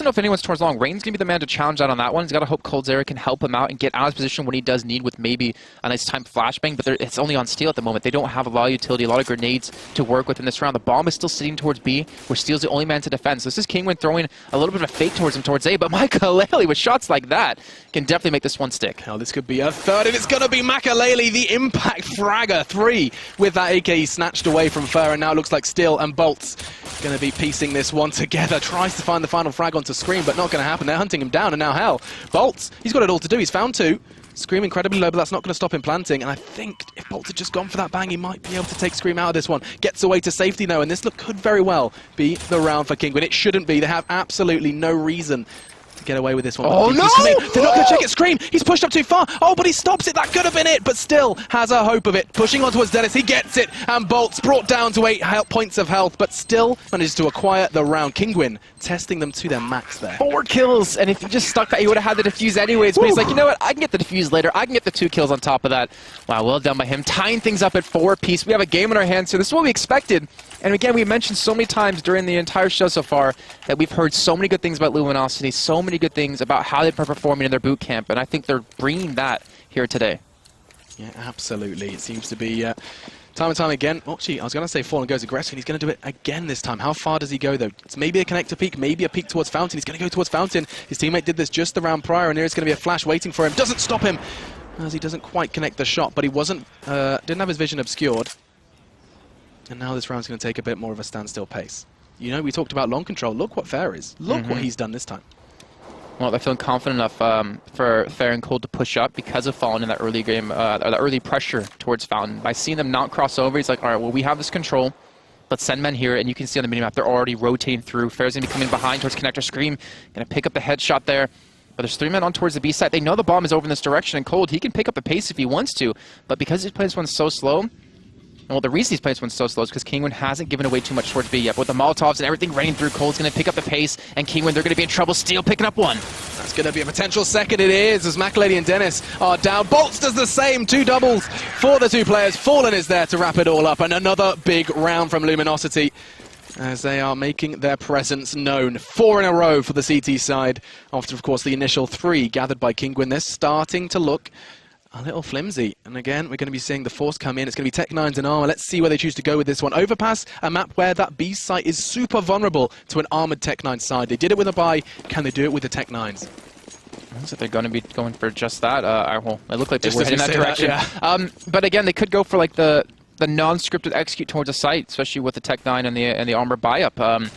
don't know if anyone's towards long. Rain's going to be the man to challenge out on that one. He's got to hope g0rth4n can help him out and get out of his position when he does need with maybe a nice time flashbang, but it's only on Steel at the moment. They don't have a lot of utility, a lot of grenades to work with in this round. The bomb is still sitting towards B, where Steel's the only man to defend. So this is Kingwin throwing a little bit of a fake towards him towards A, but Makalele with shots like that can definitely make this one stick. Hell, this could be a third, and it's going to be Makalele, the impact fragger. 3 with that AK snatched away from f0rn, and now it looks like Steel and Bolts going to be piecing this one together. Tries to find the final frag onto Scream, but not going to happen. They're hunting him down, and now hell, Bolts, he's got it all to do. He's found 2. Scream incredibly low, but that's not going to stop him planting. And I think if Bolts had just gone for that bang, he might be able to take Scream out of this one. Gets away to safety now, and this could very well be the round for Kingwin. It shouldn't be. They have absolutely no reason to get away with this one. Oh no! They're not going to check it. Scream! He's pushed up too far. Oh, but he stops it. That could have been it, but still has a hope of it. Pushing on towards Dennis. He gets it, and Bolts brought down to 8 points of health, but still manages to acquire the round. Kingwin testing them to their max there. 4 kills, and if he just stuck that, he would have had the defuse anyways. But he's like, you know what? I can get the defuse later. I can get the 2 kills on top of that. Wow, well done by him. Tying things up at 4 apiece. We have a game in our hands, so this is what we expected. And again, we mentioned so many times during the entire show so far that we've heard so many good things about Luminosity, so many good things about how they're performing in their boot camp, and I think they're bringing that here today. Yeah, absolutely. It seems to be time and time again. Oh, gee, I was going to say f0rn goes aggressive, and he's going to do it again this time. How far does he go, though? It's maybe a connector peek, maybe a peek towards Fountain. He's going to go towards Fountain. His teammate did this just the round prior, and here it's going to be a flash waiting for him. Doesn't stop him, as he doesn't quite connect the shot, but he wasn't, didn't have his vision obscured. And now this round's going to take a bit more of a standstill pace. You know, we talked about long control. Look what f0rn is. Look what he's done this time. Well, they're feeling confident enough for f0rn and Cold to push up because of falling in that early game, or the early pressure towards Fountain. By seeing them not cross over, he's like, all right, well, we have this control. Let's send men here, and you can see on the minimap, they're already rotating through. f0rn's going to be coming behind towards Connector Scream. Going to pick up the headshot there. But there's 3 men on towards the B side. They know the bomb is over in this direction, and Cold, he can pick up the pace if he wants to. But because he's playing this one so slow, well, the reason he's playing this one so slow is because Kingwin hasn't given away too much towards B yet. But with the Molotovs and everything raining through, Cold's going to pick up the pace, and Kingwin, they're going to be in trouble. Steel picking up 1. That's going to be a potential second. It is, as Makalele and Dennis are down. Bolts does the same. 2 doubles for the 2 players. f0rn is there to wrap it all up, and another big round from Luminosity as they are making their presence known. 4 in a row for the CT side after, of course, the initial 3 gathered by Kingwin. They're starting to look a little flimsy. And again, we're going to be seeing the Force come in. It's going to be Tech-9s and Armor. Let's see where they choose to go with this one. Overpass, a map where that B site is super vulnerable to an armored Tech-9 side. They did it with a buy. Can they do it with the Tech-9s? Looks like they're going to be going for just that. Well, it looked like they Just were as heading you that say direction. that, yeah. But again, they could go for like the non-scripted execute towards a site, especially with the Tech-9 and the armor buy-up.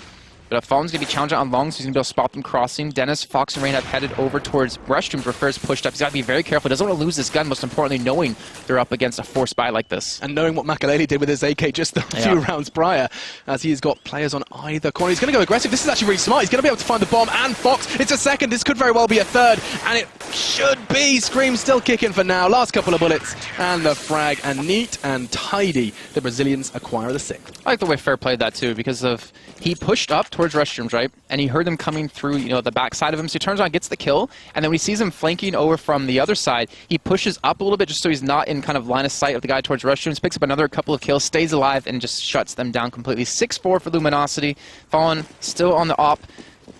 But f0rn's going to be challenging on long, so he's going to be able to spot them crossing. Dennis, Fox, and Rain have headed over towards restrooms where f0rn's pushed up. He's got to be very careful. He doesn't want to lose this gun, most importantly, knowing they're up against a force buy like this. And knowing what Makalele did with his AK just a few rounds prior, as he's got players on either corner. He's going to go aggressive. This is actually really smart. He's going to be able to find the bomb and Fox. It's a second. This could very well be a third. And it should be. Scream still kicking for now. Last couple of bullets. And the frag. And neat and tidy. The Brazilians acquire the 6th. I like the way f0rn played that, too, because of he pushed up towards restrooms, right? And he heard them coming through, you know, the back side of him. So he turns around, gets the kill. And then when he sees him flanking over from the other side, he pushes up a little bit just so he's not in kind of line of sight of the guy towards restrooms, picks up another couple of kills, stays alive, and just shuts them down completely. 6-4 for Luminosity. f0rn still on the op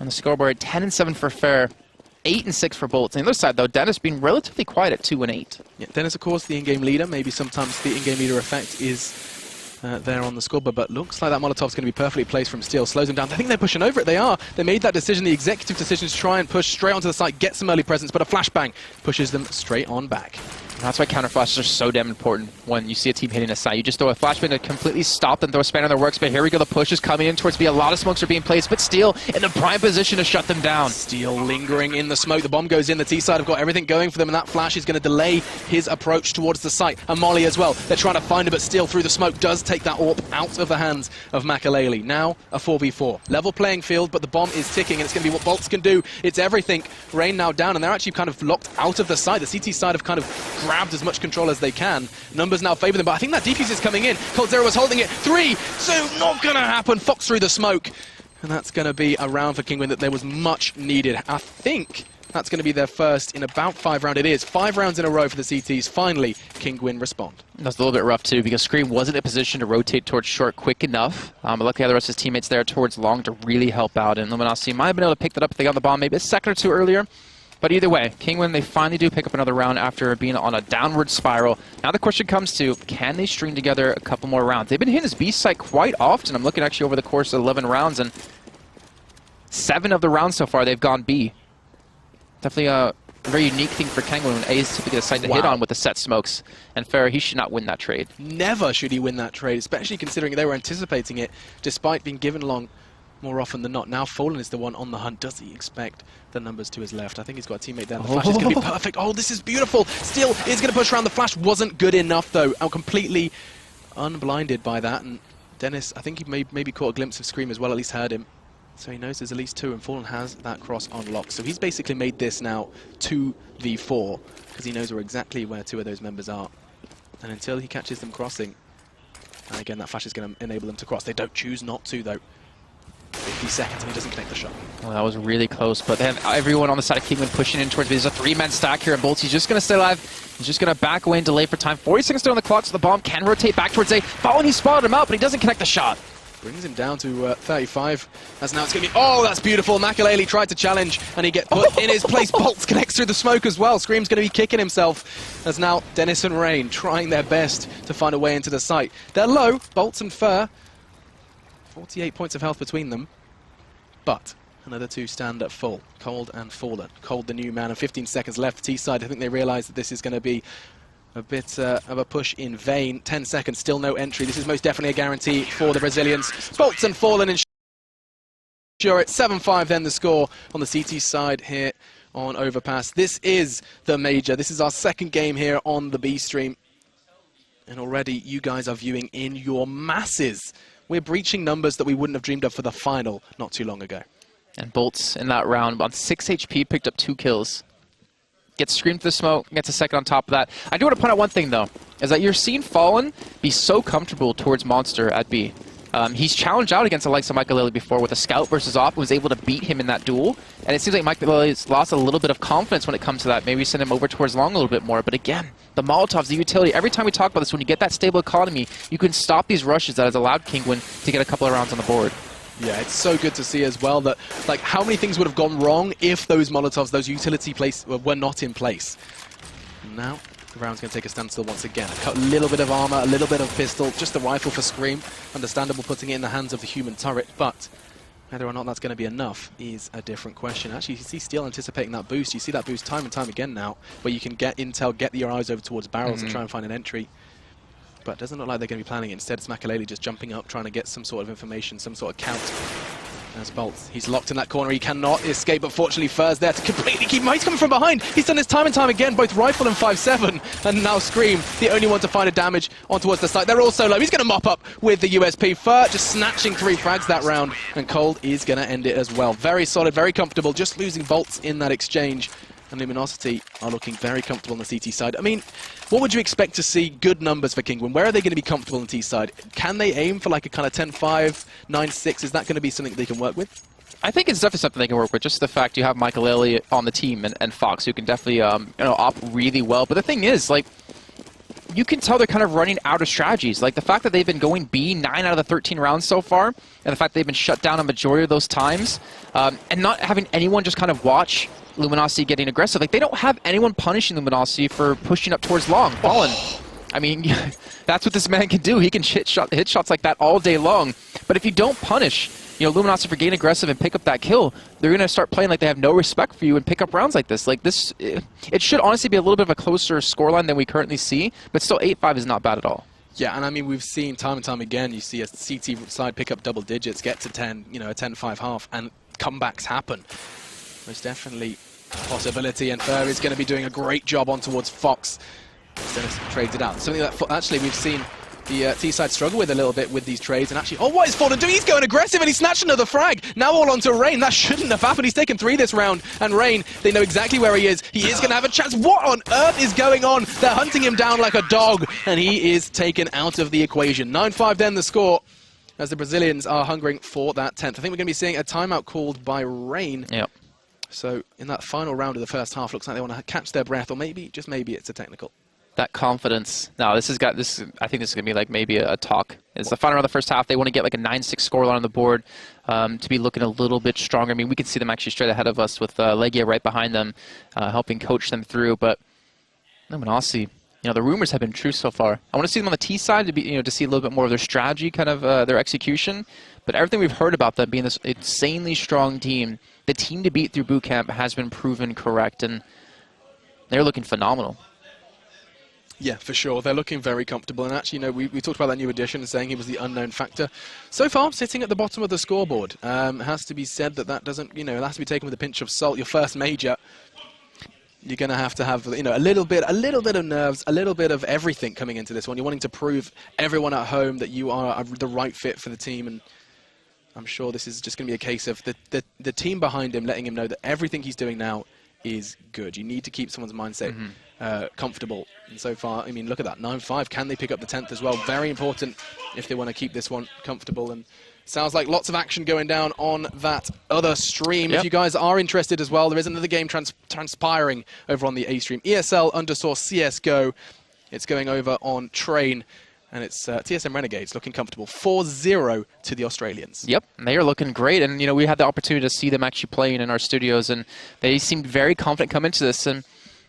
on the scoreboard. 10-7 for f0rn. 8-6 for Bolts. On the other side, though, Dennis being relatively quiet at 2-8. Yeah, Dennis, of course, the in-game leader. Maybe sometimes the in-game leader effect is there on the scoreboard, but looks like that Molotov's going to be perfectly placed from Steel. Slows him down. I think they're pushing over it. They are. They made that decision, the executive decision, to try and push straight onto the site, get some early presence, but a flashbang pushes them straight on back. That's why counter flashes are so damn important when you see a team hitting a site. You just throw a flashbang to completely stop them, throw a spanner on their works, but here we go, the push is coming in towards B. A lot of smokes are being placed, but Steel in the prime position to shut them down. Steel lingering in the smoke. The bomb goes in. The T side have got everything going for them, and that flash is going to delay his approach towards the site. And Molly as well. They're trying to find him, but Steel through the smoke does take that AWP out of the hands of Makalele. Now a 4v4. Level playing field, but the bomb is ticking, and it's going to be what Bolts can do. It's everything. Rain now down, and they're actually kind of locked out of the site. The CT side have kind of grabbed as much control as they can. Numbers now favour them, but I think that defuse is coming in. g0rth4n was holding it. 3, 2, not going to happen. Fox through the smoke. And that's going to be a round for Kingwin that there was much needed. I think That's going to be their first in about 5 rounds. It is 5 rounds in a row for the CTs. Finally, Kinguin respond. That's a little bit rough, too, because Scream wasn't in a position to rotate towards short quick enough. But luckily, the rest of his teammates there towards long to really help out. And Luminosity might have been able to pick that up if they got the bomb maybe a second or two earlier. But either way, Kinguin, they finally do pick up another round after being on a downward spiral. Now the question comes to, can they string together a couple more rounds? They've been hitting this B site quite often. I'm looking actually over the course of 11 rounds, and 7 of the rounds so far, they've gone B. Definitely a very unique thing for Kinguin when A is typically the site to hit on with the set smokes. And Farah, he should not win that trade. Never should he win that trade, especially considering they were anticipating it, despite being given long more often than not. Now Fallen is the one on the hunt. Does he expect the numbers to his left? I think he's got a teammate there. The flash is going to be perfect. Oh, this is beautiful. Still is going to push around. The flash wasn't good enough, though. I'm completely unblinded by that. And Dennis, I think he maybe caught a glimpse of Scream as well, at least heard him. So he knows there's at least 2, and Fallen has that cross on lock. So he's basically made this now 2v4, because he knows exactly where 2 of those members are. And until he catches them crossing, and again, that flash is going to enable them to cross. They don't choose not to, though. 50 seconds and he doesn't connect the shot. Well, that was really close, but they have everyone on the side of Kinguin pushing in towards me. There's a 3-man stack here, and Bolts, he's just going to stay alive. He's just going to back away and delay for time. 40 seconds still on the clock, so the bomb can rotate back towards A. Fallen, he spotted him out, but he doesn't connect the shot. Brings him down to 35. As now it's going to be... Oh, that's beautiful. Makalele tried to challenge, and he gets put in his place. Bolts connects through the smoke as well. Scream's going to be kicking himself. As now Dennis and Rain trying their best to find a way into the site. They're low, Bolts and Fur. 48 points of health between them. But another 2 stand at full. Cold and Fallen. Cold, the new man, and 15 seconds left. T-side, I think they realise that this is going to be a bit of a push in vain. 10 seconds, still no entry. This is most definitely a guarantee for the Brazilians. Bolts and Fallen ensure it. 7-5 then the score on the CT side here on Overpass. This is the major. This is our second game here on the B stream. And already you guys are viewing in your masses. We're breaching numbers that we wouldn't have dreamed of for the final not too long ago. And Bolts in that round on 6 HP picked up 2 kills. Gets screamed through the smoke, gets a second on top of that. I do want to point out one thing though, is that you're seeing Fallen be so comfortable towards Monster at B. He's challenged out against the likes of Makalele before with a scout versus op, was able to beat him in that duel. And it seems like Makalele's lost a little bit of confidence when it comes to that. Maybe send him over towards long a little bit more. But again, the Molotovs, the utility, every time we talk about this, when you get that stable economy, you can stop these rushes that has allowed Kinguin to get a couple of rounds on the board. Yeah, it's so good to see as well that, like, how many things would have gone wrong if those Molotovs, those utility were not in place. And now the round's going to take a standstill once again. A little bit of armor, a little bit of pistol, just the rifle for Scream. Understandable putting it in the hands of the human turret, but whether or not that's going to be enough is a different question. Actually, you see Steel anticipating that boost. You see that boost time and time again now, where you can get intel, get your eyes over towards barrels and try and find an entry. But it doesn't look like they're going to be planning it. Instead, it's Makalele just jumping up, trying to get some sort of information, some sort of count. There's Bolts. He's locked in that corner. He cannot escape, but fortunately Fur's there to completely keep him. He's coming from behind. He's done this time and time again, both Rifle and 5-7. And now Scream, the only one to find a damage on towards the site. They're all so low. He's going to mop up with the USP. Fur just snatching 3 frags that round. And Cold is going to end it as well. Very solid, very comfortable. Just losing Bolts in that exchange. And Luminosity are looking very comfortable on the CT side. I mean, what would you expect to see good numbers for Kinguin? Where are they going to be comfortable on the T side? Can they aim for like a kind of 10-5, 9-6? Is that going to be something they can work with? I think it's definitely something they can work with. Just the fact you have Makalele on the team and Fox, who can definitely op really well. But the thing is, like, you can tell they're kind of running out of strategies. Like, the fact that they've been going B 9 out of the 13 rounds so far, and the fact they've been shut down a majority of those times, and not having anyone just kind of watch Luminosity getting aggressive. Like, they don't have anyone punishing Luminosity for pushing up towards long. Fallen. I mean, that's what this man can do. He can hit shots like that all day long. But if you don't punish, Luminosity for getting aggressive and pick up that kill, they're going to start playing like they have no respect for you and pick up rounds like this. Like this, it should honestly be a little bit of a closer scoreline than we currently see, but still 8-5 is not bad at all. Yeah, and I mean, we've seen time and time again, you see a CT side pick up double digits, get to 10, a 10-5 half, and comebacks happen. Most definitely a possibility, and Fur is going to be doing a great job on towards Fox. Dennis trades it out. Something that actually we've seen the T-side struggle with a little bit with these trades, and actually, what is Fallen doing? He's going aggressive and he snatched another frag. Now all onto Rain. That shouldn't have happened. He's taken 3 this round, and Rain, they know exactly where he is. He is going to have a chance. What on earth is going on? They're hunting him down like a dog, and he is taken out of the equation. 9-5 then the score, as the Brazilians are hungering for that 10th. I think we're going to be seeing a timeout called by Rain. Yep. So in that final round of the first half, looks like they want to catch their breath, or maybe, just maybe, it's a technical. That confidence. No, this has got this. I think this is gonna be like maybe a talk. It's the final round of the first half. They want to get like a 9-6 scoreline on the board to be looking a little bit stronger. I mean, we can see them actually straight ahead of us with Legia right behind them, helping coach them through. But Luminosity, you know, the rumors have been true so far. I want to see them on the T side to be, you know, to see a little bit more of their strategy, kind of their execution. But everything we've heard about them being this insanely strong team, the team to beat through boot camp has been proven correct, and they're looking phenomenal. Yeah, for sure. They're looking very comfortable. And actually, you know, we talked about that new addition and saying he was the unknown factor. So far, sitting at the bottom of the scoreboard. It has to be said that doesn't, you know, it has to be taken with a pinch of salt. Your first major, you're going to have, you know, a little bit of nerves, a little bit of everything coming into this one. You're wanting to prove everyone at home that you are the right fit for the team. And I'm sure this is just going to be a case of the team behind him letting him know that everything he's doing now is good. You need to keep someone's mindset comfortable. And so far, I mean, look at that, 9-5. Can they pick up the 10th as well? Very important if they want to keep this one comfortable. And sounds like lots of action going down on that other stream. Yep. If you guys are interested as well, there is another game transpiring over on the A stream. ESL_CSGO. It's going over on Train. And it's TSM Renegades looking comfortable. 4-0 to the Australians. Yep, they are looking great. And, you know, we had the opportunity to see them actually playing in our studios, and they seemed very confident coming into this. And,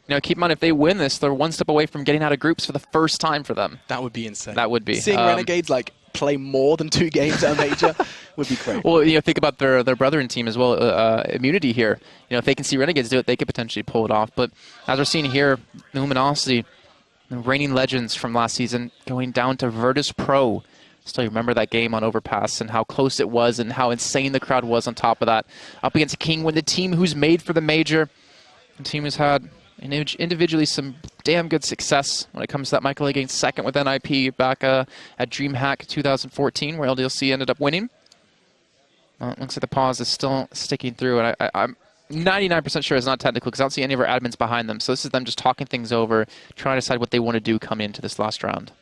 you know, keep in mind, if they win this, they're one step away from getting out of groups for the first time for them. That would be insane. That would be. Seeing Renegades, like, play more than 2 games at a major would be great. Well, you know, think about their brethren team as well, Immunity here. You know, if they can see Renegades do it, they could potentially pull it off. But as we're seeing here, Luminosity, the reigning legends from last season, going down to Virtus Pro. Still remember that game on Overpass and how close it was and how insane the crowd was on top of that. Up against Kingwin, the team who's made for the major. The team has had individually some damn good success when it comes to that. Michael getting second with NIP back at DreamHack 2014, where LDLC ended up winning. Well, it looks like the pause is still sticking through, and I'm 99% sure it's not technical because I don't see any of our admins behind them. So this is them just talking things over, trying to decide what they want to do coming into this last round.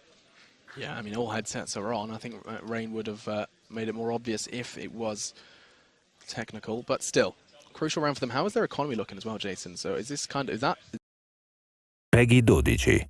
Yeah, I mean, all headsets are on. I think Rain would have made it more obvious if it was technical, but still, crucial round for them. How is their economy looking as well, Jason? So is this kind of, is that... Peggy 12.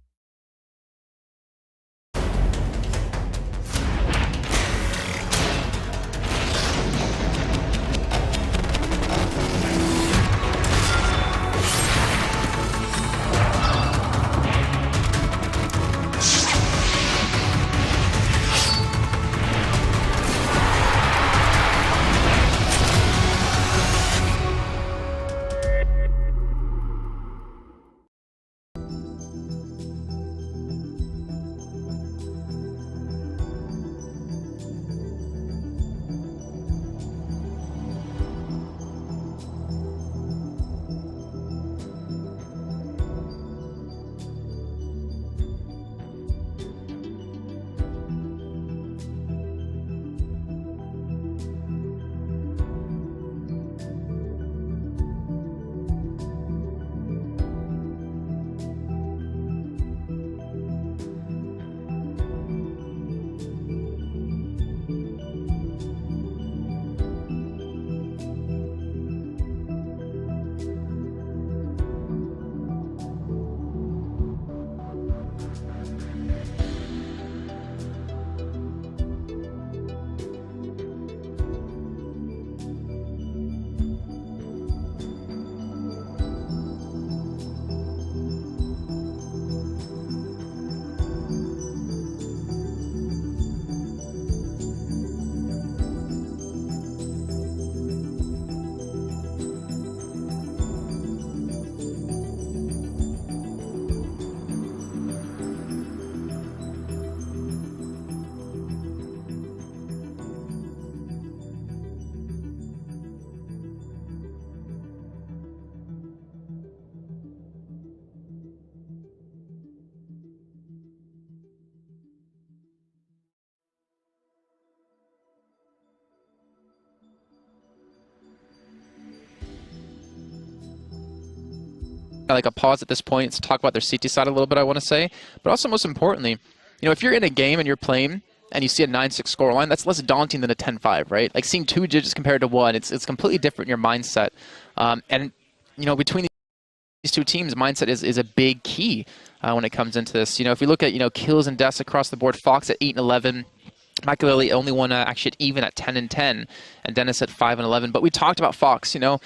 Like a pause at this point to talk about their CT side a little bit, I want to say. But also, most importantly, you know, if you're in a game and you're playing and you see a 9-6 scoreline, that's less daunting than a 10-5, right? Like seeing 2 digits compared to 1, it's completely different in your mindset. And you know, between these two teams, mindset is a big key when it comes into this. You know, if we look at, you know, kills and deaths across the board, Fox at 8 and 11. Machiavelli only won actually even at 10 and 10, and Dennis at 5 and 11. But we talked about Fox. You know,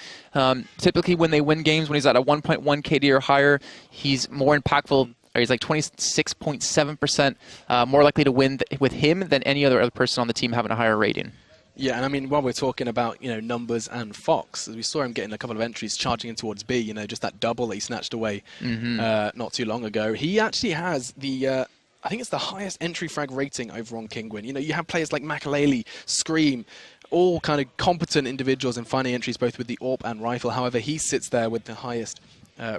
typically when they win games, when he's at a 1.1 KD or higher, he's more impactful. Or he's like 26.7% more likely to win with him than any other person on the team having a higher rating. Yeah, and I mean, while we're talking about, you know, numbers and Fox, as we saw him getting a couple of entries charging in towards B, you know, just that double that he snatched away not too long ago. He actually has the, I think it's the highest entry frag rating over on Kinguin. You know, you have players like Makalele, Scream, all kind of competent individuals in finding entries both with the AWP and rifle. However, he sits there with the highest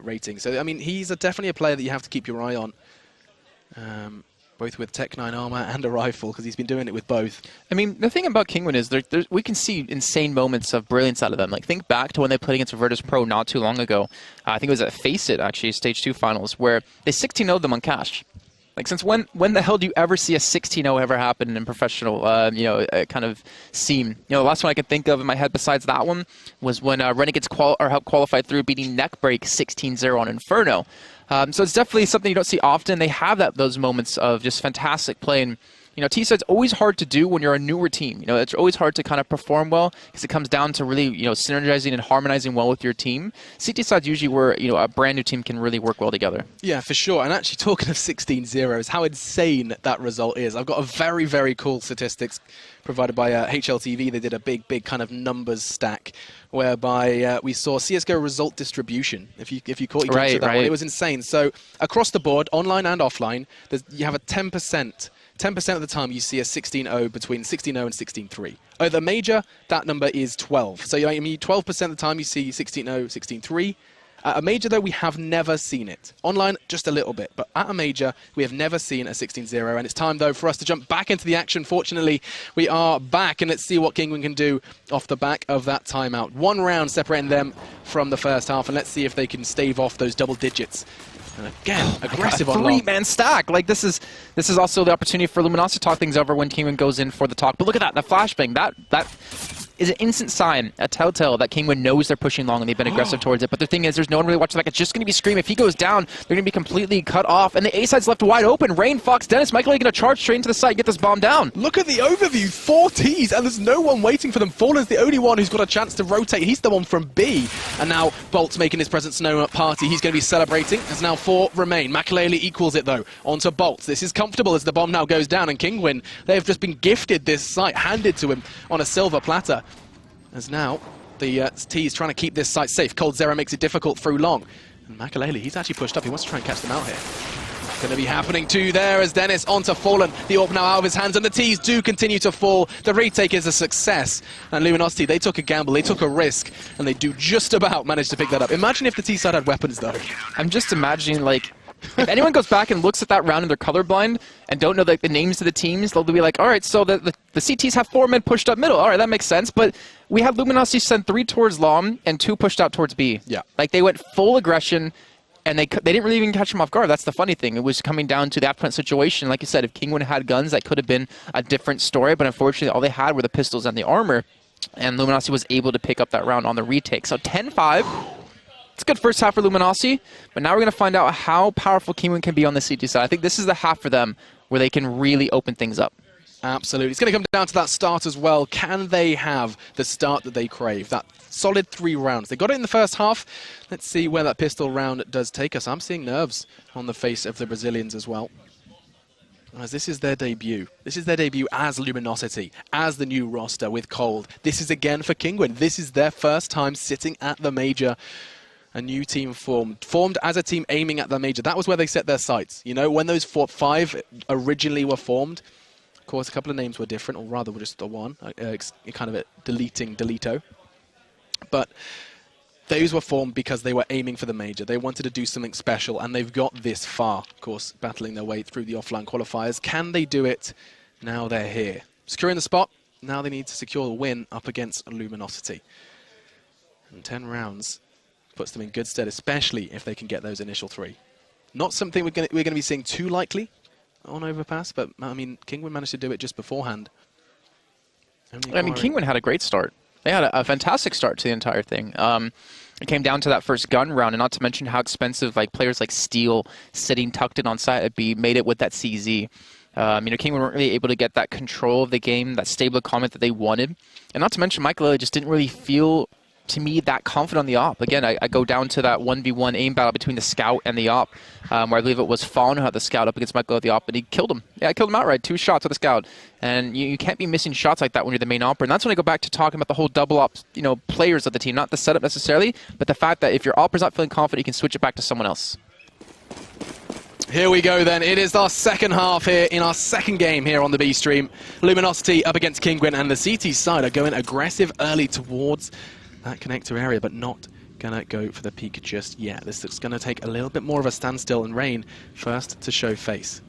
rating. So, I mean, he's definitely a player that you have to keep your eye on. Both with Tech 9 armor and a rifle, because he's been doing it with both. I mean, the thing about Kinguin is we can see insane moments of brilliance out of them. Like, think back to when they played against Virtus Pro not too long ago. I think it was at Face It, actually, Stage 2 finals, where they 16-0'd them on cash. Like, since when the hell do you ever see a 16-0 ever happen in professional, you know, kind of scene? You know, the last one I can think of in my head besides that one was when Renegades helped qualify through beating Neckbreak 16-0 on Inferno. So it's definitely something you don't see often. They have those moments of just fantastic play. And, you know, T-side's always hard to do when you're a newer team. You know, it's always hard to kind of perform well because it comes down to really, you know, synergizing and harmonizing well with your team. CT side's usually where, you know, a brand new team can really work well together. Yeah, for sure. And actually, talking of 16-0s, how insane that result is. I've got a very, very cool statistics provided by HLTV. They did a big kind of numbers stack whereby we saw CSGO result distribution. If you caught your glimpse of that one, it was insane. So across the board, online and offline, you have a 10%. 10% of the time you see a 16-0 between 16-0 and 16-3. At the major, that number is 12. So I mean, 12% of the time you see 16-0, 16-3. At a major, though, we have never seen it. Online, just a little bit. But at a major, we have never seen a 16-0. And it's time, though, for us to jump back into the action. Fortunately, we are back. And let's see what Kinguin can do off the back of that timeout. One round separating them from the first half. And let's see if they can stave off those double digits. And again, aggressive on long. Three-man stack. Like, this is also the opportunity for Luminosity to talk things over when Kinguin goes in for the talk. But look at that flashbang. That is an instant sign, a telltale that Kinguin knows they're pushing long and they've been aggressive towards it. But the thing is, there's no one really watching back. It's just going to be Scream. If he goes down, they're going to be completely cut off. And the A side's left wide open. Rain, Fox, Dennis, Michael are going to charge straight into the side and get this bomb down. Look at the overview. 4 Ts, and there's no one waiting for them. Fallen's the only one who's got a chance to rotate. He's the one from B. And now Bolt's making his presence known at party. He's going to be celebrating. There's now 4 remain. Makalele equals it, though. Onto Bolt. This is comfortable as the bomb now goes down. And Kinguin, they have just been gifted this site, handed to him on a silver platter. As now, the T is trying to keep this site safe. coldzera makes it difficult through long. And Makalele, he's actually pushed up. He wants to try and catch them out here. Going to be happening too there as Dennis onto Fallen. The AWP now out of his hands, and the Ts do continue to fall. The retake is a success. And Luminosity, they took a gamble, they took a risk, and they do just about manage to pick that up. Imagine if the T side had weapons, though. I'm just imagining, like, if anyone goes back and looks at that round and they're colorblind and don't know like the names of the teams, they'll be like, all right, so the CTs have 4 men pushed up middle. All right, that makes sense. But we had Luminosity send 3 towards Lom and 2 pushed out towards B. Yeah. Like, they went full aggression, and they didn't really even catch them off guard. That's the funny thing. It was coming down to that point situation. Like you said, if Kinguin had guns, that could have been a different story. But unfortunately, all they had were the pistols and the armor. And Luminosity was able to pick up that round on the retake. So 10-5. It's a good first half for Luminosity, but now we're going to find out how powerful Kinguin can be on the CT side. I think this is the half for them where they can really open things up. Absolutely. It's going to come down to that start as well. Can they have the start that they crave? That solid 3 rounds. They got it in the first half. Let's see where that pistol round does take us. I'm seeing nerves on the face of the Brazilians as well, as this is their debut. This is their debut as Luminosity, as the new roster with Cold. This is again for Kinguin. This is their first time sitting at the major. A new team formed as a team aiming at the major. That was where they set their sights. You know, when those 5 originally were formed, of course, a couple of names were different, or rather were just the one, kind of a Delito. But those were formed because they were aiming for the major. They wanted to do something special, and they've got this far, of course, battling their way through the offline qualifiers. Can they do it? Now they're here. Securing the spot. Now they need to secure the win up against Luminosity. And 10 rounds puts them in good stead, especially if they can get those initial 3. Not something we're going to be seeing too likely on Overpass, but I mean, Kinguin managed to do it just beforehand. I mean, Kinguin had a great start. They had a fantastic start to the entire thing. It came down to that first gun round, and not to mention how expensive like players like Steel sitting tucked in on site at B made it with that CZ. Kingwin weren't really able to get that control of the game, that stable economy that they wanted. And not to mention, Michael just didn't really feel, to me, that confident on the op. Again, I go down to that 1v1 aim battle between the scout and the op, where I believe it was Fawn who had the scout up against Michael at the op, and he killed him. Yeah, I killed him outright. 2 shots with the scout. And you can't be missing shots like that when you're the main opper. And that's when I go back to talking about the whole double op, players of the team. Not the setup necessarily, but the fact that if your opper's not feeling confident, you can switch it back to someone else. Here we go then. It is our second half here in our second game here on the B stream. Luminosity up against Kingwin, and the CT side are going aggressive early towards that connector area, but not gonna go for the peak just yet. This is gonna take a little bit more of a standstill, and Rain first to show face.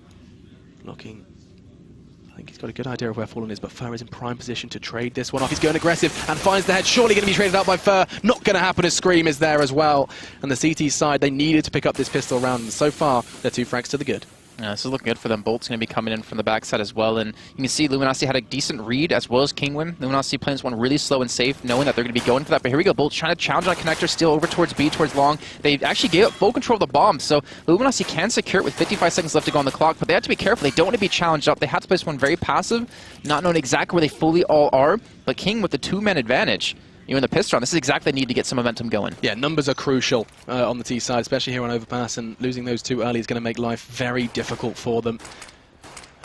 Looking, I think he's got a good idea of where Fallen is, but Fur is in prime position to trade this one off. He's going aggressive and finds the head. Surely going to be traded out by Fur. Not going to happen as Scream is there as well. And the CT side, they needed to pick up this pistol round, and so far, they're 2 frags to the good. Yeah, this is looking good for them. Bolt's going to be coming in from the backside as well, and you can see Luminosity had a decent read as well as Kingwin. Luminosity playing this one really slow and safe, knowing that they're going to be going for that. But here we go, Bolt's trying to challenge on connector, steal over towards B, towards long. They actually gave up full control of the bomb, so Luminosity can secure it with 55 seconds left to go on the clock, but they have to be careful. They don't want to be challenged up. They have to play this one very passive, not knowing exactly where they fully all are, but King with the 2-man advantage. In the pistol round, this is exactly what they need to get some momentum going. Yeah, numbers are crucial on the T side, especially here on Overpass, and losing those 2 early is going to make life very difficult for them.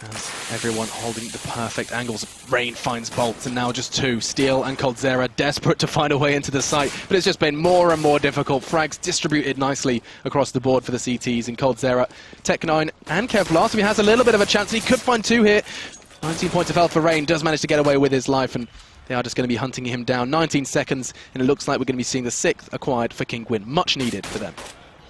As everyone holding the perfect angles. Rain finds Bolt, and now just 2. Steel and coldzera desperate to find a way into the site, but it's just been more and more difficult. Frags distributed nicely across the board for the CTs, and coldzera, Tech9 and Kevlar, so he has a little bit of a chance. He could find 2 here. 19 points of health for Rain, does manage to get away with his life, and they are just going to be hunting him down. 19 seconds, and it looks like we're going to be seeing the 6th acquired for Kingwin. Much needed for them.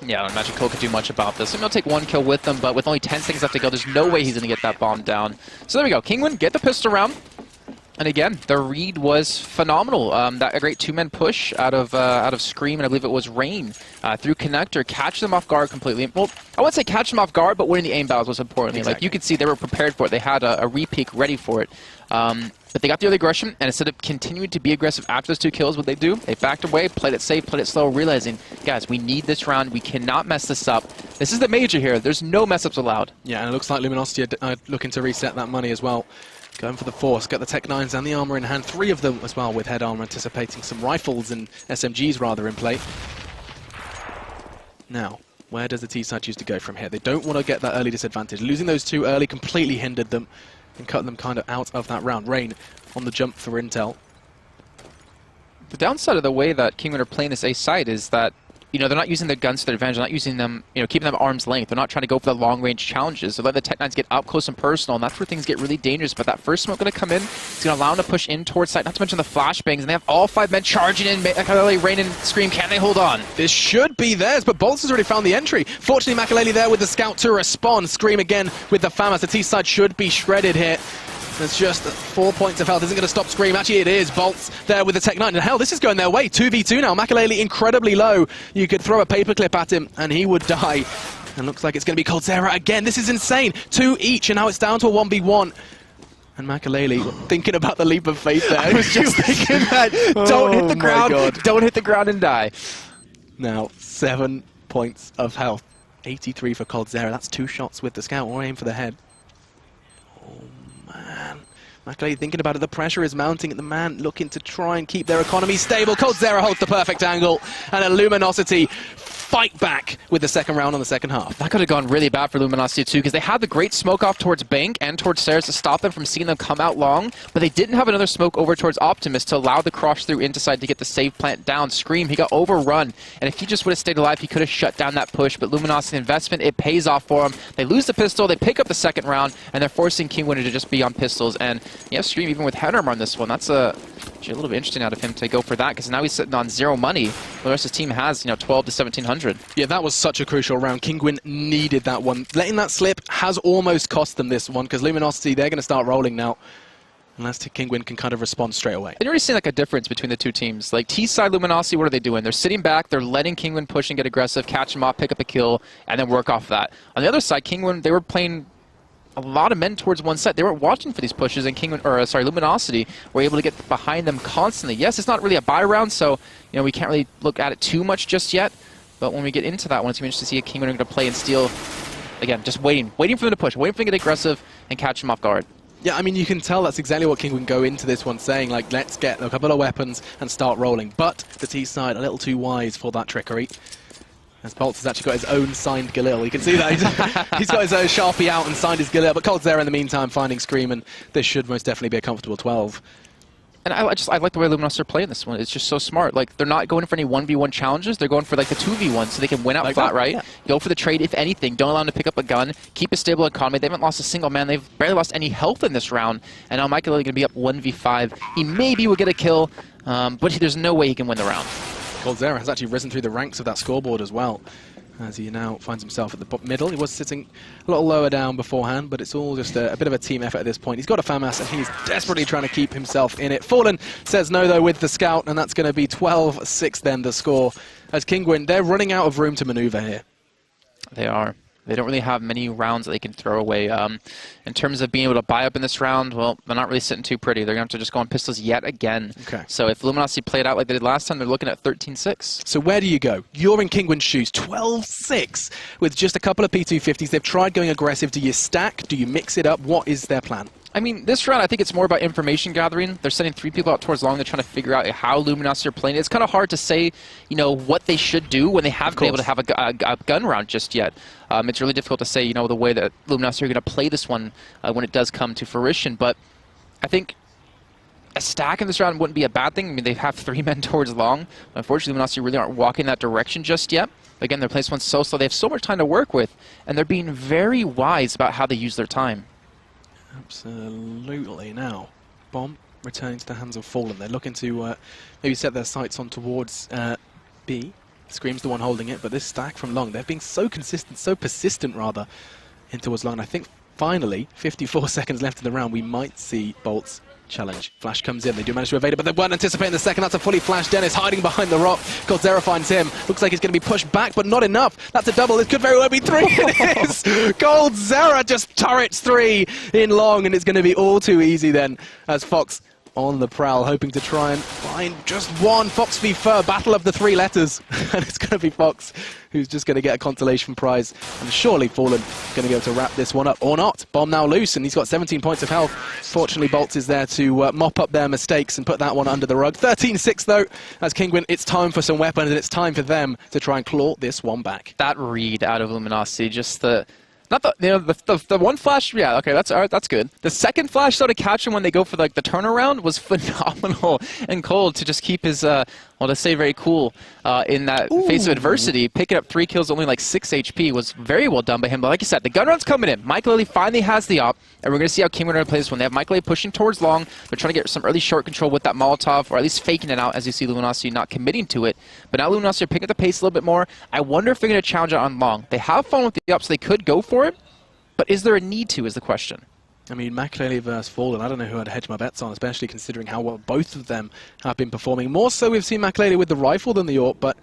Yeah, I don't imagine Cole could do much about this. He'll take 1 kill with them, but with only 10 seconds left to go, there's no way he's going to get that bomb down. So there we go. Kingwin get the pistol round. And again, the read was phenomenal. That a great 2-man push out of Scream, and I believe it was Rain through connector, catch them off guard completely. Well, I wouldn't say catch them off guard, but winning the aim battles was important. Exactly. Like you could see, they were prepared for it. They had a re-peek ready for it. But they got the early aggression, and instead of continuing to be aggressive after those 2 kills, what they do, they backed away, played it safe, played it slow, realizing, guys, we need this round. We cannot mess this up. This is the major here. There's no mess-ups allowed. Yeah, and it looks like Luminosity are looking to reset that money as well. Going for the force, get the Tech 9s and the armor in hand. 3 of them as well with head armor, anticipating some rifles and SMGs rather in play. Now, where does the T-side choose to go from here? They don't want to get that early disadvantage. Losing those 2 early completely hindered them and cut them kind of out of that round. Rain on the jump for intel. The downside of the way that Kingwin are playing this A side is that they're not using their guns to their advantage. They're not using them, keeping them at arm's length. They're not trying to go for the long-range challenges. They're letting the Tech-9s get up close and personal, and that's where things get really dangerous. But that first smoke going to come in. It's going to allow them to push in towards site, not to mention the flashbangs. And they have all 5 men charging in. Rain and Scream, can they hold on? This should be theirs, but Bolts has already found the entry. Fortunately, Makaleli there with the scout to respond. Scream again with the FAMAS. The T-side should be shredded here. There's just 4 points of health. Isn't going to stop Scream. Actually, it is. Bolts there with the Tech 9. And hell, this is going their way. 2v2 now. Makaleli incredibly low. You could throw a paperclip at him, and he would die. And looks like it's going to be coldzera again. This is insane. 2 each, and now it's down to a 1v1. And Makaleli thinking about the leap of faith there. I was just thinking that. Don't hit the ground. Don't hit the ground and die. Now, 7 points of health. 83 for coldzera. That's 2 shots with the scout, or aim for the head. Makaleli thinking about it, the pressure is mounting at the man, looking to try and keep their economy stable. coldzera holds the perfect angle, and a Luminosity fight back with the second round on the second half. That could have gone really bad for Luminosity too, because they had the great smoke off towards Bank and towards Stairs to stop them from seeing them come out long, but they didn't have another smoke over towards Optimus to allow the cross through into side to get the save plant down. Scream, he got overrun, and if he just would have stayed alive, he could have shut down that push, but Luminosity investment, it pays off for them. They lose the pistol, they pick up the second round, and they're forcing Kingwin to just be on pistols, and yeah, Scream even with head armor on this one, that's a little bit interesting out of him to go for that, because now he's sitting on 0 money. The rest of his team has, 12 to 1700. Yeah, that was such a crucial round. Kingwin needed that one. Letting that slip has almost cost them this one, because Luminosity, they're going to start rolling now. Unless Kingwin can kind of respond straight away. You're already seeing like a difference between the 2 teams. Like T-side Luminosity, what are they doing? They're sitting back, they're letting Kingwin push and get aggressive, catch him off, pick up a kill, and then work off that. On the other side, Kingwin, they were playing a lot of men towards one side. They weren't watching for these pushes, and Luminosity were able to get behind them constantly. Yes, it's not really a buy round, so we can't really look at it too much just yet. But when we get into that one, it's going to be interesting to see a Kinguin going to play and steal. Again, just waiting for them to push, waiting for them to get aggressive and catch them off guard. Yeah, I mean, you can tell that's exactly what Kinguin go into this one saying, like, let's get a couple of weapons and start rolling. But the T side a little too wise for that trickery. As Bolts has actually got his own signed Galil. You can see that. He's got his own Sharpie out and signed his Galil. But coldzera in the meantime finding Scream, and this should most definitely be a comfortable 12. And I like the way Luminosity are playing this one. It's just so smart. Like, they're not going for any 1v1 challenges. They're going for, like, the 2v1 so they can win out like flat, that, right? Yeah. Go for the trade, if anything. Don't allow them to pick up a gun. Keep a stable economy. They haven't lost a single man. They've barely lost any health in this round. And now Michael going to be up 1v5. He maybe will get a kill, but there's no way he can win the round. coldzera has actually risen through the ranks of that scoreboard as well, as he now finds himself at the middle. He was sitting a little lower down beforehand, but it's all just a bit of a team effort at this point. He's got a FAMAS, and he's desperately trying to keep himself in it. Fallen says no, though, with the scout, and that's going to be 12-6 then, the score. As Kinguin, they're running out of room to maneuver here. They are. They don't really have many rounds that they can throw away. In terms of being able to buy up in this round, well, they're not really sitting too pretty. They're going to have to just go on pistols yet again. Okay. So if Luminosity played out like they did last time, they're looking at 13-6. So where do you go? You're in Kinguin's shoes, 12-6, with just a couple of P250s. They've tried going aggressive. Do you stack? Do you mix it up? What is their plan? I mean, this round, I think it's more about information gathering. They're sending 3 people out towards long. They're trying to figure out how Luminosity are playing. It's kind of hard to say, what they should do when they haven't been able to have a gun round just yet. It's really difficult to say, the way that Luminosity are going to play this one when it does come to fruition. But I think a stack in this round wouldn't be a bad thing. I mean, they have 3 men towards long. Unfortunately, Luminosity really aren't walking that direction just yet. Again, they're playing this one so slow. They have so much time to work with, and they're being very wise about how they use their time. Absolutely. Now, bomb returning to the hands of Fallen. They're looking to maybe set their sights on towards B. Scream's the one holding it, but this stack from long, they're being so consistent, so persistent rather, in towards long. And I think finally, 54 seconds left in the round, we might see Bolts challenge. Flash comes in, they do manage to evade it, but they weren't anticipating the second. That's a fully flashed Dennis hiding behind the rock. coldzera finds him. Looks like he's going to be pushed back, but not enough. That's a double. It could very well be 3. It is! coldzera just turrets 3 in long, and it's going to be all too easy then, as Fox on the prowl, hoping to try and find just one. Fox v Fur, battle of the 3 letters. And it's going to be Fox who's just going to get a consolation prize. And surely Fallen going to be able to wrap this one up, or not. Bomb now loose, and he's got 17 points of health. Fortunately, Bolts is there to mop up their mistakes and put that one under the rug. 13-6 though, as Kinguin, it's time for some weapons, and it's time for them to try and claw this one back. That read out of Luminosity, just the... Not the one flash, yeah, okay, that's all right, that's good. The second flash, though, to catch him when they go for the turnaround was phenomenal and cold to just keep his, to say very cool in that face of adversity. Picking up 3 kills, only like 6 HP was very well done by him. But like you said, the gun run's coming in. Mike Lilly finally has the op, and we're going to see how Kinguin are going to play this one. They have Mike Lilly pushing towards long. They're trying to get some early short control with that Molotov, or at least faking it out, as you see Luminosity not committing to it. But now Luminosity are picking up the pace a little bit more. I wonder if they're going to challenge it on long. They have fun with the up, so they could go for it. But is there a need to, is the question. I mean, Makelele versus Fallen, I don't know who I'd hedge my bets on, especially considering how well both of them have been performing. More so we've seen Makelele with the rifle than the AWP, but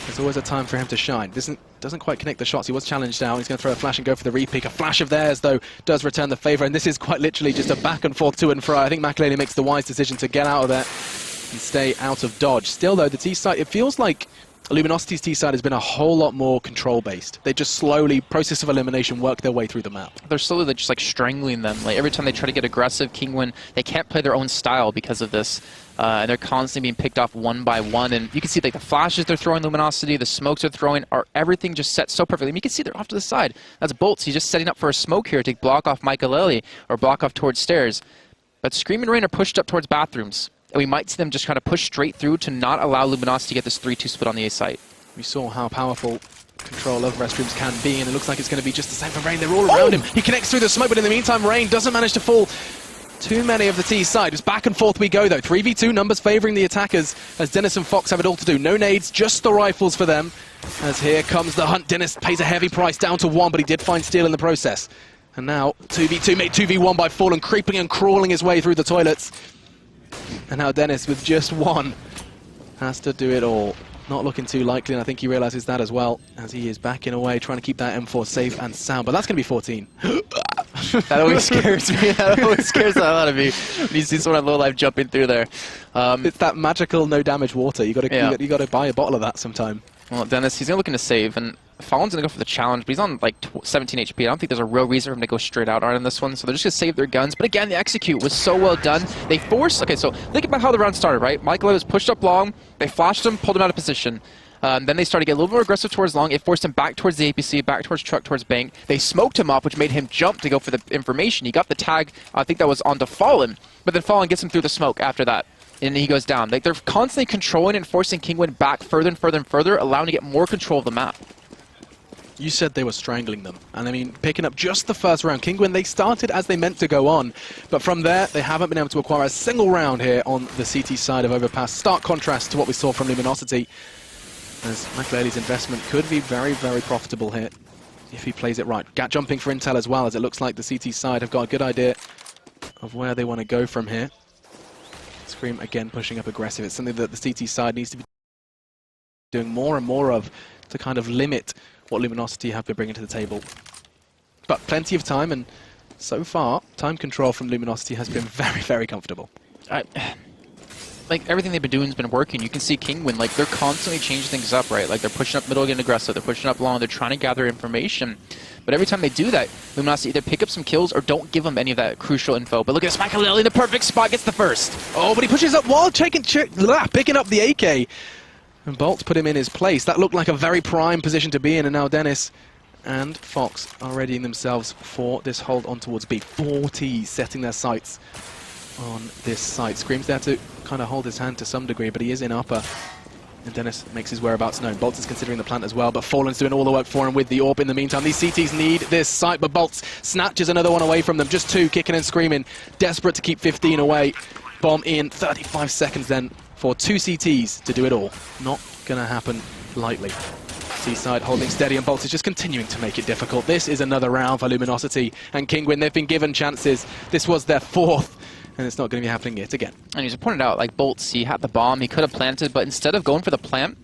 there's always a time for him to shine. Doesn't quite connect the shots. He was challenged out. He's going to throw a flash and go for the repeat. A flash of theirs, though, does return the favour, and this is quite literally just a back and forth to and fro. I think Makelele makes the wise decision to get out of there and stay out of dodge. Still, though, the T side, it feels like Luminosity's T side has been a whole lot more control-based. They just slowly, process of elimination, work their way through the map. They're slowly just like strangling them. Like every time they try to get aggressive, Kinguin, they can't play their own style because of this. And they're constantly being picked off one by one. And you can see like the flashes they're throwing Luminosity, the smokes they're throwing, everything just set so perfectly. I mean, you can see they're off to the side. That's Bolts. He's just setting up for a smoke here to block off Michaelelli or block off towards stairs. But Scream and Rain are pushed up towards bathrooms. And we might see them just kind of push straight through to not allow Luminosity to get this 3-2 split on the A site. We saw how powerful control of restrooms can be, and it looks like it's going to be just the same for Rain. They're all around him. He connects through the smoke, but in the meantime, Rain doesn't manage to fall too many of the T side. Just back and forth we go, though. 3v2, numbers favouring the attackers, as Dennis and Fox have it all to do. No nades, just the rifles for them. As here comes the hunt. Dennis pays a heavy price, down to 1, but he did find Steel in the process. And now, 2v2, made 2v1 by Fallen, creeping and crawling his way through the toilets. And now Dennis, with just 1, has to do it all. Not looking too likely, and I think he realises that as well, as he is backing away, trying to keep that M4 safe and sound. But that's going to be 14. That always scares me. That always scares the hell out of me when you see someone at low life jumping through there. It's that magical no damage water. You got to buy a bottle of that sometime. Well, Dennis, he's looking to save, and Fallen's going to go for the challenge, but he's on like 17 HP. I don't think there's a real reason for him to go straight out on this one, so they're just going to save their guns. But again, the execute was so well done. They forced... Okay, so think about how the round started, right? Michael was pushed up long, they flashed him, pulled him out of position. Then they started to get a little more aggressive towards long. It forced him back towards the APC, back towards truck, towards bank. They smoked him off, which made him jump to go for the information. He got the tag, I think that was onto Fallen, but then Fallen gets him through the smoke after that. And he goes down. Like, they're constantly controlling and forcing Kinguin back further and further and further, allowing to get more control of the map. You said they were strangling them. And I mean, picking up just the first round. Kinguin, they started as they meant to go on. But from there, they haven't been able to acquire a single round here on the CT side of Overpass. Stark contrast to what we saw from Luminosity. As Makalele's investment could be very, very profitable here if he plays it right. Gat jumping for Intel as well, as it looks like the CT side have got a good idea of where they want to go from here. Scream again pushing up aggressive. It's something that the CT side needs to be doing more and more of to kind of limit what Luminosity have been bringing to the table. But plenty of time, and so far, time control from Luminosity has been very, very comfortable. Like, everything they've been doing has been working. You can see Kinguin, like, they're constantly changing things up, right? Like, they're pushing up middle, getting aggressive, they're pushing up long, they're trying to gather information. But every time they do that, Luminosity either pick up some kills or don't give them any of that crucial info. But look at this, Makalele in the perfect spot, gets the first. Oh, but he pushes up while picking up the AK. And Bolt put him in his place. That looked like a very prime position to be in, and now Dennis and Fox are readying themselves for this hold on towards B. 40 setting their sights on this site. Scream's there to kind of hold his hand to some degree, but he is in upper. And Dennis makes his whereabouts known. Bolts is considering the plant as well, but Fallen's doing all the work for him with the AWP in the meantime. These CTs need this site, but Bolts snatches another one away from them. Just two, kicking and screaming. Desperate to keep 15 away. Bomb in 35 seconds then for two CTs to do it all. Not going to happen lightly. Seaside holding steady, and Bolts is just continuing to make it difficult. This is another round for Luminosity and Kinguin. They've been given chances. This was their fourth, and it's not going to be happening yet again. And you just pointed out, like, Bolts, he had the bomb, he could have planted, but instead of going for the plant,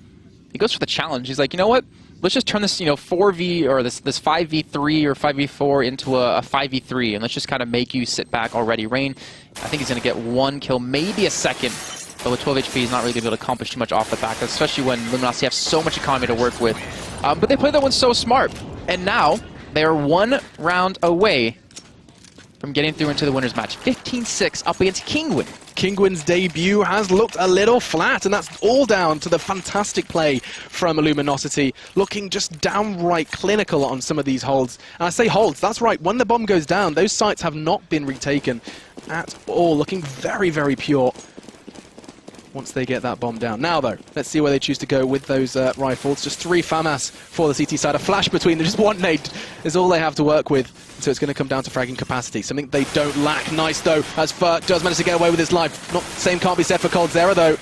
he goes for the challenge. He's like, you know what? Let's just turn this, 4v, or this 5v3 or 5v4 into a 5v3, and let's just kind of make you sit back already. Rain, I think he's going to get one kill, maybe a second, but with 12 HP, he's not really going to be able to accomplish too much off the back, especially when Luminosity have so much economy to work with. But they played that one so smart, and now they are one round away from getting through into the winner's match. 15-6 up against Kinguin. Kinguin's debut has looked a little flat, and that's all down to the fantastic play from Luminosity, looking just downright clinical on some of these holds. And I say holds, that's right, when the bomb goes down, those sites have not been retaken at all, looking very, very pure once they get that bomb down. Now though, let's see where they choose to go with those rifles. Just 3 FAMAS for the CT side. A flash between them, just 1 nade is all they have to work with. So it's going to come down to fragging capacity, something they don't lack. Nice though, as Furt does manage to get away with his life. Not same can't be said for coldzera though,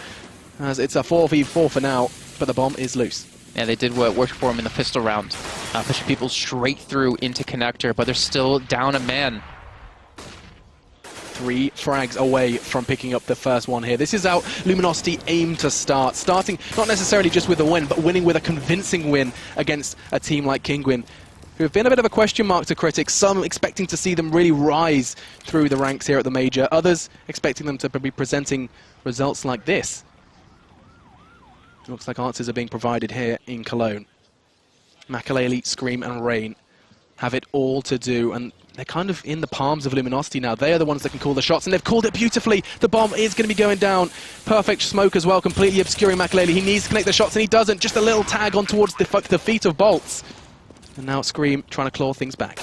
as it's a 4v4 for now, but the bomb is loose. Yeah, they did work for him in the pistol round, pushing people straight through into connector, but they're still down a man. 3 frags away from picking up the first one here. This is how Luminosity aim to start. Starting not necessarily just with a win, but winning with a convincing win against a team like Kinguin, who have been a bit of a question mark to critics. Some expecting to see them really rise through the ranks here at the Major. Others expecting them to be presenting results like this. It looks like answers are being provided here in Cologne. Makalele, Scream and Rain have it all to do, and they're kind of in the palms of Luminosity now. They are the ones that can call the shots, and they've called it beautifully. The bomb is going to be going down. Perfect smoke as well, completely obscuring Makalele. He needs to connect the shots, and he doesn't. Just a little tag on towards the feet of Bolts. And now Scream trying to claw things back.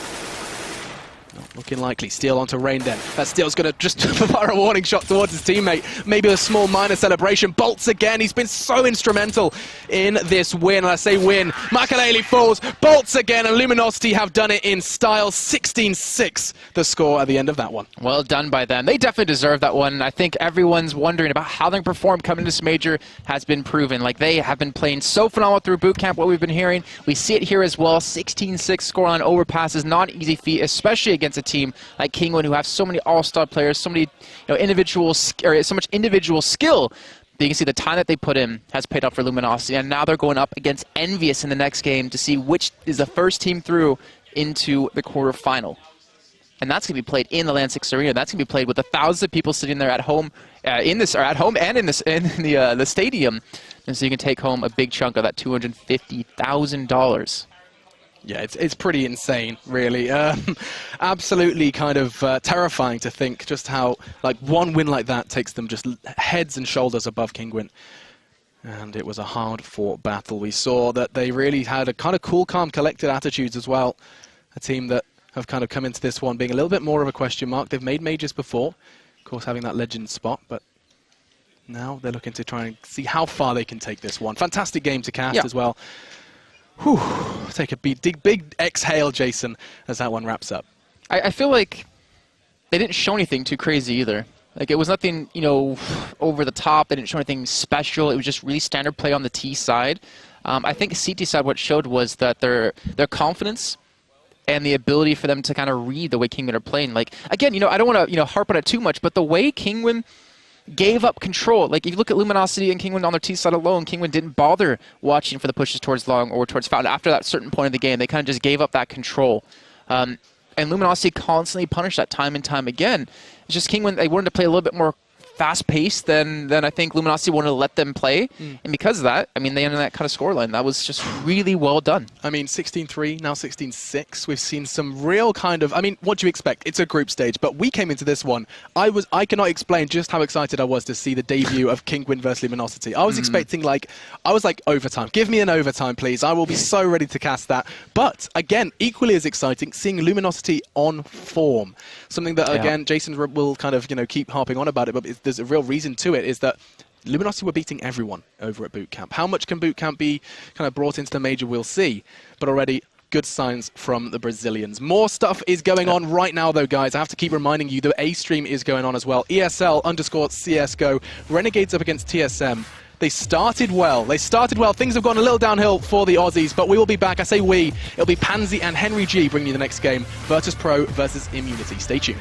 Not looking likely. Steal onto Rain then. That Steel's going to just fire a warning shot towards his teammate. Maybe a small minor celebration. Bolts again. He's been so instrumental in this win. And I say win. Makalele falls. Bolts again. And Luminosity have done it in style. 16-6 the score at the end of that one. Well done by them. They definitely deserve that one. I think everyone's wondering about how they perform coming to this major has been proven. Like, they have been playing so phenomenal through boot camp, what we've been hearing. We see it here as well. 16-6 scoreline Overpass is not an easy feat, especially against a team like Kinguin, who have so many all-star players, so many so much individual skill. But you can see the time that they put in has paid off for Luminosity, and now they're going up against Envious in the next game to see which is the first team through into the quarterfinal. And that's going to be played in the Land 6 Arena. That's going to be played with 1,000 people sitting there at home, in the stadium. And so you can take home a big chunk of that $250,000. Yeah, it's pretty insane, really. Absolutely kind of terrifying to think just how, like, one win like that takes them just heads and shoulders above Kinguin. And it was a hard-fought battle. We saw that they really had a kind of cool, calm, collected attitudes as well. A team that have kind of come into this one being a little bit more of a question mark. They've made majors before, of course, having that legend spot, but now they're looking to try and see how far they can take this one. Fantastic game to cast as well. Whew, take a big exhale, Jason, as that one wraps up. I feel like they didn't show anything too crazy either. Like, it was nothing, you know, over the top. They didn't show anything special. It was just really standard play on the T side. I think CT side, what showed was that their confidence and the ability for them to kind of read the way Kinguin are playing. Like, again, you know, I don't want to, you know, harp on it too much, but the way Kinguin gave up control. Like, if you look at Luminosity and Kinguin on their T side alone, Kinguin didn't bother watching for the pushes towards long or towards fountain. After that certain point of the game, they kind of just gave up that control. And Luminosity constantly punished that time and time again. It's just Kinguin, they wanted to play a little bit more fast-paced than I think Luminosity wanted to let them play. And because of that, I mean, they ended that kind of scoreline. That was just really well done. I mean, 16-3, now 16-6. We've seen some real kind of... I mean, what do you expect? It's a group stage, but we came into this one. I cannot explain just how excited I was to see the debut of Kinguin versus Luminosity. I was expecting, like, overtime. Give me an overtime, please. I will be so ready to cast that. But, again, equally as exciting, seeing Luminosity on form. Something that, again, Jason will kind of, you know, keep harping on about it, but there's a real reason to it, is that Luminosity were beating everyone over at Boot Camp. How much can Boot Camp be kind of brought into the major, we'll see. But already, good signs from the Brazilians. More stuff is going on right now, though, guys. I have to keep reminding you, the A-stream is going on as well. ESL_CSGO, Renegades up against TSM. They started well. Things have gone a little downhill for the Aussies, but we will be back. I say we. It'll be Pansy and Henry G bringing you the next game. Virtus Pro versus Immunity. Stay tuned.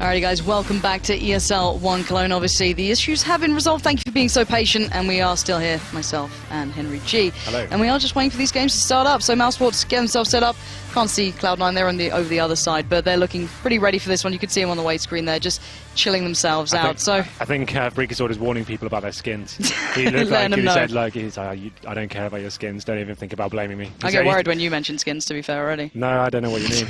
Alrighty guys, welcome back to ESL 1 Cologne. Obviously the issues have been resolved, thank you for being so patient, and we are still here, myself and Henry G. Hello. And we are just waiting for these games to start up, so Mousesports get themselves set up. Can't see Cloud9, they're over the other side, but they're looking pretty ready for this one. You can see them on the weight screen there, just chilling themselves out. I think Freakasaur is warning people about their skins. He looked like he said, like, I don't care about your skins, don't even think about blaming me. I get worried when you mention skins, to be fair, already. No, I don't know what you mean.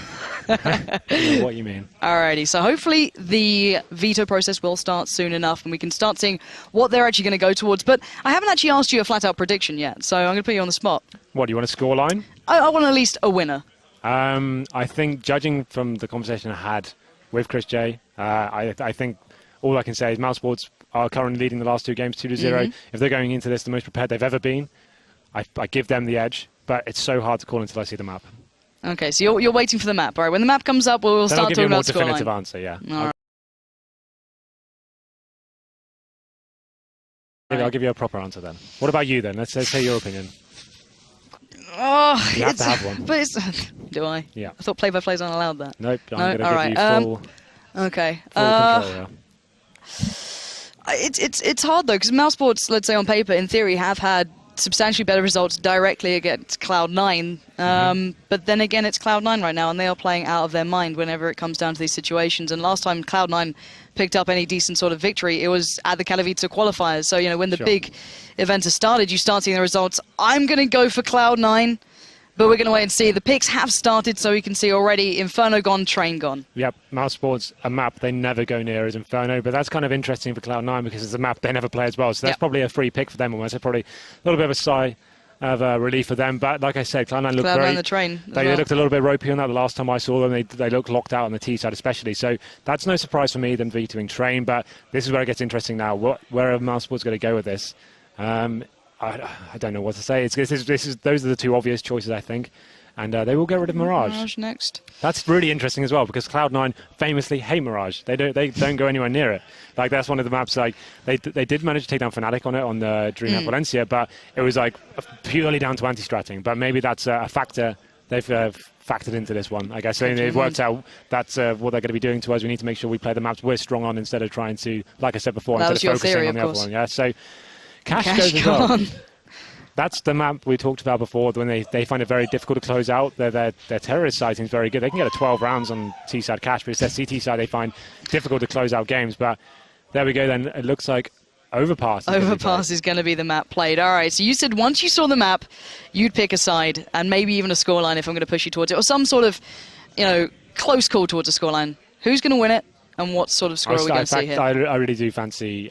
I don't know what you mean. Alrighty, so hopefully the veto process will start soon enough and we can start seeing what they're actually going to go towards. But I haven't actually asked you a flat-out prediction yet, so I'm going to put you on the spot. What, do you want a score line? I want at least a winner. I think, judging from the conversation I had with Chris J, I think all I can say is Mousesports are currently leading the last two games 2-0. If they're going into this the most prepared they've ever been, I give them the edge, but it's so hard to call until I see the map. Okay, so you're waiting for the map. All right, when the map comes up, we'll start talking about scoreline. I'll give you a more definitive answer, yeah. I'll give you a proper answer then. What about you then? Let's say your opinion. Oh, you have to have one. But do I? Yeah. I thought play-by-plays aren't allowed that. Nope, I'm going to give you full okay. control, yeah. It's hard though, because Mousesports, let's say on paper, in theory, have had substantially better results directly against Cloud9. But then again, it's Cloud9 right now, and they are playing out of their mind whenever it comes down to these situations. And last time Cloud9 picked up any decent sort of victory, it was at the Katowice qualifiers. So, you know, when the big events have started, you start seeing the results. I'm going to go for Cloud9, but we're going to wait and see. The picks have started, so we can see already Inferno gone, Train gone. Yep, Mousesports, a map they never go near is Inferno, but that's kind of interesting for Cloud9 because it's a map they never play as well. So that's probably a free pick for them almost. It's probably a little bit of a sigh of relief for them. But like I said, Cloud9 looked very... the train they looked a little bit ropey on that the last time I saw them. They looked locked out on the T side especially. So that's no surprise for me, them vetoing Train. But this is where it gets interesting now. Where are Mousesports going to go with this? I don't know what to say. Those are the two obvious choices, I think. And they will get rid of Mirage. Mirage next. That's really interesting as well because Cloud9 famously hate Mirage. They don't go anywhere near it. Like that's one of the maps. Like they did manage to take down Fnatic on it on the DreamHack Valencia, but it was like purely down to anti-stratting. But maybe that's a factor they've factored into this one. I guess so they've worked out that's what they're going to be doing to us. We need to make sure we play the maps we're strong on instead of trying to, like I said before, instead of focusing on the other one. Yeah. So Cash goes as well. That's the map we talked about before when they find it very difficult to close out. Their terrorist sighting is very good. They can get a 12 rounds on T-side Cash, but it's their CT side they find difficult to close out games. But there we go then. It looks like Overpass. Overpass is going to be the map played. All right, so you said once you saw the map, you'd pick a side and maybe even a scoreline if I'm going to push you towards it, or some sort of, close call towards a scoreline. Who's going to win it and what sort of score are we going to see here? I really do fancy...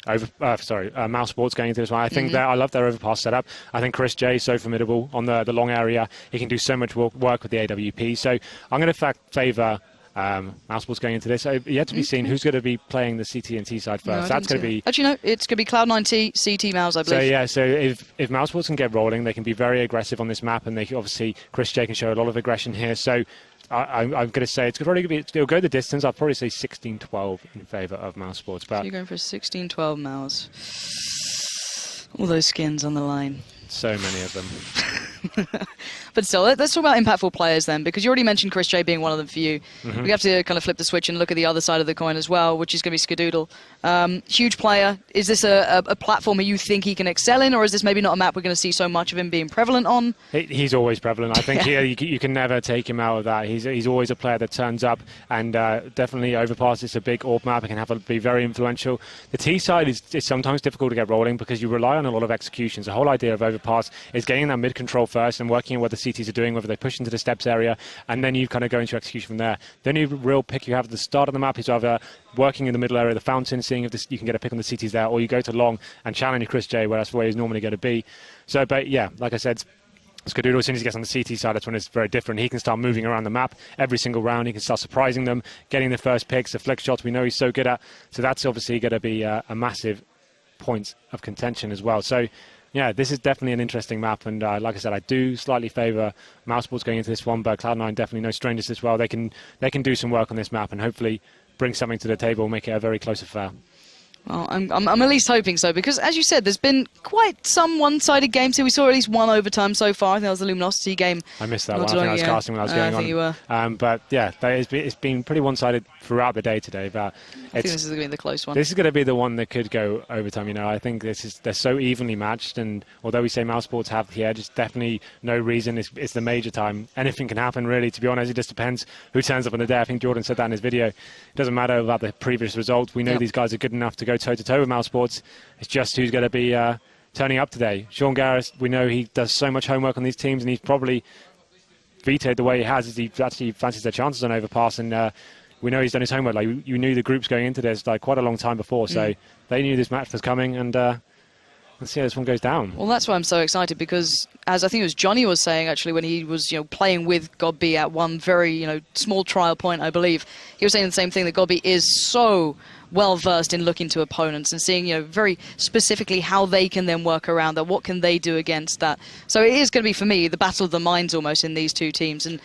Mousesports going into this one. I think that I love their Overpass setup. I think Chris J is so formidable on the long area. He can do so much work with the AWP. So I'm going to favour Mousesports going into this. Yet to be seen who's going to be playing the CT and T side first. That's going to be... Actually, no, it's going to be Cloud9 T, CT Mouse, I believe. So if Mousesports can get rolling, they can be very aggressive on this map, and they obviously Chris J can show a lot of aggression here. So I'm going to say it'll go the distance. I'll probably say 16-12 in favour of Mousesports. But so you're going for a 16-12 Mouse. All those skins on the line. So many of them. But still, let's talk about impactful players then, because you already mentioned Chris J being one of them for you. We have to kind of flip the switch and look at the other side of the coin as well, which is going to be Skadoodle. Huge player. Is this a platform that you think he can excel in, or is this maybe not a map we're going to see so much of him being prevalent on? He's always prevalent. I think you can never take him out of that. He's always a player that turns up, and definitely Overpass is a big AWP map. It can be very influential. The T side is sometimes difficult to get rolling because you rely on a lot of executions. The whole idea of Overpass is getting that mid control first and working at what the CTs are doing, whether they push into the steps area, and then you kind of go into execution from there. The only real pick you have at the start of the map is either working in the middle area of the fountain, seeing if you can get a pick on the CTs there, or you go to long and challenge Chris J, where that's where he's normally going to be. So, but yeah, like I said, Skadoodle, as soon as he gets on the CT side, that's when it's very different. He can start moving around the map every single round. He can start surprising them, getting the first picks, the flick shots we know he's so good at. So that's obviously going to be a massive point of contention as well. So yeah, this is definitely an interesting map, and like I said, I do slightly favour Mousesports going into this one, but Cloud9 definitely no strangers as well. They can do some work on this map and hopefully bring something to the table, make it a very close affair. Well, I'm at least hoping so, because as you said, there's been quite some one-sided games here. We saw at least one overtime so far. I think that was the Luminosity game. I missed that one. I think I was casting when I was going on. I think you were. But yeah, it's been pretty one-sided throughout the day today. But I think this is going to be the close one. This is going to be the one that could go overtime. You know, I think they're so evenly matched, and although we say Mouse Sports have the edge, it's definitely no reason. It's the major time. Anything can happen, really. To be honest, it just depends who turns up on the day. I think Jordan said that in his video. It doesn't matter about the previous results. We know these guys are good enough to go toe-to-toe with Mouse Sports. It's just who's going to be turning up today. Sean Garris, we know he does so much homework on these teams, and he's probably vetoed the way he has. He actually fancies their chances on Overpass, and we know he's done his homework. Like, you knew the groups going into this like quite a long time before, so they knew this match was coming, and let's see how this one goes down. Well, that's why I'm so excited, because as I think it was Johnny was saying actually when he was playing with Godby at one very small trial point, I believe, he was saying the same thing, that Godby is so well versed in looking to opponents and seeing very specifically how they can then work around that, what can they do against that. So it is going to be, for me, the battle of the minds almost in these two teams. And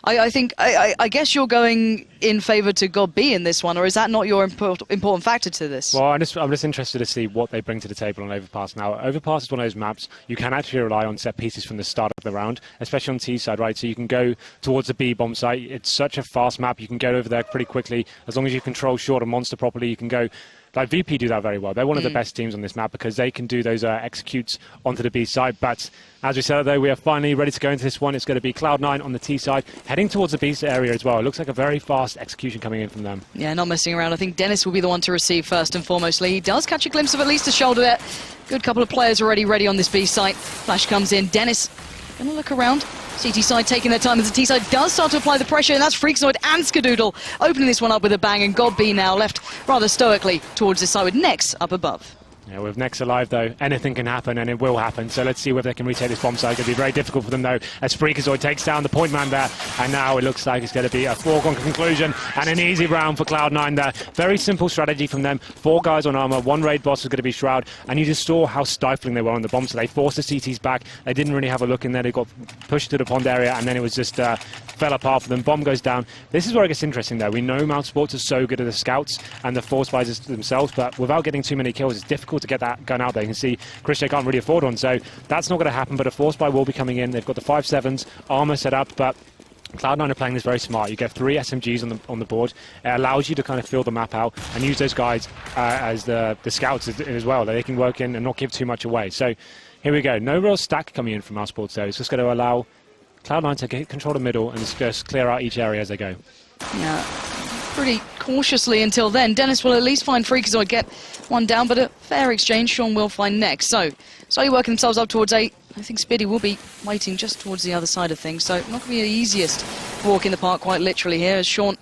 I guess you're going in favour to Godby in this one, or is that not your important factor to this? Well, I'm just interested to see what they bring to the table on Overpass. Now, Overpass is one of those maps you can actually rely on set pieces from the start of the round, especially on T side, right? So you can go towards the B bomb site. It's such a fast map. You can get over there pretty quickly. As long as you control short and monster properly, you can go. Like, VP do that very well. They're one of the best teams on this map because they can do those executes onto the B side. But as we said, though, we are finally ready to go into this one. It's going to be Cloud9 on the T side, heading towards the B area as well. It looks like a very fast execution coming in from them. Yeah, not messing around. I think Dennis will be the one to receive first and foremostly. He does catch a glimpse of at least a shoulder there. Good couple of players already ready on this B site. Flash comes in. Dennis going to look around. CT side taking their time as the T side does start to apply the pressure, and that's Freakazoid and Skadoodle opening this one up with a bang, and Godby now left rather stoically towards this side with Nex up above. Yeah, with Nex alive, though, anything can happen, and it will happen. So let's see whether they can retake this bomb site. It's going to be very difficult for them, though, as Freakazoid takes down the point man there. And now it looks like it's going to be a foregone conclusion and an easy round for Cloud9 there. Very simple strategy from them. 4 guys on armor, 1 raid boss is going to be Shroud. And you just saw how stifling they were on the bomb. So they forced the CTs back. They didn't really have a look in there. They got pushed to the pond area, and then it was just fell apart for them. Bomb goes down. This is where it gets interesting, though. We know Mount Sports are so good at the scouts and the force visors themselves, but without getting too many kills, it's difficult to get that gun out there. You can see Christian can't really afford one, so that's not going to happen, but a force buy will be coming in. They've got the 5.7s, armor set up, but Cloud9 are playing this very smart. You get 3 SMGs on the board. It allows you to kind of fill the map out and use those guys as the scouts as well. They can work in and not give too much away. So here we go. No real stack coming in from our sports, though. It's just going to allow Cloud9 to get control of middle and just clear out each area as they go. Yeah, pretty cautiously until then. Dennis will at least find Freakazoid, get one down, but a fair exchange Sean will find next. So, slowly working themselves up towards 8. I think Spiddy will be waiting just towards the other side of things, so not going to be the easiest walk in the park, quite literally here, as Sean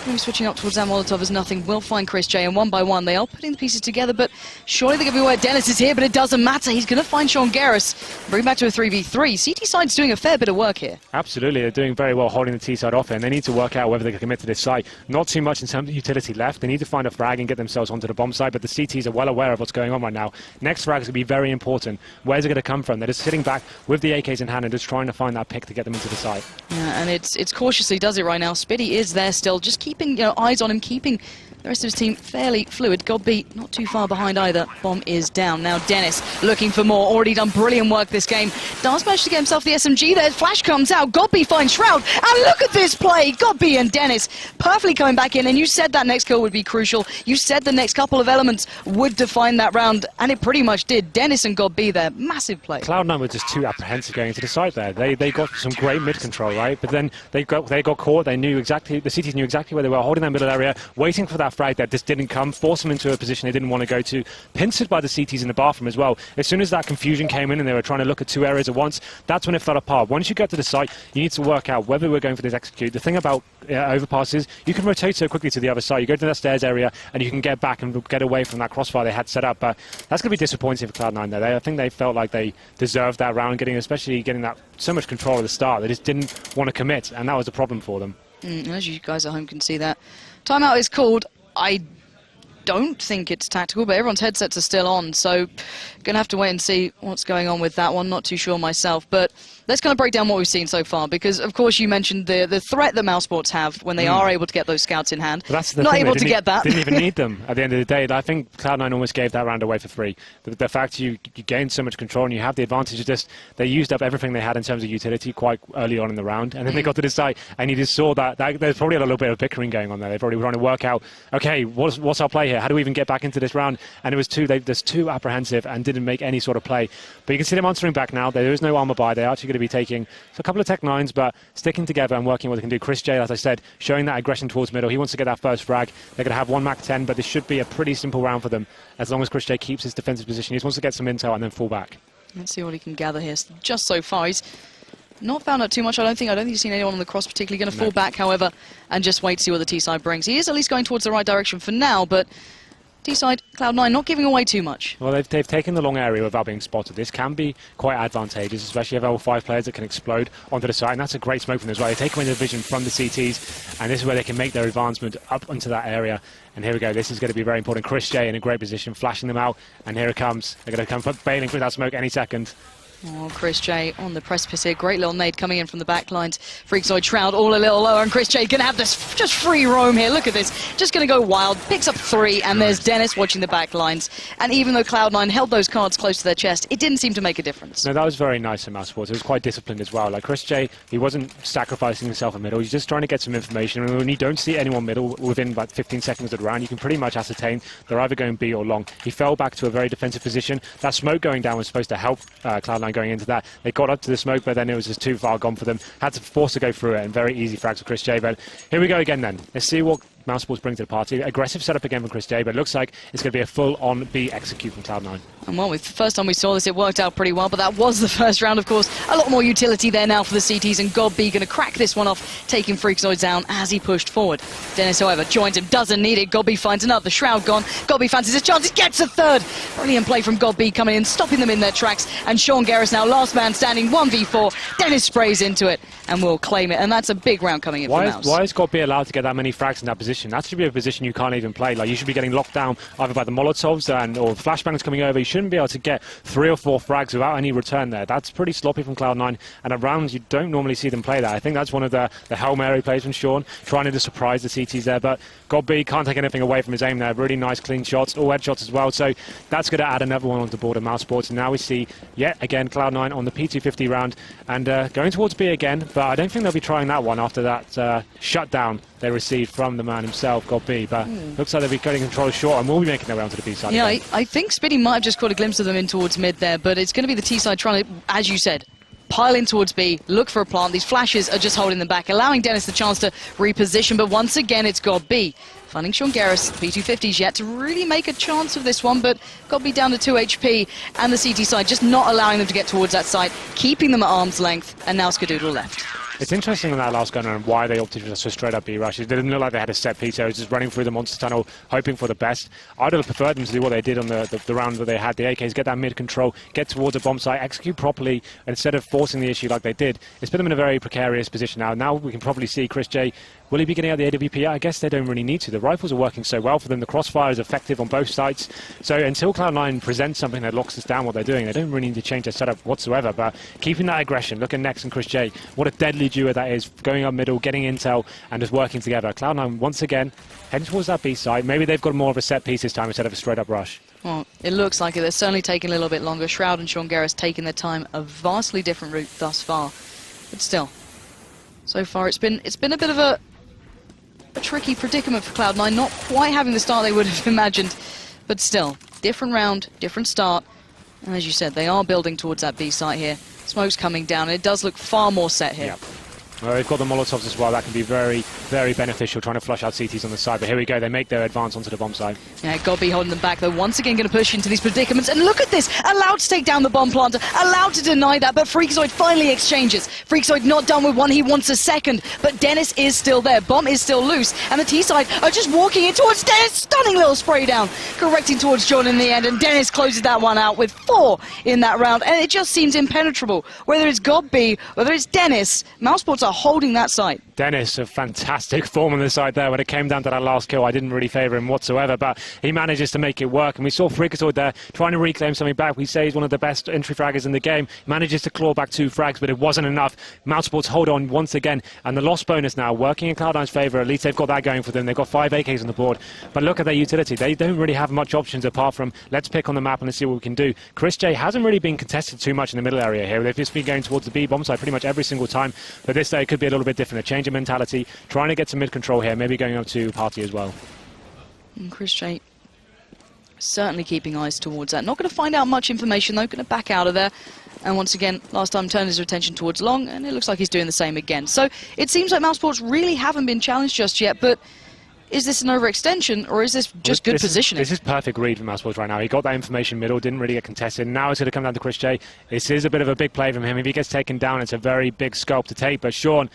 will be switching up towards that Molotov as nothing will find Chris J, and one by one they are putting the pieces together, but surely they're going to be where Dennis is here, but it doesn't matter. He's going to find Sean Garris, bring back to a 3v3. CT side's doing a fair bit of work here. Absolutely, they're doing very well holding the T side off, and they need to work out whether they can commit to this site. Not too much in terms of utility left. They need to find a frag and get themselves onto the bomb site, but the CTs are well aware of what's going on right now. Next frag is going to be very important. Where's it going to come from? They're just sitting back with the AKs in hand and just trying to find that pick to get them into the site. Yeah, and it's cautiously does it right now. Spiddy is there still, just keeping eyes on him, keeping the rest of his team fairly fluid. Godby not too far behind either. Bomb is down. Now Dennis looking for more. Already done brilliant work this game. Does manage to get himself the SMG there. Flash comes out. Godby finds Shroud. And look at this play. Godby and Dennis perfectly coming back in. And you said that next kill would be crucial. You said the next couple of elements would define that round. And it pretty much did. Dennis and Godby there. Massive play. Cloud9 were just too apprehensive going into the site there. They got some great mid control, right? But then they got caught. They knew exactly, the CTs knew exactly where they were, holding that middle area, waiting for that frag that just didn't come, force them into a position they didn't want to go to, pincered by the CTs in the bathroom as well. As soon as that confusion came in and they were trying to look at 2 areas at once, that's when it fell apart. Once you get to the site, you need to work out whether we're going for this execute. The thing about overpasses, you can rotate so quickly to the other side. You go to that stairs area and you can get back and get away from that crossfire they had set up, but that's going to be disappointing for Cloud9 there. I think they felt like they deserved that round, especially getting that so much control at the start. They just didn't want to commit, and that was a problem for them. As you guys at home can see, that timeout is called. I don't think it's tactical, but everyone's headsets are still on, so going to have to wait and see what's going on with that one. Not too sure myself, but let's kind of break down what we've seen so far, because of course you mentioned the threat that Mousesports have when they are able to get those scouts in hand. But that's the Not thing, able to get that. Didn't even need them at the end of the day. I think Cloud9 almost gave that round away for free. The fact you gained so much control and you have the advantage of just, they used up everything they had in terms of utility quite early on in the round, and then they got to decide, and you just saw that there's probably a little bit of bickering going on there. They're probably trying to work out, okay, what's our play here? How do we even get back into this round? And it was just too apprehensive and didn't make any sort of play. But you can see them answering back now. There is no armor buy. They're actually going to be taking a couple of Tech 9s, but sticking together and working what they can do. Chris J, as I said, showing that aggression towards middle. He wants to get that first frag. They're going to have one Mac 10, but this should be a pretty simple round for them as long as Chris J keeps his defensive position. He just wants to get some intel and then fall back. Let's see what he can gather here. Just so far, he's not found out too much. I don't think he's seen anyone on the cross particularly. Going to fall back, however, and just wait to see what the T-side brings. He is at least going towards the right direction for now, but T-side, Cloud9 not giving away too much. Well, they've taken the long area without being spotted. This can be quite advantageous, especially if you have all 5 players that can explode onto the side, and that's a great smoke from them as well. They take away the vision from the CTs, and this is where they can make their advancement up into that area. And here we go. This is going to be very important. Chris J in a great position, flashing them out, and here it comes. They're going to come bailing through that smoke any second. Oh, Chris J on the precipice here. Great little nade coming in from the back lines. Freakazoid Shroud all a little lower, and Chris J going to have this just free roam here. Look at this. Just going to go wild. Picks up 3, and there's Dennis watching the back lines. And even though Cloud9 held those cards close to their chest, it didn't seem to make a difference. No, that was very nice in Mousesports. It was quite disciplined as well. Like Chris J, he wasn't sacrificing himself in middle. He's just trying to get some information. And when you don't see anyone middle within about 15 seconds of the round, you can pretty much ascertain they're either going B or long. He fell back to a very defensive position. That smoke going down was supposed to help Cloud9 going into that. They got up to the smoke, but then it was just too far gone for them. Had to force to go through it, and very easy frags for Chris J. But here we go again then. Let's see what Mousesports bring to the party. Aggressive setup again from Chris J, but it looks like it's going to be a full-on B execute from Cloud9. And well, the first time we saw this, it worked out pretty well, but that was the first round, of course. A lot more utility there now for the CTs, and GoB going to crack this one off, taking Freakazoid down as he pushed forward. Dennis, however, joins him, doesn't need it. GoB finds another. Shroud gone. GoB fancies his chance. He gets a third. Brilliant play from GoB coming in, stopping them in their tracks. And g0rth now, last man standing, 1v4. Dennis sprays into it and will claim it. And that's a big round coming in for Mouse. Why is GoB allowed to get that many frags in that position? That should be a position you can't even play. Like, you should be getting locked down either by the Molotovs or flashbangs coming over. You shouldn't be able to get 3 or 4 frags without any return there. That's pretty sloppy from Cloud9, and at rounds you don't normally see them play that. I think that's one of the Hail Mary plays from Sean, trying to surprise the CTs there, but GoB can't take anything away from his aim there. Really nice clean shots, all headshots as well, so that's going to add another one onto the board of Mousesports. And now we see yet again Cloud9 on the P250 round and going towards B again, but I don't think they'll be trying that one after that shutdown they received from the man himself, GoB, but looks like they'll be cutting control short and will be making their way onto the B side. Yeah, again. I think Spitty might have just caught a glimpse of them in towards mid there, but it's going to be the T side trying to, as you said, pile in towards B, look for a plant. These flashes are just holding them back, allowing Dennis the chance to reposition, but once again it's GoB. Finding g0rth, P250's yet to really make a chance of this one, but GoB down to 2 HP, and the CT side just not allowing them to get towards that side, keeping them at arm's length, and now Skadoodle left. It's interesting in that last gunner and why they opted for just a straight up B rush. It didn't look like they had a set piece, so it was just running through the monster tunnel, hoping for the best. I'd have preferred them to do what they did on the round that they had. The AKs get that mid control, get towards a bomb site, execute properly, instead of forcing the issue like they did. It's put them in a very precarious position now. Now we can probably see Chris J. Will he be getting out the AWP? I guess they don't really need to. The rifles are working so well for them. The crossfire is effective on both sides. So until Cloud9 presents something that locks us down what they're doing, they don't really need to change their setup whatsoever. But keeping that aggression, look at Nex and Chris J. What a deadly duo that is. Going up middle, getting intel, and just working together. Cloud9 once again heading towards that B side. Maybe they've got more of a set piece this time instead of a straight up rush. Well, it looks like it. They're certainly taking a little bit longer. Shroud and g0rth taking their time, a vastly different route thus far. But still, so far it's been a bit of a tricky predicament for Cloud9, not quite having the start they would have imagined, but still, different round, different start, and as you said, they are building towards that B site here. Smoke's coming down, and it does look far more set here. Yep. Well, they've got the Molotovs as well. That can be very, very beneficial, trying to flush out CTs on the side. But here we go. They make their advance onto the bomb side. Yeah, GoB holding them back, though. Once again, going to push into these predicaments. And look at this. Allowed to take down the bomb planter. Allowed to deny that. But Freakazoid finally exchanges. Freakazoid not done with one. He wants a second. But Dennis is still there. Bomb is still loose. And the T-side are just walking in towards Dennis. Stunning little spray down. Correcting towards John in the end. And Dennis closes that one out with 4 in that round. And it just seems impenetrable. Whether it's GoB, whether it's Dennis, Mousesports are holding that side. Dennis, a fantastic form on the side there. When it came down to that last kill, I didn't really favour him whatsoever, but he manages to make it work. And we saw Frikatoid there trying to reclaim something back. We say he's one of the best entry fraggers in the game. Manages to claw back 2 frags, but it wasn't enough. Mousesports hold on once again, and the loss bonus now working in Cloud9's favour. At least they've got that going for them. They've got 5 AKs on the board, but look at their utility. They don't really have much options apart from let's pick on the map and let's see what we can do. Chris J hasn't really been contested too much in the middle area here. They've just been going towards the B bomb side pretty much every single time, but this day it could be a little bit different. A change in mentality, trying to get some mid control here, maybe going up to party as well. And Chris J certainly keeping eyes towards that. Not going to find out much information though, going to back out of there. And once again, last time turned his attention towards long, and it looks like he's doing the same again. So it seems like Mousesports really haven't been challenged just yet, but is this an overextension, or is this just good positioning? This is perfect read from Mousesports right now. He got that information middle, didn't really get contested. Now it's going to come down to Chris J. This is a bit of a big play from him. If he gets taken down, it's a very big sculpt to take, but Sean,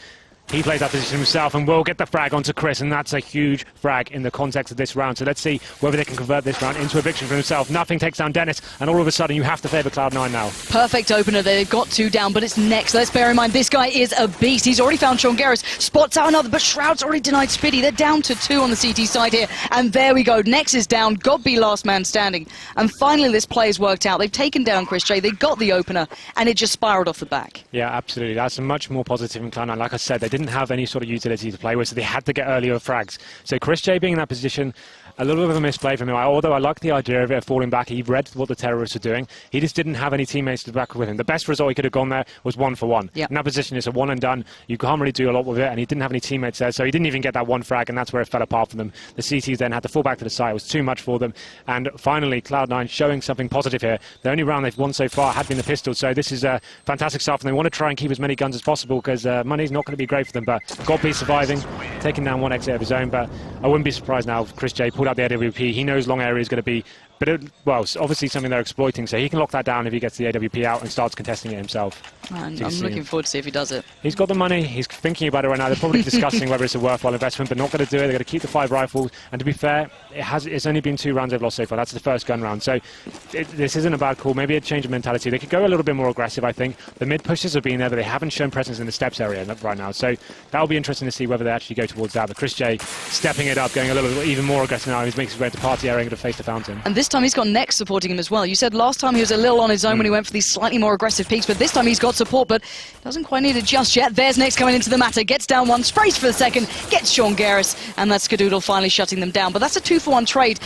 he plays that position himself and will get the frag onto Chris, and that's a huge frag in the context of this round. So let's see whether they can convert this round into a victory for himself. Nothing takes down Dennis, and all of a sudden you have to favour Cloud9 now. Perfect opener there. They've got 2 down, but it's next. Let's bear in mind, this guy is a beast. He's already found g0rth4n, spots out another, but Shroud's already denied Spitty. They're down to 2 on the CT side here, and there we go. Next is down. God be last man standing. And finally this play has worked out. They've taken down Chris J. They got the opener, and it just spiraled off the back. Yeah, absolutely. That's much more positive in Cloud9. Like I said, they didn't have any sort of utility to play with, so they had to get earlier frags. So Chris J being in that position, a little bit of a misplay from him. Although I like the idea of it falling back, he read what the terrorists were doing. He just didn't have any teammates to back with him. The best result he could have gone there was 1-for-1. Yep. In that position, it's a one and done. You can't really do a lot with it, and he didn't have any teammates there, so he didn't even get that 1 frag, and that's where it fell apart for them. The CTs then had to fall back to the side. It was too much for them, and finally Cloud9 showing something positive here. The only round they've won so far had been the pistol, so this is fantastic stuff, and they want to try and keep as many guns as possible because money's not going to be great for them, but Godby surviving, taking down 1 exit of his own, but I wouldn't be surprised now if Chris J pulled out the AWP. He knows long area is going to be, but well, it's obviously something they're exploiting, so he can lock that down if he gets the AWP out and starts contesting it himself. And I'm looking forward to see if he does it. He's got the money, he's thinking about it right now. They're probably discussing whether it's a worthwhile investment, but not going to do it. They're going to keep the 5 rifles, and to be fair, it's only been 2 rounds they've lost so far. That's the first gun round, so this isn't a bad call. Maybe a change of mentality. They could go a little bit more aggressive, I think. The mid pushes have been there, but they haven't shown presence in the steps area right now, so that'll be interesting to see whether they actually go towards that. But Chris J stepping it up, going a little even more aggressive now. He's making his way to party area and going to face the fountain. And this time he's got Nex supporting him as well. You said last time he was a little on his own when he went for these slightly more aggressive peaks, but this time he's got support, but doesn't quite need it just yet. There's Nex coming into the matter, gets down 1, sprays for the second, gets g0rth4n, and that's g0rth4n finally shutting them down. But that's a 2-for-1 trade.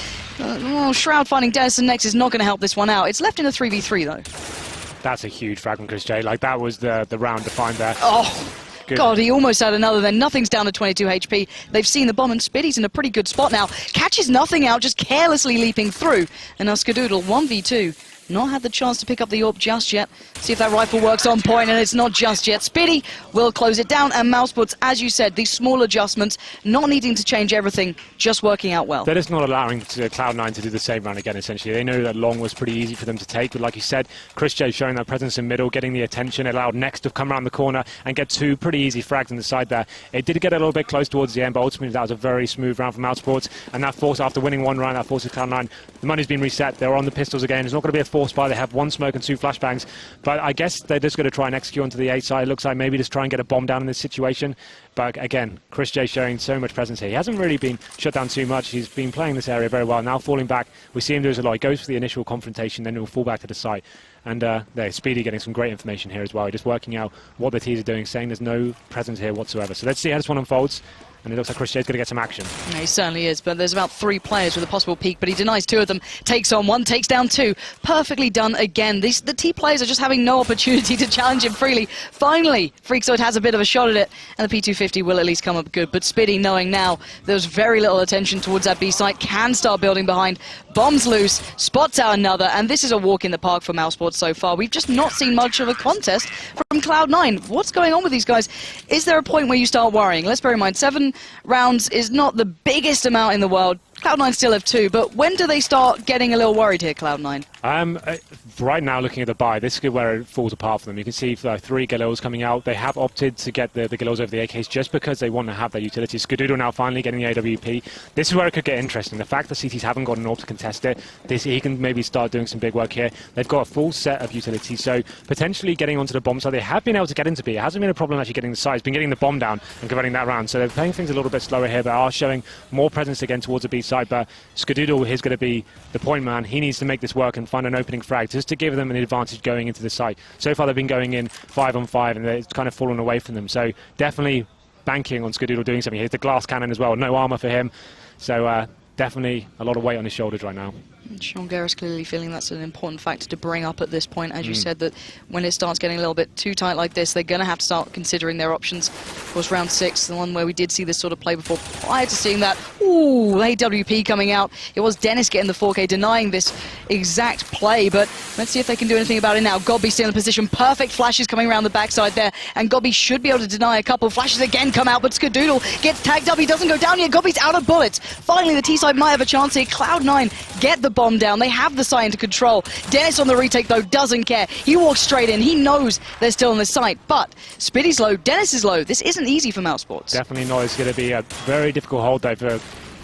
Shroud finding Dennis and Nex is not going to help this one out. It's left in a 3v3 though. That's a huge frag from Chris J. Like, that was the round defined there. Oh, good. God, he almost had another then. Nothing's down to 22 HP. They've seen the bomb, and Spitty's in a pretty good spot now. Catches nothing out, just carelessly leaping through. And now g0rth4n 1v2. Not had the chance to pick up the AWP just yet. See if that rifle works on point, and it's not just yet. Spitty will close it down, and Mousesports, as you said, these small adjustments, not needing to change everything, just working out well. They're just not allowing Cloud9 to do the same round again, essentially. They know that long was pretty easy for them to take, but like you said, Chris J showing that presence in middle, getting the attention, allowed Nex to come around the corner and get 2 pretty easy frags on the side there. It did get a little bit close towards the end, but ultimately that was a very smooth round for Mousesports, and that force, after winning 1 round, that forces Cloud9. The money's been reset, they're on the pistols again. It's not going to be a force buy. They have 1 smoke and 2 flashbangs, but I guess they're just going to try and execute onto the A side. It looks like maybe just try and get a bomb down in this situation, but again, Chris J showing so much presence here. He hasn't really been shut down too much. He's been playing this area very well. Now falling back, we see him do a lot. He goes for the initial confrontation, then he'll fall back to the side. And there, Speedy getting some great information here as well. Just working out what the T's are doing, saying there's no presence here whatsoever. So let's see how this one unfolds. And it looks like Chris J's going to get some action. Yeah, he certainly is, but there's about 3 players with a possible peek, but he denies 2 of them, takes on 1, takes down 2. Perfectly done again. The T players are just having no opportunity to challenge him freely. Finally, Freakzoid has a bit of a shot at it, and the P250 will at least come up good. But Spitty, knowing now there's very little attention towards that B site, can start building behind. Bombs loose, spots out another, and this is a walk in the park for Mousesports so far. We've just not seen much of a contest from Cloud9. What's going on with these guys? Is there a point where you start worrying? Let's bear in mind, 7 rounds is not the biggest amount in the world. Cloud9 still have 2, but when do they start getting a little worried here, Cloud9? Right now, looking at the buy, this is where it falls apart for them. You can see 3 Galils coming out. They have opted to get the Galils over the AKs just because they want to have that utility. Skadoodle now finally getting the AWP. This is where it could get interesting. The fact that CTs haven't got an AWP to contest it, he can maybe start doing some big work here. They've got a full set of utilities, so potentially getting onto the bomb side. They have been able to get into B. It hasn't been a problem actually getting the side. It's been getting the bomb down and converting that round. So they're playing things a little bit slower here. They are showing more presence again towards the B side, but Skadoodle is going to be the point man. He needs to make this work and find an opening frag just to give them an advantage going into the site. So far they've been going in 5-on-5 and it's kind of fallen away from them. So definitely banking on Skadoodle doing something. Here's the glass cannon as well. No armor for him. So definitely a lot of weight on his shoulders right now. g0rth clearly feeling that's an important factor to bring up at this point. As you said, that when it starts getting a little bit too tight like this, they're going to have to start considering their options. Of course, round 6, the one where we did see this sort of play before. Prior to seeing that, ooh, AWP coming out. It was Dennis getting the 4K, denying this exact play, but let's see if they can do anything about it now. g0rth still in position. Perfect flashes coming around the backside there, and g0rth should be able to deny a couple. Flashes again come out, but Skadoodle gets tagged up. He doesn't go down yet. g0rth's out of bullets. Finally, the T-side might have a chance here. Cloud9 get the bomb down. They have the site into control. Dennis on the retake, though, doesn't care. He walks straight in. He knows they're still in the site, but Spiddy's low, Dennis is low. This isn't easy for Mousesports. Definitely not. It's going to be a very difficult hold, though, for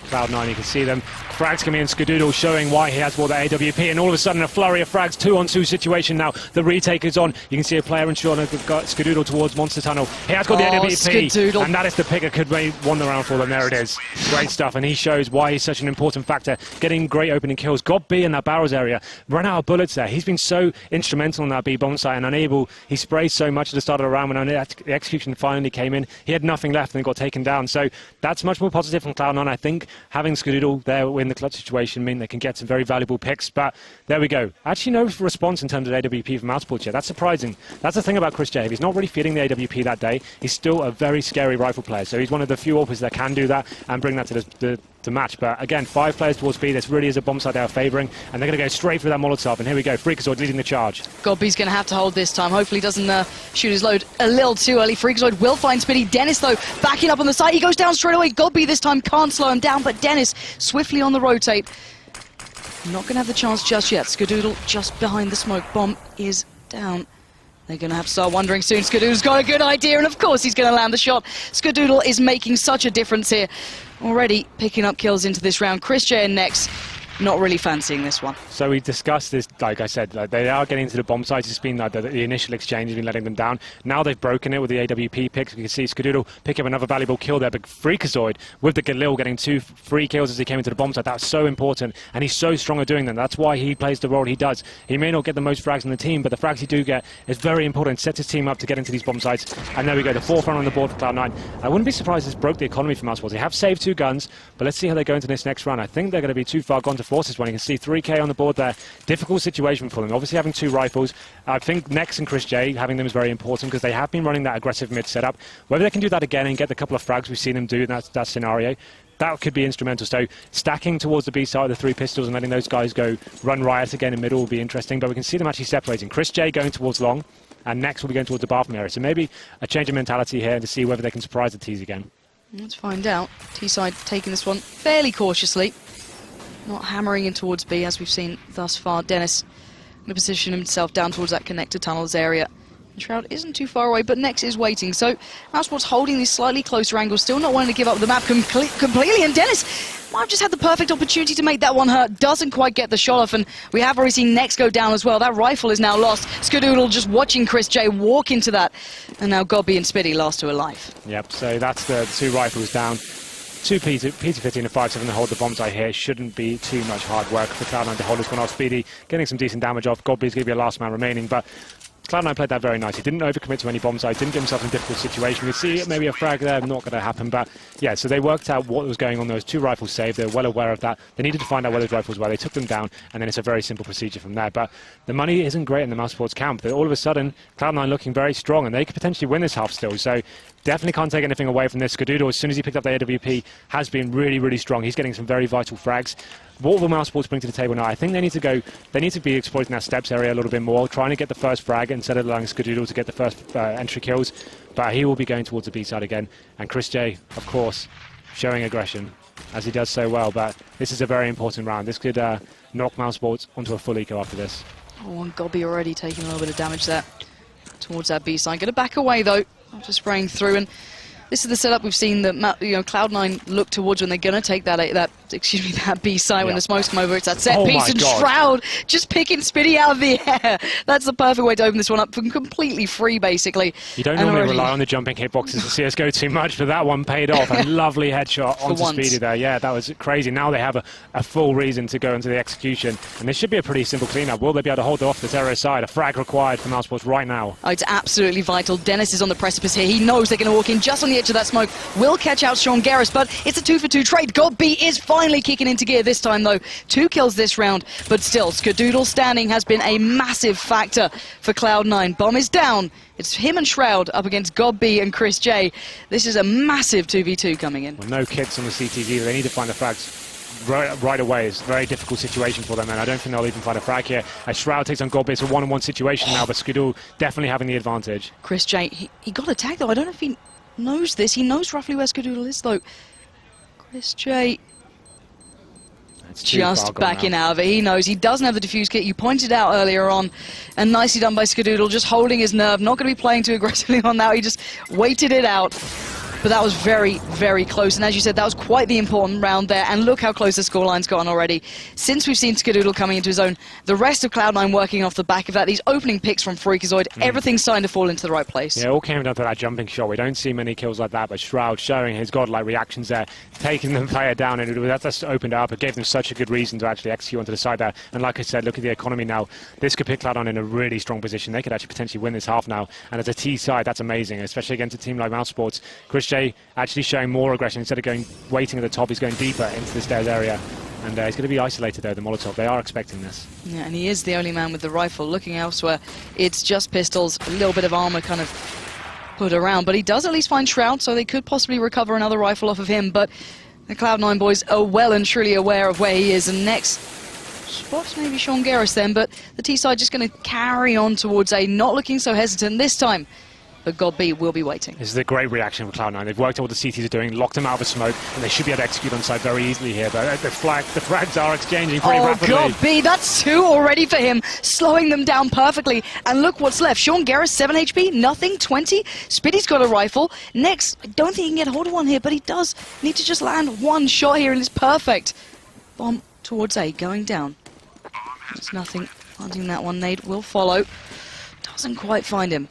Cloud9. You can see them. Frags coming in, Skadoodle showing why he has more the AWP, and all of a sudden a flurry of frags, 2-on-2 situation now. The retake is on. You can see a player in Sean has got Skadoodle towards Monster Tunnel. He has got the AWP, Skadoodle. and that is the pick that could won the round for them. There it is. Great stuff, and he shows why he's such an important factor, getting great opening kills. Got B in that barrels area, run out of bullets there. He's been so instrumental in that B bomb site and unable. He sprayed so much at the start of the round when the execution finally came in. He had nothing left and got taken down. So that's much more positive from Cloud9. I think having Skadoodle there in the clutch situation mean they can get some very valuable picks, but there we go. Actually no response in terms of AWP from Mousesports yet. That's surprising. That's the thing about Chris J. If he's not really feeding the AWP that day, he's still a very scary rifle player, so he's one of the few AWPers that can do that and bring that to the match. But again, 5 players towards B. This really is a bomb site they are favouring, and they're going to go straight through that Molotov, and here we go. Freakazoid leading the charge. g0rth's going to have to hold this time. Hopefully he doesn't shoot his load a little too early. Freakazoid will find Spiddy. Dennis, though, backing up on the side. He goes down straight away. g0rth this time can't slow him down, but Dennis swiftly on the rotate. Not going to have the chance just yet. Skadoodle just behind the smoke. Bomb is down. They're going to have to start wondering soon. Skadoodle's got a good idea, and of course he's going to land the shot. Skadoodle is making such a difference here. Already picking up kills into this round. Chris J and Nex not really fancying this one. So we discussed this, like I said, they are getting into the bomb sites. It's been the initial exchange has been letting them down. Now they've broken it with the AWP picks. We can see Skadoodle pick up another valuable kill there, but Freakazoid with the Galil getting 2 free kills as he came into the bomb site. That's so important, and he's so strong at doing that. That's why he plays the role he does. He may not get the most frags in the team, but the frags he do get is very important. Sets his team up to get into these bomb sites, and there we go, the 4th round on the board for Cloud9. I wouldn't be surprised if this broke the economy for Mousesports. They have saved 2 guns, but let's see how they go into this next round. I think they're going to be too far gone to force this one. You can see 3K on the board there. Difficult situation for them. Obviously having 2 rifles. I think Nex and Chris J, having them is very important because they have been running that aggressive mid setup. Whether they can do that again and get the couple of frags we've seen them do in that scenario, that could be instrumental. So stacking towards the B side of the 3 pistols and letting those guys go run riot again in middle will be interesting, but we can see them actually separating. Chris J going towards long, and Nex will be going towards the bathroom area. So maybe a change of mentality here to see whether they can surprise the T's again. Let's find out. T-side taking this one fairly cautiously. Not hammering in towards B, as we've seen thus far. Dennis going to position himself down towards that connector tunnels area. Shroud isn't too far away, but Nex is waiting. So Mousesports holding these slightly closer angles, still not wanting to give up the map completely. And Dennis might have just had the perfect opportunity to make that one hurt. Doesn't quite get the shot off, and we have already seen Nex go down as well. That rifle is now lost. Skadoodle just watching Chris J walk into that. And now g0rth and Spiddy last to alive. Yep, so that's the 2 rifles down. 2 PT-15 and 5-7 to hold the bomb site here. Shouldn't be too much hard work for Cloud9 to hold this one off. Speedy getting some decent damage off. g0rth is going to be a last man remaining, but Cloud9 played that very nice. He didn't overcommit to any bomb sites, didn't get himself in a difficult situation. We see maybe a frag there, not going to happen, but yeah, so they worked out what was going on. Those 2 rifles saved. They're well aware of that. They needed to find out where those rifles were. They took them down, and then it's a very simple procedure from there. But the money isn't great in the Mousesports camp. But all of a sudden, Cloud9 looking very strong, and they could potentially win this half still. So definitely can't take anything away from this. Skadoodle, as soon as he picked up the AWP, has been really, really strong. He's getting some very vital frags. What will Mousesports bring to the table now? I think they need to be exploiting that steps area a little bit more, trying to get the first frag instead of allowing Skadoodle to get the first entry kills. But he will be going towards the B side again. And Chris J, of course, showing aggression. as he does so well, but this is a very important round. This could knock Mousesports onto a full eco after this. Oh, and Gobby already taking a little bit of damage there towards that B side. Going to back away though, after spraying through, and this is the setup we've seen that Cloud9 look towards when they're going to take that B side when the smokes come over. It's that set piece, and Shroud just picking Spitty out of the air. That's the perfect way to open this one up, completely free basically. You don't normally rely on the jumping hitboxes in CSGO too much, but that one paid off. A lovely headshot onto Speedy there. Yeah, that was crazy. Now they have a full reason to go into the execution, and this should be a pretty simple cleanup. Will they be able to hold off this arrow side? A frag required for Mousesports right now. Oh, it's absolutely vital. Dennis is on the precipice here. He knows they're going to walk in just on the edge of that smoke. Will catch out g0rth4n, but it's a 2-for-2 trade. Gobby is finally kicking into gear this time though. 2 kills this round, but still, g0rth4n standing has been a massive factor for Cloud9. Bomb is down. It's him and Shroud up against Gobby and Chris J. This is a massive 2v2 coming in. Well, no kits on the CTs either. They need to find the frags right away. It's a very difficult situation for them, and I don't think they'll even find a frag here. As Shroud takes on Gobby, it's a 1-on-1 situation now, but g0rth4n definitely having the advantage. Chris J, he got attacked though. I don't know if he knows this. He knows roughly where g0rth4n is though. Chris J just backing out of it. He knows he doesn't have the defuse kit. You pointed out earlier on, and nicely done by g0rth4n, just holding his nerve, not going to be playing too aggressively on that. He just waited it out. But that was very, very close. And as you said, that was quite the important round there. And look how close the scoreline's gotten already. Since we've seen g0rth4n coming into his own, the rest of Cloud9 working off the back of that. These opening picks from Freakazoid, everything's starting to fall into the right place. Yeah, it all came down to that jumping shot. We don't see many kills like that, but Shroud showing his godlike reactions there, taking the player down, and that just opened up. It gave them such a good reason to actually execute onto the side there. And like I said, look at the economy now. This could put Cloud9 in a really strong position. They could actually potentially win this half now. And as a T side, that's amazing, especially against a team like Mousesports. Chris J actually showing more aggression. Instead of waiting at the top, he's going deeper into the stairs area, and he's going to be isolated there, the Molotov. They are expecting this. Yeah, and he is the only man with the rifle. Looking elsewhere, it's just pistols, a little bit of armor kind of put around, but he does at least find Shroud, so they could possibly recover another rifle off of him. But the Cloud9 boys are well and truly aware of where he is, and next spot's maybe g0rth4n then, but the T side just going to carry on towards A, not looking so hesitant this time. But Gobby will be waiting. This is a great reaction from Cloud9. They've worked out what the CTs are doing, locked them out of the smoke, and they should be able to execute on side very easily here. But the frags are exchanging pretty rapidly. Oh, Gobby, that's 2 already for him, slowing them down perfectly. And look what's left. g0rth4n, 7 HP, nothing, 20. Spitty's got a rifle. Next, I don't think he can get a hold of one here, but he does need to just land one shot here, and it's perfect. Bomb towards A, going down. There's nothing hunting that one. Nade will follow. Doesn't quite find him.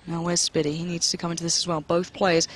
Now where's Spitty? He needs to come into this as well. Both players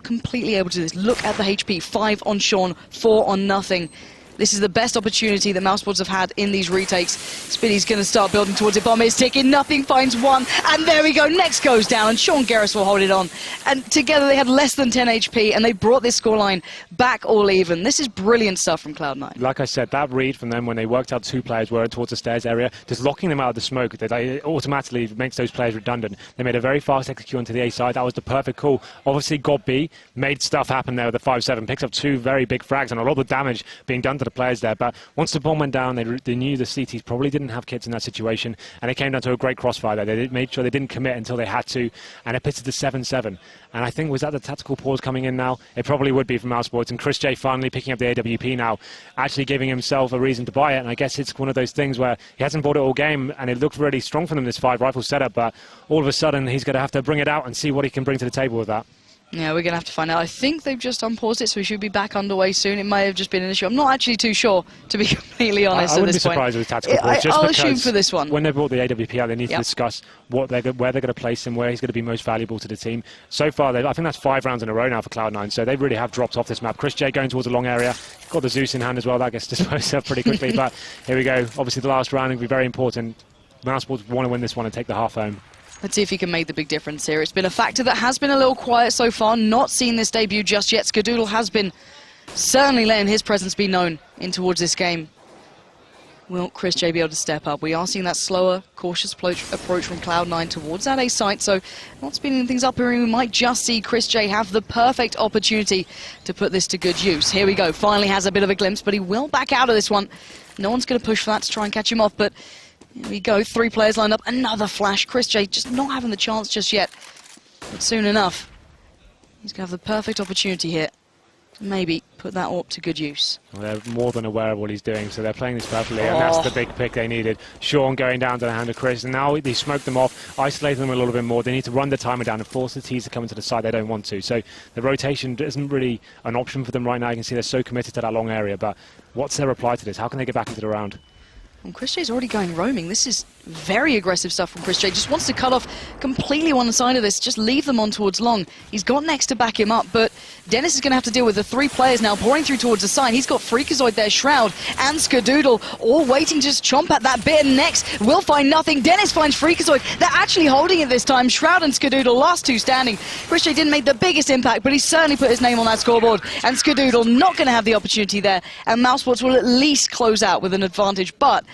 completely able to do this. Look at the HP. 5 on g0rth4n, 4 on nothing. This is the best opportunity that Mousesports have had in these retakes. Spitty's going to start building towards it. Bomb is ticking. Nothing finds one. And there we go. Next goes down. And g0rth4n will hold it on. And together they had less than 10 HP. And they brought this scoreline back all even. This is brilliant stuff from Cloud9. Like I said, that read from them when they worked out 2 players were towards the stairs area, just locking them out of the smoke, that automatically makes those players redundant. They made a very fast execute onto the A side. That was the perfect call. Obviously, Gobby made stuff happen there with the 5-7. Picks up 2 very big frags and a lot of damage being done to the players there. But once the bomb went down, they knew the CTs probably didn't have kits in that situation, and it came down to a great crossfire there. They made sure they didn't commit until they had to, and it pitted to 7-7. And I think, was that the tactical pause coming in now? It probably would be from Mousesports, and Chris J finally picking up the AWP now, actually giving himself a reason to buy it. And I guess it's one of those things where he hasn't bought it all game, and it looked really strong for them, this 5 rifle setup, but all of a sudden he's going to have to bring it out and see what he can bring to the table with that. Yeah, we're going to have to find out. I think they've just unpaused it, so we should be back underway soon. It may have just been an issue. I'm not actually too sure, to be completely honest, I at this point. wouldn't be surprised with tactical pause, just I'll because assume for this one. When they brought the AWP out, they need to discuss where they're going to place him, where he's going to be most valuable to the team. So far, I think that's 5 rounds in a row now for Cloud9, so they really have dropped off this map. Chris J going towards a long area. Got the Zeus in hand as well. That gets disposed of pretty quickly, but here we go. Obviously, the last round will be very important. Mousesports want to win this one and take the half home. Let's see if he can make the big difference here. It's been a factor that has been a little quiet so far, not seen this debut just yet. g0rth4n has been certainly letting his presence be known in towards this game. Will Chris J be able to step up? We are seeing that slower, cautious approach from Cloud9 towards that A site, so not speeding things up here. We might just see Chris J have the perfect opportunity to put this to good use. Here we go. Finally has a bit of a glimpse, but he will back out of this one. No one's going to push for that to try and catch him off, but here we go, 3 players lined up, another flash. Chris J just not having the chance just yet, but soon enough, he's going to have the perfect opportunity here to maybe put put that AWP to good use. Well, they're more than aware of what he's doing, so they're playing this perfectly, and that's the big pick they needed. Sean going down to the hand of Chris, and now they smoked them off, isolated them a little bit more. They need to run the timer down and force the T's to come into the side. They don't want to. So the rotation isn't really an option for them right now. You can see they're so committed to that long area, but what's their reply to this? How can they get back into the round? And Chris J's already going roaming. This is very aggressive stuff from Chris J. Just wants to cut off completely one side of this, just leave them on towards long. He's got Next to back him up, but Dennis is going to have to deal with the 3 players now pouring through towards the side. He's got Freakazoid there, Shroud and Skadoodle, all waiting to just chomp at that bit, and Next will find nothing. Dennis finds Freakazoid. They're actually holding it this time. Shroud and Skadoodle, last 2 standing. Chris J didn't make the biggest impact, but he certainly put his name on that scoreboard, and Skadoodle not going to have the opportunity there, and Mousesports will at least close out with an advantage, but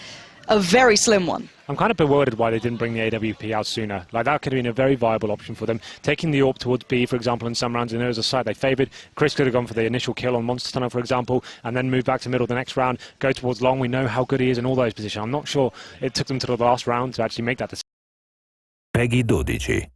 a very slim one. I'm kind of bewildered why they didn't bring the AWP out sooner. Like, that could have been a very viable option for them. Taking the AWP towards B, for example, in some rounds, and there was a site they favoured. Chris could have gone for the initial kill on Monster Tunnel, for example, and then move back to middle the next round, go towards long. We know how good he is in all those positions. I'm not sure it took them to the last round to actually make that decision. Peggy 12.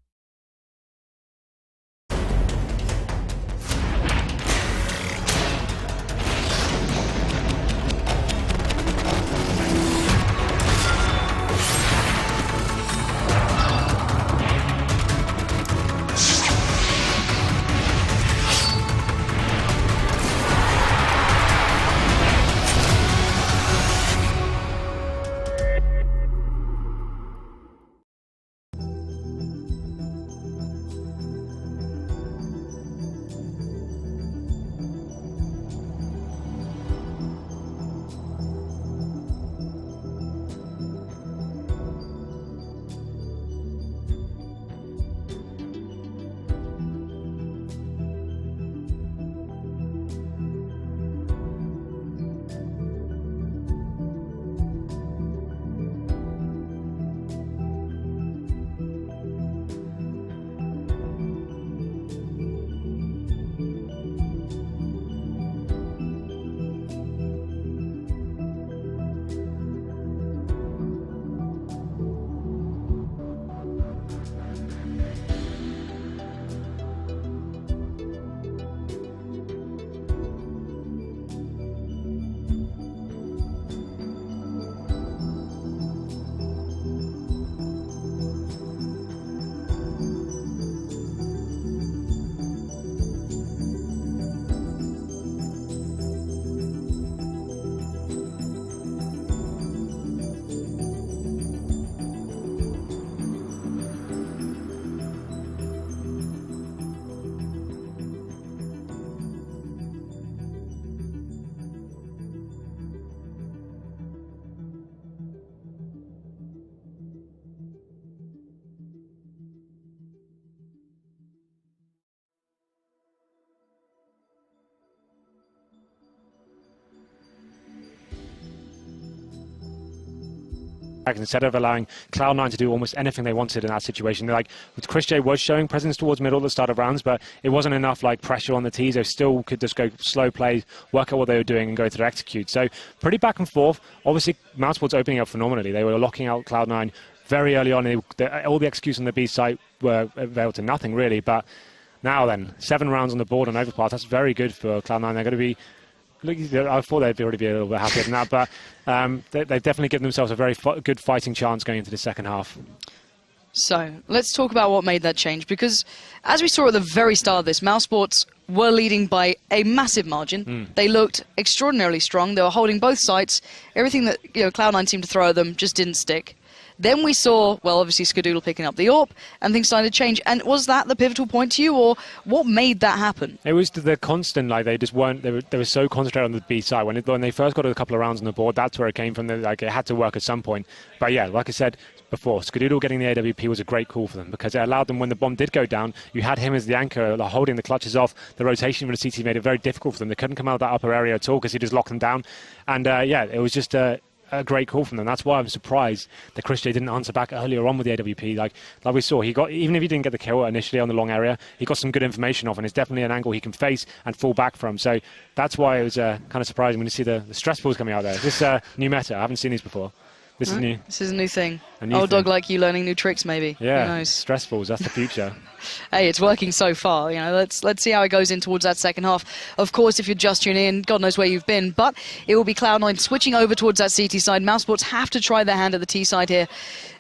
Instead of allowing Cloud9 to do almost anything they wanted in that situation. Like, Chris J was showing presence towards middle at the start of rounds, but it wasn't enough like pressure on the T's. They still could just go slow plays, work out what they were doing, and go to execute. So pretty back and forth. Obviously, Mousesports opening up phenomenally. They were locking out Cloud9 very early on. All the executions on the B site were availed to nothing, really. But now then, 7 rounds on the board on Overpass. That's very good for Cloud9. They're going to be... I thought they'd already be a little bit happier than that, but they've definitely given themselves a very good fighting chance going into the second half. So, let's talk about what made that change, because as we saw at the very start of this, Mousesports were leading by a massive margin. They looked extraordinarily strong. They were holding both sites. Everything that Cloud9 seemed to throw at them just didn't stick. Then we saw, well, obviously Skadoodle picking up the AWP, and things started to change. And was that the pivotal point to you, or what made that happen? It was the constant, like, they just weren't, they were so concentrated on the B side. When they first got a couple of rounds on the board, that's where it came from. Like, it had to work at some point. But yeah, like I said before, Skadoodle getting the AWP was a great call for them, because it allowed them, when the bomb did go down, you had him as the anchor, like, holding the clutches off. The rotation from the CT made it very difficult for them. They couldn't come out of that upper area at all, because he just locked them down. And yeah, it was just a great call from them. That's why I'm surprised that Chris J didn't answer back earlier on with the AWP. Like we saw, he got, even if he didn't get the kill initially on the long area, he got some good information off, and it's definitely an angle he can face and fall back from. So that's why it was kind of surprising when you see the stress balls coming out there. This new meta, I haven't seen these before. This is new. This is a new thing. A new Old dog thing. like you learning new tricks, maybe. Yeah, Who knows? stress balls, that's the future. Hey, it's working so far. You know, let's see how it goes in towards that second half. Of course, if you're just tuning in, God knows where you've been, but it will be Cloud9 switching over towards that CT side. Mousesports have to try their hand at the T side here.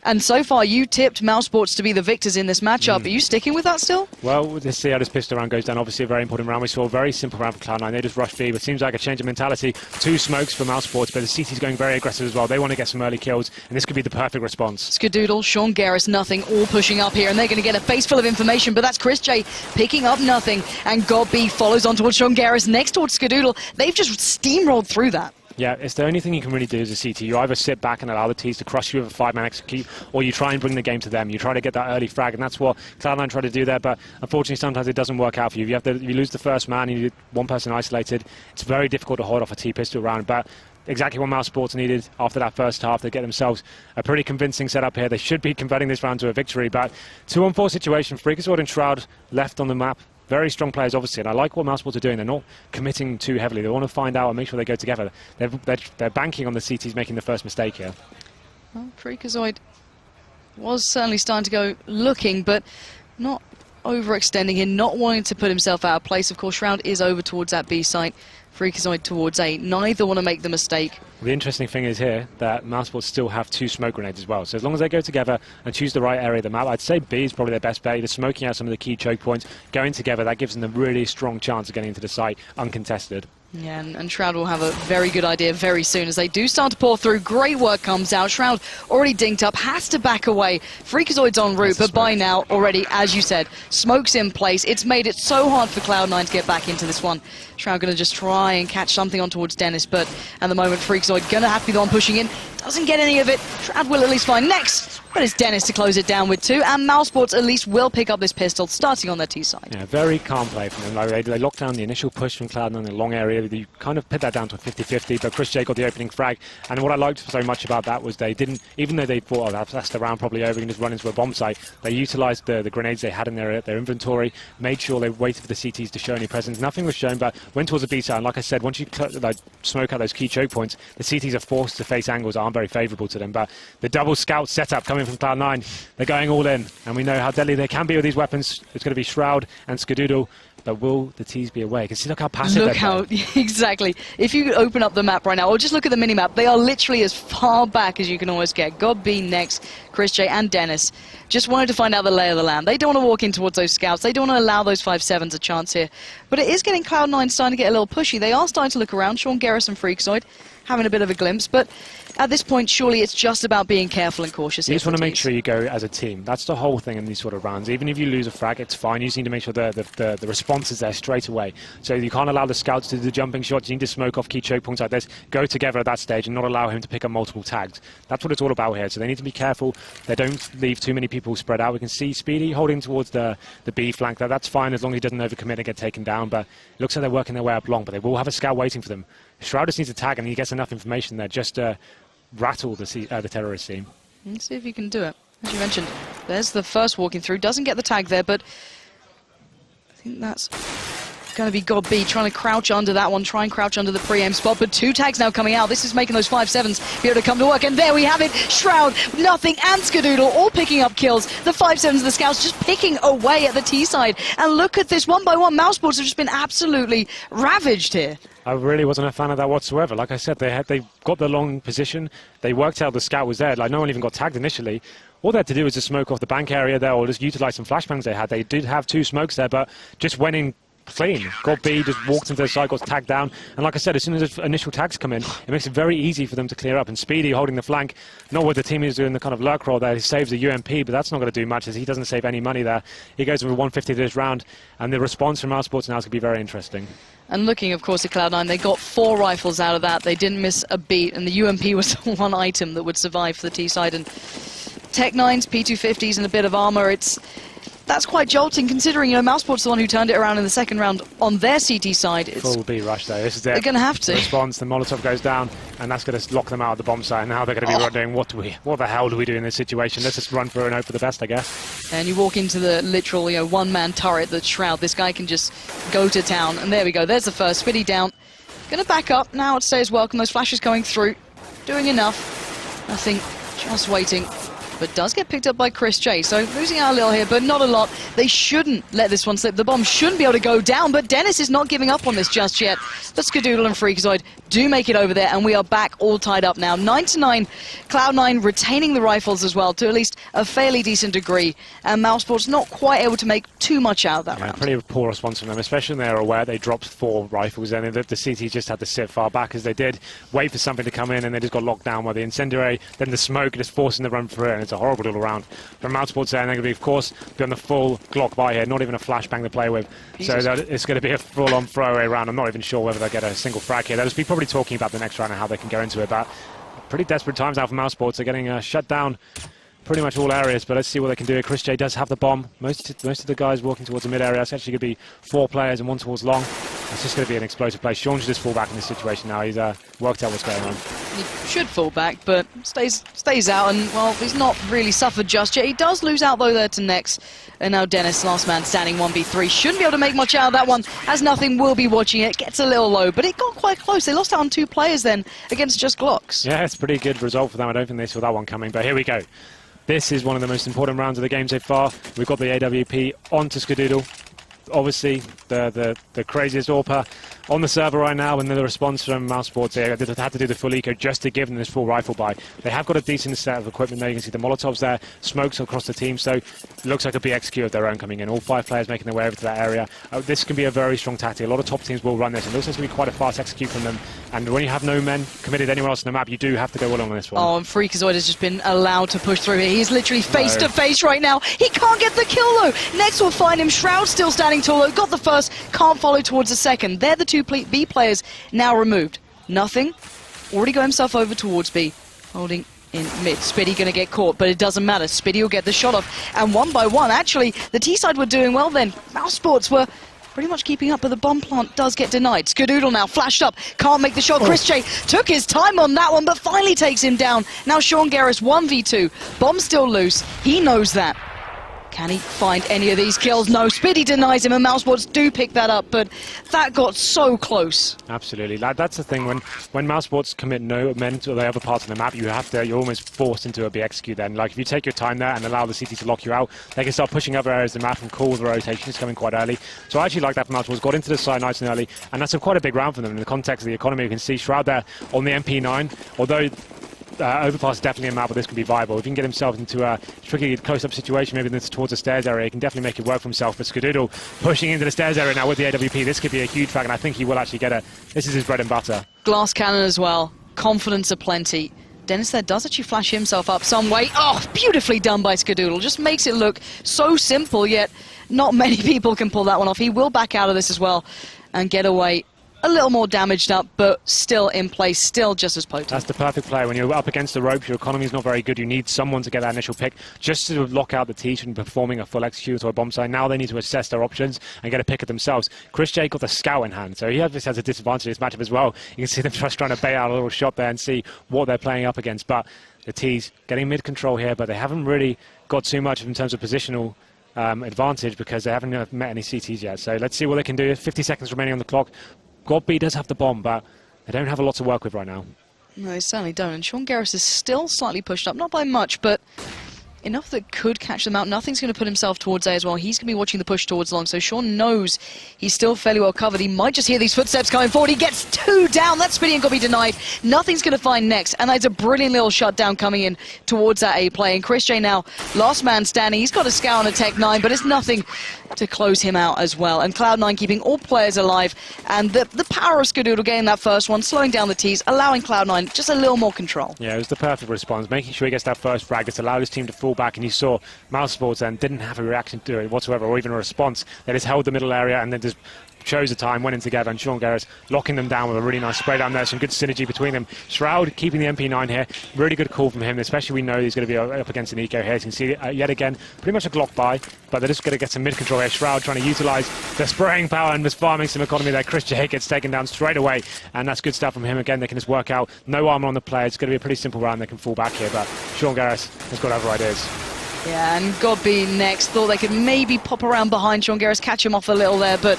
And so far, you tipped Mousesports to be the victors in this matchup. Are you sticking with that still? Well, let's see how this pistol round goes down. Obviously, a very important round. We saw a very simple round for Cloud9. They just rushed B, but it seems like a change of mentality. 2 smokes for Mousesports, but the CT's going very aggressive as well. They want to get some early kills, and this could be the perfect response. Skadoodle, Sean Garris, nothing, all pushing up here, and they're going to get a face full of information, but that's Chris J picking up nothing, and God B follows on towards Sean Garris, next towards Skadoodle. They've just steamrolled through that. Yeah, it's the only thing you can really do as a CT. You either sit back and allow the Ts to crush you with a 5-man execute, or you try and bring the game to them. You try to get that early frag, and that's what Cloud9 try to do there, but unfortunately sometimes it doesn't work out for you. If you lose the first man, you need one person isolated, it's very difficult to hold off a T-pistol round, but exactly what Mousesports needed after that first half. They get themselves a pretty convincing setup here. They should be converting this round to a victory, but 2-on-4 situation, Freakazoid and Shroud left on the map. Very strong players, obviously, and I like what Mousesports are doing. They're not committing too heavily. They want to find out and make sure they go together. They're banking on the CTs making the first mistake here. Well, Freakazoid was certainly starting to go looking, but not overextending here, not wanting to put himself out of place. Of course, Shroud is over towards that B site. Freakazoid towards A. Neither want to make the mistake. The interesting thing is here that Mousesports still have 2 smoke grenades as well. So as long as they go together and choose the right area of the map, I'd say B is probably their best bet. Either smoking out some of the key choke points, going together, that gives them a really strong chance of getting into the site uncontested. Yeah, and Shroud will have a very good idea very soon as they do start to pour through. Great work comes out. Shroud already dinked up, has to back away. Freakazoid's en route, but by now already, as you said, smoke's in place. It's made it so hard for Cloud9 to get back into this one. Shroud going to just try and catch something on towards Dennis, but at the moment Freakazoid going to have to be the one pushing in. Doesn't get any of it. Shroud will at least find next, but it's Dennis to close it down with 2, and Mousesports at least will pick up this pistol starting on their T side. Yeah, very calm play from them. Like, they locked down the initial push from Cloud9 in the long area. You kind of put that down to a 50-50, but Chris J got the opening frag. And what I liked so much about that was they didn't, even though they thought, oh, that's the round probably over, we can just run into a bomb site, they utilised the grenades they had in their inventory, made sure they waited for the CTs to show any presence. Nothing was shown, but went towards the B side. And like I said, once you smoke out those key choke points, the CTs are forced to face angles that aren't very favourable to them. But the double scout setup coming from Cloud9, they're going all in, and we know how deadly they can be with these weapons. It's going to be Shroud and Skadoodle, but will the Ts be away? You can see, look how passive Look how, exactly. If you open up the map right now, or just look at the mini-map, they are literally as far back as you can almost get. God B next, Chris J and Dennis just wanted to find out the lay of the land. They don't want to walk in towards those scouts. They don't want to allow those 5-7s a chance here. But it is getting Cloud9 starting to get a little pushy. They are starting to look around. Sean Garris and Freakazoid having a bit of a glimpse, but at this point, surely it's just about being careful and cautious. You just want to make sure you go as a team. That's the whole thing in these sort of rounds. Even if you lose a frag, it's fine. You just need to make sure the response is there straight away. So you can't allow the scouts to do the jumping shots. You need to smoke off key choke points like this, go together at that stage, and not allow him to pick up multiple tags. That's what it's all about here. So they need to be careful. They don't leave too many people spread out. We can see Speedy holding towards the B flank there. That's fine as long as he doesn't overcommit and get taken down. But it looks like they're working their way up long, but they will have a scout waiting for them. Shroud just needs a tag, and he gets enough information there just to rattle the terrorist team. Let's see if you can do it. As you mentioned, there's the first walking through. Doesn't get the tag there, but I think that's going to be God B trying to crouch under that one, try and crouch under the pre-aim spot, but 2 tags now coming out. This is making those 5-7s be able to come to work, and there we have it. Shroud, nothing, and Skadoodle all picking up kills. The 5-7s of the scouts just picking away at the T side, and look at this, one by one, Mousesports have just been absolutely ravaged here. I really wasn't a fan of that whatsoever. Like I said, they got the long position. They worked out the scout was there. Like, no one even got tagged initially. All they had to do was just smoke off the bank area there, or just utilise some flashbangs they had. They did have 2 smokes there, but just went in clean. God B just walked into the side, got tagged down. And like I said, as soon as the initial tags come in, it makes it very easy for them to clear up. And Speedy holding the flank, not what the team is doing, the kind of lurk roll there. He saves a UMP, but that's not going to do much as he doesn't save any money there. He goes with 150 this round, and the response from Mousesports now is going to be very interesting. And looking, of course, at Cloud9, they got 4 rifles out of that. They didn't miss a beat, and the UMP was the one item that would survive for the T side. And Tech 9s, P250s, and a bit of armor. That's quite jolting, considering, you know, Mousesports the one who turned it around in the second round on their CT side. It's full B rush though. This is they're going to have to. Response, the Molotov goes down, and that's going to lock them out of the bomb site. And now they're going to be wondering, what the hell do we do in this situation? Let's just run through and hope for the best, I guess. And you walk into the literal, you know, one-man turret that's Shroud. This guy can just go to town. And there we go. There's the first. Spitty down. Going to back up. Now it stays welcome. Those flashes going through. Doing enough. Nothing, just waiting. But does get picked up by Chris J. So losing out a little here, but not a lot. They shouldn't let this one slip. The bomb shouldn't be able to go down, but Dennis is not giving up on this just yet. But Skadoodle and Freakazoid do make it over there, and we are back all tied up now. 9-9, Cloud9 retaining the rifles as well, to at least a fairly decent degree. And Mousesports not quite able to make too much out of that round. Pretty poor response from them, especially when they were aware they dropped 4 rifles, and the CT just had to sit far back as they did, wait for something to come in, and they just got locked down by the incendiary, then the smoke, just forcing the run through it, and it's a horrible little round from Mousesports there, and they're going to be, of course, be on the full Glock buy here, not even a flashbang to play with. Jesus. So it's going to be a full-on throwaway round. I'm not even sure whether they'll get a single frag here. They'll just be probably talking about the next round and how they can go into it, but pretty desperate times now for Mousesports. They're getting shut down pretty much all areas, but let's see what they can do. Chris J does have the bomb. Most of the guys walking towards the mid area. It's actually going to be 4 players and 1 towards long. It's just going to be an explosive play. Sean should just fall back in this situation now. He's worked out what's going on. He should fall back, but stays out, and, well, he's not really suffered just yet. He does lose out, though, there to Nex. And now Dennis, last man standing, 1v3. Shouldn't be able to make much out of that one, as Nothing will be watching it. Gets a little low, but it got quite close. They lost out on 2 players then against just Glocks. Yeah, it's a pretty good result for them. I don't think they saw that one coming, but here we go. This is one of the most important rounds of the game so far. We've got the AWP onto Skadoodle. Obviously, the craziest AWPer on the server right now, and the response from Mousesports, they had to do the full eco just to give them this full rifle buy. They have got a decent set of equipment there. You can see the Molotovs there, smokes across the team, so it looks like a BXQ of their own coming in. All 5 players making their way over to that area. This can be a very strong tactic. A lot of top teams will run this, and it looks like it's going to be quite a fast execute from them. And when you have no men committed anywhere else on the map, you do have to go along on this one. Oh, and Freakazoid has just been allowed to push through here. He's literally face to face right now. He can't get the kill, though. Next will find him. Shroud still standing tall, though. Got the first, can't follow towards the second. They're the 2 B players now removed. Nothing. Already got himself over towards B. Holding in mid. Spiddy going to get caught, but it doesn't matter. Spiddy will get the shot off. And 1 by 1, actually, the T side were doing well then. Mousesports were pretty much keeping up, but the bomb plant does get denied. Skadoodle now flashed up, can't make the shot. Chris J took his time on that one, but finally takes him down. Now Sean Garris 1v2. Bomb still loose. He knows that. Can he find any of these kills? No, Spiddy denies him, and Mousesports do pick that up, but that got so close. Absolutely. That's the thing. When Mousesports commit no men to the other parts of the map, you're almost forced into a BXQ then. Like, if you take your time there and allow the CT to lock you out, they can start pushing other areas of the map and call the rotation. It's coming quite early. So I actually like that from Mousesports. Got into the side nice and early, and that's quite a big round for them in the context of the economy. You can see Shroud there on the MP9, although Overpass is definitely a map where this can be viable. If he can get himself into a tricky close-up situation, maybe towards the stairs area, he can definitely make it work for himself. But Skadoodle pushing into the stairs area now with the AWP, this could be a huge frag, and I think he will actually get it. This is his bread and butter. Glass cannon as well. Confidence aplenty. Dennis there does actually flash himself up some way. Oh, beautifully done by Skadoodle. Just makes it look so simple, yet not many people can pull that one off. He will back out of this as well and get away a little more damaged up, but still in place, still just as potent. That's the perfect play. When you're up against the ropes, your economy is not very good. You need someone to get that initial pick just to lock out the T from performing a full execute or a bomb site. Now they need to assess their options and get a pick of themselves. Chris J got the scout in hand, so he has a disadvantage in this matchup as well. You can see them just trying to bait out a little shot there and see what they're playing up against. But the T's getting mid-control here, but they haven't really got too much in terms of positional advantage because they haven't met any CTs yet. So let's see what they can do. 50 seconds remaining on the clock. God B does have the bomb, but they don't have a lot to work with right now. No, they certainly don't. And Sean Garris is still slightly pushed up, not by much, but enough that could catch them out. Nothing's going to put himself towards A as well. He's going to be watching the push towards long, so Sean knows he's still fairly well covered. He might just hear these footsteps coming forward. He gets 2 down. That Spiddy ain't going to be denied. Nothing's going to find next, and that's a brilliant little shutdown coming in towards that A play. And Chris J now, last man standing. He's got a scout on a Tech 9, but it's nothing to close him out as well. And Cloud9 keeping all players alive, and the power of Skadoodle getting that first one, slowing down the T's, allowing Cloud9 just a little more control. Yeah, it was the perfect response, making sure he gets that first frag. It's allowed his team to fall back, and you saw Mousesports then didn't have a reaction to it whatsoever, or even a response. They just held the middle area and then just chose the time, went in together, and Sean Garris locking them down with a really nice spray down there. Some good synergy between them. Shroud keeping the MP9 here. Really good call from him, especially we know he's going to be up against an eco here. You can see yet again, pretty much a Glock buy, but they're just going to get some mid-control here. Shroud trying to utilise the spraying power and just farming some economy there. Chris J gets taken down straight away, and that's good stuff from him. Again, they can just work out. No armour on the player. It's going to be a pretty simple round. They can fall back here, but Sean Garris has got other ideas. Yeah, and God be next. Thought they could maybe pop around behind Sean Garris, catch him off a little there, but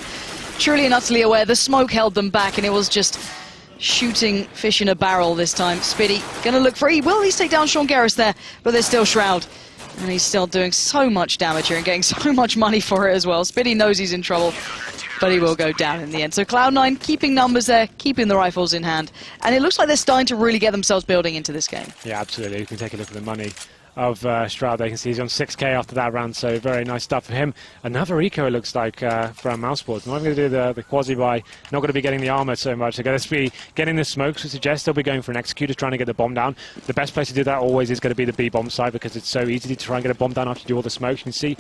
truly and utterly aware, the smoke held them back, and it was just shooting fish in a barrel this time. Spiddy gonna look for, he will at least take down g0rth there, but there's still Shroud. And he's still doing so much damage here and getting so much money for it as well. Spiddy knows he's in trouble, but he will go down in the end. So Cloud9 keeping numbers there, keeping the rifles in hand. And it looks like they're starting to really get themselves building into this game. Yeah, absolutely. You can take a look at the money of Shroud. They can see he's on 6k after that round, so very nice stuff for him. Another eco, it looks like, from Mousesports. Not going to do the quasi-buy, not going to be getting the armor so much. They're going to be getting the smokes, which suggests they'll be going for an executor, trying to get the bomb down. The best place to do that always is going to be the B bomb side, because it's so easy to try and get a bomb down after you do all the smokes. You can see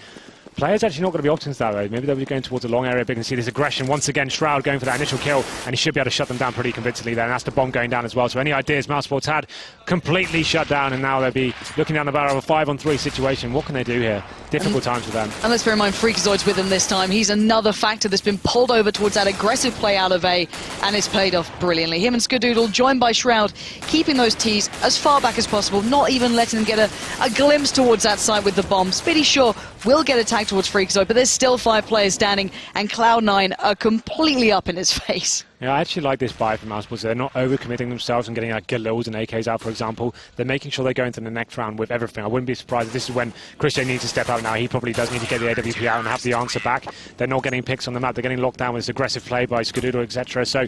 players actually not going to be options that way. Maybe they'll be going towards a long area, but you can see this aggression. Once again, Shroud going for that initial kill, and he should be able to shut them down pretty convincingly there, and that's the bomb going down as well. So any ideas Mousesports had, completely shut down, and now they'll be looking down the barrel of a 5-on-3 situation. What can they do here? Difficult times for them. And let's bear in mind, Freakazoid's with him this time. He's another factor that's been pulled over towards that aggressive play out of A, and it's played off brilliantly. Him and Skadoodle, joined by Shroud, keeping those T's as far back as possible, not even letting them get a glimpse towards that side with the bomb. Spiddy Shaw will get attacked towards Freakazoid, but there's still 5 players standing, and Cloud9 are completely up in his face. Yeah, I actually like this buy from Mousesports. They're not overcommitting themselves and getting like Galils and AKs out, for example. They're making sure they go into the next round with everything. I wouldn't be surprised if this is when Christian needs to step out now. He probably does need to get the AWP out and have the answer back. They're not getting picks on the map. They're getting locked down with this aggressive play by Skadoodle, etc. So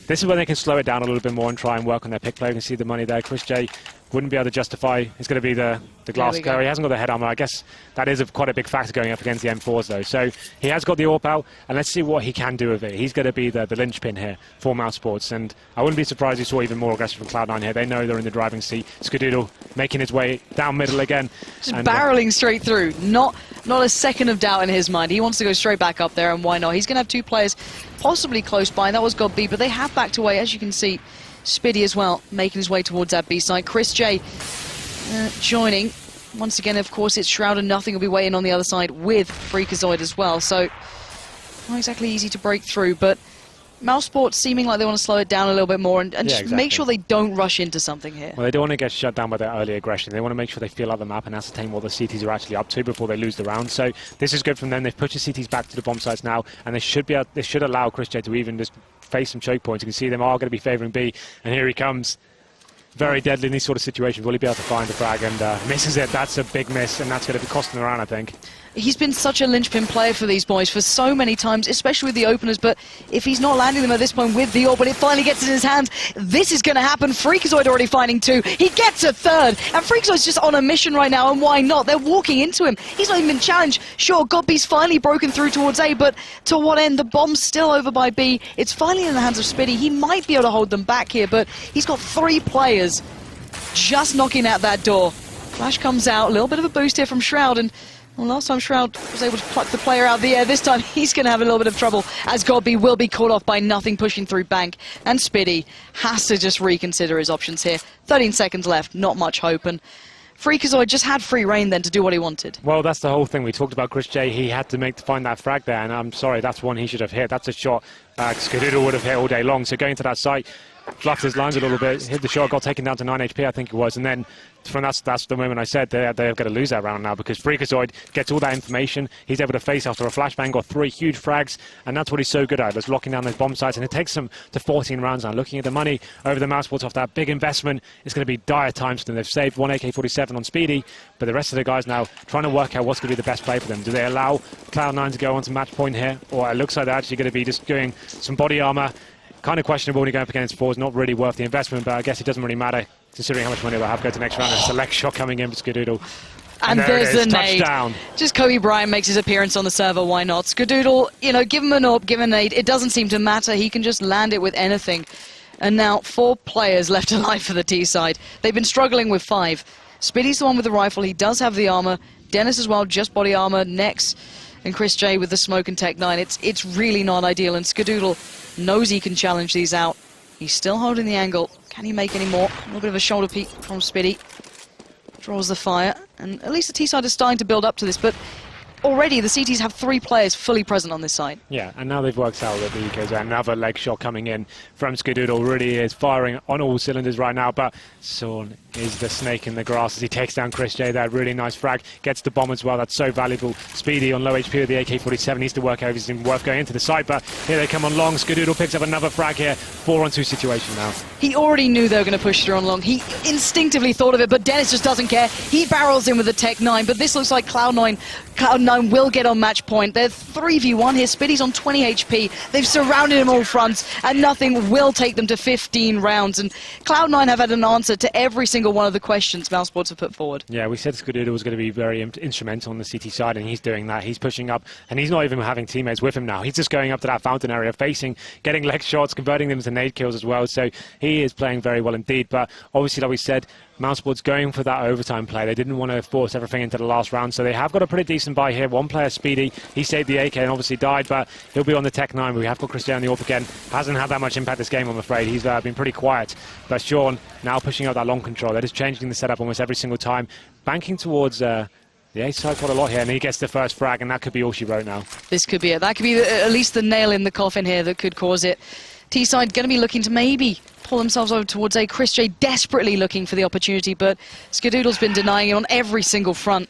this is where they can slow it down a little bit more and try and work on their pick play. You can see the money there. Chris J wouldn't be able to justify. It's going to be the glass cover. He hasn't got the head armor. I guess that is quite a big factor going up against the M4s, though. So he has got the AWP out, and let's see what he can do with it. He's going to be the linchpin here for Mousesports, and I wouldn't be surprised if you saw even more aggression from Cloud9 here. They know they're in the driving seat. Skadoodle making his way down middle again. Just barreling straight through. Not a second of doubt in his mind. He wants to go straight back up there, and why not? He's going to have 2 players possibly close by, and that was God B, but they have backed away, as you can see. Spiddy as well, making his way towards that B side. Chris J joining. Once again, of course, it's Shroud and Nothing will be waiting on the other side with Freakazoid as well. So, not exactly easy to break through, but Mousesports seeming like they want to slow it down a little bit more and just make sure they don't rush into something here. Well, they don't want to get shut down by their early aggression. They want to make sure they feel out the map and ascertain what the CTs are actually up to before they lose the round. So this is good from them. They've pushed the CTs back to the bomb sites now, and they should allow Chris J to even just face some choke points. You can see them are going to be favouring B, and here he comes. Very deadly in these sort of situations. Will he be able to find the frag, and misses it? That's a big miss, and that's going to be costing the round, I think. He's been such a linchpin player for these boys for so many times, especially with the openers, but if he's not landing them at this point with the AWP, when it finally gets in his hands, this is going to happen. Freakazoid already finding 2. He gets a 3rd, and Freakazoid's just on a mission right now, and why not? They're walking into him. He's not even been challenged. Sure, Godby's finally broken through towards A, but to what end? The bomb's still over by B. It's finally in the hands of Spiddy. He might be able to hold them back here, but he's got 3 players just knocking at that door. Flash comes out, a little bit of a boost here from Shroud, and well, last time Shroud was able to pluck the player out of the air. This time he's going to have a little bit of trouble, as Godby will be caught off by Nothing pushing through Bank, and Spiddy has to just reconsider his options here. 13 seconds left, not much hope, and Freakazoid just had free reign then to do what he wanted. Well, that's the whole thing. We talked about Chris J. He had to find that frag there, and I'm sorry, that's one he should have hit. That's a shot Skadoodle would have hit all day long. So going to that site, fluffed his lines a little bit, hit the shot, got taken down to 9 HP, I think it was, and then from that's the moment I said they're going to lose that round now, because Freakazoid gets all that information. He's able to face after a flashbang, got 3 huge frags, and that's what he's so good at, is locking down those bomb sites, and it takes them to 14 rounds now. Looking at the money over the Mousesports off that big investment, it's going to be dire times for them. They've saved 1 AK-47 on Speedy, but the rest of the guys now trying to work out what's going to be the best play for them. Do they allow Cloud9 to go on to match point here, or it looks like they're actually going to be just doing some body armor? Kind of questionable when you go up against 4s, not really worth the investment, but I guess it doesn't really matter considering how much money they'll have to go to the next round. And a select shot coming in for Skadoodle. And there's the nade. Touchdown. Just Kobe Bryant makes his appearance on the server, why not? Skadoodle, you know, give him an AWP, give him a nade. It doesn't seem to matter. He can just land it with anything. And now 4 players left alive for the T side. They've been struggling with 5. Spiddy's the one with the rifle. He does have the armor. Dennis as well, just body armor. Nex and Chris J with the smoke and Tech 9. It's really not ideal, and Skadoodle knows he can challenge these out. He's still holding the angle. Can he make any more? A little bit of a shoulder peek from Spiddy. Draws the fire, and at least the T side is starting to build up to this, but already the CTs have 3 players fully present on this side. Yeah, and now they've worked out that the EK's another leg shot coming in from Skadoodle. Really is firing on all cylinders right now, but Sean is the snake in the grass as he takes down Chris J there. Really nice frag. Gets the bomb as well. That's so valuable. Speedy on low HP with the AK-47 needs to work out if it's even worth going into the site, but here they come on long. g0rth4n picks up another frag here. 4-on-2 situation now. He already knew they were going to push through on long. He instinctively thought of it, but Dennis just doesn't care. He barrels in with the Tech 9, but this looks like Cloud9 will get on match point. They're 3v1 here. Speedy's on 20 HP. They've surrounded him all fronts, and nothing will take them to 15 rounds. And Cloud9 have had an answer to every single one of the questions Mousesports have put forward. Yeah, we said g0rth4n was going to be very instrumental on the CT side, and he's doing that. He's pushing up, and he's not even having teammates with him now. He's just going up to that fountain area, facing, getting leg shots, converting them to nade kills as well. So he is playing very well indeed. But obviously, like we said, Mousesports going for that overtime play. They didn't want to force everything into the last round, so they have got a pretty decent buy here. One player, Speedy, he saved the AK and obviously died, but he'll be on the Tech 9. We have got Chris J on the AWP again. Hasn't had that much impact this game, I'm afraid. He's been pretty quiet. But Sean now pushing out that long control. They're just changing the setup almost every single time, banking towards the A side quite a lot here, and he gets the first frag, and that could be all she wrote now. This could be it. That could be at least the nail in the coffin here that could cause it. T-side going to be looking to maybe pull themselves over towards A. Chris J desperately looking for the opportunity, but g0rth4n's been denying him on every single front.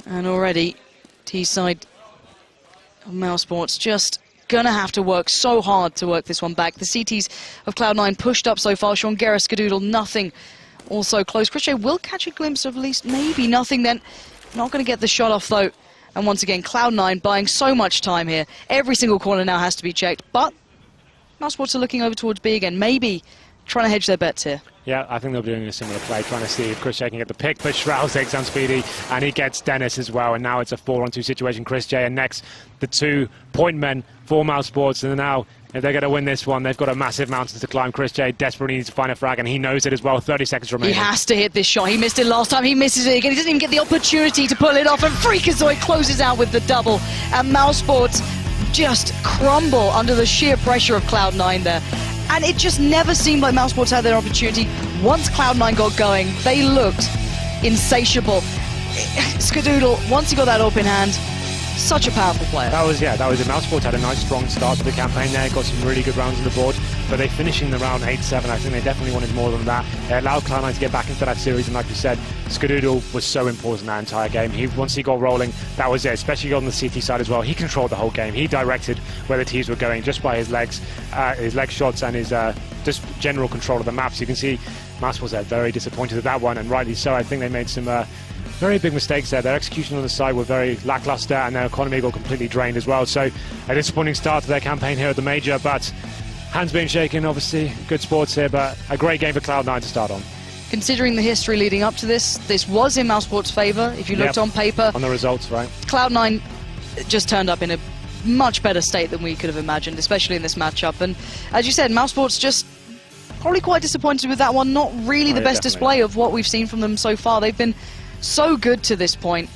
And already, T-side of Mousesports just going to have to work so hard to work this one back. The CTs of Cloud9 pushed up so far. Sean Garris, g0rth4n, nothing. Also close. Chris J will catch a glimpse of at least maybe nothing then. Not going to get the shot off though. And once again, Cloud9 buying so much time here. Every single corner now has to be checked, but Mousesports are looking over towards B again, maybe trying to hedge their bets here. Yeah, I think they'll be doing a similar play, trying to see if Chris J can get the pick, but Shroud takes down Speedy, and he gets Dennis as well, and now it's a 4-on-2 situation. Chris J, and next, the 2 point men for Mousesports, and now, if they're going to win this one, they've got a massive mountain to climb. Chris J desperately needs to find a frag, and he knows it as well. 30 seconds remaining. He has to hit this shot. He missed it last time. He misses it again. He doesn't even get the opportunity to pull it off, and Freakazoid closes out with the double, and Mousesports just crumble under the sheer pressure of Cloud9 there. And it just never seemed like Mousesports had their opportunity. Once Cloud9 got going, they looked insatiable. g0rth4n, once he got that open hand, such a powerful player. That was it. Mousesports had a nice strong start to the campaign there, got some really good rounds on the board, but they finishing the round 8-7. I think they definitely wanted more than that. It allowed Cloud9 to get back into that series, and like you said, g0rth4n was so important that entire game. Once he got rolling, that was it, especially on the CT side as well. He controlled the whole game. He directed where the teams were going just by his legs, his leg shots, and his just general control of the map. So you can see Mousesports are very disappointed with that one, and rightly so. I think they made some very big mistakes there. Their execution on the side were very lackluster, and their economy got completely drained as well. So a disappointing start to their campaign here at the Major, but hands being shaken, obviously. Good sports here, but a great game for Cloud9 to start on. Considering the history leading up to this was in Mousesports' favour. If you looked on paper, on the results, right? Cloud9 just turned up in a much better state than we could have imagined, especially in this matchup. And as you said, Mousesports just probably quite disappointed with that one. Not really the best display of what we've seen from them so far. They've been so good to this point,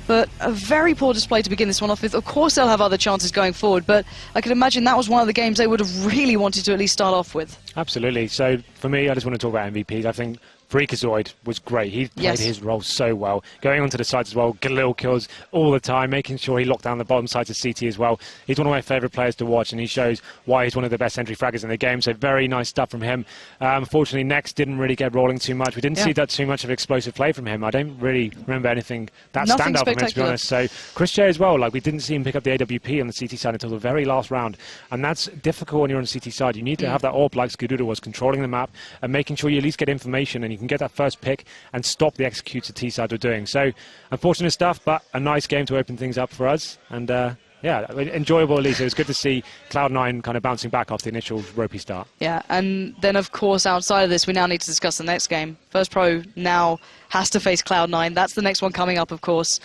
but a very poor display to begin this one off with. Of course they'll have other chances going forward, but I could imagine that was one of the games they would have really wanted to at least start off with. Absolutely. So for me, I just want to talk about MVPs. I think Freakazoid was great. He played his role so well. Going onto the sides as well, little kills all the time, making sure he locked down the bottom sides of CT as well. He's one of my favourite players to watch, and he shows why he's one of the best entry fraggers in the game. So very nice stuff from him. Unfortunately, Next didn't really get rolling too much. We didn't see that too much of explosive play from him. I don't really remember anything that stand out from him, to be honest. So Chris J as well, like we didn't see him pick up the AWP on the CT side until the very last round. And that's difficult when you're on the CT side. You need to have that AWP like g0rth4n was, controlling the map and making sure you at least get information and you can get that first pick and stop the executes the T-side were doing. So, unfortunate stuff, but a nice game to open things up for us. And, yeah, enjoyable at least. It was good to see Cloud9 kind of bouncing back off the initial ropey start. Yeah, and then, of course, outside of this, we now need to discuss the next game. First Pro now has to face Cloud9. That's the next one coming up, of course.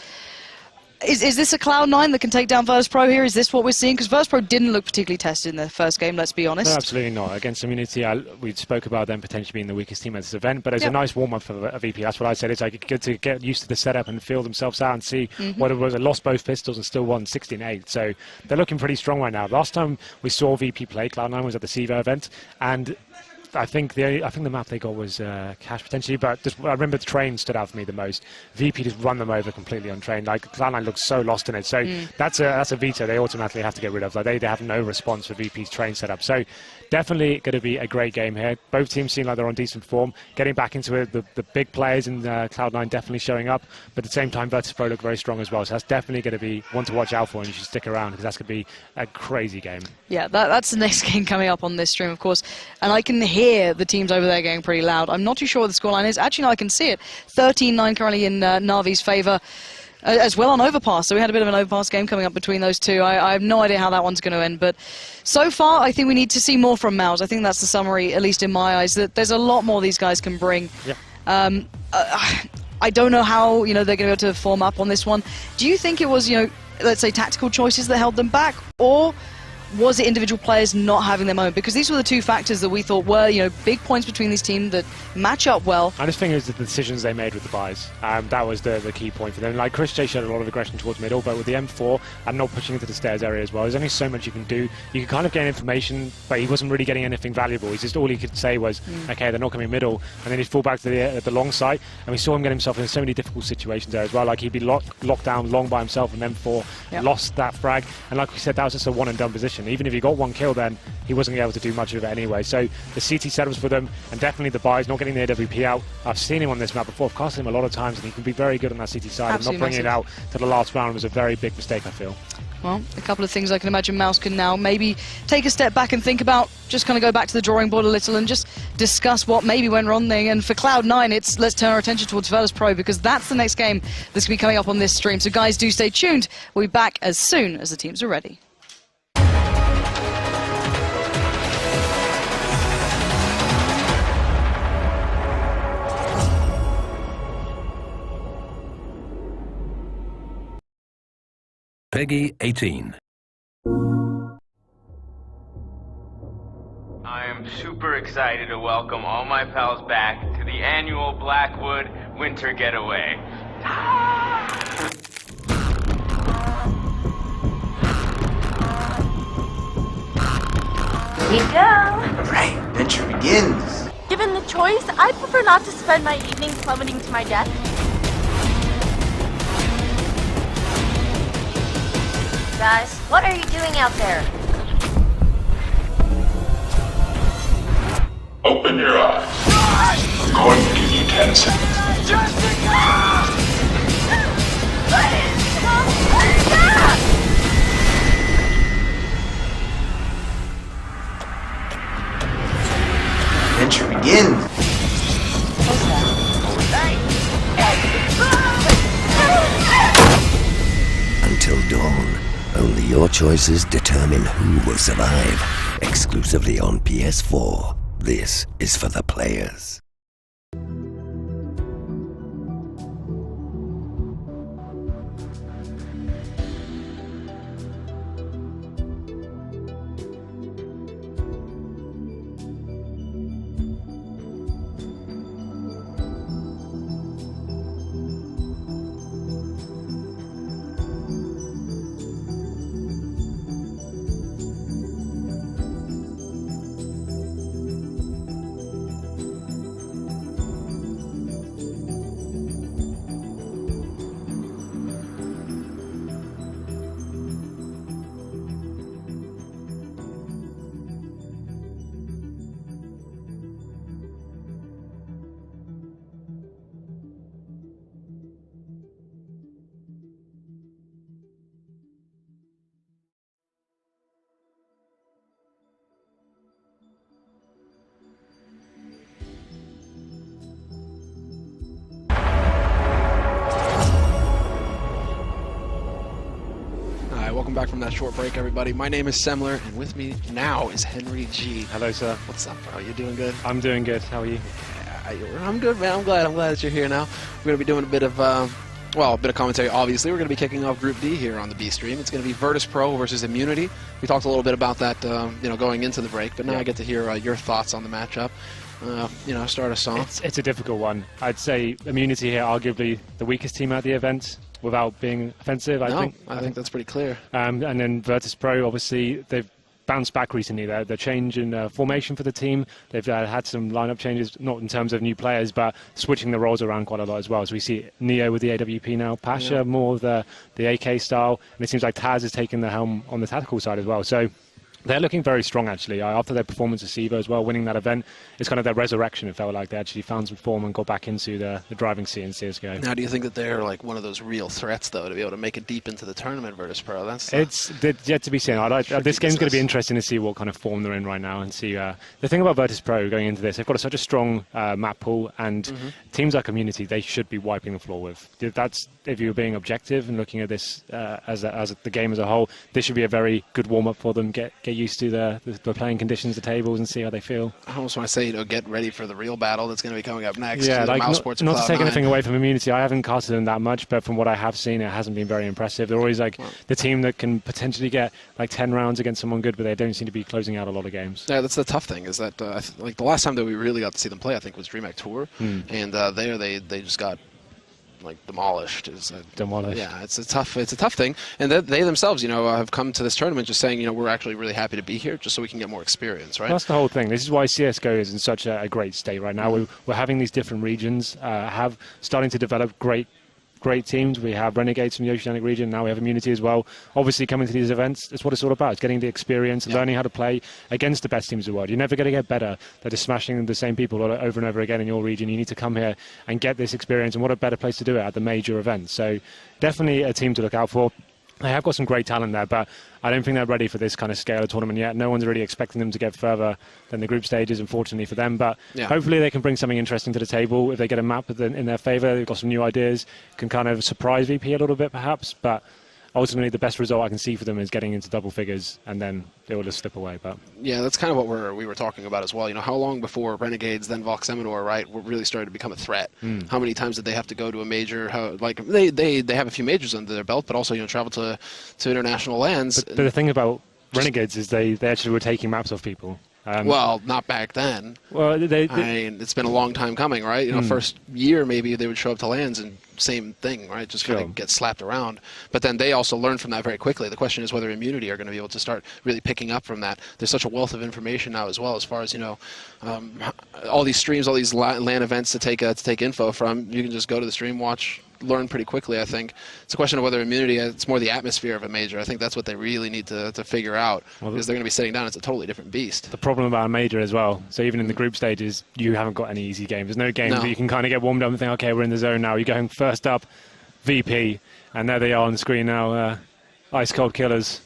Is this a Cloud9 that can take down First Pro here? Is this what we're seeing? Because First Pro didn't look particularly tested in their first game, let's be honest. No, absolutely not. Against Immunity, we spoke about them potentially being the weakest team at this event, but it's a nice warm-up for a VP. That's what I said. It's like good to get used to the setup and feel themselves out and see what it was. They lost both pistols and still won 16-8. So they're looking pretty strong right now. Last time we saw VP play, Cloud9 was at the SIVA event, and I think the map they got was Cash potentially, but I remember the train stood out for me the most. VP just run them over completely on train. Like Cloud9 looks so lost in it. So that's a veto they automatically have to get rid of. Like they have no response for VP's train setup. So definitely going to be a great game here. Both teams seem like they're on decent form. Getting back into it, the big players in Cloud9 definitely showing up. But at the same time, Virtus.pro look very strong as well. So that's definitely going to be one to watch out for, and you should stick around because that's going to be a crazy game. Yeah, that's the next game coming up on this stream, of course. And I can hear the teams over there getting pretty loud. I'm not too sure what the scoreline is. Actually, no, I can see it. 13-9 currently in Na'Vi's favour. As well on Overpass, so we had a bit of an Overpass game coming up between those two. I have no idea how that one's going to end, but so far I think we need to see more from Mouse. I think that's the summary, at least in my eyes, that there's a lot more these guys can bring. Yeah. I don't know how they're going to be able to form up on this one. Do you think it was let's say tactical choices that held them back, or was it individual players not having their moment? Because these were the two factors that we thought were, big points between these teams that match up well. I just think it was the decisions they made with the buys. That was the key point for them. Like Chris J showed a lot of aggression towards middle, but with the M4 and not pushing into the stairs area as well, there's only so much you can do. You can kind of gain information, but he wasn't really getting anything valuable. All he could say was, okay, they're not coming middle, and then he'd fall back to the long side, and we saw him get himself in so many difficult situations there as well. Like he'd be locked down long by himself, and M4 lost that frag, and like we said, that was just a one and done position. Even if he got one kill, then he wasn't able to do much of it anyway. So the CT setups for them, and definitely the buys, not getting the AWP out. I've seen him on this map before. I've casted him a lot of times, and he can be very good on that CT side. Absolutely and not bringing it out to the last round was a very big mistake, I feel. Well, a couple of things I can imagine Mouse can now maybe take a step back and think about, just kind of go back to the drawing board a little and just discuss what maybe went wrong there. And for Cloud9, let's turn our attention towards Virtus.pro, because that's the next game that's going to be coming up on this stream. So guys, do stay tuned. We'll be back as soon as the teams are ready. Peggy 18. I am super excited to welcome all my pals back to the annual Blackwood Winter Getaway. Here we go. Right, adventure begins. Given the choice, I prefer not to spend my evenings plummeting to my death. Guys, what are you doing out there? Open your eyes. I'm going to give you 10 seconds. Adventure begins. Until dawn, only your choices determine who will survive. Exclusively on PS4. This is for the players. Welcome back from that short break, everybody. My name is Semler, and with me now is Henry G. Hello, sir. What's up, bro? You doing good? I'm doing good. How are you? Yeah, I'm good, man. I'm glad that you're here now. We're going to be doing a bit of, a bit of commentary, obviously. We're going to be kicking off Group D here on the B stream. It's going to be Virtus.pro versus Immunity. We talked a little bit about that, going into the break, but now I get to hear your thoughts on the matchup. Start us off. It's a difficult one. I'd say Immunity here, arguably the weakest team at the event, without being offensive, I think. I think that's pretty clear. And then Virtus.pro, obviously, they've bounced back recently. The change in formation for the team, they've had some lineup changes, not in terms of new players, but switching the roles around quite a lot as well. So we see Neo with the AWP now, Pasha more of the AK style, and it seems like Taz is taking the helm on the tactical side as well. So they're looking very strong, actually. After their performance at SIVO as well, winning that event, it's kind of their resurrection. It felt like they actually found some form and got back into the driving seat in CSGO. Now, do you think that they're like one of those real threats, though, to be able to make it deep into the tournament, Virtus Pro? It's yet to be seen. This game's going to be interesting to see what kind of form they're in right now and see. The thing about Virtus Pro going into this, they've got such a strong map pool, and teams like Community, they should be wiping the floor with. That's if you're being objective and looking at this as the game as a whole. This should be a very good warm-up for them. Get used to the playing conditions, the tables, and see how they feel. I almost want to say, get ready for the real battle that's going to be coming up next. Yeah, like not to take anything away from Immunity. I haven't casted them that much, but from what I have seen, it hasn't been very impressive. They're always like the team that can potentially get like 10 rounds against someone good, but they don't seem to be closing out a lot of games. Yeah, that's the tough thing, is that like the last time that we really got to see them play, I think, was DreamHack Tour, and they just got demolished. Demolished. Yeah, it's a tough thing, and they themselves, have come to this tournament just saying, we're actually really happy to be here, just so we can get more experience, right? That's the whole thing. This is why CS:GO is in such a great state right now. We're having these different regions starting to develop great teams. We have Renegades from the Oceanic region. Now we have Immunity as well. Obviously, coming to these events, that's what it's all about. It's getting the experience, learning how to play against the best teams in the world. You're never going to get better than just smashing the same people over and over again in your region. You need to come here and get this experience, and what a better place to do it at the major events. So definitely a team to look out for. They have got some great talent there, but I don't think they're ready for this kind of scale of tournament yet. No one's really expecting them to get further than the group stages, unfortunately for them. But hopefully they can bring something interesting to the table. If they get a map in their favour, they've got some new ideas, can kind of surprise VP a little bit perhaps. But ultimately the best result I can see for them is getting into double figures, and then they will just slip away. But yeah, that's kind of what we were talking about as well. How long before Renegades, then Vox Seminor, right, really started to become a threat? How many times did they have to go to a major? They have a few majors under their belt, but also travel to international lands. But the thing about Renegades is they actually were taking maps off people. Well, not back then. Well, I mean, it's been a long time coming, right? First year maybe they would show up to lands and same thing, right? Just kind of get slapped around. But then they also learned from that very quickly. The question is whether Immunity are going to be able to start really picking up from that. There's such a wealth of information now as well, as far as all these streams, all these LAN events to take info from. You can just go to the stream, watch, learn pretty quickly. I think it's a question of whether Immunity, it's more the atmosphere of a major. I think that's what they really need to figure out, because they're going to be sitting down. It's a totally different beast. The problem about a major as well, so even in the group stages, you haven't got any easy games. There's no games that you can kind of get warmed up and think, okay, we're in the zone now. You're going first up, VP, and there they are on the screen now, ice cold killers.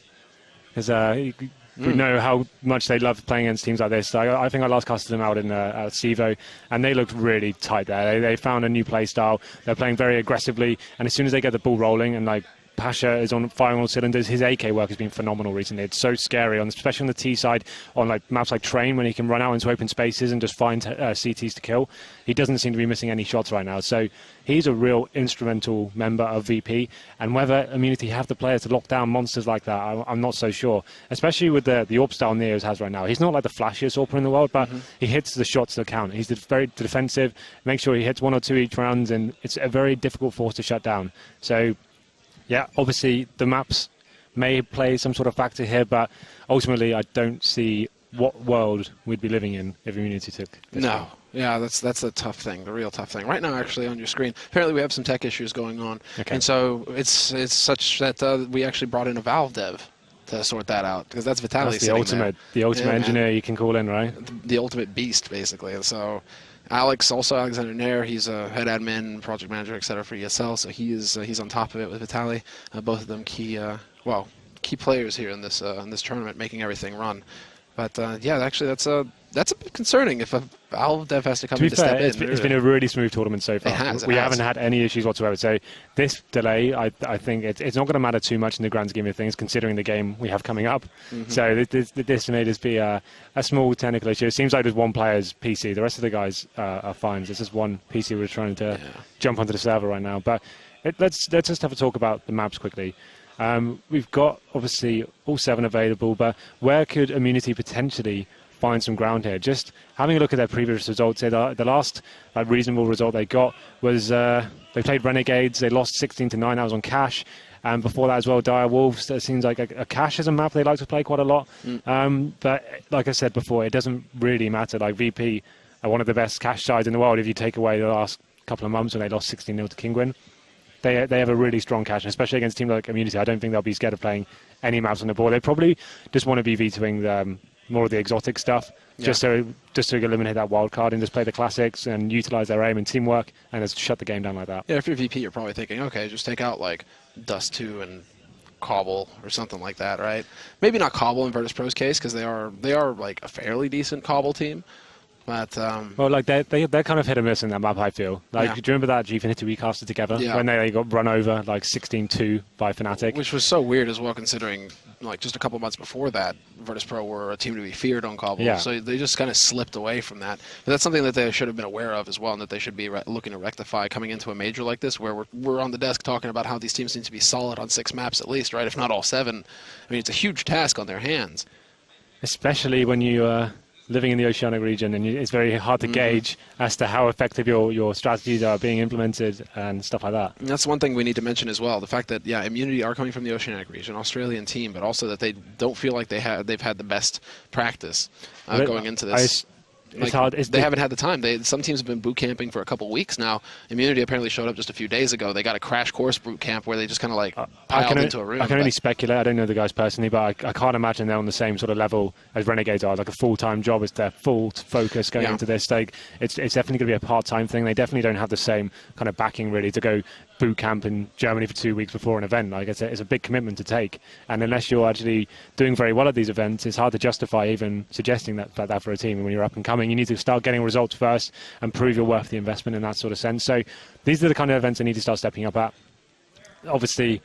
We know how much they love playing against teams like this. I think I last casted them out in at SIVO, and they looked really tight there. They found a new play style. They're playing very aggressively, and as soon as they get the ball rolling, and Pasha is firing all cylinders. His AK work has been phenomenal recently. It's so scary, especially on the T side, on maps like Train, when he can run out into open spaces and just find CTs to kill. He doesn't seem to be missing any shots right now. So he's a real instrumental member of VP. And whether Immunity have the players to lock down monsters like that, I'm not so sure. Especially with the AWP style Neos has right now. He's not like the flashiest AWPer in the world, but he hits the shots that count. He's very defensive, makes sure he hits 1 or 2 each round, and it's a very difficult force to shut down. So yeah, obviously the maps may play some sort of factor here, but ultimately I don't see what world we'd be living in if Immunity took this one. Yeah, that's the tough thing, the real tough thing. Right now, actually, on your screen, apparently we have some tech issues going on, and so it's such that we actually brought in a Valve dev to sort that out, because that's Vitaly. That's the ultimate engineer you can call in, right? The ultimate beast, basically. And so Alexander Nair, he's a head admin, project manager, etc. for ESL, so he's on top of it with Vitaly. Both of them key players here in this tournament, making everything run. But yeah, actually, that's a bit concerning if a Valve dev has to come in to step in. It's been a really smooth tournament so far. We haven't had any issues whatsoever. So this delay, I think it's not going to matter too much in the grand scheme of things, considering the game we have coming up. So this may just be a small technical issue. It seems like there's one player's PC. The rest of the guys are fine. There's just one PC we're trying to jump onto the server right now. But let's just have a talk about the maps quickly. We've got, obviously, all 7 available, but where could Immunity potentially find some ground here? Just having a look at their previous results here, the last reasonable result they got was they played Renegades. They lost 16-9. That was on Cash. And before that as well, Dire Wolves, that seems like a cache is a map they like to play quite a lot. But like I said before, it doesn't really matter. Like VP are one of the best cache sides in the world if you take away the last couple of months when they lost 16-0 to Kingwin. They have a really strong cache, and especially against a team like Immunity. I don't think they'll be scared of playing any maps on the board. They probably just want to be vetoing more of the exotic stuff, just to eliminate that wild card and just play the classics and utilize their aim and teamwork and just shut the game down like that. Yeah, if you're VP, you're probably thinking, okay, just take out like Dust 2 and Cobble or something like that, right? Maybe not Cobble in Virtus Pro's case, because they are like a fairly decent Cobble team. But well, like they're kind of hit or miss in that map, I feel. Like, do you remember that G0rth4n recasted together when they got run over like 16-2 by Fnatic? Which was so weird as well, considering like just a couple months before that, Virtus Pro were a team to be feared on Cobble. Yeah. So they just kind of slipped away from that. But that's something that they should have been aware of as well, and that they should be looking to rectify coming into a major like this, where we're on the desk talking about how these teams need to be solid on 6 maps at least, right? If not all 7. I mean, it's a huge task on their hands. Especially when you living in the Oceanic region, and it's very hard to gauge as to how effective your strategies are being implemented and stuff like that. And that's one thing we need to mention as well. The fact that, Immunity are coming from the Oceanic region, Australian team, but also that they don't feel like they've had the best practice going into this. It's hard. They haven't had the time. Some teams have been boot camping for a couple weeks now. Immunity apparently showed up just a few days ago. They got a crash course boot camp where they just kind of like piled into a room. I can only speculate. I don't know the guys personally, but I can't imagine they're on the same sort of level as Renegades are. Like a full-time job is their full focus going into this. Like it's definitely going to be a part-time thing. They definitely don't have the same kind of backing really to go boot camp in Germany for 2 weeks before an event. Like it's a big commitment to take, and unless you're actually doing very well at these events, it's hard to justify even suggesting that for a team. And when you're up and coming, you need to start getting results first and prove you're worth the investment in that sort of sense. So these are the kind of events they need to start stepping up at. Obviously,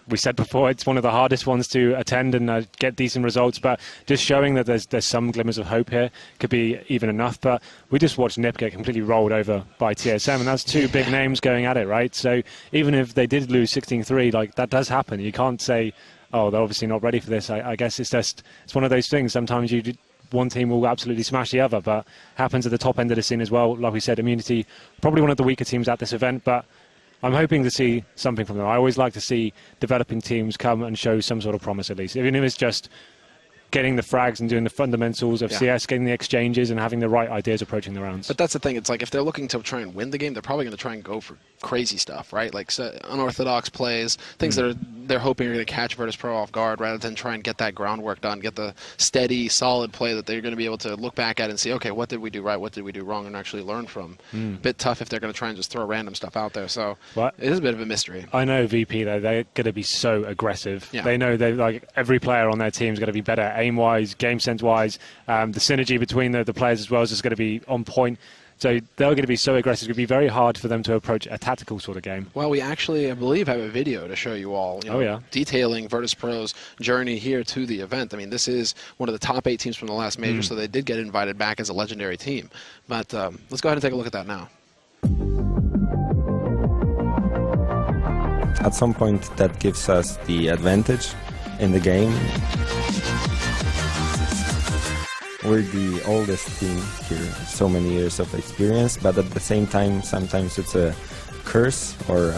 we said before, it's one of the hardest ones to attend and get decent results, but just showing that there's some glimmers of hope here could be even enough. But we just watched NIP get completely rolled over by TSM, and that's 2 big names going at it, right? So even if they did lose 16-3, like that does happen. You can't say, oh, they're obviously not ready for this. I guess it's one of those things. Sometimes one team will absolutely smash the other, but happens at the top end of the scene as well. Like we said, Immunity, probably one of the weaker teams at this event, but I'm hoping to see something from them. I always like to see developing teams come and show some sort of promise at least. Even if it's just getting the frags and doing the fundamentals of CS, getting the exchanges and having the right ideas approaching the rounds. But that's the thing. It's like if they're looking to try and win the game, they're probably going to try and go for crazy stuff, right? Like unorthodox plays, things that they're hoping are going to catch Virtus Pro off guard rather than try and get that groundwork done, get the steady, solid play that they're going to be able to look back at and see, okay, what did we do right, what did we do wrong, and actually learn from. A bit tough if they're going to try and just throw random stuff out there. So it is a bit of a mystery. I know VP, though, they're going to be so aggressive. Yeah. They know like every player on their team is going to be better aim-wise, game sense-wise. The synergy between the players as well is just going to be on point. So they're going to be so aggressive. It's going to be very hard for them to approach a tactical sort of game. Well, we actually, I believe, have a video to show you all, detailing Virtus Pro's journey here to the event. I mean, this is one of the top 8 teams from the last major, so they did get invited back as a legendary team. But let's go ahead and take a look at that now. At some point, that gives us the advantage in the game. We're the oldest team here, so many years of experience, but at the same time, sometimes it's a curse, or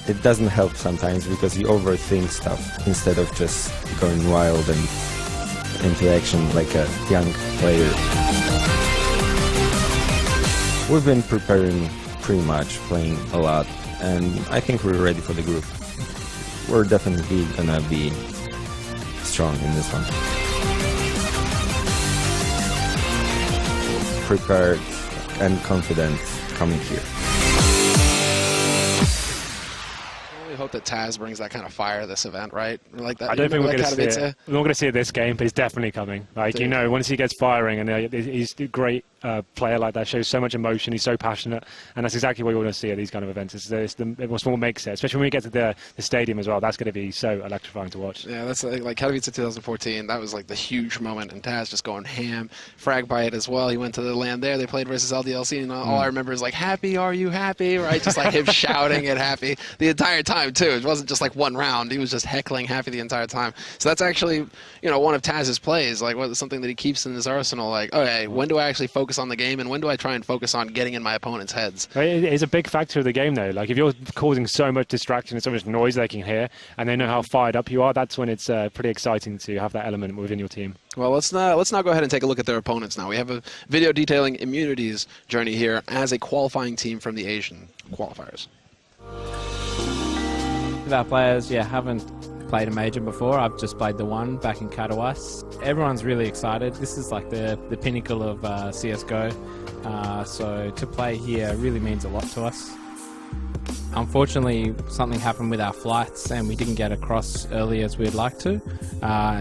it doesn't help sometimes because you overthink stuff instead of just going wild and into action like a young player. We've been preparing pretty much, playing a lot, and I think we're ready for the group. We're definitely gonna be strong in this one. Prepared and confident coming here. I hope that Taz brings that kind of fire to this event, right? Like that. I don't think we're going to see it. We're not going to see it this game, but it's definitely coming. Like, once he gets firing, and he's a great player like that, shows so much emotion, he's so passionate, and that's exactly what you want to see at these kind of events. It's what makes it, especially when we get to the stadium as well. That's going to be so electrifying to watch. Yeah, that's like Katowice 2014. That was like the huge moment, and Taz just going ham. Frag by it as well. He went to the land there. They played versus LDLC, and all I remember is like, "Happy? Are you happy?" Right? Just like him shouting it happy the entire time too. It wasn't just like one round. He was just heckling happy the entire time. So that's actually, one of Taz's plays. Like, something that he keeps in his arsenal. Like, okay, when do I actually focus focus on the game, and when do I try and focus on getting in my opponent's heads? It is a big factor of the game, though. Like, if you're causing so much distraction and so much noise they can hear, and they know how fired up you are, that's when it's pretty exciting to have that element within your team. Well, let's now go ahead and take a look at their opponents now. We have a video detailing Immunity's journey here as a qualifying team from the Asian qualifiers. With our players, haven't played a major before. I've just played the one back in Katowice. Everyone's really excited. This is like the pinnacle of CSGO. So to play here really means a lot to us. Unfortunately, something happened with our flights and we didn't get across early as we'd like to.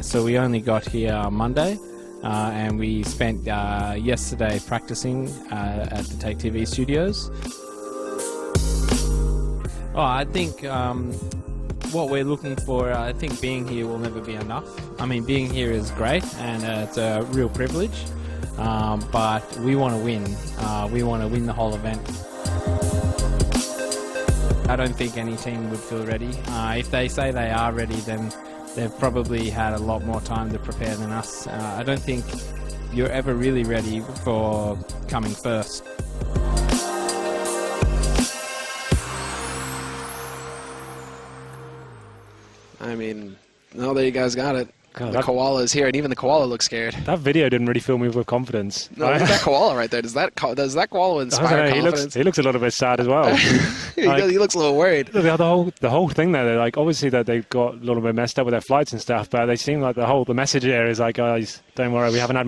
So we only got here on Monday. And we spent yesterday practicing at the Take TV studios. I think what we're looking for, I think being here will never be enough. I mean, being here is great and it's a real privilege, but we want to win. We want to win the whole event. I don't think any team would feel ready. If they say they are ready, then they've probably had a lot more time to prepare than us. I don't think you're ever really ready for coming first. I mean, no, there you guys got it. God, the koala is here, and even the koala looks scared. That video didn't really fill me with confidence. No, look at that koala right there. Does that koala inspire confidence? He looks a little bit sad as well. He looks a little worried. The whole thing there, they're like, obviously that they've got a little bit messed up with their flights and stuff, but they seem like the message here is like, guys, don't worry, we haven't had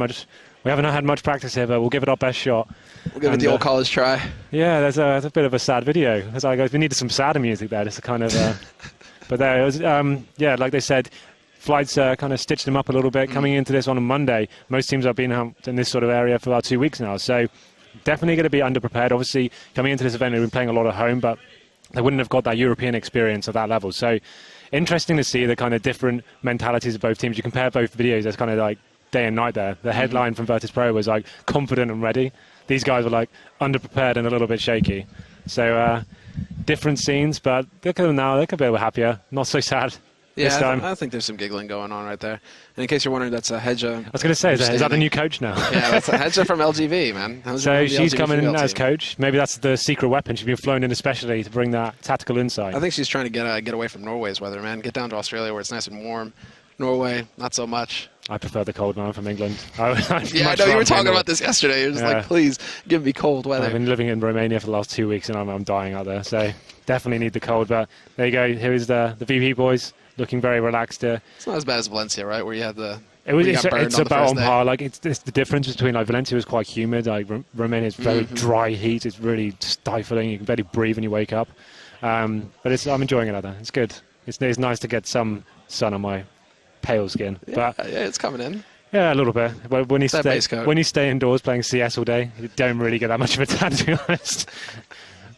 much practice here, but we'll give it our best shot. We'll give it the old college try. Yeah, there's a bit of a sad video. It's like, we needed some sadder music there, just to kind of. But there it was. Like they said, flights kind of stitched them up a little bit. Coming into this on a Monday, most teams have been in this sort of area for about 2 weeks now, so definitely going to be underprepared. Obviously, coming into this event, they've been playing a lot at home, but they wouldn't have got that European experience at that level. So interesting to see the kind of different mentalities of both teams. You compare both videos, there's kind of like day and night there. The headline from Virtus.pro was like confident and ready. These guys were like underprepared and a little bit shaky. So different scenes, but look at them now. They're a bit happier, not so sad. Yeah, this time. I think there's some giggling going on right there. And in case you're wondering, that's Hedja. I was going to say, is that the new coach now? Yeah, that's Hedja from LGV, man. So she's coming in as coach. Maybe that's the secret weapon. She's been flown in especially to bring that tactical insight. I think she's trying to get away from Norway's weather, man. Get down to Australia where it's nice and warm. Norway, not so much. I prefer the cold one from England. I know you were talking about this yesterday. You're just like, please give me cold weather. I've been living in Romania for the last 2 weeks and I'm dying out there. So definitely need the cold. But there you go. Here is the VP boys looking very relaxed here. It's not as bad as Valencia, right? Where you had the. It's about on par. Like it's the difference between like Valencia was quite humid. Like Romania is very dry heat. It's really stifling. You can barely breathe when you wake up. But I'm enjoying it out there. It's good. It's nice to get some sun on my pale skin. Yeah, but it's coming in. Yeah, a little bit. But when you stay indoors playing CS all day, you don't really get that much of a tan, to be honest.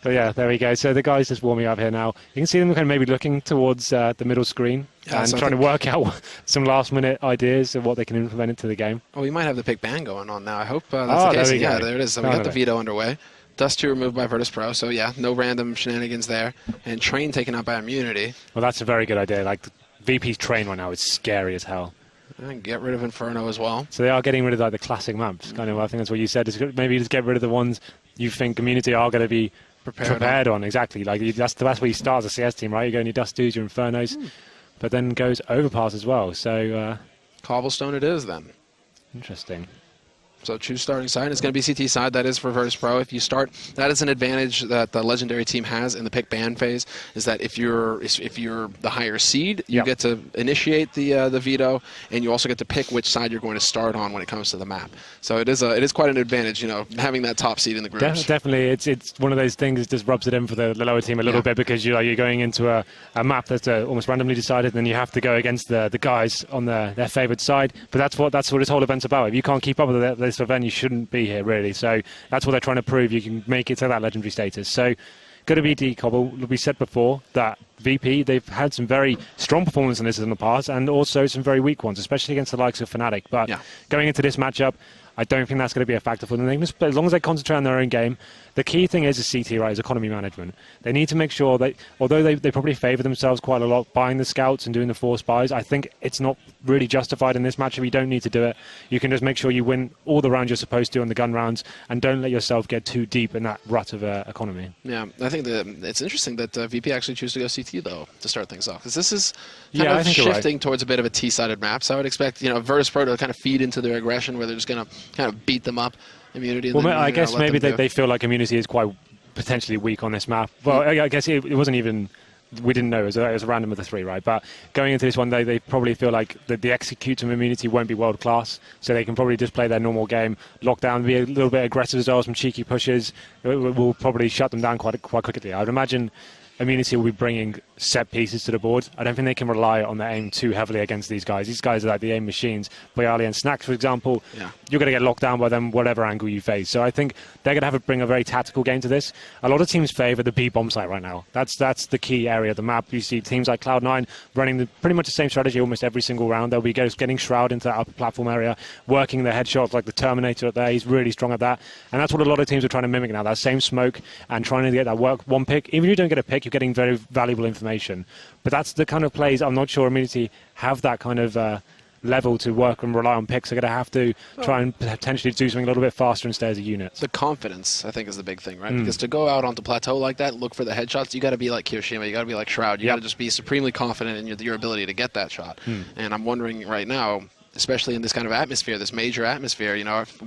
But yeah, there we go. So the guys just warming up here now. You can see them kind of maybe looking towards the middle screen and trying to work out some last-minute ideas of what they can implement into the game. Oh, we might have the pick ban going on now. I hope that's the case. Yeah, there it is. So we got the veto underway. Dust 2 removed by Virtus.pro, so yeah, no random shenanigans there. And Train taken out by Immunity. Well, that's a very good idea. Like, VP's Train right now is scary as hell. And get rid of Inferno as well. So they are getting rid of like the classic maps. Kind of, I think that's what you said. Is maybe just get rid of the ones you think Community are going to be prepared on. Exactly. Like that's where you start as a CS team, right? You go in your Dust 2s, your Infernos, but then goes Overpass as well. So Cobblestone it is then. Interesting. So choose starting side. It's going to be CT side. That is for Virtus.pro. If you start, that is an advantage that the Legendary team has in the pick ban phase. Is that if you're the higher seed, you get to initiate the veto, and you also get to pick which side you're going to start on when it comes to the map. So it is quite an advantage, having that top seed in the groups. Definitely, it's one of those things that just rubs it in for the lower team a little bit because you're going into a map that's almost randomly decided, and then you have to go against the guys on their favoured side. But that's what this whole event's about. If you can't keep up with this event, you shouldn't be here really. So that's what they're trying to prove. You can make it to that legendary status. So going to be decobble. We said before that VP, they've had some very strong performances in this in the past, and also some very weak ones, especially against the likes of Fnatic. But going into this matchup, I don't think that's going to be a factor for them. But as long as they concentrate on their own game, the key thing is CT, right, is economy management. They need to make sure that, although they probably favour themselves quite a lot buying the scouts and doing the force buys, I think it's not really justified in this matchup. You don't need to do it. You can just make sure you win all the rounds you're supposed to on the gun rounds, and don't let yourself get too deep in that rut of economy. Yeah, I think that it's interesting that VP actually choose to go CT, though, to start things off. Because this is kind of shifting towards a bit of a T-sided map, so I would expect, Virtus.pro to kind of feed into their aggression, where they're just going to kind of beat them up. Immunity. Well, I guess maybe they feel like Immunity is quite potentially weak on this map. Well, I guess it wasn't even, we didn't know, it was a random of the three, right? But going into this one, they probably feel like the execute of Immunity won't be world class, so they can probably just play their normal game, lock down, be a little bit aggressive as well, some cheeky pushes. Will probably shut them down quite quickly. I would imagine Immunity will be bringing set pieces to the board. I don't think they can rely on their aim too heavily against these guys. These guys are like the aim machines. Boyali and Snacks, for example, you're going to get locked down by them whatever angle you face. So I think they're going to have to bring a very tactical game to this. A lot of teams favour the B bomb site right now. That's the key area of the map. You see teams like Cloud9 running pretty much the same strategy almost every single round. They'll be getting Shroud into that upper platform area, working their headshots like the Terminator up there. He's really strong at that. And that's what a lot of teams are trying to mimic now, that same smoke and trying to get that one pick. Even if you don't get a pick, you're getting very valuable information. But that's the kind of plays I'm not sure Immunity have that kind of level to work and rely on picks. They're going to have to try and potentially do something a little bit faster and stay as a unit. The confidence, I think, is the big thing, right? Because to go out onto plateau like that, look for the headshots, you got to be like Kirishima, you got to be like Shroud, you got to just be supremely confident in your ability to get that shot. And I'm wondering right now, especially in this kind of atmosphere, this major atmosphere,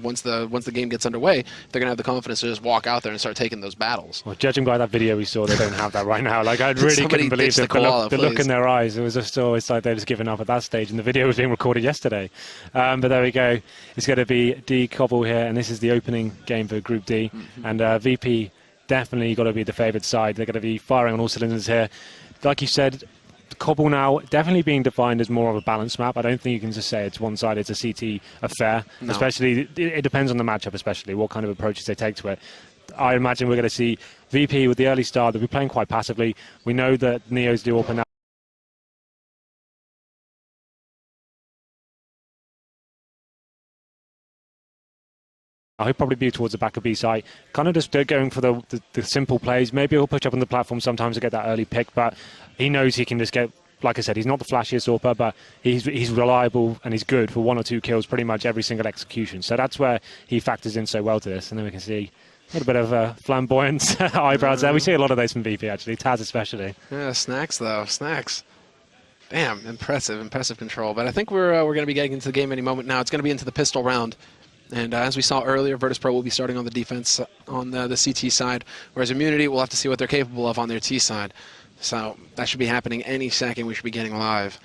once the game gets underway, they're going to have the confidence to just walk out there and start taking those battles. Well, judging by that video we saw, they don't have that right now. Like, I really couldn't believe the look in their eyes. It was just always like they're just giving up at that stage, and the video was being recorded yesterday. But there we go. It's going to be D Cobble here, and this is the opening game for Group D. And VP definitely got to be the favoured side. They're going to be firing on all cylinders here. Like you said, Cobble now definitely being defined as more of a balanced map. I don't think you can just say it's one side, it's a CT affair. No. Especially, it depends on the matchup, especially what kind of approaches they take to it. I imagine we're going to see VP with the early start. They'll be playing quite passively. We know that Neos do open up. He'll probably be towards the back of B side, kind of just going for the simple plays. Maybe he'll push up on the platform sometimes to get that early pick, but he knows he can just get, like I said, he's not the flashiest AWPer, but he's reliable and he's good for 1 or 2 kills pretty much every single execution. So that's where he factors in so well to this. And then we can see a little bit of flamboyant eyebrows there. We see a lot of those from VP, actually, Taz especially. Yeah, Snacks, though. Snacks. Damn, impressive control. But I think we're going to be getting into the game any moment now. It's going to be into the pistol round. And as we saw earlier, Virtus.pro will be starting on the defense on the CT side, whereas Immunity will have to see what they're capable of on their T side. So that should be happening any second. We should be getting live.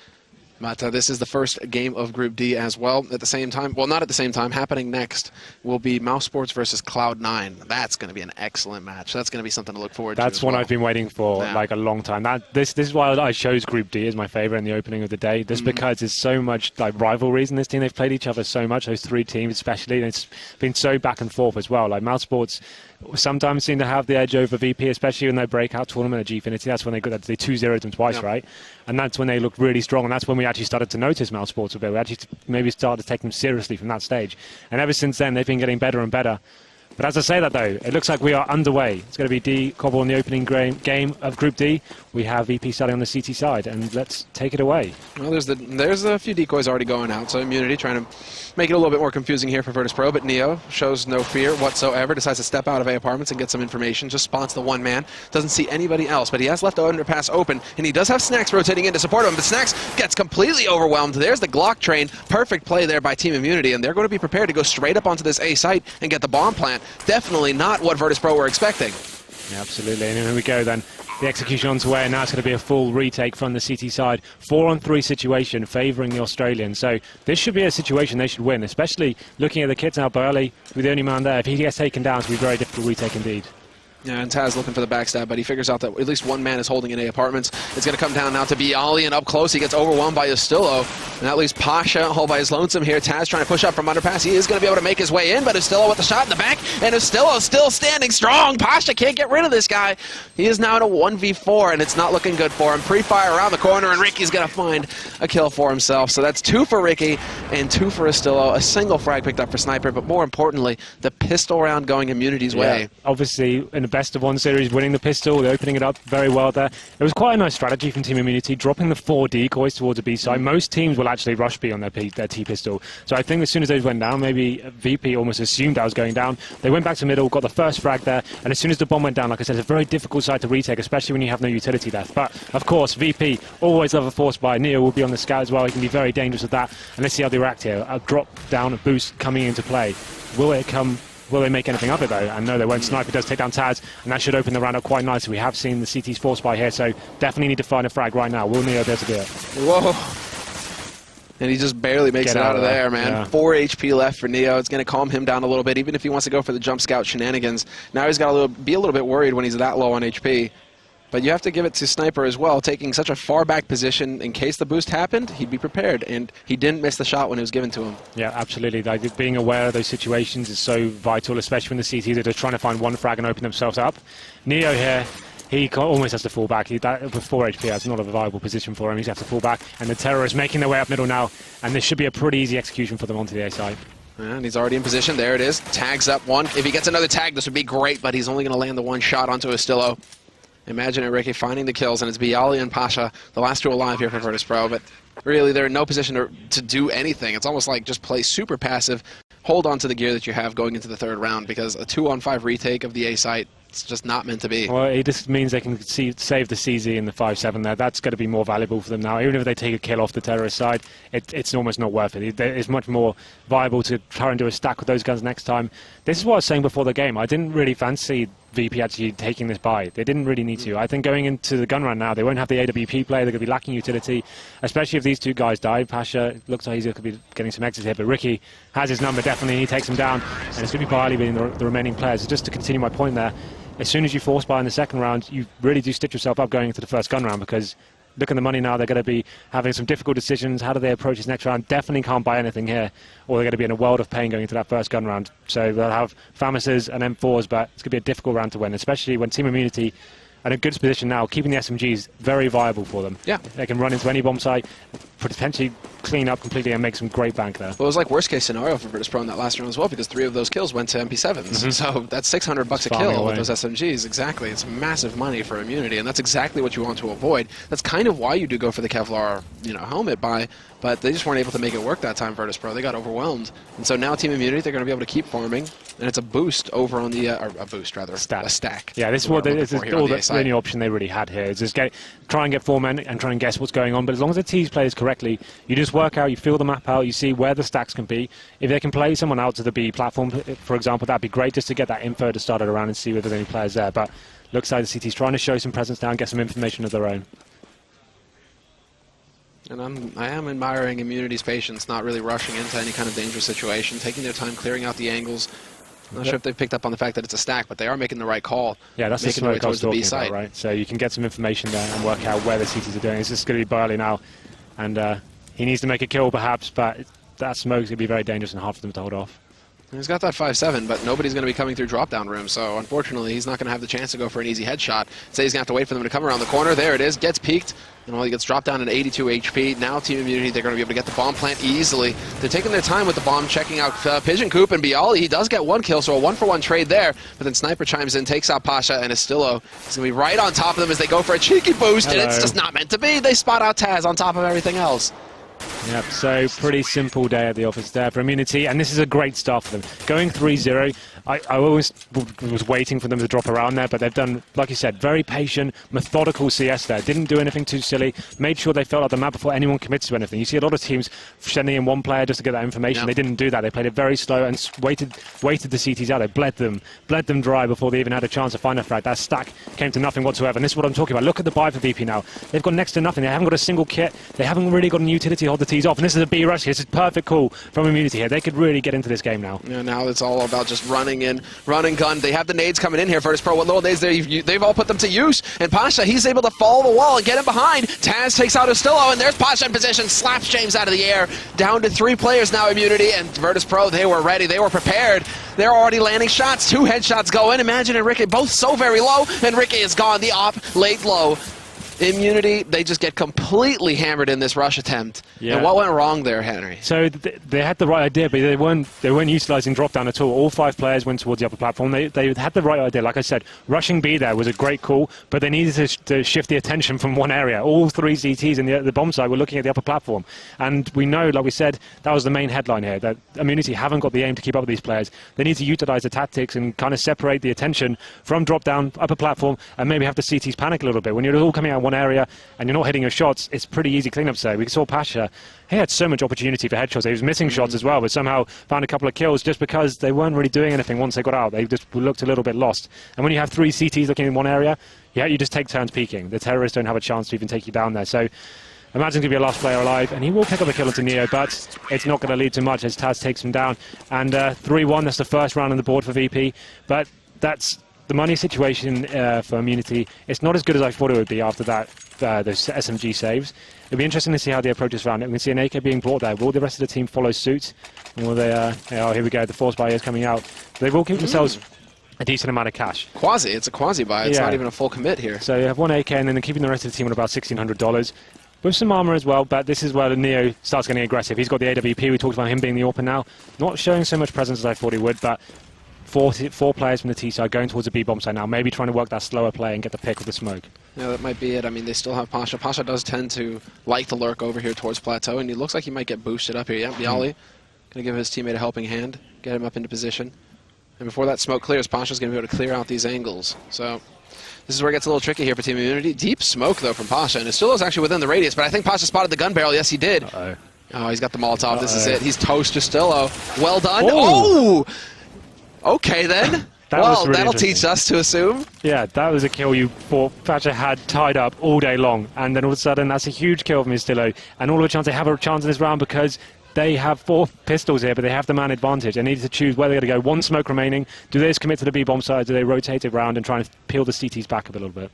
But this is the first game of Group D as well. At the same time, well, not at the same time, happening next will be Mouse Sports versus Cloud9. That's going to be an excellent match. That's going to be something to look forward to. That's one I've been waiting for like a long time. This is why I chose Group D as my favorite in the opening of the day. Just because there's so much like rivalries in this team. They've played each other so much, those 3 teams especially, and it's been so back and forth as well. Like Mouse Sports sometimes seem to have the edge over VP, especially in their breakout tournament at G0rth4n. That's when they 2-0'd them twice, right? And that's when they looked really strong, and that's when we actually started to notice Mouse Sports a bit. We actually maybe started to take them seriously from that stage. And ever since then, they've been getting better and better. But as I say that, though, it looks like we are underway. It's going to be D Cobble in the opening game of Group D. We have VP starting on the CT side, and let's take it away. Well, there's a few decoys already going out, so Immunity trying to make it a little bit more confusing here for Virtus.pro, but Neo shows no fear whatsoever, decides to step out of A apartments and get some information, just spawns the one man, doesn't see anybody else, but he has left the underpass open, and he does have Snacks rotating in to support him, but Snacks gets completely overwhelmed. There's the Glock train. Perfect play there by Team Immunity, and they're going to be prepared to go straight up onto this A site and get the bomb plant. Definitely not what Virtus.pro were expecting. Yeah, absolutely, and here we go then. The execution on the way, and now it's going to be a full retake from the CT side. 4-on-3 situation favouring the Australians. So this should be a situation they should win, especially looking at the kits now. Boyali, with the only man there, if he gets taken down, it's going to be a very difficult retake indeed. Yeah, and Taz looking for the backstab, but he figures out that at least one man is holding in A apartments. It's going to come down now to Bialy, and up close he gets overwhelmed by Estillo. And that leaves Pasha all by his lonesome here. Taz trying to push up from underpass. He is going to be able to make his way in, but Estillo with the shot in the back, and Estillo still standing strong. Pasha can't get rid of this guy. He is now in a 1v4, and it's not looking good for him. Pre-fire around the corner, and Ricky's going to find a kill for himself. So that's 2 for Ricky and 2 for Estillo. A single frag picked up for Sniper, but more importantly, the pistol round going Immunity's way. Obviously, in the best of 1 series, winning the pistol, they're opening it up very well there. It was quite a nice strategy from Team Immunity, dropping the 4 decoys towards the B side. Most teams will actually rush B on their T-pistol. So I think as soon as those went down, maybe VP almost assumed that was going down. They went back to middle, got the first frag there, and as soon as the bomb went down, like I said, it's a very difficult side to retake, especially when you have no utility left. But, of course, VP, always love a force buy. Neo will be on the scout as well. He can be very dangerous with that. And let's see how they react here. A drop down, a boost coming into play. Will it come... Will they make anything of it, though? And no, they won't. Sniper does take down Taz, and that should open the round up quite nicely. We have seen the CT's force buy here, so definitely need to find a frag right now. Will Neo be able to do it? Whoa. And he just barely makes it out of there, man. Yeah. 4 HP left for Neo. It's going to calm him down a little bit, even if he wants to go for the jump scout shenanigans. Now he's got to be a little bit worried when he's that low on HP. But you have to give it to Sniper as well, taking such a far back position in case the boost happened, he'd be prepared, and he didn't miss the shot when it was given to him. Yeah, absolutely. Like, being aware of those situations is so vital, especially when the CTs are just trying to find one frag and open themselves up. Neo here, he almost has to fall back. With 4 HP, that's not a viable position for him. He's has to fall back, and the terrorists making their way up middle now, and this should be a pretty easy execution for them onto the A side. And he's already in position. There it is. Tags up 1. If he gets another tag, this would be great, but he's only going to land the 1 shot onto Estillo. Imagine it, Ricky, finding the kills, and it's Bialy and Pasha, the last 2 alive here for Virtus.pro, but really they're in no position to do anything. It's almost like just play super passive, hold on to the gear that you have going into the 3rd round, because a 2-on-5 retake of the A site, it's just not meant to be. Well, it just means they can save the CZ and the 5-7 there. That's going to be more valuable for them now. Even if they take a kill off the terrorist side, it's almost not worth it. It's much more viable to try and do a stack with those guns next time. This is what I was saying before the game. I didn't really fancy VP actually taking this buy. They didn't really need to. I think going into the gun run now, they won't have the AWP play. They're going to be lacking utility, especially if these 2 guys die. Pasha looks like he's going to be getting some exits here, but Ricky has his number definitely, and he takes him down, and it's going to be Bialy being the remaining players. Just to continue my point there, as soon as you force buy in the 2nd round, you really do stitch yourself up going into the 1st gun round, because look at the money now, they're going to be having some difficult decisions. How do they approach this next round? Definitely can't buy anything here, or they're going to be in a world of pain going into that 1st gun round. So they'll have Famises and M4s, but it's going to be a difficult round to win, especially when Team Immunity are in a good position now, keeping the SMGs very viable for them. Yeah. They can run into any bomb site, potentially clean up completely and make some great bank there. Well, it was like worst case scenario for Virtus.pro in that last round as well, because 3 of those kills went to MP7s. So that's $600 a kill with those SMGs. Exactly. It's massive money for Immunity, and that's exactly what you want to avoid. That's kind of why you do go for the Kevlar, helmet buy, but they just weren't able to make it work that time, Virtus.pro. They got overwhelmed. And so now Team Immunity, they're going to be able to keep farming, and it's a boost over on the, a stack. Yeah, this is what the only option they really had here, is just try and get 4 men and try and guess what's going on. But as long as the T's plays correctly, you just work out, you feel the map out, you see where the stacks can be. If they can play someone out to the B platform, for example, that'd be great just to get that info to start it around and see whether there's any players there. But looks like the CT's trying to show some presence now and get some information of their own. And I am admiring Immunity's patience, not really rushing into any kind of dangerous situation, taking their time, clearing out the angles. I'm not sure if they've picked up on the fact that it's a stack, but they are making the right call. Yeah, that's making the the way towards the B about, site. Right? So you can get some information there and work out where the CTs are doing. It's just going to be Bialy now, and he needs to make a kill perhaps, but that smoke's going to be very dangerous and hard for them to hold off. He's got that 5-7, but nobody's going to be coming through drop-down room, so unfortunately he's not going to have the chance to go for an easy headshot. So he's going to have to wait for them to come around the corner. There it is, gets peeked, and he gets dropped down at 82 HP. Now Team Immunity, they're going to be able to get the bomb plant easily. They're taking their time with the bomb, checking out Pigeon Coop and Bialy. He does get 1 kill, so a 1-for-1 trade there, but then Sniper chimes in, takes out Pasha, and Estillo is going to be right on top of them as they go for a cheeky boost, and it's just not meant to be. They spot out Taz on top of everything else. Yep, so pretty simple day at the office there for Immunity, and this is a great start for them. Going 3-0, I always was waiting for them to drop around there, but they've done, like you said, very patient, methodical CS there. Didn't do anything too silly, made sure they felt out the map before anyone commits to anything. You see a lot of teams sending in 1 player just to get that information. They didn't do that. They played it very slow and waited the CTs out. They bled them dry before they even had a chance to find a frag. That stack came to nothing whatsoever, and this is what I'm talking about. Look at the buy for VP now. They've got next to nothing. They haven't got a single kit. They haven't really got any utility to hold the T's off, and this is a B rush. This is perfect call from Immunity here. They could really get into this game now. Yeah, now it's all about just running coming in. Run and gun. They have the nades coming in here. Virtus Pro, what little nades they've all put them to use. And Pasha, he's able to follow the wall and get him behind. Taz takes out Ostillo, and there's Pasha in position. Slaps James out of the air. Down to 3 players now, Immunity. And Virtus Pro, they were ready. They were prepared. They're already landing shots. 2 headshots go in. Imagine and Ricky both so very low. And Ricky is gone. The op laid low. Immunity, they just get completely hammered in this rush attempt. Yeah. And what went wrong there, Henry? So they had the right idea, but they weren't utilising drop down at all. All 5 players went towards the upper platform. They had the right idea. Like I said, rushing B there was a great call, but they needed to shift the attention from one area. All 3 CTs in the bomb site were looking at the upper platform. And we know, like we said, that was the main headline here, that Immunity haven't got the aim to keep up with these players. They need to utilise the tactics and kind of separate the attention from drop down, upper platform, and maybe have the CTs panic a little bit. When you're all coming out one area and you're not hitting your shots, it's pretty easy cleanup. So we saw Pasha, he had so much opportunity for headshots. He was missing shots as well, but somehow found a couple of kills just because they weren't really doing anything once they got out. They just looked a little bit lost. And when you have 3 CTs looking in one area, yeah, you just take turns peeking. The terrorists don't have a chance to even take you down there. So imagine to be a last player alive, and he will pick up a kill onto Neo, but it's not going to lead to much as Taz takes him down. And 3-1, that's the first round on the board for VP, but that's the money situation for Immunity. It's not as good as I thought it would be after that those SMG saves. It'll be interesting to see how they approach this round. We can see an AK being brought there. Will the rest of the team follow suit? And will they, oh, here we go, the force buy is coming out. They will keep themselves a decent amount of cash. It's a quasi buy. It's not even a full commit here. So you have 1 AK and then they're keeping the rest of the team on about $1,600. With some armor as well, but this is where the Neo starts getting aggressive. He's got the AWP. We talked about him being the AWP now. Not showing so much presence as I thought he would, but 4 players from the T side going towards the B bomb side now, maybe trying to work that slower play and get the pick with the smoke. Yeah, that might be it. I mean, they still have Pasha. Pasha does tend to like to lurk over here towards Plateau, and he looks like he might get boosted up here. Yeah, Bialy going to give his teammate a helping hand, get him up into position. And before that smoke clears, Pasha's going to be able to clear out these angles. So this is where it gets a little tricky here for Team Immunity. Deep smoke, though, from Pasha, and Ostillo's actually within the radius, but I think Pasha spotted the gun barrel. Yes, he did. Uh-oh. Oh, he's got the Molotov. This is it. He's toast Ostillo. Well done. Oh! Okay, then. Well, really that'll teach us to assume. Yeah, that was a kill you thought Pasha had tied up all day long, and then all of a sudden that's a huge kill from Ostillo, and all of a chance they have a chance in this round because they have 4 pistols here, but they have the man advantage. They need to choose where they're going to go. 1 smoke remaining. Do they just commit to the B bomb side? Do they rotate it around and try and peel the CTs back a little bit?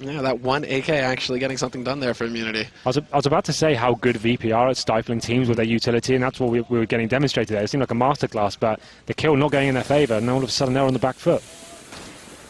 Yeah, that 1 AK actually getting something done there for Immunity. I was about to say how good VP are at stifling teams with their utility, and that's what we were getting demonstrated there. It seemed like a masterclass, but the kill not going in their favour, and all of a sudden they're on the back foot.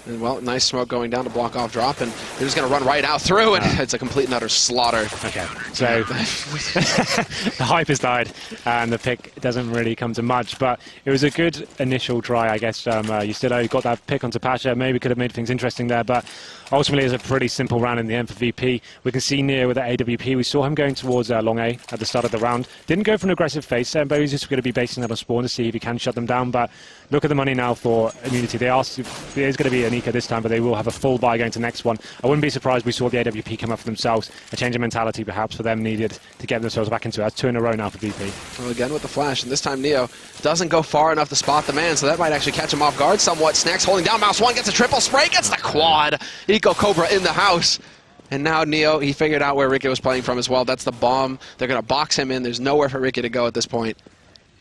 And, well, nice smoke going down to block off drop, and they're just going to run right out through, and it's a complete and utter slaughter. Okay, so the hype has died, and the pick doesn't really come to much, but it was a good initial try, I guess. You still got that pick onto Pasha, maybe could have made things interesting there, but ultimately, it's a pretty simple round in the end for VP. We can see Neo with the AWP. We saw him going towards long A at the start of the round. Didn't go for an aggressive face there, but he's just going to be basing that on spawn to see if he can shut them down. But look at the money now for Immunity. There's going to be an eco this time, but they will have a full buy going to the next one. I wouldn't be surprised we saw the AWP come up for themselves. A change of mentality perhaps for them needed to get themselves back into it. That's 2 in a row now for VP. Well, again with the flash, and this time Neo doesn't go far enough to spot the man, so that might actually catch him off guard somewhat. Snacks holding down. Mouse 1 gets a triple spray, gets the quad. Eco Cobra in the house. And now Neo, he figured out where Ricky was playing from as well. That's the bomb. They're going to box him in. There's nowhere for Ricky to go at this point.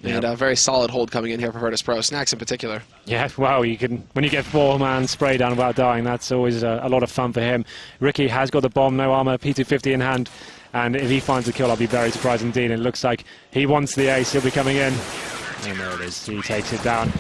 Yep. And a very solid hold coming in here for Virtus Pro. Snacks in particular. Yeah, well, you can when you get 4-man spray down without dying, that's always a lot of fun for him. Ricky has got the bomb, no armor, P250 in hand. And if he finds a kill, I'll be very surprised indeed. It looks like he wants the ace. He'll be coming in. And there it is. He takes it down.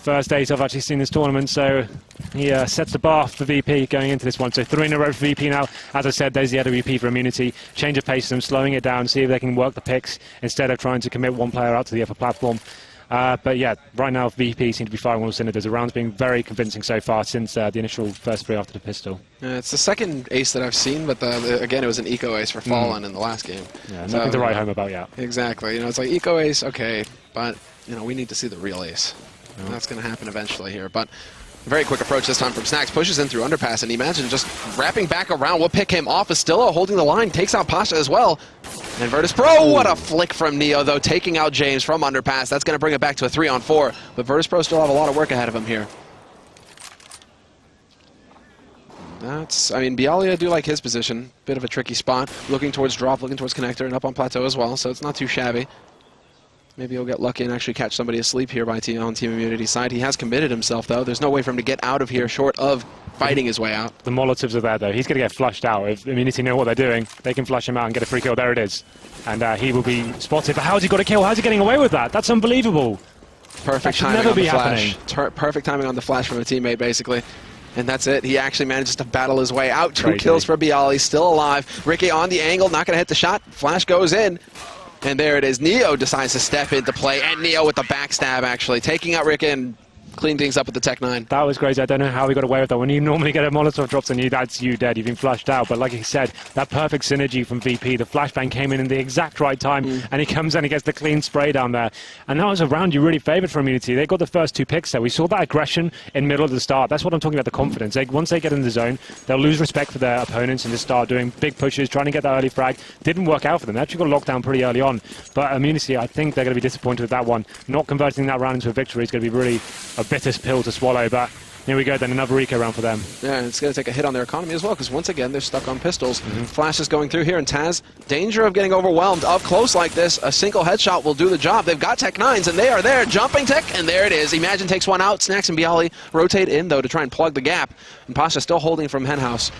First ace I've actually seen this tournament, so he sets the bar for VP going into this one. So 3 in a row for VP now. As I said, there's the AWP for Immunity. Change of pace for them, slowing it down, see if they can work the picks instead of trying to commit 1 player out to the upper platform. But yeah, right now VP seem to be firing all cylinders. The round's been very convincing so far since the initial first 3 after the pistol. It's the second ace that I've seen, but again, it was an eco ace for Fallen in the last game. Yeah, nothing to write home about yet. Exactly. You know, it's like eco ace, okay, but you know, we need to see the real ace. And that's going to happen eventually here. But a very quick approach this time from Snacks. Pushes in through underpass, and imagine just wrapping back around. We'll pick him off. Astillo holding the line. Takes out Pasha as well. And Virtus Pro, what a flick from Neo, though, taking out James from underpass. That's going to bring it back to a 3-on-4. But Virtus Pro still have a lot of work ahead of him here. I mean, Bialy, I do like his position. Bit of a tricky spot. Looking towards drop, looking towards connector, and up on plateau as well, so it's not too shabby. Maybe he'll get lucky and actually catch somebody asleep here on Team Immunity's side. He has committed himself, though. There's no way for him to get out of here short of fighting his way out. The Molotovs are there, though. He's going to get flushed out. If Immunity know what they're doing, they can flush him out and get a free kill. There it is. And he will be spotted. But how's he got a kill? How's he getting away with that? That's unbelievable. Perfect timing on the flash. Perfect timing on the flash from a teammate, basically. And that's it. He actually manages to battle his way out. 2 kills for Bialy, still alive. Ricky on the angle, not going to hit the shot. Flash goes in. And there it is. Neo decides to step into play. And Neo with the backstab, actually. Taking out Ricky and clean things up with the Tech 9. That was crazy. I don't know how he got away with that. When you normally get a Molotov drops on you, that's you dead. You've been flushed out. But like he said, that perfect synergy from VP. The flashbang came in the exact right time, and he comes in and he gets the clean spray down there. And that was a round you really favoured for Immunity. They got the first 2 picks there. We saw that aggression in middle of the start. That's what I'm talking about, the confidence. Once they get in the zone, they'll lose respect for their opponents and just start doing big pushes, trying to get that early frag. Didn't work out for them. They actually got locked down pretty early on. But Immunity, I think they're going to be disappointed with that one. Not converting that round into a victory is going to be really a bitter pill to swallow. But here we go, then another Eco round for them. Yeah, and it's going to take a hit on their economy as well, because once again, they're stuck on pistols. Flash is going through here, and Taz, danger of getting overwhelmed. Up close like this, a single headshot will do the job. They've got Tech 9s, and they are there. Jumping Tech, and there it is. Imagine takes one out. Snacks and Bialy rotate in, though, to try and plug the gap. And Pasha still holding from Henhouse.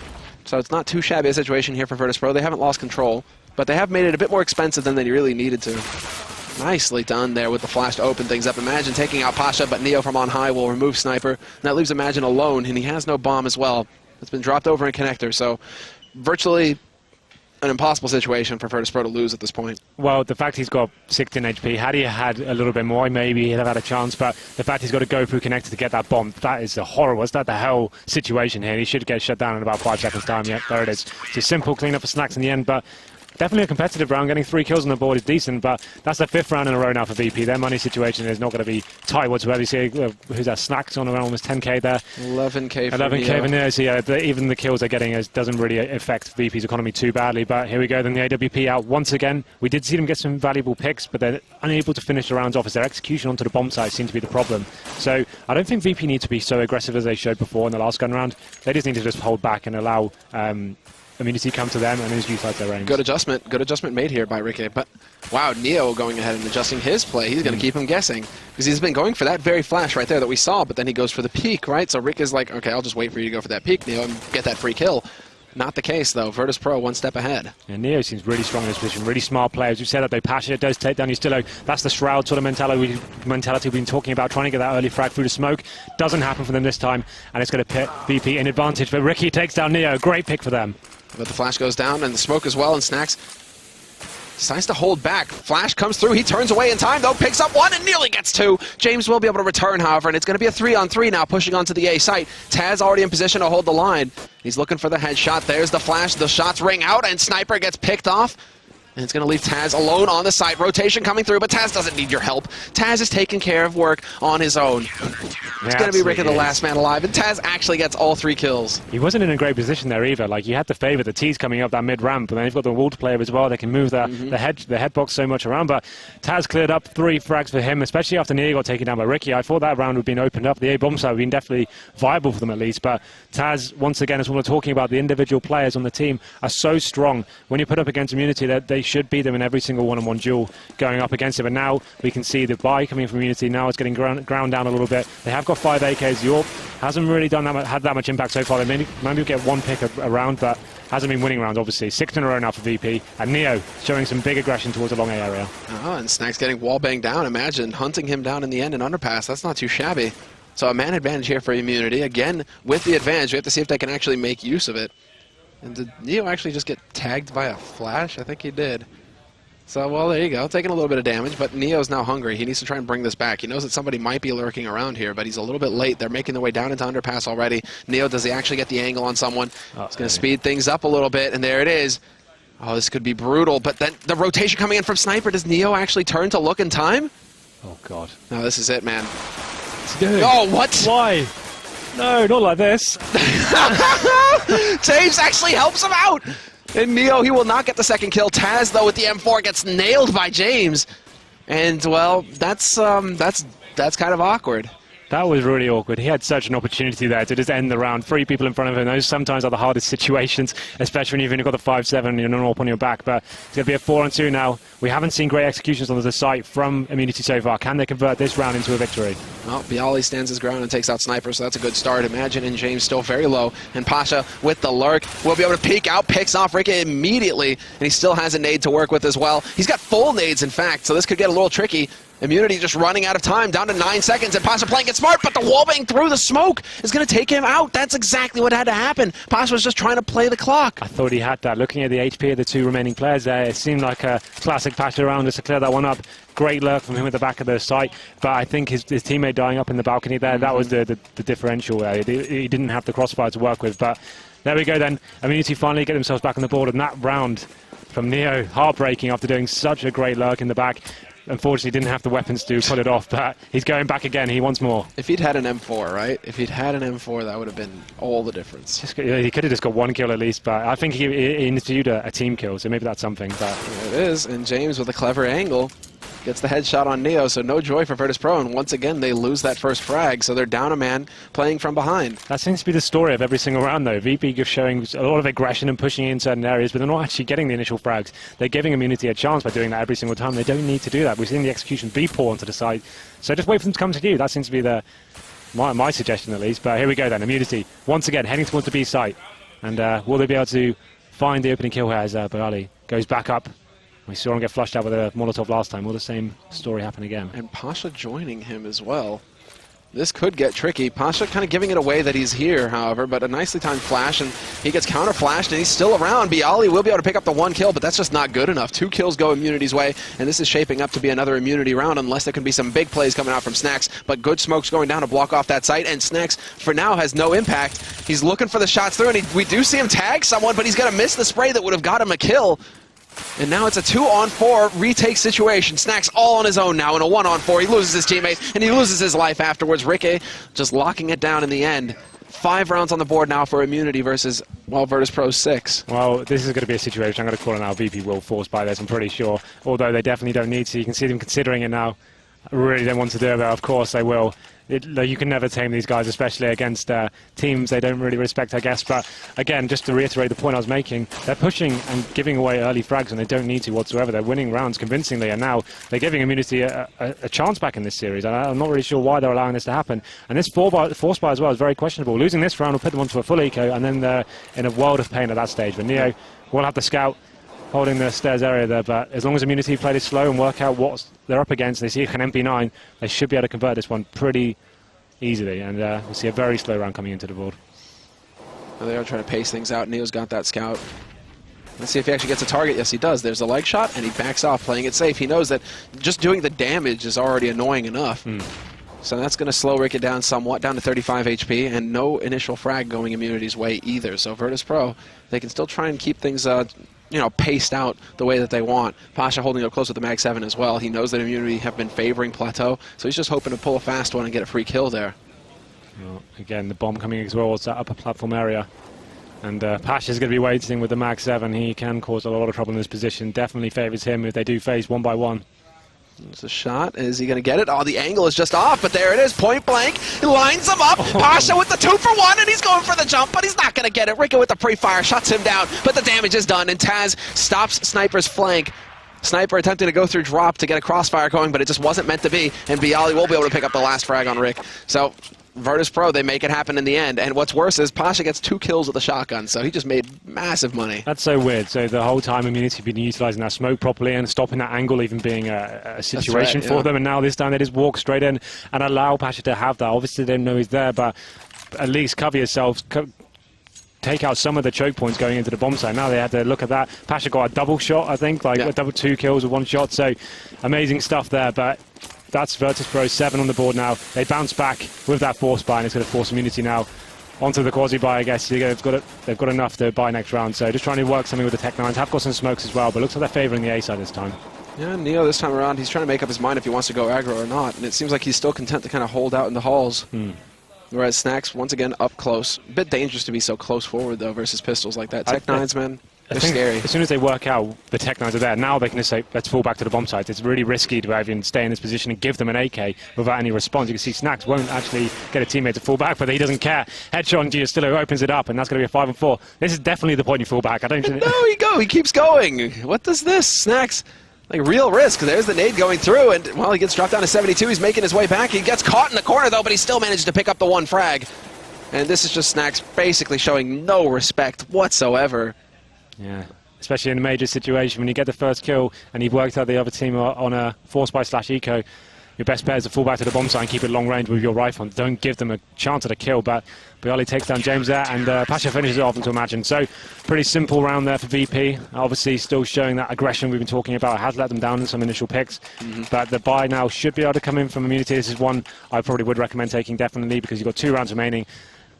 So it's not too shabby a situation here for Virtus Pro. They haven't lost control, but they have made it a bit more expensive than they really needed to. Nicely done there with the flash to open things up. Imagine taking out Pasha, but Neo from on high will remove Sniper. And that leaves Imagine alone, and he has no bomb as well. It's been dropped over in Connector, so virtually an impossible situation for Virtus Pro to lose at this point. Well, the fact he's got 16 HP, had he had a little bit more, maybe he'd have had a chance, but the fact he's got to go through Connector to get that bomb, that is a horrible, is that the hell situation here? He should get shut down in about 5 seconds time. Yep, there it is. It's a simple clean-up for Snacks in the end, but definitely a competitive round. Getting 3 kills on the board is decent, but that's the 5th round in a row now for VP. Their money situation is not going to be tight whatsoever. You see, who's that? Snacks on around almost 10k there. 11k for 11k for Neo. So yeah, even the kills they're getting doesn't really affect VP's economy too badly. But here we go, then the AWP out once again. We did see them get some valuable picks, but they're unable to finish the rounds off as their execution onto the bomb site seems to be the problem. So I don't think VP need to be so aggressive as they showed before in the last gun round. They just need to just hold back and allow Immunity come to them and just utilize their range. Good adjustment made here by Ricky. But wow, Neo going ahead and adjusting his play. He's going to keep him guessing, because he's been going for that very flash right there that we saw, but then he goes for the peek, right? So Rick is like, okay, I'll just wait for you to go for that peek, Neo, and get that free kill. Not the case, though. Virtus Pro 1 step ahead. And Neo seems really strong in this position. Really smart players. We've said that they passionate, does take down Ustillo. That's the Shroud sort of mentality we've been talking about, trying to get that early frag through the smoke. Doesn't happen for them this time, and it's going to put VP in advantage. But Ricky takes down Neo. Great pick for them. But the flash goes down, and the smoke as well, and Snacks decides to hold back. Flash comes through. He turns away in time, though. Picks up 1 and nearly gets 2. James will be able to return, however, and it's going to be a 3-on-3 now, pushing onto the A site. Taz already in position to hold the line. He's looking for the headshot. There's the flash. The shots ring out, and Sniper gets picked off. And it's going to leave Taz alone on the site. Rotation coming through, but Taz doesn't need your help. Taz is taking care of work on his own. It's going to be Ricky the last man alive, and Taz actually gets all 3 kills. He wasn't in a great position there either. Like, you had to favour the T's coming up that mid-ramp, and then you've got the Water player as well. They can move the headbox so much around, but Taz cleared up 3 frags for him, especially after Neo got taken down by Ricky. I thought that round would have been opened up. The A-bomb side would have been definitely viable for them at least, but Taz, once again, as we were talking about, the individual players on the team are so strong. When you put up against Immunity, that they should beat them in every single one-on-one duel going up against it. But now we can see the buy coming from Immunity. Now it's getting ground down a little bit. They have got 5 AKs. York hasn't really had that much impact so far. They maybe get 1 pick a round, but hasn't been winning rounds, obviously. 6 in a row now for VP. And Neo showing some big aggression towards the long A area. Oh, and Snacks getting wall banged down. Imagine hunting him down in the end in underpass. That's not too shabby. So a man advantage here for Immunity. Again, with the advantage, we have to see if they can actually make use of it. And did Neo actually just get tagged by a flash? I think he did. So, well, there you go. Taking a little bit of damage, but Neo's now hungry. He needs to try and bring this back. He knows that somebody might be lurking around here, but he's a little bit late. They're making their way down into underpass already. Neo, does he actually get the angle on someone? It's going to speed things up a little bit, and there it is. Oh, this could be brutal, but then the rotation coming in from Sniper. Does Neo actually turn to look in time? Oh, God. No, this is it, man. What's he doing? Oh, what? Why? No, not like this. James actually helps him out. And Neo, he will not get the second kill. Taz, though, with the M4 gets nailed by James. And, well, that's kind of awkward. That was really awkward. He had such an opportunity there to just end the round. 3 people in front of him. Those sometimes are the hardest situations, especially when you've only got the 5-7 and you're not up on your back. But it's going to be a 4-on-2 now. we haven't seen great executions on the site from Immunity so far. Can they convert this round into a victory? Well, Bialy stands his ground and takes out Sniper, so that's a good start. Imagine and James still very low, and Pasha with the lurk will be able to peek out, picks off Ricky immediately, and he still has a nade to work with as well. He's got full nades, in fact, so this could get a little tricky. Immunity just running out of time, down to 9 seconds, and Pasha playing it smart, but the wallbang through the smoke is going to take him out. That's exactly what had to happen. Pasha was just trying to play the clock. I thought he had that. Looking at the HP of the two remaining players there, it seemed like a classic Pasha round just to clear that one up. Great lurk from him at the back of the site, but I think his teammate dying up in the balcony there, that was the differential there. He didn't have the crossfire to work with, but there we go then. Immunity finally get themselves back on the board, and that round from Neo, heartbreaking after doing such a great lurk in the back. Unfortunately, didn't have the weapons to pull it off, but he's going back again. He wants more. If he'd had an M4, right? If he'd had an M4, that would have been all the difference. He could have just got one kill at least, but I think he interviewed a team kill, so maybe that's something. But it is, and James with a clever angle gets the headshot on Neo, so no joy for Virtus.pro, and once again they lose that first frag, so they're down a man playing from behind. That seems to be the story of every single round though. VP is showing a lot of aggression and pushing in certain areas, but they're not actually getting the initial frags. They're giving Immunity a chance by doing that every single time. They don't need to do that. We've seen the execution be poor onto the side, so just wait for them to come to you. That seems to be my suggestion at least, but here we go then. Immunity once again heading towards the B site, and will they be able to find the opening kill here as Bialy goes back up? We saw him get flushed out with a Molotov last time. Will the same story happen again? And Pasha joining him as well. This could get tricky. Pasha kind of giving it away that he's here, however, but a nicely timed flash, and he gets counter-flashed, and he's still around. Bialy will be able to pick up the 1 kill, but that's just not good enough. 2 kills go Immunity's way, and this is shaping up to be another Immunity round, unless there can be some big plays coming out from Snacks, but good smoke's going down to block off that site, and Snacks, for now, has no impact. He's looking for the shots through, and we do see him tag someone, but he's going to miss the spray that would have got him a kill. And now it's a 2-on-4 retake situation. Snacks all on his own now in a 1-on-4. He loses his teammate, and he loses his life afterwards. Ricky just locking it down in the end. 5 rounds on the board now for Immunity versus, well, Virtus.pro 6. Well, this is going to be a situation I'm going to call it now. VP will force by this, I'm pretty sure. Although they definitely don't need to. You can see them considering it now. I really don't want to do it, but of course they will. You can never tame these guys, especially against teams they don't really respect, I guess. But again, just to reiterate the point I was making, they're pushing and giving away early frags when they don't need to whatsoever. They're winning rounds convincingly, and now they're giving Immunity a chance back in this series. And I'm not really sure why they're allowing this to happen. And this force buy as well is very questionable. Losing this round will put them onto a full eco, and then they're in a world of pain at that stage. But Neo will have the scout holding the stairs area there, but as long as Immunity play it slow and work out what they're up against, they see an MP9, they should be able to convert this one pretty easily, and we'll see a very slow round coming into the board. Well, they are trying to pace things out. Neo's got that scout. Let's see if he actually gets a target. Yes, he does. There's a leg shot, and he backs off, playing it safe. He knows that just doing the damage is already annoying enough. So that's going to slow Ricky down somewhat, down to 35 HP, and no initial frag going Immunity's way either. So Virtus.pro, they can still try and keep things paced out the way that they want. Pasha holding up close with the Mag 7 as well. He knows that Immunity have been favoring Plateau, so he's just hoping to pull a fast one and get a free kill there. Well, again, the bomb coming as well towards that upper platform area. And Pasha's going to be waiting with the Mag 7. He can cause a lot of trouble in this position. Definitely favours him if they do phase 1 by 1. There's a shot. Is he going to get it? Oh, the angle is just off, but there it is. Point blank. He lines him up. Pasha with the 2-for-1, and he's going for the jump, but he's not going to get it. Ricky with the pre-fire shuts him down, but the damage is done, and Taz stops Sniper's flank. Sniper attempting to go through drop to get a crossfire going, but it just wasn't meant to be, and Bialy will be able to pick up the last frag on Rick. So Virtus.pro, they make it happen in the end, and what's worse is Pasha gets 2 kills with a shotgun, so he just made massive money. That's so weird. So the whole time Immunity have been utilising that smoke properly and stopping that angle even being a situation for them, and now this time they just walk straight in and allow Pasha to have that. Obviously they don't know he's there, but at least cover yourselves, take out some of the choke points going into the bomb site. Now they had to look at that. Pasha got a double shot, I think, a double 2 kills with 1 shot, so amazing stuff there. But that's Virtus.pro 7 on the board now. They bounce back with that force buy, and it's going to force Immunity now onto the quasi buy, I guess. They've got enough to buy next round, so just trying to work something with the Tech 9s. Have got some smokes as well, but looks like they're favouring the A side this time. Yeah, Neo this time around, he's trying to make up his mind if he wants to go aggro or not, and it seems like he's still content to kind of hold out in the halls. Whereas Snacks, once again, up close. A bit dangerous to be so close forward, though, versus pistols like that. Tech 9s, man, they're scary. As soon as they work out the Tech 9s are there, now they can just say, let's fall back to the bomb site. It's really risky to even stay in this position and give them an AK without any response. You can see Snacks won't actually get a teammate to fall back, but he doesn't care. Headshot on Giostillo opens it up, and that's going to be a 5-on-4. This is definitely the point you fall back. I don't. No, he keeps going. What does this? Snacks Like real risk. There's the nade going through, and well, he gets dropped down to 72. He's making his way back. He gets caught in the corner though, but he still managed to pick up the one frag. And this is just Snacks basically showing no respect whatsoever. Yeah, especially in a major situation when you get the first kill and you've worked out the other team on a force by / eco. Your best bet is to fall back to the bomb site and keep it long range with your rifle. Don't give them a chance at a kill, but Bialy takes down James there, and Pasha finishes it off into Imagine. So, pretty simple round there for VP. Obviously, still showing that aggression we've been talking about. It has let them down in some initial picks, but the buy now should be able to come in from Immunity. This is one I probably would recommend taking, definitely, because you've got 2 rounds remaining.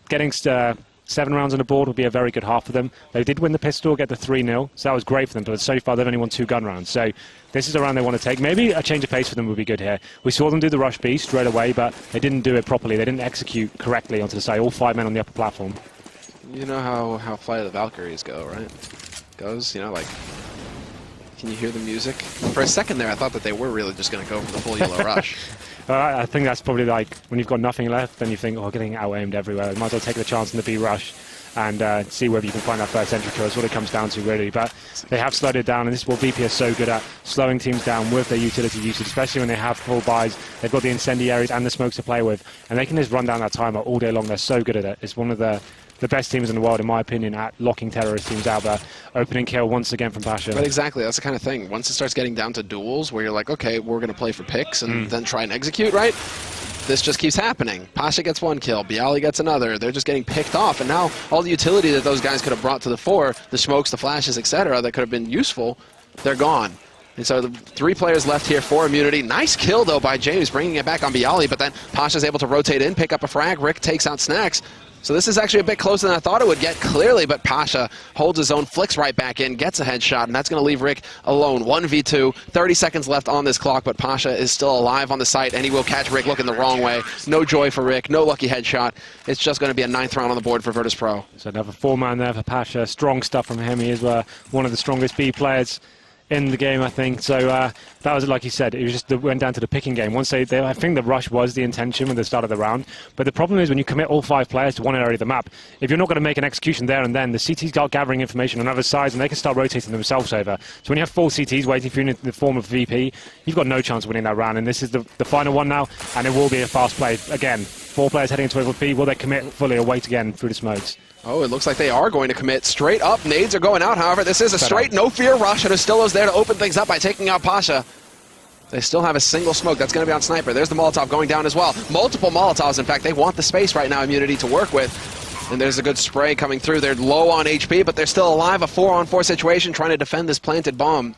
Getting 7 rounds on the board would be a very good half for them. They did win the pistol, get the 3-0, so that was great for them, but so far they've only won 2 gun rounds. So this is a round they want to take. Maybe a change of pace for them would be good here. We saw them do the rush B straight away, but they didn't do it properly. They didn't execute correctly onto the side. All 5 men on the upper platform. You know how Flight of the Valkyries go, right? Goes, you know, like, can you hear the music? For a second there, I thought that they were really just going to go for the full yellow rush. I think that's probably like when you've got nothing left, then you think, oh, getting out-aimed everywhere. You might as well take the chance in the B rush and see whether you can find that first entry kill. That's what it comes down to, really. But they have slowed it down, and this is what VP is so good at, slowing teams down with their utility usage, especially when they have full buys. They've got the incendiaries and the smokes to play with, and they can just run down that timer all day long. They're so good at it. It's one of the best teams in the world, in my opinion, at locking terrorist teams out. But opening kill once again from Pasha. But exactly, that's the kind of thing. Once it starts getting down to duels, where you're like, okay, we're going to play for picks and then try and execute, right? This just keeps happening. Pasha gets 1 kill, Bialy gets another. They're just getting picked off, and now all the utility that those guys could have brought to the fore, the smokes, the flashes, etc., that could have been useful, they're gone. And so the 3 players left here for Immunity. Nice kill, though, by James, bringing it back on Bialy, but then Pasha's able to rotate in, pick up a frag. Rick takes out Snacks. So this is actually a bit closer than I thought it would get, clearly, but Pasha holds his own, flicks right back in, gets a headshot, and that's going to leave Rick alone. 1v2, 30 seconds left on this clock, but Pasha is still alive on the site, and he will catch Rick looking the wrong way. No joy for Rick, no lucky headshot. It's just going to be a 9th round on the board for Virtus Pro. So another 4-man there for Pasha. Strong stuff from him. He is one of the strongest B players in the game, I think. So that was, like you said, it was just went down to the picking game. Once I think the rush was the intention when they started the round, but the problem is when you commit all 5 players to one area of the map, if you're not going to make an execution there and then, the CTs start gathering information on other sides and they can start rotating themselves over. So when you have 4 CTs waiting for you in the form of VP, you've got no chance of winning that round, and this is the final one now, and it will be a fast play. Again, 4 players heading into MVP. Will they commit fully or wait again through the smokes? Oh, it looks like they are going to commit straight up. Nades are going out, however. This is a straight no-fear rush, and Astillo's there to open things up by taking out Pasha. They still have a single smoke. That's going to be on Sniper. There's the Molotov going down as well. Multiple Molotovs, in fact. They want the space right now, Immunity, to work with. And there's a good spray coming through. They're low on HP, but they're still alive. A 4-on-4 situation trying to defend this planted bomb.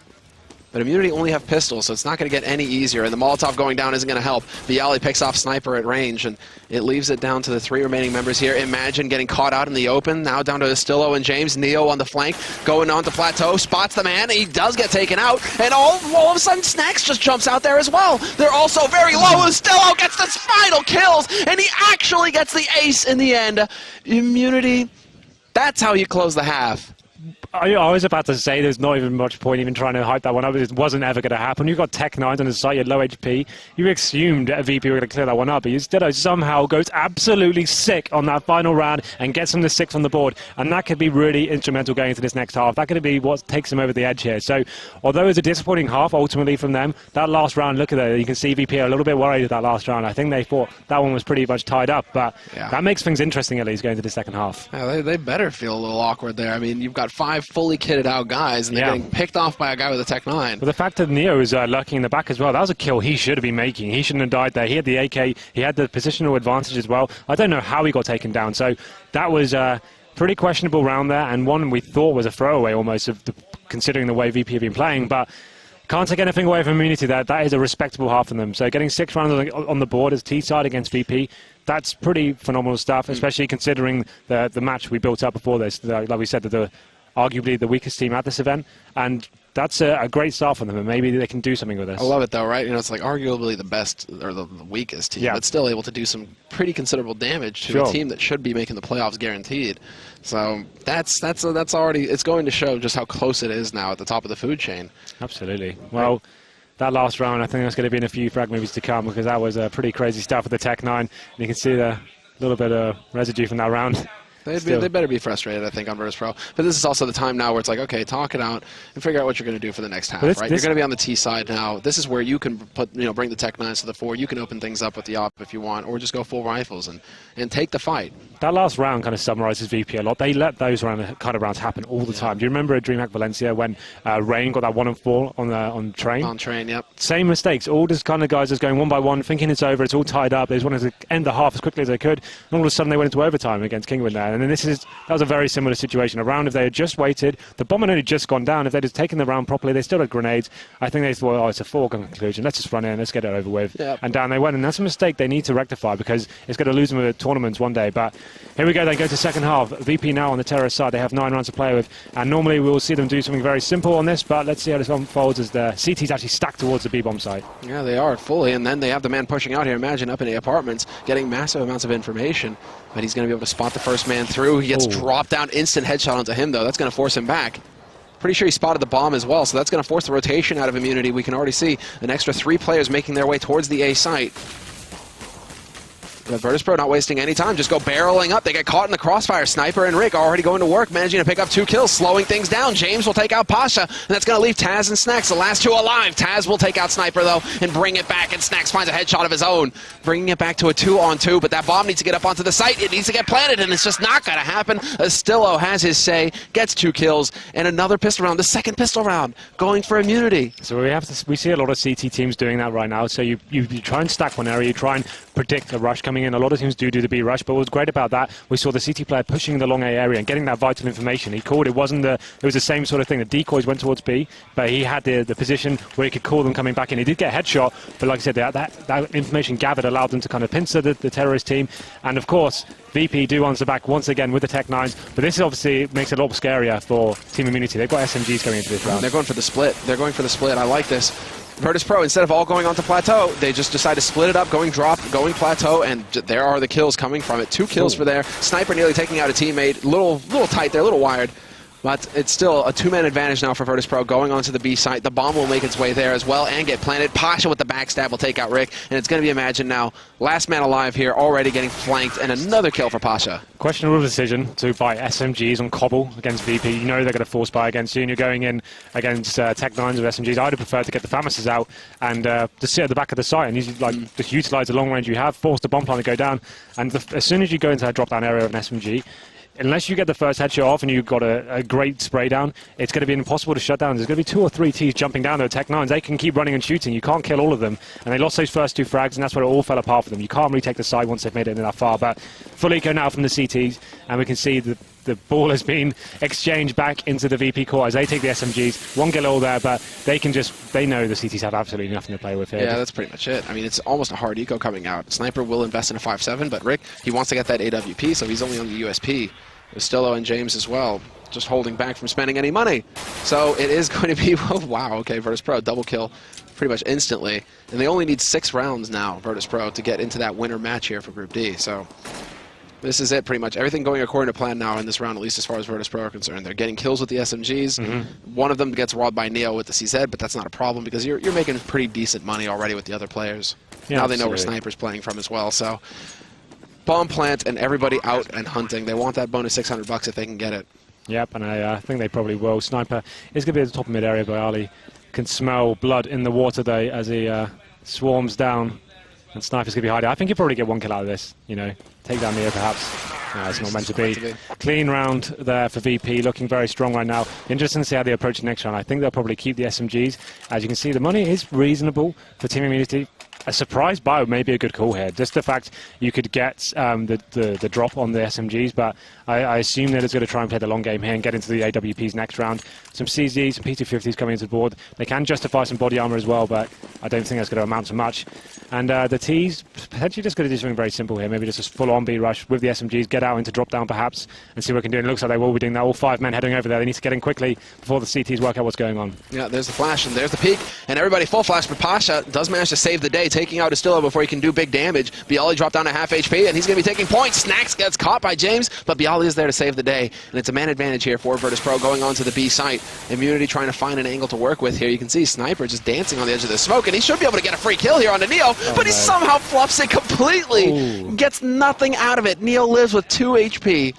But Immunity only have pistols, so it's not going to get any easier. And the Molotov going down isn't going to help. Bialy picks off Sniper at range, and it leaves it down to the 3 remaining members here. Imagine getting caught out in the open. Now down to Astillo and James. Neo on the flank, going on to Plateau, spots the man. He does get taken out, and all of a sudden Snacks just jumps out there as well. They're also very low. Astillo gets the final kills, and he actually gets the ace in the end. Immunity, that's how you close the half. I was about to say there's not even much point even trying to hype that one up. It wasn't ever going to happen. You've got Tech 9s on the site, you had low HP. You assumed a VP were going to clear that one up, but Astillo somehow goes absolutely sick on that final round and gets him the 6 on the board. And that could be really instrumental going into this next half. That could be what takes him over the edge here. So, although it's a disappointing half ultimately from them, that last round, look at that. You can see VP are a little bit worried at that last round. I think they thought that one was pretty much tied up, but that makes things interesting at least going into the second half. Yeah, they better feel a little awkward there. I mean, you've got 5 fully kitted out guys, and they're getting picked off by a guy with a Tech 9. But the fact that Neo is lurking in the back as well, that was a kill he should have been making. He shouldn't have died there. He had the AK, he had the positional advantage as well. I don't know how he got taken down, so that was a pretty questionable round there, and one we thought was a throwaway almost, considering the way VP have been playing, but can't take anything away from Immunity there. That is a respectable half from them. So getting 6 rounds on the board as T-side against VP, that's pretty phenomenal stuff, especially considering the match we built up before this. Like we said, that arguably the weakest team at this event, and that's a great start for them, and maybe they can do something with this. I love it though, right? You know, it's like arguably the best or the weakest team, but still able to do some pretty considerable damage to a team that should be making the playoffs guaranteed. So that's already, it's going to show just how close it is now at the top of the food chain. Absolutely. Well, that last round, I think that's going to be in a few frag movies to come, because that was pretty crazy stuff with the Tech 9. And you can see the little bit of residue from that round. They better be frustrated, I think, on Virtus Pro. But this is also the time now where it's like, okay, talk it out and figure out what you're going to do for the next half, right? You're going to be on the T side now. This is where you can put, bring the Tech 9s to the 4. You can open things up with the op if you want, or just go full rifles and take the fight. That last round kind of summarizes VP a lot. They let those kind of rounds happen all the time. Do you remember at DreamHack Valencia when Rain got that 1 and 4 on Train? On Train, yep. Same mistakes. All this kind of guys just going one by one, thinking it's over, it's all tied up. They just wanted to end the half as quickly as they could. And all of a sudden they went into overtime against Kingwin there. And then that was a very similar situation. A round, if they had just waited, the bomb had only just gone down. If they'd just taken the round properly, they still had grenades. I think they thought, oh, it's a foregone conclusion. Let's just run in, let's get it over with. Yep. And down they went. And that's a mistake they need to rectify because it's going to lose them at tournaments one day. But here we go, they go to second half. VP now on the terrorist side. They have 9 rounds to play with. And normally we will see them do something very simple on this, but let's see how this unfolds as the CT's actually stacked towards the B-bomb side. Yeah, they are fully. And then they have the man pushing out here. Imagine up in the apartments, getting massive amounts of information. But he's going to be able to spot the first man through. He gets dropped down. Instant headshot onto him, though. That's going to force him back. Pretty sure he spotted the bomb as well, so that's going to force the rotation out of Immunity. We can already see an extra 3 players making their way towards the A site. But Virtus Pro not wasting any time, just go barreling up. They get caught in the crossfire. Sniper and Rick already going to work, managing to pick up 2 kills, slowing things down. James will take out Pasha, and that's going to leave Taz and Snacks, the last 2 alive. Taz will take out Sniper, though, and bring it back, and Snacks finds a headshot of his own, bringing it back to a 2-on-2, but that bomb needs to get up onto the site. It needs to get planted, and it's just not going to happen. Astillo has his say, gets 2 kills, and another pistol round, the second pistol round, going for Immunity. So we see a lot of CT teams doing that right now. So you try and stack one area, you try and predict a rush coming in. A lot of teams do the B rush, but what was great about that, we saw the CT player pushing the long A area and getting that vital information. He called it was the same sort of thing. The decoys went towards B, but he had the position where he could call them coming back in. He did get a headshot, but like I said, that information gathered allowed them to kind of pincer the terrorist team. And of course, VP do answer back once again with the Tech 9s, but this obviously makes it a lot scarier for Team Immunity. They've got SMGs going into this round. They're going for the split. I like this. Virtus Pro, instead of all going onto Plateau, they just decide to split it up, going drop, going Plateau, and there are the kills coming from it. 2 kills for there. Sniper nearly taking out a teammate. Little tight there, a little wired. But it's still a 2-man advantage now for Virtus Pro going onto the B site. The bomb will make its way there as well and get planted. Pasha with the backstab will take out Rick. And it's going to be Imagine now. Last man alive here, already getting flanked. And another kill for Pasha. Questionable decision to buy SMGs on Cobble against VP. You know they're going to force buy against you, and you're going in against Tech 9s with SMGs. I'd have preferred to get the Famis's out and just sit at the back of the site and just utilise the long range you have, force the bomb plan to go down. And as soon as you go into that drop-down area of an SMG, unless you get the first headshot off and you've got a great spray down, it's going to be impossible to shut down. There's going to be 2 or 3 Ts jumping down there, Tech 9s. They can keep running and shooting. You can't kill all of them. And they lost those first 2 frags, and that's where it all fell apart for them. You can't really take the side once they've made it that far. But full eco now from the CTs, and we can see the ball has been exchanged back into the VP core as they take the SMGs. 1 kill there, but they know the CTs have absolutely nothing to play with here. Yeah, that's pretty much it. I mean, it's almost a hard eco coming out. Sniper will invest in a 5.7, but Rick, he wants to get that AWP, so he's only on the USP. Astillo and James as well, just holding back from spending any money. So it is going to be, oh, wow, okay, Virtus Pro, double kill pretty much instantly. And they only need 6 rounds now, Virtus Pro, to get into that winner match here for Group D. So this is it, pretty much. Everything going according to plan now in this round, at least as far as Virtus Pro are concerned. They're getting kills with the SMGs. One of them gets robbed by Neo with the CZ, but that's not a problem because you're making pretty decent money already with the other players. Yeah, now they know where Sniper's playing from as well, so bomb plant and everybody out and hunting. They want that bonus $600 if they can get it. Yep, and I think they probably will. Sniper is going to be at the top of mid-area, but Ali can smell blood in the water though as he swarms down, and Sniper's going to be hiding. I think he'll probably get 1 kill out of this, take down Neo perhaps. No, it's not meant to be. Clean round there for VP, looking very strong right now. Interesting to see how they approach the next round. I think they'll probably keep the SMGs. As you can see, the money is reasonable for Team Immunity. A surprise buy may be a good call here. Just the fact you could get the drop on the SMGs, but I assume that it's going to try and play the long game here and get into the AWPs next round. Some CZs, some P250s coming into the board. They can justify some body armor as well, but I don't think that's going to amount to much. And the T's potentially just going to do something very simple here. Maybe just a full-on B rush with the SMGs, get out into drop down perhaps, and see what we can do. And it looks like they will be doing that. All 5 men heading over there. They need to get in quickly before the CTs work out what's going on. Yeah, there's the flash, and there's the peak, and everybody full flash, but Pasha does manage to save the day, taking out Astillo before he can do big damage. Bialy dropped down to half HP, and he's going to be taking points. Snacks gets caught by James, but Bialy is there to save the day, and it's a man advantage here for Virtus Pro going on to the B site. Immunity trying to find an angle to work with here. You can see Sniper just dancing on the edge of the smoke, and he should be able to get a free kill here on the Neo, but he somehow fluffs it completely. Gets nothing out of it. Neo lives with 2 HP.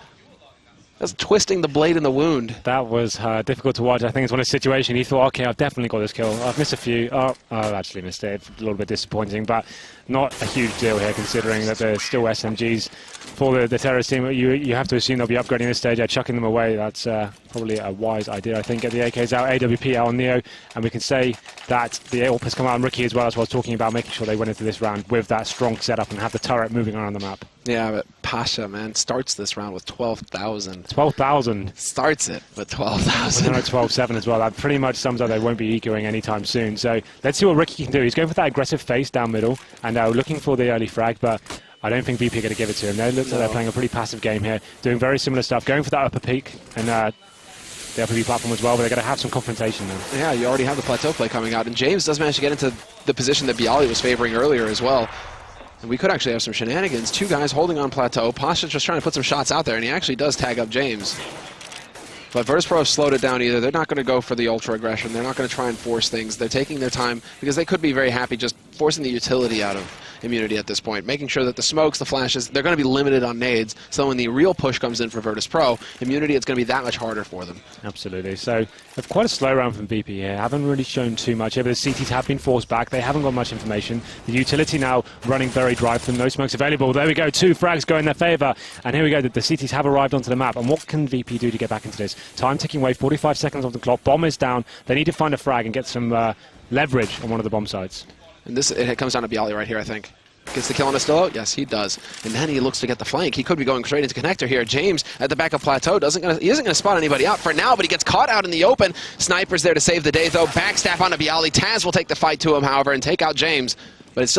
That's twisting the blade in the wound. That was difficult to watch. I think it's one of the situations he thought, okay, I've definitely got this kill. I've missed a few. Oh, I've actually missed it. A little bit disappointing, but not a huge deal here considering that there's still SMGs for the terrorist team. You have to assume they'll be upgrading this stage, chucking them away. That's probably a wise idea, I think. Get the AKs out, AWP out on Neo, and we can say that the AWP has come out on Ricky as well, as I was talking about, making sure they went into this round with that strong setup and have the turret moving around the map. Yeah, but Pasha, man, starts this round with 12,000. 12,000. Starts it with 12,000. 12-7 as well. That pretty much sums up they won't be ecoing anytime soon. So let's see what Ricky can do. He's going for that aggressive face down middle and looking for the early frag, but I don't think VP are going to give it to him. They look like they're playing a pretty passive game here, doing very similar stuff, going for that upper peak and the upper B platform as well, but they're going to have some confrontation now. Yeah, you already have the plateau play coming out, and James does manage to get into the position that Bialy was favoring earlier as well. And we could actually have some shenanigans. Two guys holding on plateau. Pasha's just trying to put some shots out there, and he actually does tag up James. But Virtus.pro slowed it down either. They're not going to go for the ultra aggression. They're not going to try and force things. They're taking their time because they could be very happy just forcing the utility out of Immunity at this point, making sure that the smokes, the flashes, they're going to be limited on nades. So when the real push comes in for Virtus.pro, Immunity, it's going to be that much harder for them. Absolutely. So quite a slow round from VP here. Haven't really shown too much here, but the CTs have been forced back. They haven't got much information. The utility now running very dry for them. No smokes available. There we go. 2 frags go in their favour. And here we go. The CTs have arrived onto the map. And what can VP do to get back into this? Time ticking away. 45 seconds on the clock. Bomb is down. They need to find a frag and get some leverage on one of the bomb sites. And it comes down to Bialy right here, I think. Gets the kill on Astillo? Yes, he does. And then he looks to get the flank. He could be going straight into connector here. James at the back of plateau he isn't going to spot anybody out for now, but he gets caught out in the open. Sniper's there to save the day, though. Backstab onto Bialy. Taz will take the fight to him, however, and take out James. But it's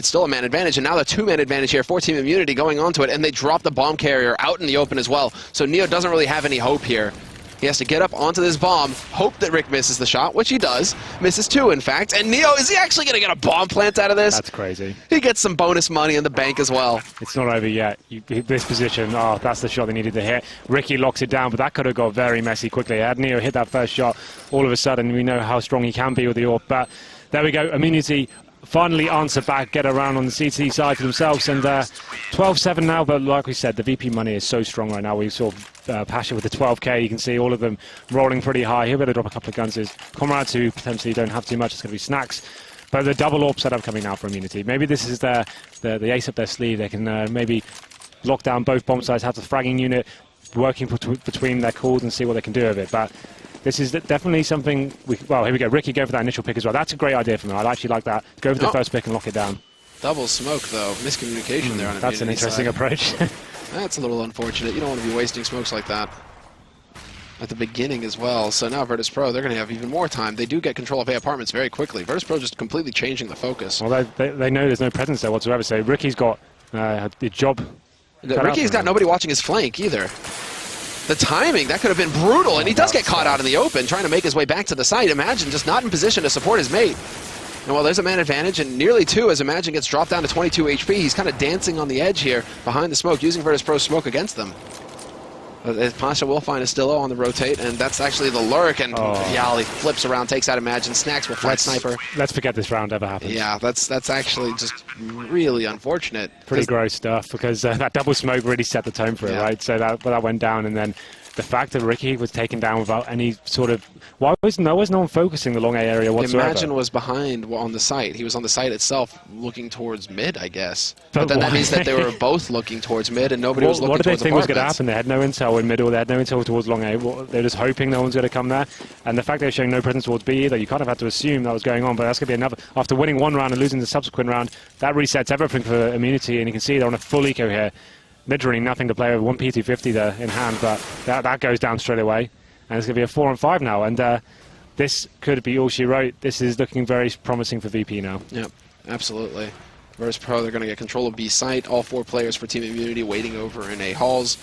still a man advantage, and now the 2-man advantage here for Team Immunity going onto it, and they drop the bomb carrier out in the open as well. So Neo doesn't really have any hope here. He has to get up onto this bomb, hope that Rick misses the shot, which he does. Misses 2, in fact. And Neo, is he actually going to get a bomb plant out of this? That's crazy. He gets some bonus money in the bank as well. It's not over yet. This position, that's the shot they needed to hit. Ricky locks it down, but that could have got very messy quickly. Had Neo hit that first shot, all of a sudden we know how strong he can be with the AWP. But there we go, Immunity finally answer back, get around on the CT side for themselves, and 12-7 now, but like we said, the VP money is so strong right now. We saw Pasha with the 12k, you can see all of them rolling pretty high. He'll better drop a couple of guns. His comrades who potentially don't have too much, it's going to be snacks. But the double AWP setup coming now for Immunity. Maybe this is the ace up their sleeve. They can maybe lock down both bomb sites, have the fragging unit working between their calls and see what they can do with it. But this is definitely something, well, here we go. Ricky go for that initial pick as well. That's a great idea for me. I'd actually like that. Go for the first pick and lock it down. Double smoke, though. Miscommunication there on That's an interesting approach. That's a little unfortunate. You don't want to be wasting smokes like that at the beginning as well. So now Virtus.pro, they're going to have even more time. They do get control of A apartments very quickly. Virtus.pro just completely changing the focus. Well, they know there's no presence there whatsoever, so Ricky's got the job. Ricky's got nobody watching his flank either. The timing, that could have been brutal, and he does get caught out in the open, trying to make his way back to the site. Imagine just not in position to support his mate. And well, there's a man advantage, and nearly 2 as Imagine gets dropped down to 22 HP. He's kind of dancing on the edge here, behind the smoke, using Virtus.pro's smoke against them. Pasha will find Astillo on the rotate, and that's actually the lurk, and Bialy flips around, takes out Imagine, snacks with flat sniper. Let's forget this round ever happened. Yeah, that's actually just really unfortunate. Pretty gross stuff, because that double smoke really set the tone for it, right? So that went down, and then the fact that Ricky was taken down without any sort of... Why was no one focusing the long A area whatsoever? Imagine was behind on the site. He was on the site itself looking towards mid, I guess. But then that means that they were both looking towards mid and nobody was looking towards apartments. What did they think was going to apartments. happen? They had no intel in middle, they had no intel towards long A. They were just hoping no one's going to come there. And the fact they were showing no presence towards B either, you kind of had to assume that was going on. But that's going to be another... After winning one round and losing the subsequent round, that resets everything for Immunity. And you can see they're on a full eco here. Literally nothing to play with, 1 P250 there in hand, but that goes down straight away. And it's going to be a 4-on-5 now, and this could be all she wrote. This is looking very promising for VP now. Yep, absolutely. Virtus.pro, they're going to get control of B site. All 4 players for Team Immunity waiting over in A halls.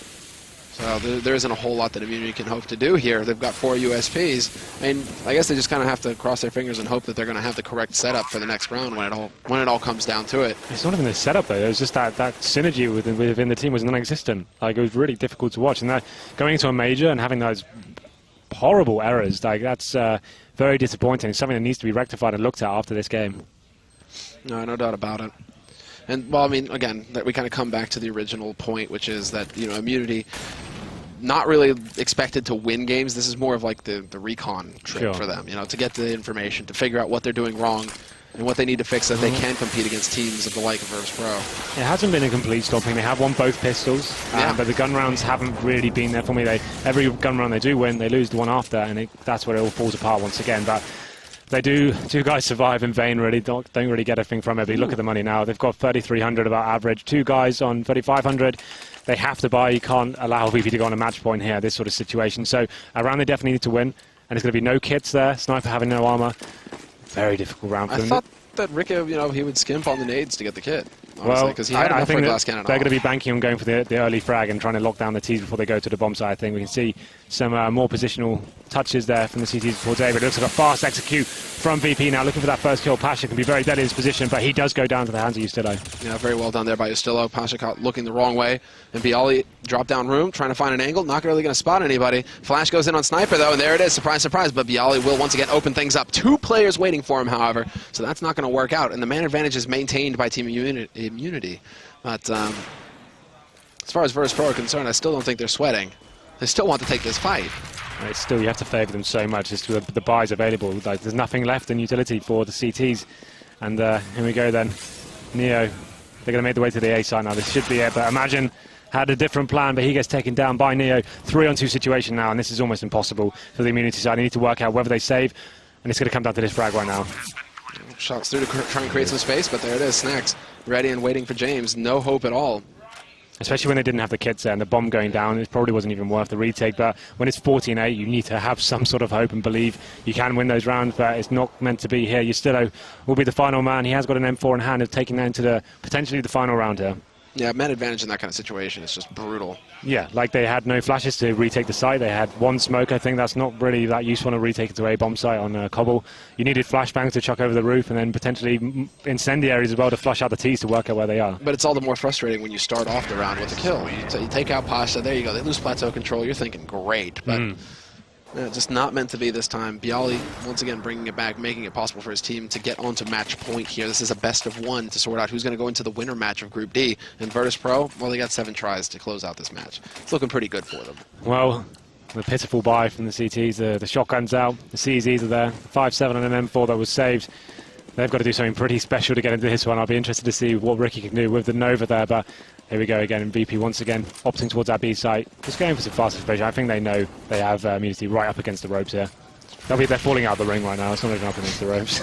So there isn't a whole lot that Immunity can hope to do here. They've got 4 USPs, and I guess they just kind of have to cross their fingers and hope that they're going to have the correct setup for the next round when it all comes down to it. It's not even the setup though. It was just that synergy within the team was non-existent. Like, it was really difficult to watch, and that going into a major and having those horrible errors, like, that's very disappointing. It's something that needs to be rectified and looked at after this game. No doubt about it. And, well, I mean, again, that we kind of come back to the original point, which is that, Immunity, not really expected to win games. This is more of like the recon trip for them, you know, to get the information, to figure out what they're doing wrong and what they need to fix so that they can compete against teams of the like of Virtus.pro. It hasn't been a complete stopping. They have won both pistols, but the gun rounds haven't really been there for me. Every gun round they do win, they lose the one after, and that's where it all falls apart once again. But they do. Two guys survive in vain, really. Don't really get anything from it. But you look at the money now. They've got 3,300 about average. Two guys on 3,500. They have to buy. You can't allow VP to go on a match point here, this sort of situation. So a round they definitely need to win. And there's going to be no kits there. Sniper having no armor. Very difficult round for them. I thought that Rick, you know, he would skimp on the nades to get the kit. Honestly, because he had I enough for think a glass cannon. they're going to be banking on going for the early frag and trying to lock down the T's before they go to the bomb side. I think we can see some more positional touches there from the CTs towards A, but it looks like a fast execute from VP now, looking for that first kill. Pasha can be very deadly in his position, but he does go down to the hands of Ustillo. Yeah, very well done there by Ustillo. Pasha caught looking the wrong way, and Bialy drop down room, trying to find an angle, not really going to spot anybody. Flash goes in on Sniper though, and there it is, surprise, surprise, but Bialy will once again open things up. Two players waiting for him, however, so that's not going to work out, and the man advantage is maintained by team immunity. But as far as Virtus.pro are concerned, I still don't think they're sweating. They still want to take this fight. It's still, you have to favour them so much. It's the buys available. Like, there's nothing left in utility for the CTs. And here we go then. Neo, they're going to make the way to the A side now. This should be it. But Imagine had a different plan, but he gets taken down by Neo. 3-on-2 situation now, and this is almost impossible for the immunity side. They need to work out whether they save, and it's going to come down to this frag right now. Shots through to try and create some space, but there it is. Snacks ready and waiting for James. No hope at all. Especially when they didn't have the kits there and the bomb going down, it probably wasn't even worth the retake. But when it's 14-8, you need to have some sort of hope and believe you can win those rounds, but it's not meant to be here. Ustillo will be the final man. He has got an M4 in hand of taking that into potentially the final round here. Yeah, man advantage in that kind of situation is just brutal. Yeah, like they had no flashes to retake the site. They had one smoke. I think that's not really that useful on a retake to a bomb site on Cobble. You needed flashbangs to chuck over the roof and then potentially incendiaries as well to flush out the T's to work out where they are. But it's all the more frustrating when you start off the round with a kill. You take out Pasha, there you go. They lose plateau control. You're thinking, great, but just not meant to be this time. Bialy, once again, bringing it back, making it possible for his team to get onto match point here. This is a best of one to sort out who's going to go into the winner match of Group D. And Virtus.pro, well, they got 7 tries to close out this match. It's looking pretty good for them. Well, the pitiful buy from the CTs, the shotguns out, the CZs are there, 5-7 and an M4 that was saved. They've got to do something pretty special to get into this one. I'll be interested to see what Ricky can do with the Nova there, but here we go again, and VP once again opting towards that B site. Just going for some fast exposure. I think they know they have immunity right up against the ropes here. They're falling out of the ring right now. It's not even up against the ropes.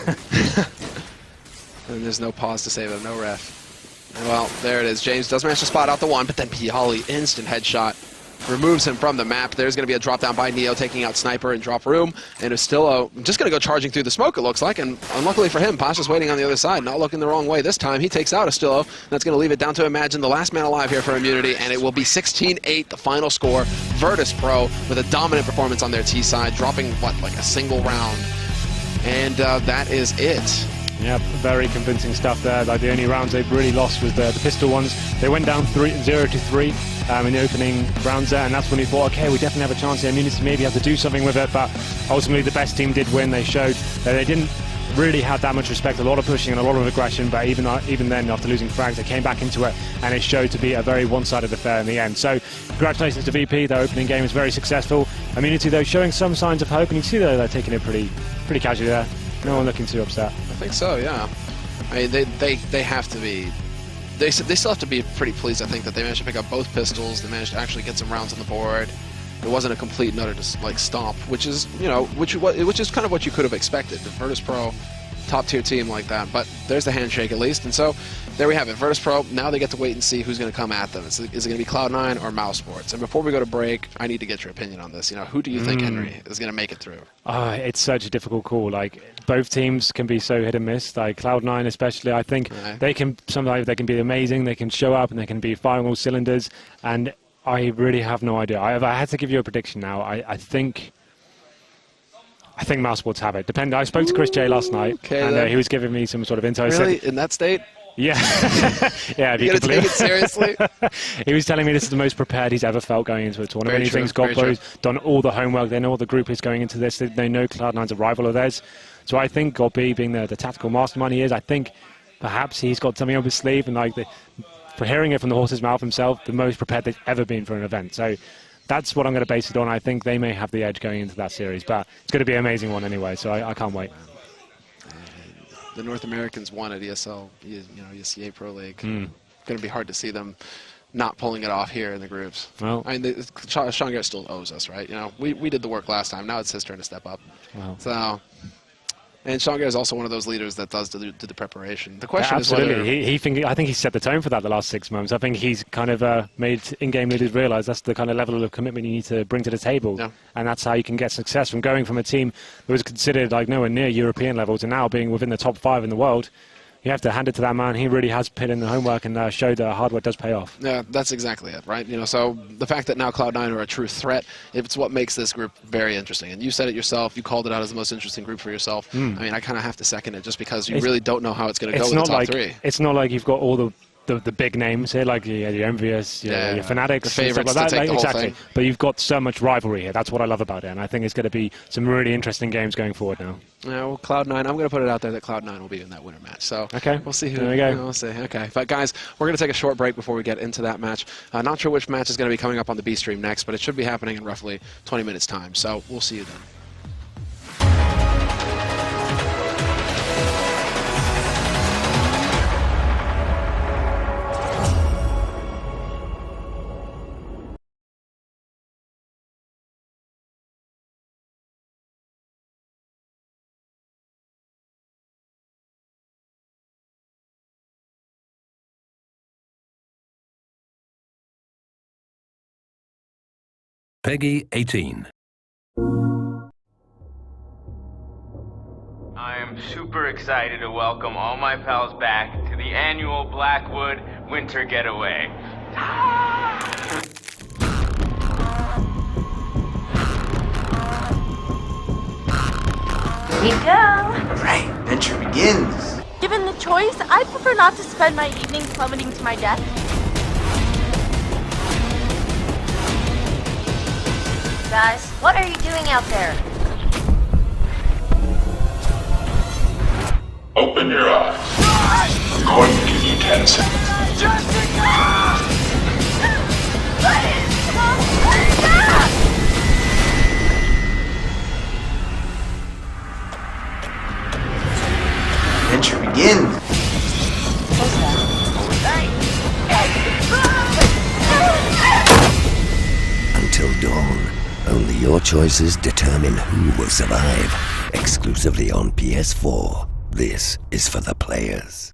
And there's no pause to save them, no ref. Well, there it is. James does manage to spot out the one, but then Bialy, instant headshot, removes him from the map. There's going to be a drop down by Neo, taking out Sniper and drop room. And Ustillo just going to go charging through the smoke, it looks like. And unluckily for him, Pasha's waiting on the other side, not looking the wrong way this time. He takes out Ustillo. That's going to leave it down to Imagine, the last man alive here for immunity. And it will be 16-8, the final score. Virtus.pro with a dominant performance on their T side, dropping, what, like a single round. And that is it. Yeah, very convincing stuff there. Like the only rounds they've really lost was the pistol ones. They went down 0-3 in the opening rounds there, and that's when we thought, okay, we definitely have a chance here. Immunity maybe have to do something with it, but ultimately the best team did win. They showed that they didn't really have that much respect, a lot of pushing and a lot of aggression, but even then, after losing frags, they came back into it, and it showed to be a very one-sided affair in the end. So congratulations to VP. Their opening game was very successful. Immunity, though, showing some signs of hope, and you see they're taking it pretty casually there. No one looking too upset. I think so, yeah. I mean, they have to be. They still have to be pretty pleased. I think that they managed to pick up both pistols. They managed to actually get some rounds on the board. It wasn't a complete and utter stomp, which is which is kind of what you could have expected. The Virtus.pro top tier team like that, but there's the handshake at least. And so there we have it. Virtus.pro, now they get to wait and see who's going to come at them. Is it going to be Cloud9 or Mousesports? And before we go to break, I need to get your opinion on this. Who do you think, Henry, is going to make it through? It's such a difficult call. Like, both teams can be so hit and miss. Like Cloud9 especially, I think sometimes they can be amazing, they can show up and they can be firing all cylinders, and I really have no idea. If I had to give you a prediction now, I think Mousesports have it. I spoke to Chris J last night, and he was giving me some sort of insight. Really? In that state? Yeah. Yeah. You gotta take it seriously? He was telling me this is the most prepared he's ever felt going into a tournament. He thinks GoPro's done all the homework. They know what the group is going into this. They know Cloud9's a rival of theirs. So I think Gopi, being the tactical mastermind he is, I think perhaps he's got something up his sleeve, and for hearing it from the horse's mouth himself, the most prepared they've ever been for an event. So that's what I'm going to base it on. I think they may have the edge going into that series, but it's going to be an amazing one anyway, so I can't wait. The North Americans won at ESL, ESEA Pro League. Going to be hard to see them not pulling it off here in the groups. Well, I mean, Sean Garrett still owes us, right? We did the work last time. Now it's his turn to step up. Wow. So, and Sean Garrett is also one of those leaders that does do the preparation. The question absolutely. is whether I think he set the tone for that the last 6 months. I think he's kind of made in-game leaders realise that's the kind of level of commitment you need to bring to the table. Yeah. And that's how you can get success from going from a team that was considered like nowhere near European level to now being within the top 5 in the world. You have to hand it to that man. He really has put in the homework and showed that hard work does pay off. Yeah, that's exactly it, right? So the fact that now Cloud9 are a true threat, it's what makes this group very interesting. And you said it yourself. You called it out as the most interesting group for yourself. I mean, I kind of have to second it just because you really don't know how it's going to go with the top three. It's not like you've got all the big names here, like your Envious, your Fanatics, the favorites stuff like to that. take the whole exactly. thing. But you've got so much rivalry here. That's what I love about it, and I think it's going to be some really interesting games going forward now. Yeah, well, Cloud9, I'm going to put it out there that Cloud9 will be in that winner match. So okay, we'll see who. There we go. We'll see. Okay, but guys, we're going to take a short break before we get into that match. Not sure which match is going to be coming up on the B stream next, but it should be happening in roughly 20 minutes time. So we'll see you then. Peggy 18. I am super excited to welcome all my pals back to the annual Blackwood Winter Getaway. Here you go. Right, adventure begins. Given the choice, I'd prefer not to spend my evenings plummeting to my death. Guys, what are you doing out there? Open your eyes. I'm going to give you 10 seconds. Adventure begins. Until dawn, only your choices determine who will survive. Exclusively on PS4. This is for the players.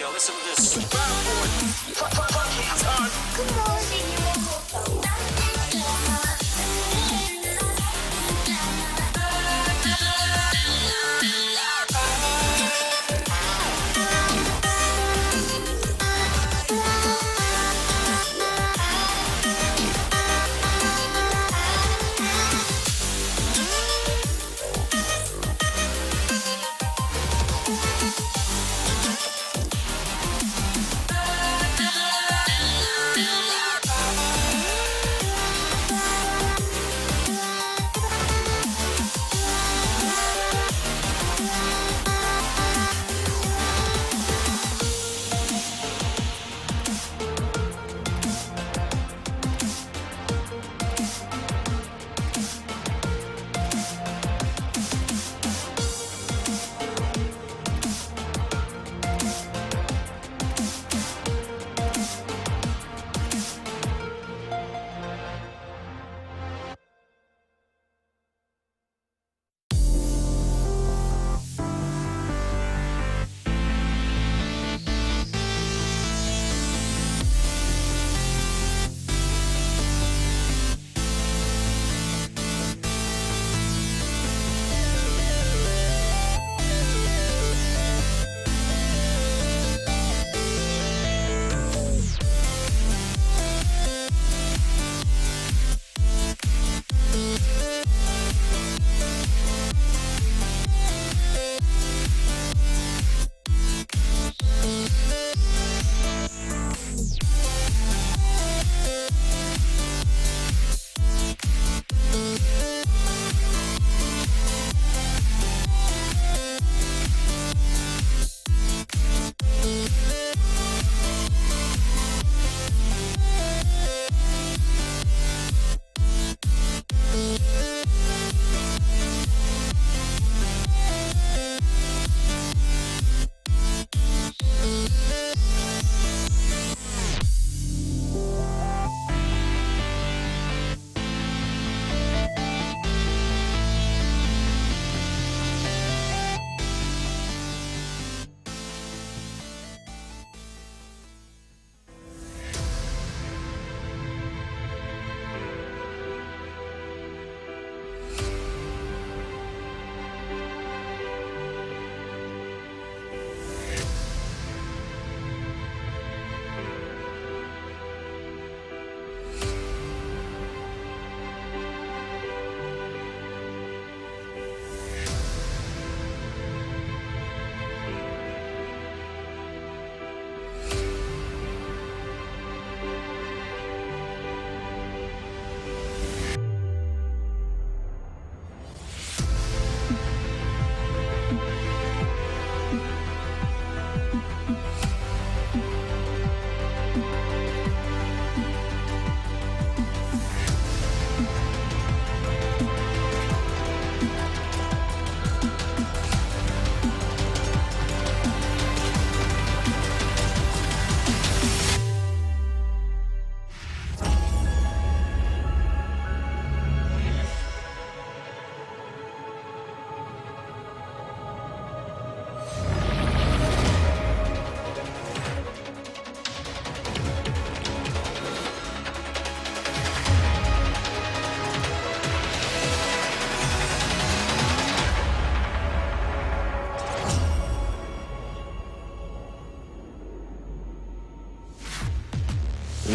Yo, listen to this. Good morning,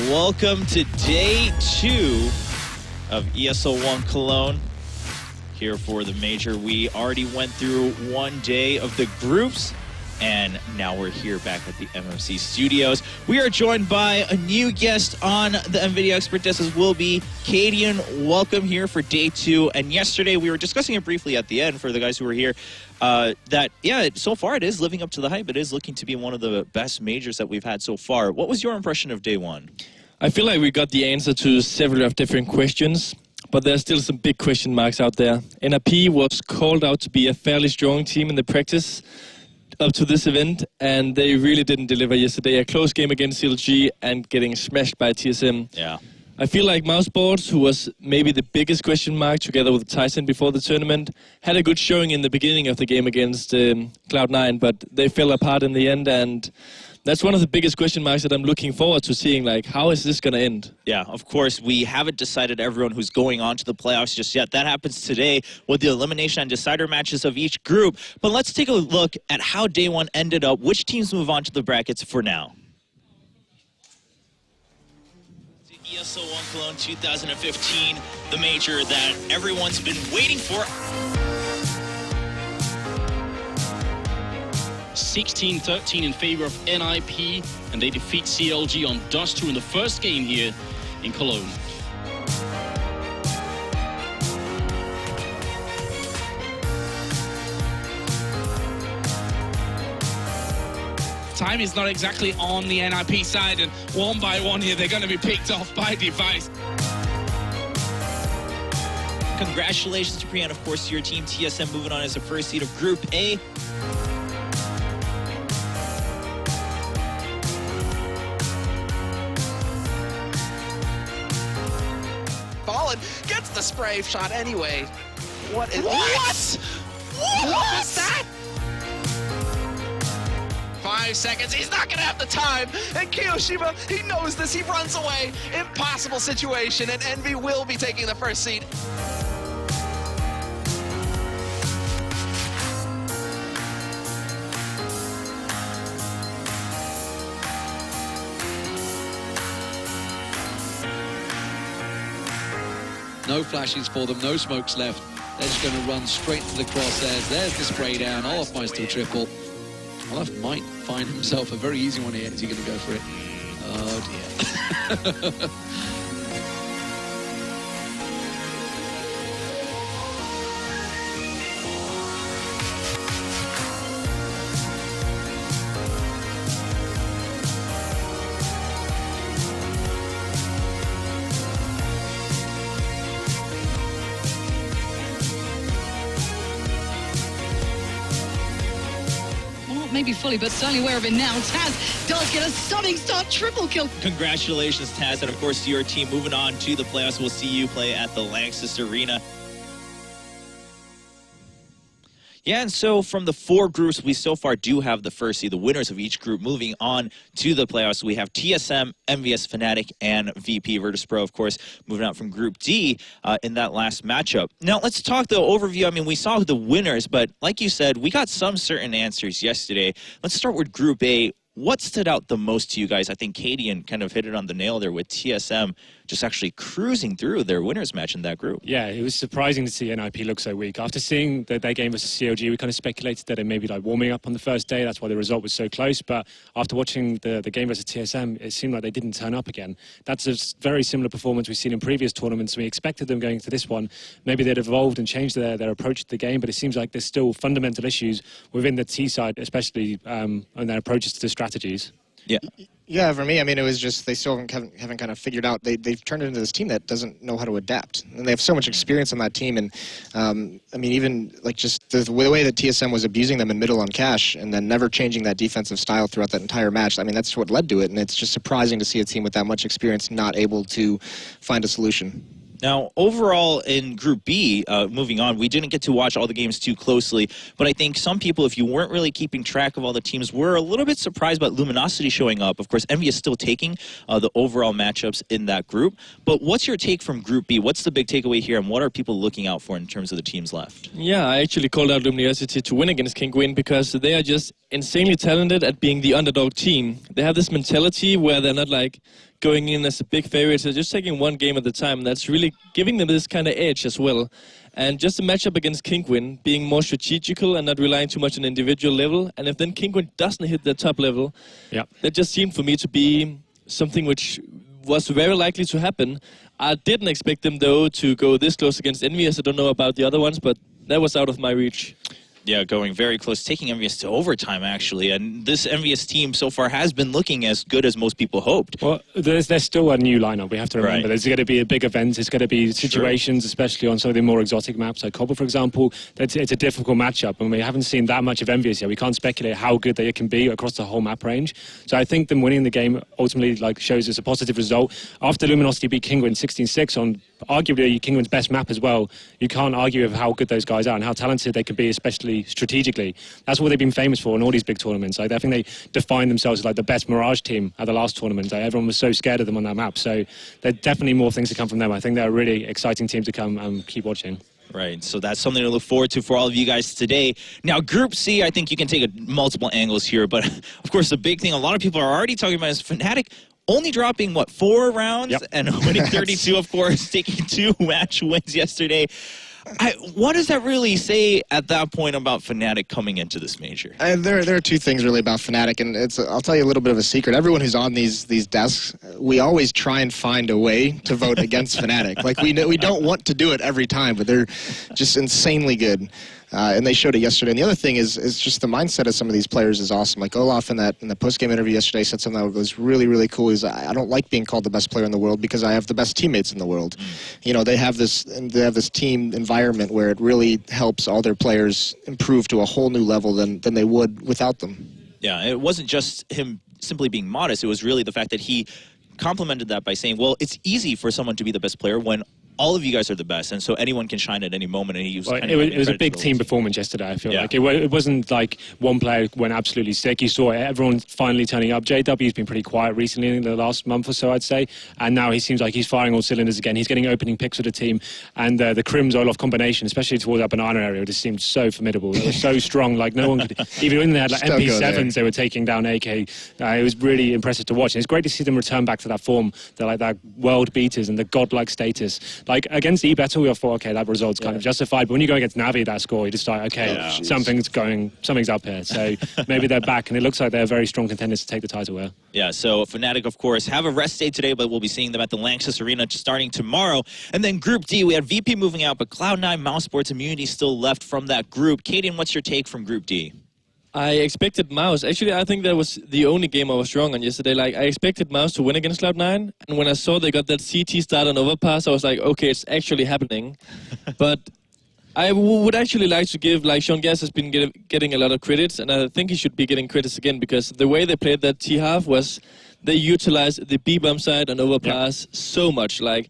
Welcome to day 2 of ESL1 Cologne. Here for the major. We already went through one day of the groups, and now we're here back at the MMC studios. We are joined by a new guest on the NVIDIA Expert Desk, as will be Cadian. Welcome here for day 2. And yesterday we were discussing it briefly at the end for the guys who were here, that, yeah, so far it is living up to the hype. It is looking to be one of the best majors that we've had so far. What was your impression of day 1? I feel like we got the answer to several of different questions, but there's still some big question marks out there. NRP was called out to be a fairly strong team in the practice up to this event, and they really didn't deliver yesterday. A close game against CLG and getting smashed by TSM. Yeah. I feel like Mousesports, who was maybe the biggest question mark together with Tyson before the tournament, had a good showing in the beginning of the game against Cloud9, but they fell apart in the end, and That's one of the biggest question marks that I'm looking forward to seeing, like, how is this going to end? Yeah, of course, we haven't decided everyone who's going on to the playoffs just yet. That happens today with the elimination and decider matches of each group. But let's take a look at how day one ended up, which teams move on to the brackets for now. ESL1 Cologne 2015, the major that everyone's been waiting for. 16-13 in favor of NIP, and they defeat CLG on Dust 2 in the first game here in Cologne. Time is not exactly on the NIP side, and one by one here they're going to be picked off by Device. Congratulations to Priyan, of course, to your team. TSM moving on as the first seed of Group A. Fallen gets the spray shot anyway. What is what? What was that? 5 seconds, he's not gonna have the time, and Kiyoshima, he knows this, he runs away. Impossible situation, and Envy will be taking the first seed. No flashes for them, no smokes left. They're just going to run straight to the crosshairs. There's the spray down. Olaf might still triple. Olaf might find himself a very easy one here. Is he going to go for it? Oh dear. Maybe fully, but certainly aware of it now. Taz does get a stunning start, triple kill. Congratulations, Taz, and of course your team moving on to the playoffs. We'll see you play at the Lanxess Arena. Yeah, and so from the 4 groups, we so far do have the first seed, the winners of each group moving on to the playoffs. We have TSM, MVS Fnatic, and VP Virtus.pro, of course, moving out from Group D in that last matchup. Now, let's talk the overview. I mean, we saw the winners, but like you said, we got some certain answers yesterday. Let's start with Group A. What stood out the most to you guys? I think Cadian kind of hit it on the nail there with TSM just actually cruising through their winners match in that group. Yeah, it was surprising to see NIP look so weak. After seeing their game versus CLG, we kind of speculated that it may be like warming up on the first day. That's why the result was so close. But after watching the game versus TSM, it seemed like they didn't turn up again. That's a very similar performance we've seen in previous tournaments. We expected them going to this one. Maybe they'd evolved and changed their approach to the game, but it seems like there's still fundamental issues within the T side, especially on their approaches to the strategies. Yeah. Yeah, for me, I mean, it was just they still haven't kind of figured out. They've turned into this team that doesn't know how to adapt. And they have so much experience on that team. And, I mean, even like just the way that TSM was abusing them in middle on cash and then never changing that defensive style throughout that entire match, I mean, that's what led to it. And it's just surprising to see a team with that much experience not able to find a solution. Now, overall in Group B, moving on, we didn't get to watch all the games too closely, but I think some people, if you weren't really keeping track of all the teams, were a little bit surprised about Luminosity showing up. Of course, Envy is still taking the overall matchups in that group, but what's your take from Group B? What's the big takeaway here, and what are people looking out for in terms of the teams left? Yeah, I actually called out Luminosity to win against Kinguin because they are just insanely talented at being the underdog team. They have this mentality where they're not like going in as a big favorite, they're just taking one game at a time. That's really giving them this kind of edge as well. And just a matchup against Kinguin, being more strategical and not relying too much on individual level. And if then Kinguin doesn't hit the top level, that just seemed for me to be something which was very likely to happen. I didn't expect them, though, to go this close against Envious. I don't know about the other ones, but that was out of my reach. Yeah, going very close, taking Envious to overtime, actually. And this Envious team so far has been looking as good as most people hoped. Well, there's still a new lineup. We have to remember there's going to be a big event. There's going to be situations, especially on some of the more exotic maps, like Cobble, for example. It's a difficult matchup, and we haven't seen that much of Envious yet. We can't speculate how good they can be across the whole map range. So I think them winning the game ultimately shows us a positive result. After Luminosity beat Kinguin 16-6 on arguably Kinguin's best map as well, you can't argue with how good those guys are and how talented they can be, especially play strategically. That's what they've been famous for in all these big tournaments. Like, I think they defined themselves as like the best Mirage team at the last tournament. Like, everyone was so scared of them on that map. So there's definitely more things to come from them. I think they're a really exciting team to come and keep watching. Right, so that's something to look forward to for all of you guys today. Now, Group C, I think you can take multiple angles here, but of course the big thing a lot of people are already talking about is Fnatic only dropping, what, 4 rounds? Yep. And winning 32, of course, taking 2 match wins yesterday. What does that really say at that point about Fnatic coming into this major? There are 2 things really about Fnatic, and I'll tell you a little bit of a secret. Everyone who's on these desks, we always try and find a way to vote against Fnatic. Like, we don't want to do it every time, but they're just insanely good. And they showed it yesterday. And the other thing is just the mindset of some of these players is awesome. Like Olaf in the post-game interview yesterday said something that was really, really cool. He's I don't like being called the best player in the world because I have the best teammates in the world. You know, they have this team environment where it really helps all their players improve to a whole new level than they would without them. Yeah, it wasn't just him simply being modest. It was really the fact that he complemented that by saying, well, it's easy for someone to be the best player when all of you guys are the best, and so anyone can shine at any moment. And he was it was a big team performance yesterday, I feel like. It wasn't like one player went absolutely sick. You saw everyone finally turning up. JW's been pretty quiet recently in the last month or so, I'd say, and now he seems like he's firing all cylinders again. He's getting opening picks with the team, and the Crims-Olaf combination, especially towards that banana area, just seemed so formidable. It was so strong, like no one could, even when they had like MP7s, they were taking down AK. It was really impressive to watch, and it's great to see them return back to that form. They're like that world beaters and the godlike status. Like against eBettle, we thought, okay, that result's kind of justified. But when you go against Navi, that score, you just like, okay, something's up here. So maybe they're back, and it looks like they're very strong contenders to take the title well. Yeah, so Fnatic, of course, have a rest day today, but we'll be seeing them at the Lanxess Arena starting tomorrow. And then Group D, we had VP moving out, but Cloud9, Mouse Sports, Immunity still left from that group. Kaden, what's your take from Group D? I expected Mouse. Actually, I think that was the only game I was wrong on yesterday. Like, I expected Mouse to win against Cloud9, and when I saw they got that CT start on Overpass, I was like, okay, it's actually happening. But I would actually like to give, like, Sean Gass has been getting a lot of credits, and I think he should be getting credits again, because the way they played that T-half was they utilized the B-bomb side on Overpass so much. Like,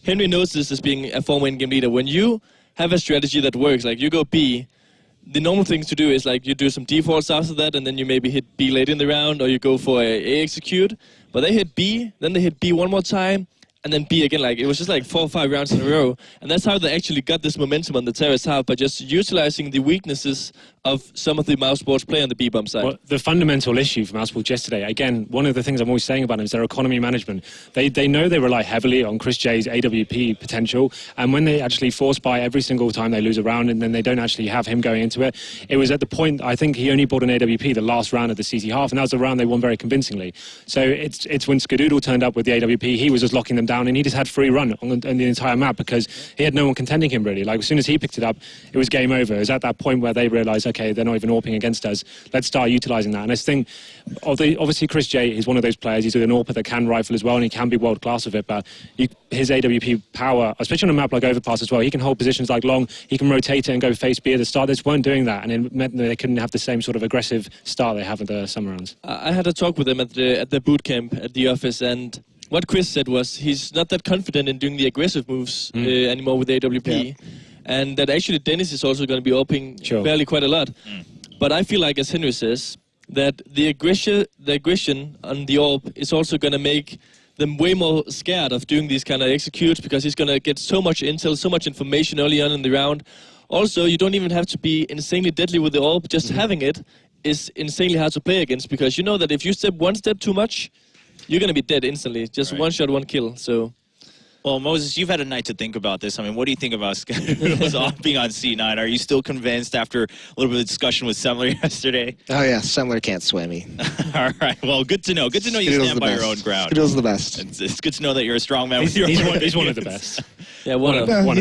Henry knows this as being a former in-game leader. When you have a strategy that works, like you go B, the normal thing to do is like you do some defaults after that, and then you maybe hit B late in the round, or you go for a execute. But they hit B, then they hit B one more time, and then B again. Like, it was just like 4 or 5 rounds in a row. And that's how they actually got this momentum on the terrace half, by just utilizing the weaknesses of some of the Mouse Sports play on the B-bomb side. Well, the fundamental issue for Mouse Sports yesterday, again, one of the things I'm always saying about them is their economy management. They know they rely heavily on Chris J's AWP potential, and when they actually force buy every single time they lose a round, and then they don't actually have him going into it, it was at the point, I think he only bought an AWP the last round of the CT half, and that was the round they won very convincingly. So it's when Skadoodle turned up with the AWP, he was just locking them down, and he just had free run on the entire map because he had no one contending him really. Like, as soon as he picked it up, it was game over. It was at that point where they realised, okay, they're not even AWPing against us. Let's start utilising that. And I think, obviously, Chris J is one of those players. He's an AWPer that can rifle as well, and he can be world class with it. But his AWP power, especially on a map like Overpass as well, he can hold positions like long. He can rotate it and go face B at the start. They just weren't doing that, and it meant that they couldn't have the same sort of aggressive start they have at the summer rounds. I had a talk with him at the boot camp at the office, and what Chris said was he's not that confident in doing the aggressive moves anymore with AWP, and that actually Dennis is also going to be opening fairly quite a lot. But I feel like, as Henry says, that the aggression on the AWP is also going to make them way more scared of doing these kind of executes, because he's going to get so much intel, so much information early on in the round. Also, you don't even have to be insanely deadly with the AWP. Just having it is insanely hard to play against, because you know that if you step one step too much, you're going to be dead instantly. Just one shot, one kill. So. Well, Moses, you've had a night to think about this. I mean, what do you think about Skadoodle being on C9? Are you still convinced after a little bit of discussion with Semler yesterday? Oh, yeah. Semler can't sway me. All right. Well, good to know. Good to know you stand by your own ground. Skadoodle's the best. It's good to know that you're a strong man. He's one of the best. Yeah, one of. No. All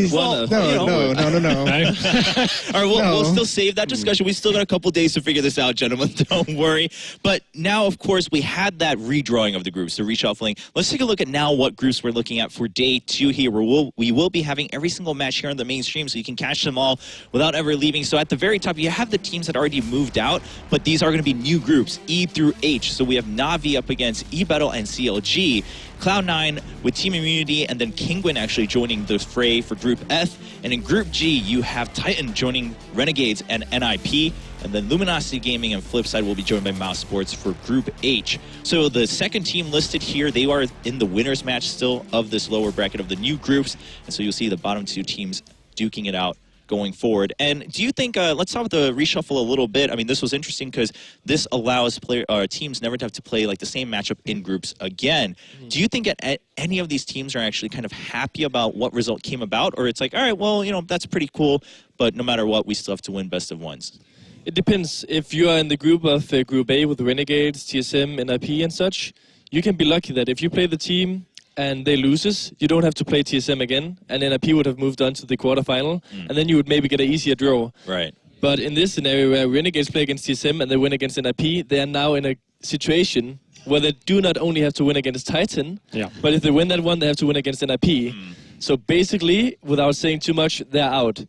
right, we'll still save that discussion. We still got a couple days to figure this out, gentlemen. Don't worry. But now, of course, we had that redrawing of the groups, the reshuffling. Let's take a look at now what groups we're looking at for day 2 here, where we will be having every single match here on the main stream, so you can catch them all without ever leaving. So at the very top, you have the teams that already moved out, but these are going to be new groups, E through H. So we have Na'Vi up against eBettle and CLG. Cloud9 with Team Immunity, and then Kinguin actually joining the fray for Group F. And in Group G, you have Titan joining Renegades and NIP. And then Luminosity Gaming and Flipside will be joined by Mouse Sports for Group H. So the second team listed here, they are in the winner's match still of this lower bracket of the new groups. And so you'll see the bottom two teams duking it out going forward. And do you think, let's talk about the reshuffle a little bit. I mean, this was interesting because this allows teams never to have to play like the same matchup in groups again. Do you think any of these teams are actually kind of happy about what result came about? Or it's like, all right, well, you know, that's pretty cool, but no matter what, we still have to win best of ones? It depends. If you are in the group of Group A with Renegades, TSM, NIP and such, you can be lucky that if you play the team and they loses, you don't have to play TSM again, and NIP would have moved on to the quarterfinal, and then you would maybe get an easier draw. Right. But in this scenario where Renegades play against TSM and they win against NIP, they are now in a situation where they do not only have to win against Titan, but if they win that one, they have to win against NIP. So basically, without saying too much, they're out.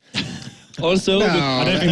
Also, I don't think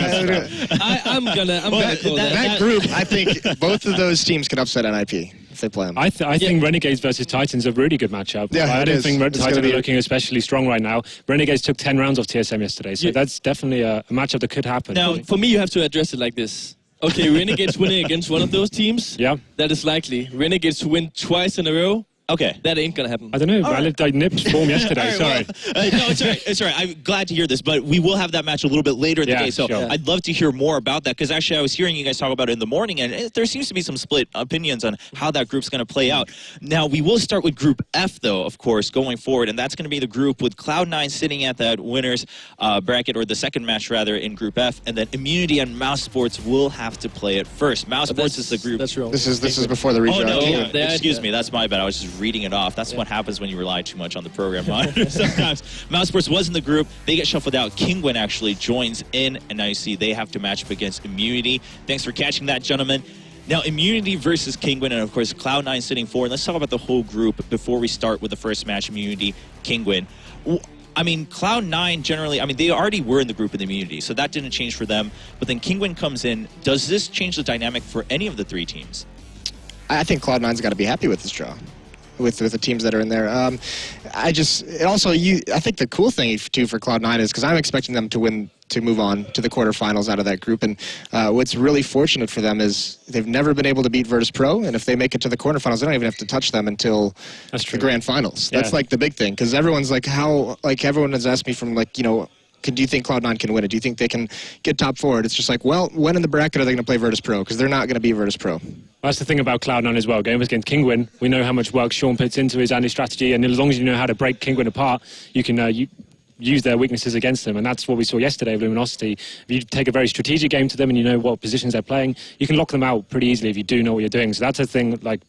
that's I'm gonna call that group. I think both of those teams can upset NIP if they play them. I think Renegades versus Titans a really good matchup. Yeah, I don't think Titans are be looking especially strong right now. Renegades took 10 rounds off TSM yesterday, so that's definitely a matchup that could happen. Now, for me, you have to address it like this. Okay, Renegades winning against one of those teams. Yeah, that is likely. Renegades to win twice in a row. Okay. That ain't gonna happen. I don't know. I nipped form yesterday. Right, sorry. Well, no, it's all right. It's all right. I'm glad to hear this, but we will have that match a little bit later in the day. So I'd love to hear more about that because actually I was hearing you guys talk about it in the morning, and there seems to be some split opinions on how that group's going to play out. Now we will start with Group F, though, of course, going forward, and that's going to be the group with Cloud9 sitting at that winners bracket, or the second match rather, in Group F, and then Immunity and Mouse Sports will have to play it first. Mouse Sports is the group. That's wrong. This is before the redraft. Oh no, excuse me. That's my bad. I was just reading it off. That's what happens when you rely too much on the program monitor sometimes. Mouse Sports was in the group. They get shuffled out. Kinguin actually joins in, and now you see they have to match up against Immunity. Thanks for catching that, gentlemen. Now, Immunity versus Kinguin, and of course, Cloud9 sitting forward. Let's talk about the whole group before we start with the first match, Immunity, Kinguin. I mean, Cloud9 generally, I mean, they already were in the group in Immunity, so that didn't change for them. But then Kinguin comes in. Does this change the dynamic for any of the three teams? I think Cloud9's got to be happy with this draw. With the teams that are in there. I think the cool thing too for Cloud9 is because I'm expecting them to move on to the quarterfinals out of that group, and what's really fortunate for them is they've never been able to beat Virtus Pro, and if they make it to the quarterfinals, they don't even have to touch them until the grand finals. That's like the big thing, because everyone's like, everyone has asked me from do you think Cloud9 can win it? Do you think they can get top four? It's just like, well, when in the bracket are they going to play Virtus Pro? Because they're not going to be Virtus Pro. That's the thing about Cloud9 as well. Going against Kinguin, we know how much work Sean puts into his anti-strategy, and as long as you know how to break Kinguin apart, you can use their weaknesses against them, and that's what we saw yesterday with Luminosity. If you take a very strategic game to them and you know what positions they're playing, you can lock them out pretty easily if you do know what you're doing. So that's a thing, like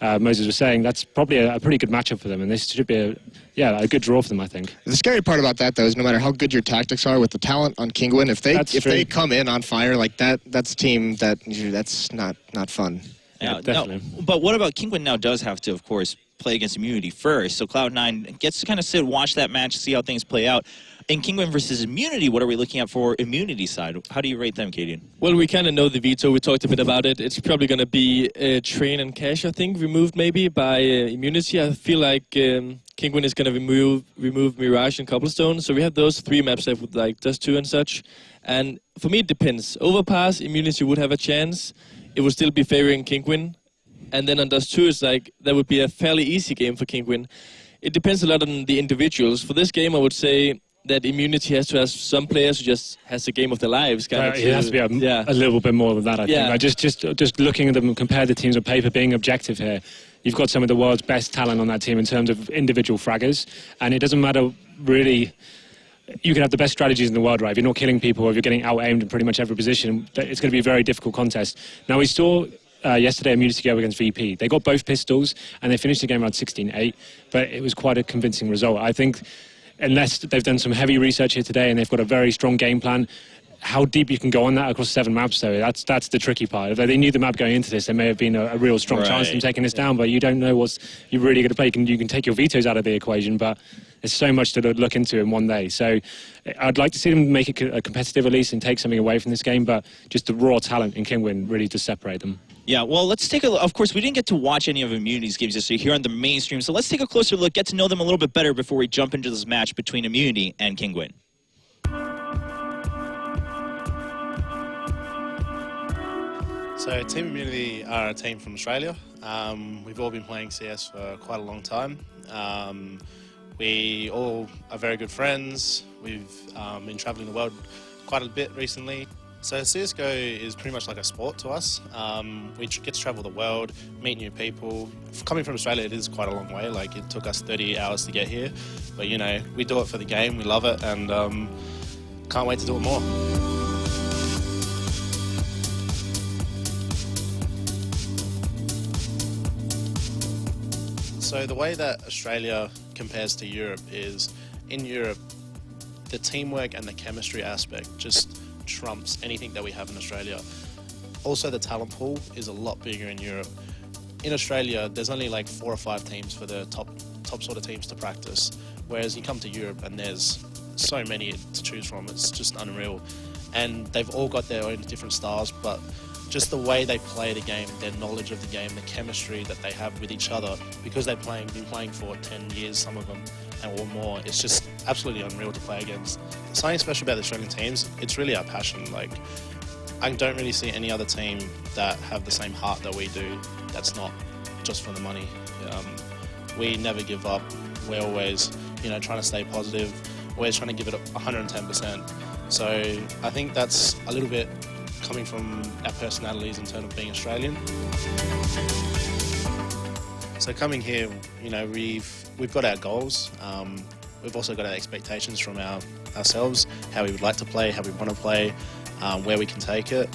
Moses was saying, that's probably a pretty good matchup for them, and this should be a good draw for them, I think. The scary part about that, though, is no matter how good your tactics are with the talent on Kinguin, if they come in on fire like that, that's a team that's not fun. Yeah, definitely. No, but what about Kinguin now does have to, of course, play against Immunity first, so Cloud9 gets to kind of sit, watch that match, see how things play out. In Kinguin versus Immunity, what are we looking at for Immunity side? How do you rate them, Kadian? Well, we kind of know the veto. We talked a bit about it. It's probably going to be Train and Cash, I think, removed maybe by Immunity. I feel like Kinguin is going to remove Mirage and Cobblestone. So we have those three maps left with like Dust 2 and such. And for me, it depends. Overpass, Immunity would have a chance. It would still be favoring Kinguin. And then on Dust 2, it's like that would be a fairly easy game for Kinguin. It depends a lot on the individuals. For this game, I would say that Immunity has to have some players who just has the game of their lives. It has to be a little bit more than that, I think. Like just looking at them and compare the teams on paper, being objective here, you've got some of the world's best talent on that team in terms of individual fraggers, and it doesn't matter really. You can have the best strategies in the world, right? If you're not killing people, or if you're getting out-aimed in pretty much every position, it's going to be a very difficult contest. Now, we saw yesterday Immunity go against VP. They got both pistols, and they finished the game around 16-8, but it was quite a convincing result. I think unless they've done some heavy research here today and they've got a very strong game plan, how deep you can go on that across 7 maps, though, that's the tricky part. If they knew the map going into this, there may have been a real strong chance of them taking this down, but you don't know what you're really going to play. You can take your vetoes out of the equation, but there's so much to look into in one day. So I'd like to see them make it a competitive at least and take something away from this game, but just the raw talent in Kinguin really does separate them. Yeah, well, let's take a look. Of course, we didn't get to watch any of Immunity's games yesterday here on the mainstream, so let's take a closer look, get to know them a little bit better before we jump into this match between Immunity and Kingwin. So Team Immunity are a team from Australia. We've all been playing CS for quite a long time. We all are very good friends. We've been traveling the world quite a bit recently. So CSGO is pretty much like a sport to us. We get to travel the world, meet new people. Coming from Australia, it is quite a long way. Like, it took us 30 hours to get here. But, you know, we do it for the game, we love it, and can't wait to do it more. So the way that Australia compares to Europe is, in Europe, the teamwork and the chemistry aspect just trumps anything that we have in Australia. Also, the talent pool is a lot bigger in Europe. In Australia, there's only like 4 or 5 teams for the top sort of teams to practice, whereas you come to Europe and there's so many to choose from. It's just unreal. And they've all got their own different styles, but just the way they play the game, their knowledge of the game, the chemistry that they have with each other, because they've been playing for 10 years, some of them, or more, it's just absolutely unreal to play against. Something special about the Australian teams, it's really our passion. Like, I don't really see any other team that have the same heart that we do, that's not just for the money. We never give up. We're always, you know, trying to stay positive, always trying to give it 110%. So I think that's a little bit coming from our personalities in terms of being Australian. So coming here, you know, we've got our goals. We've also got our expectations from ourselves, how we would like to play, how we want to play, where we can take it.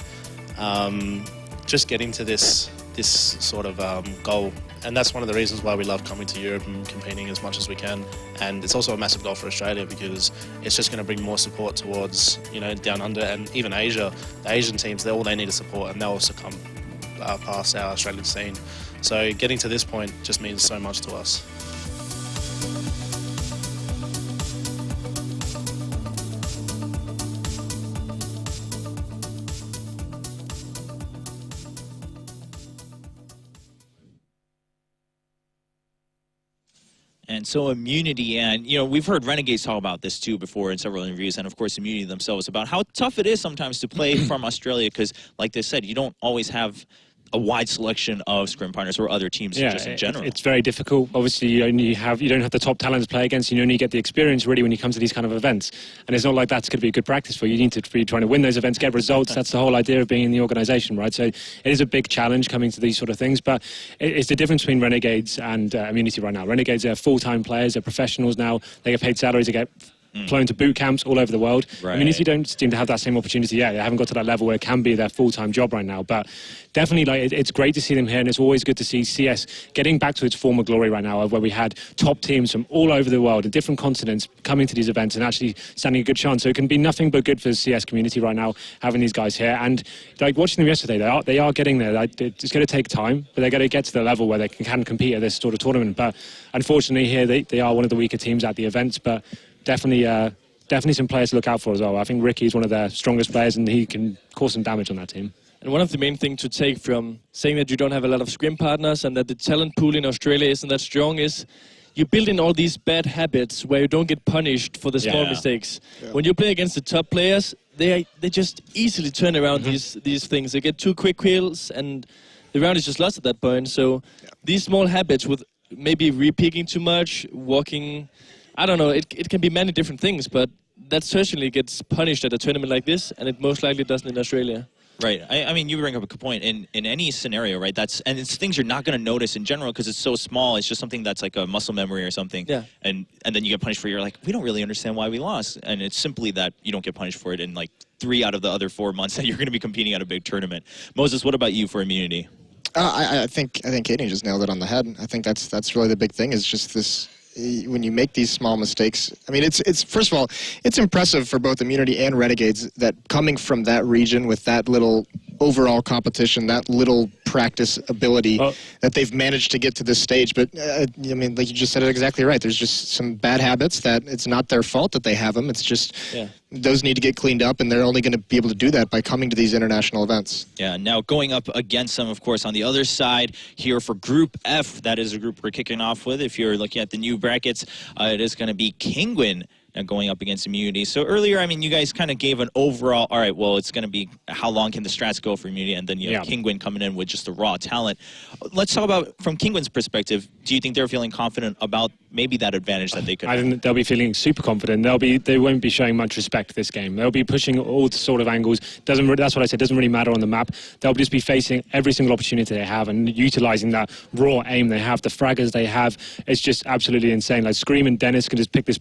Just getting to this sort of goal, and that's one of the reasons why we love coming to Europe and competing as much as we can. And it's also a massive goal for Australia, because it's just going to bring more support towards, you know, down under and even Asia. The Asian teams, all they need is support, and they'll also come past our Australian scene. So getting to this point just means so much to us. And so Immunity, and you know, we've heard Renegades talk about this too before in several interviews, and of course Immunity themselves, about how tough it is sometimes to play from Australia, because like they said, you don't always have a wide selection of scrim partners or other teams just in general. It's very difficult. Obviously, you don't have the top talent to play against. You only get the experience really when you come to these kind of events. And it's not like that's going to be good practice for you. You need to be trying to win those events, get results. That's the whole idea of being in the organisation, right? So it is a big challenge coming to these sort of things. But it's the difference between Renegades and Immunity right now. Renegades are full-time players. They're professionals now. They get paid salaries. They get flown to boot camps all over the world. Right. Immunity don't seem to have that same opportunity yet. They haven't got to that level where it can be their full-time job right now. But definitely, like, it's great to see them here, and it's always good to see CS getting back to its former glory right now, of where we had top teams from all over the world, in different continents, coming to these events and actually standing a good chance. So it can be nothing but good for the CS community right now, having these guys here. And like watching them yesterday, they are getting there. It's going to take time, but they're going to get to the level where they can compete at this sort of tournament. But unfortunately, here they are one of the weaker teams at the events. But definitely some players to look out for as well. I think Ricky is one of their strongest players, and he can cause some damage on that team. And one of the main things to take from saying that you don't have a lot of scrim partners and that the talent pool in Australia isn't that strong is you build in all these bad habits where you don't get punished for the small mistakes. Yeah. When you play against the top players, they just easily turn around these things. They get 2 quick kills and the round is just lost at that point. So these small habits with maybe re-peeking too much, walking, I don't know, it can be many different things, but that certainly gets punished at a tournament like this, and it most likely doesn't in Australia. Right. I mean, you bring up a good point. In any scenario, right, and it's things you're not going to notice in general because it's so small. It's just something that's like a muscle memory or something. Yeah. And then you get punished for it. You're like, we don't really understand why we lost. And it's simply that you don't get punished for it in like 3 out of the other 4 months that you're going to be competing at a big tournament. Moses, what about you for Immunity? I think Katie just nailed it on the head. I think that's really the big thing, is just this. When you make these small mistakes, I mean, it's first of all, it's impressive for both Immunity and Renegades that coming from that region with that little overall competition, that little practice ability that they've managed to get to this stage. But, I mean, like you just said it exactly right. There's just some bad habits that it's not their fault that they have them. It's just those need to get cleaned up, and they're only going to be able to do that by coming to these international events. Yeah, now going up against them, of course, on the other side here for Group F, that is a group we're kicking off with. If you're looking at the new brackets, it is going to be Kinguin now going up against Immunity. So earlier, I mean, you guys kind of gave an overall, all right, well, it's going to be how long can the strats go for Immunity, and then you have Kinguin coming in with just the raw talent. Let's talk about, from Kinguin's perspective, do you think they're feeling confident about maybe that advantage that they could have? I think they'll be feeling super confident. They won't be showing much respect this game. They'll be pushing all sort of angles. That's what I said, doesn't really matter on the map. They'll just be facing every single opportunity they have and utilizing that raw aim they have, the fraggers they have. It's just absolutely insane. Like Scream and Dennis can just pick this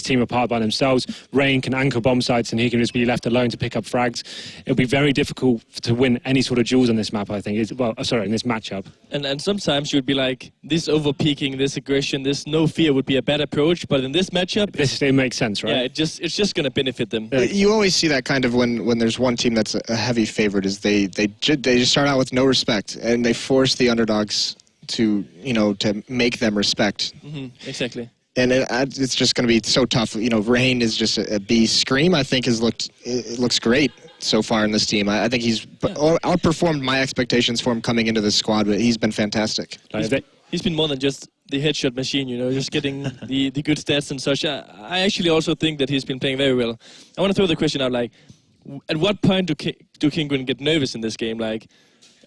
team apart by themselves. Rain can anchor bomb sites and he can just be left alone to pick up frags. It'll be very difficult to win any sort of duels on this map, I think. In this matchup. And sometimes you'd be like, this over-peaking, this aggression, this no fear would be a bad approach, but in this matchup... It makes sense, right? Yeah, it's just going to benefit them. You always see that kind of when there's one team that's a heavy favorite, is they just start out with no respect, and they force the underdogs to make them respect. Exactly. And it's just going to be so tough. Rain is just a beast. Scream, I think, looks great so far in this team. I think he's outperformed my expectations for him coming into this squad, but he's been fantastic. He's been more than just the headshot machine, just getting the good stats and such. I actually also think that he's been playing very well. I want to throw the question out, like, at what point do Kinguin get nervous in this game? Like,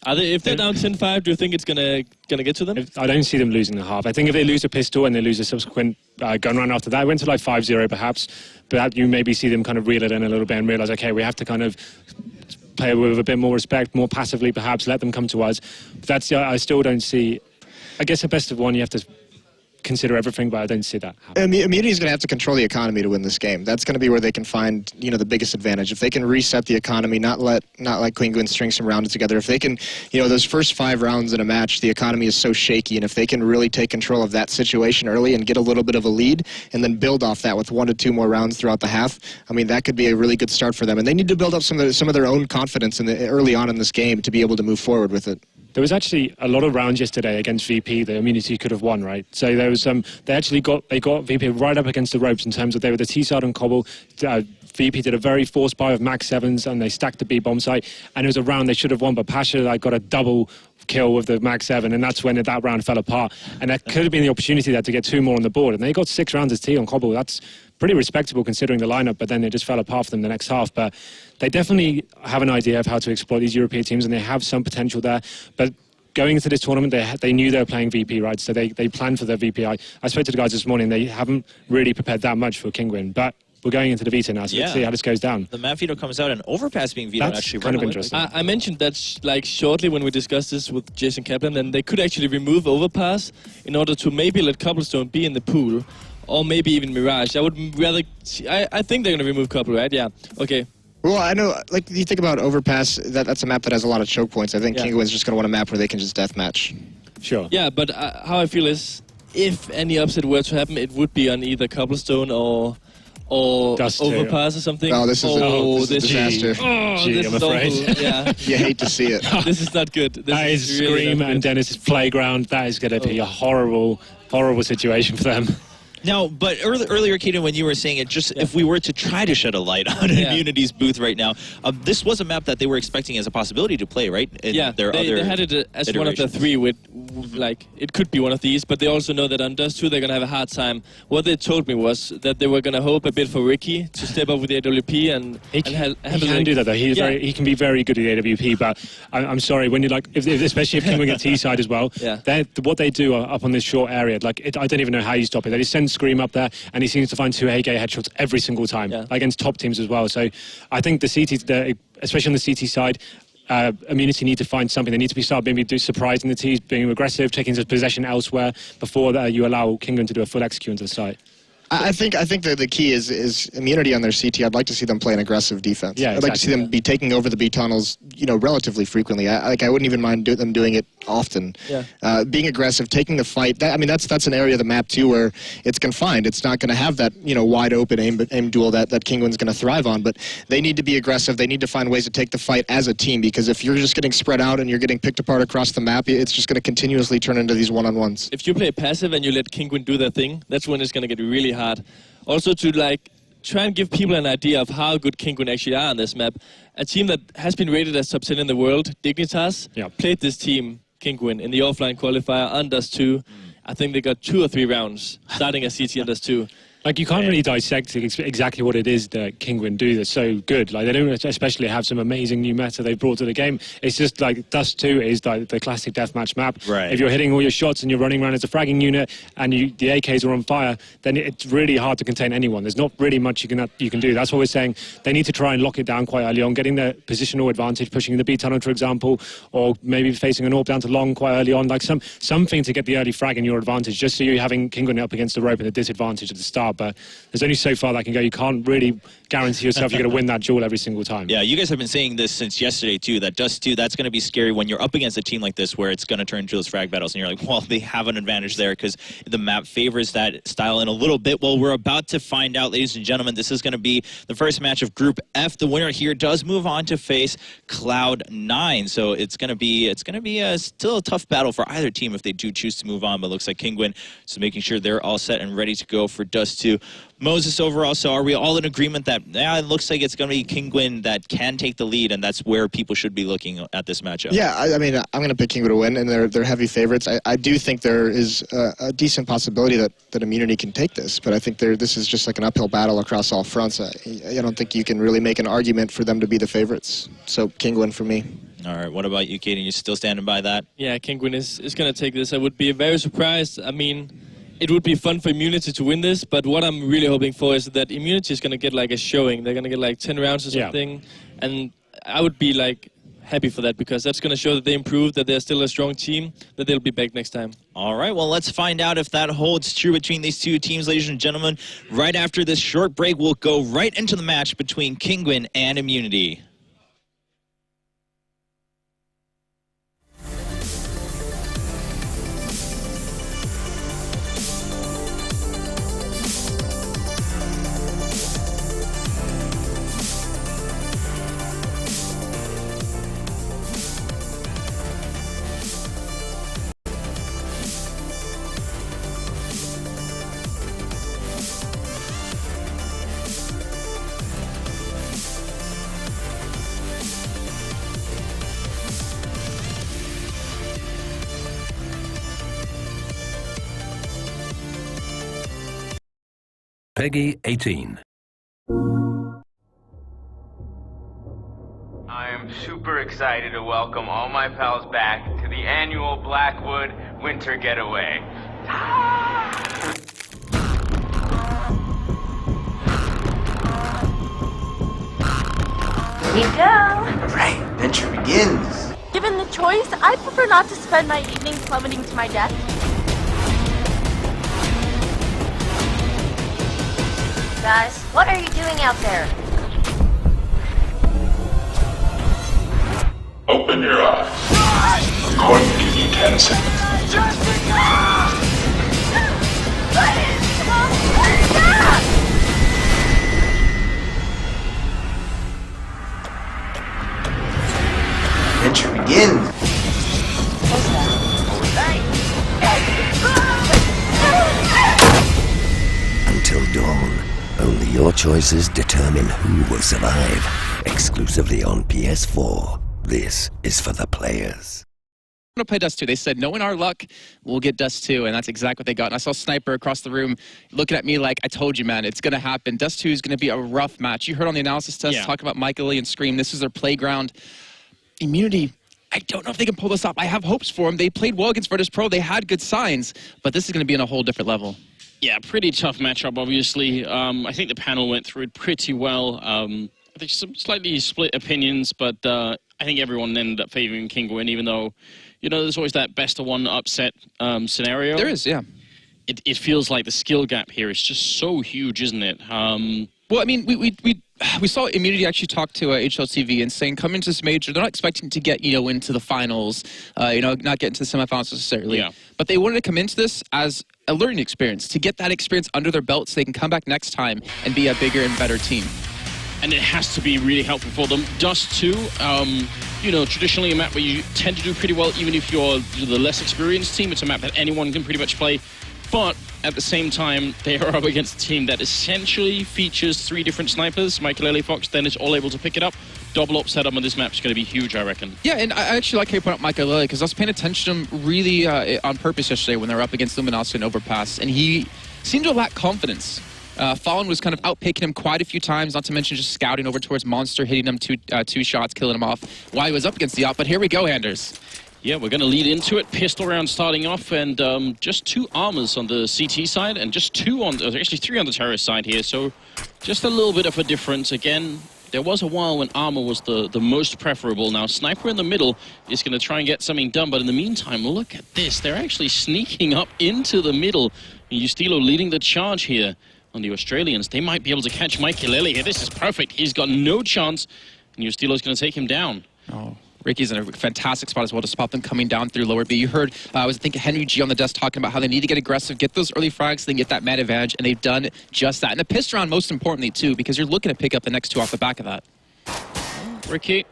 if they're down 10-5, do you think it's gonna get to them? I don't see them losing the half. I think if they lose a pistol and they lose a subsequent gun run after that, went to like 5-0 perhaps, but you maybe see them kind of reel it in a little bit and realise, okay, we have to kind of play with a bit more respect, more passively perhaps, let them come to us. But I still don't see... I guess a best of one, you have to consider everything, but I don't see that happen. Immunity is going to have to control the economy to win this game. That's going to be where they can find, the biggest advantage. If they can reset the economy, not let Kinguin string some rounds together. If they can, those first 5 rounds in a match, the economy is so shaky, and if they can really take control of that situation early and get a little bit of a lead, and then build off that with 1 to 2 more rounds throughout the half, I mean, that could be a really good start for them. And they need to build up some of their own confidence early on in this game to be able to move forward with it. There was actually a lot of rounds yesterday against VP that Immunity could have won, right? So there was they got VP right up against the ropes in terms of they were the T side on Cobble. VP did a very forced buy of Max 7s and they stacked the B bomb site, and it was a round they should have won, but Pasha got a double kill with the Max 7, and that's when that round fell apart. And that could have been the opportunity there to get 2 more on the board, and they got 6 rounds as T on Cobble. That's pretty respectable considering the lineup, but then it just fell apart for them the next half. But they definitely have an idea of how to exploit these European teams, and they have some potential there. But going into this tournament, they knew they were playing VP, right? So they planned for their VP. I spoke to the guys this morning. They haven't really prepared that much for Kinguin, but we're going into the Vita now, so let's see how this goes down. The map veto comes out, and Overpass being vetoed actually kind of interesting. I mentioned that shortly when we discussed this with Jason Kaplan, and they could actually remove Overpass in order to maybe let Cobblestone be in the pool, or maybe even Mirage. I would rather... I think they're going to remove Cobble, right? Yeah. Okay. Well, I know, like, you think about Overpass, that's a map that has a lot of choke points. I think Kinguin's just going to want a map where they can just deathmatch. Sure. Yeah, but how I feel is, if any upset were to happen, it would be on either Cobblestone or Overpass or something. Oh, this is a disaster. This is awful. Yeah. You hate to see it. This is not good. That is really Scream and Dennis's playground. That is going to be a horrible, horrible situation for them. Now, but earlier, Kaden, when you were saying it, just if we were to try to shed a light on Immunity's booth right now, this was a map that they were expecting as a possibility to play, right? They had it as one of the 3 with, like, it could be one of these, but they also know that on Dust 2 they're going to have a hard time. What they told me was that they were going to hope a bit for Ricky to step up with the AWP and he can do that, though. He can be very good at the AWP, but I'm sorry, when you especially if Kinguin at T side as well, what they do up on this short area, I don't even know how you stop it. They just send Scream up there, and he seems to find 2 AK headshots every single time, against top teams as well. So I think the CT, especially on the CT side, Immunity need to find something. They need to start maybe surprising the T's, being aggressive, taking possession elsewhere before you allow Kinguin to do a full execute into the site. I think that the key is Immunity on their CT. I'd like to see them play an aggressive defense. Yeah, I'd like to see them be taking over the B tunnels, relatively frequently. I wouldn't even mind them doing it often. Yeah. Being aggressive, taking the fight. That's an area of the map too where it's confined. It's not going to have that wide open aim duel that Kinguin's going to thrive on. But they need to be aggressive. They need to find ways to take the fight as a team, because if you're just getting spread out and you're getting picked apart across the map, it's just going to continuously turn into these one-on-ones. If you play passive and you let Kinguin do their thing, that's when it's going to get really hard. Also to try and give people an idea of how good Kinguin actually are on this map. A team that has been rated as top 10 in the world, Dignitas, played this team, Kinguin, in the offline qualifier on Dust 2. I think they got 2 or 3 rounds, starting as CT on Dust 2. Like, you can't really dissect exactly what it is that Kinguin do that's so good. Like, they don't especially have some amazing new meta they've brought to the game. It's just like Dust 2 is like the classic deathmatch map. Right. If you're hitting all your shots and you're running around as a fragging unit and the AKs are on fire, then it's really hard to contain anyone. There's not really much you can do. That's what we're saying. They need to try and lock it down quite early on, getting the positional advantage, pushing in the B tunnel, for example, or maybe facing an AWP down to long quite early on. Like something to get the early frag in your advantage, just so you're having Kinguin up against the rope and the disadvantage at the start. But there's only so far that can go. You can't really guarantee yourself you're going to win that duel every single time. Yeah, you guys have been saying this since yesterday too, that Dust 2, that's going to be scary when you're up against a team like this where it's going to turn into those frag battles and you're like, well, they have an advantage there because the map favors that style in a little bit. Well, we're about to find out, ladies and gentlemen. This is going to be the first match of Group F. The winner here does move on to face Cloud9. So it's going to be still a tough battle for either team if they do choose to move on, but it looks like Kinguin is making sure they're all set and ready to go for Dust 2. Moses, overall, so are we all in agreement that it looks like it's going to be Kinguin that can take the lead, and that's where people should be looking at this matchup? Yeah, I'm going to pick Kinguin to win, and they're heavy favorites. I do think there is a decent possibility that Immunity can take this, but I think this is just like an uphill battle across all fronts. I don't think you can really make an argument for them to be the favorites. So Kinguin for me. All right, what about you, Katie? You still standing by that? Yeah, Kinguin is going to take this. I would be very surprised. I mean, it would be fun for Immunity to win this, but what I'm really hoping for is that Immunity is going to get like a showing. They're going to get like 10 rounds or something, and I would be like happy for that because that's going to show that they improved, that they're still a strong team, that they'll be back next time. All right, well, let's find out if that holds true between these two teams, ladies and gentlemen. Right after this short break, we'll go right into the match between Kinguin and Immunity. Peggy 18. I am super excited to welcome all my pals back to the annual Blackwood Winter Getaway. Here you go. Right, adventure begins. Given the choice, I prefer not to spend my evening plummeting to my death. Guys, what are you doing out there? Open your eyes. I'm going to give you 10 seconds. Adventure begins. Until dawn, only your choices determine who will survive. Exclusively on PS4. This is for the players. To play Dust 2. They said, no, in our luck, we'll get Dust 2, and that's exactly what they got. And I saw Sniper across the room looking at me like, I told you, man, it's going to happen. Dust 2 is going to be a rough match. You heard on the analysis test talk about Michael Lee and Scream. This is their playground. Immunity, I don't know if they can pull this off. I have hopes for them. They played well against Virtus Pro. They had good signs, but this is going to be on a whole different level. Yeah, pretty tough matchup, obviously. I think the panel went through it pretty well. I think some slightly split opinions, but I think everyone ended up favoring Kinguin, even though, you know, there's always that best-of-one upset scenario. There is, yeah. It feels like the skill gap here is just so huge, isn't it? Well, I mean, we we saw Immunity actually talk to HLTV and saying coming into this major, they're not expecting to get, into the finals, not get into the semifinals necessarily. Yeah. But they wanted to come into this as a learning experience, to get that experience under their belt so they can come back next time and be a bigger and better team. And it has to be really helpful for them. Dust 2, traditionally a map where you tend to do pretty well even if you're the less experienced team. It's a map that anyone can pretty much play. But at the same time, they are up against a team that essentially features 3 different snipers. Michael Fox, Dennis, all able to pick it up. Double up setup on this map is going to be huge, I reckon. Yeah, and I actually like how you point out Michael because I was paying attention to him really on purpose yesterday when they were up against Luminosity and Overpass, and he seemed to lack confidence. Fallen was kind of outpicking him quite a few times, not to mention just scouting over towards Monster, hitting him two shots, killing him off while he was up against the op. But here we go, Anders. Yeah, we're going to lead into it. Pistol round starting off, and just 2 armors on the CT side, and just 2 on, actually 3 on the terrorist side here. So just a little bit of a difference. Again, there was a while when armor was the most preferable. Now, Sniper in the middle is going to try and get something done, but in the meantime, look at this. They're actually sneaking up into the middle. Ustilo leading the charge here on the Australians. They might be able to catch Mike Kilele here. This is perfect. He's got no chance, and Ustilo's going to take him down. Oh. Ricky's in a fantastic spot as well to spot them coming down through lower B. You heard, I think Henry G on the desk talking about how they need to get aggressive, get those early frags, then get that man advantage, and they've done just that. And the pistol round, most importantly, too, because you're looking to pick up the next 2 off the back of that. Ricky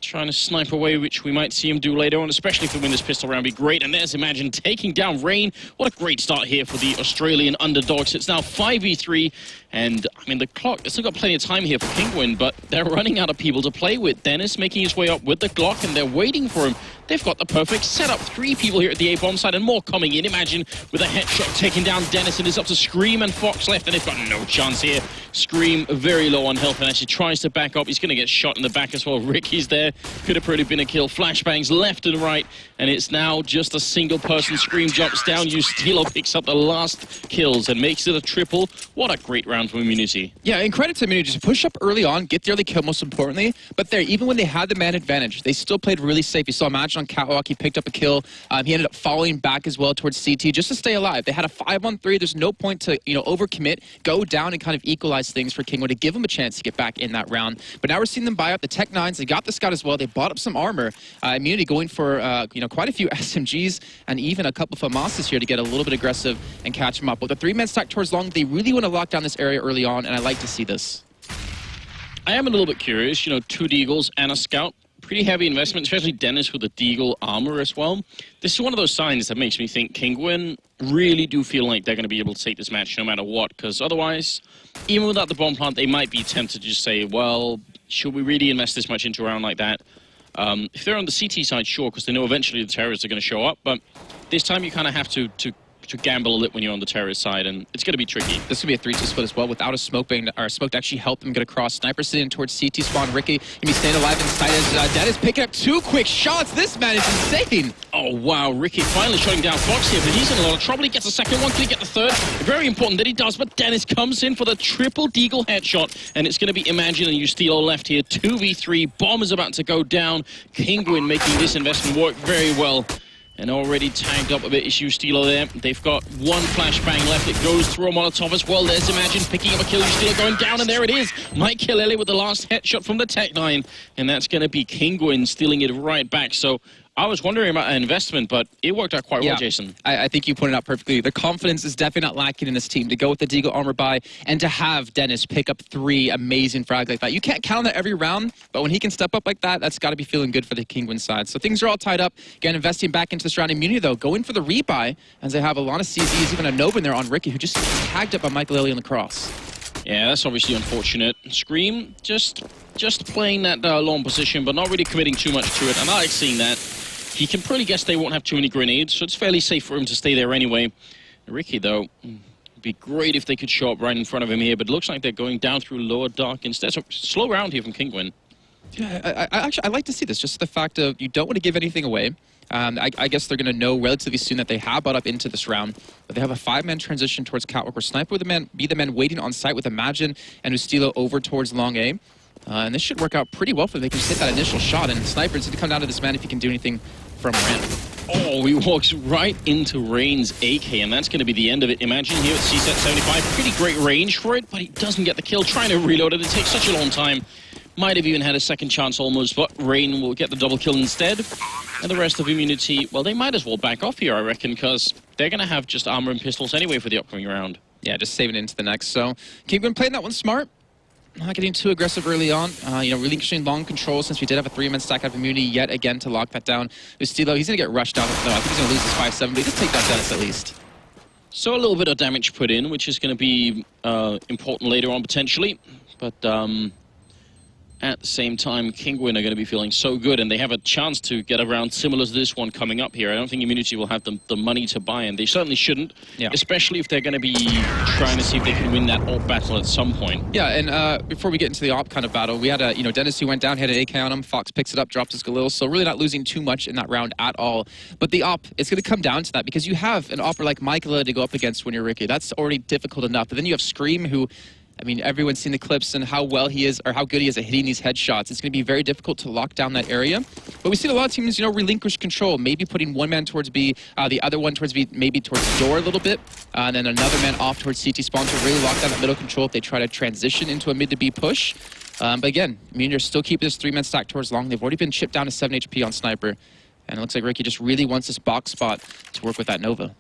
trying to snipe away, which we might see him do later on, especially if we win this pistol round, be great. And there's Imagine taking down Rain. What a great start here for the Australian underdogs. It's now 5v3, and I mean, the clock, it's still got plenty of time here for Kinguin, but they're running out of people to play with. Dennis making his way up with the Glock, and they're waiting for him. They've got the perfect setup. 3 people here at the A-bomb side, and more coming in. Imagine with a headshot taking down Dennis, and it's up to Scream and Fox left, and they've got no chance here. Scream very low on health, and as he tries to back up, he's going to get shot in the back as well. Ricky's there. Could have probably been a kill. Flashbangs left and right, and it's now just a single person. Scream jumps down. Ustilo picks up the last kills and makes it a triple. What a great round from Immunity. Yeah, and credit to Immunity. Just push up early on, get the early kill most importantly, but there, even when they had the man advantage, they still played really safe. You saw Imagine on Catwalk, he picked up a kill. He ended up falling back as well towards CT just to stay alive. They had a 5-on-3. There's no point to, overcommit, go down and kind of equalize things for Kinguin to give them a chance to get back in that round. But now we're seeing them buy up the Tech 9s. They got the Scout as well. They bought up some armor. Immunity going for, quite a few SMGs and even a couple of FAMASs here to get a little bit aggressive and catch them up. With the 3-man stack towards long, they really want to lock down this area early on, and I like to see this. I am a little bit curious, 2 Deagles and a Scout. Pretty heavy investment, especially Dennis with the Deagle armor as well. This is one of those signs that makes me think Kinguin really do feel like they're going to be able to take this match no matter what, because otherwise, even without the bomb plant, they might be tempted to just say, well, should we really invest this much into a round like that? If they're on the CT side, sure, because they know eventually the terrorists are going to show up, but this time you kind of have to gamble a little when you're on the terrorist side, and it's going to be tricky. This could be a 3-2 split as well without a smoke smoke to actually help them get across. Sniper sitting towards CT spawn. Ricky can be staying alive inside as Dennis picking up 2 quick shots. This man is insane. Oh, wow. Ricky finally shutting down Fox here, but he's in a lot of trouble. He gets the second one. Can he get the third? Very important that he does, but Dennis comes in for the triple Deagle headshot, and it's going to be Imagine and Ustilo left here. 2v3. Bomb is about to go down. Kinguin making this investment work very well. And already tagged up a bit is Ustilo there. They've got 1 flashbang left. It goes through a Molotov as well. There's Imagine picking up a kill. Ustilo going down, and there it is. Mike Kilele with the last headshot from the Tech 9. And that's going to be Kinguin stealing it right back. So I was wondering about an investment, but it worked out quite well, Jason. I think you pointed out perfectly. The confidence is definitely not lacking in this team to go with the Deagle armor buy and to have Dennis pick up 3 amazing frags like that. You can't count on that every round, but when he can step up like that, that's got to be feeling good for the Kinguin side. So things are all tied up. Again, investing back into this round. Immunity, though, going for the rebuy as they have a lot of CZs, even a Nova in there on Ricky, who just tagged up by Michael Lilly on the cross. Yeah, that's obviously unfortunate. Scream just playing that long position, but not really committing too much to it, and I like seeing that. He can probably guess they won't have too many grenades, so it's fairly safe for him to stay there anyway. Ricky, though, it'd be great if they could show up right in front of him here, but it looks like they're going down through lower dark instead. So slow round here from Kinguin. Yeah, I like to see this, just the fact of you don't want to give anything away. I guess they're going to know relatively soon that they have bought up into this round, but they have a 5-man transition towards Catwalk, where Sniper would be the man waiting on site with Imagine and Ustilo over towards Long A. And this should work out pretty well for them. They can just hit that initial shot, and Sniper is going to come down to this man if he can do anything from ramp. Oh, he walks right into Rain's AK, and that's going to be the end of it. Imagine here at CSET 75, pretty great range for it, but he doesn't get the kill. Trying to reload it, it takes such a long time. Might have even had a second chance almost, but Rain will get the double kill instead. And the rest of Immunity, well, they might as well back off here, I reckon, because they're going to have just armor and pistols anyway for the upcoming round. Yeah, just saving it into the next. So, Kingwin playing that one smart. Not getting too aggressive early on. You know, really interesting long control since we did have a 3-man stack out of immunity yet again to lock that down. Ustilo, he's going to get rushed down. No, I think he's going to lose his 5-7, but he just take that Dennis at least. So a little bit of damage put in, which is going to be important later on potentially. But at the same time, Kingwin are going to be feeling so good, and they have a chance to get a round similar to this one coming up here. I don't think Immunity will have the money to buy, and they certainly shouldn't, especially if they're going to be trying to see if they can win that AWP battle at some point. Yeah, and before we get into the AWP kind of battle, we had a, Dennis who went down, had an AK on him, Fox picks it up, drops his Galil, so really not losing too much in that round at all. But the AWP, it's going to come down to that, because you have an AWPer like Michaela to go up against when you're Ricky. That's already difficult enough, but then you have Scream, who, I mean, everyone's seen the clips and how well he is, or how good he is at hitting these headshots. It's going to be very difficult to lock down that area. But we've seen a lot of teams, relinquish control, maybe putting one man towards B, the other one towards B, maybe towards door a little bit, and then another man off towards CT spawn to really lock down that middle control if they try to transition into a mid to B push. But again, Munir still keeping this 3-man stack towards long. They've already been chipped down to 7 HP on Sniper. And it looks like Ricky just really wants this box spot to work with that Nova.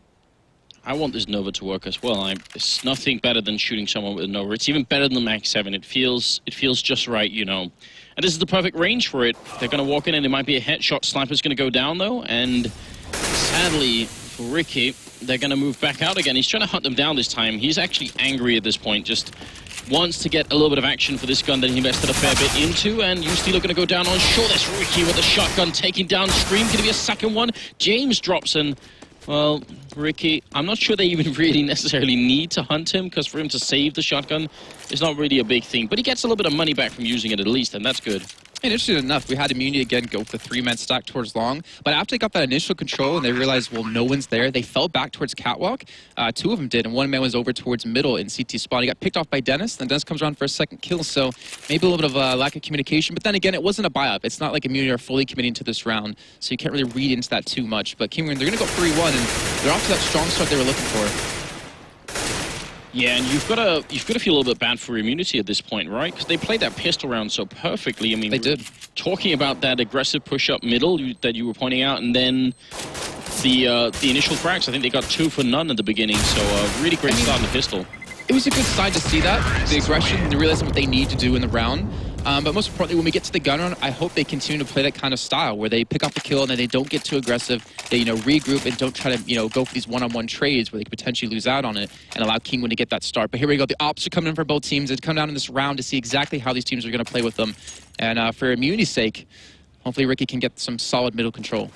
I want this Nova to work as well. It's nothing better than shooting someone with a Nova. It's even better than the Max 7. It feels just right, And this is the perfect range for it. They're going to walk in and it might be a headshot. Sniper's going to go down though, and sadly for Ricky, they're going to move back out again. He's trying to hunt them down this time. He's actually angry at this point, just wants to get a little bit of action for this gun that he invested a fair bit into, and Ustilo going to go down on shore. That's Ricky with the shotgun taking down Scream. Going to be a second one. James drops in. Well, Ricky, I'm not sure they even really necessarily need to hunt him, because for him to save the shotgun is not really a big thing. But he gets a little bit of money back from using it at least, and that's good. And interesting enough, we had Immunity again go with the 3-man stack towards long, but after they got that initial control and they realized, well, no one's there, they fell back towards Catwalk. 2 of them did, and one man was over towards middle in CT spawn. He got picked off by Dennis, then Dennis comes around for a second kill, so maybe a little bit of a lack of communication, but then again, it wasn't a buy-up. It's not like Immunity are fully committing to this round, so you can't really read into that too much. But Kingwin, they're going to go 3-1, and they're off to that strong start they were looking for. Yeah, and you've got to feel a little bit bad for Immunity at this point, right? Because they played that pistol round so perfectly. I mean, they did. Talking about that aggressive push-up middle that you were pointing out, and then the initial frags, I think they got 2 for none at the beginning, so a really great start on the pistol. It was a good sign to see that, the aggression, they realized what they need to do in the round. But most importantly, when we get to the gun round, I hope they continue to play that kind of style where they pick up the kill and then they don't get too aggressive. They, regroup and don't try to, go for these one-on-one trades where they could potentially lose out on it and allow Kingwin to get that start. But here we go. The ops are coming in for both teams. They come down in this round to see exactly how these teams are going to play with them. And for Immunity's sake, hopefully Ricky can get some solid middle control.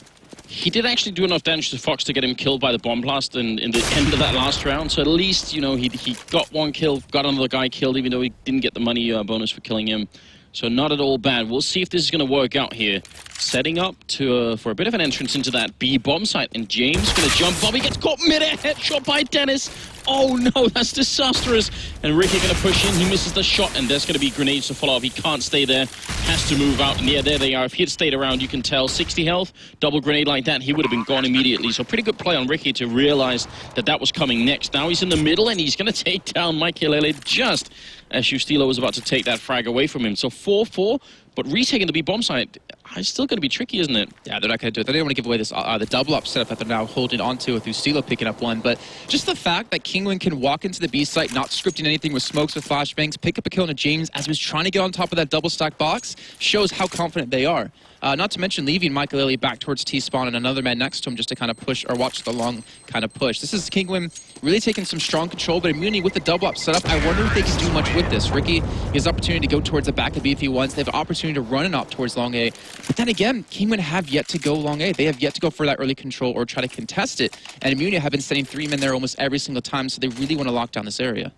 He did actually do enough damage to Fox to get him killed by the bomb blast in the end of that last round. So at least, he got one kill, got another guy killed, even though he didn't get the money bonus for killing him. So not at all bad. We'll see if this is going to work out here. Setting up for a bit of an entrance into that B bomb site. And James going to jump. Bobby gets caught mid-air. Headshot by Dennis. Oh no, that's disastrous. And Ricky going to push in. He misses the shot. And there's going to be grenades to follow up. He can't stay there. Has to move out. And yeah, there they are. If he had stayed around, you can tell 60 health. Double grenade like that, he would have been gone immediately. So pretty good play on Ricky to realize that was coming next. Now he's in the middle and he's going to take down Michael just as Ustilo was about to take that frag away from him. So 4-4, but retaking the B bomb site is still going to be tricky, isn't it? Yeah, they're not going to do it. They didn't want to give away this the double up setup that they're now holding onto with Ustilo picking up one. But just the fact that Kingwin can walk into the B site, not scripting anything with smokes, with flashbangs, pick up a kill on a James as he was trying to get on top of that double stack box, shows how confident they are. Not to mention leaving Michael Lilly back towards T-spawn and another man next to him just to kind of push or watch the long kind of push. This is Kingwin really taking some strong control, but Immunity with the double up setup, I wonder if they can do much with this. Ricky has opportunity to go towards the back of B if he wants. They have an opportunity to run an op towards long A. But then again, Kingwin have yet to go long A. They have yet to go for that early control or try to contest it. And Immunity have been sending 3 men there almost every single time, so they really want to lock down this area.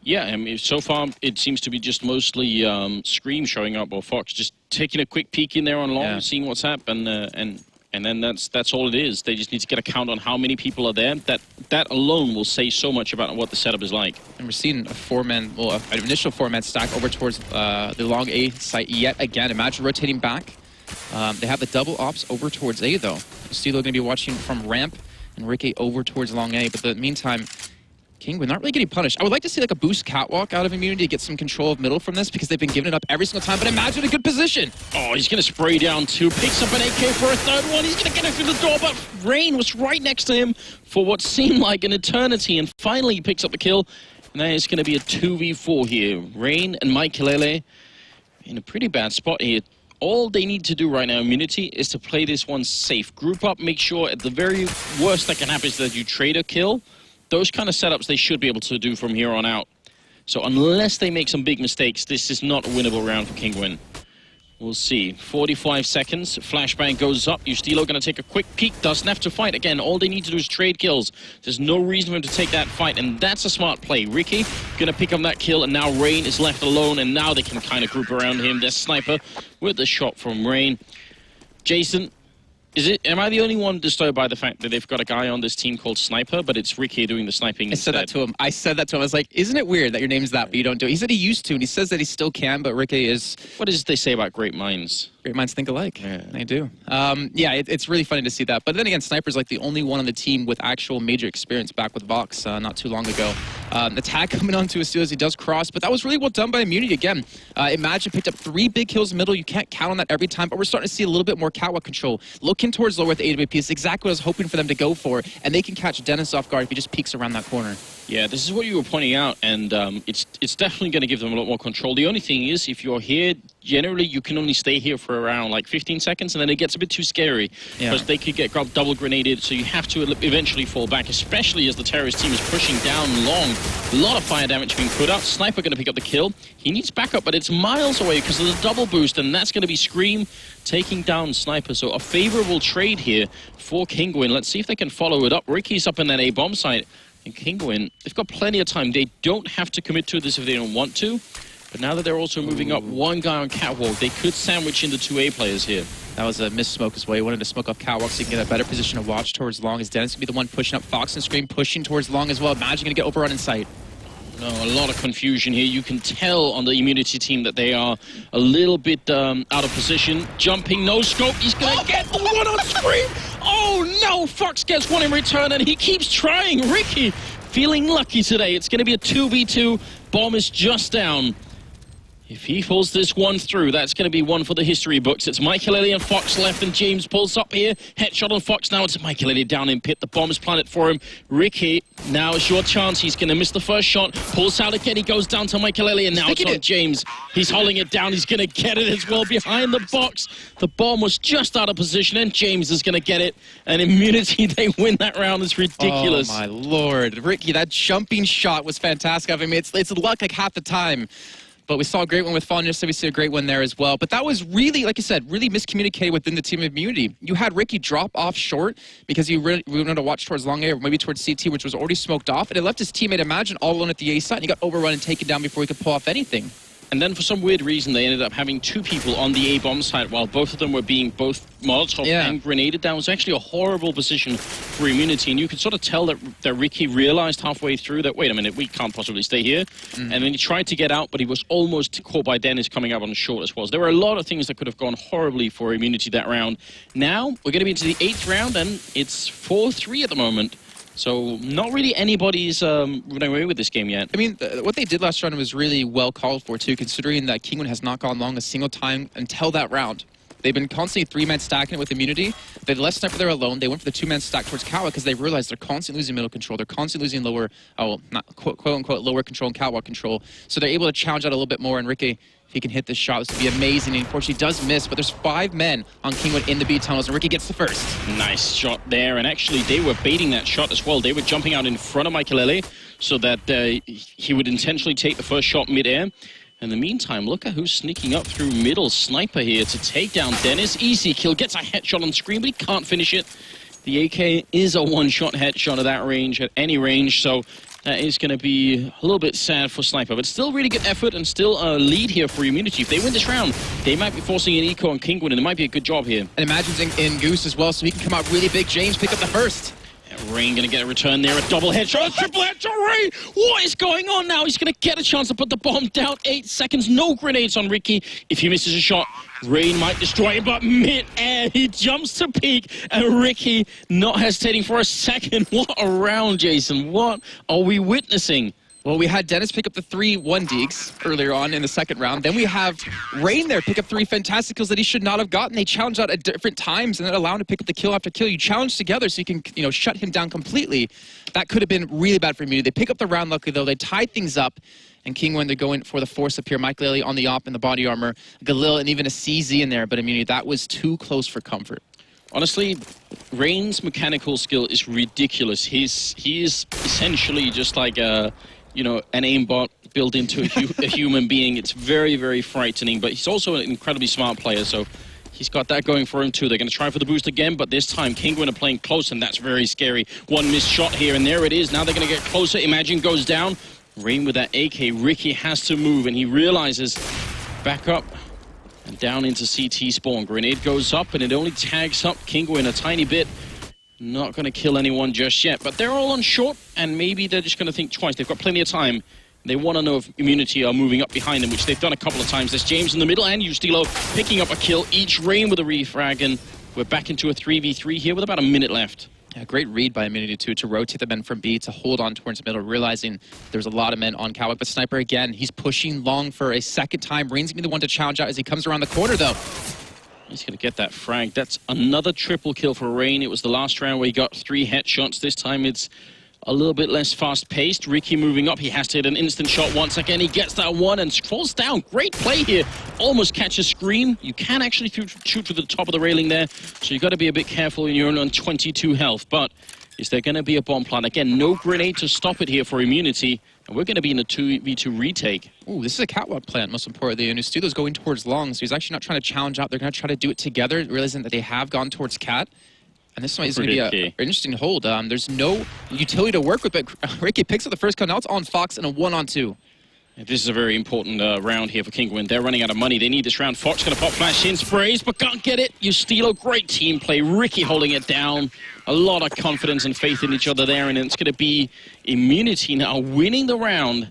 Yeah, I mean, so far it seems to be just mostly Scream showing up, or Fox just taking a quick peek in there on long, seeing what's happened, and then that's all it is. They just need to get a count on how many people are there. That alone will say so much about what the setup is like. And we're seeing an initial 4-man stack over towards the long A site yet again. Imagine rotating back. They have the double ops over towards A, though. Steelo going to be watching from ramp, and Ricky over towards long A. But in the meantime, Kinguin not really getting punished. I would like to see like a boost catwalk out of Immunity to get some control of middle from this, because they've been giving it up every single time. But imagine a good position. Oh, he's going to spray down two, picks up an AK for a third one. He's going to get it through the door, but Rain was right next to him for what seemed like an eternity, and finally he picks up the kill. And then it's going to be a 2v4 here. Rain and Mike Kilele in a pretty bad spot here. All they need to do right now, Immunity, is to play this one safe. Group up, make sure at the very worst that can happen is that you trade a kill. Those kind of setups they should be able to do from here on out. So unless they make some big mistakes, this is not a winnable round for Kinguin. We'll see. 45 seconds. Flashbang goes up. Ustilo going to take a quick peek. Doesn't have to fight. Again, all they need to do is trade kills. There's no reason for him to take that fight, and that's a smart play. Ricky going to pick up that kill, and now Rain is left alone, and now they can kind of group around him. There's Sniper with the shot from Rain. Jason, am I the only one disturbed by the fact that they've got a guy on this team called Sniper, but it's Ricky doing the sniping instead? I said that to him. I was like, isn't it weird that your name's that, but you don't do it? He said he used to, and he says that he still can, but Ricky is... What does they say about great minds? Great minds think alike. Yeah. They do. It's really funny to see that. But then again, Sniper's like the only one on the team with actual major experience back with Vox not too long ago. The tag coming on to Ustilo as he does cross, but that was really well done by Immunity again. Imagine picked up 3 big kills in the middle. You can't count on that every time, but we're starting to see a little bit more catwalk control. Looking towards lower with the AWP is exactly what I was hoping for them to go for, and they can catch Dennis off guard if he just peeks around that corner. Yeah, this is what you were pointing out, and it's definitely going to give them a lot more control. The only thing is, if you're here, generally you can only stay here for around like 15 seconds, and then it gets a bit too scary, because they could get double grenaded, so you have to eventually fall back, especially as the terrorist team is pushing down long. A lot of fire damage being put out. Sniper going to pick up the kill. He needs backup, but it's miles away because of the double boost, and that's going to be Scream taking down Sniper. So a favorable trade here for Kinguin. Let's see if they can follow it up. Ricky's up in that A-bomb site. And Kinguin, they've got plenty of time. They don't have to commit to this if they don't want to. But now that they're also moving up one guy on catwalk, they could sandwich into 2 A players here. That was a missed smoke as well. He wanted to smoke off catwalk so he can get a better position to watch towards long, as Dennis can be the one pushing up. Fox and Scream pushing towards long as well. Imagine going to get overrun in sight. No, a lot of confusion here. You can tell on the Immunity team that they are a little bit out of position. Jumping, no scope. He's going to get the one on Scream. Oh no, Fox gets one in return, and he keeps trying. Ricky feeling lucky today. It's going to be a 2v2. Bomb is just down. If he pulls this one through, that's going to be one for the history books. It's Michael Elliott and Fox left, and James pulls up here. Headshot on Fox. Now it's Michael Elliott down in pit. The bomb is planted for him. Ricky, now it's your chance. He's going to miss the first shot. Pulls out again. He goes down to Michael Elliott. Now it's on James. He's holding it down. He's going to get it as well behind the box. The bomb was just out of position, and James is going to get it. And Immunity, they win that round. It's ridiculous. Oh, my Lord. Ricky, that jumping shot was fantastic. I mean, it's luck like half the time. But we saw a great one with Fallen yesterday. We see a great one there as well. But that was really, like you said, really miscommunicated within the team of Immunity. You had Ricky drop off short because he really wanted to watch towards long A or maybe towards CT, which was already smoked off. And it left his teammate Imagine all alone at the A side. And he got overrun and taken down before he could pull off anything. And then for some weird reason, they ended up having 2 people on the A-bomb site while both of them were being both Molotov and grenaded down. It was actually a horrible position for Immunity. And you could sort of tell that Ricky realized halfway through that, wait a minute, we can't possibly stay here. And then he tried to get out, but he was almost caught by Dennis coming up on the short as well. So there were a lot of things that could have gone horribly for Immunity that round. Now, we're going to be into the 8th round, and it's 4-3 at the moment. So not really anybody's running away with this game yet. I mean, what they did last round was really well called for, too, considering that Kinguin has not gone long a single time until that round. They've been constantly 3-man stacking it with Immunity. They let Sniper there alone. They went for the 2-man stack towards Catwalk because they realized they're constantly losing middle control. They're constantly losing lower, not quote-unquote lower control and Catwalk control. So they're able to challenge out a little bit more. And Ricky, if he can hit this shot, this would be amazing. And unfortunately, he does miss. But there's 5 men on Kinguin in the B tunnels, and Ricky gets the first. Nice shot there. And actually, they were baiting that shot as well. They were jumping out in front of Michaelele so that he would intentionally take the first shot mid-air. In the meantime, look at who's sneaking up through middle. Sniper here to take down Dennis. Easy kill, gets a headshot on screen, but he can't finish it. The AK is a one-shot headshot at that range, at any range, so that is going to be a little bit sad for Sniper. But still really good effort and still a lead here for Immunity. If they win this round, they might be forcing an eco on Kinguin, and it might be a good job here. And Imagine's in Goose as well, so he can come out really big. James pick up the first. Rain going to get a return there, a double headshot, a triple headshot, Rain! What is going on now? He's going to get a chance to put the bomb down. 8 seconds, no grenades on Ricky. If he misses a shot, Rain might destroy him, but mid-air, he jumps to peak, and Ricky not hesitating for a second. What a round, Jason. What are we witnessing? Well, we had Dennis pick up the 3-1 Deeks earlier on in the second round. Then we have Rain there pick up 3 fantastic kills that he should not have gotten. They challenged out at different times and then allow him to pick up the kill after kill. You challenge together so you can, shut him down completely. That could have been really bad for Immunity. They pick up the round, luckily, though. They tied things up. And King, they're going for the force up here. Mike Lely on the op in the body armor. Galil and even a CZ in there. But Immunity, that was too close for comfort. Honestly, Rain's mechanical skill is ridiculous. He is essentially just like an aimbot built into a human being. It's very, very frightening, but he's also an incredibly smart player, so he's got that going for him too. They're going to try for the boost again, but this time Kinguin are playing close, and that's very scary. One missed shot here, and there it is. Now they're going to get closer. Imagine goes down. Rain with that AK. Ricky has to move, and he realizes back up and down into CT spawn. Grenade goes up, and it only tags up Kinguin a tiny bit. Not going to kill anyone just yet, but they're all on short, and maybe they're just going to think twice. They've got plenty of time. They want to know if Immunity are moving up behind them, which they've done a couple of times. There's James in the middle, and Ustilo picking up a kill. Each Rain with a refrag, and we're back into a 3v3 here with about a minute left. Yeah, great read by Immunity, too, to rotate the men from B, to hold on towards middle, realizing there's a lot of men on Cowboy. But Sniper, again, he's pushing long for a second time. Rain's going to be the one to challenge out as he comes around the corner, though. He's going to get that frag. That's another triple kill for Rain. It was the last round where he got 3 headshots. This time it's a little bit less fast-paced. Ricky moving up. He has to hit an instant shot once again. He gets that one and falls down. Great play here. Almost catches Scream. You can actually shoot to the top of the railing there, so you've got to be a bit careful when you're only on 22 health. But is there going to be a bomb plant? Again, no grenade to stop it here for Immunity, and we're going to be in a 2v2 retake. Ooh, this is a catwalk plant, most importantly, and Ustilo's going towards long, so he's actually not trying to challenge out. They're going to try to do it together, realizing that they have gone towards cat. And this one is going to be an interesting hold. There's no utility to work with, but Ricky picks up the first kill. Now it's on Fox and a 1-on-2. This is a very important round here for Kinguin. They're running out of money. They need this round. Fox going to pop flash in, sprays, but can't get it. Ustilo, great team play. Ricky holding it down. A lot of confidence and faith in each other there, and it's going to be Immunity now winning the round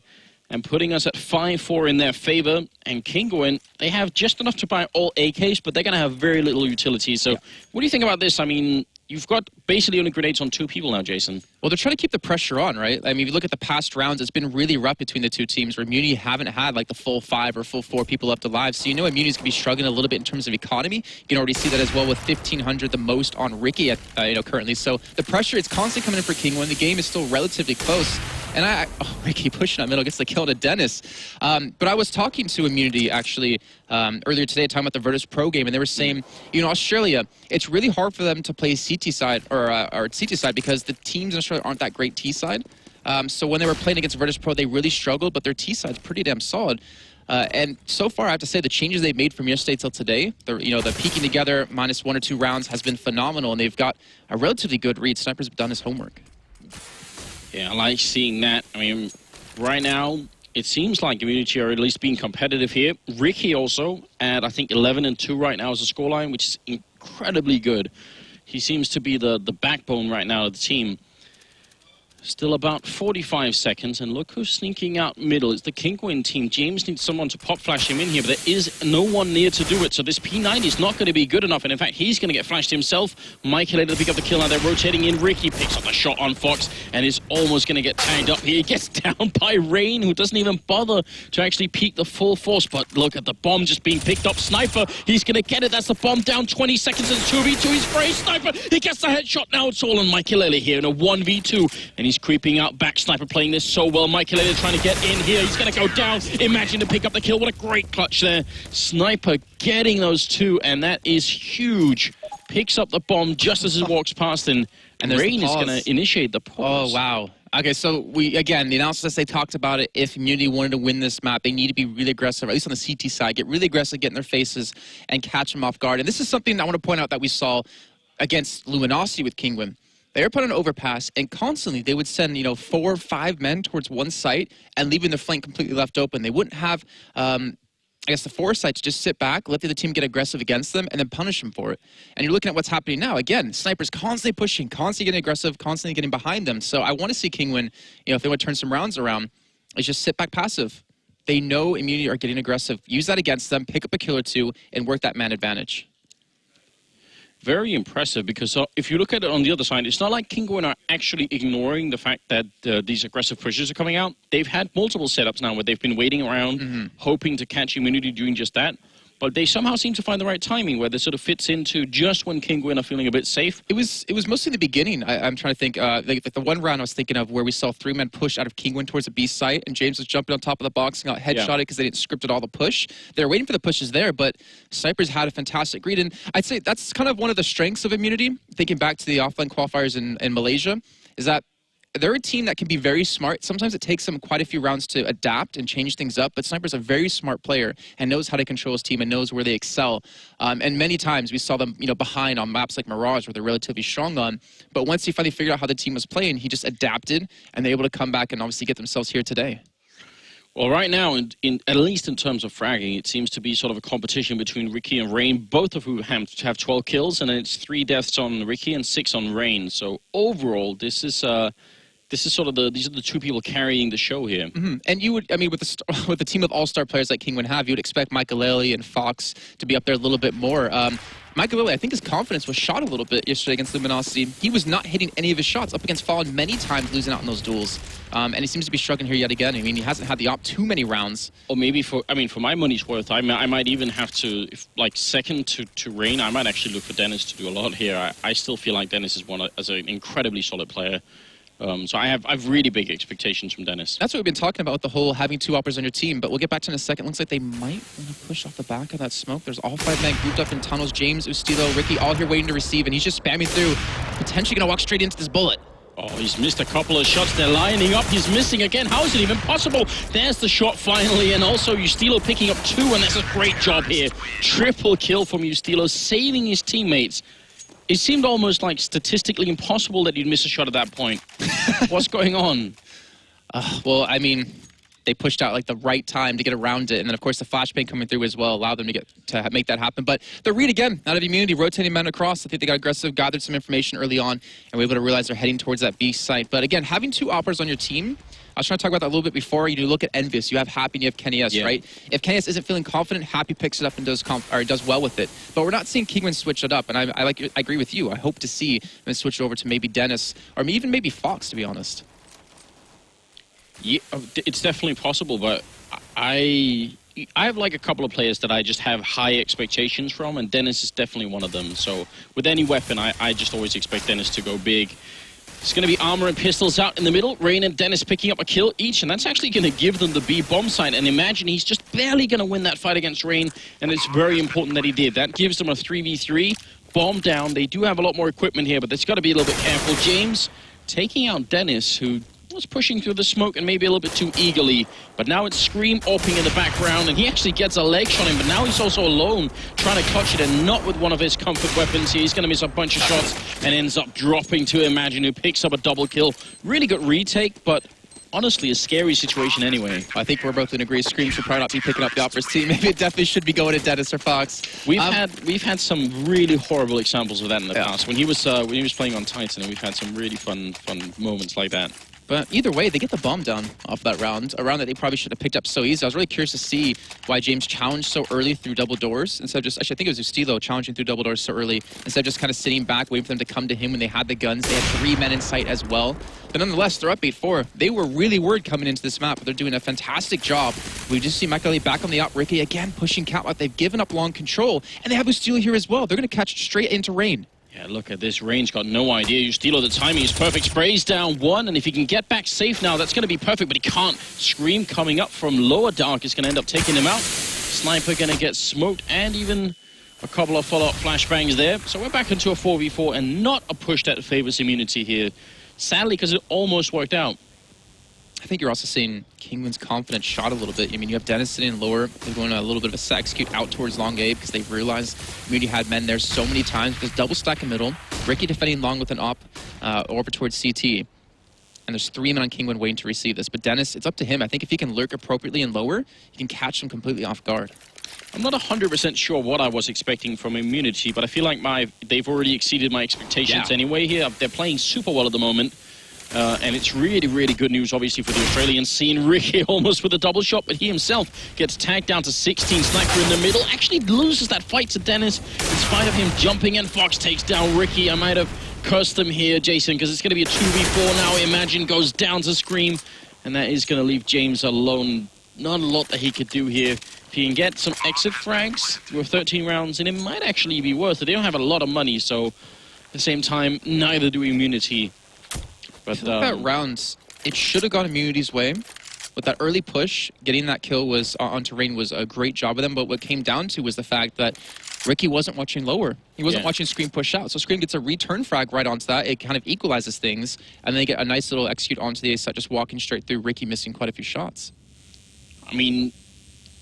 and putting us at 5-4 in their favor. And Kinguin, they have just enough to buy all AKs, but they're going to have very little utility. So what do you think about this? I mean, you've got basically only grenades on 2 people now, Jason. Well, they're trying to keep the pressure on, right? I mean, if you look at the past rounds, it's been really rough between the two teams where Immunity haven't had like the full 5 or full 4 people left alive. So Immunity's going to be struggling a little bit in terms of economy. You can already see that as well with 1,500, the most on Ricky at, currently. So the pressure is constantly coming in for King when the game is still relatively close. And Ricky pushing up middle gets the kill to Dennis. But I was talking to Immunity actually earlier today, talking about the Virtus Pro game, and they were saying, Australia, it's really hard for them to play CT side or CT side because the teams in Australia aren't that great T side. So when they were playing against Virtus Pro, they really struggled, but their T side's pretty damn solid. And so far, I have to say, the changes they've made from yesterday till today, the peaking together minus 1 or 2 rounds has been phenomenal, and they've got a relatively good read. Sniper's done his homework. Yeah, I like seeing that. I mean, right now, it seems like Immunity are at least being competitive here. Ricky also at, I think, 11-2 right now as a scoreline, which is incredibly good. He seems to be the backbone right now of the team. Still about 45 seconds, and look who's sneaking out middle. It's the Kinguin team. James needs someone to pop flash him in here, but there is no one near to do it, so this P90 is not going to be good enough, and in fact, he's going to get flashed himself. Michael able to pick up the kill. Now they're rotating in. Ricky picks up the shot on Fox, and is almost going to get tagged up here. He gets down by Rain, who doesn't even bother to actually peek the full force, but look at the bomb just being picked up. Sniper, he's going to get it. That's the bomb down 20 seconds and 2v2. He's free. Sniper, he gets the headshot. Now it's all on Michael here in a 1v2, and he's creeping out back. Sniper playing this so well. Michael trying to get in here. He's going to go down. Imagine to pick up the kill. What a great clutch there. Sniper getting those 2, and that is huge. Picks up the bomb just as it walks past, and Rain is going to initiate the pause. Oh, wow. Okay, so again, the analysis, they talked about it. If Immunity wanted to win this map, they need to be really aggressive, at least on the CT side, get really aggressive, get in their faces, and catch them off guard. And this is something I want to point out that we saw against Luminosity with Kinguin. They were put on an overpass, and constantly they would send, 4 or 5 men towards one site and leaving the flank completely left open. They wouldn't have I guess, the foresight to just sit back, let the other team get aggressive against them, and then punish them for it. And you're looking at what's happening now. Again, Snipers constantly pushing, constantly getting aggressive, constantly getting behind them. So I want to see Kingwin, if they want to turn some rounds around, is just sit back passive. They know Immunity are getting aggressive. Use that against them, pick up a kill or two, and work that man advantage. Very impressive, because if you look at it on the other side, it's not like Kingwin are actually ignoring the fact that these aggressive pushes are coming out. They've had multiple setups now where they've been waiting around, hoping to catch Immunity doing just that. But they somehow seem to find the right timing where this sort of fits into just when Kingwin are feeling a bit safe. It was mostly the beginning. I'm trying to think. Like the one round I was thinking of where we saw 3 men push out of Kingwin towards the B site, and James was jumping on top of the box and got headshotted because they didn't script it all the push. They were waiting for the pushes there, but Snipers had a fantastic read. And I'd say that's kind of one of the strengths of Immunity, thinking back to the offline qualifiers in Malaysia, is that they're a team that can be very smart. Sometimes it takes them quite a few rounds to adapt and change things up, but Sniper's a very smart player and knows how to control his team and knows where they excel. And many times we saw them, behind on maps like Mirage where they're relatively strong on. But once he finally figured out how the team was playing, he just adapted and they're able to come back and obviously get themselves here today. Well, right now, at least in terms of fragging, it seems to be sort of a competition between Ricky and Rain, both of whom have 12 kills, and it's 3 deaths on Ricky and 6 on Rain. So overall, this is sort of these are the 2 people carrying the show here. And you would, with the team of all-star players like Kingwin have, you would expect Michael and Fox to be up there a little bit more. Michael, I think his confidence was shot a little bit yesterday against Luminosity. He was not hitting any of his shots, up against Fallen many times, losing out in those duels. And he seems to be struggling here yet again. He hasn't had the op too many rounds. Or maybe for my money's worth, I might even have to, second to Rain, I might actually look for Dennis to do a lot here. I still feel like Dennis is an incredibly solid player. So I have really big expectations from Dennis. That's what we've been talking about with the whole having 2 oppers on your team, but we'll get back to it in a second. Looks like they might want to push off the back of that smoke. There's all 5 men grouped up in tunnels. James, Ustilo, Ricky, all here waiting to receive, and he's just spamming through, potentially going to walk straight into this bullet. Oh, he's missed a couple of shots. They're lining up. He's missing again. How is it even possible? There's the shot finally, and also Ustilo picking up 2, and that's a great job here. Triple kill from Ustilo, saving his teammates. It seemed almost like statistically impossible that you'd miss a shot at that point. What's going on? Well, they pushed out like the right time to get around it, and then of course the flashbang coming through as well allowed them to make that happen. But the read again out of Immunity, rotating men across. I think they got aggressive, gathered some information early on, and were able to realize they're heading towards that B site. But again, having 2 oppers on your team, I was trying to talk about that a little bit before. You look at Envious, you have Happy and you have Kenny S, right? If Kenny S isn't feeling confident, Happy picks it up and does well with it. But we're not seeing Kingwin switch it up, and I agree with you. I hope to see them switch it over to maybe Dennis, or even maybe Fox, to be honest. Yeah, it's definitely possible, but I have like a couple of players that I just have high expectations from, and Dennis is definitely one of them. So with any weapon, I just always expect Dennis to go big. It's going to be Armor and Pistols out in the middle. Rain and Dennis picking up a kill each, and that's actually going to give them the B bomb site. And imagine he's just barely going to win that fight against Rain, and it's very important that he did. That gives them a 3v3. Bomb down. They do have a lot more equipment here, but they've got to be a little bit careful. James taking out Dennis, who was pushing through the smoke and maybe a little bit too eagerly, but now it's Scream opping in the background, and he actually gets a leg shot in, but now he's also alone trying to clutch it, and not with one of his comfort weapons. He's going to miss a bunch of shots and ends up dropping to Imagine, who picks up a double kill. Really good retake, but honestly a scary situation anyway. I think we're both going to agree Scream should probably not be picking up the Opera's team. Maybe it definitely should be going to Dennis or Fox. We've had some really horrible examples of that in the past. When he was playing on Titan, and we've had some really fun moments like that. But either way, they get the bomb down off that round, a round that they probably should have picked up so easy. I was really curious to see why James challenged so early through double doors, instead of just, actually I think it was Ustilo challenging through double doors so early, instead of just kind of sitting back, waiting for them to come to him when they had the guns. They had 3 men in sight as well. But nonetheless, they're up 8-4. They were really worried coming into this map, but they're doing a fantastic job. We just see Michael back on the op. Ricky again pushing Catwalk. They've given up long control, and they have Ustilo here as well. They're going to catch straight into Rain. Yeah, look at this. Rain's got no idea. Ustilo, the timing is perfect. Sprays down 1, and if he can get back safe now, that's going to be perfect, but he can't. Scream coming up from lower dark is going to end up taking him out. Sniper going to get smoked, and even a couple of follow-up flashbangs there. So we're back into a 4v4, and not a push that favors Immunity here. Sadly, because it almost worked out. I think you're also seeing Kingwin's confidence shot a little bit. I mean, you have Dennis sitting lower. They're going a little bit of a set execute out towards long A because they've realized Immunity had men there so many times. There's double stack in middle. Ricky defending long with an op over towards CT. and there's 3 men on Kingwin waiting to receive this. But Dennis, it's up to him. I think if he can lurk appropriately and lower, he can catch them completely off guard. I'm not 100% sure what I was expecting from Immunity, but I feel like they've already exceeded my expectations anyway here. They're playing super well at the moment. And it's really, really good news, obviously, for the Australians. Seeing Ricky almost with a double shot, but he himself gets tagged down to 16. Sniper in the middle actually loses that fight to Dennis in spite of him jumping, and Fox takes down Ricky. I might have cursed them here, Jason, because it's going to be a 2v4 now. Imagine goes down to Scream, and that is going to leave James alone. Not a lot that he could do here. If he can get some exit frags with 13 rounds, and it might actually be worth it. They don't have a lot of money, so at the same time, neither do Immunity. But that rounds, it should have gone Immunity's way. With that early push, getting that kill was on terrain was a great job of them. But what came down to was the fact that Ricky wasn't watching lower. He wasn't watching Scream push out. So Scream gets a return frag right onto that. It kind of equalizes things. And then they get a nice little execute onto the A side, just walking straight through. Ricky missing quite a few shots. I mean,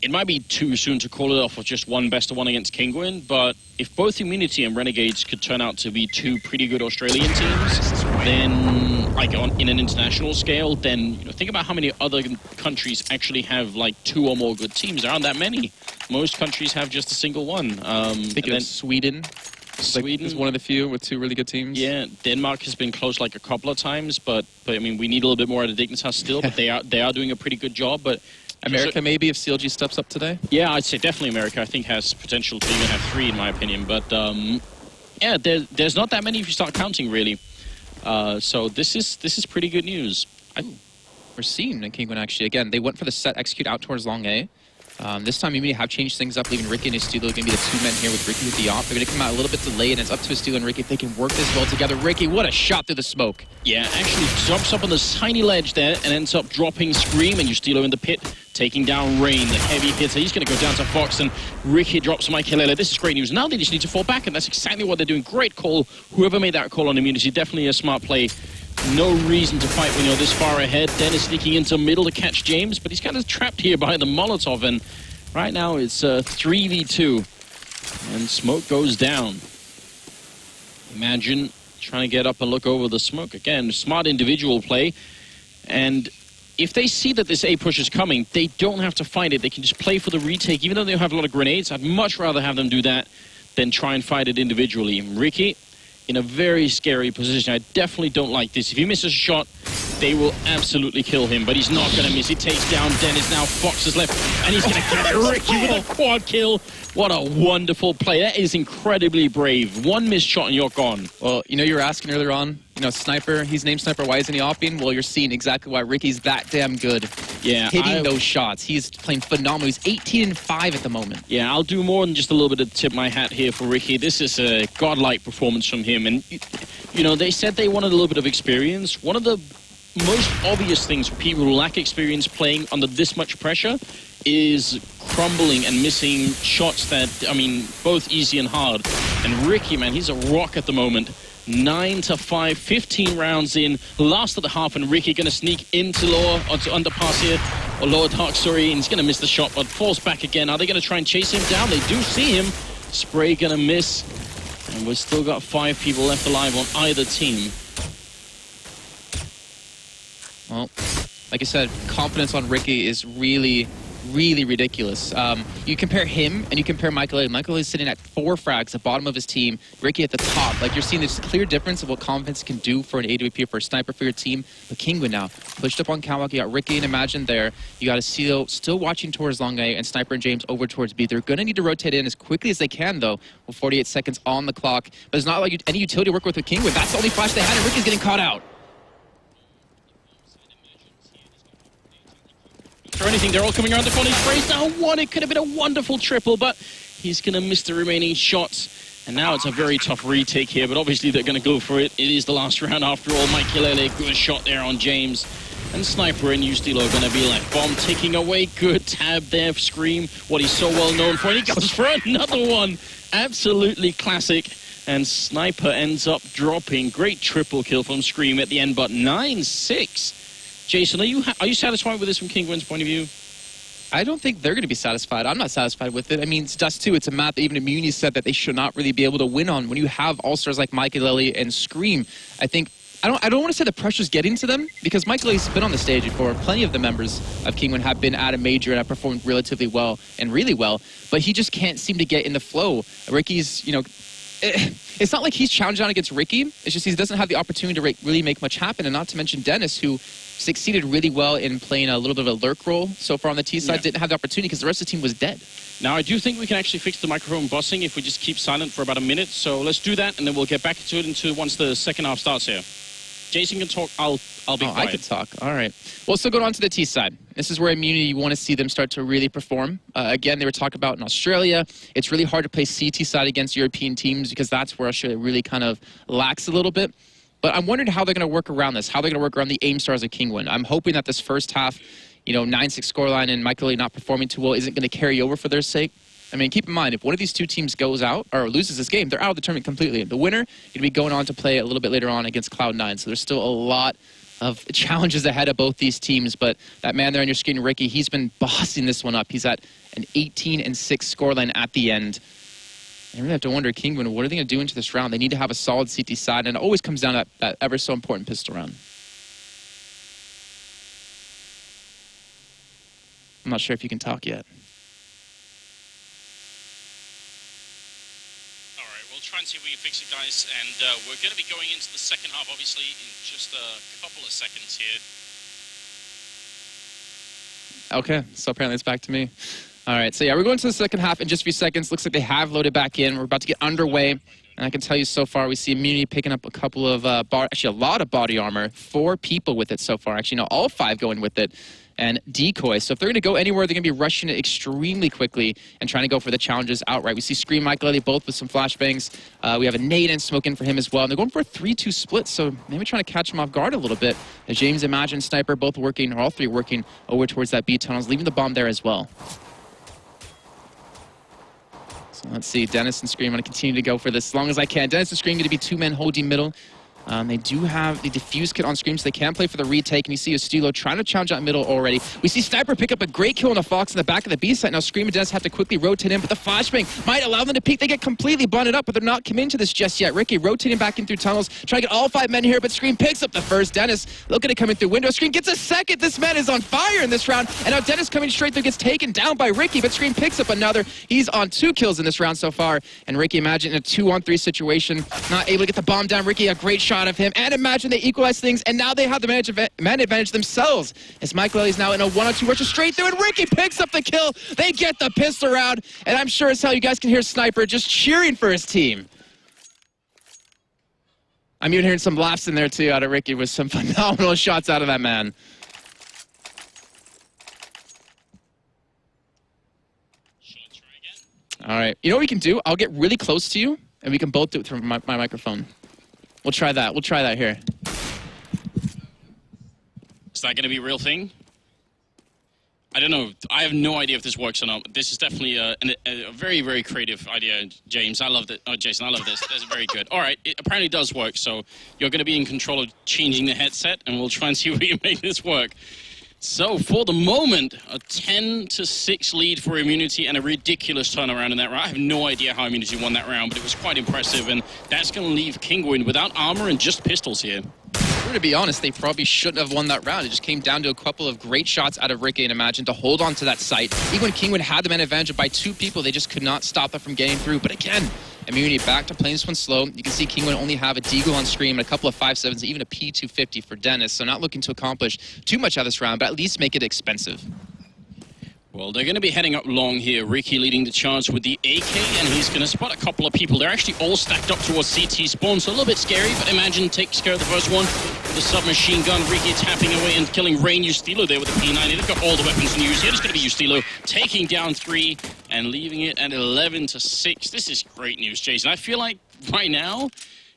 it might be too soon to call it off with just one best of one against Kingwin, but if both Immunity and Renegades could turn out to be two pretty good Australian teams, then, like, in an international scale, then, you know, think about how many other countries actually have, like, 2 or more good teams. There aren't that many. Most countries have just a single one. I think it's Sweden. Sweden is one of the few with 2 really good teams. Yeah, Denmark has been close like a couple of times, but I mean, we need a little bit more out of Dignitas still, but they are doing a pretty good job. But America, maybe, if CLG steps up today? Yeah, I'd say definitely America, I think, has potential to even have 3, in my opinion. But, yeah, there's not that many if you start counting, really. So this is pretty good news. We're seeing in Kingwin, actually. Again, they went for the set execute out towards long A. This time, you may have changed things up, leaving Ricky and Estilo going to be the 2 men here with Ricky with the op. They're going to come out a little bit delayed, and it's up to Estilo and Ricky if they can work this well together. Ricky, what a shot through the smoke. Yeah, actually jumps up on this tiny ledge there and ends up dropping Scream, and Estilo in the pit, taking down Rain, the heavy hitter. He's going to go down to Fox, and Ricky drops Michaelele. This is great news. Now they just need to fall back, and that's exactly what they're doing. Great call. Whoever made that call on Immunity, definitely a smart play. No reason to fight when you're this far ahead. Dennis sneaking into middle to catch James, but he's kind of trapped here by the Molotov, and right now it's 3v2, and smoke goes down. Imagine trying to get up and look over the smoke. Again, smart individual play, and if they see that this A push is coming, they don't have to fight it. They can just play for the retake, even though they don't have a lot of grenades. I'd much rather have them do that than try and fight it individually. Ricky in a very scary position. I definitely don't like this. If he misses a shot, they will absolutely kill him, but he's not going to miss. He takes down Dennis. Now Fox is left, and he's going to catch Ricky with a quad kill. What a wonderful play. That is incredibly brave. 1 missed shot and you're gone. Well, you know, you were asking earlier on, you know, Sniper, he's named Sniper, why isn't he opping? Well, you're seeing exactly why Ricky's that damn good. Yeah, hitting those shots. He's playing phenomenal. He's 18-5 at the moment. Yeah, I'll do more than just a little bit of tip my hat here for Ricky. This is a godlike performance from him. And, you know, they said they wanted a little bit of experience. One of the most obvious things for people who lack experience playing under this much pressure is crumbling and missing shots that, I mean, both easy and hard. And Ricky, man, he's a rock at the moment. 9-5, 15 rounds in, last of the half, and Ricky going to sneak into lower, or to underpass here, or lower dark, sorry, and he's going to miss the shot, but falls back again. Are they going to try and chase him down? They do see him. Spray going to miss, and we've still got 5 people left alive on either team. Well, like I said, confidence on Ricky is really ridiculous. You compare him and you compare Michael. Michael is sitting at 4 frags, the bottom of his team. Ricky at the top. Like, you're seeing this clear difference of what confidence can do for an AWP or for a sniper for your team. But Kingwin now pushed up on Catwalk. You got Ricky and Imagine there. You got Acelo still watching towards long A, and Sniper and James over towards B. They're going to need to rotate in as quickly as they can, though, with 48 seconds on the clock. But it's not like any utility to work with Kingwin. That's the only flash they had, and Ricky's getting caught out. Or anything, they're all coming around the corner. He sprays down 1. It could have been a wonderful triple, but he's going to miss the remaining shots. And now it's a very tough retake here, but obviously they're going to go for it. It is the last round after all. Michaelele, good shot there on James. And Sniper and Ustilo are going to be left. Bomb ticking away. Good tab there for Scream, what he's so well known for. And he goes for another one. Absolutely classic. And Sniper ends up dropping. Great triple kill from Scream at the end, but 9-6. Jason, are you satisfied with this from Kingwin's point of view? I don't think they're going to be satisfied. I'm not satisfied with it. I mean, it's Dust 2. It's a map that even Immunity said that they should not really be able to win on. When you have all-stars like Michaelele and Scream, I think I don't want to say the pressure's getting to them, because Michael has been on the stage before. Plenty of the members of Kingwin have been at a major and have performed relatively well and really well, but he just can't seem to get in the flow. Ricky's, you know, it's not like he's challenged on against Ricky. It's just he doesn't have the opportunity to really make much happen, and not to mention Dennis, who succeeded really well in playing a little bit of a lurk role so far on the T side, didn't have the opportunity because the rest of the team was dead. Now, I do think we can actually fix the microphone bossing if we just keep silent for about a minute. So let's do that, and then we'll get back to it once the second half starts here. Jason can talk. I'll be quiet. I can talk. All right. Well, so going on to the T side. This is where Immunity, you want to see them start to really perform. Again, they were talking about in Australia. It's really hard to play CT side against European teams because that's where Australia really kind of lacks a little bit. But I'm wondering how they're going to work around this, how they're going to work around the aim stars of Kingwin. I'm hoping that this first half, you know, 9-6 scoreline and Michael Lee not performing too well isn't going to carry over for their sake. I mean, keep in mind, if one of these two teams goes out or loses this game, they're out of the tournament completely. The winner going to be going on to play a little bit later on against Cloud9. So there's still a lot of challenges ahead of both these teams. But that man there on your screen, Ricky, he's been bossing this one up. He's at an 18-6 scoreline at the end. I really have to wonder, Kingwin, what are they going to do into this round? They need to have a solid CT side, and it always comes down to that ever so important pistol round. I'm not sure if you can talk yet. Try and see if we can fix it, guys, and we're going to be going into the second half, obviously, in just a couple of seconds here. Okay, so apparently it's back to me. All right, so yeah, we're going to the second half in just a few seconds. Looks like they have loaded back in. We're about to get underway, and I can tell you so far, we see Immunity picking up a couple of, actually a lot of body armor. 4 people with it so far. Actually, no, all 5 going with it. And decoy. So if they're going to go anywhere, they're going to be rushing it extremely quickly and trying to go for the challenges outright. We see Scream, Michael Lee both with some flashbangs. We have a nade and smoke in for him as well. And they're going for a 3-2 split, so maybe trying to catch him off guard a little bit. As James, Imagine, Sniper both working, or all 3 working over towards that B tunnels, leaving the bomb there as well. So let's see, Dennis and Scream, I'm going to continue to go for this as long as I can. Dennis and Scream going to be 2 men holding middle. They do have the defuse kit on Scream, so they can play for the retake. And you see Estilo trying to challenge out middle already. We see Sniper pick up a great kill on the Fox in the back of the B site. Now Scream and Dennis have to quickly rotate in, but the flashbang might allow them to peek. They get completely blinded up, but they're not committing to this just yet. Ricky rotating back in through tunnels, trying to get all 5 men here, but Scream picks up the first. Dennis looking to come in through window. Scream gets a second. This man is on fire in this round. And now Dennis coming straight through gets taken down by Ricky, but Scream picks up another. He's on 2 kills in this round so far. And Ricky, Imagine in a 2-on-3 situation, not able to get the bomb down. Ricky, a great shot of him. And Imagine they equalize things, and now they have the man advantage themselves. As Michael Ellie's now in a 1-on-2 rush straight through, and Ricky picks up the kill. They get the pistol round, and I'm sure as hell you guys can hear Sniper just cheering for his team. I'm even hearing some laughs in there too out of Ricky with some phenomenal shots out of that man. All right, you know what we can do? I'll get really close to you, and we can both do it through my microphone. We'll try that. We'll try that here. Is that going to be a real thing? I don't know. I have no idea if this works or not. This is definitely a very, very creative idea, James. I love it. Oh, Jason, I love this. That's very good. All right. It apparently does work. So you're going to be in control of changing the headset, and we'll try and see if we can make this work. So for the moment, a 10-6 lead for Immunity and a ridiculous turnaround in that round. I have no idea how Immunity won that round, but it was quite impressive, and that's going to leave Kingwin without armor and just pistols here. To be honest, they probably shouldn't have won that round. It just came down to a couple of great shots out of Ricky and Imagine to hold on to that site. Even when Kingwin had the man advantage by 2 people, they just could not stop them from getting through. But again, Immunity back to playing this one slow. You can see Kingwin only have a Deagle on Scream and a couple of 5.7s, even a P250 for Dennis. So not looking to accomplish too much out of this round, but at least make it expensive. Well, they're going to be heading up long here. Ricky leading the charge with the AK, and he's going to spot a couple of people. They're actually all stacked up towards CT spawn, so a little bit scary, but Imagine takes care of the first one with the submachine gun. Ricky tapping away and killing Rain Ustilo there with the P90. They've got all the weapons in use here. It's going to be Ustilo taking down 3 and leaving it at 11-6. This is great news, Jason. I feel like right now,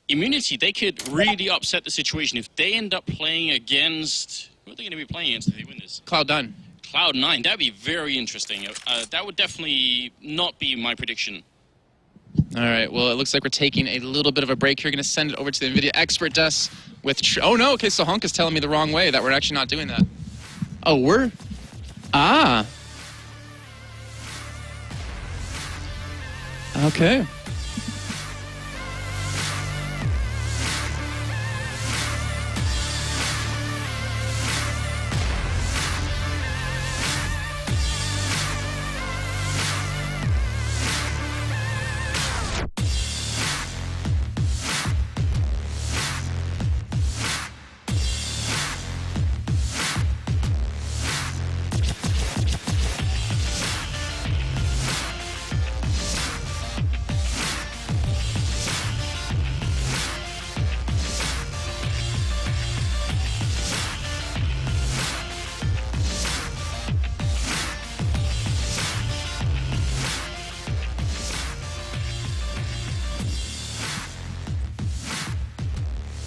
Immunity, they could really upset the situation. If they end up playing against... Who are they going to be playing against if they win this? Cloud9. Cloud9, that'd be very interesting. That would definitely not be my prediction. All right, well, it looks like we're taking a little bit of a break here. We're going to send it over to the NVIDIA expert desk with... Oh, no, okay, so Honk is telling me the wrong way, that we're actually not doing that. Oh, we're... Ah. Okay.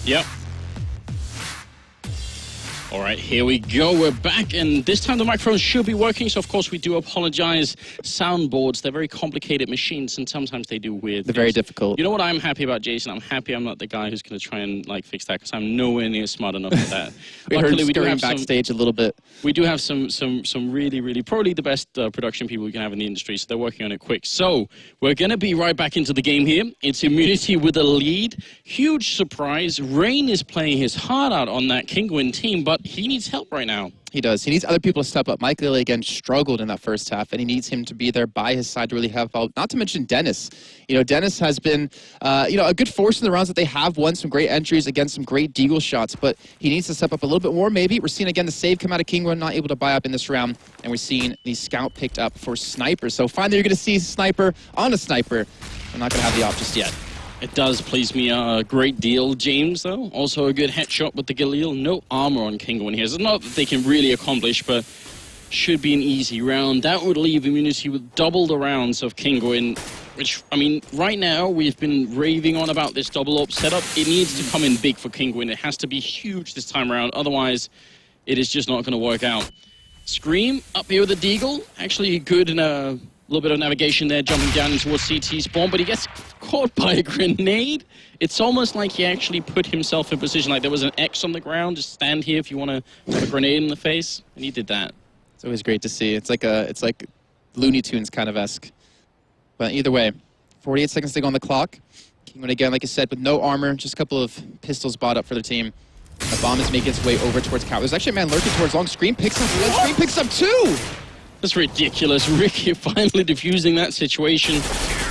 Yep. All right, here we go. We're back, and this time the microphones should be working, so of course we do apologize. Soundboards, they're very complicated machines, and sometimes they do weird They're very difficult. You know what I'm happy about, Jason? I'm happy I'm not the guy who's going to try and fix that, because I'm nowhere near smart enough for that. Luckily, we do have have backstage a little bit. We do have some really, probably the best production people we can have in the industry, so they're working on it quick. So we're going to be right back into the game here. It's Immunity with a lead. Huge surprise. Rain is playing his heart out on that Kinguin team, but he needs help right now. He does. He needs other people to step up. Mike Lilly, again, struggled in that first half, and he needs him to be there by his side to really help out. Not to mention Dennis. You know, Dennis has been, a good force in the rounds that they have won some great entries against some great deagle shots, but he needs to step up a little bit more, maybe. We're seeing, again, the save come out of Kinguin, not able to buy up in this round, and we're seeing the scout picked up for Sniper. So finally, you're going to see Sniper on a Sniper. I'm not going to have the op just yet. It does please me a great deal, James, though. Also a good headshot with the Galil. No armor on Kinguin here. It's not that they can really accomplish, but should be an easy round. That would leave Immunity with double the rounds of Kinguin, which, I mean, right now we've been raving on about this double op setup. It needs to come in big for Kinguin. It has to be huge this time around. Otherwise, it is just not going to work out. Scream up here with the Deagle. Actually good in a little bit of navigation there, jumping down towards CT spawn, but he gets caught by a grenade. It's almost like he actually put himself in position, like there was an X on the ground, just stand here if you want to have a grenade in the face, and he did that. It's always great to see. It's like Looney Tunes kind of esque. But either way, 48 seconds to go on the clock. Kinguin again, like I said, with no armor, just a couple of pistols bought up for the team. The bomb is making its way over towards Cow. There's actually a man lurking towards long. Scream picks up one. Scream picks up two. That's ridiculous. Ricky finally diffusing that situation.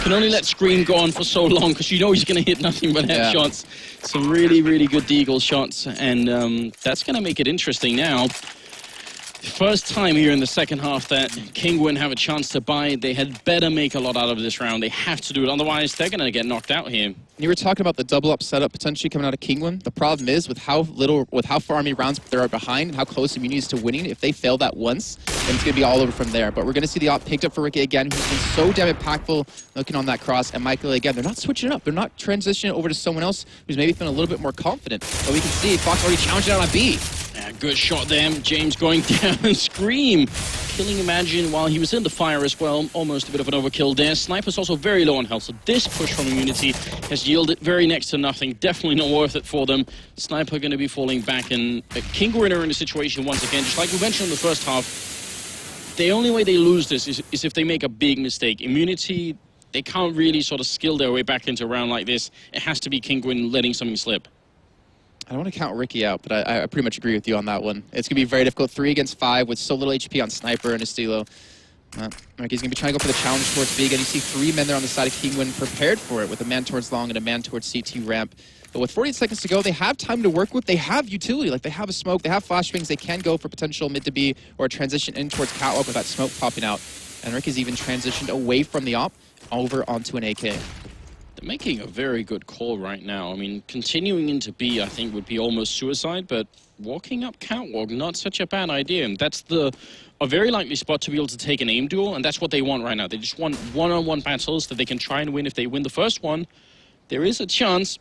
Can only let Scream go on for so long because you know he's going to hit nothing but headshots. Some really, really good deagle shots, and that's going to make it interesting now. First time here in the second half that Kinguin have a chance to buy. They had better make a lot out of this round. They have to do it, otherwise they're going to get knocked out here. You were talking about the double up setup potentially coming out of Kinguin. The problem is with how far many rounds there are behind and how close Immunity is to winning, if they fail that once, then it's going to be all over from there. But we're going to see the op picked up for Ricky again, who's been so damn impactful looking on that cross. And Michael, again, they're not switching it up. They're not transitioning over to someone else who's maybe feeling a little bit more confident. But we can see Fox already challenged it out on B. Yeah, good shot there. James going down and Scream killing Imagine while he was in the fire as well. Almost a bit of an overkill there. Sniper's also very low on health, so this push from Immunity has yielded very next to nothing. Definitely not worth it for them. Sniper going to be falling back, and Kinguin are in a situation once again, just like we mentioned in the first half. The only way they lose this is if they make a big mistake. Immunity, they can't really sort of skill their way back into a round like this. It has to be Kinguin letting something slip. I don't want to count Ricky out, but I pretty much agree with you on that one. It's going to be very difficult. 3 against 5 with so little HP on Sniper and Estilo. Ricky's going to be trying to go for the challenge towards B. Again, you see 3 men there on the side of Kinguin prepared for it with a man towards long and a man towards CT ramp. But with 48 seconds to go, they have time to work with. They have utility. Like, they have a smoke. They have flashbangs. They can go for potential mid to B or a transition in towards catwalk with that smoke popping out. And Ricky's even transitioned away from the op over onto an AK. They're making a very good call right now. I mean, continuing into B, I think, would be almost suicide, but walking up catwalk, not such a bad idea. And that's a very likely spot to be able to take an aim duel, and that's what they want right now. They just want one-on-one battles that they can try and win. If they win the first one, there is a chance.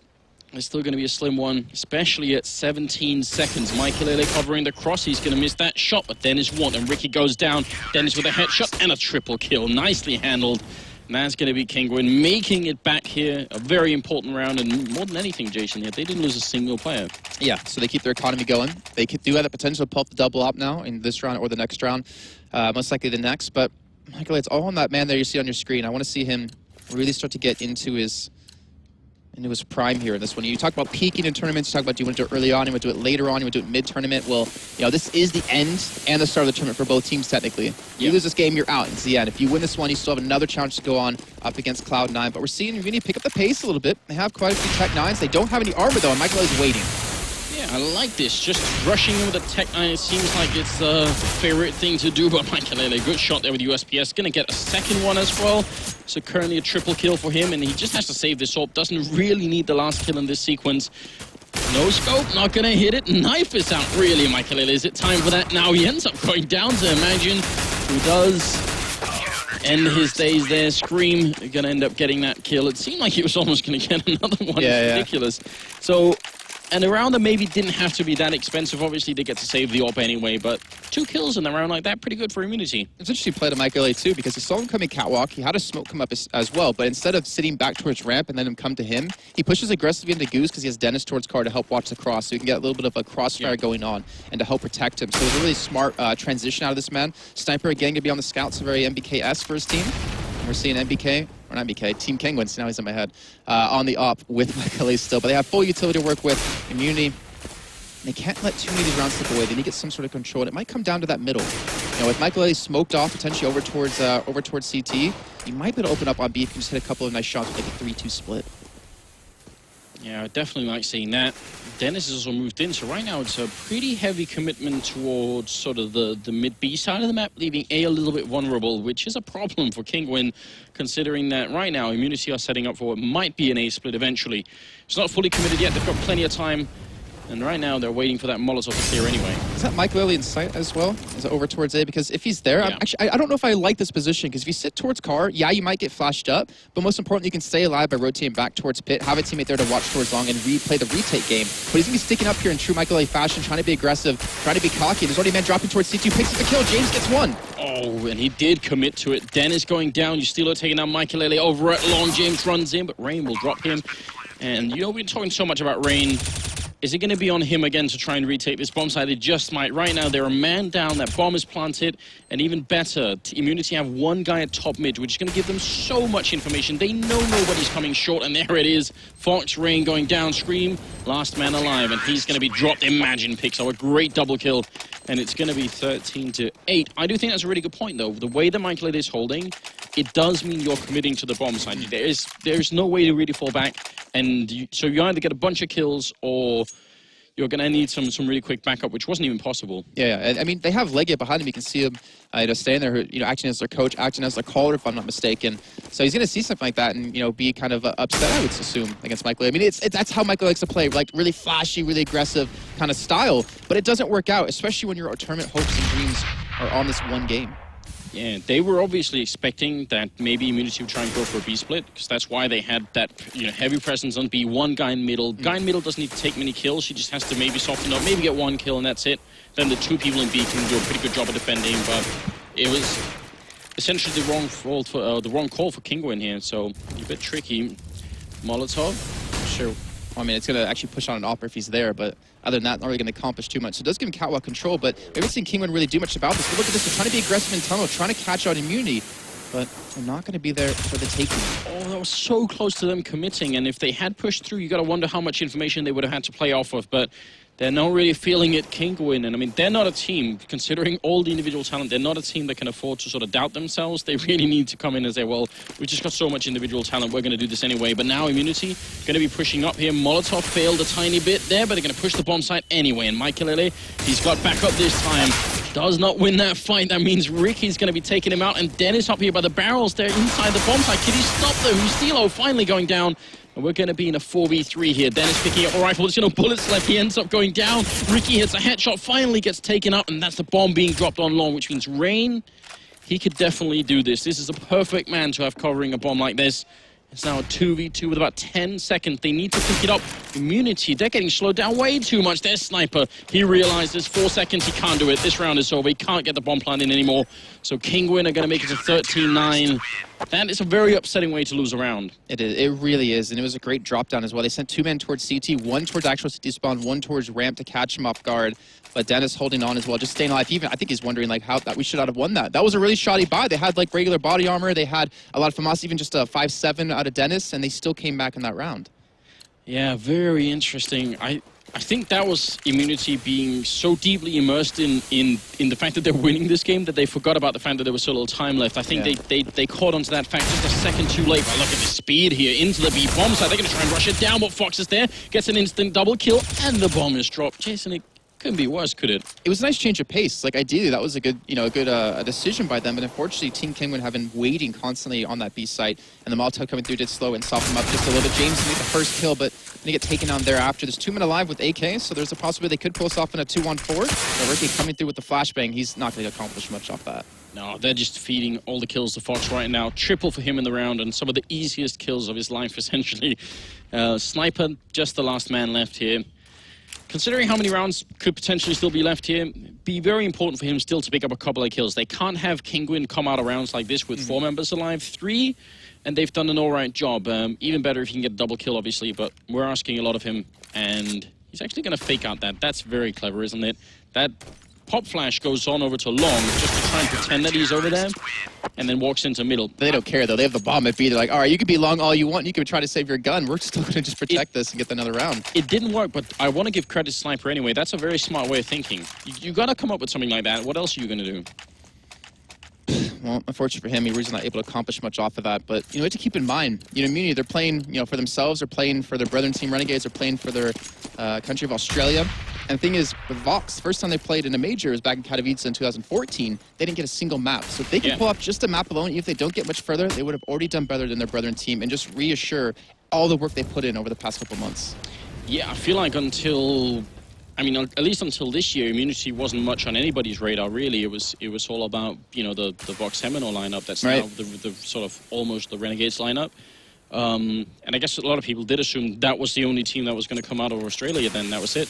It's still going to be a slim one, especially at 17 seconds. Michael covering the cross. He's going to miss that shot, but Dennis won't, and Ricky goes down. Dennis with a headshot and a triple kill. Nicely handled. And that's going to be Kinguin making it back here. A very important round, and more than anything, Jason, they didn't lose a single player. Yeah, so they keep their economy going. They do have the potential to pull up the double up now in this round or the next round. Most likely the next, but Michael, it's all on that man there you see on your screen. I want to see him really start to get into his prime here in this one. You talk about peaking in tournaments, you talk about do you want to do it early on, you want to do it later on, you want to do it mid-tournament. Well, you know, this is the end and the start of the tournament for both teams technically. You lose this game, you're out. It's the end. If you win this one, you still have another challenge to go on up against Cloud9. But we're seeing Unity pick up the pace a little bit. They have quite a few Tech 9s. They don't have any armor though, and Michael is waiting. Yeah, I like this. Just rushing in with a Tech 9, it seems like it's a favorite thing to do, but Michaelele, good shot there with USPS. Gonna get a second one as well. So currently a triple kill for him, and he just has to save this AWP. Doesn't really need the last kill in this sequence. No scope, not gonna hit it. Knife is out, really, Michaelele. Is it time for that? Now he ends up going down to Imagine, who does end his days there. Scream gonna end up getting that kill. It seemed like he was almost gonna get another one. Yeah, it's ridiculous. So And a round that maybe didn't have to be that expensive. Obviously, they get to save the AWP anyway, but 2 kills in the round like that, pretty good for Immunity. It's interesting play to Michael too, because he saw him coming catwalk. He had a smoke come up as well, but instead of sitting back towards ramp and then him come to him, he pushes aggressively into Goose because he has Dennis towards car to help watch the cross, so he can get a little bit of a crossfire going on and to help protect him. So it was a really smart transition out of this man. Sniper again going to be on the scouts, very MBK-esque for his team. We're seeing MBK, or not MBK, Team Penguins, now he's in my head, on the op with Michael still, but they have full utility to work with. Immunity. They can't let too many of these rounds slip away. They need to get some sort of control. And it might come down to that middle. You know, with Michael smoked off potentially over towards CT, he might be able to open up on B if he can just hit a couple of nice shots with like a 3-2 split. Yeah, I definitely like seeing that. Dennis has also moved in, so right now it's a pretty heavy commitment towards sort of the mid-B side of the map, leaving A a little bit vulnerable, which is a problem for Kinguin, considering that right now Immunity are setting up for what might be an A split eventually. It's not fully committed yet, they've got plenty of time. And right now, they're waiting for that Molotov to clear anyway. Is that Mike Lilly in sight as well? Is it over towards A? Because if he's there, yeah. I don't know if I like this position, because if you sit towards car, yeah, you might get flashed up, but most importantly, you can stay alive by rotating back towards pit, have a teammate there to watch towards long, and replay the retake game. But he's going to be sticking up here in true Michael Lilly fashion, trying to be aggressive, trying to be cocky. There's already a man dropping towards C2, picks up the kill, James gets one. Oh, and he did commit to it. Dennis going down, you still are taking down Michael Lilly over at long. James runs in, but Rain will drop him. And, you know, we've been talking so much about Rain. Is it going to be on him again to try and retake this bomb site? They just might. Right now, they're a man down. That bomb is planted. And even better, Immunity have one guy at top mid, which is going to give them so much information. They know nobody's coming short, and there it is. Fox, Rain going down, Scream, last man alive, and he's going to be dropped. Imagine picks up a great double kill, and it's going to be 13-8. I do think that's a really good point, though. The way that Michael is holding, it does mean you're committing to the bomb site. There's no way to really fall back, and so you either get a bunch of kills or you're going to need some really quick backup, which wasn't even possible. Yeah, I mean, they have Leggett behind him. You can see him staying there, acting as their coach, acting as their caller, if I'm not mistaken. So he's going to see something like that and, be kind of upset, I would assume, against Michael. I mean, that's how Michael likes to play, like really flashy, really aggressive kind of style. But it doesn't work out, especially when your tournament hopes and dreams are on this one game. Yeah, they were obviously expecting that maybe Immunity would try and go for a B split, because that's why they had that heavy presence on B. One guy in middle. Guy in middle doesn't need to take many kills. She just has to maybe soften up, maybe get one kill, and that's it. Then the 2 people in B can do a pretty good job of defending, but it was essentially the wrong call for Kinguin here, so a bit tricky. Molotov. Sure. I mean, it's going to actually push on an op if he's there, but other than that, not really going to accomplish too much. So it does give him catwalk control, but we haven't seen Kinguin really do much about this. But look at this, they're trying to be aggressive in tunnel, trying to catch out Immunity, but they're not going to be there for the taking. Oh, that was so close to them committing, and if they had pushed through, you got to wonder how much information they would have had to play off of, but they're not really feeling it, Kinguin, and I mean, they're not a team, considering all the individual talent, they're not a team that can afford to sort of doubt themselves. They really need to come in and say, well, we've just got so much individual talent, we're going to do this anyway. But now Immunity going to be pushing up here. Molotov failed a tiny bit there, but they're going to push the bomb site anyway, and Michael Lilly, he's got back up this time. Does not win that fight. That means Ricky's going to be taking him out, and Dennis up here by the barrels there inside the bomb site. Can he stop them? Ustilo finally going down. And we're going to be in a 4v3 here. Dennis picking up a rifle. There's no bullets left. He ends up going down. Ricky hits a headshot, finally gets taken out, and that's the bomb being dropped on long, which means Rain, he could definitely do this. This is a perfect man to have covering a bomb like this. It's now a 2v2 with about 10 seconds. They need to pick it up. Immunity, they're getting slowed down way too much. Their sniper, he realizes 4 seconds, he can't do it. This round is over. He can't get the bomb plant in anymore. So Kinguin are going to make it to 13-9. That is a very upsetting way to lose a round. It is. It really is. And it was a great drop down as well. They sent 2 men towards CT, 1 towards actual CT spawn, 1 towards ramp to catch him off guard. But Dennis holding on as well, just staying alive. Even I think he's wondering like how that we should not have won that. That was a really shoddy buy. They had like regular body armor. They had a lot of FAMAS, even just a 5-7 out of Dennis, and they still came back in that round. Yeah, very interesting. I think that was Immunity being so deeply immersed in the fact that they're winning this game that they forgot about the fact that there was so little time left. I think they caught onto that fact just a second too late. But look at the speed here into the B bomb site. They're going to try and rush it down, but Fox is there, gets an instant double kill, and the bomb is dropped. Jason, it couldn't be worse, could it? It was a nice change of pace. Like ideally, that was a good, decision by them. But unfortunately, Team Kinguin have been waiting constantly on that B site, and the Molotov coming through did slow and soften them up just a little bit. James made the first kill, but they get taken down thereafter. There's 2 men alive with AK, so there's a possibility they could pull us off in a 2-1-4. But Ricky coming through with the flashbang, he's not going to accomplish much off that. No, they're just feeding all the kills to Fox right now. Triple for him in the round, and some of the easiest kills of his life, essentially. Sniper, just the last man left here. considering how many rounds could potentially still be left here, be very important for him still to pick up a couple of kills. They can't have Kinguin come out of rounds like this with 4 members alive. 3, and they've done an alright job. Even better if he can get a double kill, obviously, but we're asking a lot of him, and he's actually going to fake out that. That's very clever, isn't it? That pop flash goes on over to long just to try and pretend that he's over there, and then walks into middle. They don't care, though. They have the bomb at B. They're like, all right, you can be long all you want. You can try to save your gun. We're still going to just protect this and get another round. It didn't work, but I want to give credit to Sniper anyway. That's a very smart way of thinking. You got to come up with something like that. What else are you going to do? Well, unfortunately for him, he was not able to accomplish much off of that. But, you know, to keep in mind, you know, Immunity, they're playing, you know, for themselves, they're playing for their brethren team Renegades, they're playing for their country of Australia. And the thing is, with Vox, first time they played in a major was back in Katowice in 2014. They didn't get a single map. So if they can pull up just a map alone, even if they don't get much further, they would have already done better than their brethren team and just reassure all the work they put in over the past couple months. Yeah, I feel like until, I mean, at least until this year, Immunity wasn't much on anybody's radar, really. It was all about, you know, the Vox Seminole lineup. That's now the sort of almost the Renegades lineup. And I guess a lot of people did assume that was the only team that was going to come out of Australia then. That was it.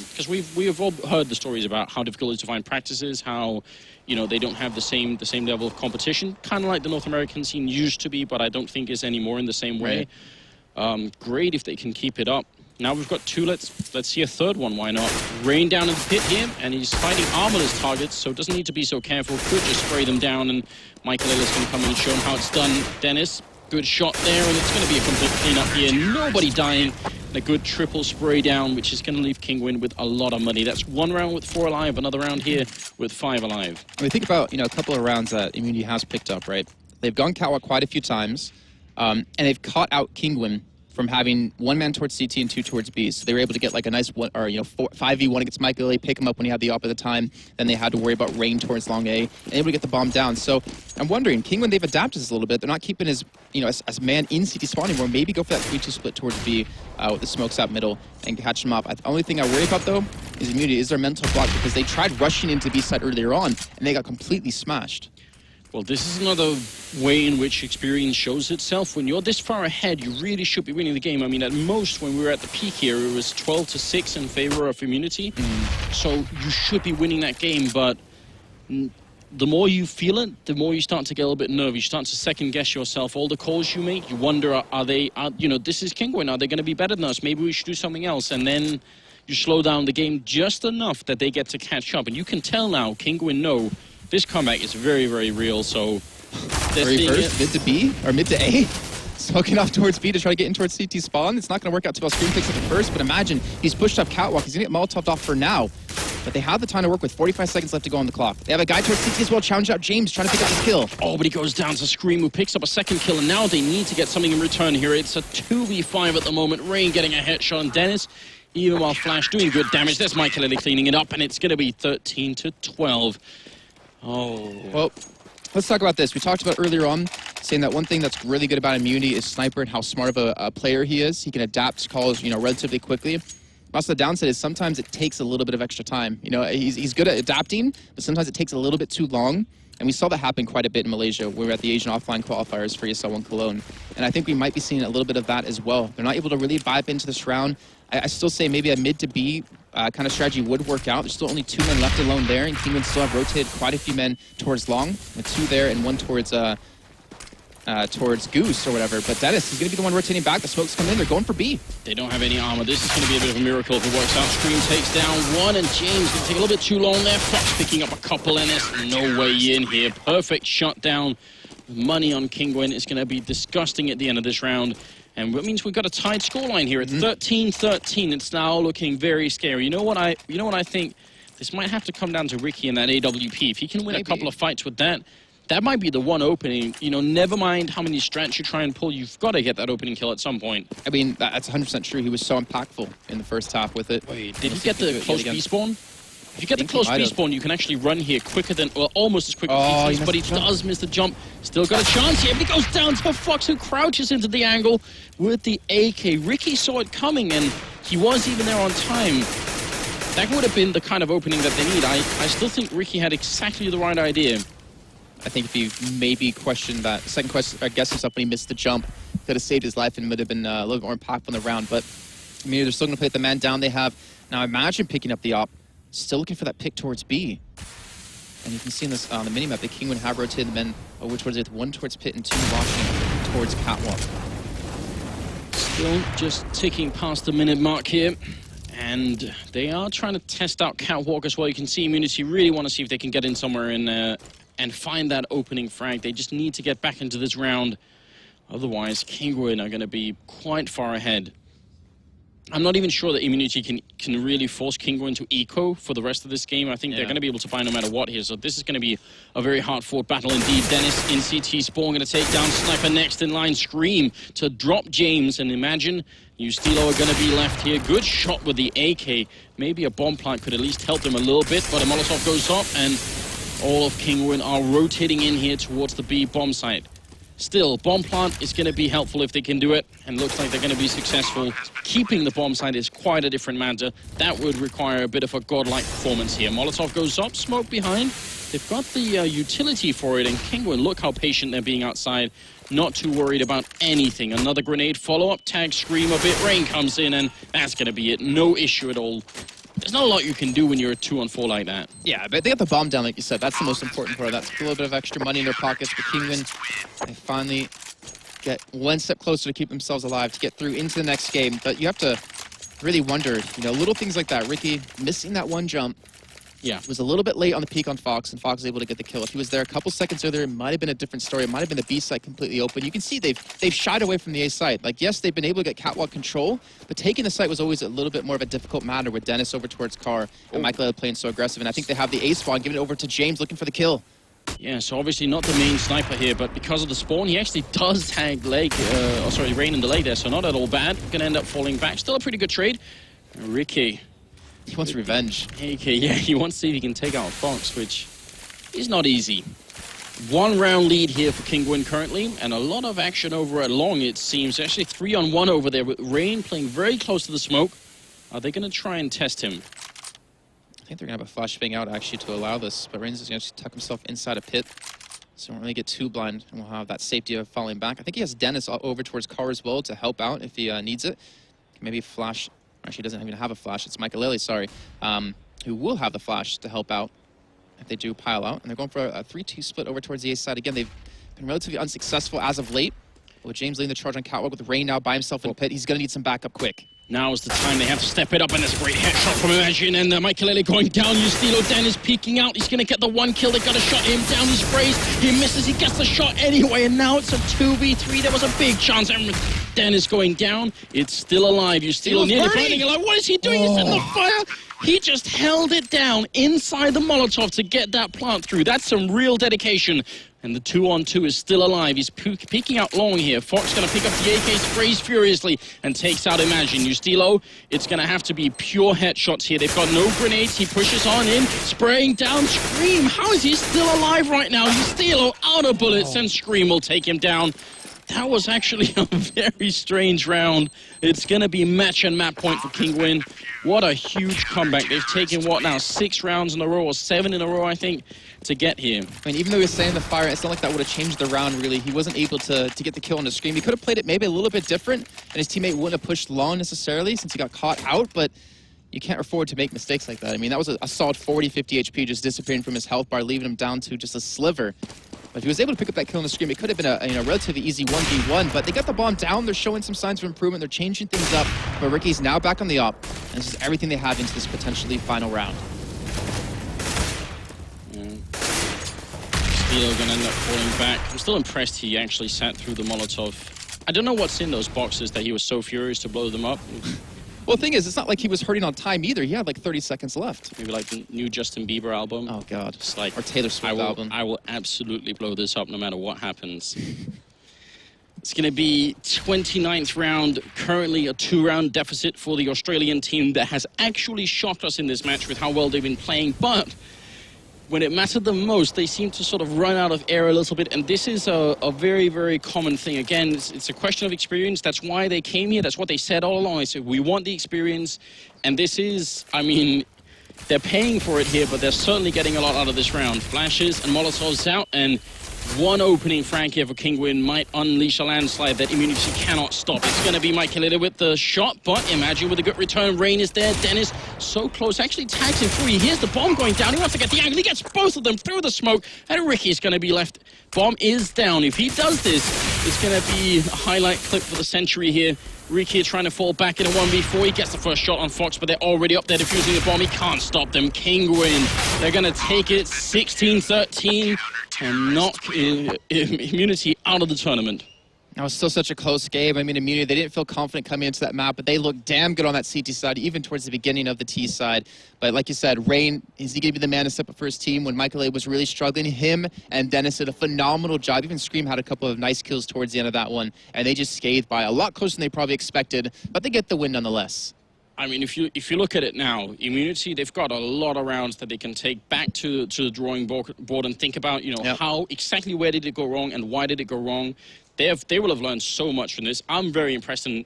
Because we have all heard the stories about how difficult it is to find practices, how, you know, they don't have the same level of competition, kind of like the North American scene used to be, but I don't think is anymore in the same way. Great if they can keep it up. Now we've got 2, let's see a 3rd one, why not? Rain down in the pit here, and he's fighting armorless targets, so doesn't need to be so careful. Could just spray them down, and Michael Ellis can come in and show him how it's done. Dennis, good shot there, and it's going to be a complete cleanup here. Nobody dying, and a good triple spray down, which is going to leave Kinguin with a lot of money. That's 1 round with 4 alive, another round here with 5 alive. I mean, think about, you know, a couple of rounds that Immunity has picked up, right? They've gone catwalk quite a few times, and they've caught out Kinguin from having 1 man towards CT and 2 towards B. So they were able to get like a nice 5v1 against Michael Lilly, pick him up when he had the op at the time. Then they had to worry about rain towards long A, and able to get the bomb down. So I'm wondering, Kinguin, they've adapted this a little bit. They're not keeping his, you know, as man in CT spawn anymore. Maybe go for that 3-2 split towards B with the smokes out middle and catch them up. The only thing I worry about, though, is Immunity, is their mental block, because they tried rushing into B side earlier on, and they got completely smashed. Well, this is another way in which experience shows itself. When you're this far ahead, you really should be winning the game. I mean, at most, when we were at the peak here, it was 12-6 in favor of Immunity. So you should be winning that game, but the more you feel it, the more you start to get a little bit nervous. You start to second-guess yourself. All the calls you make, you wonder, you know, this is Kinguin. Are they going to be better than us? Maybe we should do something else. And then you slow down the game just enough that they get to catch up. And you can tell now, Kinguin know, this comeback is very, very real, so they're seeing it. Mid to B, or mid to A, smoking off towards B to try to get in towards CT spawn. It's not going to work out too well. Scream picks up the first, but imagine he's pushed up catwalk. He's going to get Molotoved off for now, but they have the time to work with 45 seconds left to go on the clock. They have a guy towards CT as well, challenge out James, trying to pick up his kill. Oh, but he goes down to Scream, who picks up a 2nd kill, and now they need to get something in return here. It's a 2v5 at the moment. Rain getting a headshot on Dennis, even while Flash doing good damage. There's Michael Lilly cleaning it up, and it's going to be 13-12. Oh. Well, let's talk about this. We talked about earlier on saying that one thing that's really good about Immunity is Sniper and how smart of a player he is. He can adapt to calls, you know, relatively quickly. Also, the downside is sometimes it takes a little bit of extra time. You know, he's good at adapting, but sometimes it takes a little bit too long. And we saw that happen quite a bit in Malaysia. We were at the Asian offline qualifiers for ESL 1 Cologne. And I think we might be seeing a little bit of that as well. They're not able to really vibe into this round. I still say maybe a mid to B kind of strategy would work out. There's still only 2 men left alone there, and Kinguin still have rotated quite a few men towards long, with 2 there and 1 towards Goose or whatever. But Dennis, he's going to be the one rotating back. The smoke's coming in. They're going for B. They don't have any armor. This is going to be a bit of a miracle if it works out. Scream takes down 1, and James going to take a little bit too long there. Fox picking up a couple, and there's no way in here. Perfect shutdown. Money on Kinguin is going to be disgusting at the end of this round. And that means we've got a tied scoreline here. It's 13-13. It's now looking very scary. You know what I think? This might have to come down to Ricky and that AWP. If he can win a couple of fights with that, that might be the one opening. You know, never mind how many strats you try and pull. You've got to get that opening kill at some point. I mean, that's 100% true. He was so impactful in the first half with it. Wait, did he get the close B spawn? If you get the close B spawn, you can actually run here quicker than, well, almost as quick as he does, but he does miss the jump. Still got a chance here, but he goes down to Fox, who crouches into the angle with the AK. Ricky saw it coming, and he was even there on time. That would have been the kind of opening that they need. I still think Ricky had exactly the right idea. I think if he maybe questioned that second question, I guess himself when he missed the jump, could have saved his life and would have been a little bit more impactful in the round. But I mean, they're still going to play the man down. They have Now imagine picking up the op, still looking for that pick towards B. And you can see in this on the minimap, the Kinguin have rotated the men over towards it, 1 towards pit and 2 watching towards catwalk. Still just ticking past the minute mark here. And they are trying to test out catwalk as well. You can see Immunity really want to see if they can get in somewhere in and find that opening frag. They just need to get back into this round. Otherwise, Kinguin are going to be quite far ahead. I'm not even sure that Immunity can really force Kinguin to eco for the rest of this game. I think they're going to be able to buy no matter what here. So this is going to be a very hard-fought battle indeed. Dennis in CT spawn going to take down Sniper next in line. Scream to drop James. And imagine Ustilo are going to be left here. Good shot with the AK. Maybe a bomb plant could at least help them a little bit. But a Molotov goes up and all of Kinguin are rotating in here towards the B bomb site. Still, bomb plant is going to be helpful if they can do it, and looks like they're going to be successful. Keeping the bomb site is quite a different matter. That would require a bit of a godlike performance here. Molotov goes up, smoke behind. They've got the utility for it, and Kinguin, look how patient they're being outside. Not too worried about anything. Another grenade, follow-up, tag, scream a bit. Rain comes in, and that's going to be it. No issue at all. There's not a lot you can do when you're a 2-on-4 like that. Yeah, but they got the bomb down, like you said. That's the most important part. That's a little bit of extra money in their pockets. But Kinguin, they finally get 1 step closer to keep themselves alive, to get through into the next game. But you have to really wonder, you know, little things like that. Ricky missing that 1 jump. Yeah. Was a little bit late on the peak on Fox, and Fox was able to get the kill. If he was there a couple seconds earlier, it might have been a different story. It might have been the B site completely open. You can see they've shied away from the A site. Like, yes, they've been able to get catwalk control, but taking the site was always a little bit more of a difficult matter with Dennis over towards Car and Michael playing so aggressive. And I think they have the A spawn, giving it over to James, looking for the kill. Yeah, so obviously not the main sniper here, but because of the spawn, he actually does tag leg, Rain in the leg there, so not at all bad. Gonna end up falling back. Still a pretty good trade. Ricky. He wants revenge. Okay, yeah, he wants to see if he can take out Fox, which is not easy. 1 round lead here for Kinguin currently, and a lot of action over at Long, it seems. Actually 3-on-1 over there with Rain playing very close to the smoke. Are they going to try and test him? I think they're going to have a flashbang out, actually, to allow this, but Rain's just going to tuck himself inside a pit, so won't really get too blind, and we'll have that safety of falling back. I think he has Dennis over towards Car as well to help out if he needs it. Maybe flash. Actually, doesn't even have a flash. It's Michael, sorry, who will have the flash to help out if they do pile out. And they're going for a 3-2 split over towards the A side. Again, they've been relatively unsuccessful as of late. With James leading the charge on catwalk with Rain now by himself in the pit, he's going to need some backup quick. Now is the time they have to step it up, and there's a great headshot from Imagine, and Michael going down. Ustilo Dennis peeking out. He's going to get the 1 kill. They got to shot him down. He sprays. He misses. He gets the shot anyway, and now it's a 2v3. There was a big chance. Dennis going down. It's still alive. Ustilo nearly burning. Like, what is he doing? He's in the fire. He just held it down inside the Molotov to get that plant through. That's some real dedication. And the 2-on-2 is still alive. He's peeking out long here. Fox going to pick up the AK, sprays furiously, and takes out Imagine. Ustilo, it's going to have to be pure headshots here. They've got no grenades. He pushes on in, spraying down Scream. How is he still alive right now? Ustilo out of bullets, and Scream will take him down. That was actually a very strange round. It's going to be match and map point for Kinguin. What a huge comeback. They've taken, what now, 6 rounds in a row, or 7 in a row, I think, to get here. I mean, even though he was staying in the fire, it's not like that would have changed the round, really. He wasn't able to get the kill on the Scream. He could have played it maybe a little bit different, and his teammate wouldn't have pushed long necessarily since he got caught out, but you can't afford to make mistakes like that. I mean, that was a solid 40-50 HP just disappearing from his health bar, leaving him down to just a sliver. But if he was able to pick up that kill on the Scream, it could have been a relatively easy 1v1, but they got the bomb down. They're showing some signs of improvement. They're changing things up, but Ricky's now back on the op, and this is everything they have into this potentially final round. Ustilo going to end up falling back. I'm still impressed he actually sat through the Molotov. I don't know what's in those boxes that he was so furious to blow them up. Well, the thing is, it's not like he was hurting on time either. He had like 30 seconds left. Maybe like the new Justin Bieber album. Oh, God. It's like, or Taylor Swift album. I will absolutely blow this up no matter what happens. It's going to be 29th round, currently a 2-round deficit for the Australian team that has actually shocked us in this match with how well they've been playing, but when it mattered the most, they seem to sort of run out of air a little bit, and this is a very, very common thing. Again, it's a question of experience. That's why they came here. That's what they said all along. They said, we want the experience, and this is, I mean, they're paying for it here, but they're certainly getting a lot out of this round. Flashes and Molotovs out, and one opening frag here for Kinguin might unleash a landslide that Immunity cannot stop. It's going to be Michael with the shot, but Imagine with a good return. Rain is there. Dennis so close, actually tags him free. Here's the bomb going down. He wants to get the angle. He gets both of them through the smoke, and Ricky's going to be left. Bomb is down. If he does this, it's going to be a highlight clip for the century here. Ricky trying to fall back in a 1v4. He gets the first shot on Fox, but they're already up there defusing the bomb. He can't stop them. Kinguin, they're going to take it 16-13 and knock Immunity out of the tournament. That was still such a close game. I mean, Immunity, they didn't feel confident coming into that map, but they looked damn good on that CT side, even towards the beginning of the T side. But like you said, Rain, is he going to be the man to step up for his team when Michael A was really struggling? Him and Dennis did a phenomenal job. Even Scream had a couple of nice kills towards the end of that one, and they just scathed by a lot closer than they probably expected, but they get the win nonetheless. I mean, if you look at it now, Immunity, they've got a lot of rounds that they can take back to the drawing board and think about, you know, how exactly where did it go wrong and why did it go wrong. They will have learned so much from this. I'm very impressed, and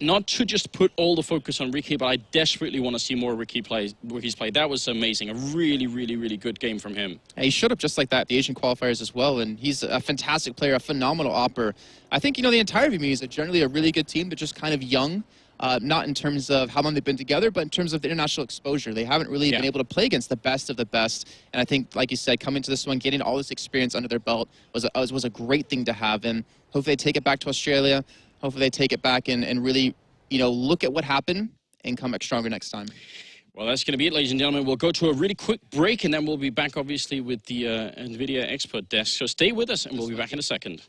not to just put all the focus on Ricky, but I desperately want to see more Ricky's play. That was amazing. A really, really, really good game from him. He showed up just like that, the Asian qualifiers as well, and he's a fantastic player, a phenomenal opper. I think, you know, the entire Immunity is generally a really good team, but just kind of young. Not in terms of how long they've been together, but in terms of the international exposure. They haven't really been able to play against the best of the best. And I think, like you said, coming to this one, getting all this experience under their belt was a great thing to have. And hopefully they take it back to Australia. Hopefully they take it back and really, you know, look at what happened and come back stronger next time. Well, that's going to be it, ladies and gentlemen. We'll go to a really quick break, and then we'll be back, obviously, with the NVIDIA expert desk. So stay with us, and we'll be back in a second.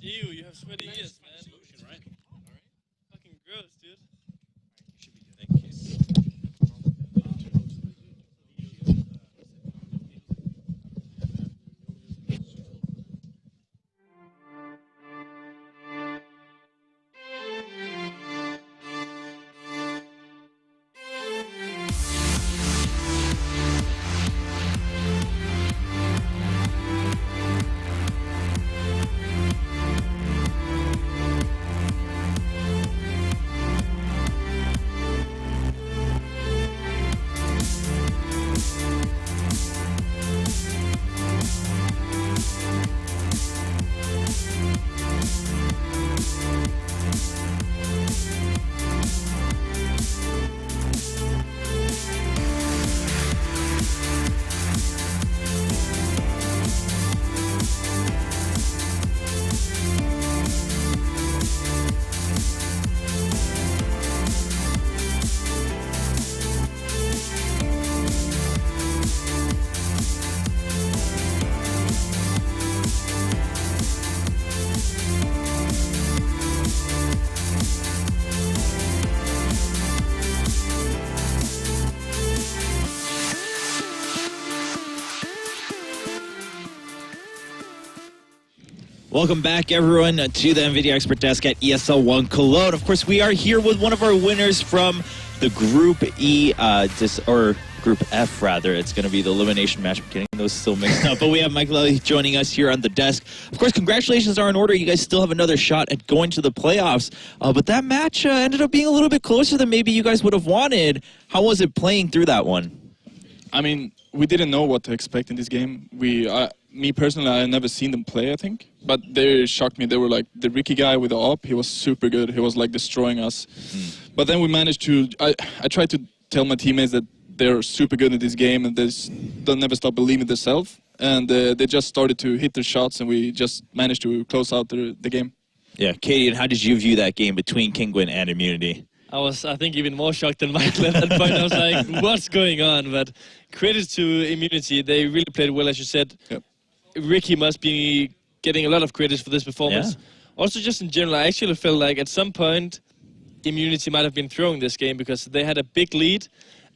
Ew, you have sweaty ears, man. Right? Fucking gross, dude. Thank you. Welcome back, everyone, to the NVIDIA Expert Desk at ESL One Cologne. Of course, we are here with one of our winners from the Group E, or Group F, rather. It's going to be the elimination match. I'm getting those still mixed up. But we have Michael Ellie joining us here on the desk. Of course, congratulations are in order. You guys still have another shot at going to the playoffs. But that match ended up being a little bit closer than maybe you guys would have wanted. How was it playing through that one? I mean, we didn't know what to expect in this game. Me personally, I had never seen them play, I think. But they shocked me. They were like, the Ricky guy with the AWP, he was super good. He was like destroying us. But then we managed to, I tried to tell my teammates that they're super good in this game and they'll never stop believing themselves. And they just started to hit their shots and we just managed to close out the game. Yeah, Katie, and how did you view that game between Kinguin and Immunity? I was, I think, even more shocked than Michael at that point. I was like, what's going on? But credit to Immunity. They really played well, as you said. Yep. Ricky must be getting a lot of credit for this performance. Yeah. Also, just in general, I actually felt like at some point Immunity might have been throwing this game because they had a big lead.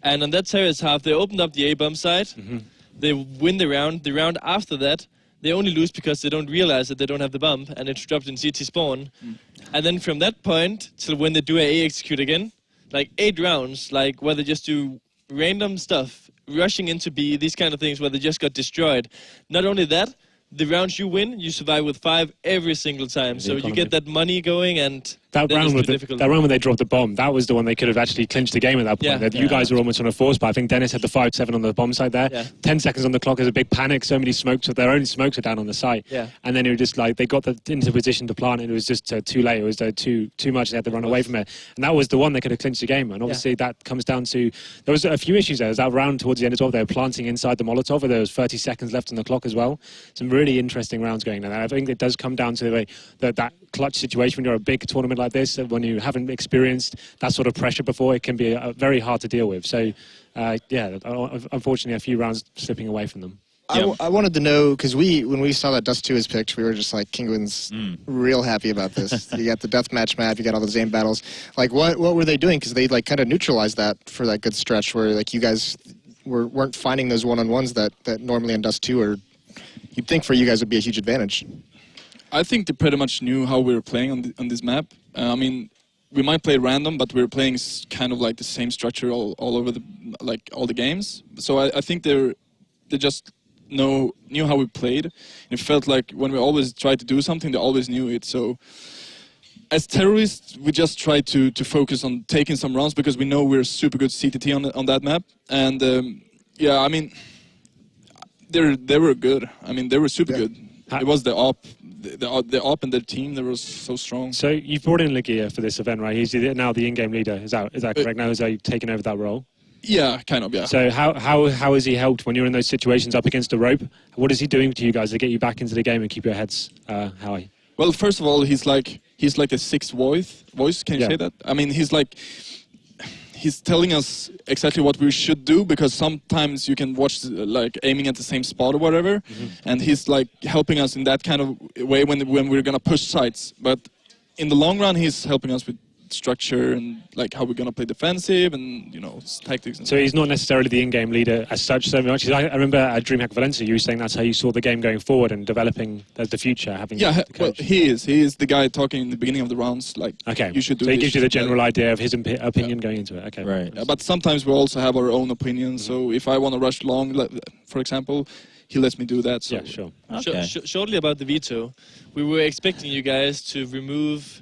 And on that terrace half, they opened up the A-bomb side. They win the round. The round after that, they only lose because they don't realize that they don't have the bump and it's dropped in CT spawn. And then from that point till when they do A execute again, like 8 rounds, like where they just do random stuff, rushing into B, these kind of things where they just got destroyed. Not only that, the rounds you win, you survive with 5 every single time. So you get that money going and That round when they dropped the bomb, that was the one they could have actually clinched the game at that point. You guys were almost on a force, but I think Dennis had the 5-7 on the bomb side there. 10 seconds on the clock is a big panic. So many smokes, their own smokes are down on the site. And then it was just like they got into position to plant, and it was just too late. It was too much. They had to run away from it, and that was the one that could have clinched the game. And obviously that comes down to there was a few issues there. There was that round towards the end as well. They were planting inside the Molotov, where there was 30 seconds left on the clock as well. Some really interesting rounds going there. I think it does come down to that clutch situation when you're a big tournament like this, when you haven't experienced that sort of pressure before, it can be very hard to deal with. So, unfortunately, a few rounds slipping away from them. I wanted to know, because when we saw that Dust 2 was picked, we were just like, Kinguin's real happy about this. You got the deathmatch map, you got all the Zane battles. Like, what were they doing? Because they like kind of neutralized that for that good stretch where like you guys weren't finding those one-on-ones that normally in Dust 2 you'd think for you guys would be a huge advantage. I think they pretty much knew how we were playing on this map. I mean, we might play random, but we were playing kind of like the same structure all over all the games. So I think they just knew how we played. It felt like when we always tried to do something, they always knew it. So as terrorists, we just try to focus on taking some rounds because we know we're super good CTT on that map. And I mean, they were good. I mean, they were super good. It was the op and their team that was so strong. So you've brought in Legia for this event, right? He's now the in-game leader. Is that correct? Now has he taken over that role? Yeah, kind of, yeah. So how has he helped when you're in those situations up against the rope? What is he doing to you guys to get you back into the game and keep your heads high? Well, first of all, he's like a sixth voice. Can you say that? I mean, he's telling us exactly what we should do, because sometimes you can watch like aiming at the same spot or whatever, and he's like helping us in that kind of way when we're gonna push sites. But in the long run, he's helping us with structure and like how we're gonna play defensive and tactics. And so he's not necessarily the in-game leader as such so much. I remember at DreamHack Valencia, you were saying that's how you saw the game going forward and developing the future. Well, he is the guy talking in the beginning of the rounds. Like, you should do. So he gives you the general idea of his opinion going into it. Okay, right. Yeah, but sometimes we also have our own opinions. So if I want to rush long, for example, he lets me do that. So. Yeah, sure. Okay. Shortly about the veto, we were expecting you guys to remove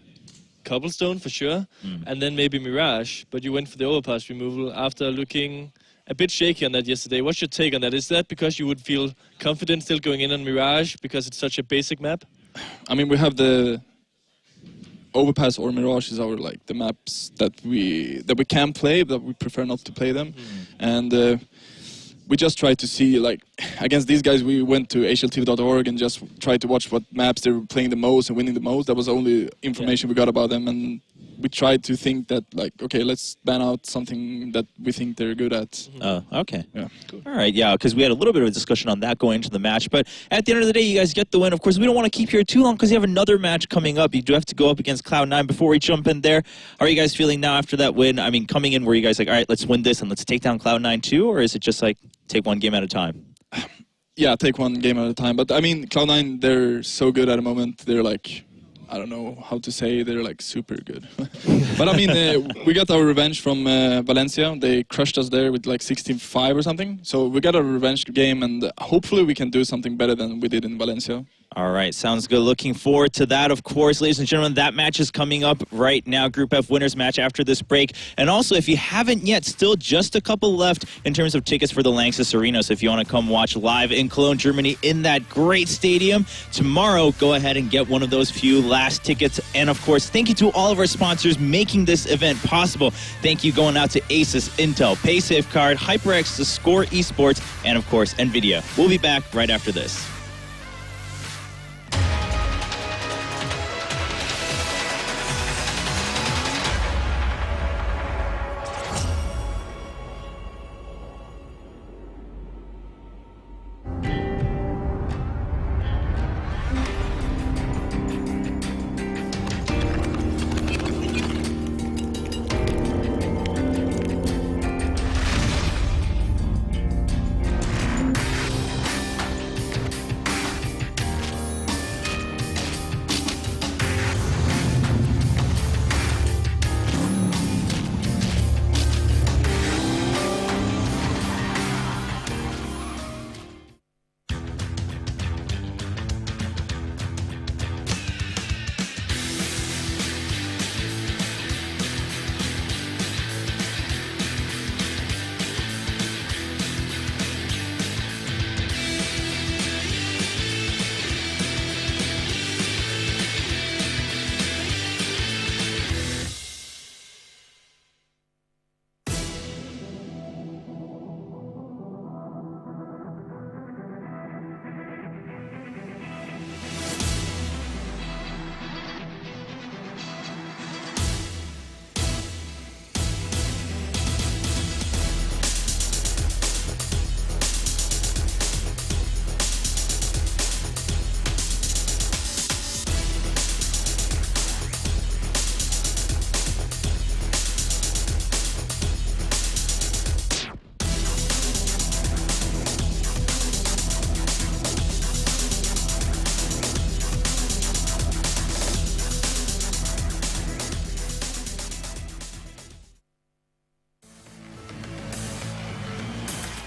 Cobblestone for sure, and then maybe Mirage, but you went for the overpass removal after looking a bit shaky on that yesterday. What's your take on that? Is that because you would feel confident still going in on Mirage because it's such a basic map? I mean, we have the overpass or Mirage is our the maps that we can play, but we prefer not to play them, and we just tried to see, like, against these guys, we went to hltv.org and just tried to watch what maps they were playing the most and winning the most. That was the only information we got about them, and we tried to think that, like, okay, let's ban out something that we think they're good at. Oh, okay. Yeah. Cool. All right, yeah, because we had a little bit of a discussion on that going into the match, but at the end of the day, you guys get the win. Of course, we don't want to keep you here too long because you have another match coming up. You do have to go up against Cloud9. Before we jump in there, how are you guys feeling now after that win? I mean, coming in, were you guys like, all right, let's win this and let's take down Cloud9 too, or is it just like, take one game at a time? Yeah, take one game at a time. But I mean, Cloud9, they're so good at the moment. They're like, I don't know how to say, they're like super good. But I mean, we got our revenge from Valencia. They crushed us there with like 16-5 or something. So we got a revenge game, and hopefully we can do something better than we did in Valencia. All right, sounds good. Looking forward to that, of course. Ladies and gentlemen, that match is coming up right now. Group F winners match after this break. And also, if you haven't yet, still just a couple left in terms of tickets for the Lanxess Arena. So if you want to come watch live in Cologne, Germany, in that great stadium, tomorrow, go ahead and get one of those few last tickets. And of course, thank you to all of our sponsors making this event possible. Thank you going out to Asus, Intel, PaySafeCard, HyperX, The Score Esports, and of course, NVIDIA. We'll be back right after this.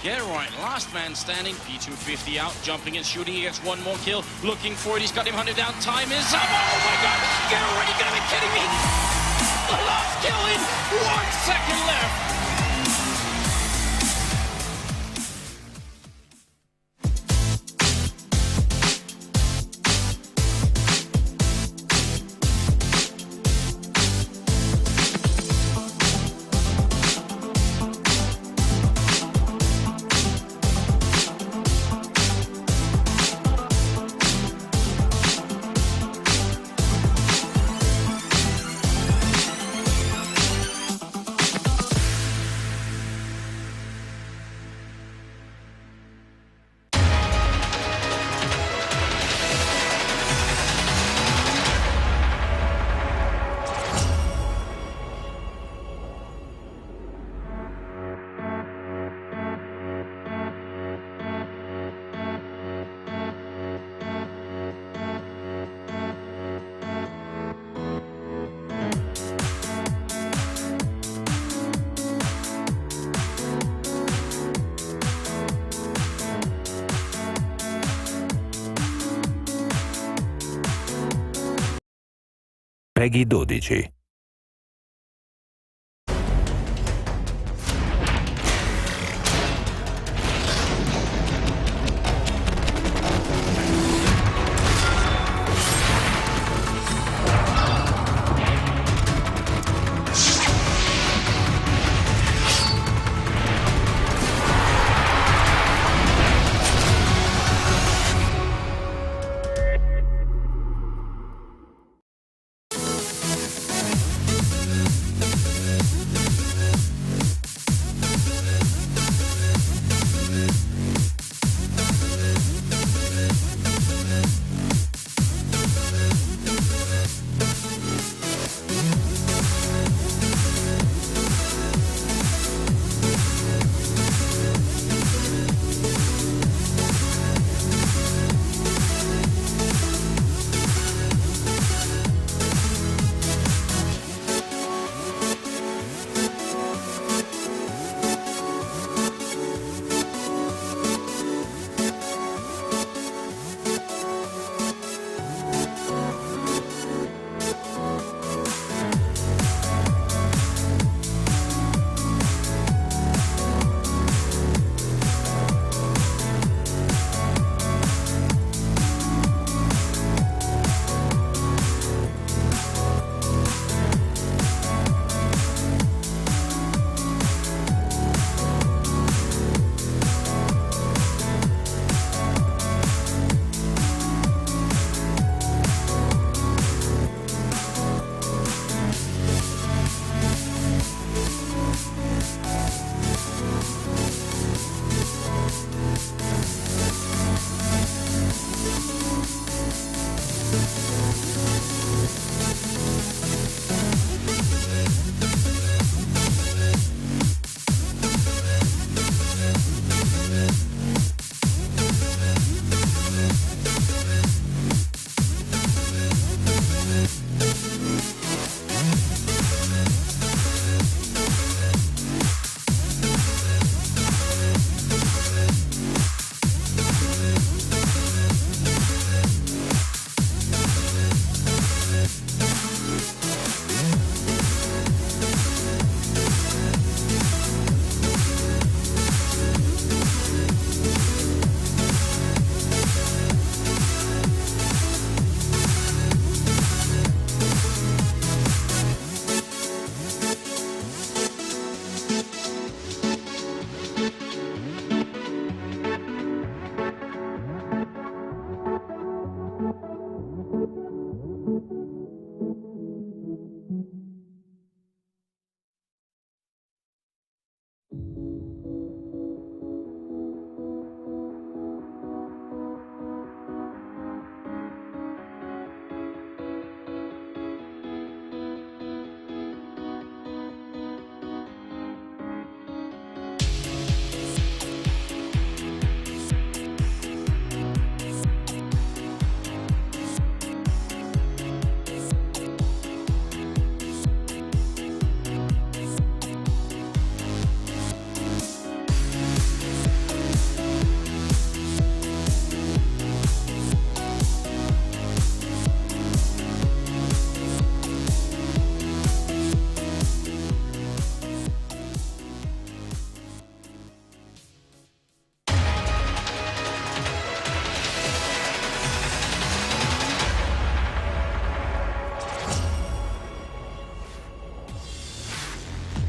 Yeah, right. Last man standing. P250 out, jumping and shooting. He gets one more kill. Looking for it. He's got him hunted down. Time is up. Oh my God! Get ready! You're gonna be kidding me! The last kill in 1 second left. Peggy 12.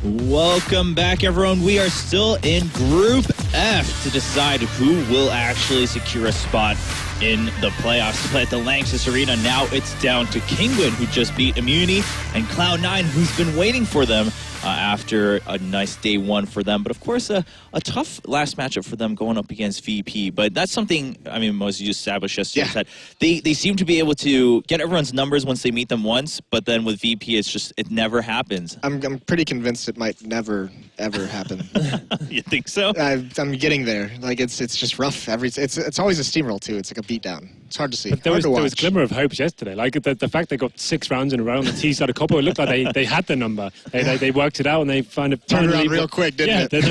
Welcome back, everyone. We are still in Group F to decide who will actually secure a spot in the playoffs to play at the Lanxess Arena. Now it's down to Kinguin, who just beat Immunity, and Cloud9, who's been waiting for them after a nice day one for them. But of course, a tough last matchup for them going up against VP. But that's something, I mean, most of you established yesterday, that they seem to be able to get everyone's numbers once they meet them once, but then with VP, it's just, it never happens. I'm pretty convinced it might never, ever happen. You think so? I'm getting there. Like, it's just rough. It's always a steamroll, too. It's like a beatdown. It's hard to see. But there was a glimmer of hope yesterday. Like, the fact they got 6 rounds in a row on the T side of couple, it looked like they had the number. They worked it out and they turned around real quick, didn't it?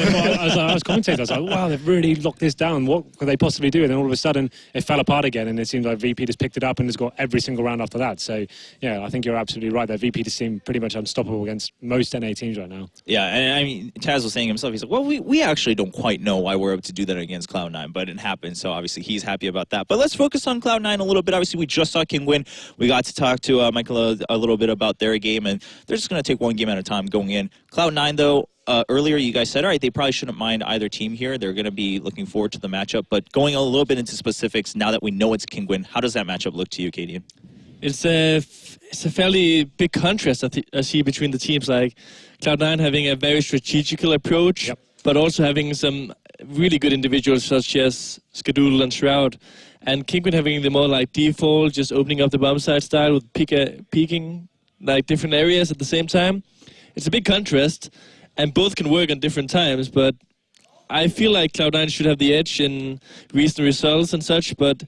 I was commentating. I was like, wow, they've really locked this down. What could they possibly do? And then all of a sudden, it fell apart again, and it seemed like VP just picked it up and has got every single round after that. So, yeah, I think you're absolutely right there. VP just seemed pretty much unstoppable against most NA teams right now. Yeah, and I mean, Taz was saying himself, he's like, well, we actually don't quite know why we're able to do that against Cloud9, but it happened, so obviously he's happy about that. But let's focus on Cloud9 a little bit. Obviously, we just saw King win. We got to talk to Michael a little bit about their game, and they're just going to take one game at a time going in. Cloud9, though, earlier you guys said, all right, they probably shouldn't mind either team here. They're going to be looking forward to the matchup. But going a little bit into specifics, now that we know it's Kinguin, how does that matchup look to you, Katie? It's a fairly big contrast I see between the teams. Like Cloud9 having a very strategical approach, but also having some really good individuals such as Skadoodle and Shroud. And Kinguin having the more like default, just opening up the bomb side style with peeking like different areas at the same time. It's a big contrast, and both can work on different times, but I feel like Cloud9 should have the edge in recent results and such, but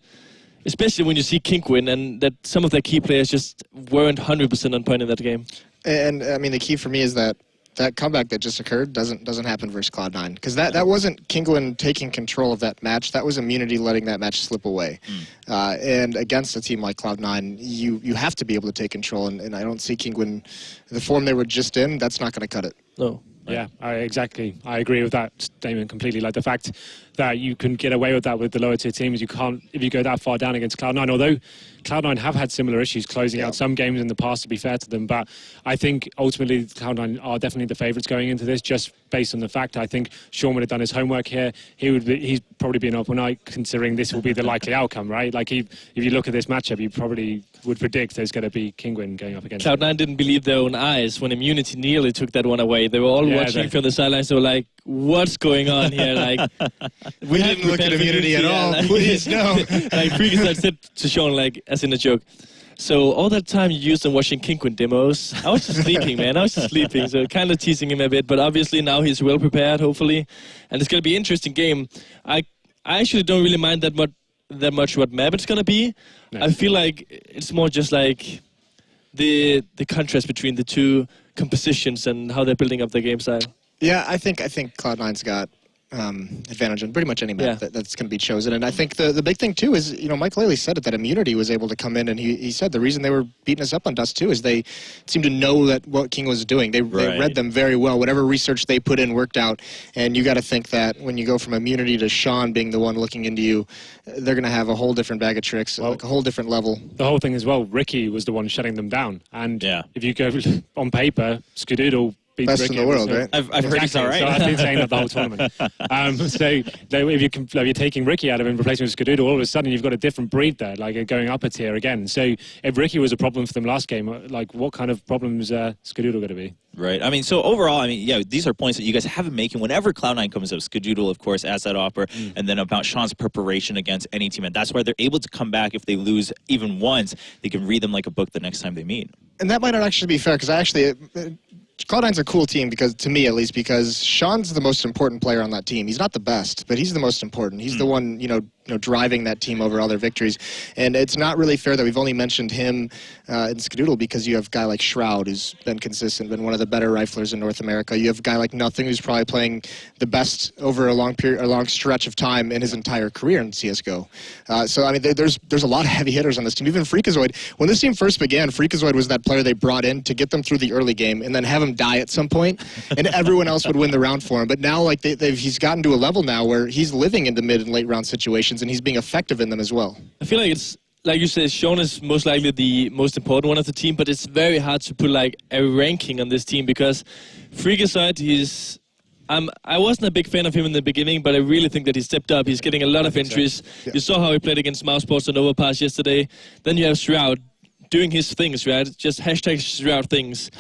especially when you see Kinguin and that some of their key players just weren't 100% on point in that game. And I mean, the key for me is that comeback that just occurred doesn't happen versus Cloud9, because that wasn't Kinguin taking control of that match. That was Immunity letting that match slip away. And against a team like Cloud9, you have to be able to take control, and I don't see Kinguin, the form they were just in, that's not going to cut it. No. Yeah, exactly. I agree with that statement completely. Like the fact that you can get away with that with the lower tier teams, you can't if you go that far down against Cloud9. Although Cloud9 have had similar issues closing out some games in the past, to be fair to them. But I think ultimately Cloud9 are definitely the favourites going into this, just based on the fact I think Sean would have done his homework here. He's probably been up all night considering this will be the likely outcome, right? Like if you look at this matchup, you probably would predict there's going to be Kinguin going up against Cloud9 didn't believe their own eyes when Immunity nearly took that one away. They were all watching from the sidelines. They were like, what's going on here? Like, we didn't look at Immunity at all. Like, please, no. Like, previously I said to Sean, like, as in a joke, so all that time you used on watching Kinguin demos, I was just sleeping, man. I was just sleeping, so kind of teasing him a bit. But obviously now he's well prepared, hopefully. And it's going to be an interesting game. I actually don't really mind that much what map it's going to be. No. I feel like it's more just like the contrast between the two compositions and how they're building up their game style. Yeah, I think Cloud9's got advantage on pretty much any map that's going to be chosen. And I think the big thing, too, is, Mike Laley said it, that Immunity was able to come in, and he said the reason they were beating us up on Dust 2 is they seemed to know that what King was doing. They read them very well. Whatever research they put in worked out. And you got to think that when you go from Immunity to Sean being the one looking into you, they're going to have a whole different bag of tricks, like a whole different level. The whole thing as well, Ricky was the one shutting them down. And if you go on paper, Skadoodle best Ricky in the world, right? I've heard he's all right. So I've been saying that the whole tournament. So if you're taking Ricky out of him, replacing with Skadoodle, all of a sudden you've got a different breed there, like going up a tier again. So if Ricky was a problem for them last game, like what kind of problems Skadoodle going to be? Right. I mean, so overall, I mean, yeah, these are points that you guys have been making whenever Cloud9 comes up. Skadoodle, of course, as that offer, and then about Sean's preparation against any team. And that's why they're able to come back if they lose even once. They can read them like a book the next time they meet. And that might not actually be fair, because Cloud9's a cool team, because to me at least, because Sean's the most important player on that team. He's not the best, but he's the most important. He's the one, driving that team over all their victories. And it's not really fair that we've only mentioned him in Skadoodle, because you have a guy like Shroud, who's been consistent, been one of the better riflers in North America. You have a guy like Nothing, who's probably playing the best over a long stretch of time in his entire career in CSGO. So I mean, there's a lot of heavy hitters on this team. Even Freakazoid. When this team first began, Freakazoid was that player they brought in to get them through the early game and then have him die at some point, and everyone else would win the round for him. But now, like he's gotten to a level now where he's living in the mid and late round situations, and he's being effective in them as well. I feel like it's like you said, Sean is most likely the most important one of the team, but it's very hard to put like a ranking on this team because Freakazoid, I wasn't a big fan of him in the beginning, but I really think that he stepped up. He's getting a lot of entries. So. Yeah. You saw how he played against Mousesports on Overpass yesterday. Then you have Shroud doing his things, right? Just hashtag Shroud things.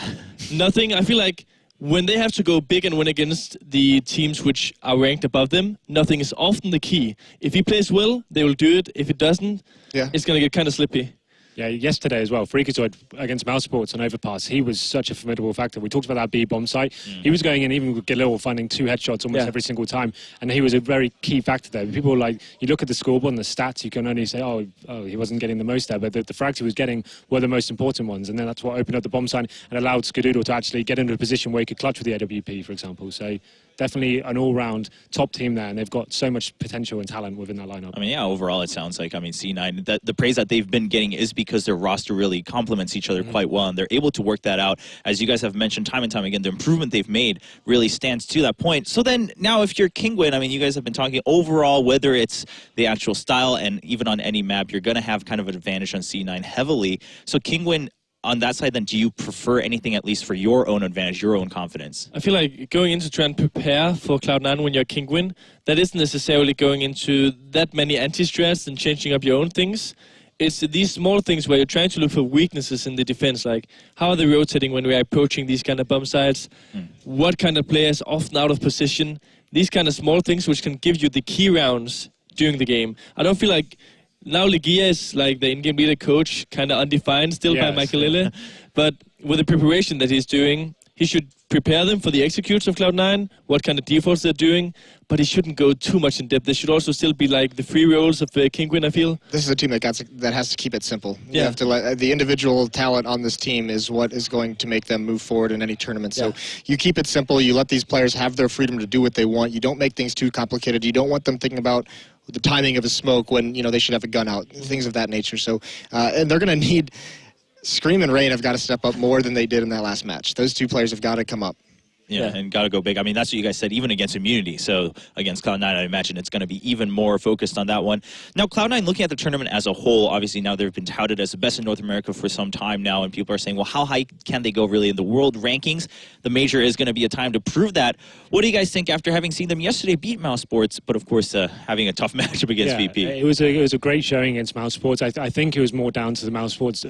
Nothing. I feel like when they have to go big and win against the teams which are ranked above them, nothing is often the key. If he plays well, they will do it. If it doesn't, it's going to get kind of slippy. Yeah, yesterday as well, Freakazoid against Mousesports on Overpass, he was such a formidable factor. We talked about that B bomb site. He was going in, even with Galil, finding 2 headshots almost every single time, and he was a very key factor there. People like, you look at the scoreboard and the stats, you can only say, oh, he wasn't getting the most there, but the frags he was getting were the most important ones, and then that's what opened up the bomb site and allowed Skadoodle to actually get into a position where he could clutch with the AWP, for example. So definitely an all-round top team there, and they've got so much potential and talent within that lineup. I mean, yeah, overall it sounds like, I mean, C9, the praise that they've been getting is because their roster really complements each other quite well, and they're able to work that out. As you guys have mentioned time and time again, the improvement they've made really stands to that point. So then, now if you're Kinguin, I mean, you guys have been talking overall, whether it's the actual style and even on any map, you're going to have kind of an advantage on C9 heavily. So Kinguin, on that side, then, do you prefer anything at least for your own advantage, your own confidence? I feel like going into try and prepare for Cloud9 when you're Kinguin, that isn't necessarily going into that many anti-strats and changing up your own things. It's these small things where you're trying to look for weaknesses in the defense, like how are they rotating when we're approaching these kind of bomb sites? What kind of players often out of position? These kind of small things which can give you the key rounds during the game. I don't feel like now Legia is like the in-game leader coach, kind of undefined still by Makalele. But with the preparation that he's doing, he should prepare them for the executes of Cloud9, what kind of defaults they're doing, but he shouldn't go too much in depth. There should also still be like the free rolls of Kinguin, I feel. This is a team that has to keep it simple. You have to let the individual talent on this team is what is going to make them move forward in any tournament. So you keep it simple, you let these players have their freedom to do what they want. You don't make things too complicated. You don't want them thinking about the timing of a smoke when, you know, they should have a gun out, things of that nature. So, and they're going to need, Scream and Rain have got to step up more than they did in that last match. Those 2 players have got to come up. Yeah, and got to go big. I mean, that's what you guys said, even against Immunity. So against Cloud9, I imagine it's going to be even more focused on that one. Now, Cloud9, looking at the tournament as a whole, obviously now they've been touted as the best in North America for some time now, and people are saying, well, how high can they go really in the world rankings? The major is going to be a time to prove that. What do you guys think after having seen them yesterday beat Mousesports, but of course having a tough matchup against VP? It was a great showing against Mousesports. I think it was more down to the Mousesports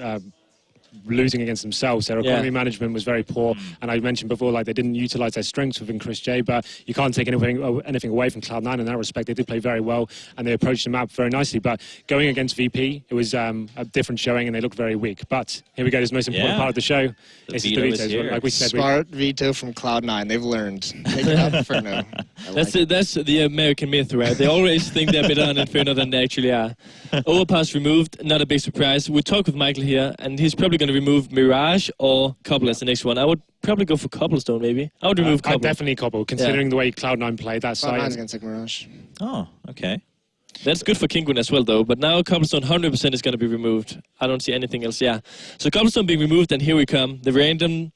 losing against themselves. Their economy management was very poor, and I mentioned before, like, they didn't utilize their strengths within Chris J, but you can't take anything away from Cloud9 in that respect. They did play very well, and they approached the map very nicely, but going against VP, it was a different showing, and they looked very weak. But here we go, the most important part of the show. This is the vetoes, like we said. Smart veto from Cloud9. They've learned. Take it out Inferno. That's the American myth, right? They always think they're better on Inferno than they actually are. Overpass removed, not a big surprise. We talked with Michael here, and he's probably going to remove Mirage or Cobble as the next one. I would probably go for Cobblestone, maybe. I would remove Cobble. Definitely Cobble, considering the way Cloud9 played that side. Cloud9's going to take Mirage. Oh, okay. That's good for Kinguin as well, though. But now Cobblestone 100% is going to be removed. I don't see anything else. So Cobblestone being removed, and here we come. The random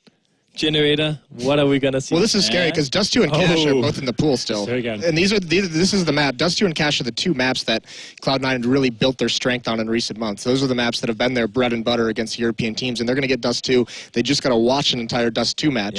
generator. What are we gonna see? Well, this is scary because Dust 2 and Cash are both in the pool still. And this is the map. Dust 2 and Cash are the 2 maps that Cloud9 really built their strength on in recent months. Those are the maps that have been their bread and butter against European teams, and they're going to get Dust 2. They just got to watch an entire Dust 2 match.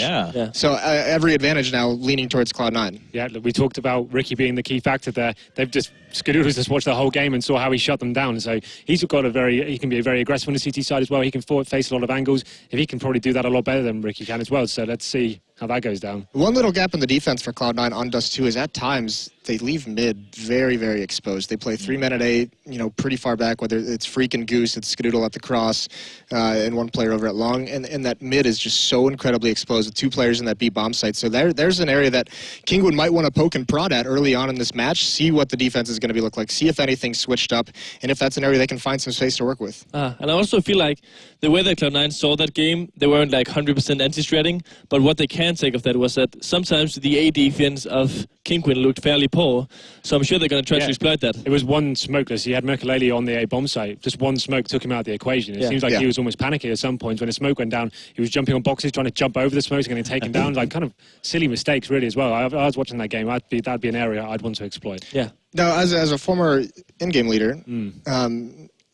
So every advantage now leaning towards Cloud9. Yeah, we talked about Ricky being the key factor there. They've just Skadoodles just watched the whole game and saw how he shut them down. So he can be very aggressive on the CT side as well. He can face a lot of angles. If he can probably do that a lot better than Ricky can as well. So let's see how that goes down. One little gap in the defense for Cloud9 on Dust 2 is at times they leave mid very, very exposed. They play 3 men at 8, pretty far back, whether it's Freak and Goose, it's Skadoodle at the cross, and one player over at long. And that mid is just so incredibly exposed with 2 players in that B bomb site. So there's an area that Kinguin might want to poke and prod at early on in this match, see what the defense is going to look like, see if anything's switched up, and if that's an area they can find some space to work with. And I also feel like the way that Cloud9 saw that game, they weren't like 100% anti-stratting, but what they can take of that was that sometimes the A defense of Kinguin looked fairly poor, so I'm sure they're going to try to exploit that. It was one smokeless. He had Merkalele on the A bomb site. Just one smoke took him out of the equation. It seems like he was almost panicking at some points. When the smoke went down, he was jumping on boxes, trying to jump over the smokes and getting taken down. Like, kind of silly mistakes, really, as well. I was watching that game. That'd be an area I'd want to exploit. Now, as a former in-game leader,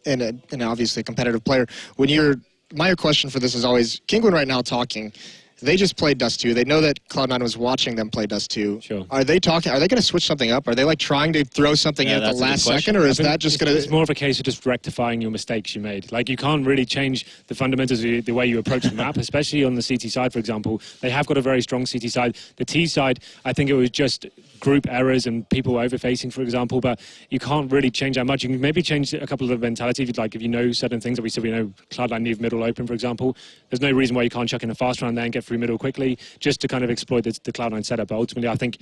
and obviously a competitive player. When you're, my question for this is always, Kinguin right now talking, they just played Dust 2. They know that Cloud9 was watching them play Dust 2. Sure. Are they talking? Are they going to switch something up? Are they like trying to throw something at the last second, or is that just going to? It's more of a case of just rectifying your mistakes you made. Like, you can't really change the fundamentals of the way you approach the map, especially on the CT side, for example. They have got a very strong CT side. The T side, I think it was just group errors and people overfacing, for example, but you can't really change that much. You can maybe change a couple of the mentality, if you know certain things. That we said, we know Cloud9 leave middle open, for example. There's no reason why you can't chuck in a fast round there and get through middle quickly, just to kind of exploit the Cloud9 setup. But ultimately, I think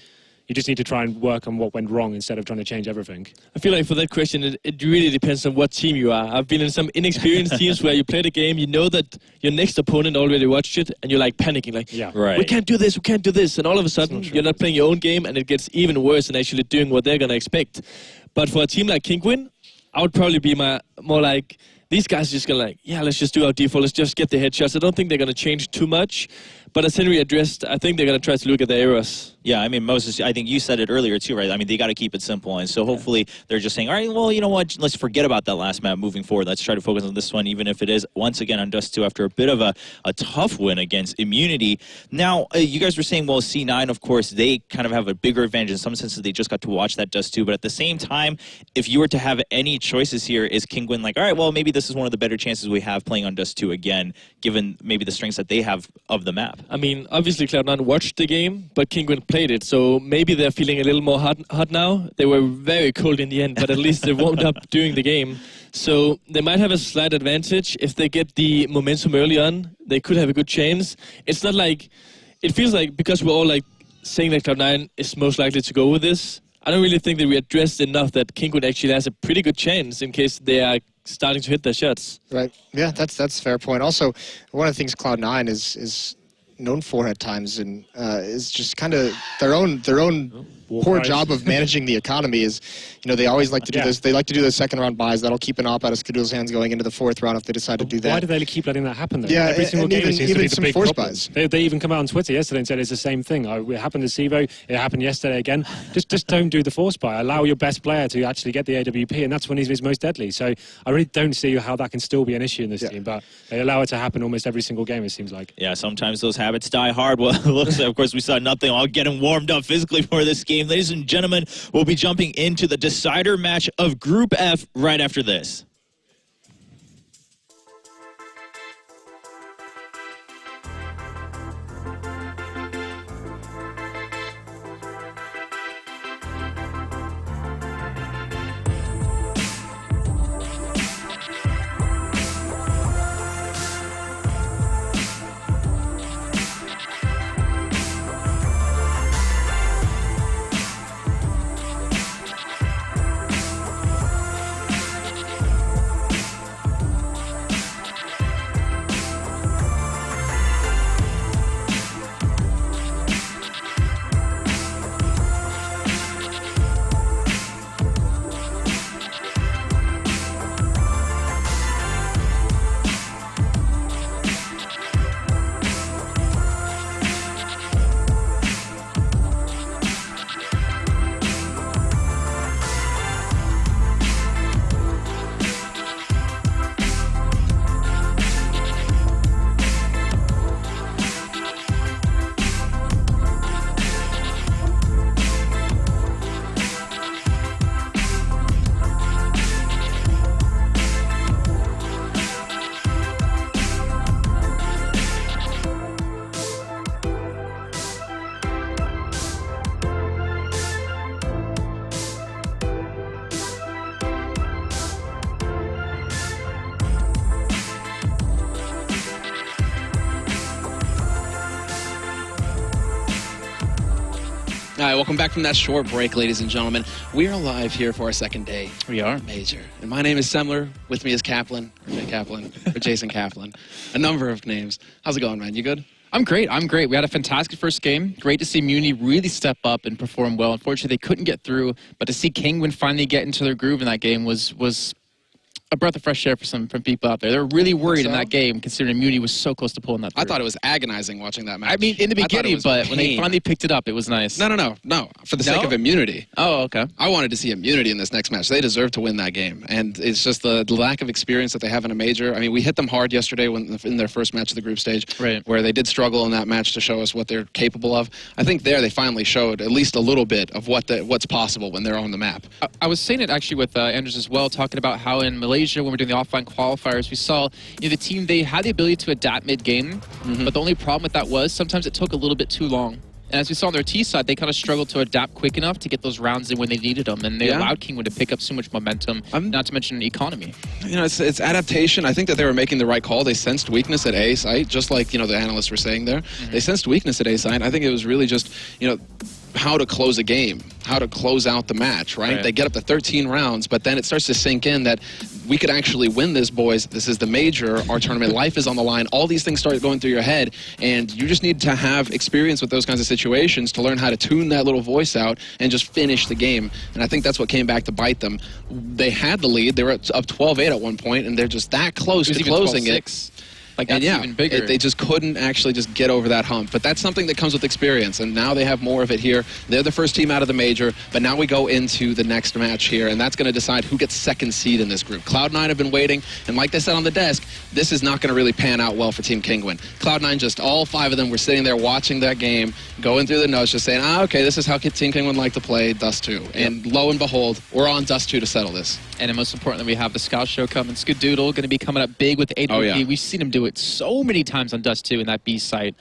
you just need to try and work on what went wrong instead of trying to change everything. I feel like for that question, it really depends on what team you are. I've been in some inexperienced teams where you play the game, you know that your next opponent already watched it, and you're like panicking, like, yeah, right, we can't do this, and all of a sudden you're not playing your own game, and it gets even worse than actually doing what they're gonna expect. But for a team like Kinguin, I would probably be more like, these guys are just gonna let's just do our default, let's just get the headshots. I don't think they're gonna change too much. But as Henry addressed, I think they're going to try to look at the errors. Yeah, I mean, Moses, I think you said it earlier too, right? I mean, they got to keep it simple. And so hopefully they're just saying, all right, well, you know what? Let's forget about that last map moving forward. Let's try to focus on this one, even if it is, once again, on Dust 2 after a bit of a tough win against Immunity. Now, you guys were saying, well, C9, of course, they kind of have a bigger advantage. In some senses, they just got to watch that Dust 2. But at the same time, if you were to have any choices here, is Kinguin like, all right, well, maybe this is one of the better chances we have playing on Dust 2 again, given maybe the strengths that they have of the map? I mean, obviously, Cloud9 watched the game, but Kinguin played it, so maybe they're feeling a little more hot now. They were very cold in the end, but at least they warmed up during the game. So they might have a slight advantage. If they get the momentum early on, they could have a good chance. It's not like, it feels like, because we're all like saying that Cloud9 is most likely to go with this, I don't really think that we addressed enough that Kinguin actually has a pretty good chance in case they are starting to hit their shots. Right. Yeah, that's a fair point. Also, one of the things Cloud9 is known for at times, and is just kind of their own poor job of managing the economy. Is, you know, they always like to do this. They like to do the second round buys. That'll keep an op out of Skadoodle's hands going into the fourth round if they decide to do that. Why do they keep letting that happen, though? Yeah, every single game even, seems to be the some big force problem. buys. They even come out on Twitter yesterday and said it's the same thing. It happened to Sivo. It happened yesterday again. Just don't do the force buy. Allow your best player to actually get the AWP, and that's when he's most deadly. So I really don't see how that can still be an issue in this team. But they allow it to happen almost every single game, it seems like. Yeah, sometimes those habits die hard. Well, it looks like, of course, we saw nothing. I'll get him warmed up physically for this game. Ladies and gentlemen, we'll be jumping into the decider match of Group F right after this. All right, welcome back from that short break, ladies and gentlemen. We are live here for our second day. We are. Major. And my name is Semler. With me is Kaplan, or Jason Kaplan. A number of names. How's it going, man? You good? I'm great. We had a fantastic first game. Great to see Immunity really step up and perform well. Unfortunately, they couldn't get through, but to see Kinguin finally get into their groove in that game was a breath of fresh air from people out there. They're really worried in that game, considering Immunity was so close to pulling that through. I thought it was agonizing watching that match. I mean, in the beginning, but when they pain. finally picked it up, it was nice. No. For the sake of Immunity. Oh, okay. I wanted to see Immunity in this next match. They deserve to win that game. And it's just the lack of experience that they have in a major. I mean, we hit them hard yesterday in their first match of the group stage, where they did struggle in that match to show us what they're capable of. I think there they finally showed at least a little bit of what's possible when they're on the map. I was saying it actually with Andrews as well, talking about how in Malaysia, when we're doing the offline qualifiers, we saw the team, they had the ability to adapt mid-game, but the only problem with that was sometimes it took a little bit too long. And as we saw on their T side, they kind of struggled to adapt quick enough to get those rounds in when they needed them, and they allowed Kingwin to pick up so much momentum, not to mention economy. It's adaptation. I think that they were making the right call. They sensed weakness at A site, just like, the analysts were saying there. They sensed weakness at A site. I think it was really just, how to close a game, how to close out the match, right? They get up to 13 rounds, but then it starts to sink in that we could actually win this, boys. This is the major, our tournament, life is on the line. All these things start going through your head, and you just need to have experience with those kinds of situations to learn how to tune that little voice out and just finish the game. And I think that's what came back to bite them. They had the lead. They were up 12-8 at one point, and they're just that close to closing it. Like, that's even bigger. They just couldn't actually just get over that hump. But that's something that comes with experience, and now they have more of it here. They're the first team out of the major, but now we go into the next match here, and that's going to decide who gets second seed in this group. Cloud9 have been waiting, and like they said on the desk, this is not going to really pan out well for Team Kingwin. Cloud9, just all 5 of them were sitting there watching that game, going through the notes, just saying, okay, this is how Team Kingwin like to play Dust 2. And lo and behold, we're on Dust 2 to settle this. And most importantly, we have the Scout Show coming. Skadoodle going to be coming up big with AWP. We've seen him do it so many times on Dust 2 in that B site.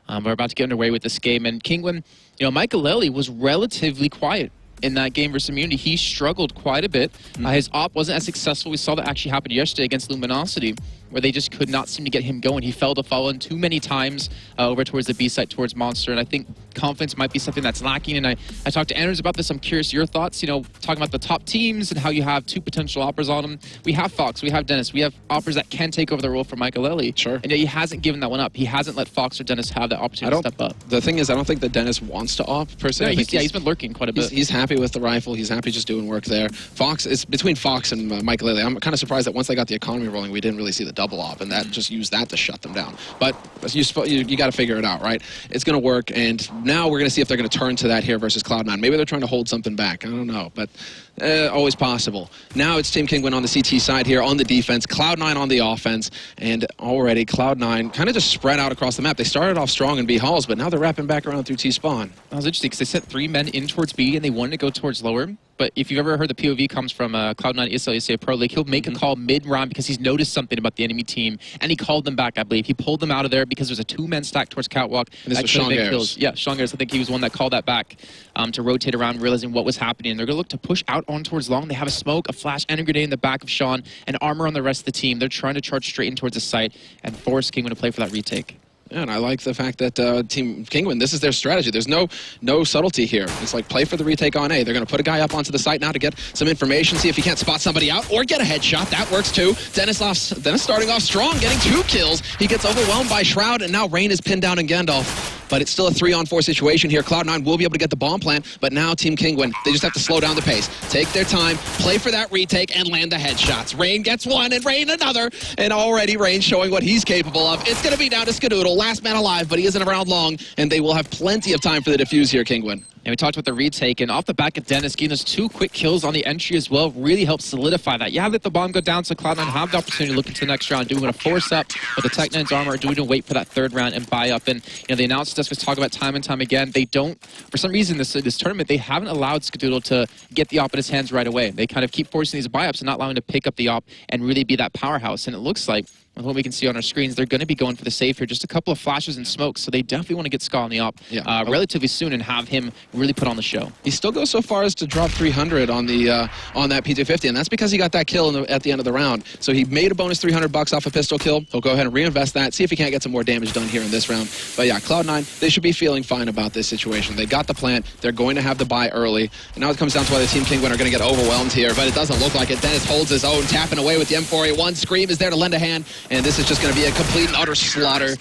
We're about to get underway with this game. And Kingwin, Michael Lely was relatively quiet in that game versus Immunity. He struggled quite a bit. His op wasn't as successful. We saw that actually happen yesterday against Luminosity, where they just could not seem to get him going. He fell to fall in too many times over towards the B site, towards Monster, and I think confidence might be something that's lacking. And I talked to Andrews about this. I'm curious your thoughts, talking about the top teams and how you have 2 potential operas on them. We have Fox, we have Dennis, we have operas that can take over the role for Michael Lely. Sure. And yet he hasn't given that one up. He hasn't let Fox or Dennis have that opportunity to step up. The thing is, I don't think that Dennis wants to op, per se. Yeah, he's been lurking quite a bit. He's happy with the rifle. He's happy just doing work there. Fox, it's between Fox and Michael Lely. I'm kind of surprised that once they got the economy rolling, we didn't really see the double op, and that just used that to shut them down. But you got to figure it out, right? It's going to work, and now we're going to see if they're going to turn to that here versus Cloud9. Maybe they're trying to hold something back. I don't know, but always possible. Now it's Team Kingwin on the CT side here on the defense, Cloud9 on the offense, and already Cloud9 kind of just spread out across the map. They started off strong in B halls, but now they're wrapping back around through T-spawn. That was interesting because they sent 3 men in towards B, and they wanted to go towards lower. But if you've ever heard the POV comes from Cloud9 ESL Pro League, he'll make a call mid-round because he's noticed something about the enemy team, and he called them back, I believe. He pulled them out of there because there's a 2-man stack towards Catwalk. And this was Sean Ayers. Yeah, Sean Ayers, I think he was one that called that back to rotate around, realizing what was happening. And they're going to look to push out on towards long. They have a smoke, a flash, and a grenade in the back of Sean, and armor on the rest of the team. They're trying to charge straight in towards the site and force Kingwin to play for that retake. Yeah, and I like the fact that Team Kingwin, this is their strategy. There's no subtlety here. It's like play for the retake on A. They're going to put a guy up onto the site now to get some information, see if he can't spot somebody out or get a headshot. That works too. Dennis starting off strong, getting 2 kills. He gets overwhelmed by Shroud, and now Rain is pinned down in Gandalf. But it's still a 3-on-4 situation here. Cloud9 will be able to get the bomb plant, but now Team Kingwin, they just have to slow down the pace. Take their time, play for that retake, and land the headshots. Rain gets 1, and Rain another. And already Rain showing what he's capable of. It's going to be down to Skadoodle, last man alive, but he isn't around long, and they will have plenty of time for the defuse here, Kingwin. And we talked about the retake, and off the back of Dennis getting those 2 quick kills on the entry as well really helps solidify that. Yeah, let the bomb go down so Cloud9 have the opportunity to look into the next round. Do we want to force up with the Tech9's armor, or do we want to wait for that 3rd round and buy up? And the announcers desk was talking about time and time again. They don't, for some reason, this tournament, they haven't allowed Skadoodle to get the op in his hands right away. They kind of keep forcing these buy-ups and not allowing him to pick up the op and really be that powerhouse. And it looks like, with what we can see on our screens, they're going to be going for the save here. Just a couple of flashes and smokes, so they definitely want to get Ska on the op relatively soon and have him really put on the show. He still goes so far as to drop 300 on the on that P250, and that's because he got that kill at the end of the round. So he made a bonus $300 off a pistol kill. He'll go ahead and reinvest that, see if he can't get some more damage done here in this round. But yeah, Cloud9, they should be feeling fine about this situation. They got the plant. They're going to have the buy early. And now it comes down to whether Team Kingwin are going to get overwhelmed here, but it doesn't look like it. Dennis holds his own, tapping away with the M4A1. Scream is there to lend a hand, and this is just going to be a complete and utter slaughter.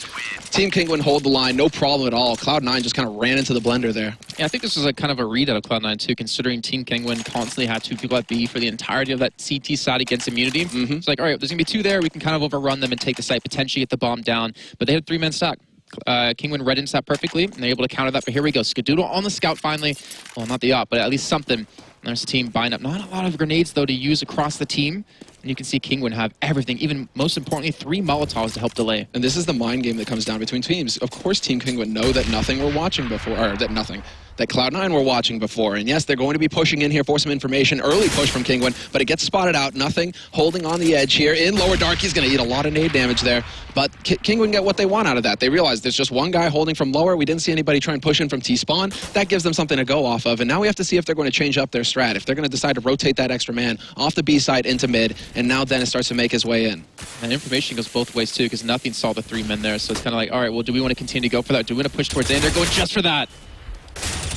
Team Kinguin hold the line, no problem at all. Cloud9 just kind of ran into the blender there. Yeah, I think this was a kind of a read out of Cloud9 too, considering Team Kinguin constantly had 2 people at B for the entirety of that CT side against Immunity. It's like, all right, there's going to be 2 there. We can kind of overrun them and take the site, potentially get the bomb down. But they had a 3-man stack. Kinguin read into that perfectly, and they're able to counter that. But here we go. Skadoodle on the scout finally. Well, not the op, but at least something. And there's a team buying up. Not a lot of grenades, though, to use across the team. And you can see Kinguin have everything, even most importantly, 3 Molotovs to help delay. And this is the mind game that comes down between teams. Of course, Team Kinguin know that nothing we're watching before, or that Cloud9 were watching before. And yes, they're going to be pushing in here for some information. Early push from Kinguin, but it gets spotted out. Nothing holding on the edge here. In lower dark, he's going to eat a lot of nade damage there. But Kinguin get what they want out of that. They realize there's just one guy holding from lower. We didn't see anybody try and push in from T-spawn. That gives them something to go off of. And now we have to see if they're going to change up their strat. If they're going to decide to rotate that extra man off the B side into mid. And now Dennis starts to make his way in. And information goes both ways, too, because nothing saw the 3 men there. So it's kind of like, all right, well, do we want to continue to go for that? Do we want to push towards A? And they're going just for that.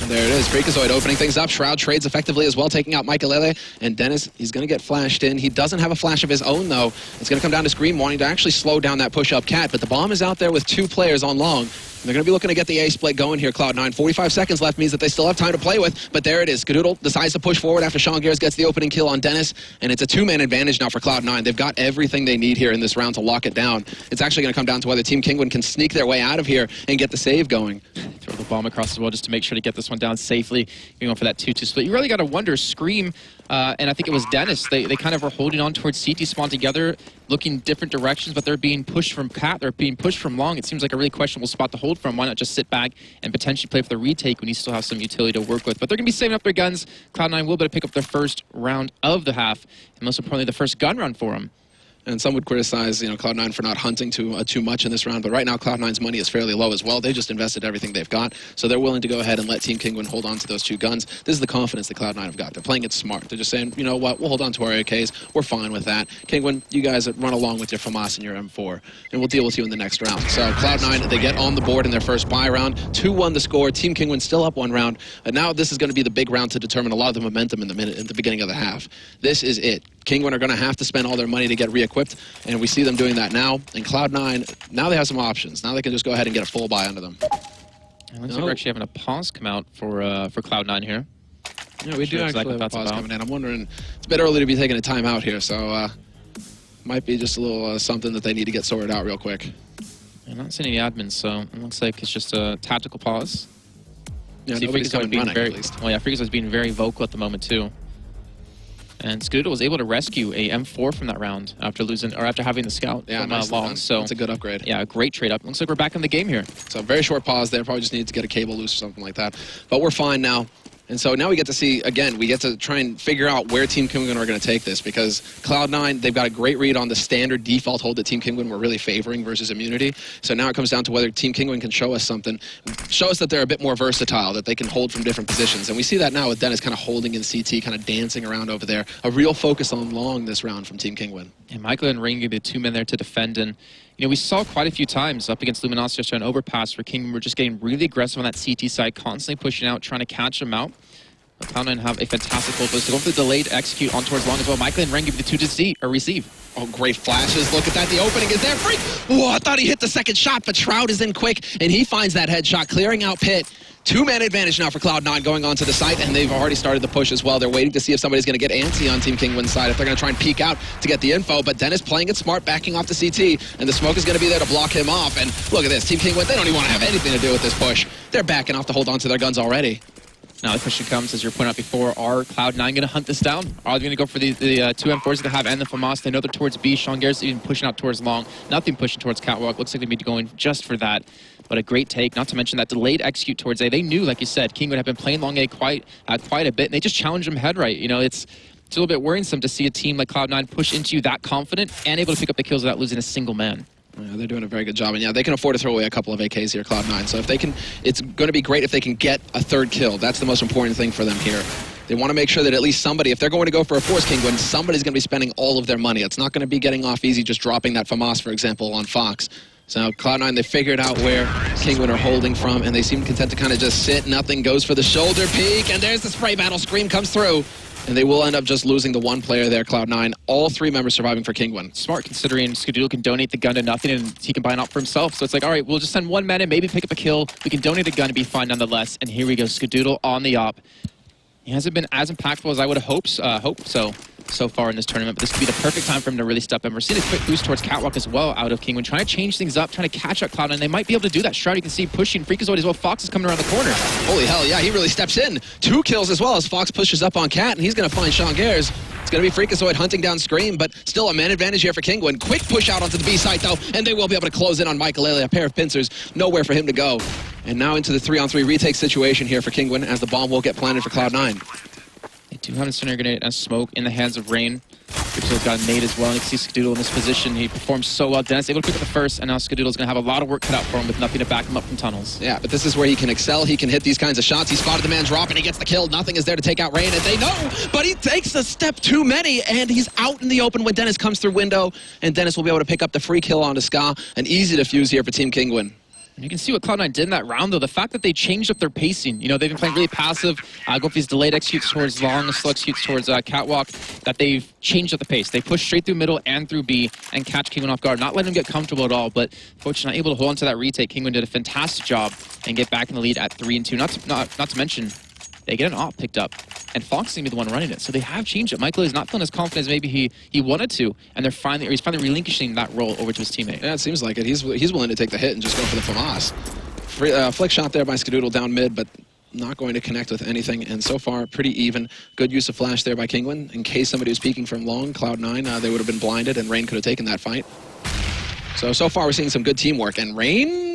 And there it is, Freakazoid opening things up. Shroud trades effectively as well, taking out Michaelele. And Dennis, he's going to get flashed in. He doesn't have a flash of his own, though. It's going to come down to Scream wanting to actually slow down that push-up cat. But the bomb is out there with 2 players on long. And they're going to be looking to get the A split going here, Cloud9. 45 seconds left means that they still have time to play with. But there it is. Skadoodle decides to push forward after g0rth gets the opening kill on Dennis. And it's a 2-man advantage now for Cloud9. They've got everything they need here in this round to lock it down. It's actually going to come down to whether Team Kinguin can sneak their way out of here and get the save going. Throw the bomb across the wall just to make sure to get this one down safely. You're going for that 2-2 split. You really got to wonder, Scream, and I think it was Dennis, they kind of were holding on towards CT spawn together, looking different directions, but they're being pushed from cat, they're being pushed from long. It seems like a really questionable spot to hold from. Why not just sit back and potentially play for the retake when you still have some utility to work with? But they're going to be saving up their guns. Cloud9 will be able to pick up their first round of the half, and most importantly, the first gun run for them. And some would criticize, Cloud9 for not hunting too much in this round. But right now, Cloud9's money is fairly low as well. They just invested everything they've got. So they're willing to go ahead and let Team Kinguin hold on to those 2 guns. This is the confidence that Cloud9 have got. They're playing it smart. They're just saying, you know what, we'll hold on to our AKs. We're fine with that. Kinguin, you guys run along with your FAMAS and your M4. And we'll deal with you in the next round. So Cloud9, they get on the board in their first buy round. 2-1 the score. Team Kinguin still up 1 round. And now this is going to be the big round to determine a lot of the momentum in the beginning of the half. This is it. Kinguin are going to have to spend all their money to get re-equipped, and we see them doing that now. And Cloud9, now they have some options. Now they can just go ahead and get a full buy under them. It looks like we're actually having a pause come out for Cloud9 here. Yeah, we do actually have a pause coming in. I'm wondering, it's a bit early to be taking a timeout here, so might be just a little something that they need to get sorted out real quick. I'm not seeing any admins, so it looks like it's just a tactical pause. Yeah, nobody's coming running, at least. Well, yeah, Freakazoid's being very vocal at the moment, too. And Skadoodle was able to rescue a M4 from that round after having the scout from long. So it's a good upgrade. Yeah, a great trade up. Looks like we're back in the game here. So very short pause there. Probably just needed to get a cable loose or something like that. But we're fine now. And so now we get to see, again, we get to try and figure out where Team Kinguin are going to take this, because Cloud9, they've got a great read on the standard default hold that Team Kinguin were really favoring versus Immunity. So now it comes down to whether Team Kinguin can show us something, show us that they're a bit more versatile, that they can hold from different positions. And we see that now with Dennis kind of holding in CT, kind of dancing around over there. A real focus on long this round from Team Kinguin. And Michael and Ringy, the 2 men there to defend. And we saw quite a few times up against Luminosity on overpass where Kinguin were just getting really aggressive on that CT side, constantly pushing out, trying to catch them out. Cloud9 have a fantastic hold. So going for the delayed execute on towards long as well. Michael and Ren give the 2 to receive. Oh, great flashes. Look at that. The opening is there. Freak! Whoa, I thought he hit the second shot, but Shroud is in quick, and he finds that headshot, clearing out Pit. 2-man advantage now for Cloud9 going onto the site, and they've already started the push as well. They're waiting to see if somebody's going to get antsy on Team Kinguin's side, if they're going to try and peek out to get the info. But Dennis playing it smart, backing off the CT, and the smoke is going to be there to block him off. And look at this. Team Kinguin, they don't even want to have anything to do with this push. They're backing off to hold on to their guns already. Now the question comes, as you pointed out before, are Cloud9 going to hunt this down? Are they going to go for the 2 M4s that they have and the FAMAS? They know they're towards B. g0rth's even pushing out towards long. Nothing pushing towards Catwalk. Looks like they'd be going just for that. But a great take, not to mention that delayed execute towards A. They knew, like you said, King would have been playing long A quite a bit, and they just challenged him head right. It's a little bit worrisome to see a team like Cloud9 push into you that confident and able to pick up the kills without losing a single man. Yeah, they're doing a very good job, and yeah, they can afford to throw away a couple of AKs here, Cloud9. So if they can, it's going to be great if they can get a 3rd kill. That's the most important thing for them here. They want to make sure that at least somebody, if they're going to go for a Force Kinguin, somebody's going to be spending all of their money. It's not going to be getting off easy just dropping that FAMAS, for example, on Fox. So Cloud9, they figured out where Kinguin are holding from, and they seem content to kind of just sit. Nothing goes for the shoulder peek, and there's the spray battle. Scream comes through. And they will end up just losing the one player there, Cloud9. All 3 members surviving for Kingwin. Smart, considering Skadoodle can donate the gun to nothing and he can buy an op for himself. So it's like, all right, we'll just send 1 man in, maybe pick up a kill. We can donate a gun and be fine nonetheless. And here we go, Skadoodle on the op. He hasn't been as impactful as I would have hoped so far in this tournament, but this could be the perfect time for him to really step in. We're seeing a quick boost towards Catwalk as well out of Kingwin, trying to change things up, trying to catch up Cloud9. They might be able to do that. Shroud, you can see pushing Freakazoid as well. Fox is coming around the corner. Holy hell, yeah, he really steps in. 2 kills as well as Fox pushes up on Cat, and he's going to find Sean Gares. It's going to be Freakazoid hunting down Scream, but still a man advantage here for Kingwin. Quick push out onto the B site, though, and they will be able to close in on Michael. A pair of pincers, nowhere for him to go. And now into the 3-on-3 retake situation here for Kingwin, as the bomb will get planted for Cloud9. They do have a center grenade and smoke in the hands of Rain. Freakazoid's got a nade as well, and you can see Skadoodle in this position. He performs so well. Dennis able to pick up the first, and now Skadoodle's going to have a lot of work cut out for him with nothing to back him up from tunnels. Yeah, but this is where he can excel. He can hit these kinds of shots. He spotted the man drop, and he gets the kill. Nothing is there to take out Rain, and they know, but he takes a step too many, and he's out in the open when Dennis comes through window, and Dennis will be able to pick up the free kill onto Ska. An easy defuse here for Team Kingwin. And you can see what Cloud9 did in that round, though. The fact that they changed up their pacing. You know, they've been playing really passive. Go for these delayed executes towards long, slow executes towards Catwalk. That they've changed up the pace. They push straight through middle and through B and catch Kingwin off guard. Not letting him get comfortable at all, but fortunately not able to hold on to that retake. Kingwin did a fantastic job and get back in the lead at 3-2. Not to mention, they get an op picked up, and Fox seemed to be the one running it. So they have changed it. Michael is not feeling as confident as maybe he wanted to, and he's finally relinquishing that role over to his teammate. Yeah, it seems like it. He's willing to take the hit and just go for the FAMAS. Flick shot there by Skadoodle down mid, but not going to connect with anything, and so far pretty even. Good use of flash there by Kingwin. In case somebody was peeking from long, Cloud9, they would have been blinded, and Rain could have taken that fight. So far we're seeing some good teamwork, and Rain,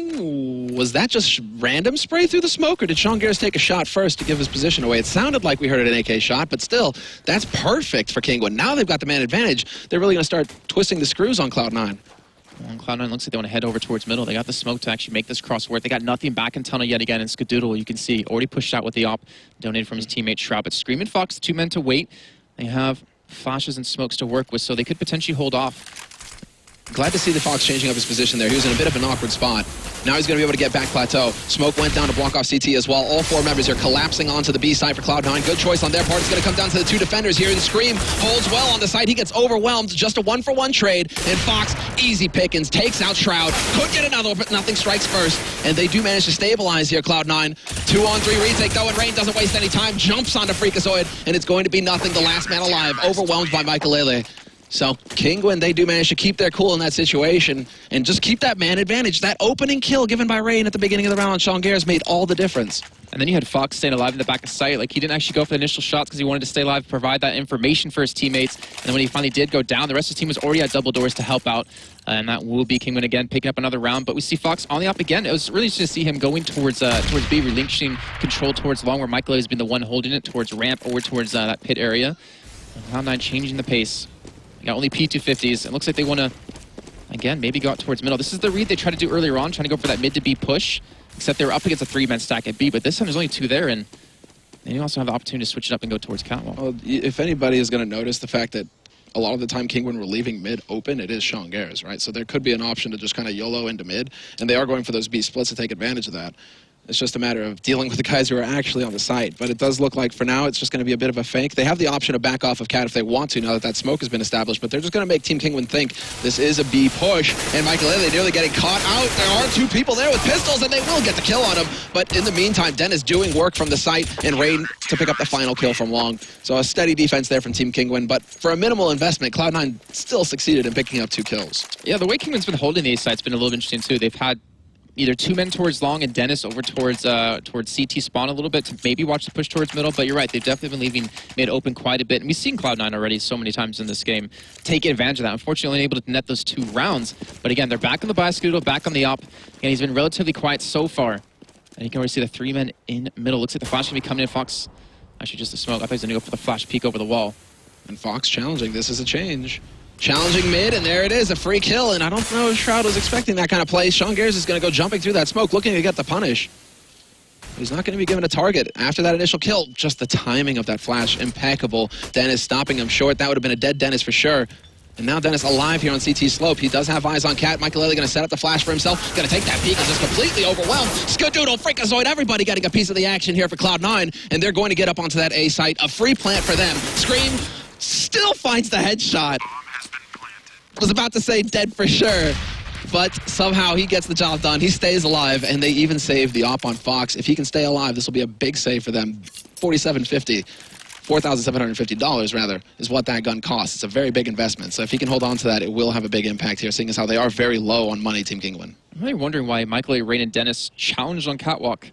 was that just random spray through the smoke, or did Sean Gares take a shot first to give his position away? It sounded like we heard an AK shot, but still, that's perfect for Kingwin. Now they've got the man advantage. They're really going to start twisting the screws on Cloud9. Well, Cloud9 looks like they want to head over towards middle. They got the smoke to actually make this cross work. They got nothing back in tunnel yet again, and Skadoodle, you can see, already pushed out with the op, donated from his teammate Shroud. But Scream and Fox, 2 men to wait. They have flashes and smokes to work with, so they could potentially hold off. Glad to see the Fox changing up his position there. He was in a bit of an awkward spot. Now he's going to be able to get back plateau. Smoke went down to block off CT as well. All 4 members are collapsing onto the B side for Cloud9. Good choice on their part. It's going to come down to the 2 defenders here. And Scream holds well on the side. He gets overwhelmed. Just a 1-for-1 trade. And Fox, easy pickings, takes out Shroud. Could get another, but nothing strikes first. And they do manage to stabilize here, Cloud9. 2-on-3 retake, though, and Rain doesn't waste any time. Jumps onto Freakazoid, and it's going to be nothing. The last man alive, overwhelmed by Michael. So Kingwin, they do manage to keep their cool in that situation and just keep that man advantage. That opening kill given by Rain at the beginning of the round on Sean Gares made all the difference. And then you had Fox staying alive in the back of sight. Like, he didn't actually go for the initial shots because he wanted to stay alive, provide that information for his teammates. And then when he finally did go down, the rest of the team was already at double doors to help out. And that will be Kingwin again, picking up another round. But we see Fox on the op again. It was really just to see him going towards B, relinquishing control towards long, where Michael has been the one holding it towards ramp or towards that pit area. Cloud9 changing the pace. They got only P250s. It looks like they want to, again, maybe go out towards middle. This is the read they tried to do earlier on, trying to go for that mid to B push. Except they were up against a 3-man stack at B, but this time there's only 2 there, and they also have the opportunity to switch it up and go towards Catwalk. Well, if anybody is going to notice the fact that a lot of the time Kingwin were leaving mid open, it is Sean Gares, right? So there could be an option to just kind of YOLO into mid, and they are going for those B splits to take advantage of that. It's just a matter of dealing with the guys who are actually on the site. But it does look like, for now, it's just going to be a bit of a fake. They have the option to back off of Cat if they want to, now that that smoke has been established. But they're just going to make Team Kingwin think this is a B push. And Michael nearly getting caught out. There are 2 people there with pistols, and they will get the kill on him. But in the meantime, Den is doing work from the site, and Rain to pick up the final kill from long. So a steady defense there from Team Kingwin. But for a minimal investment, Cloud9 still succeeded in picking up 2 kills. Yeah, the way Kingwin's been holding these sites has been a little interesting, too. They've had either 2 men towards long and Dennis over towards CT spawn a little bit to maybe watch the push towards middle, but you're right, they've definitely been leaving mid open quite a bit, and we've seen Cloud9 already so many times in this game take advantage of that. Unfortunately, only able to net those 2 rounds, but again, they're back on the Skadoodle, back on the op, and he's been relatively quiet so far. And you can already see the 3 men in middle. Looks like the flash will be coming in. Fox, actually just a smoke. I thought he was going to go for the flash peek over the wall. And Fox challenging, this is a change. Challenging mid, and there it is, a free kill, and I don't know if Shroud was expecting that kind of play. Sean Gares is going to go jumping through that smoke, looking to get the punish. He's not going to be given a target after that initial kill. Just the timing of that flash, impeccable. Dennis stopping him short. That would have been a dead Dennis for sure. And now Dennis alive here on CT slope. He does have eyes on Cat. Michael going to set up the flash for himself. Going to take that peek and just completely overwhelmed. Skadoodle, Freakazoid, everybody getting a piece of the action here for Cloud9. And they're going to get up onto that A site. A free plant for them. Scream still finds the headshot. Was about to say dead for sure. But somehow he gets the job done. He stays alive, and they even save the op on Fox. If he can stay alive, this will be a big save for them. $4,750 rather, is what that gun costs. It's a very big investment. So if he can hold on to that, it will have a big impact here, seeing as how they are very low on money, Team Kinguin. I'm really wondering why Michael A, Rain, and Dennis challenged on Catwalk.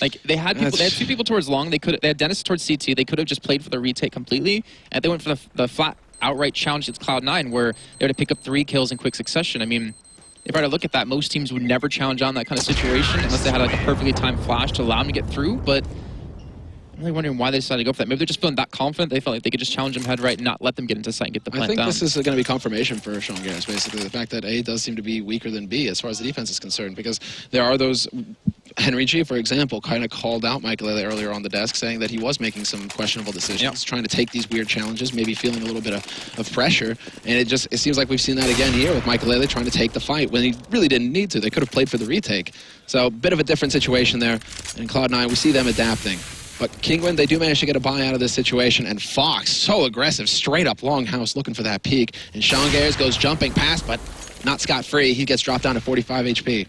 Like, they had people, they had two people towards long. They had Dennis towards CT. They could have just played for the retake completely, and they went for the flat outright challenge against Cloud9, where they were to pick up 3 kills in quick succession. I mean, if I were to look at that, most teams would never challenge on that kind of situation unless they had like a perfectly timed flash to allow them to get through. But I'm really wondering why they decided to go for that. Maybe they're just feeling that confident. They felt like they could just challenge them head right and not let them get into sight and get the plant down. I think this is going to be confirmation for Sean Garris, basically. The fact that A does seem to be weaker than B as far as the defense is concerned, because there are those... Henry G, for example, kind of called out Michael earlier on the desk, saying that he was making some questionable decisions, trying to take these weird challenges, maybe feeling a little bit of pressure. And it seems like we've seen that again here with Michael trying to take the fight when he really didn't need to. They could have played for the retake. So a bit of a different situation there. And Cloud9, we see them adapting. But Kinguin, they do manage to get a buy out of this situation. And Fox, so aggressive, straight up Longhouse, looking for that peak. And Sean Garris goes jumping past, but not scot-free. He gets dropped down to 45 HP.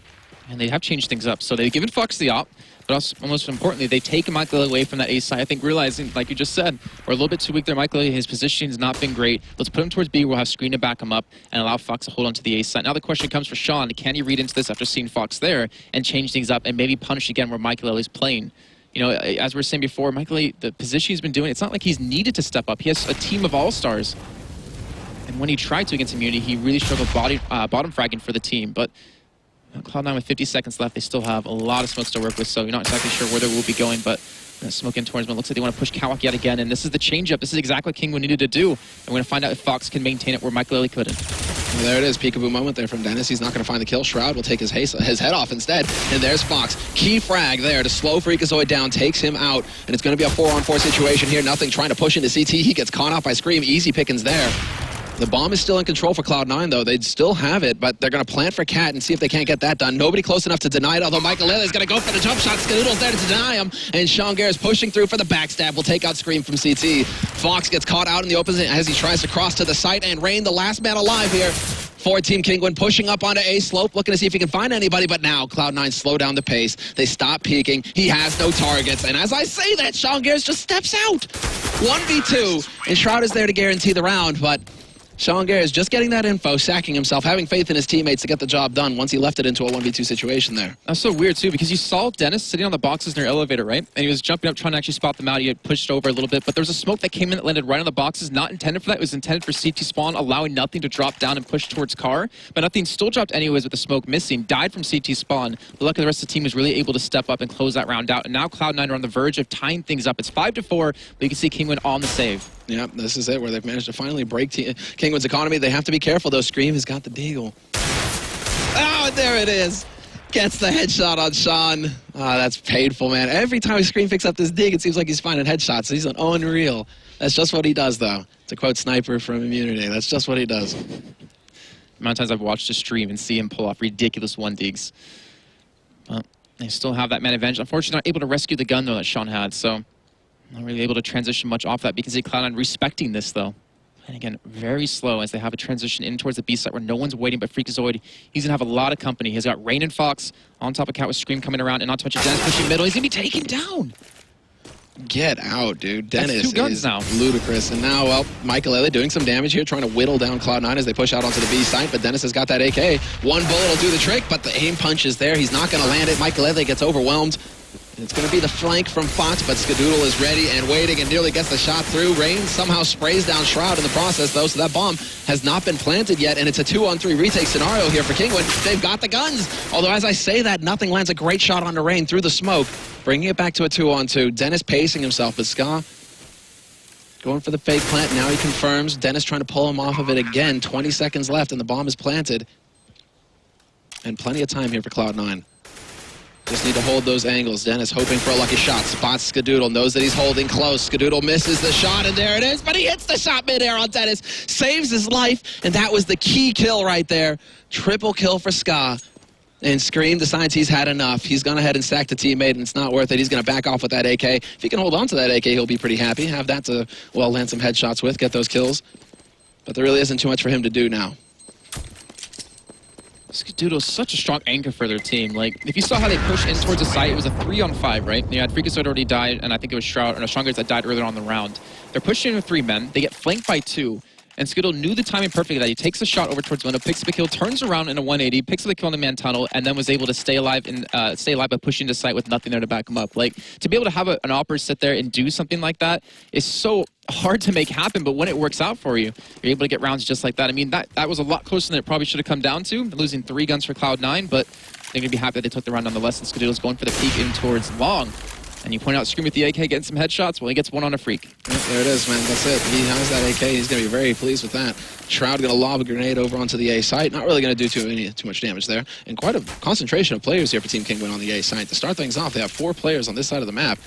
And they have changed things up. So they've given Fox the op, but also, most importantly, they've taken Michael away from that A side. I think realizing, like you just said, we're a little bit too weak there. Michael, his positioning's not been great. Let's put him towards B. We'll have screen to back him up and allow Fox to hold on to the A side. Now the question comes for Sean. Can he read into this after seeing Fox there and change things up and maybe punish again where Michael is playing? You know, as we were saying before, Michael, the position he's been doing, it's not like he's needed to step up. He has a team of all-stars. And when he tried to against Immunity, he really struggled bottom fragging for the team. But Cloud9 with 50 seconds left, they still have a lot of smokes to work with, so you're not exactly sure where they will be going, but smoke in towards them. It looks like they want to push Catwalk yet again, and this is the changeup. This is exactly what Kinguin needed to do. And we're going to find out if Fox can maintain it where Michael Lilly couldn't. Well, there it is, peekaboo moment there from Dennis. He's not going to find the kill. Shroud will take his head off instead. And there's Fox. Key frag there to slow Freakazoid down, takes him out. And it's going to be a 4-on-4 situation here. Nothing trying to push into CT. He gets caught out by Scream. Easy pickings there. The bomb is still in control for Cloud9, though. They'd still have it, but they're going to plant for Cat and see if they can't get that done. Nobody close enough to deny it, although Michael Lilly's going to go for the jump shot. Skadoodle's there to deny him, and Sean Garris pushing through for the backstab. Will take out Scream from CT. Fox gets caught out in the open as he tries to cross to the site, and Rain, the last man alive here for Team Kinguin, pushing up onto A slope, looking to see if he can find anybody, but now Cloud9 slow down the pace. They stop peeking. He has no targets, and as I say that, Sean Garris just steps out. 1v2, and Shroud is there to guarantee the round, but Sean Garris just getting that info, sacking himself, having faith in his teammates to get the job done once he left it into a 1v2 situation there. That's so weird, too, because you saw Dennis sitting on the boxes near elevator, right? And he was jumping up, trying to actually spot them out. He had pushed over a little bit, but there was a smoke that came in that landed right on the boxes, not intended for that. It was intended for CT spawn, allowing Nothing to drop down and push towards car. But Nothing still dropped anyways with the smoke missing, died from CT spawn. But luckily the rest of the team was really able to step up and close that round out. And now Cloud9 are on the verge of tying things up. It's 5-4, but you can see Kinguin on the save. Yeah, this is it, where they've managed to finally break Kinguin's economy. They have to be careful, though. Scream has got the deagle. Oh, and there it is. Gets the headshot on Sean. Oh, that's painful, man. Every time Scream picks up this dig, it seems like he's finding headshots. He's an unreal. That's just what he does, though. To quote Sniper from Immunity, that's just what he does. The amount of times I've watched a stream and see him pull off ridiculous 1-digs. Well, they still have that man advantage. Unfortunately, not able to rescue the gun, though, that Sean had, so not really able to transition much off that. Because Cloud9 respecting this, though. And again, very slow as they have a transition in towards the B site where no one's waiting but Freakazoid. He's going to have a lot of company. He's got Rain and Fox on top of Cat with Scream coming around, and not to mention Dennis pushing middle. He's going to be taken down. Get out, dude. Dennis That's 2 guns is now. Ludicrous. And now, well, Michael Elliott doing some damage here, trying to whittle down Cloud9 as they push out onto the B site, but Dennis has got that AK. One bullet will do the trick, but the aim punch is there. He's not going to land it. Michael Elliott gets overwhelmed. It's going to be the flank from Fox, but Skadoodle is ready and waiting and nearly gets the shot through. Rain somehow sprays down Shroud in the process, though, so that bomb has not been planted yet, and it's a 2-on-3 retake scenario here for Kinguin. They've got the guns. Although, as I say that, Nothing lands a great shot onto Rain through the smoke, bringing it back to a 2-on-2. Dennis pacing himself, but Ska going for the fake plant. Now he confirms. Dennis trying to pull him off of it again. 20 seconds left, and the bomb is planted. And plenty of time here for Cloud9. Just need to hold those angles. Dennis hoping for a lucky shot. Spots Skadoodle, knows that he's holding close. Skadoodle misses the shot, and there it is, but he hits the shot midair on Dennis. Saves his life, and that was the key kill right there. Triple kill for Ska. And Scream decides he's had enough. He's gone ahead and sacked a teammate, and it's not worth it. He's going to back off with that AK. If he can hold on to that AK, he'll be pretty happy. Have that to, well, land some headshots with, get those kills. But there really isn't too much for him to do now. Skadoodle's such a strong anchor for their team. Like, if you saw how they pushed in towards the site, it was a 3-on-5, right? You had Freakazoid already died, and I think it was Shroud, or no, Strongers that died earlier on the round. They're pushing in with 3 men. They get flanked by 2. And Skadoodle knew the timing perfectly that he takes the shot over towards window, picks up a kill, turns around in a 180, picks up the kill in the man tunnel, and then was able to stay alive by pushing to site with nothing there to back him up. Like, to be able to have an operator sit there and do something like that is so hard to make happen, but when it works out for you, you're able to get rounds just like that. I mean, that was a lot closer than it probably should have come down to, losing 3 guns for Cloud9, but they're going to be happy that they took the round nonetheless, and Skadoodle's going for the peek in towards long. And you point out Scream with the AK getting some headshots. Well, he gets one on a Freak. Yep, there it is, man. That's it. He has that AK. He's going to be very pleased with that. Shroud going to lob a grenade over onto the A site. Not really going to do too much damage there. And quite a concentration of players here for Team Kinguin on the A site. To start things off, they have 4 players on this side of the map.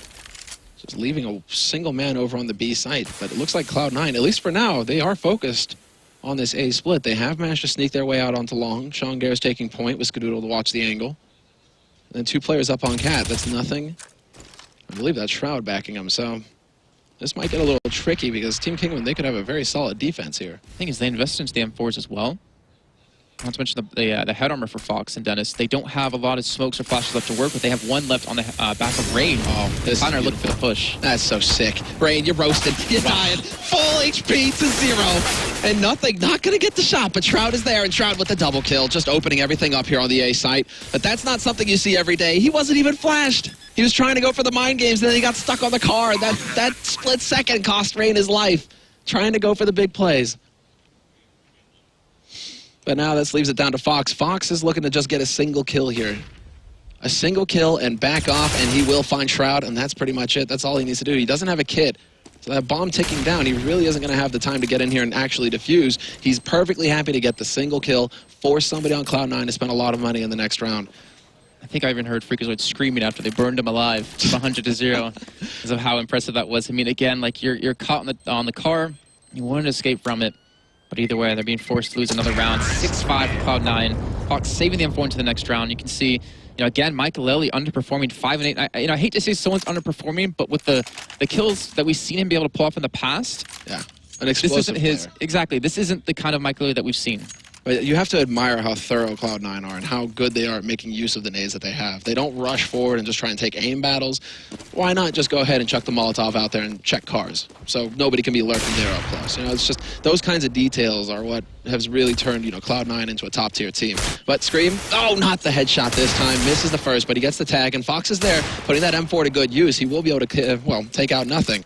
Just leaving a single man over on the B site. But it looks like Cloud9, at least for now, they are focused on this A split. They have managed to sneak their way out onto long. Sean Gare's taking point with Skadoodle to watch the angle. And then 2 players up on Cat. That's nothing. I believe that's Shroud backing him, so this might get a little tricky because Team Kinguin, they could have a very solid defense here. The thing is, they invested into the M4s as well. Not to mention the head armor for Fox and Dennis. They don't have a lot of smokes or flashes left to work with. They have 1 left on the back of Rain. Oh, this is looking for the push. That's so sick. Rain, you're roasted. You're dying. Full HP to 0. And nothing. Not going to get the shot, but Shroud is there, and Shroud with the double kill, just opening everything up here on the A site. But that's not something you see every day. He wasn't even flashed. He was trying to go for the mind games, and then he got stuck on the car. That split second cost Rain his life. Trying to go for the big plays. But now this leaves it down to Fox. Fox is looking to just get a single kill here. A single kill and back off, and he will find Shroud, and that's pretty much it. That's all he needs to do. He doesn't have a kit. So that bomb ticking down, he really isn't going to have the time to get in here and actually defuse. He's perfectly happy to get the single kill, force somebody on Cloud9 to spend a lot of money in the next round. I think I even heard Freakazoid screaming after they burned him alive from 100-0 because of how impressive that was. I mean, again, like you're caught on the car, you wanted to escape from it. But either way, they're being forced to lose another round. 6-5 for Cloud9. Fox saving the M4 into the next round. You can see, again, Michael Lely underperforming 5 and 8. I hate to say someone's underperforming, but with the kills that we've seen him be able to pull off in the past, yeah, an explosive player. Exactly. This isn't the kind of Michael Lely that we've seen. But you have to admire how thorough Cloud9 are and how good they are at making use of the nades that they have. They don't rush forward and just try and take aim battles. Why not just go ahead and chuck the Molotov out there and check cars so nobody can be lurking there up close? It's just those kinds of details are what has really turned Cloud9 into a top-tier team. But Scream, oh, not the headshot this time. Misses the first, but he gets the tag, and Fox is there putting that M4 to good use. He will be able to, take out nothing.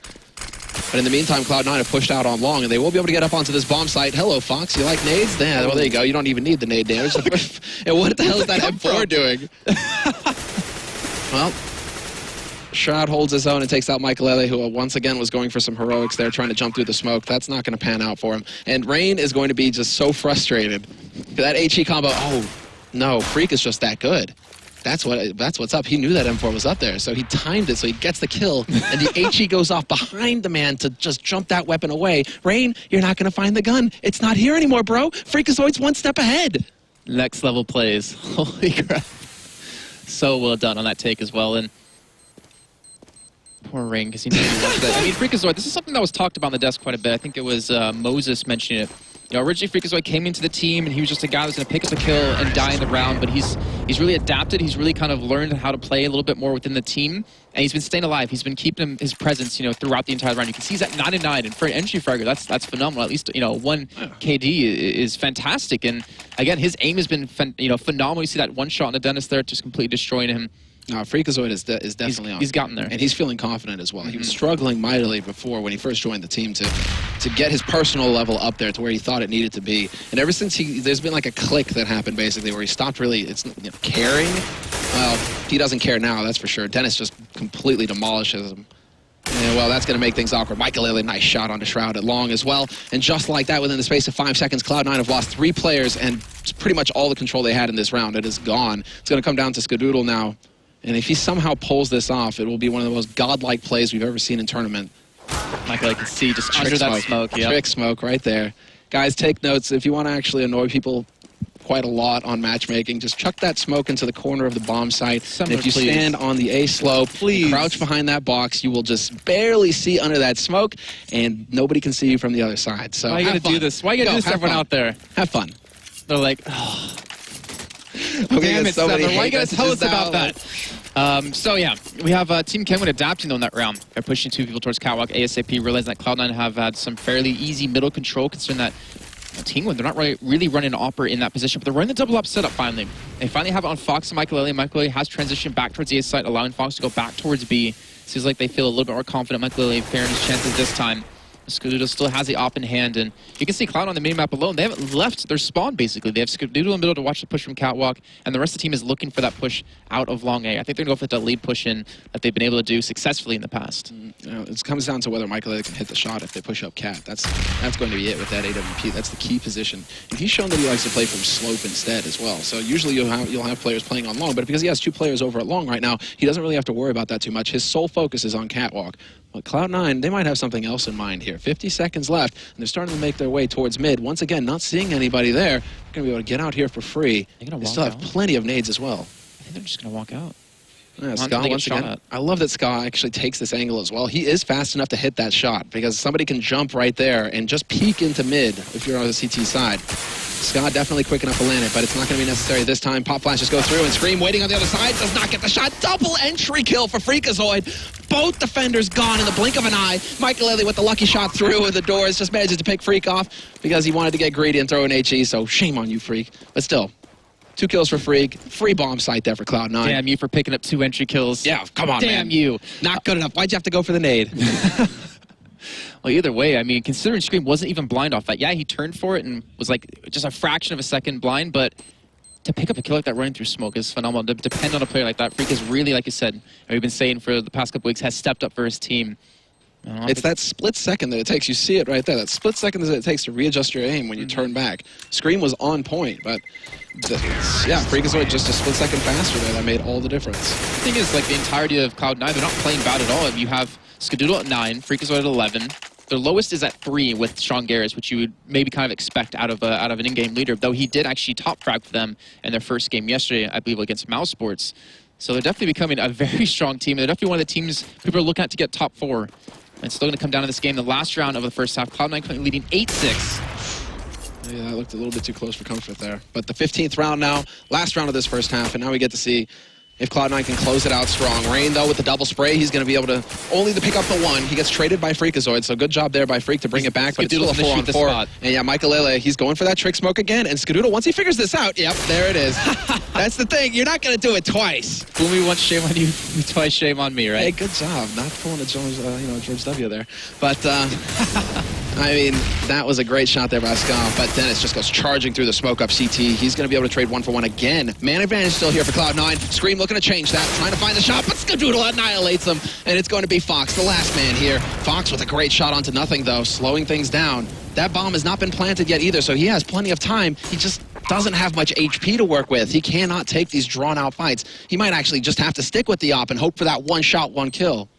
But in the meantime, Cloud9 have pushed out on long, and they will be able to get up onto this bomb site. Hello, Fox. You like nades? Yeah, well, there you go. You don't even need the nade damage. And what the hell is that M4 doing? Well, Shroud holds his own and takes out Michael Lely, who once again was going for some heroics there, trying to jump through the smoke. That's not going to pan out for him. And Rain is going to be just so frustrated. That HE combo, oh, no, Freak is just that good. That's what's up. He knew that M4 was up there, so he timed it so he gets the kill, and the HE goes off behind the man to just jump that weapon away. Rain, you're not going to find the gun. It's not here anymore, bro. Freakazoid's 1 step ahead. Next level plays. Holy crap. So well done on that take as well, and poor Rain, because he knew that. I mean, Freakazoid, this is something that was talked about on the desk quite a bit. I think it was Moses mentioning it. Originally Freakazoid came into the team and he was just a guy who was going to pick up a kill and die in the round, but he's really adapted. He's really kind of learned how to play a little bit more within the team, and he's been staying alive. He's been keeping his presence, throughout the entire round. You can see he's at 9-9, and for an entry fragger, that's phenomenal. At least, 1 KD is fantastic, and again, his aim has been phenomenal. You see that 1 shot on the Dennis there, just completely destroying him. No, Freakazoid is definitely on. He's gotten there. And he's feeling confident as well. He was struggling mightily before when he first joined the team to get his personal level up there to where he thought it needed to be. And ever since there's been like a click that happened basically where he stopped really caring. Well, he doesn't care now, that's for sure. Dennis just completely demolishes him. And well, that's going to make things awkward. Michael Lely, nice shot onto Shroud at long as well. And just like that, within the space of 5 seconds, Cloud9 have lost 3 players and pretty much all the control they had in this round. It is gone. It's going to come down to Skadoodle now. And if he somehow pulls this off, it will be one of the most godlike plays we've ever seen in tournament. Michael, I can see just Trick under that smoke. Yeah. Trick smoke right there. Guys, take notes. If you want to actually annoy people quite a lot on matchmaking, just chuck that smoke into the corner of the bomb site. And if you stand on the A slope, crouch behind that box, you will just barely see under that smoke, and nobody can see you from the other side. So why you gotta do this? Why you gotta do this, everyone out there? Have fun. They're like, oh. Okay, Damn it, so Sever. many Why you gotta hate tell us messages about now. that? So yeah, we have Team Kenwood adapting though in that round. They're pushing 2 people towards catwalk ASAP, realizing that Cloud9 have had some fairly easy middle control, considering that Team they're not really running an Opera in that position, but they're running the double up setup finally. They finally have it on Fox and Michael. Michael has transitioned back towards the A site, allowing Fox to go back towards B. Seems like they feel a little bit more confident. Michael fairing his chances this time. Skadoodle still has the op in hand, and you can see Cloud on the minimap alone. They haven't left their spawn, basically. They have Skadoodle in the middle to watch the push from catwalk, and the rest of the team is looking for that push out of long A. I think they're going to go for that lead push in that they've been able to do successfully in the past. It comes down to whether Michael can hit the shot if they push up cat. That's going to be it with that AWP. That's the key position. And he's shown that he likes to play from slope instead as well. So usually you'll have players playing on long, but because he has 2 players over at long right now, he doesn't really have to worry about that too much. His sole focus is on catwalk. But Cloud9, they might have something else in mind here. 50 seconds left, and they're starting to make their way towards mid. Once again, not seeing anybody there. They're going to be able to get out here for free. They still have plenty of nades as well. I think they're just going to walk out. Yeah, Ska, once again, I love that Ska actually takes this angle as well. He is fast enough to hit that shot because somebody can jump right there and just peek into mid if you're on the CT side. Ska definitely quick enough to land it, but it's not going to be necessary this time. Pop flashes go through, and Scream waiting on the other side does not get the shot. Double entry kill for Freakazoid. Both defenders gone in the blink of an eye. Michael Lilly with the lucky shot through with the doors just manages to pick Freak off because he wanted to get greedy and throw an HE, so shame on you, Freak. But still, 2 kills for Freak. Free bomb site there for Cloud9. Damn you for picking up 2 entry kills. Yeah, come on, Damn man. you. Not good enough. Why'd you have to go for the nade? Well, either way, I mean, considering Scream wasn't even blind off that. Yeah, he turned for it and was like just a fraction of a second blind, but to pick up a kill like that running through smoke is phenomenal. To depend on a player like that, Freak is really, like you said, and we've been saying for the past couple weeks, has stepped up for his team. It's that split second that it takes. You see it right there. That split second that it takes to readjust your aim when you turn back. Scream was on point, but yeah, Freakazoid just a split second faster there. That made all the difference. The thing is, like, the entirety of Cloud9, they're not playing bad at all. If you have Skadoodle at 9, Freakazoid at 11. Their lowest is at 3 with Sean Garris, which you would maybe kind of expect out of an in-game leader, though he did actually top frag for them in their first game yesterday, I believe, against Mouse Sports. So they're definitely becoming a very strong team. They're definitely one of the teams people are looking at to get top 4. And it's still going to come down to this game. The last round of the first half, Cloud9 currently leading 8-6. Yeah, that looked a little bit too close for comfort there. But the 15th round now, last round of this first half, and now we get to see if Cloud9 can close it out strong. Rain, though, with the double spray, he's going to be able to only to pick up the 1. He gets traded by Freakazoid, so good job there by Freak to bring it back, but it's still a 4-on-4. And yeah, Michael Lele, he's going for that trick smoke again, and Skadoodle, once he figures this out, yep, there it is. That's the thing, you're not going to do it twice. Fool me once, shame on you, twice, shame on me, right? Hey, good job, not pulling a George W there. But, I mean, that was a great shot there by Ska, but Dennis just goes charging through the smoke up CT. He's going to be able to trade 1-for-1 again. Man advantage still here for Cloud9. Scream looking to change that, trying to find the shot, but Skadoodle annihilates him, and it's going to be Fox, the last man here. Fox with a great shot onto nothing, though, slowing things down. That bomb has not been planted yet either, so he has plenty of time. He just doesn't have much HP to work with. He cannot take these drawn-out fights. He might actually just have to stick with the op and hope for that 1 shot, 1 kill.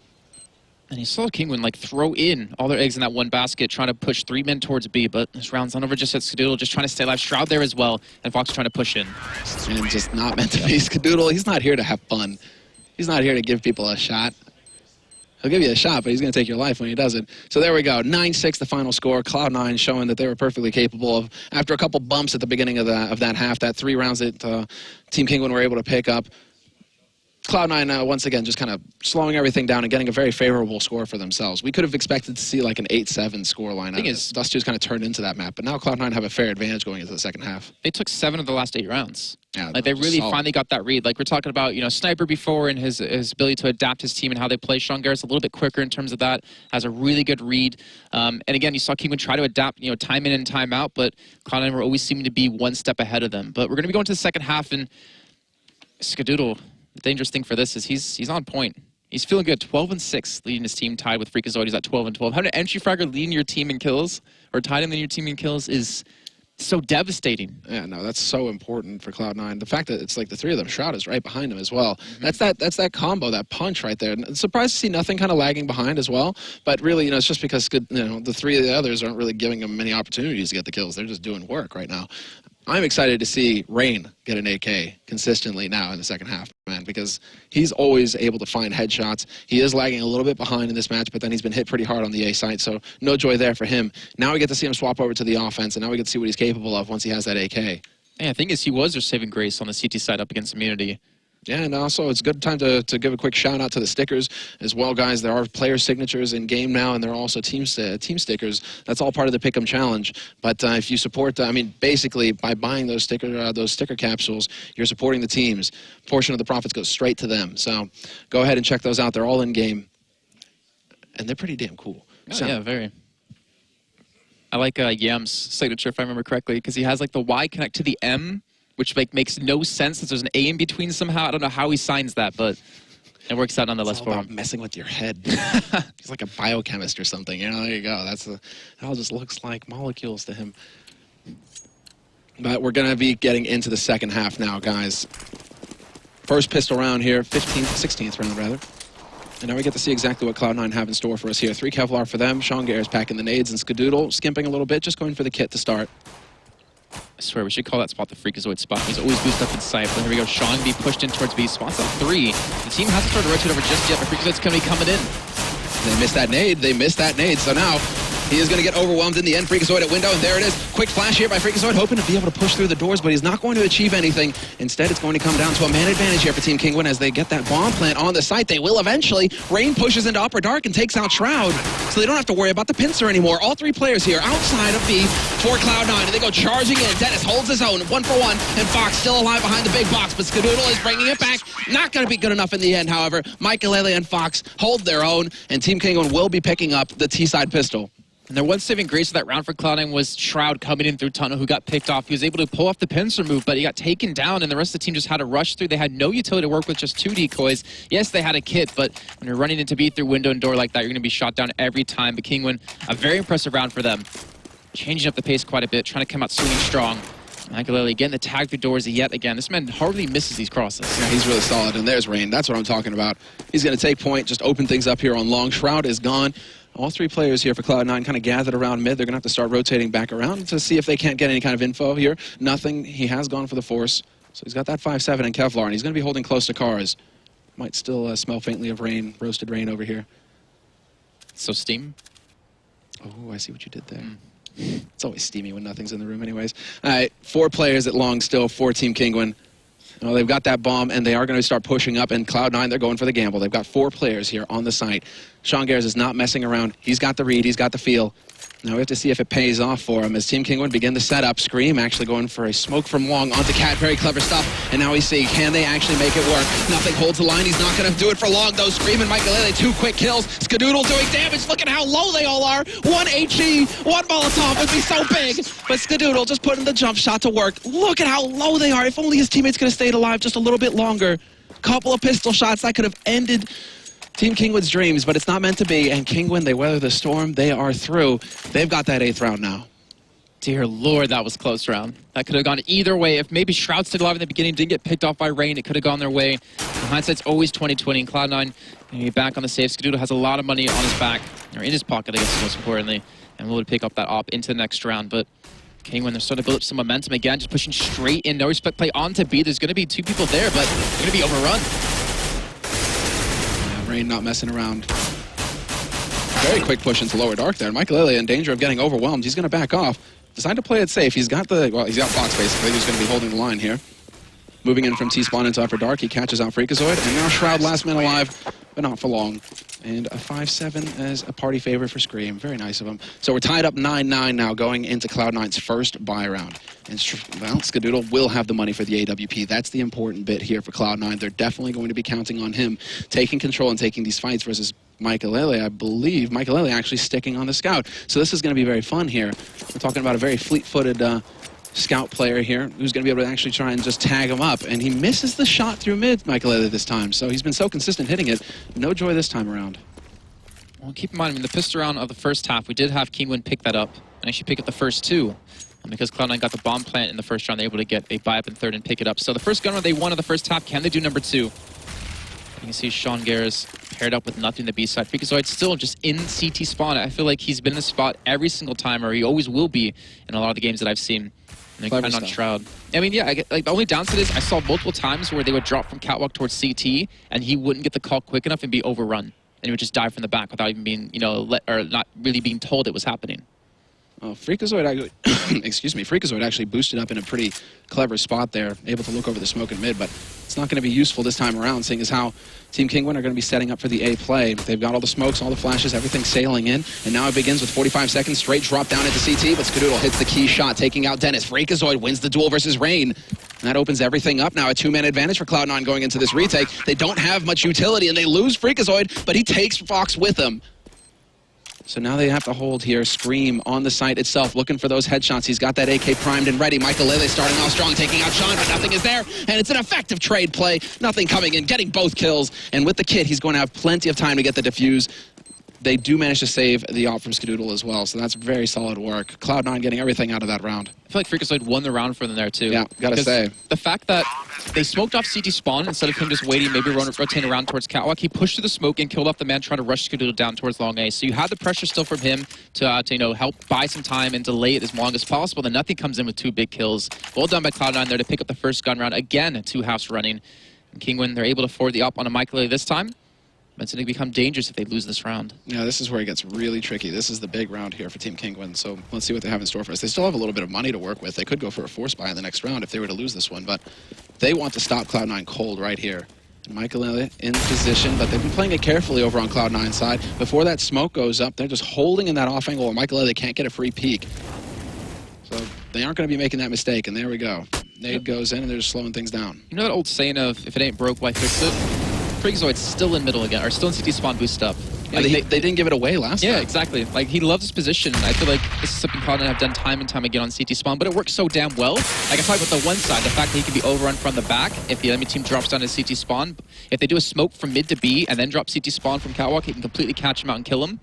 And he saw Kingwin like throw in all their eggs in that one basket, trying to push 3 men towards B, but this round's not over just at Skadoodle, just trying to stay alive. Shroud there as well, and Fox trying to push in. And just not meant to be. Skadoodle, he's not here to have fun. He's not here to give people a shot. He'll give you a shot, but he's going to take your life when he does it. So there we go, 9-6 the final score. Cloud9 showing that they were perfectly capable of, after a couple bumps at the beginning of that half, that 3 rounds that Team Kingwin were able to pick up. Cloud9, once again, just kind of slowing everything down and getting a very favorable score for themselves. We could have expected to see like an 8-7 scoreline. The thing is, Dust 2's kind of turned into that map, but now Cloud9 have a fair advantage going into the second half. They took 7 of the last 8 rounds. Yeah, like they really finally got that read. Like we're talking about, you know, Sniper before and his ability to adapt his team and how they play. Sean Garrett's a little bit quicker in terms of that, has a really good read. And again, you saw Kingwin try to adapt, you know, time in and time out, but Cloud9 were always seeming to be 1 step ahead of them. But we're going to be going to the second half, and Skadoodle, the dangerous thing for this is he's on point. He's feeling good. 12-6, leading his team, tied with Freakazoid. He's at 12-12. Having an entry fragger leading your team in kills, or tied him in your team in kills, is so devastating. Yeah, no, that's so important for Cloud9. The fact that it's like the three of them, Shroud is right behind him as well. That's that combo, that punch right there. And surprised to see nothing kind of lagging behind as well. But really, it's just because the three of the others aren't really giving them many opportunities to get the kills. They're just doing work right now. I'm excited to see Rain get an AK consistently now in the second half, man, because he's always able to find headshots. He is lagging a little bit behind in this match, but then he's been hit pretty hard on the A site, so no joy there for him. Now we get to see him swap over to the offense, and now we get to see what he's capable of once he has that AK. Yeah, I think he was their saving grace on the CT side up against Immunity. Yeah, and also it's a good time to give a quick shout out to the stickers as well, guys. There are player signatures in game now, and there are also team stickers. That's all part of the Pick'em Challenge. But if you support, basically by buying those sticker capsules, you're supporting the teams. A portion of the profits goes straight to them. So go ahead and check those out. They're all in game, and they're pretty damn cool. Oh, so, yeah, very. I like Yam's signature, if I remember correctly, because he has like the Y connect to the M, which makes no sense since there's an A in between somehow. I don't know how he signs that, but it works out nonetheless for him. Messing with your head. He's like a biochemist or something. There you go. It all just looks like molecules to him. But we're going to be getting into the second half now, guys. First pistol round here, 16th round rather. And now we get to see exactly what Cloud9 have in store for us here. 3 Kevlar for them. g0rth is packing the nades, and Skadoodle skimping a little bit, just going for the kit to start. I swear, we should call that spot the Freakazoid spot. He's always boosted up in sight. But here we go. Sean B pushed in towards B. Spots on 3. The team hasn't started to rotate over just yet, but Freakazoid's going to be coming in. They missed that nade. So now he is going to get overwhelmed in the end. Freakazoid at window, and there it is. Quick flash here by Freakazoid, hoping to be able to push through the doors, but he's not going to achieve anything. Instead, it's going to come down to a man advantage here for Team Kinguin as they get that bomb plant on the site. They will eventually. Rain pushes into Upper Dark and takes out Shroud, so they don't have to worry about the pincer anymore. All 3 players here outside of B for Cloud9, and they go charging in. Dennis holds his own, 1 for 1, and Fox still alive behind the big box, but Skadoodle is bringing it back. Not going to be good enough in the end, however. Michaelele and Fox hold their own, and Team Kinguin will be picking up the T-side pistol. And their one saving grace of that round for Cloud9 was Shroud coming in through tunnel, who got picked off. He was able to pull off the pincer move, but he got taken down, and the rest of the team just had to rush through. They had no utility to work with, just 2 decoys. Yes, they had a kit, but when you're running into B through window and door like that, you're going to be shot down every time. But Kinguin, a very impressive round for them. Changing up the pace quite a bit, trying to come out swinging strong. Michaelele getting the tag through doors yet again. This man hardly misses these crosses. Yeah, he's really solid, and there's Rain. That's what I'm talking about. He's going to take point, just open things up here on long. Shroud is gone. All 3 players here for Cloud9 kind of gathered around mid. They're going to have to start rotating back around to see if they can't get any kind of info here. Nothing. He has gone for the force. So he's got that 5-7 in Kevlar, and he's going to be holding close to cars. Might still smell faintly of rain, roasted rain over here. So steam? Oh, I see what you did there. It's always steamy when nothing's in the room anyways. All right, 4 players at long still for Team Kinguin. Well, they've got that bomb, and they are going to start pushing up, and Cloud9, they're going for the gamble. They've got 4 players here on the site. g0rth is not messing around. He's got the read. He's got the feel. Now we have to see if it pays off for him as Team Kinguin begin the setup. Scream actually going for a smoke from long onto Cat. Very clever stuff. And now we see, can they actually make it work? Nothing holds the line. He's not going to do it for long, though. Scream and Michaelele, 2 quick kills. Skadoodle doing damage. Look at how low they all are. 1 HE, 1 Molotov would be so big. But Skadoodle just putting the jump shot to work. Look at how low they are. If only his teammates could have stayed alive just a little bit longer. Couple of pistol shots that could have ended Team Kinguin's dreams, but it's not meant to be, and Kinguin, they weather the storm. They are through. They've got that 8th round now. Dear Lord, that was close round. That could have gone either way. If maybe Shroud stayed alive in the beginning, didn't get picked off by Rain, it could have gone their way. In hindsight's always 20/20, and Cloud9 going to be back on the save. Skadoodle has a lot of money on his back, or in his pocket, I guess, most importantly, and will pick up that op into the next round. But Kinguin, they're starting to build up some momentum again, just pushing straight in. No respect play onto B. There's going to be 2 people there, but they're going to be overrun. Rain not messing around. Very quick push into lower dark there. Michaelele in danger of getting overwhelmed. He's going to back off. Decide to play it safe. He's got Fox basically, who's going to be holding the line here. Moving in from T-spawn into upper dark, he catches out Freakazoid, and now Shroud last man alive, but not for long. And a 5-7 as a party favorite for Scream. Very nice of him. So we're tied up 9-9 now going into Cloud9's first buy round. And well, Skadoodle will have the money for the AWP. That's the important bit here for Cloud9. They're definitely going to be counting on him taking control and taking these fights versus Michaelele. I believe Michaelele actually sticking on the scout. So this is going to be very fun here. We're talking about a very fleet-footed scout player here who's going to be able to actually try and just tag him up. And he misses the shot through mid, Michaelele, this time. So he's been so consistent hitting it. No joy this time around. Well, keep in mind, in the pistol round of the first half, we did have Kinguin pick that up and actually pick up the first 2. Because Cloud9 got the bomb plant in the first round, they're able to get a buy up in third and pick it up. So the first gun round they won in the first half. Can they do number 2? You can see Sean Gares paired up with nothing the B side. Freakazoid still just in CT spawn. I feel like he's been in the spot every single time, or he always will be in a lot of the games that I've seen. And then kind of on Shroud. I mean, yeah, like the only downside is I saw multiple times where they would drop from catwalk towards CT, and he wouldn't get the call quick enough and be overrun, and he would just die from the back without even being, or not really being told it was happening. Oh, Freakazoid actually, excuse me, Freakazoid actually boosted up in a pretty clever spot there, able to look over the smoke in mid, but it's not going to be useful this time around, seeing as how Team Kinguin are going to be setting up for the A play. They've got all the smokes, all the flashes, everything sailing in, and now it begins with 45 seconds, straight drop down into CT, but Skadoodle hits the key shot, taking out Dennis. Freakazoid wins the duel versus Rain. And that opens everything up now, a 2-man advantage for Cloud9 going into this retake. They don't have much utility, and they lose Freakazoid, but he takes Fox with him. So now they have to hold here. Scream on the site itself, looking for those headshots. He's got that AK primed and ready. Michael Lele starting off strong, taking out Sean, but nothing is there. And it's an effective trade play. Nothing coming in, getting both kills. And with the kit, he's going to have plenty of time to get the defuse. They do manage to save the op from Skadoodle as well, so that's very solid work. Cloud9 getting everything out of that round. I feel like Freakazoid won the round for them there, too. Yeah, gotta say. The fact that they smoked off CT spawn instead of him just waiting, maybe rotating around towards catwalk, he pushed through the smoke and killed off the man trying to rush Skadoodle down towards long A. So you had the pressure still from him to help buy some time and delay it as long as possible. Then nothing comes in with 2 big kills. Well done by Cloud9 there to pick up the first gun round. Again, 2 halves running. And Kinguin, they're able to forward the op on a Michael this time. It's going to become dangerous if they lose this round. Yeah, this is where it gets really tricky. This is the big round here for Team Kinguin, so let's see what they have in store for us. They still have a little bit of money to work with. They could go for a force buy in the next round if they were to lose this one, but they want to stop Cloud9 cold right here. Michael in position, but they've been playing it carefully over on Cloud9's side. Before that smoke goes up, they're just holding in that off angle where Michael they can't get a free peek. So they aren't going to be making that mistake, and there we go. Nade goes in, and they're just slowing things down. You know that old saying of, if it ain't broke, why fix it? Freakazoid's still in middle again, or still in CT spawn boost up. Yeah, like they didn't give it away last time. Yeah, exactly. Like, he loves his position. I feel like this is something Cloud9 have done time and time again on CT spawn, but it works so damn well. Like, I talked about the one side, the fact that he can be overrun from the back if the enemy team drops down to CT spawn. If they do a smoke from mid to B and then drop CT spawn from catwalk, he can completely catch him out and kill him.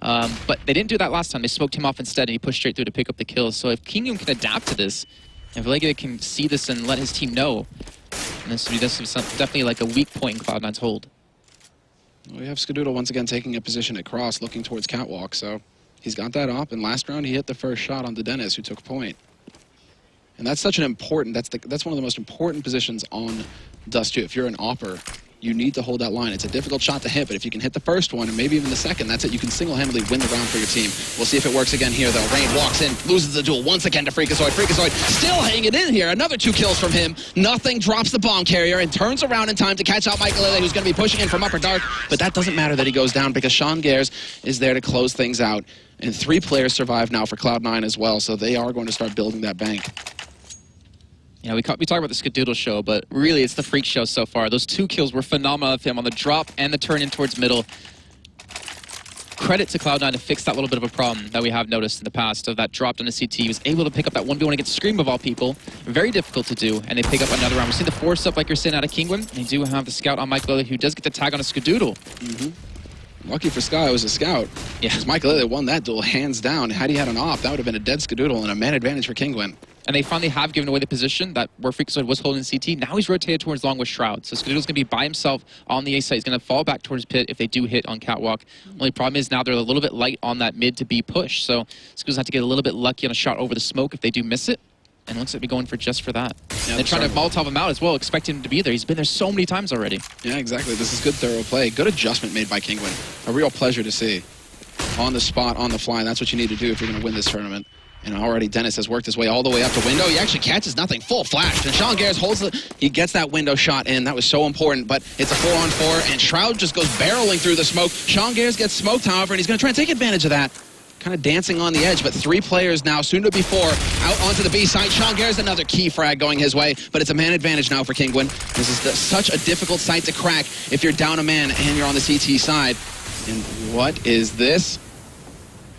But they didn't do that last time. They smoked him off instead, and he pushed straight through to pick up the kills. So if Kinguin can adapt to this, if Legate can see this and let his team know, and this is definitely like a weak point in Cloud9's hold. We have Skadoodle once again taking a position at cross, looking towards catwalk, so he's got that up, and last round he hit the first shot on the Dennis, who took point. And that's such an important, that's one of the most important positions on Dust 2. If you're an opper, you need to hold that line. It's a difficult shot to hit, but if you can hit the first one, and maybe even the second, that's it. You can single-handedly win the round for your team. We'll see if it works again here, though. Rain walks in, loses the duel once again to Freakazoid. Freakazoid still hanging in here. Another 2 kills from him. Nothing, drops the bomb carrier and turns around in time to catch out Michael Lele, who's going to be pushing in from upper dark. But that doesn't matter that he goes down because Sean Gares is there to close things out. And 3 players survive now for Cloud9 as well, so they are going to start building that bank. Yeah, we talk about the Skadoodle show, but really it's the Freak show so far. Those 2 kills were phenomenal of him on the drop and the turn in towards middle. Credit to Cloud9 to fix that little bit of a problem that we have noticed in the past of that drop down to CT. He was able to pick up that 1v1 against Scream of all people. Very difficult to do, and they pick up another round. We're seeing the force up like you're saying out of Kinguin. They do have the scout on Michael Lele, who does get the tag on a Skadoodle. Lucky for Sky, it was a scout. Yeah, because Michael Lele won that duel hands down. Had he had an op, that would have been a dead Skadoodle and a man advantage for Kinguin. And they finally have given away the position that where Freakazoid was holding CT. Now he's rotated towards long with Shroud. So Skadoodle's going to be by himself on the A side. He's going to fall back towards pit if they do hit on catwalk. Only problem is now they're a little bit light on that mid to B push. So Skadoodle's have to get a little bit lucky on a shot over the smoke if they do miss it. And looks like they're going for just for that. Yeah, they're trying to Molotov him out as well, expecting him to be there. He's been there so many times already. Yeah, exactly. This is good thorough play. Good adjustment made by Kinguin. A real pleasure to see. On the spot, on the fly. That's what you need to do if you're going to win this tournament. And already Dennis has worked his way all the way up to window. He actually catches nothing, full flash. And Sean Gares holds he gets that window shot in. That was so important, but it's a 4-on-4, and Shroud just goes barreling through the smoke. Sean Gares gets smoked, however, and he's going to try and take advantage of that. Kind of dancing on the edge, but 3 players now, soon to be 4, out onto the B side. Sean Gares, another key frag going his way, but it's a man advantage now for Kinguin. This is such a difficult site to crack if you're down a man and you're on the CT side. And what is this?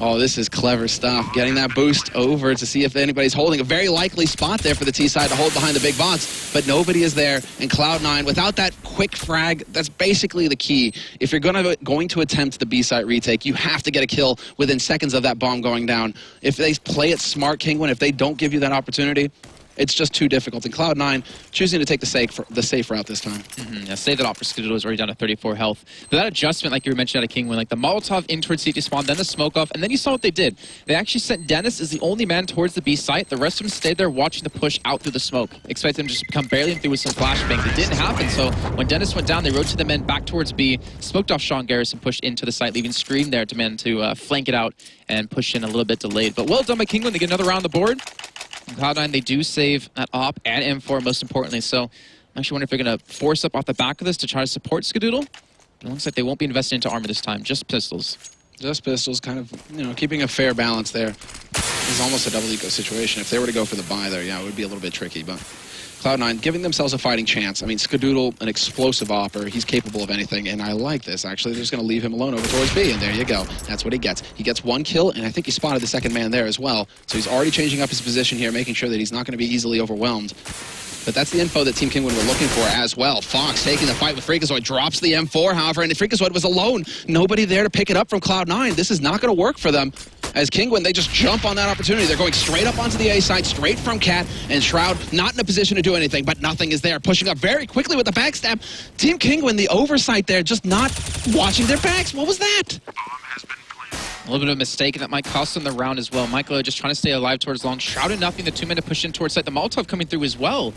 Oh, this is clever stuff. Getting that boost over to see if anybody's holding. A very likely spot there for the T side to hold behind the big bots, but nobody is there. And Cloud9, without that quick frag, that's basically the key. If you're going to attempt the B site retake, you have to get a kill within seconds of that bomb going down. If they play it smart, Kinguin, if they don't give you that opportunity, it's just too difficult. And Cloud9 choosing to take the safe route this time. Yeah, save that off for Skadoodle is already down to 34 health. But that adjustment, like you were mentioning out of Kinguin, like the Molotov in towards CT spawn, then the smoke off, and then you saw what they did. They actually sent Dennis as the only man towards the B site. The rest of them stayed there watching the push out through the smoke. Expected them to just come barely through with some flashbangs. It didn't happen, so when Dennis went down, they rotated the men back towards B, smoked off Sean Garrison, pushed into the site, leaving Scream there to man to flank it out and push in a little bit delayed. But well done by Kinguin. They get another round on the board. Cloud9, they do save that op and M4 most importantly, so I'm actually wondering if they're going to force up off the back of this to try to support Skadoodle. It looks like they won't be investing into armor this time, just pistols. Just pistols, kind of, you know, keeping a fair balance there. It's almost a double eco situation. If they were to go for the buy there, yeah, it would be a little bit tricky, but Cloud9 giving themselves a fighting chance. I mean, Skadoodle, an explosive opper, he's capable of anything, and I like this, actually. They're just going to leave him alone over towards B, and there you go. That's what he gets. He gets one kill, and I think he spotted the second man there as well. So he's already changing up his position here, making sure that he's not going to be easily overwhelmed. But that's the info that Team Kinguin were looking for as well. Fox taking the fight with Freakazoid, drops the M4, however, and Freakazoid was alone. Nobody there to pick it up from Cloud9. This is not going to work for them. As Kinguin, they just jump on that opportunity. They're going straight up onto the A side, straight from Cat, and Shroud not in a position to do anything, but nothing is there. Pushing up very quickly with the backstab. Team Kinguin, the oversight there, just not watching their backs. What was that? A little bit of a mistake, and that might cost them the round as well. Michael just trying to stay alive towards long. Shroud and nothing, the two men to push in towards site. The Molotov coming through as well.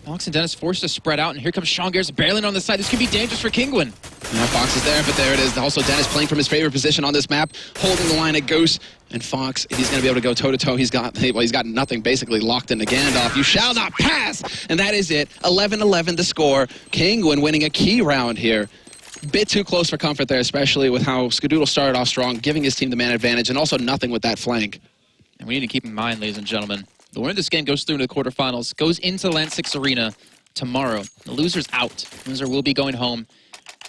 Fox and Dennis forced to spread out, and here comes Sean Garrison barreling on the side. This could be dangerous for Kinguin. Yeah, Fox is there, but there it is. Also, Dennis playing from his favorite position on this map, holding the line at Goose. And Fox, he's going to be able to go toe-to-toe. He's got nothing basically locked into Gandalf. You shall not pass! And that is it. 11-11 the score. Kinguin winning a key round here. Bit too close for comfort there, especially with how Skadoodle started off strong, giving his team the man advantage, and also nothing with that flank. And we need to keep in mind, ladies and gentlemen, the winner of this game goes through into the quarterfinals, goes into Land 6 Arena tomorrow. The loser's out. The loser will be going home.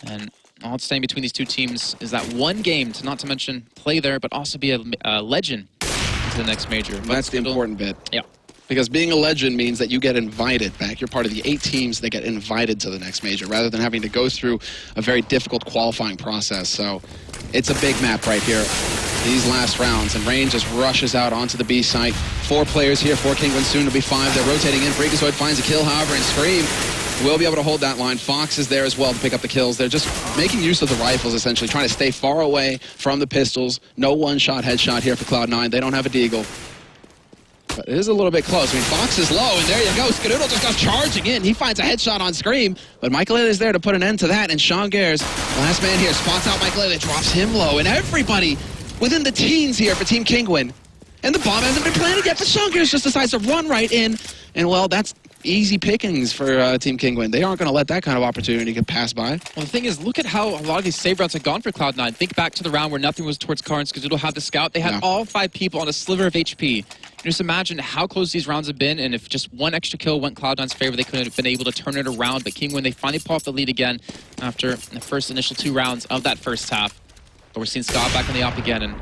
And all that's staying between these two teams is that one game, to not to mention play there, but also be a legend to the next major. But that's the important bit. Yeah. Because being a legend means that you get invited back. You're part of the 8 teams that get invited to the next major, rather than having to go through a very difficult qualifying process. So it's a big map right here, these last rounds. And Rain just rushes out onto the B site. 4 players here, 4 Kinguin, soon to be 5. They're rotating in. Freakazoid finds a kill, however, and Scream will be able to hold that line. Fox is there as well to pick up the kills. They're just making use of the rifles, essentially, trying to stay far away from the pistols. No one-shot headshot here for Cloud9. They don't have a deagle. But it is a little bit close. I mean, Fox is low, and there you go. Skadoodle just goes charging in. He finds a headshot on Scream, but Michael is there to put an end to that, and Sean Gares, last man here, spots out Michael, drops him low, and everybody within the teens here for Team Kinguin. And the bomb hasn't been planted yet, but Sean Gares just decides to run right in, and well, that's easy pickings for Team Kinguin. They aren't going to let that kind of opportunity get passed by. Well, the thing is, look at how a lot of these save rounds have gone for Cloud9. Think back to the round where nothing was towards Car and Skadoodle had the scout. They had all 5 people on a sliver of HP. Just imagine how close these rounds have been, and if just one extra kill went Cloud9's favor, they could have been able to turn it around. But Kinguin, they finally pull off the lead again after the first initial 2 rounds of that first half. But we're seeing Scott back on the op again, and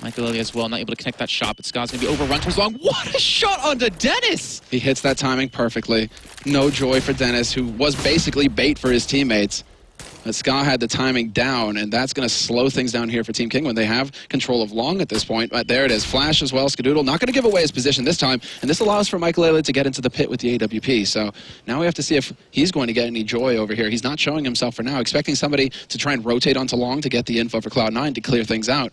Michael Lilly as well, not able to connect that shot, but Scott's going to be overrun towards long. What a shot onto Dennis! He hits that timing perfectly. No joy for Dennis, who was basically bait for his teammates. But Scott had the timing down, and that's going to slow things down here for Team Kinguin. They have control of long at this point, but there it is. Flash as well. Skadoodle not going to give away his position this time, and this allows for Michael Lilly to get into the pit with the AWP. So now we have to see if he's going to get any joy over here. He's not showing himself for now, expecting somebody to try and rotate onto long to get the info for Cloud9 to clear things out.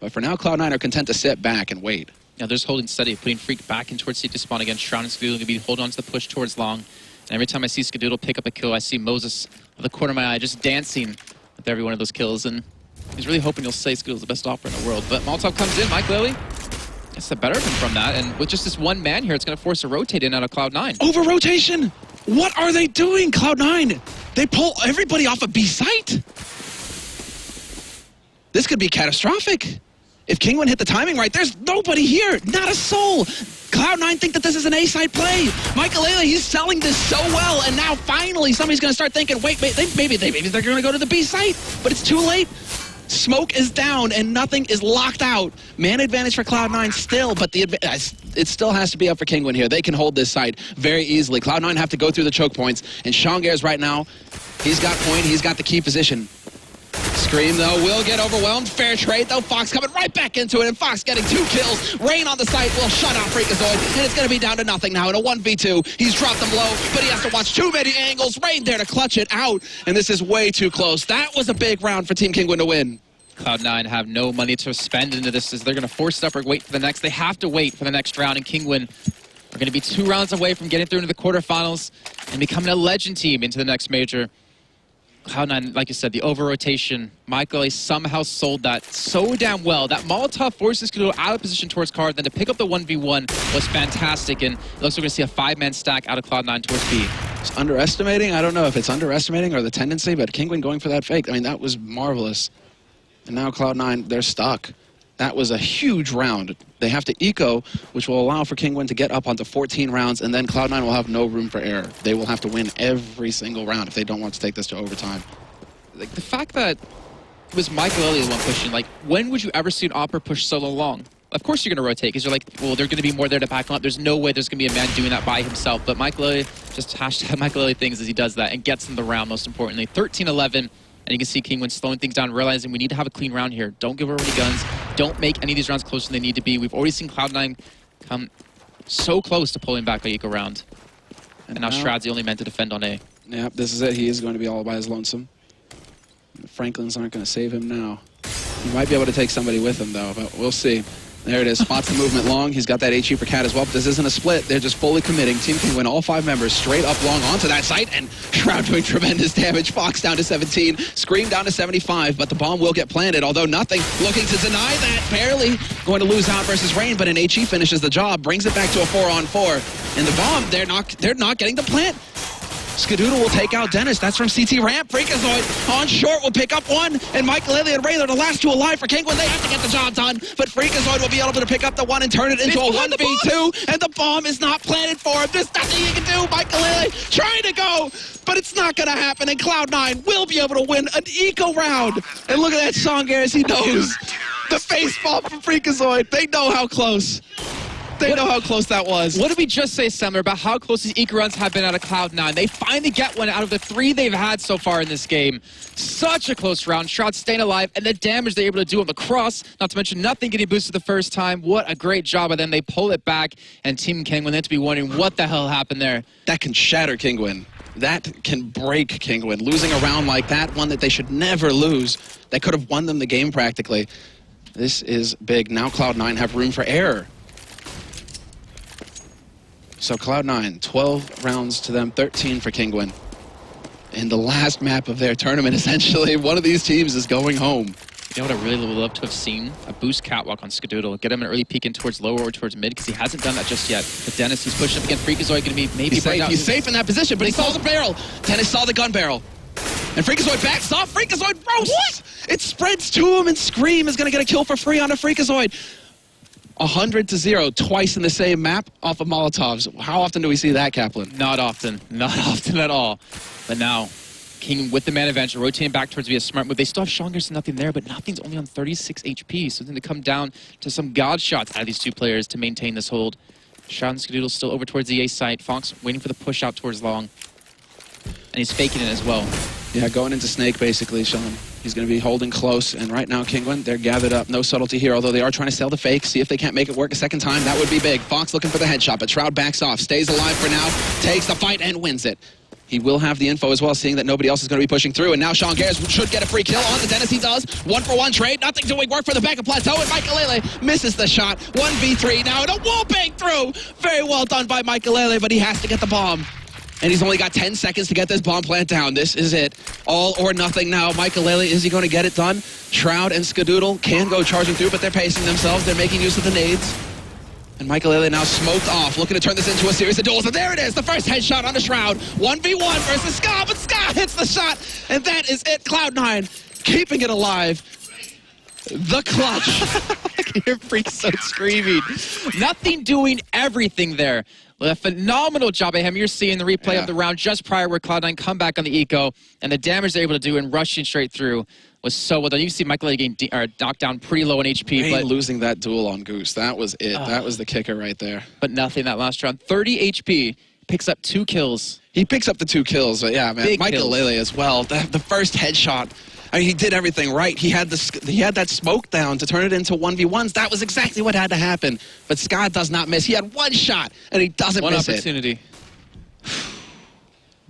But for now, Cloud9 are content to sit back and wait. Yeah, they're just holding steady, putting Freak back in towards CT spawn again. Shroud and Skadoodle going to be holding on to the push towards long. And every time I see Skadoodle pick up a kill, I see Moses with the corner of my eye just dancing with every one of those kills. And he's really hoping he'll say Skadoodle's the best opera in the world. But Molotov comes in, Mike Lilly gets the better of him from that. And with just this one man here, it's going to force a rotate in out of Cloud9. Over-rotation! What are they doing, Cloud9? They pull everybody off a B site? This could be catastrophic. If Kinguin hit the timing right, there's nobody here, not a soul. Cloud9 think that this is an A-side play. Michael Lilly, he's selling this so well, and now finally somebody's going to start thinking, wait, maybe they're going to go to the B site, but it's too late. Smoke is down and nothing is locked out. Man advantage for Cloud9 still, but it still has to be up for Kinguin here. They can hold this site very easily. Cloud9 have to go through the choke points, and g0rth right now, he's got point, he's got the key position. Scream, though, will get overwhelmed. Fair trade, though. Fox coming right back into it, and Fox getting 2 kills. Rain on the site will shut out Freakazoid, and it's going to be down to nothing now in a 1v2. He's dropped them low, but he has to watch too many angles. Rain there to clutch it out, and this is way too close. That was a big round for Team Kinguin to win. Cloud9 have no money to spend into this, as they're going to force it up or wait for the next. They have to wait for the next round, and Kinguin are going to be 2 rounds away from getting through into the quarterfinals and becoming a legend team into the next major. Cloud9, like you said, the over-rotation, Michael somehow sold that so damn well. That Molotov forces Skadoodle out of position towards Card, then to pick up the 1v1 was fantastic, and it looks like we're going to see a 5-man stack out of Cloud9 towards B. It's underestimating? I don't know if it's underestimating or the tendency, but Kinguin going for that fake, I mean, that was marvelous. And now Cloud9, they're stuck. That was a huge round. They have to eco, which will allow for Kinguin to get up onto 14 rounds, and then Cloud9 will have no room for error. They will have to win every single round if they don't want to take this to overtime. Like, the fact that it was Michael Elliott the one pushing, like, when would you ever see an Opera push solo long? Of course you're going to rotate, because you're like, well, they're going to be more there to back him up. There's no way there's going to be a man doing that by himself. But Michael Elliott, just hashtag Michael Elliott things as he does that and gets in the round, most importantly. 13-11. And you can see Kinguin slowing things down, realizing we need to have a clean round here. Don't give away any guns. Don't make any of these rounds closer than they need to be. We've already seen Cloud9 come so close to pulling back a eco round. And now Shroud's the only man to defend on A. Yep, this is it. He is going to be all by his lonesome. Franklins aren't going to save him now. He might be able to take somebody with him, though, but we'll see. There it is. Spots the movement long. He's got that HE for Cat as well, but this isn't a split. They're just fully committing. Team Kinguin, all 5 members, straight up long onto that site, and Shroud doing tremendous damage. Fox down to 17, Scream down to 75, but the bomb will get planted, although nothing looking to deny that. Barely going to lose out versus Rain, but an HE finishes the job, brings it back to a 4-on-4. And the bomb, they're not getting the plant. Skadoodle will take out Dennis. That's from CT Ramp. Freakazoid on short will pick up 1. And Michael Elliott and Ray are the last 2 alive for Kinguin. They have to get the job done. But Freakazoid will be able to pick up the 1 and turn it into a 1v2. And the bomb is not planted for him. There's nothing he can do. Michael Elliott trying to go. But it's not going to happen. And Cloud9 will be able to win an eco round. And look at that g0rth as he knows. The face bomb from Freakazoid. They know how close. They know how close that was. What did we just say, Summer, about how close these eco runs have been out of Cloud9? They finally get one out of the 3 they've had so far in this game. Such a close round. Shroud staying alive, and the damage they're able to do on the cross, not to mention nothing getting boosted the first time. What a great job by them. They pull it back, and Team Kinguin, they have to be wondering what the hell happened there. That can shatter Kinguin. That can break Kinguin. Losing a round like that, one that they should never lose, that could have won them the game practically. This is big. Now Cloud9 have room for error. So Cloud9, 12 rounds to them, 13 for Kinguin. In the last map of their tournament, essentially, one of these teams is going home. You know what I really would love to have seen? A boost catwalk on Skadoodle. Get him an early peek in towards lower or towards mid, because he hasn't done that just yet. But Dennis, he's pushing up against Freakazoid, going to be maybe he's safe. He's safe in that position, but he saw the barrel. Dennis saw the gun barrel. And Freakazoid backs off. Freakazoid roasts. What? It spreads to him, and Scream is going to get a kill for free on a Freakazoid. 100-0 twice in the same map off of Molotovs. How often do we see that, Kaplan? Not often. Not often at all. But now, King with the man advantage, rotating back towards via smart move. They still have g0rth, so nothing there, but nothing's only on 36 HP. So then to come down to some god shots out of these 2 players to maintain this hold. Shroud and Skadoodle still over towards the A site. Fox waiting for the push out towards long. And he's faking it as well. Yeah, going into Snake, basically, Sean. He's going to be holding close, and right now, Kinguin, they're gathered up. No subtlety here, although they are trying to sell the fake. See if they can't make it work a second time. That would be big. Fox looking for the headshot, but Shroud backs off. Stays alive for now, takes the fight, and wins it. He will have the info as well, seeing that nobody else is going to be pushing through. And now g0rth should get a free kill on the Dennis. He does. 1-for-1 trade. Nothing doing work for the back of Plateau. And Michael Elliott misses the shot. 1v3 now, and a wall bang through. Very well done by Michael Elliott, but he has to get the bomb. And he's only got 10 seconds to get this bomb plant down. This is it. All or nothing now. Michael Elliott, is he going to get it done? Shroud and Skadoodle can go charging through, but they're pacing themselves. They're making use of the nades. And Michael Elliott now smoked off, looking to turn this into a series of duels. And there it is, the first headshot on the Shroud. 1v1 versus Ska, but Ska hits the shot. And that is it. Cloud9 keeping it alive. The clutch. hear Freakazoid screaming. Nothing doing everything there. A phenomenal job by him. You're seeing the replay of the round just prior where Cloud9 come back on the eco, and the damage they're able to do and rushing straight through was so well done. You can see Michael getting knocked down pretty low in HP. Rain but losing that duel on Goose. That was it. That was the kicker right there. But nothing that last round. 30 HP. Picks up 2 kills. He picks up the 2 kills. But yeah, man. Michael Lele as well. The first headshot. I mean, he did everything right. He had that smoke down to turn it into 1v1s. That was exactly what had to happen. But Scott does not miss. He had one shot, and he doesn't miss it. One opportunity.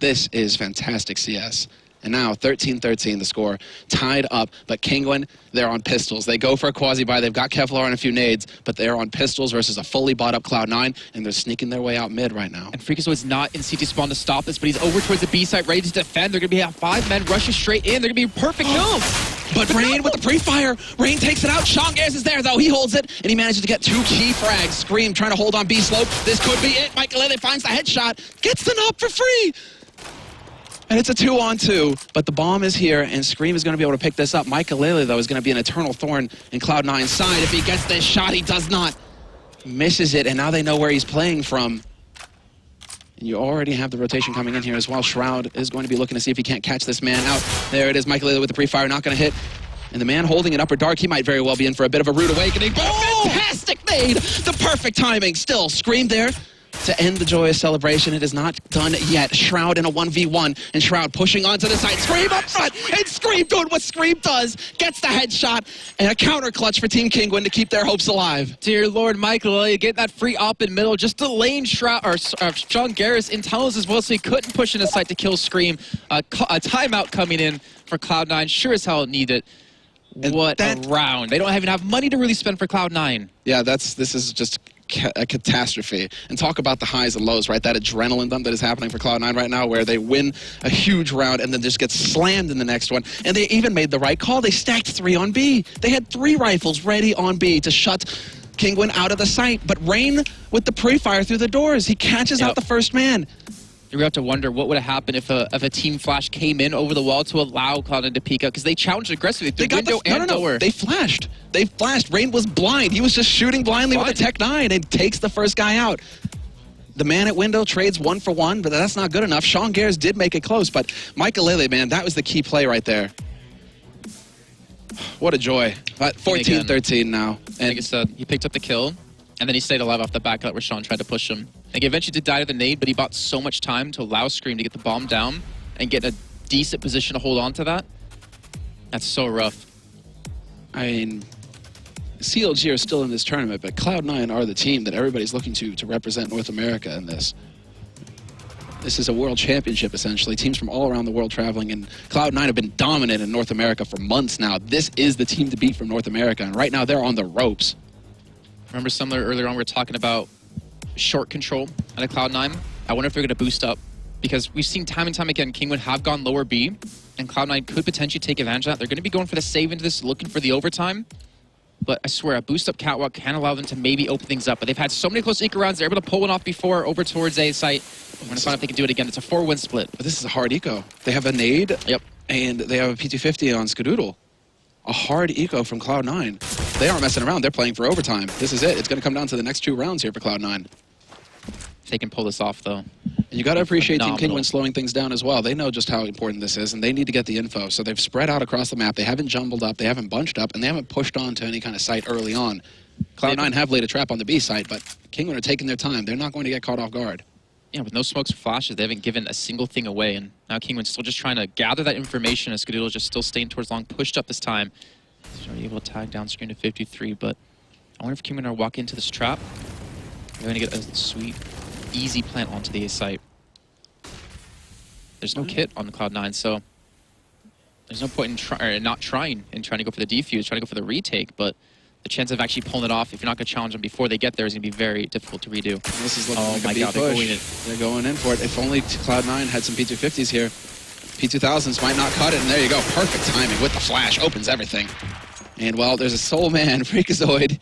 This is fantastic CS. And now 13-13 the score, tied up, but Kinguin, they're on pistols. They go for a quasi-buy. They've got Kevlar and a few nades, but they're on pistols versus a fully bought up Cloud9, and they're sneaking their way out mid right now. And Freakazoid's not in CT spawn to stop this, but he's over towards the B site, ready to defend. They're going to be 5 men rushing straight in. They're going to be perfect kills. But Rain with the pre-fire. Rain takes it out. Sean Gares is there, though. He holds it, and he manages to get 2 key frags. Scream trying to hold on B slope. This could be it. Michael Lele finds the headshot, gets the knock for free. And it's a 2-on-2, but the bomb is here, and Scream is going to be able to pick this up. Michael Lele, though, is going to be an eternal thorn in Cloud9's side. If he gets this shot, he does not. Misses it, and now they know where he's playing from. And you already have the rotation coming in here as well. Shroud is going to be looking to see if he can't catch this man out. There it is, Michael Lele with the pre-fire, not going to hit. And the man holding it upper dark, he might very well be in for a bit of a rude awakening. But a fantastic nade! The perfect timing. Still, Scream there to end the joyous celebration. It is not done yet. Shroud in a 1v1, and Shroud pushing onto the side. Scream up front, and Scream doing what Scream does. Gets the headshot, and a counter clutch for Team Kinguin to keep their hopes alive. Dear Lord, Michael, you get that free op in middle, just delaying Shroud or Sean Garris in tunnels as well, so he couldn't push in a site to kill Scream. A timeout coming in for Cloud9. Sure as hell need it. What a round. They don't even have money to really spend for Cloud9. Yeah, this is just a catastrophe. And talk about the highs and lows, right? That adrenaline dump that is happening for Cloud9 right now, where they win a huge round and then just get slammed in the next one. And they even made the right call. They stacked 3 on B. They had 3 rifles ready on B to shut Kinguin out of the site. But Rain with the pre-fire through the doors. He catches out the first man. You have to wonder what would have happened if a team flash came in over the wall to allow Cloud9 to peek out, because they challenged aggressively through window and door. They flashed. They flashed. Rain was blind. He was just shooting blindly with the Tech 9 and takes the first guy out. The man at window trades 1 for 1, but that's not good enough. Sean Gares did make it close, but Michael Lele, man, that was the key play right there. What a joy. 14-13 now. And like I said, he picked up the kill, and then he stayed alive off the back where Sean tried to push him. And he eventually did die to the nade, but he bought so much time to allow Scream to get the bomb down and get a decent position to hold on to that. That's so rough. I mean, CLG are still in this tournament, but Cloud9 are the team that everybody's looking to represent North America in this. This is a world championship, essentially. Teams from all around the world traveling, and Cloud9 have been dominant in North America for months now. This is the team to beat from North America, and right now they're on the ropes. Remember earlier on we were talking about short control at a Cloud9? I wonder if they're going to boost up, because we've seen time and time again Kinguin have gone lower B, and Cloud9 could potentially take advantage of that. They're going to be going for the save into this, looking for the overtime. But I swear, a boost up catwalk can allow them to maybe open things up. But they've had so many close eco rounds, they're able to pull one off before over towards A site. I'm going to find out if they can do it again. It's a 4-win split. But this is a hard eco. They have a nade, and they have a P250 on Skadoodle. A hard eco from Cloud9. They aren't messing around. They're playing for overtime. This is it. It's going to come down to the next 2 rounds here for Cloud9. If they can pull this off, though. And you got to appreciate Team Kinguin slowing things down as well. They know just how important this is, and they need to get the info. So they've spread out across the map. They haven't jumbled up. They haven't bunched up, and they haven't pushed on to any kind of site early on. Cloud9 have laid a trap on the B site, but Kinguin are taking their time. They're not going to get caught off guard. Yeah, with no smokes or flashes, they haven't given a single thing away, and now Kinguin's still just trying to gather that information, as Skadoodle's just still staying towards long, pushed up this time. He's already able to tag down screen to 53, but I wonder if Kinguin are walking into this trap. They're going to get a sweet, easy plant onto the A site. There's no kit on the Cloud9, so there's no point in not trying to go for the defuse, trying to go for the retake, but the chance of actually pulling it off, if you're not going to challenge them before they get there, is going to be very difficult to redo. This is looking like a big push. They're going in for it. If only Cloud9 had some P250s here. P2000s might not cut it, and there you go. Perfect timing with the flash. Opens everything. And, well, there's a soul man, Freakazoid.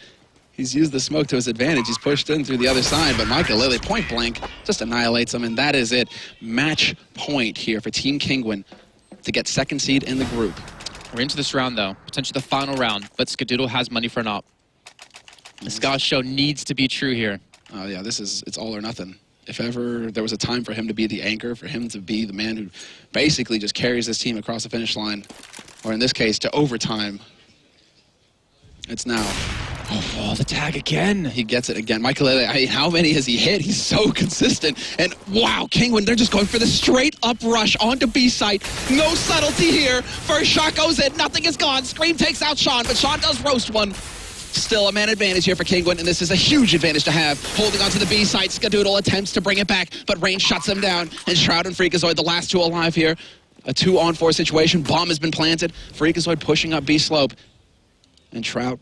He's used the smoke to his advantage. He's pushed in through the other side, but Michael Lele, point blank, just annihilates him, and that is it. Match point here for Team Kinguin to get 2nd seed in the group. We're into this round, though. Potentially the final round, but Skadoodle has money for an op. The Scottish show needs to be true here. Oh yeah, it's all or nothing. If ever there was a time for him to be the anchor, for him to be the man who basically just carries this team across the finish line, or in this case, to overtime, it's now. Oh, the tag again. He gets it again. Michael, how many has he hit? He's so consistent. And wow, Kingwin, they're just going for the straight up rush onto B site. No subtlety here. First shot goes in. Nothing is gone. Scream takes out Sean, but Sean does roast one. Still a man advantage here for Kingwin, and this is a huge advantage to have. Holding onto the B site, Skadoodle attempts to bring it back, but Rain shuts him down. And Shroud and Freakazoid, the last two alive here. A 2-on-4 situation. Bomb has been planted. Freakazoid pushing up B slope. And Shroud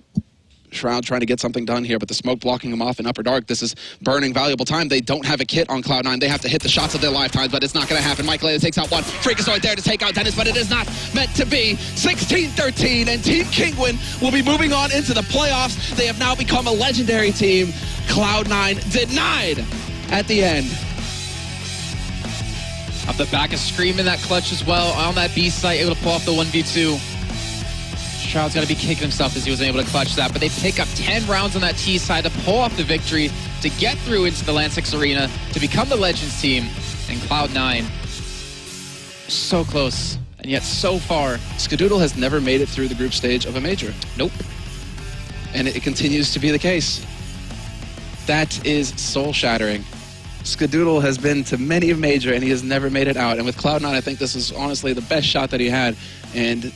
trying to get something done here, but the smoke blocking him off in Upper Dark. This is burning valuable time. They don't have a kit on Cloud9. They have to hit the shots of their lifetimes, but it's not going to happen. Michael takes out one. Freakazoid there to take out Dennis, but it is not meant to be. 16-13, and Team Kingwin will be moving on into the playoffs. They have now become a legendary team. Cloud9 denied at the end. Up the back is Scream in that clutch as well. On that B site, able to pull off the 1v2. Shroud's got to be kicking himself as he wasn't able to clutch that, but they pick up 10 rounds on that T side to pull off the victory, to get through into the Land 6 Arena, to become the Legends team, and Cloud9 so close, and yet so far. Skadoodle has never made it through the group stage of a major. Nope. And it continues to be the case. That is soul-shattering. Skadoodle has been to many a major, and he has never made it out. And with Cloud9, I think this is honestly the best shot that he had, and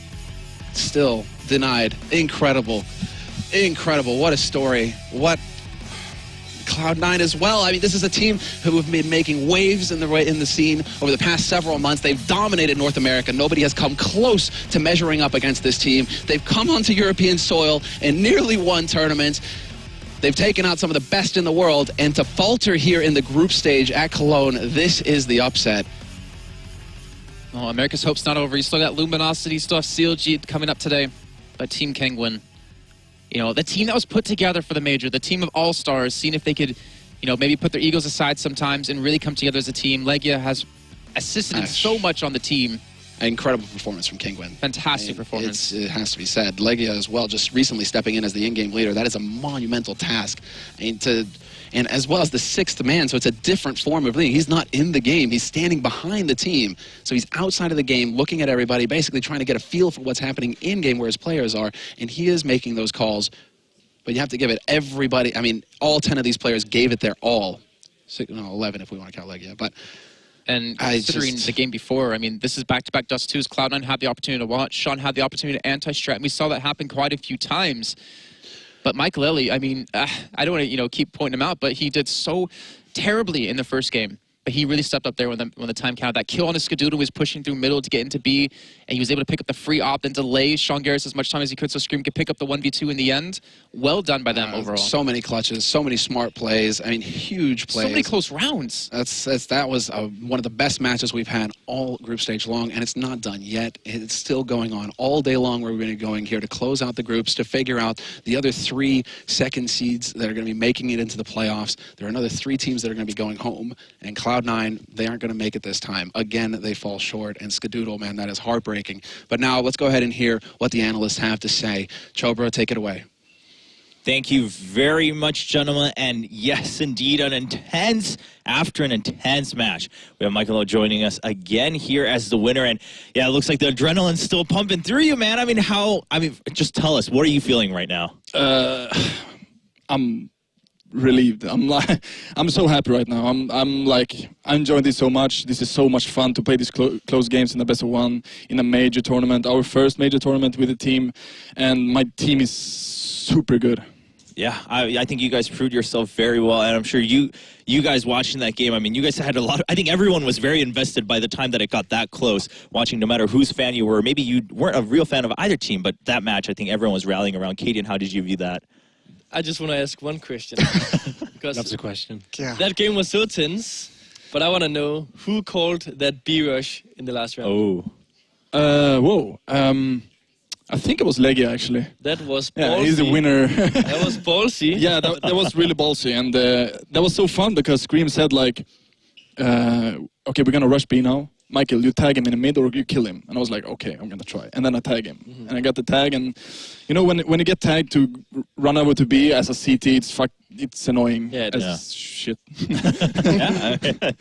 still denied. Incredible. Incredible. What a story. What Cloud9 as well. I mean, this is a team who have been making waves in the scene over the past several months. They've dominated North America. Nobody has come close to measuring up against this team. They've come onto European soil and nearly won tournaments. They've taken out some of the best in the world, and to falter here in the group stage at Cologne, this is the upset. Well, America's hope's not over. You still got Luminosity, you still have CLG coming up today. But Team Kingwin, you know, the team that was put together for the major, the team of all-stars, seeing if they could, you know, maybe put their egos aside sometimes and really come together as a team. Legia has assisted in so much on the team. An incredible performance from Kingwin. Fantastic performance. It has to be said. Legia as well, just recently stepping in as the in-game leader. That is a monumental task. And as well as the sixth man, so it's a different form of leading. He's not in the game. He's standing behind the team. So he's outside of the game, looking at everybody, basically trying to get a feel for what's happening in-game where his players are. And he is making those calls. But you have to give it everybody. I mean, all 10 of these players gave it their all. 11 if we want to count Legia. But and considering the game before, I mean, this is back-to-back Dust 2s. Cloud9 had the opportunity to watch. Sean had the opportunity to anti-strat, and we saw that happen quite a few times. But Mike Lilly, I mean, I don't want to, you know, keep pointing him out, but he did so terribly in the first game. But he really stepped up there when the time counted. That kill on his Skadoodle was pushing through middle to get into B, and he was able to pick up the free op and delay Sean Garris as much time as he could, so Scream could pick up the 1v2 in the end. Well done by them overall. So many clutches, so many smart plays. I mean, huge plays. So many close rounds. That was one of the best matches we've had all group stage long, and it's not done yet. It's still going on all day long. We're going to be going here to close out the groups, to figure out the other 3 second seeds that are going to be making it into the playoffs. There are another 3 teams that are going to be going home, and Cloud9, they aren't going to make it this time. Again, they fall short, and Skadoodle, man, that is heartbreaking. But now let's go ahead and hear what the analysts have to say. Chobra, take it away. Thank you very much, gentlemen. And yes, indeed, after an intense match. We have Michael O joining us again here as the winner. And yeah, it looks like the adrenaline's still pumping through you, man. I mean, just tell us, what are you feeling right now? I'm relieved. I'm so happy right now. I'm enjoying this so much. This is so much fun to play these close games in the best of 1 in a major tournament. Our first major tournament with the team, and my team is super good. Yeah, I think you guys proved yourself very well, and I'm sure you guys watching that game, I mean, you guys had a lot of, I think everyone was very invested by the time that it got that close, watching no matter whose fan you were. Maybe you weren't a real fan of either team, but that match, I think everyone was rallying around. Kaden, how did you view that? I just want to ask one question. Because that's a question. Yeah. That game was so tense, but I want to know who called that B rush in the last round. I think it was Legia, actually. That was ballsy. Yeah, he's the winner. That was ballsy. Yeah, that was really ballsy, and that was so fun because Scream said like, okay, we're gonna rush B now. Michael, you tag him in the mid or you kill him. And I was like, okay, I'm going to try. And then I tag him. And I got the tag. And, you know, when you get tagged to run over to B as a CT, it's annoying as shit.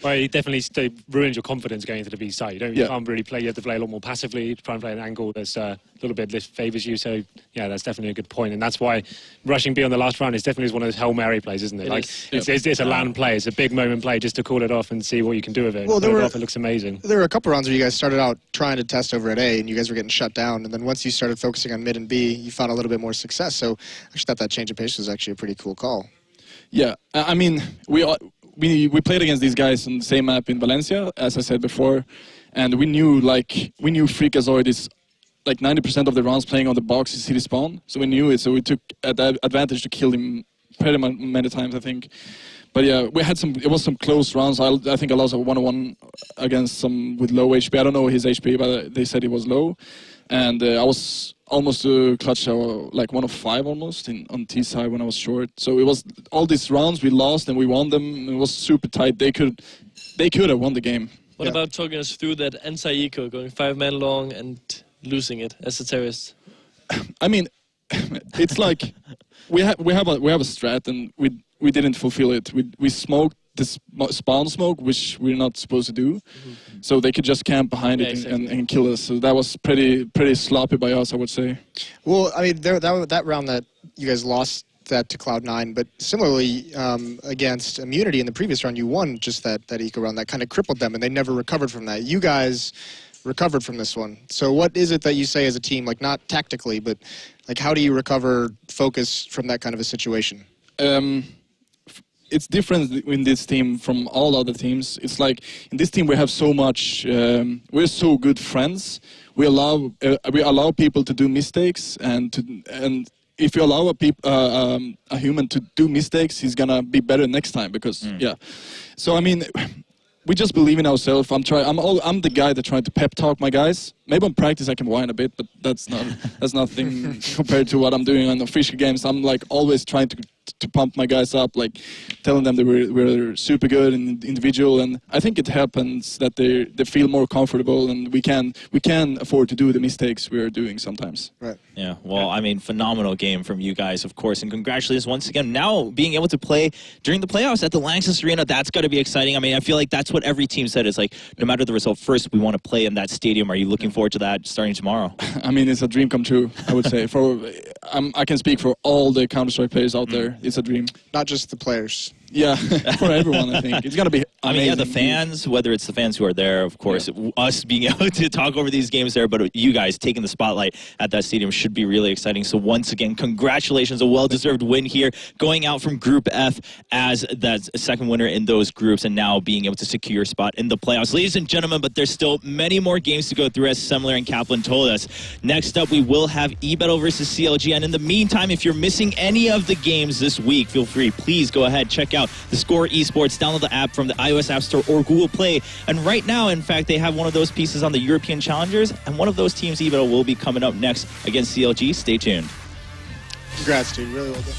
Well, it definitely ruins your confidence going into the B side. You can't really play. You have to play a lot more passively, try and play an angle that's a little bit less favours you. So, yeah, that's definitely a good point. And that's why rushing B on the last round is definitely one of those Hail Mary plays, isn't it? It's a land play. It's a big moment play just to call it off and see what you can do with it. Well, it looks amazing. There were a couple rounds where you guys started out trying to test over at A, and you guys were getting shut down. And then once you started focusing on mid and B, you found a little bit more success. So I actually thought that change of pace was actually a pretty cool call. Yeah, I mean, we played against these guys on the same map in Valencia, as I said before, and we knew Freakazoid is like 90% of the rounds playing on the box is city spawn, so we knew it. So we took advantage to kill him pretty many times, I think. But yeah, we had it was some close rounds. I think I lost a 1-on-1 against some with low HP. I don't know his HP, but they said he was low. And I was almost to clutch like 1 of 5 almost on T side when I was short. So it was all these rounds we lost and we won them. It was super tight. They could have won the game. What about talking us through that anti-eco, going 5-man long and losing it as a terrorist? I mean, it's like we have a strat and we didn't fulfill it. We smoked this spawn smoke, which we're not supposed to do. So they could just camp behind it and kill us. So that was pretty sloppy by us, I would say. Well, I mean, that round that you guys lost that to Cloud9, but similarly against Immunity in the previous round, you won just that eco round that kind of crippled them, and they never recovered from that. You guys recovered from this one. So what is it that you say as a team, like not tactically, but like how do you recover focus from that kind of a situation? It's different in this team from all other teams. It's like in this team we have so much. We're so good friends. We allow people to do mistakes, and if you allow a human to do mistakes, he's gonna be better next time because So I mean, we just believe in ourselves. I'm the guy that trying to pep talk my guys. Maybe on practice I can whine a bit, but that's nothing compared to what I'm doing on official games. I'm like always trying to pump my guys up, like telling them that we're super good and individual, and I think it happens that they feel more comfortable, and we can afford to do the mistakes we're doing sometimes. Right. Yeah. Well, I mean, phenomenal game from you guys, of course, and congratulations once again. Now being able to play during the playoffs at the Lanxess Arena, that's got to be exciting. I mean, I feel like that's what every team said. Is like, no matter the result, first we want to play in that stadium. Are you looking forward to that starting tomorrow? I mean, it's a dream come true, I would say. I can speak for all the Counter-Strike players out there. It's a dream. Not just the players. Yeah, for everyone, I think. It's going to be amazing. I mean, yeah, the fans, whether it's the fans who are there, of course, us being able to talk over these games there, but you guys taking the spotlight at that stadium should be really exciting. So once again, congratulations, a well-deserved win here, going out from Group F as that second winner in those groups, and now being able to secure your spot in the playoffs. Ladies and gentlemen, but there's still many more games to go through, as Semler and Kaplan told us. Next up, we will have eBettle versus CLG, and in the meantime, if you're missing any of the games this week, feel free, please go ahead, check out the Score Esports, download the app from the iOS App Store or Google Play. And right now, in fact, they have one of those pieces on the European Challengers, and one of those teams, eBettle, will be coming up next against CLG. Stay tuned. Congrats, dude. Really well done.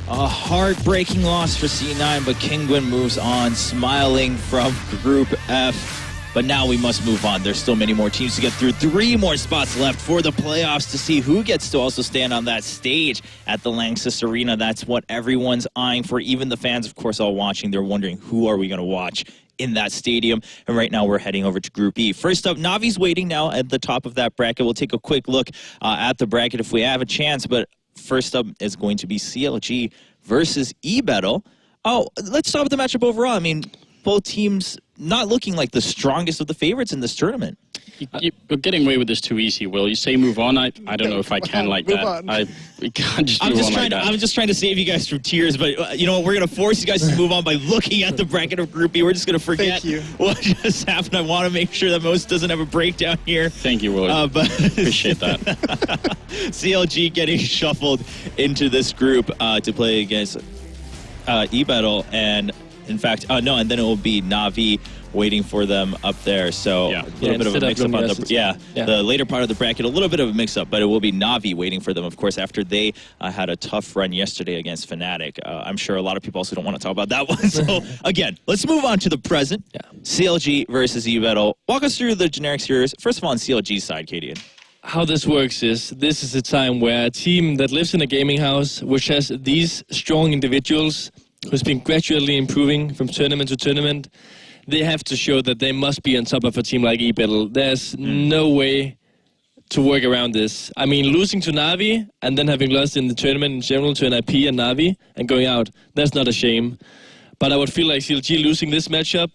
A heartbreaking loss for C9, but Kinguin moves on, smiling from Group F. But now we must move on. There's still many more teams to get through. 3 more spots left for the playoffs to see who gets to also stand on that stage at the Lanxess Arena. That's what everyone's eyeing for. Even the fans, of course, all watching. They're wondering, who are we going to watch in that stadium? And right now we're heading over to Group E. First up, Navi's waiting now at the top of that bracket. We'll take a quick look at the bracket if we have a chance. But first up is going to be CLG versus eBettle. Oh, let's start with the matchup overall. I mean, both teams not looking like the strongest of the favorites in this tournament. You're getting away with this too easy, Will. You say move on. I don't know if I can like that. We can't just move on like that. I'm just trying to save you guys from tears, but you know what? We're going to force you guys to move on by looking at the bracket of Group E. We're just going to forget what just happened. I want to make sure that Most doesn't have a breakdown here. Thank you, Will. But appreciate that. CLG getting shuffled into this group to play against eBettle, and in fact, no, and then it will be Navi waiting for them up there. So a little bit of a mix-up on the later part of the bracket, a little bit of a mix-up, but it will be Navi waiting for them, of course, after they had a tough run yesterday against Fnatic. I'm sure a lot of people also don't want to talk about that one. So again, let's move on to the present. CLG versus eBettle. Walk us through the generic series. First of all, on CLG's side, Kadian. How this works is, this is a time where a team that lives in a gaming house, which has these strong individuals, who's been gradually improving from tournament to tournament, they have to show that they must be on top of a team like eBettle. There's no way to work around this. I mean, losing to Navi and then having lost in the tournament in general to NIP and Navi and going out, that's not a shame. But I would feel like CLG losing this matchup,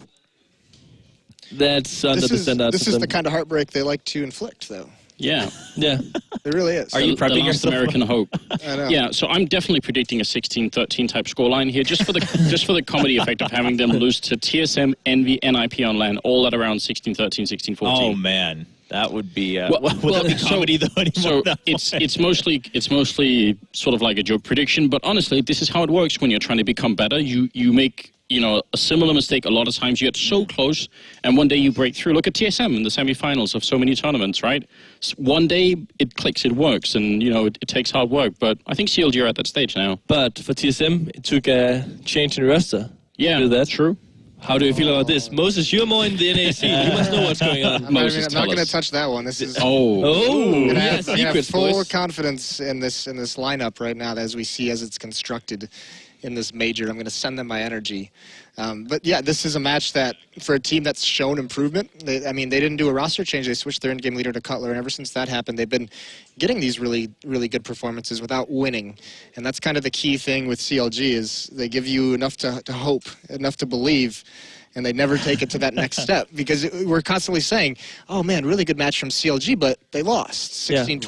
that's under the standard. This is the kind of heartbreak they like to inflict, though. Yeah. It really is. Are you prepping yourself? American hope. I know. Yeah, so I'm definitely predicting a 16-13 type scoreline here, just for the comedy effect of having them lose to TSM, Envy, NIP on LAN, all at around 16-13, 16-14. Oh man, that would be would that be comedy though anymore? So it's mostly sort of like a joke prediction, but honestly, this is how it works when you're trying to become better. You make a similar mistake a lot of times. You get so close, and one day you break through. Look at TSM in the semifinals of so many tournaments, right? One day it clicks, it works, and it takes hard work. But I think CLG are at that stage now. But for TSM, it took a change in roster. Yeah, that's true. How do you feel about this? Moses, you're more in the NAC. You must know what's going on. I'm not going to touch that one. This is. I have full confidence in this lineup right now, as we see as it's constructed in this major. I'm going to send them my energy. But yeah, this is a match that, for a team that's shown improvement, they didn't do a roster change. They switched their in-game leader to Cutler, and ever since that happened, they've been getting these really, really good performances without winning. And that's kind of the key thing with CLG, is they give you enough to hope, enough to believe, and they never take it to that next step, because we're constantly saying, oh man, really good match from CLG, but they lost 16-12,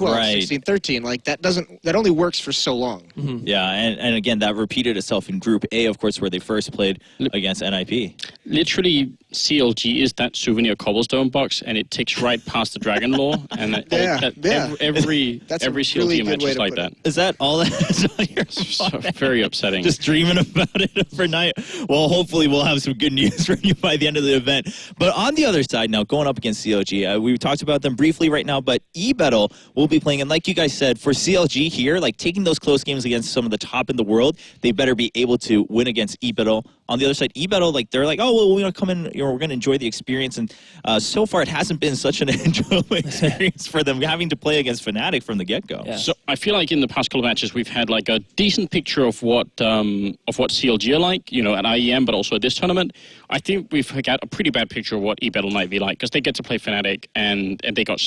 16-13. Like, that only works for so long. Yeah, and again, that repeated itself in Group A, of course, where they first played against NIP. Literally, CLG is that souvenir cobblestone box, and it ticks right past the Dragon Lore, and every CLG really match is like that. Is that all that's on your so very upsetting. Just dreaming about it overnight. Well, hopefully we'll have some good news for you by the end of the event. But on the other side now, going up against CLG, we talked about them briefly right now, but eBettle will be playing, and like you guys said, for CLG here, like taking those close games against some of the top in the world, they better be able to win against eBettle. On the other side, eBettle, like, they're like, oh, well, we're going to come in, we're going to enjoy the experience, and so far it hasn't been such an enjoyable experience for them, having to play against Fnatic from the get-go. Yeah. So I feel like in the past couple of matches, we've had like a decent picture of what CLG are like, at IEM, but also at this tournament. I think we've got a pretty bad picture of what eBettle might be like, because they get to play Fnatic, and they got,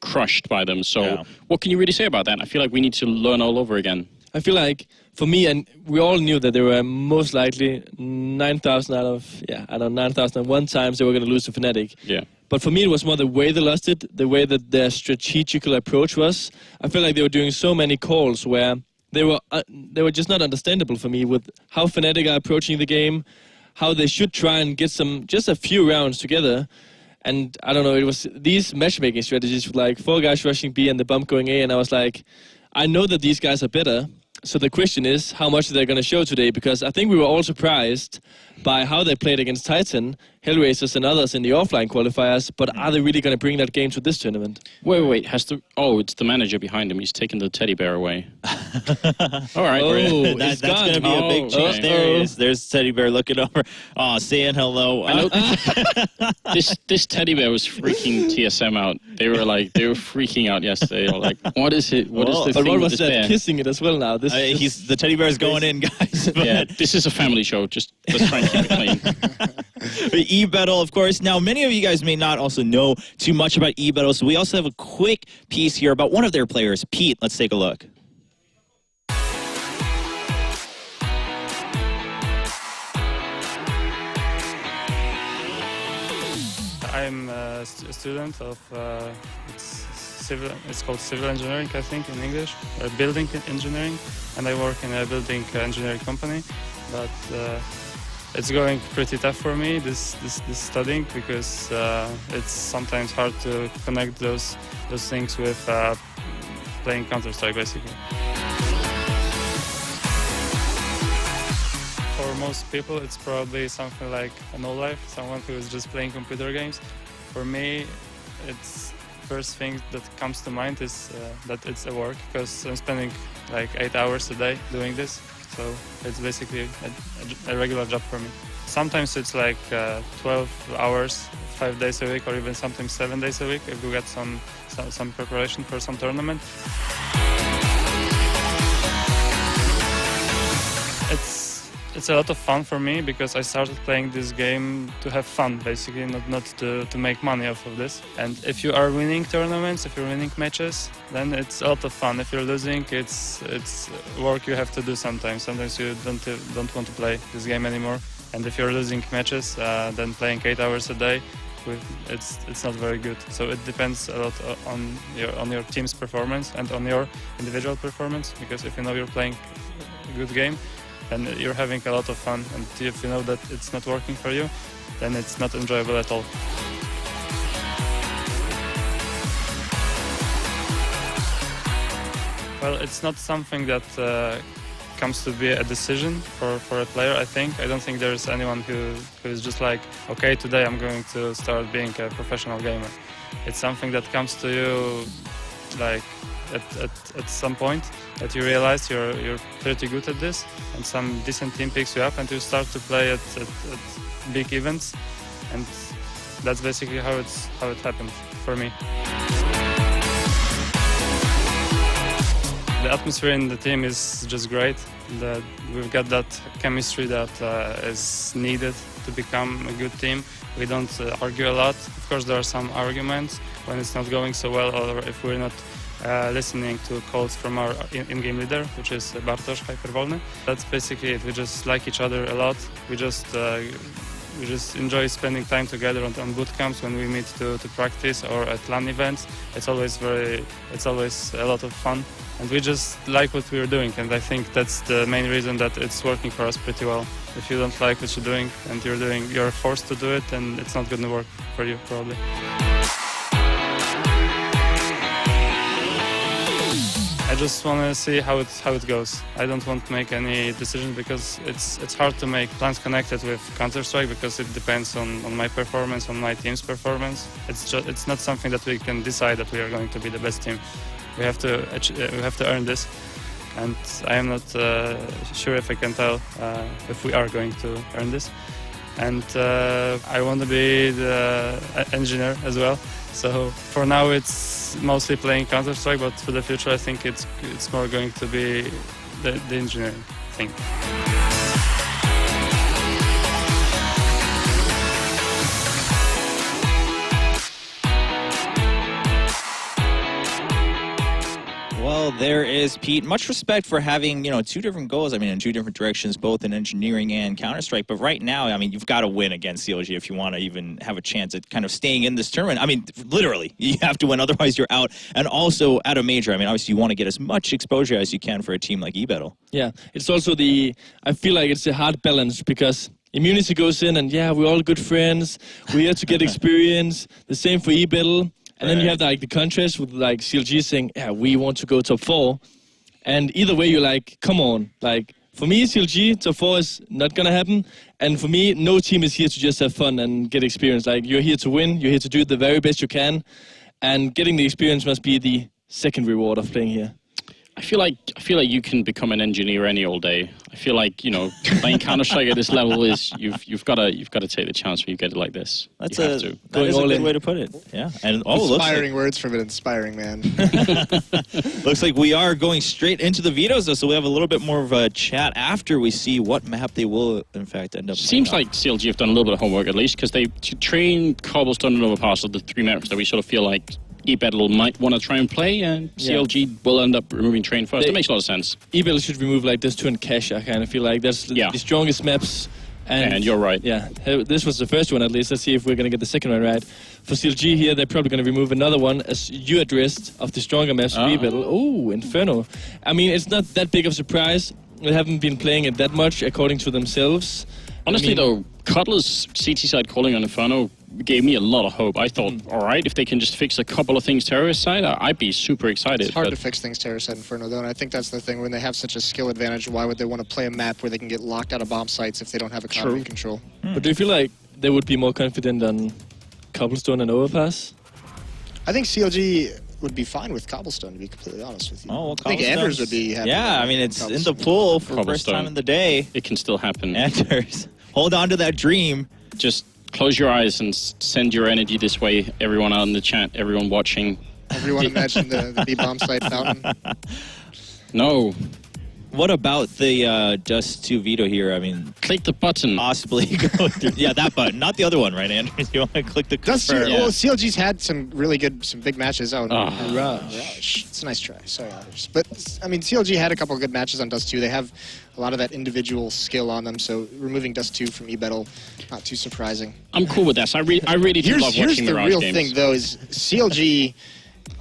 crushed by them. So what can you really say about that? I feel like we need to learn all over again. I feel like, for me, and we all knew that they were most likely 9,000 out of, 9,001 times they were going to lose to Fnatic. Yeah. But for me, it was more the way they lost it, the way that their strategical approach was. I feel like they were doing so many calls where they were just not understandable for me, with how Fnatic are approaching the game, how they should try and get just a few rounds together. And I don't know, it was these matchmaking strategies with like 4 guys rushing B and the bump going A, and I was like, I know that these guys are better. So the question is, how much they're going to show today, because I think we were all surprised by how they played against Titan, Hellraisers and others in the offline qualifiers, but are they really going to bring that game to this tournament? Wait, it's the manager behind him. He's taken the teddy bear away. All right. That's going to be a big change there. There's Teddy Bear looking over. Oh, saying hello. I know this teddy bear was freaking TSM out. They were freaking out yesterday. They were like, what is it? What is the but thing what with was this that? bear? Kissing it as well now. The teddy bear is going in, guys. Yeah, this is a family show. Just let's try and keep it clean. E-Battle, of course. Now, many of you guys may not also know too much about E-Battle, so we also have a quick piece here about one of their players, Pete. Let's take a look. I'm a student of it's called civil engineering, I think, in English, building engineering, and I work in a building engineering company. But it's going pretty tough for me, this studying, because it's sometimes hard to connect those things with playing Counter-Strike, basically. For most people, it's probably something like a no life, someone who is just playing computer games. For me, it's first thing that comes to mind is that it's a work, because I'm spending like 8 hours a day doing this. So it's basically a regular job for me. Sometimes it's like 12 hours, 5 days a week, or even sometimes 7 days a week if we get some preparation for some tournament. It's a lot of fun for me because I started playing this game to have fun, basically, not to make money off of this. And if you are winning tournaments, if you're winning matches, then it's a lot of fun. If you're losing, it's work you have to do sometimes. Sometimes you don't want to play this game anymore. And if you're losing matches, then playing 8 hours a day, it's not very good. So it depends a lot on your team's performance and on your individual performance. Because if you know you're playing a good game, and you're having a lot of fun, and if you know that it's not working for you, then it's not enjoyable at all. Well, it's not something that comes to be a decision for a player, I think. I don't think there's anyone who is just like, okay, today I'm going to start being a professional gamer. It's something that comes to you like at some point that you realize you're pretty good at this, and some decent team picks you up and you start to play at big events, and that's basically how it happened for me. The atmosphere in the team is just great. We've got that chemistry that is needed to become a good team. We don't argue a lot. Of course, there are some arguments when it's not going so well, or if we're not listening to calls from our in-game leader, which is Bartosz Hypervolny. That's basically it. We just like each other a lot. We just enjoy spending time together on boot camps when we meet to practice, or at LAN events. It's always a lot of fun, and we just like what we're doing. And I think that's the main reason that it's working for us pretty well. If you don't like what you're doing and you're forced to do it, then it's not going to work for you probably. I just want to see how it goes. I don't want to make any decision because it's hard to make plans connected with Counter-Strike because it depends on my performance, on my team's performance. It's not something that we can decide that we are going to be the best team. We have to earn this, and I am not sure if I can tell if we are going to earn this. And I want to be the engineer as well. So for now it's mostly playing Counter-Strike, but for the future I think it's more going to be the engineering thing. Well, there is Pete. Much respect for having, two different goals. I mean, in two different directions, both in engineering and Counter-Strike. But right now, I mean, you've got to win against CLG if you want to even have a chance at kind of staying in this tournament. I mean, literally, you have to win, otherwise you're out. And also at a major, I mean, obviously you want to get as much exposure as you can for a team like E-Battle. Yeah, it's also I feel like it's a hard balance because Immunity goes in and, yeah, we're all good friends. We're here to get experience. The same for E-Battle. And then you have the contrast with CLG saying, yeah, we want to go top 4. And either way, you're like, come on. For me, CLG, top 4 is not going to happen. And for me, no team is here to just have fun and get experience. You're here to win. You're here to do the very best you can. And getting the experience must be the second reward of playing here. feel like you can become an engineer any old day. I feel like, you know, playing Counter-Strike at this level is you've got to take the chance when you get it like this. That is to. a good way to put it. Yeah, and inspiring words from an inspiring man. Looks like we are going straight into the vetoes, though, so we have a little bit more of a chat after we see what map they will, in fact, end up. Seems like CLG have done a little bit of homework at least, because they train Cobblestone and Overpass are the three maps that we sort of feel like eBattle might want to try and play, and CLG will end up removing Train first. It makes a lot of sense. eBattle should remove like this 2 and Cash. I kind of feel like that's the strongest maps. And you're right. Yeah, this was the first one at least. Let's see if we're going to get the second one right. For CLG here, they're probably going to remove another one, as you addressed, of the stronger maps for eBattle. Oh, Inferno. I mean, it's not that big of a surprise. They haven't been playing it that much, according to themselves. Honestly, though, Cutler's CT side calling on Inferno gave me a lot of hope. I thought, all right, if they can just fix a couple of things Terrorist side, I'd be super excited. It's hard to fix things Terrorist side Inferno, though, and I think that's the thing. When they have such a skill advantage, why would they want to play a map where they can get locked out of bomb sites if they don't have economy control? But do you feel like they would be more confident on Cobblestone and Overpass? I think CLG would be fine with Cobblestone, to be completely honest with you. Oh, well, I think Anders would be happy. Yeah, I mean, it's in the pool for the first time in the day. It can still happen. Anders, hold on to that dream. Just close your eyes and send your energy this way. Everyone out in the chat, everyone watching. Everyone imagine the B-bomb site fountain. No. What about the Dust 2 veto here? I mean, click the button. Possibly go through. Yeah, that button, not the other one, right, Andrew? You want to click the Dust 2, confirm. well, CLG's had some really good, some big matches. Oh, no. Rush. It's a nice try. Sorry, Anders. But, I mean, CLG had a couple of good matches on Dust 2. They have a lot of that individual skill on them, so removing Dust 2 from eBattle, not too surprising. I'm cool with that. I really do love watching Mirage Here's the real games. thing, though, is CLG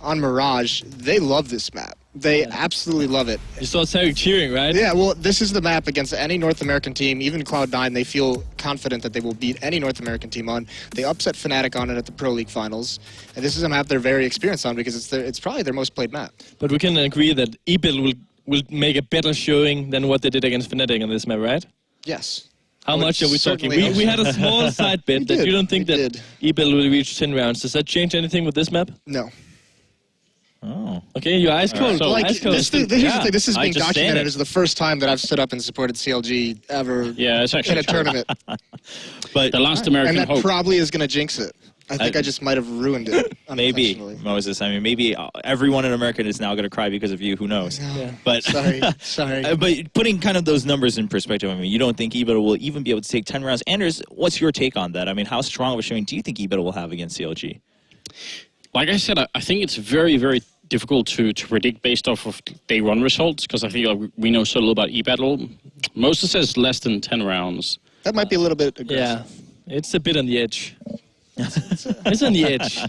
on Mirage, they love this map. They absolutely love it. You saw Tarek cheering, right? Yeah, well, this is the map against any North American team, even Cloud9. They feel confident that they will beat any North American team on. They upset Fnatic on it at the Pro League Finals. And this is a map they're very experienced on because it's probably their most played map. But we can agree that eBattle will make a better showing than what they did against Fnatic on this map, right? Yes. How much are we talking? We had a small side bet that you don't think that eBattle will reach 10 rounds. Does that change anything with this map? No. Oh. Okay, your eyes cold. So, like, eyes cold. here's the thing. This is being documented. It's the first time that I've stood up and supported CLG ever it's actually in a tournament. But the last American and that hope. probably is going to jinx it. I think I just might have ruined it. Maybe, Moses. I mean, maybe everyone in America is now going to cry because of you. Who knows? No. But sorry. But putting kind of those numbers in perspective, I mean, you don't think eBattle will even be able to take 10 rounds. Anders, what's your take on that? I mean, how strong of a showing do you think eBattle will have against CLG? Like I said, I think it's very, very difficult to predict based off of day one results, because I feel like we know so little about eBattle. Moses says less than 10 rounds. That might be a little bit aggressive. Yeah, it's a bit on the edge. It's on the edge.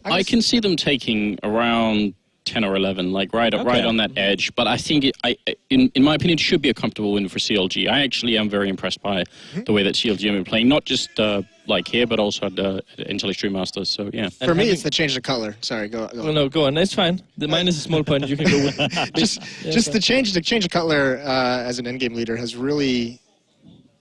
I can see them taking around 10 or 11, like right on that edge. But I think, in my opinion, it should be a comfortable win for CLG. I actually am very impressed by the way that CLG have been playing, not just like here, but also at Intel Extreme Masters. So yeah. For me, it's the change of color. Sorry, go. Well, no, go on. It's fine. Mine is a small point. You can go with. just the change of color as an in-game leader has really.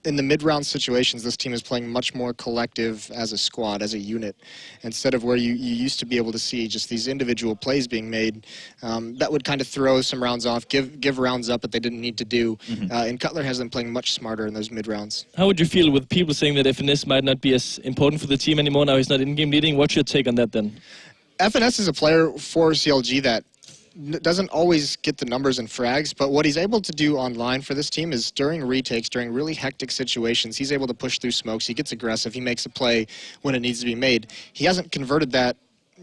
In the mid-round situations, this team is playing much more collective as a squad, as a unit, instead of where you used to be able to see just these individual plays being made that would kind of throw some rounds off, give rounds up that they didn't need to do. And Cutler has them playing much smarter in those mid-rounds. How would you feel with people saying that FNS might not be as important for the team anymore now he's not in-game leading? What's your take on that then? FNS is a player for CLG that doesn't always get the numbers and frags, but what he's able to do online for this team is during retakes, during really hectic situations, he's able to push through smokes, he gets aggressive, he makes a play when it needs to be made. He hasn't converted that,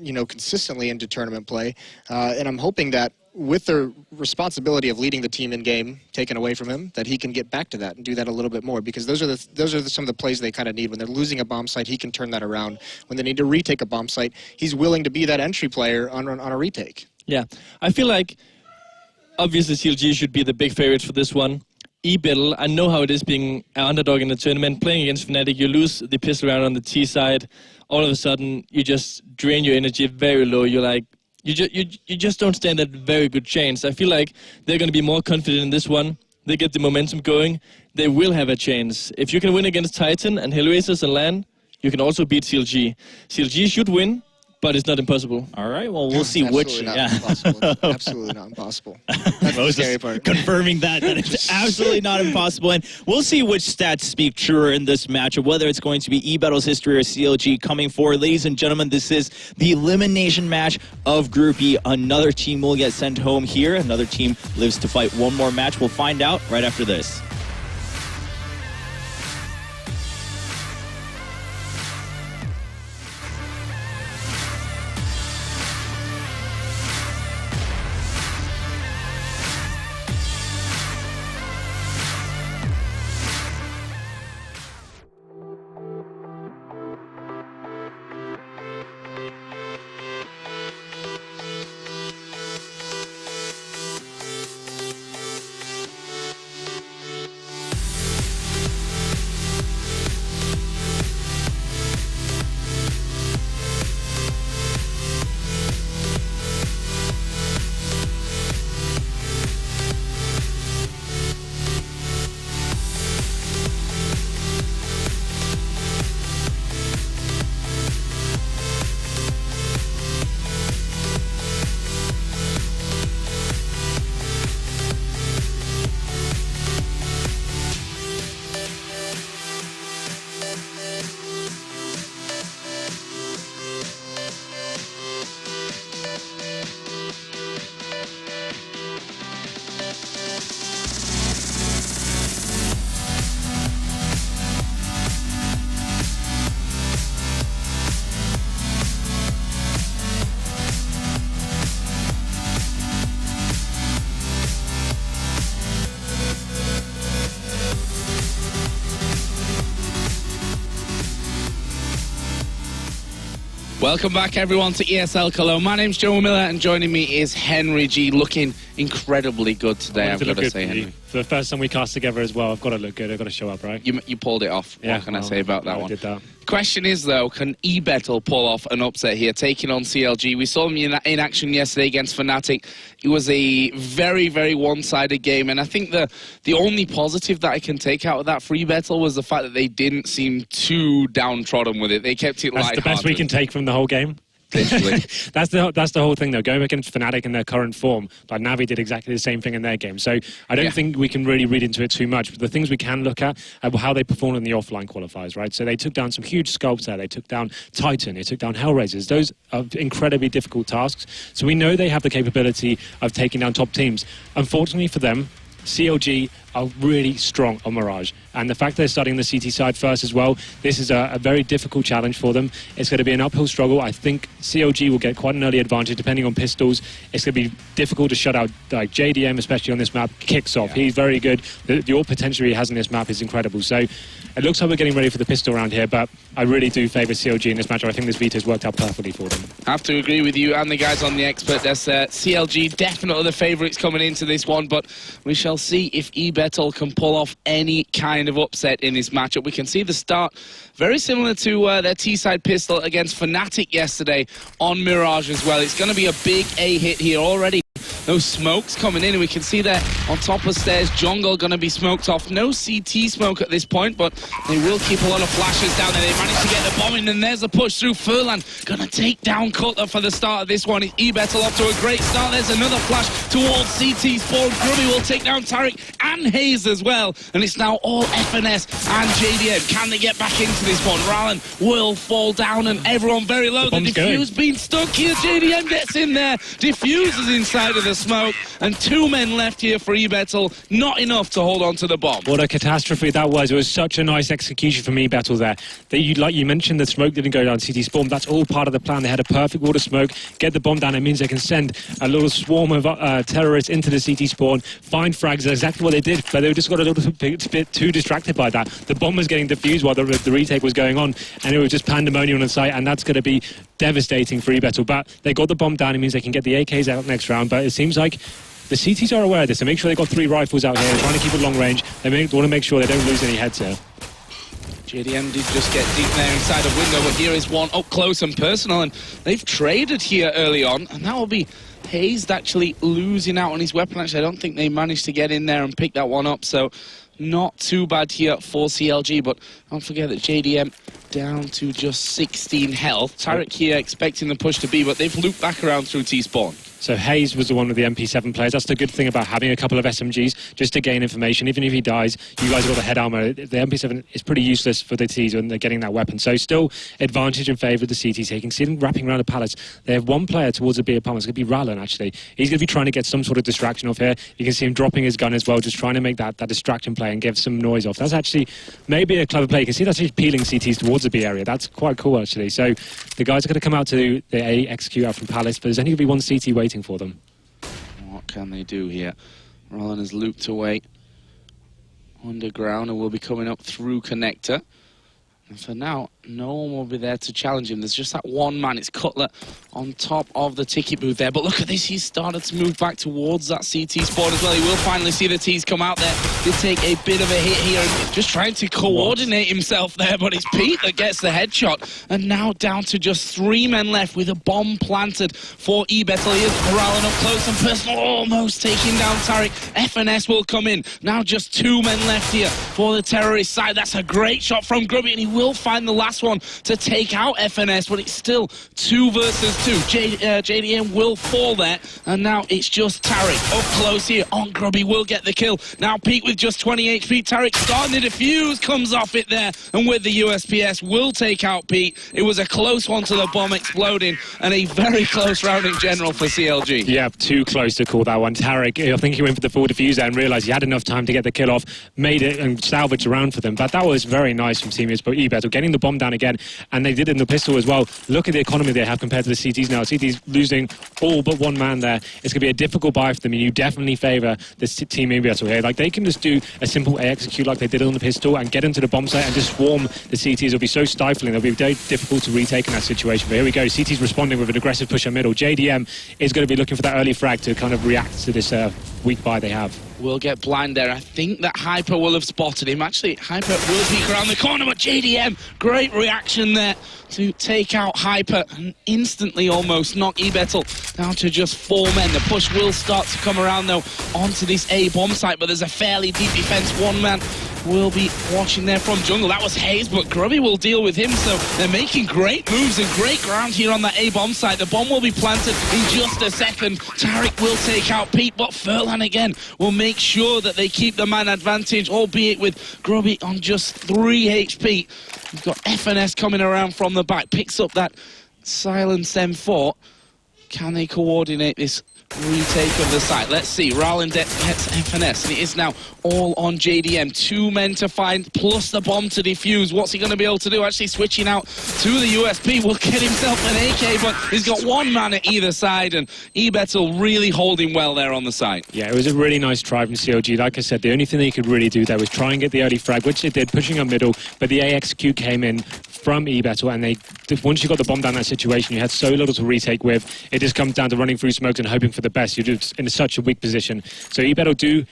consistently into tournament play, and I'm hoping that with the responsibility of leading the team in game taken away from him, that he can get back to that and do that a little bit more, because those are some of the plays they kind of need. When they're losing a bomb site, he can turn that around. When they need to retake a bomb site, he's willing to be that entry player on a retake. Yeah, I feel like obviously CLG should be the big favorites for this one. eBattle, I know how it is being an underdog in the tournament. Playing against Fnatic, you lose the pistol round on the T side. All of a sudden, you just drain your energy very low. You're like, you just don't stand a very good chance. I feel like they're going to be more confident in this one. They get the momentum going. They will have a chance. If you can win against Titan and Hellraisers and LAN, you can also beat CLG. CLG should win. but it's not impossible. All right, well, we'll see which. Absolutely not impossible. That's the scary part. Confirming that it's absolutely not impossible. And we'll see which stats speak truer in this matchup, whether it's going to be eBattle's history or CLG coming forward. Ladies and gentlemen, this is the elimination match of Group E. Another team will get sent home here. Another team lives to fight one more match. We'll find out right after this. Welcome back, everyone, to ESL Cologne. My name's Joe Miller, and joining me is Henry G, looking incredibly good today, I've got to say, Henry. For the first time we cast together as well, I've got to look good, I've got to show up, right? You pulled it off. Yeah, What can I say about that one? Did that. Question is, though, can eBettle pull off an upset here, taking on CLG? We saw them in action yesterday against Fnatic. It was a very, very one-sided game, and I think the only positive that I can take out of that for eBettle was the fact that they didn't seem too downtrodden with it. They kept it lighthearted. That's the best we can take from the whole game. that's the whole thing, though. Going against Fnatic in their current form, like Navi did exactly the same thing in their game. So I don't think we can really read into it too much. But the things we can look at are how they performed in the offline qualifiers, right? So they took down some huge sculpts there. They took down Titan. They took down Hellraisers. Those are incredibly difficult tasks. So we know they have the capability of taking down top teams. Unfortunately for them, CLG are really strong on Mirage, and the fact they're starting the CT side first as well, this is a very difficult challenge for them. It's going to be an uphill struggle. I think CLG will get quite an early advantage depending on pistols. It's going to be difficult to shut out, like JDM, especially on this map, kicks off. He's very good. The all potential he has in this map is incredible. So it looks like we're getting ready for the pistol round here, but I really do favour CLG in this match. I think this Vito's worked out perfectly for them. I have to agree with you and the guys on the expert desk there. CLG definitely the favourites coming into this one, but we shall see if eBettle can pull off any kind of upset in this matchup. We can see the start very similar to their T-side pistol against Fnatic yesterday on Mirage as well. It's going to be a big A hit here already. Those smokes coming in, and we can see there on top of stairs, Jungle going to be smoked off. No CT smoke at this point, but they will keep a lot of flashes down there. They managed to get the bomb in, and there's a push through. Furlan going to take down Cutler for the start of this one. eBettle off to a great start. There's another flash towards CT spawn. Grubby will take down Tarek and Hayes as well, and it's now all FNS and JDM. Can they get back into this one? Rallen will fall down, and everyone very low. The defuse being stuck here. JDM gets in there. Diffuse is inside of the smoke, and two men left here for eBettle. Not enough to hold on to the bomb. What a catastrophe that was. It was such a nice execution from eBettle there. Like you mentioned, the smoke didn't go down CT spawn. That's all part of the plan. They had a perfect wall of smoke, get the bomb down. It means they can send a little swarm of terrorists into the CT spawn, find frags. Exactly what they did, but they just got a little bit too distracted by that. The bomb was getting defused while the retake was going on, and it was just pandemonium on the site, and that's going to be devastating for eBettle. But they got the bomb down. It means they can get the AKs out next round, but it seems like the CTs are aware of this. They make sure they've got 3 rifles out here. They're trying to keep it long range. They want to make sure they don't lose any heads here. JDM did just get deep there inside a window, but here is one up close and personal, and they've traded here early on, and that will be Hayes actually losing out on his weapon. Actually, I don't think they managed to get in there and pick that one up, so not too bad here for CLG, but don't forget that JDM down to just 16 health. Tarek here expecting the push to be, but they've looped back around through T-spawn. So Hayes was the one with the MP7 players. That's the good thing about having a couple of SMGs, just to gain information. Even if he dies, you guys have got the head armor. The MP7 is pretty useless for the Ts when they're getting that weapon. So still advantage in favour of the CTs. You can see them wrapping around the palace. They have one player towards the B apartment. It's going to be Rallen, actually. He's going to be trying to get some sort of distraction off here. You can see him dropping his gun as well, just trying to make that distraction play and give some noise off. That's actually maybe a clever play. You can see that's actually peeling CTs towards the B area. That's quite cool, actually. So the guys are going to come out to the A execute out from Palace, but there's only going to be one CT waiting for them. What can they do here? Roland has looped away underground and will be coming up through connector. And for now, no one will be there to challenge him. There's just that one man. It's Cutler on top of the ticket booth there. But look at this. He's started to move back towards that CT spawn as well. He will finally see the T's come out there. They take a bit of a hit here. And just trying to coordinate himself there. But it's Pete that gets the headshot. And now down to just 3 men left with a bomb planted for eBettle. He is Rallen up close and personal. Almost taking down Tarek. FNS will come in. Now just 2 men left here for the terrorist side. That's a great shot from Grubby. And he will find the last one to take out FNS, but it's still 2 versus 2. JDM will fall there, and now it's just Tarek up close here on Grubby, will get the kill. Now Pete with just 20 HP. Tarek starting to defuse, comes off it there, and with the USPS will take out Pete. It was a close one to the bomb exploding, and a very close round in general for CLG. Yeah, too close to call that one. Tarek, I think he went for the full defuse there and realised he had enough time to get the kill off, made it and salvage around for them. But that was very nice from teammates, but eBettle getting the bomb down again, and they did it in the pistol as well. Look at the economy they have compared to the CTs now. CTs losing all but 1 man there. It's going to be a difficult buy for them, and you definitely favour this team eBettle here. Like, they can just do a simple A execute like they did on the pistol and get into the bomb site and just swarm the CTs. It'll be so stifling. It'll be very difficult to retake in that situation. But here we go. CTs responding with an aggressive push in middle. JDM is going to be looking for that early frag to kind of react to this weak buy they have. Will get blind there. I think that Hyper will have spotted him. Actually, Hyper will peek around the corner, but JDM, great reaction there to take out Hyper and instantly almost knock eBettle down to just 4 men. The push will start to come around, though, onto this A bomb site, but there's a fairly deep defense. 1 man will be watching there from jungle. That was Hayes, but Grubby will deal with him, so they're making great moves and great ground here on that A bomb site. The bomb will be planted in just a second. Tarek will take out Pete, but Furlan again will make sure that they keep the man advantage, albeit with Grubby on just 3 HP. We've got FNS coming around from the back, picks up that silenced M4. Can they coordinate this retake of the site? Let's see. Rowland gets FNS, and it is now all on JDM. 2 men to find, plus the bomb to defuse. What's he going to be able to do? Actually switching out to the USP. Will get himself an AK, but he's got 1 man at either side, and eBettle really holding well there on the site. Yeah, it was a really nice try from CLG. Like I said, the only thing they could really do there was try and get the early frag, which they did, pushing up middle, but the A execute came in from eBettle, and once you got the bomb down that situation, you had so little to retake with. It just comes down to running through smokes and hoping for the best. You're just in such a weak position. So eBettle do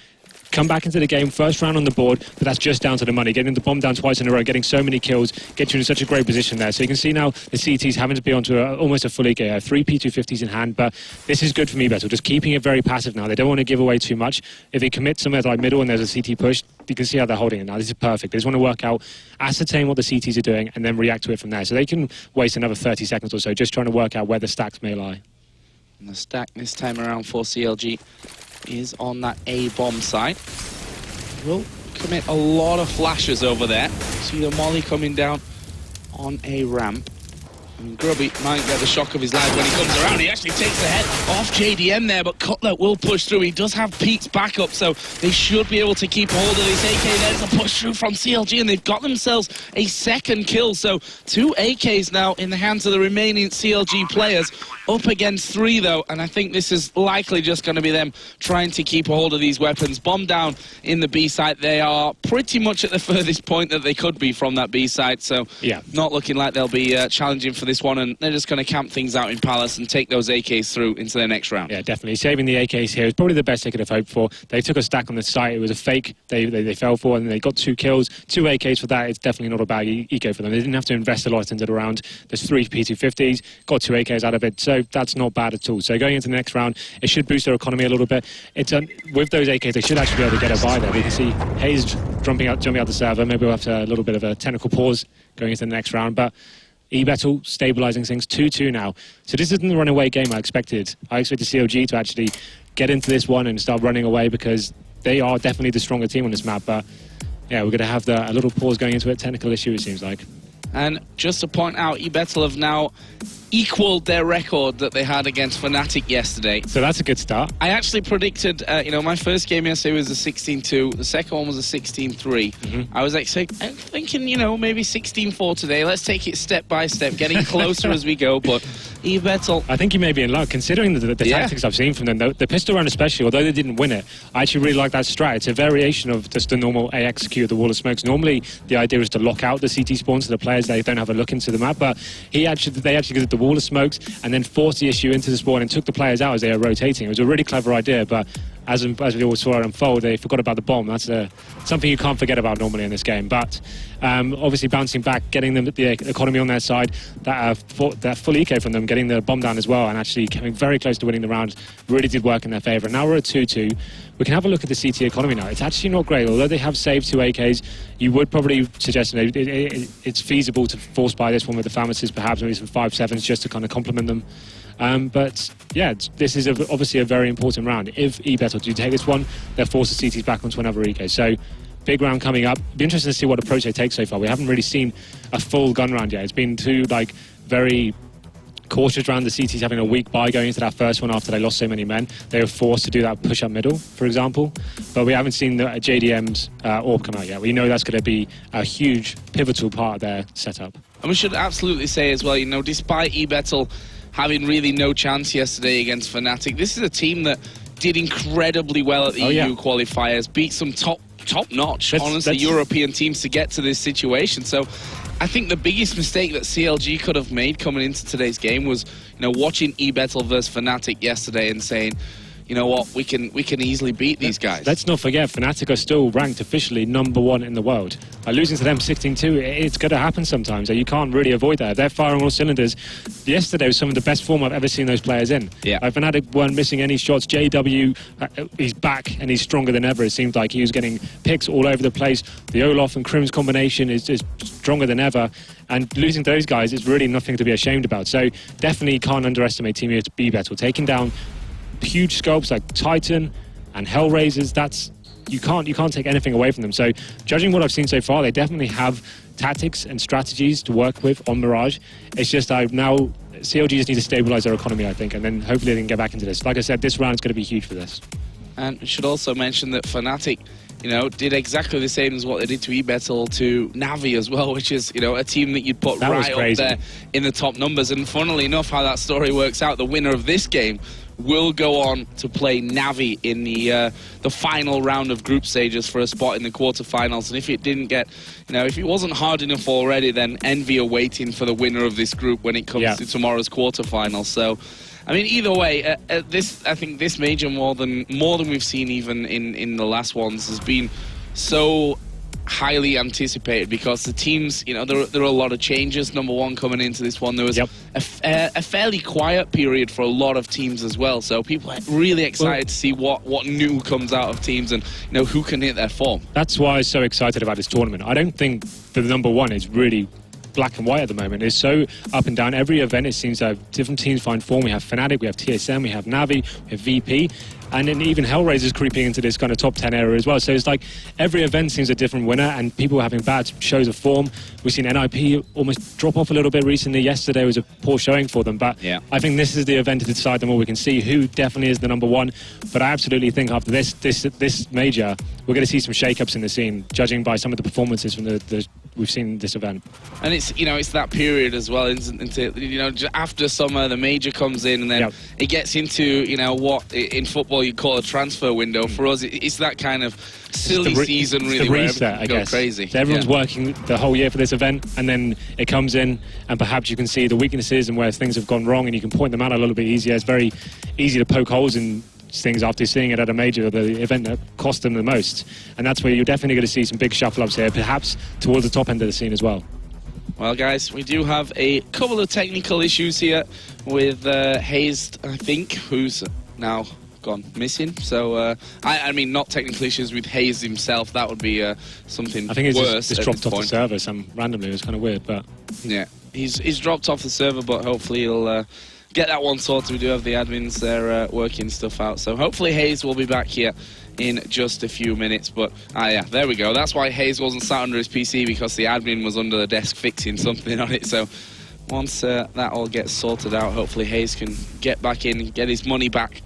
come back into the game, first round on the board, but that's just down to the money. Getting the bomb down twice in a row, getting so many kills, gets you in such a great position there. So you can see now the CTs having to be onto almost a fully 3 P250s in hand, but this is good for eBettle, just keeping it very passive now. They don't want to give away too much. If they commit somewhere like middle and there's a CT push, you can see how they're holding it now. This is perfect. They just want to work out, ascertain what the CTs are doing, and then react to it from there. So they can waste another 30 seconds or so just trying to work out where the stacks may lie. And the stack this time around for CLG is on that A bomb site. Will commit a lot of flashes over there. See the molly coming down on a ramp. And Grubby might get the shock of his life when he comes around. He actually takes the head off JDM there, but Cutler will push through. He does have Pete's backup, so they should be able to keep hold of this AK. There's a push through from CLG, and they've got themselves a 2nd kill. So 2 AKs now in the hands of the remaining CLG players. Up against 3, though, and I think this is likely just going to be them trying to keep a hold of these weapons. Bomb down in the B site. They are pretty much at the furthest point that they could be from that B site, so yeah, not looking like they'll be challenging for for this one, and they're just going to camp things out in Palace and take those AKs through into their next round. Yeah, definitely. Saving the AKs here is probably the best they could have hoped for. They took a stack on the site. It was a fake they fell for, and they got 2 kills. 2 AKs for that. It's definitely not a bad eco for them. They didn't have to invest a lot into the round. There's 3 P250s, got 2 AKs out of it, so that's not bad at all. So going into the next round, it should boost their economy a little bit. It's with those AKs, they should actually be able to get a buy there. We can see Hayes jumping out the server. Maybe we'll have a little bit of a technical pause going into the next round, but eBettle stabilising things 2-2 now. So this isn't the runaway game I expected. I expected CLG to actually get into this one and start running away because they are definitely the stronger team on this map. But yeah, we're going to have a little pause going into it. Technical issue, it seems like. And just to point out, eBettle have now equaled their record that they had against Fnatic yesterday. So that's a good start. I actually predicted, my first game yesterday was a 16-2. The second one was a 16-3. I was thinking, maybe 16-4 today. Let's take it step by step, getting closer as we go. But eBettle, I think you may be in luck, considering the tactics I've seen from them. The pistol round especially, although they didn't win it, I actually really like that strat. It's a variation of just the normal A execute, the wall of smokes. Normally, the idea is to lock out the CT spawns to the players. They don't have a look into the map, but they actually did the wall of smokes and then forced the issue into the spawn and took the players out as they were rotating. It was a really clever idea, but as we all saw it unfold, they forgot about the bomb. That's something you can't forget about normally in this game. But obviously bouncing back, getting them the economy on their side, that full eco from them, getting the bomb down as well, and actually coming very close to winning the round, really did work in their favour. Now we're at 2-2. We can have a look at the CT economy now. It's actually not great. Although they have saved 2 AKs, you would probably suggest it's feasible to force buy this one with the Pharmacists, perhaps maybe some 5-7s just to kind of complement them. But yeah, this is obviously a very important round. If eBettle do take this one, they'll force the CTs back onto another eco. So big round coming up. Be interested to see what approach they take so far. We haven't really seen a full gun round yet. It's been 2 very cautious round. The CTs having a weak buy going into that first one after they lost so many men. They were forced to do that push up middle, for example. But we haven't seen the JDM's AWP come out yet. We know that's going to be a huge pivotal part of their setup. And we should absolutely say as well, despite eBettle having really no chance yesterday against Fnatic, this is a team that did incredibly well at the EU qualifiers, beat some top-notch, honestly, European teams to get to this situation. So I think the biggest mistake that CLG could have made coming into today's game was, watching eBettle versus Fnatic yesterday and saying, you know what, we can easily beat these guys. Let's not forget, Fnatic are still ranked officially #1 in the world. Losing to them 16-2, it's going to happen sometimes. You can't really avoid that. If they're firing all cylinders. Yesterday was some of the best form I've ever seen those players in. Yeah. Fnatic weren't missing any shots. JW, he's back and he's stronger than ever. It seems like he was getting picks all over the place. The Olaf and Crim's combination is stronger than ever. And losing to those guys is really nothing to be ashamed about. So definitely can't underestimate Team eBettle. Taking down huge scopes like Titan and Hellraisers, you can't take anything away from them. So judging what I've seen so far, they definitely have tactics and strategies to work with on Mirage. It's just now CLG just need to stabilize their economy, I think, and then hopefully they can get back into this. Like I said, this round is going to be huge for this. And we should also mention that Fnatic, did exactly the same as what they did to eBettle to Navi as well, which is, a team that you'd put right up there in the top numbers. And funnily enough, how that story works out, the winner of this game will go on to play Navi in the final round of group stages for a spot in the quarterfinals. And if it didn't get, if it wasn't hard enough already, then Envy are waiting for the winner of this group when it comes to tomorrow's quarterfinals. So, either way, I think this major more than we've seen even in the last ones has been so highly anticipated because the teams, there are a lot of changes. Number one, coming into this one, there was a fairly quiet period for a lot of teams as well. So people are really excited to see what new comes out of teams and who can hit their form. That's why I'm so excited about this tournament. I don't think the number one is really black and white at the moment. It's so up and down. Every event, it seems that different teams find form. We have Fnatic, we have TSM, we have Navi, we have VP, and then even Hellraiser's creeping into this kind of top 10 area as well. So it's like every event seems a different winner, and people are having bad shows of form. We've seen NIP almost drop off a little bit recently. Yesterday was a poor showing for them, but I think this is the event to decide them all. We can see who definitely is the number one, but I absolutely think after this major, we're going to see some shake-ups in the scene, judging by some of the performances from the we've seen this event. And it's, you know, it's that period as well, isn't it? You know, after summer, the major comes in, and then it gets into, you know, what in football you call a transfer window. For us, it's that kind of silly season, really, where reset, I guess. Crazy. So everyone's working the whole year for this event, and then it comes in, and perhaps you can see the weaknesses and where things have gone wrong, and you can point them out a little bit easier. It's very easy to poke holes in things after seeing it at a major, the event that cost them the most. And that's where you're definitely going to see some big shuffle-ups here, perhaps towards the top end of the scene as well. Well, guys, we do have a couple of technical issues here with Hayes, I think, who's now gone missing. So, I mean, not technical issues with Hayes himself. That would be something I think it's worse. just dropped off the server randomly. It was kind of weird, but... Yeah, he's dropped off the server, but hopefully he'll... get that one sorted. We do have the admins there working stuff out. So hopefully Hayes will be back here in just a few minutes. But, yeah, there we go. That's why Hayes wasn't sat under his PC, because the admin was under the desk fixing something on it. So once that all gets sorted out, hopefully Hayes can get back in and get his money back.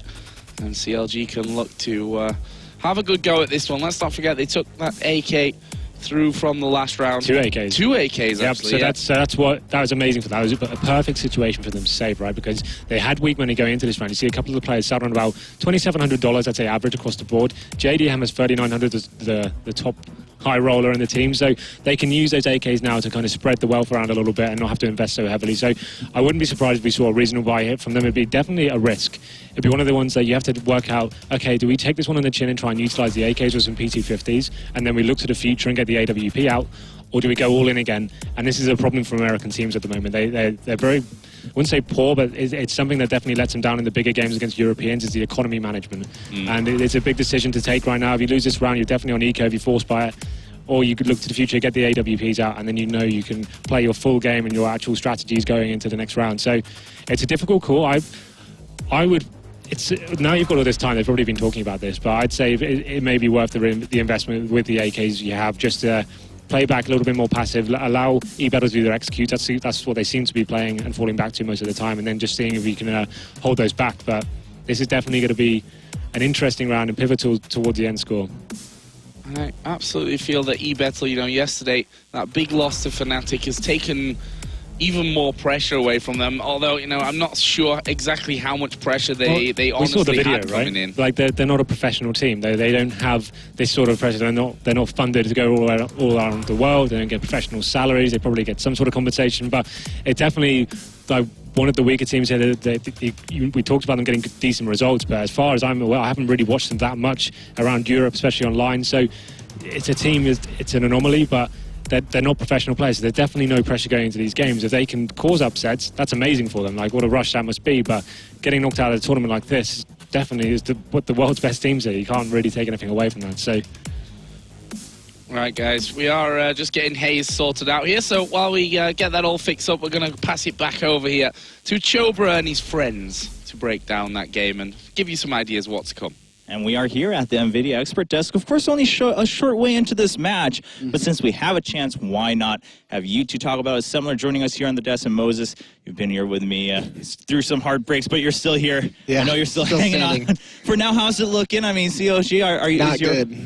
And CLG can look to have a good go at this one. Let's not forget they took that AK through from the last round. 2 AKs. 2 AKs, actually. So that was amazing for that. It was a perfect situation for them to save, right? Because they had weak money going into this round. You see a couple of the players sat on about $2,700, I'd say, average across the board. JD Hammer's $3,900 as the top high roller in the team, so they can use those AKs now to kind of spread the wealth around a little bit and not have to invest so heavily. So I wouldn't be surprised if we saw a reasonable buy hit from them. It'd be definitely a risk. It'd be one of the ones that you have to work out, okay, do we take this one on the chin and try and utilize the AKs with some PT50s, and then we look to the future and get the AWP out, or do we go all in again? And this is a problem for American teams at the moment. They're very, I wouldn't say poor, but it's something that definitely lets them down in the bigger games against Europeans, is the economy management. And it's a big decision to take right now. If you lose this round, you're definitely on eco if you force buy it. Or you could look to the future, get the AWPs out, and then you know you can play your full game and your actual strategies going into the next round. So it's a difficult call. I would... now you've got all this time, they've probably been talking about this, but I'd say it may be worth the investment with the AKs you have, just to play back a little bit more passive, allow eBattle to do their execute. That's what they seem to be playing and falling back to most of the time, and then just seeing if we can hold those back. But this is definitely going to be an interesting round and pivotal towards the end score. I absolutely feel that eBettle, you know, yesterday, that big loss to Fnatic has taken even more pressure away from them. Although, you know, I'm not sure exactly how much pressure they honestly had coming in. Like they're not a professional team. They don't have this sort of pressure. They're not funded to go all around the world. They don't get professional salaries. They probably get some sort of compensation. But it definitely, like, one of the weaker teams here. We talked about them getting decent results, but as far as I'm aware, I haven't really watched them that much around Europe, especially online. So it's a team. It's an anomaly, but they're not professional players. So there's definitely no pressure going into these games. If they can cause upsets, that's amazing for them. Like, what a rush that must be. But getting knocked out of a tournament like this definitely is what the world's best teams are. You can't really take anything away from that. So. Right, guys, we are just getting Hayes sorted out here. So while we get that all fixed up, we're going to pass it back over here to g0rth4n and his friends to break down that game and give you some ideas what to come. And we are here at the NVIDIA Expert Desk. Of course, only a short way into this match, but since we have a chance, why not have you two talk about it? Similar joining us here on the desk. And Moses, you've been here with me through some heartbreaks, but you're still here. Yeah, I know you're still hanging standing on. For now, how's it looking? I mean, COG, are you... Not good.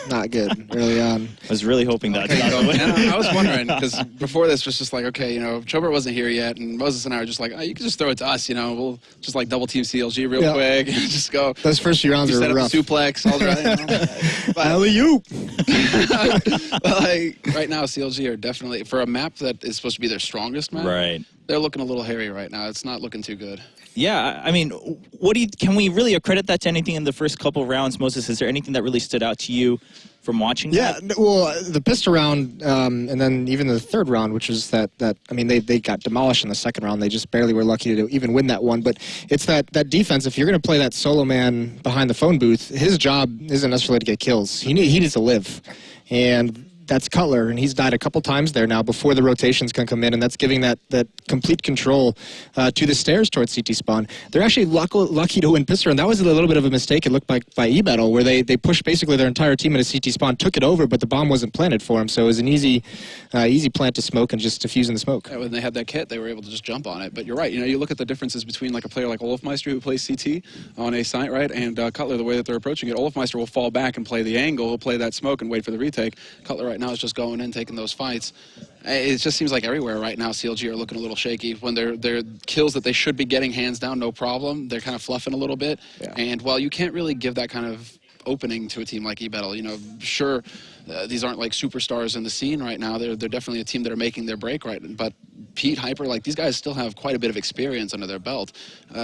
Not good early on. I was really hoping that. I was wondering, because before this was just like, okay, you know, g0rth4n wasn't here yet, and Moses and I were just like, oh, you can just throw it to us, you know, we'll just like double team CLG real quick and just go. Those first few rounds were rough. Set up a suplex, all right. Alley-oop. But like, right now, CLG are definitely, for a map that is supposed to be their strongest map, right, they're looking a little hairy right now. It's not looking too good. Yeah, I mean, can we really accredit that to anything in the first couple rounds, Moses? Is there anything that really stood out to you from watching that? Yeah, well, the pistol round, and then even the third round, which is that I mean, they got demolished in the second round. They just barely were lucky to even win that one. But it's that defense. If you're going to play that solo man behind the phone booth, his job isn't necessarily to get kills. He needs to live. And that's Cutler, and he's died a couple times there now before the rotations can come in, and that's giving that complete control to the stairs towards CT spawn. They're actually lucky to win pistol, and that was a little bit of a mistake, it looked like, by eBattle, where they pushed basically their entire team into CT spawn, took it over, but the bomb wasn't planted for him, so it was an easy plant to smoke and just diffuse in the smoke. Yeah, when they had that kit, they were able to just jump on it. But you're right, you know, you look at the differences between like a player like Olofmeister who plays CT on a site, right, and Cutler, the way that they're approaching it, Olofmeister will fall back and play the angle, he'll play that smoke and wait for the retake. Cutler right now is just going in, taking those fights. It just seems like everywhere right now CLG are looking a little shaky. When they're kills that they should be getting hands down, no problem, they're kind of fluffing a little bit. Yeah. And while you can't really give that kind of opening to a team like eBettle, you know, sure, these aren't like superstars in the scene right now. They're definitely a team that are making their break right. But Pete, Hyper, like these guys still have quite a bit of experience under their belt.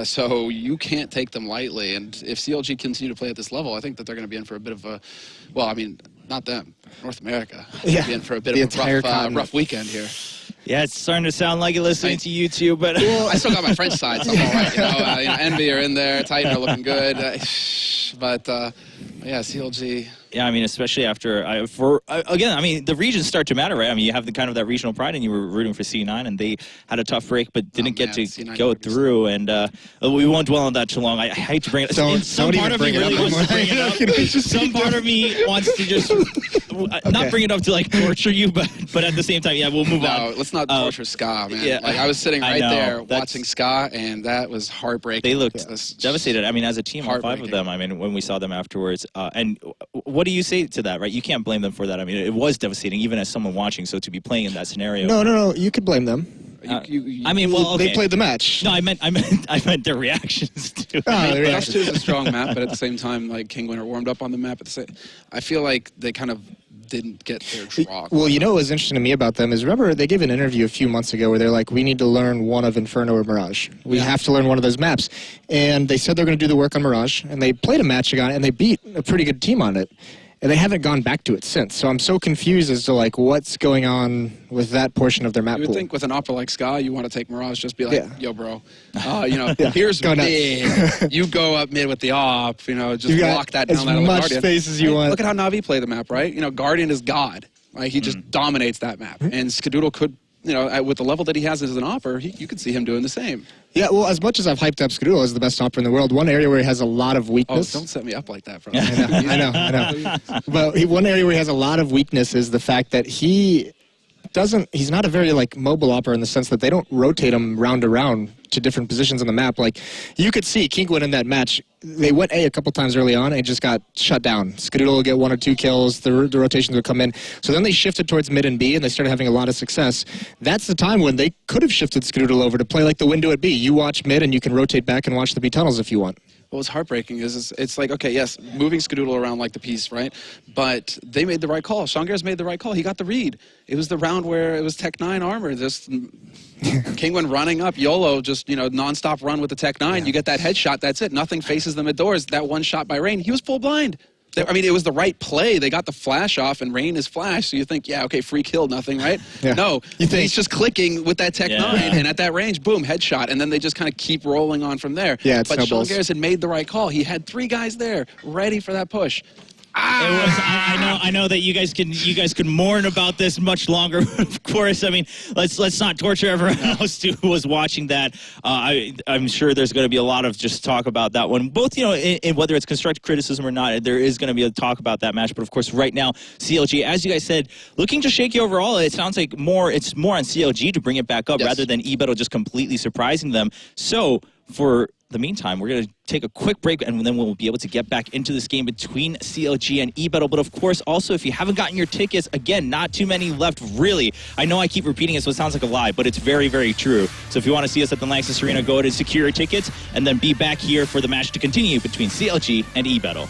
So you can't take them lightly. And if CLG continue to play at this level, I think that they're going to be in for a bit of a, well, I mean, not them, North America. Yeah. Be in for a bit of a rough weekend here. Yeah, it's starting to sound like it listening to you two, but well, I still got my French side, so I'm all right. You know, Envy are in there, Titan are looking good, but yeah, CLG. Yeah, I mean, especially after again, I mean, the regions start to matter, right? I mean, you have the kind of that regional pride, and you were rooting for C9, and they had a tough break, but didn't get to go through. And we won't dwell on that too long. I hate to bring it. Some part of me really wants to bring it up. Some part of me wants to just not bring it up to like torture you, but at the same time, yeah, we'll move on. No, let's not torture Ska, man. Yeah, like I was sitting right there watching Ska, and that was heartbreaking. They looked devastated. I mean, as a team, all 5 of them. I mean, when we saw them afterwards, and what do you say to that, right? You can't blame them for that. I mean, it was devastating, even as someone watching. So to be playing in that scenario. No. You could blame them. I mean, well, okay. They played the match. No, I meant their reactions to it. Dust 2 is a strong map, but at the same time, like Kingwin are warmed up on the map. I feel like they kind of didn't get their draw. Well, you know what was interesting to me about them is, remember, they gave an interview a few months ago where they're like, we need to learn one of Inferno or Mirage. We have to learn one of those maps. And they said they're going to do the work on Mirage, and they played a match on it, and they beat a pretty good team on it. And they haven't gone back to it since. So I'm so confused as to like what's going on with that portion of their map You would pool. think with an opera like Ska, you want to take Mirage, just be like, yo, bro, you know, Yeah. here's Go nuts. mid. You go up mid with the op, you know, just You got lock that as down out of the much Guardian. space as you want. Look at how Na'Vi play the map, right? You know, Guardian is God. Right? He just dominates that map. And Skadoodle could, you know, with the level that he has as an opper, you could see him doing the same. Yeah, well, as much as I've hyped up Skadoodle as the best opera in the world, one area where he has a lot of weakness. Oh, don't set me up like that, bro. I know. But one area where he has a lot of weakness is the fact that he's not a very like mobile opera in the sense that they don't rotate him round to round to different positions on the map. Like you could see Kingwin in that match, they went A couple times early on and just got shut down. Skadoodle will get 1 or 2 kills, the rotations would come in. So then they shifted towards mid and B and they started having a lot of success. That's the time when they could have shifted Skadoodle over to play like the window at B. You watch mid and you can rotate back and watch the B tunnels if you want. What was heartbreaking is it's like, okay, yes, moving Skadoodle around like the piece, right? But they made the right call. Shangar's made the right call. He got the read. It was the round where it was Tech 9 armor. Just Kingwin running up, YOLO, just, you know, nonstop run with the Tech 9. You get that headshot, that's it. Nothing faces them at doors. That one shot by Rain, he was full blind. I mean, it was the right play. They got the flash off, and Rain is flash, so you think, yeah, okay, free kill, nothing, right? Yeah. No, he's just clicking with that Tech 9, and at that range, boom, headshot, and then they just kind of keep rolling on from there. Yeah, it but snowballs. Shangar's had made the right call. He had 3 guys there, ready for that push. It was. I know that you guys could mourn about this much longer. Of course, I mean, let's not torture everyone else who was watching that. I'm sure there's going to be a lot of just talk about that one. Both, you know, in whether it's constructive criticism or not, there is going to be a talk about that match. But of course, right now, CLG, as you guys said, looking to shaky overall. It sounds like it's more on CLG to bring it back up rather than eBettle just completely surprising them. So for the meantime, we're going to take a quick break, and then we'll be able to get back into this game between CLG and eBettle. But of course, also, if you haven't gotten your tickets, again, not too many left, really. I know I keep repeating it, so it sounds like a lie, but it's very, very true. So if you want to see us at the Lanxess Arena, go ahead and secure your tickets, and then be back here for the match to continue between CLG and eBettle.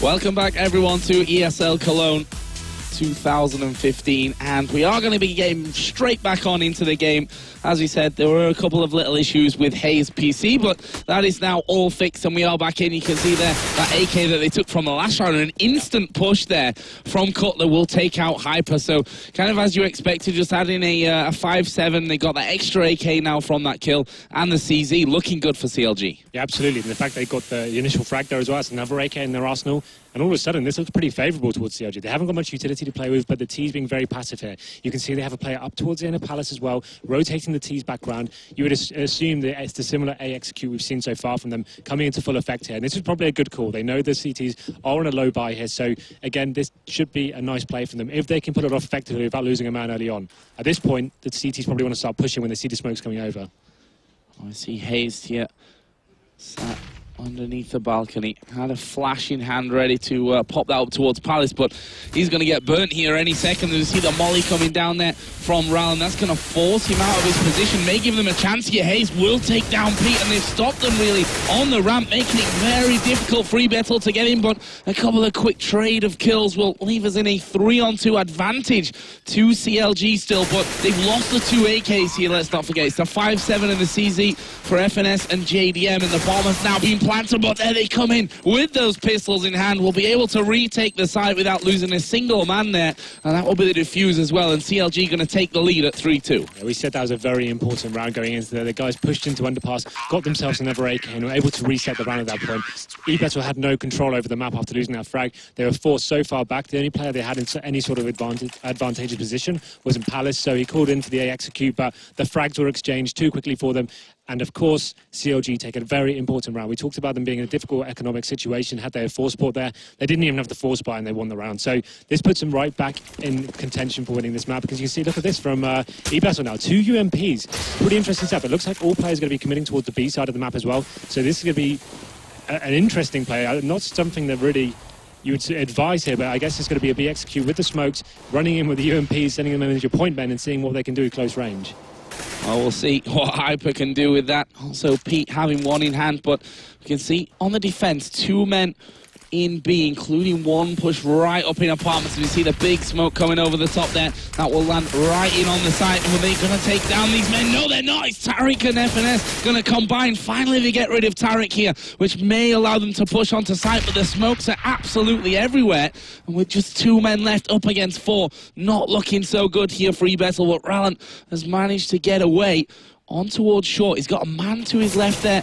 Welcome back, everyone, to ESL Cologne 2015, and we are going to be getting straight back on into the game. As we said, there were a couple of little issues with Hayes' PC, but that is now all fixed, and we are back in. You can see there that AK that they took from the last round, and an instant push there from Cutler will take out Hyper. So kind of as you expected, just adding a 5-7. They got that extra AK now from that kill, and the CZ looking good for CLG. Yeah, absolutely. And the fact they got the initial frag there as well, it's another AK in their arsenal. And all of a sudden, this looks pretty favourable towards CLG. They haven't got much utility to play with, but the T's being very passive here. You can see they have a player up towards the end of Palace as well, rotating the T's background. You would assume that it's the similar A execute we've seen so far from them coming into full effect here. And this is probably a good call. They know the CTs are on a low buy here. So, again, this should be a nice play from them if they can pull it off effectively without losing a man early on. At this point, the CTs probably want to start pushing when they see the smokes coming over. I see Hayes here sat underneath the balcony, had a flash in hand ready to pop that up towards Palace, but he's going to get burnt here any second. You see the molly coming down there from Rallen. That's going to force him out of his position, may give them a chance here. Hayes will take down Pete, and they've stopped them really on the ramp, making it very difficult for eBettel to get in, but a couple of quick trade of kills will leave us in a 3-on-2 advantage to CLG still, but they've lost the 2 AKs here, let's not forget. It's the 5-7 and the CZ for FNS and JDM, and the bomb has now been planted, but there they come in with those pistols in hand. Will be able to retake the side without losing a single man there, and that will be the defuse as well, and CLG going to take the lead at 3-2. Yeah, we said that was a very important round going into there. The guys pushed into underpass, got themselves another AK, and were able to reset the round at that point. eBettel had no control over the map after losing that frag. They were forced so far back. The only player they had in any sort of advantageous position was in Palace, so he called in for the A execute, but the frags were exchanged too quickly for them. And of course, CLG take a very important round. We talked about them being in a difficult economic situation. Had they a force port there, they didn't even have the force buy and they won the round. So this puts them right back in contention for winning this map, because you can see, look at this from eBettel now. 2 UMPs. Pretty interesting stuff. It looks like all players are going to be committing towards the B side of the map as well. So this is going to be an interesting play. Not something that really you would advise here, but I guess it's going to be a B execute with the smokes, running in with the UMPs, sending them in as your point men and seeing what they can do at close range. Well, we'll see what Hyper can do with that. Also, Pete having one in hand, but we can see on the defense, 2 men in B, including one push right up in apartments. We see the big smoke coming over the top there. That will land right in on the side. And are they going to take down these men? No, they're not. It's Tariq and FNS going to combine. Finally, they get rid of Tariq here, which may allow them to push onto site, but the smokes are absolutely everywhere. And with just 2 men left up against 4, not looking so good here for eBettel, but Rallen has managed to get away on towards short. He's got a man to his left there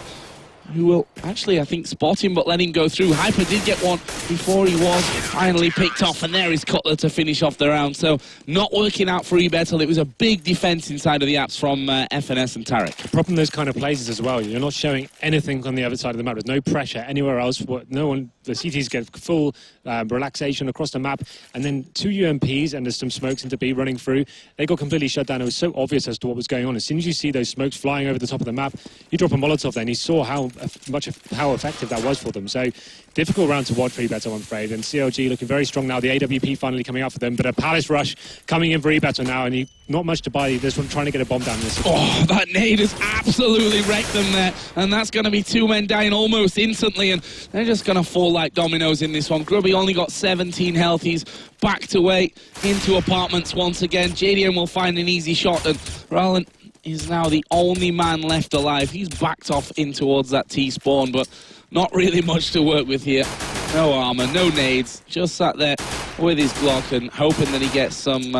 who will actually, I think, spot him but let him go through. Hyper did get one before he was finally picked off, and there is Cutler to finish off the round. So not working out for eBettel. It was a big defense inside of the apps from FNS and Tariq. The problem in those kind of places as well, you're not showing anything on the other side of the map. There's no pressure anywhere else. No one, the CTs get full relaxation across the map, and then 2 UMPs and there's some smokes into B running through. They got completely shut down. It was so obvious as to what was going on. As soon as you see those smokes flying over the top of the map, you drop a Molotov there, and you saw how effective that was for them. So difficult round to watch for eBettel, I'm afraid. And CLG looking very strong now. The AWP finally coming out for them, but a Palace rush coming in for eBettel now, and not much to buy. This one trying to get a bomb down in this situation. Oh, that nade has absolutely wrecked them there, and that's going to be 2 men dying almost instantly, and they're just going to fall like dominoes in this one. Grubby only got 17 health. He's backed away into apartments once again. JDM will find an easy shot, and Rallen is now the only man left alive. He's backed off in towards that T-spawn, but not really much to work with here. No armor, no nades, just sat there with his Glock and hoping that he gets some,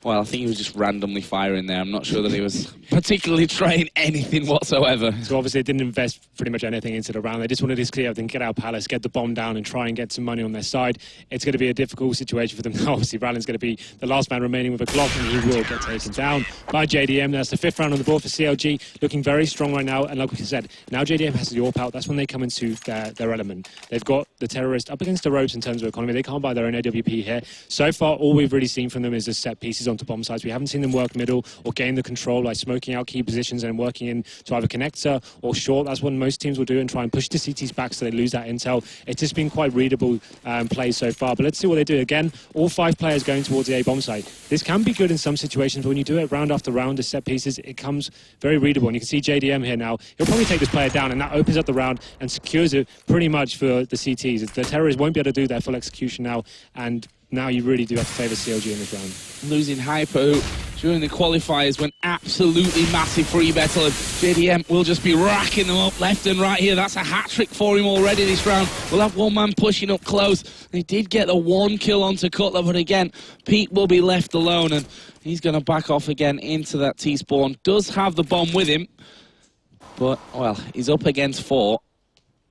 well, I think he was just randomly firing there. I'm not sure that he was particularly trying anything whatsoever. So obviously they didn't invest pretty much anything into the round. They just wanted to clear everything, get out Palace, get the bomb down and try and get some money on their side. It's going to be a difficult situation for them now. Obviously Rallen's going to be the last man remaining with a Glock, and he will get taken down by JDM. That's the 5th round on the board for CLG, looking very strong right now. And like I said, now JDM has the AWP out. That's when they come into their element. They've got the terrorist up against the ropes in terms of economy. They can't buy their own AWP here. So far, all we've really seen from them is the set pieces. onto bomb sites. We haven't seen them work middle or gain the control, like smoking out key positions and working in to either connector or short. That's what most teams will do and try and push the CTs back so they lose that intel. It's just been quite readable plays so far. But let's see what they do. Again, all 5 players going towards the A bomb site. This can be good in some situations, but when you do it round after round, the set pieces, it comes very readable. And you can see JDM here now. He'll probably take this player down, and that opens up the round and secures it pretty much for the CTs. The terrorists won't be able to do their full execution now, and now you really do have to favour CLG in this round. Losing Hyper, who during the qualifiers went absolutely massive for eBettle, and JDM will just be racking them up left and right here. That's a hat-trick for him already this round. We'll have one man pushing up close. They did get the 1 kill onto Cutler, but again, Pete will be left alone, and he's going to back off again into that T-spawn. Does have the bomb with him, but, well, he's up against 4,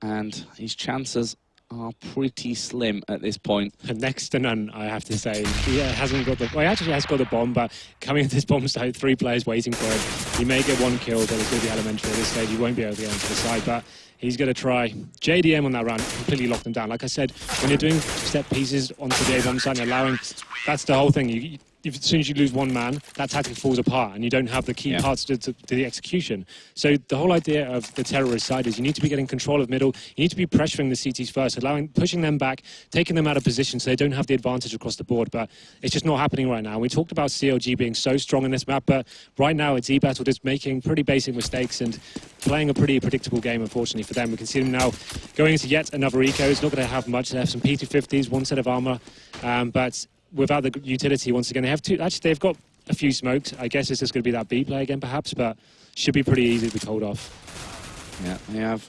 and his chances are pretty slim at this point. Next to none, I have to say. He hasn't got the... Well, he actually has got the bomb, but coming into this bomb site, 3 players waiting for it. He may get 1 kill, but it's going to be elementary at this stage. He won't be able to get onto the side, but he's going to try. JDM on that round completely locked them down. Like I said, when you're doing set pieces onto the A bomb site and allowing... That's the whole thing. As soon as you lose 1 man, that tactic falls apart, and you don't have the key parts to the execution. So the whole idea of the terrorist side is you need to be getting control of middle, you need to be pressuring the CTs first, pushing them back, taking them out of position so they don't have the advantage across the board, but it's just not happening right now. We talked about CLG being so strong in this map, but right now it's eBattle just making pretty basic mistakes and playing a pretty predictable game, unfortunately, for them. We can see them now going into yet another eco. It's not going to have much. They have some P250s, 1 set of armor, but without the utility, once again, they have 2. Actually, they've got a few smokes. I guess it's just going to be that B play again, perhaps, but should be pretty easy to be told off. Yeah, they have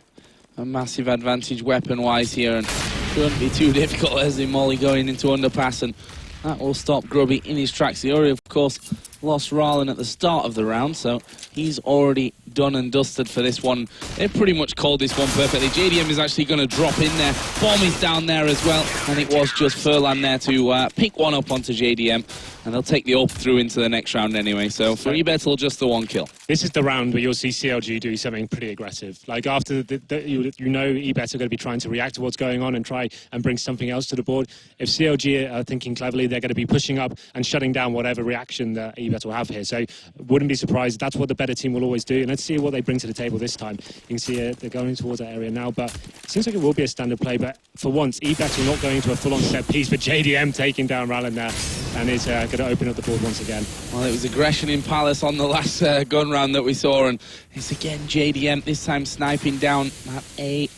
a massive advantage weapon-wise here, and shouldn't be too difficult as the Molly going into underpass, and that will stop Grubby in his tracks. The Ori, of course, lost Rallen at the start of the round, so he's already done and dusted for this one. They've pretty much called this one perfectly. JDM is actually going to drop in there. Bomb is down there as well, and it was just Furlan there to pick one up onto JDM, and they'll take the AWP through into the next round anyway. So for eBettle, just the 1 kill. This is the round where you'll see CLG do something pretty aggressive. Like after you know eBettle are going to be trying to react to what's going on and try and bring something else to the board. If CLG are thinking cleverly, they're going to be pushing up and shutting down whatever reaction that eBettle will have here. So wouldn't be surprised. That's what the better team will always do. And let's see what they bring to the table this time. You can see they're going towards that area now, but it seems like it will be a standard play. But for once, eBettle not going to a full-on set piece, but JDM taking down Rallen there, and is going to open up the board once again. Well, it was aggression in Palace on the last gun round that we saw, and it's again JDM, this time sniping down that A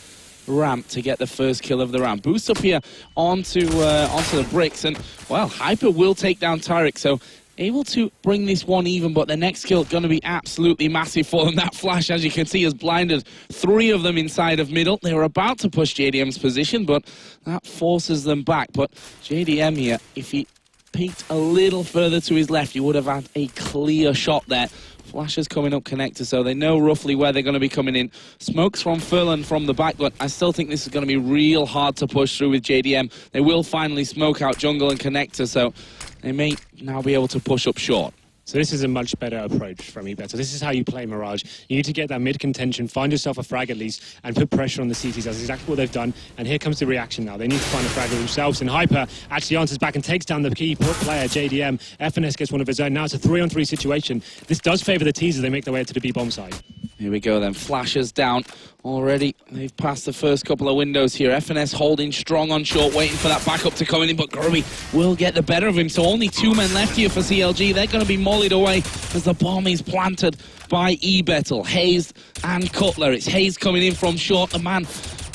ramp to get the first kill of the round. Boost up here onto the bricks, and, well, Hyper will take down Tyrick, so able to bring this one even, but the next kill going to be absolutely massive for them. That flash, as you can see, has blinded 3 of them inside of middle. They were about to push JDM's position, but that forces them back. But JDM here, if he peeked a little further to his left, you would have had a clear shot there. Flashes coming up connector, so they know roughly where they're going to be coming in. Smokes from Furlan from the back, but I still think this is going to be real hard to push through with JDM. They will finally smoke out jungle and connector, so they may now be able to push up short. So this is a much better approach from eBettle. This is how you play Mirage. You need to get that mid-contention, find yourself a frag at least, and put pressure on the CTs. That's exactly what they've done. And here comes the reaction now. They need to find a frag themselves. And Hyper actually answers back and takes down the key player, JDM. FNS gets one of his own. Now it's a 3-on-3 situation. This does favour the T's as they make their way to the B bomb side. Here we go then. Flashes down already. They've passed the first couple of windows here. FNS holding strong on short, waiting for that backup to come in, but Grubby will get the better of him. So only 2 men left here for CLG. They're going to be mollied away as the bomb is planted by eBettle. Hayes and Cutler. It's Hayes coming in from short. The man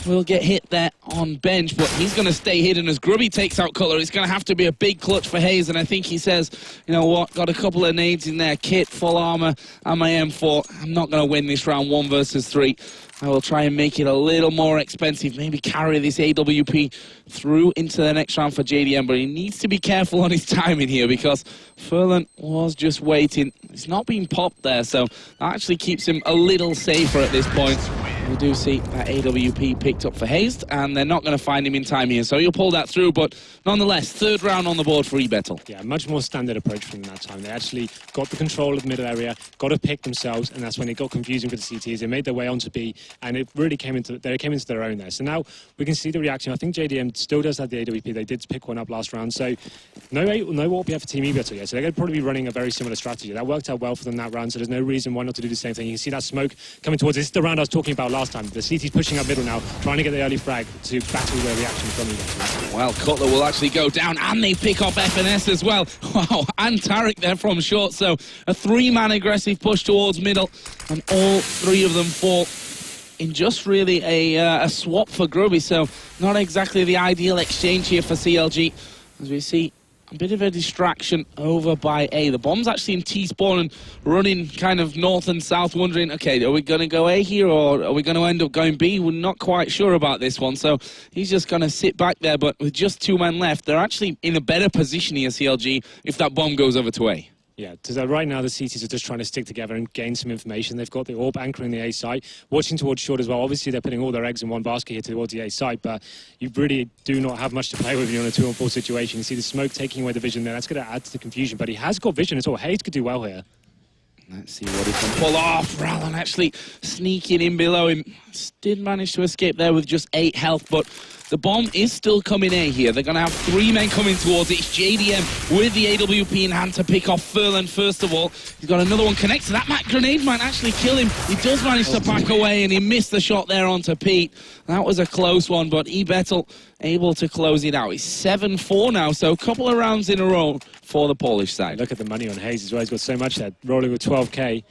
will get hit there on bench, but he's going to stay hidden as Grubby takes out Cutler. It's going to have to be a big clutch for Hayes, and I think he says, you know what, got a couple of nades in there, kit, full armor, and my M4. I'm not going to win this round 1 versus 3. I will try and make it a little more expensive, maybe carry this AWP through into the next round for JDM, but he needs to be careful on his timing here because Furlan was just waiting. He's not been popped there, so that actually keeps him a little safer at this point. We do see that AWP picked up for Hayes, and they're not going to find him in time here, so he'll pull that through, but nonetheless, 3rd round on the board for eBettle. Yeah, much more standard approach from that time. They actually got the control of the middle area, got a pick themselves, and that's when it got confusing for the CTs. They made their way onto B, and it really came into their own there. So now we can see the reaction. I think JDM still does have the AWP. They did pick one up last round, so no AWP for Team eBettle yet. So they're going to probably be running a very similar strategy. That worked out well for them that round, so there's no reason why not to do the same thing. You can see that smoke coming towards. This is the round I was talking about last time. The CT's pushing up middle now, trying to get the early frag to battle their reaction from eBettle. Well, Cutler will actually go down, and they pick off FNS as well. Wow, and Tarek there from short. So a three-man aggressive push towards middle, and all three of them fall in just really a swap for Grubby. So not exactly the ideal exchange here for CLG, as we see a bit of a distraction over by A. The bomb's actually in T-spawn and running kind of north and south, wondering, okay, are we going to go A here or are we going to end up going B? We're not quite sure about this one, so he's just going to sit back there. But with just 2 men left, they're actually in a better position here, CLG, if that bomb goes over to A. Yeah, so right now the CTs are just trying to stick together and gain some information. They've got the AWP anchoring the A site, watching towards short as well. Obviously, they're putting all their eggs in one basket here towards the A site, but you really do not have much to play with when you're in a 2-on-4 situation. You see the smoke taking away the vision there. That's going to add to the confusion, but he has got vision as well. Hayes could do well here. Let's see what he can pull off. Rallan actually sneaking in below him. Did manage to escape there with just 8 health, but the bomb is still coming A here. They're going to have 3 men coming towards it. It's JDM with the AWP in hand to pick off Furlan first of all. He's got another one connected. That grenade might actually kill him. He does manage to back away, and he missed the shot there onto Pete. That was a close one, but eBettle able to close it out. It's 7-4 now, so a couple of rounds in a row for the Polish side. Look at the money on Hayes as well. He's got so much there, rolling with 12k.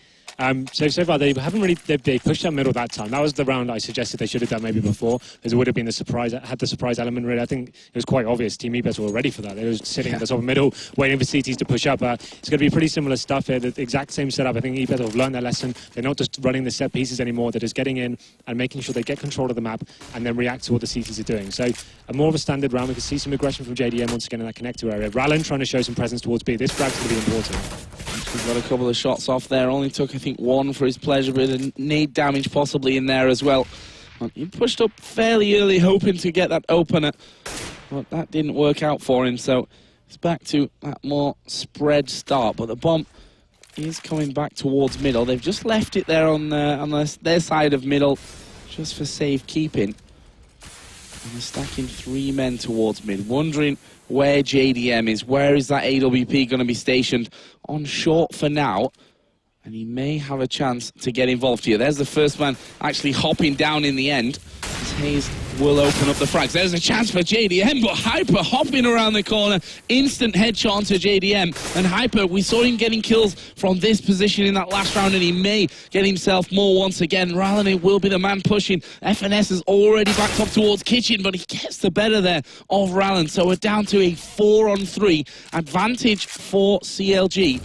So far they haven't really they pushed up middle that time. That was the round I suggested they should have done maybe before, as it would have been the surprise, had the surprise element really. I think it was quite obvious Team eBettle were ready for that. They were sitting at the top of middle waiting for CTs to push up. It's going to be pretty similar stuff here, the exact same setup. I think eBettle have learned their lesson. They're not just running the set pieces anymore, they're just getting in and making sure they get control of the map and then react to what the CTs are doing. So a more of a standard round. We can see some aggression from JDM once again in that connector area. Rallan trying to show some presence towards B. This frag's going to be important. He's got a couple of shots off there. Only took, I think, 1 for his pleasure, but a nade damage possibly in there as well. He pushed up fairly early, hoping to get that opener, but that didn't work out for him. So it's back to that more spread start. But the bomb is coming back towards middle. They've just left it there on their side of middle, just for safekeeping. And they're stacking 3 men towards mid, wondering where JDM is. Where is that AWP going to be stationed? On short for now, and he may have a chance to get involved here. There's the first man actually hopping down in the end. Hayes will open up the frags. There's a chance for JDM, but Hyper hopping around the corner. Instant headshot onto JDM. And Hyper, we saw him getting kills from this position in that last round, and he may get himself more once again. Rallan will be the man pushing. FNS is already backed up towards Kitchen, but he gets the better there of Rallan. So we're down to a 4-on-3 advantage for CLG.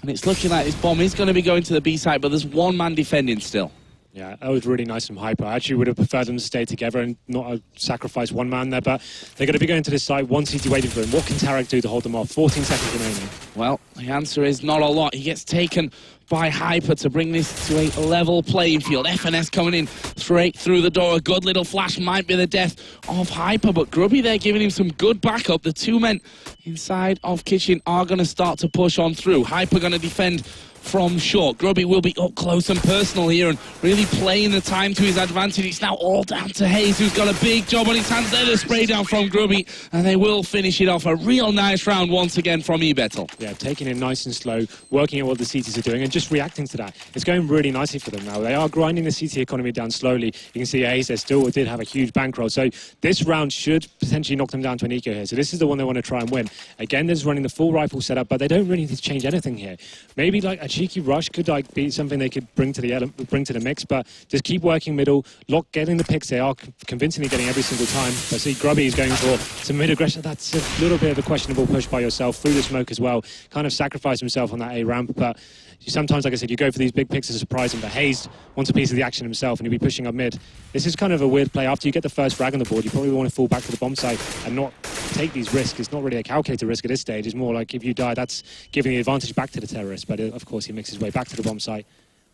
And it's looking like this bomb is going to be going to the B side, but there's 1 man defending still. Yeah, that was really nice from Hyper. I actually would have preferred them to stay together and not sacrifice 1 man there, but they're going to be going to this side, 1 CT waiting for him. What can Tarek do to hold them off? 14 seconds remaining. Well, the answer is not a lot. He gets taken by Hyper to bring this to a level playing field. FNS coming in straight through the door. A good little flash might be the death of Hyper, but Grubby there giving him some good backup. The 2 men inside of Kitchen are going to start to push on through. Hyper going to defend from short. Grubby will be up close and personal here and really playing the time to his advantage. It's now all down to Hayes, who's got a big job on his hands. There, the spray down from Grubby, and they will finish it off. A real nice round once again from eBettle. Yeah, taking it nice and slow, working at what the CTs are doing and just reacting to that. It's going really nicely for them now. They are grinding the CT economy down slowly. You can see Hayes there still did have a huge bankroll. So this round should potentially knock them down to an eco here. So this is the one they want to try and win. Again, they're just running the full rifle setup, but they don't really need to change anything here. Maybe like a cheeky rush could like be something they could bring to the mix, but just keep working middle, getting the picks. They are convincingly getting every single time. But see, Grubby is going for some mid aggression. That's a little bit of a questionable push by yourself through the smoke as well. Kind of sacrifice himself on that A ramp, but sometimes, like I said, you go for these big picks to surprise him, but Hayes wants a piece of the action himself and he'll be pushing up mid. This is kind of a weird play. After you get the first frag on the board, you probably want to fall back to the bomb site and not take these risks. It's not really a calculated risk at this stage. It's more like if you die, that's giving the advantage back to the terrorist. But of course, he makes his way back to the bomb site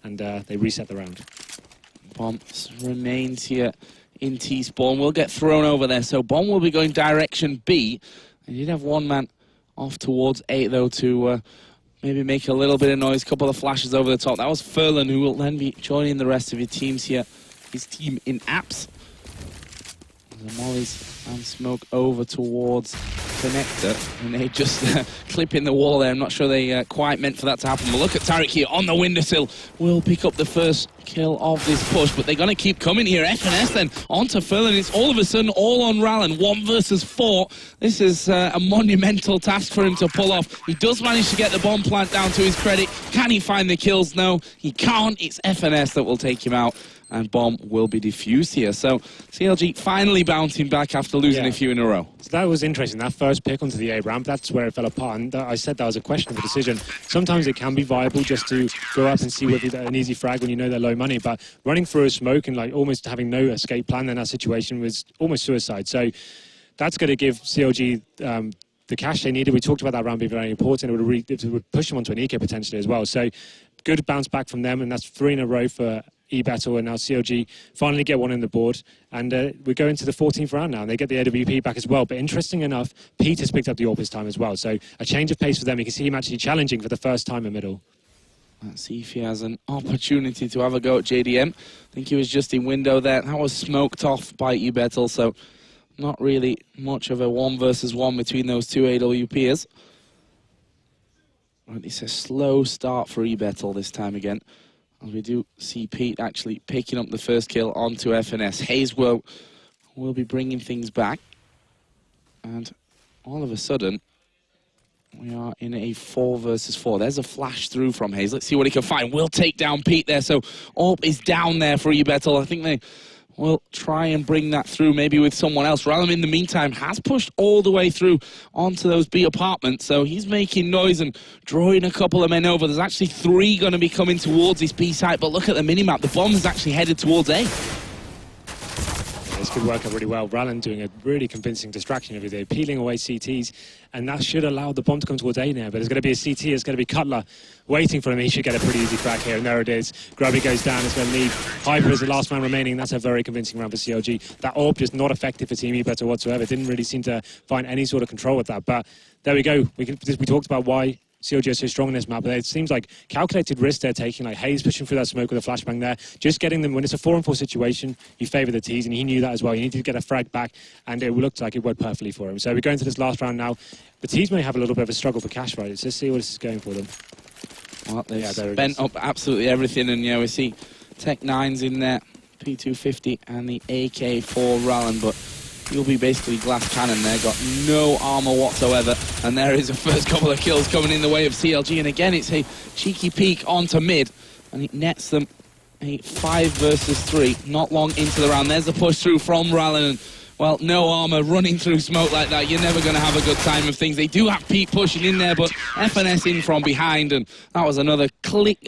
and they reset the round. Bomb remains here in T-spawn. Will get thrown over there. So Bomb will be going direction B. They did have 1 man off towards A, though, to maybe make a little bit of noise. Couple of flashes over the top. That was Furlan, who will then be joining the rest of your teams here his team in apps. The mollies and smoke over towards Connector, and they just clip in the wall there. I'm not sure they quite meant for that to happen. But look at Tarek here on the windowsill. Will pick up the first kill of this push, but they're going to keep coming here. FNS then onto Phil, and it's all of a sudden all on Rallen. 1 versus 4. This is a monumental task for him to pull off. He does manage to get the bomb plant down to his credit. Can he find the kills? No, he can't. It's FNS that will take him out, and bomb will be defused here. So CLG finally bouncing back after losing a few in a row. So that was interesting. That first pick onto the A ramp, that's where it fell apart. And I said that was a questionable decision. Sometimes it can be viable just to go up and see whether an easy frag when you know they're low money. But running through a smoke and like almost having no escape plan in that situation was almost suicide. So that's going to give CLG the cash they needed. We talked about that round being very important. It would push them onto an eco potentially as well. So good bounce back from them, and that's 3 in a row for eBattle, and now CLG finally get one in the board, and we go into the 14th round now, and they get the AWP back as well. But interesting enough, Pete has picked up the AWP this time as well, so a change of pace for them. You can see him actually challenging for the first time in middle. Let's see if he has an opportunity to have a go at JDM. I think he was just in window there. That was smoked off by eBattle, so not really much of a 1 versus 1 between those two AWPers. Right, it's a slow start for eBattle this time again. As we do see Pete actually picking up the first kill onto FNS. Hayes will be bringing things back. And all of a sudden, we are in a 4 versus 4. There's a flash through from Hayes. Let's see what he can find. Will take down Pete there. So AWP is down there for eBattle. I think they will try and bring that through maybe with someone else. Rallen, in the meantime, has pushed all the way through onto those B apartments, so he's making noise and drawing a couple of men over. There's actually 3 going to be coming towards this B site, but look at the minimap. The bomb is actually headed towards A. This could work out really well. Rallen doing a really convincing distraction every day, peeling away CTs, and that should allow the bomb to come towards A now. But there's going to be a CT, there's going to be Cutler waiting for him. He should get a pretty easy crack here, and there it is. Grubby goes down, it's going to leave. Hyper is the last man remaining. That's a very convincing round for CLG. That AWP just not effective for Team eBattle whatsoever. Didn't really seem to find any sort of control with that. But there we go. We talked about why CLG is so strong in this map, but it seems like calculated risk they're taking, like Hayes pushing through that smoke with a flashbang there, just getting them, when it's a 4-on-4 situation, you favour the T's, and he knew that as well. You need to get a frag back, and it looked like it worked perfectly for him. So we go into this last round now. The T's may have a little bit of a struggle for cash, right? Let's just see what this is going for them. Well, they've spent up absolutely everything, and we see Tech 9's in there, P250, and the AK-4 Rallen, but he'll be basically glass cannon there, got no armor whatsoever, and there is a first couple of kills coming in the way of CLG, and again it's a cheeky peek onto mid, and it nets them a 5 versus 3, not long into the round. There's a push through from Rallen, and well, no armor running through smoke like that, you're never going to have a good time of things. They do have Pete pushing in there, but FNS in from behind, and that was another quick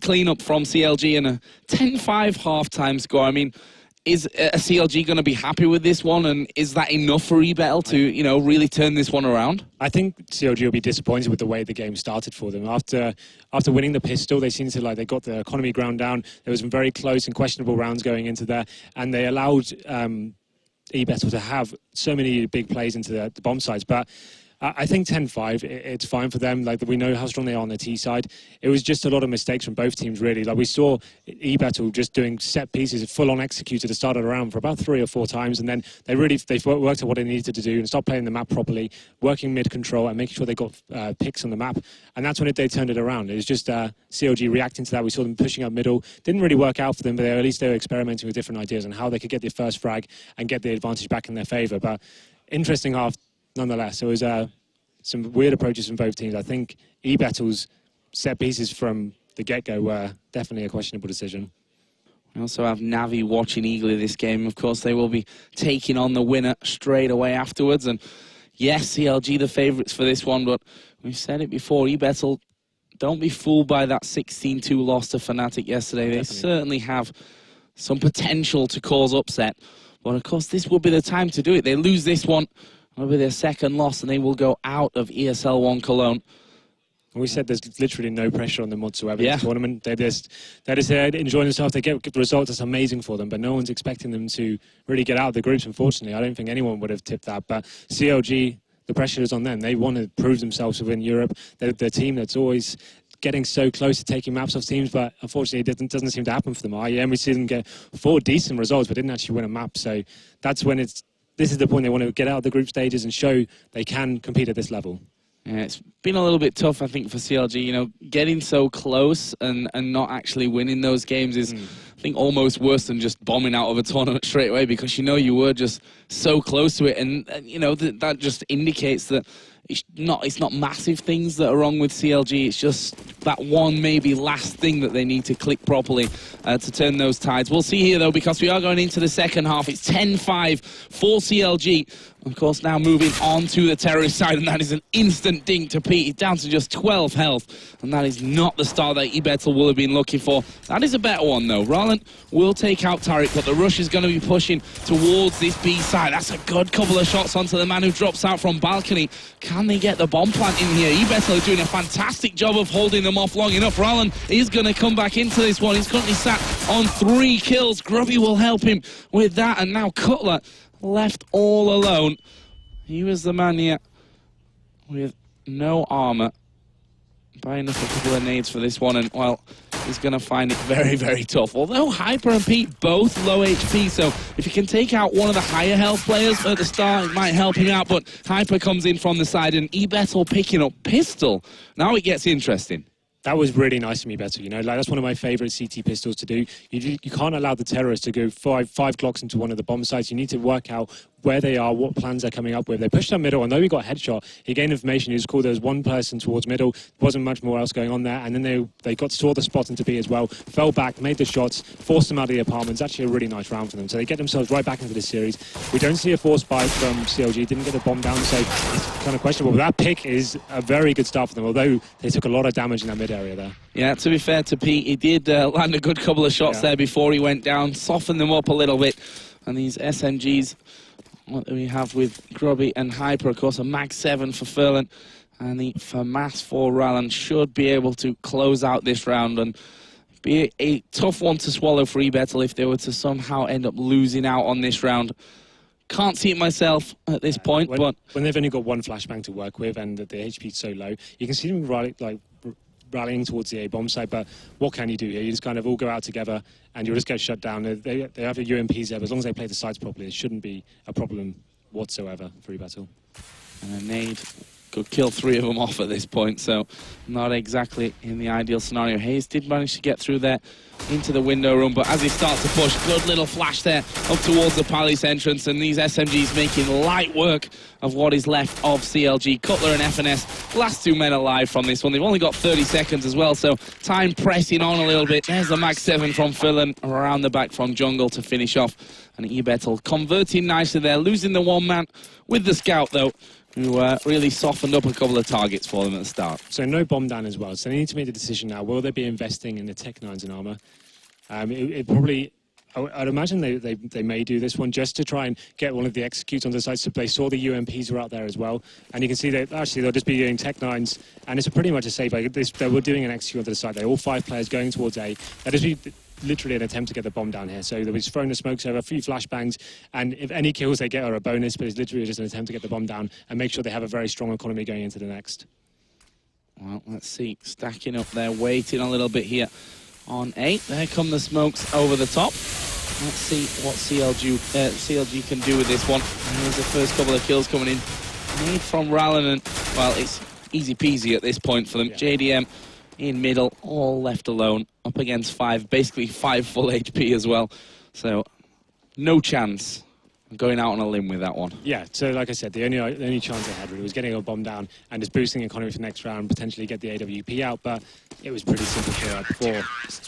cleanup from CLG, and a 10-5 half-time score. I mean, is a CLG going to be happy with this one, and is that enough for eBattle to, really turn this one around? I think CLG will be disappointed with the way the game started for them. After winning the pistol, they seemed to they got the economy ground down. There was some very close and questionable rounds going into there, and they allowed eBattle to have so many big plays into the bomb sites. But I think 10-5, it's fine for them. Like, we know how strong they are on the T side. It was just a lot of mistakes from both teams, really. Like, we saw eBattle just doing set pieces, full-on execute at the start of the round for about 3 or 4 times, and then they worked at what they needed to do and stopped playing the map properly, working mid-control and making sure they got picks on the map. And that's when they turned it around. It was just CLG reacting to that. We saw them pushing up middle. Didn't really work out for them, but at least they were experimenting with different ideas on how they could get their first frag and get the advantage back in their favour. But interesting half. Nonetheless, it was some weird approaches from both teams. I think eBattle's set pieces from the get-go were definitely a questionable decision. We also have Navi watching eagerly this game. Of course, they will be taking on the winner straight away afterwards. And yes, CLG the favourites for this one, but we've said it before, eBattle, don't be fooled by that 16-2 loss to Fnatic yesterday. They certainly have some potential to cause upset. But of course, this will be the time to do it. They lose this one, it'll be their second loss, and they will go out of ESL One Cologne. We said there's literally no pressure on them whatsoever in the tournament. They're just enjoying themselves. They get the results. That's amazing for them, but no one's expecting them to really get out of the groups, unfortunately. I don't think anyone would have tipped that. But CLG, the pressure is on them. They want to prove themselves within Europe. They're the team that's always getting so close to taking maps off teams, but unfortunately it doesn't seem to happen for them. IEM, we see them get 4 decent results, but didn't actually win a map. So that's when this is the point they want to get out of the group stages and show they can compete at this level. Yeah, it's been a little bit tough, I think, for CLG. You know, getting so close and not actually winning those games is, I think, almost worse than just bombing out of a tournament straight away, because you know you were just so close to it, and you know that just indicates that it's not massive things that are wrong with CLG. It's just that one maybe last thing that they need to click properly to turn those tides. We'll see here though, because we are going into the second half. It's 10-5 for CLG. Of course, now moving on to the terrorist side, and that is an instant dink to Pete. He's down to just 12 health, and that is not the start that eBettel will have been looking for. That is a better one, though. Roland will take out Tariq, but the rush is going to be pushing towards this B side. That's a good couple of shots onto the man who drops out from balcony. Can they get the bomb plant in here? eBettel are doing a fantastic job of holding them off long enough. Roland is going to come back into this one. He's currently sat on 3 kills. Grubby will help him with that, and now Cutler left all alone. He was the man here with no armor, buying up a couple of nades for this one, and well, he's going to find it very, very tough. Although Hyper and Pete both low HP, so if you can take out one of the higher health players at the start, it might help him out, but Hyper comes in from the side, and eBettel picking up Pistol. Now it gets interesting. That was really nice from eBettel, you know, like that's one of my favourite CT pistols to do. You can't allow the terrorists to go five Glocks into one of the bomb sites. You need to work out where they are, what plans they're coming up with. They pushed down middle, and though he got a headshot, he gained information. He was called, there was one person towards middle, wasn't much more else going on there, and then they saw the spot into B as well, fell back, made the shots, forced them out of the apartments. Actually a really nice round for them. So they get themselves right back into this series. We don't see a forced buy from CLG, didn't get a bomb down, so it's kind of questionable. But that pick is a very good start for them, although they took a lot of damage in that mid area there. Yeah, to be fair to Pete, he did land a good couple of shots there before he went down, softened them up a little bit. And these SMGs, what do we have with Grubby and Hyper? Of course, a Mag 7 for Furlan, and the FAMAS for Rallan should be able to close out this round and be a tough one to swallow for eBettel if they were to somehow end up losing out on this round. Can't see it myself at this point, but when they've only got one flashbang to work with and the HP is so low, you can see them rallying towards the A bomb site, but what can you do here? You just kind of all go out together and you'll just get shut down. They have the UMPs there, but as long as they play the sides properly, it shouldn't be a problem whatsoever for eBettel. And a nade could kill 3 of them off at this point, so not exactly in the ideal scenario. Hayes did manage to get through there into the window room, but as he starts to push, good little flash there up towards the Palace entrance, and these SMGs making light work of what is left of CLG. Cutler and FNS, last 2 men alive from this one. They've only got 30 seconds as well, so time pressing on a little bit. There's the Mag 7 from Furlan around the back from Jungle to finish off, and eBettel converting nicely there, losing the 1 man with the scout though, who really softened up a couple of targets for them at the start. So no bomb down as well, so they need to make the decision now. Will they be investing in the Tech 9s and armor? It probably, I'd imagine they may do this one just to try and get one of the executes on the site. So they saw the UMPs were out there as well, and you can see that actually they'll just be doing Tech 9s, and it's pretty much a safe. They were doing an execute onto the site. They're all 5 players going towards A. That is literally an attempt to get the bomb down here. So they were just throwing the smokes over, a few flashbangs, and if any kills they get are a bonus, but it's literally just an attempt to get the bomb down and make sure they have a very strong economy going into the next. Well, let's see. Stacking up there, waiting a little bit here on 8. There come the smokes over the top. Let's see what CLG can do with this one. And here's the first couple of kills coming in. Nade from Rallan, and, well, it's easy peasy at this point for them. Yeah. JDM in middle, all left alone, up against 5, basically 5 full HP as well. So, no chance. I'm going out on a limb with that one. Yeah, so like I said, the only chance they had really was getting a bomb down and just boosting economy for the next round, potentially get the AWP out, but it was pretty simple for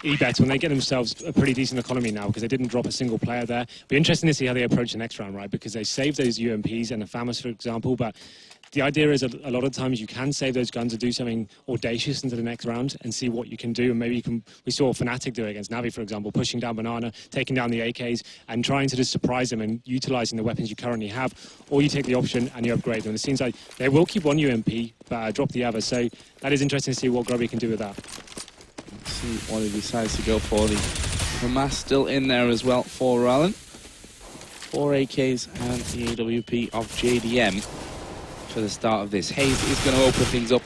eBet when they get themselves a pretty decent economy now because they didn't drop a single player there. Be interesting to see how they approach the next round, right? Because they saved those UMPs and the FAMAS, for example, but the idea is a lot of times you can save those guns and do something audacious into the next round and see what you can do. And maybe you can. We saw Fnatic do it against Navi, for example, pushing down Banana, taking down the AKs, and trying to just surprise them and utilizing the weapons you currently have. Or you take the option and you upgrade them. It seems like they will keep one UMP, but drop the other. So that is interesting to see what Grubby can do with that. Let's see what he decides to go for. The mass still in there as well for Rallan. 4 AKs and the AWP of JDM. For the start of this. Hayes is going to open things up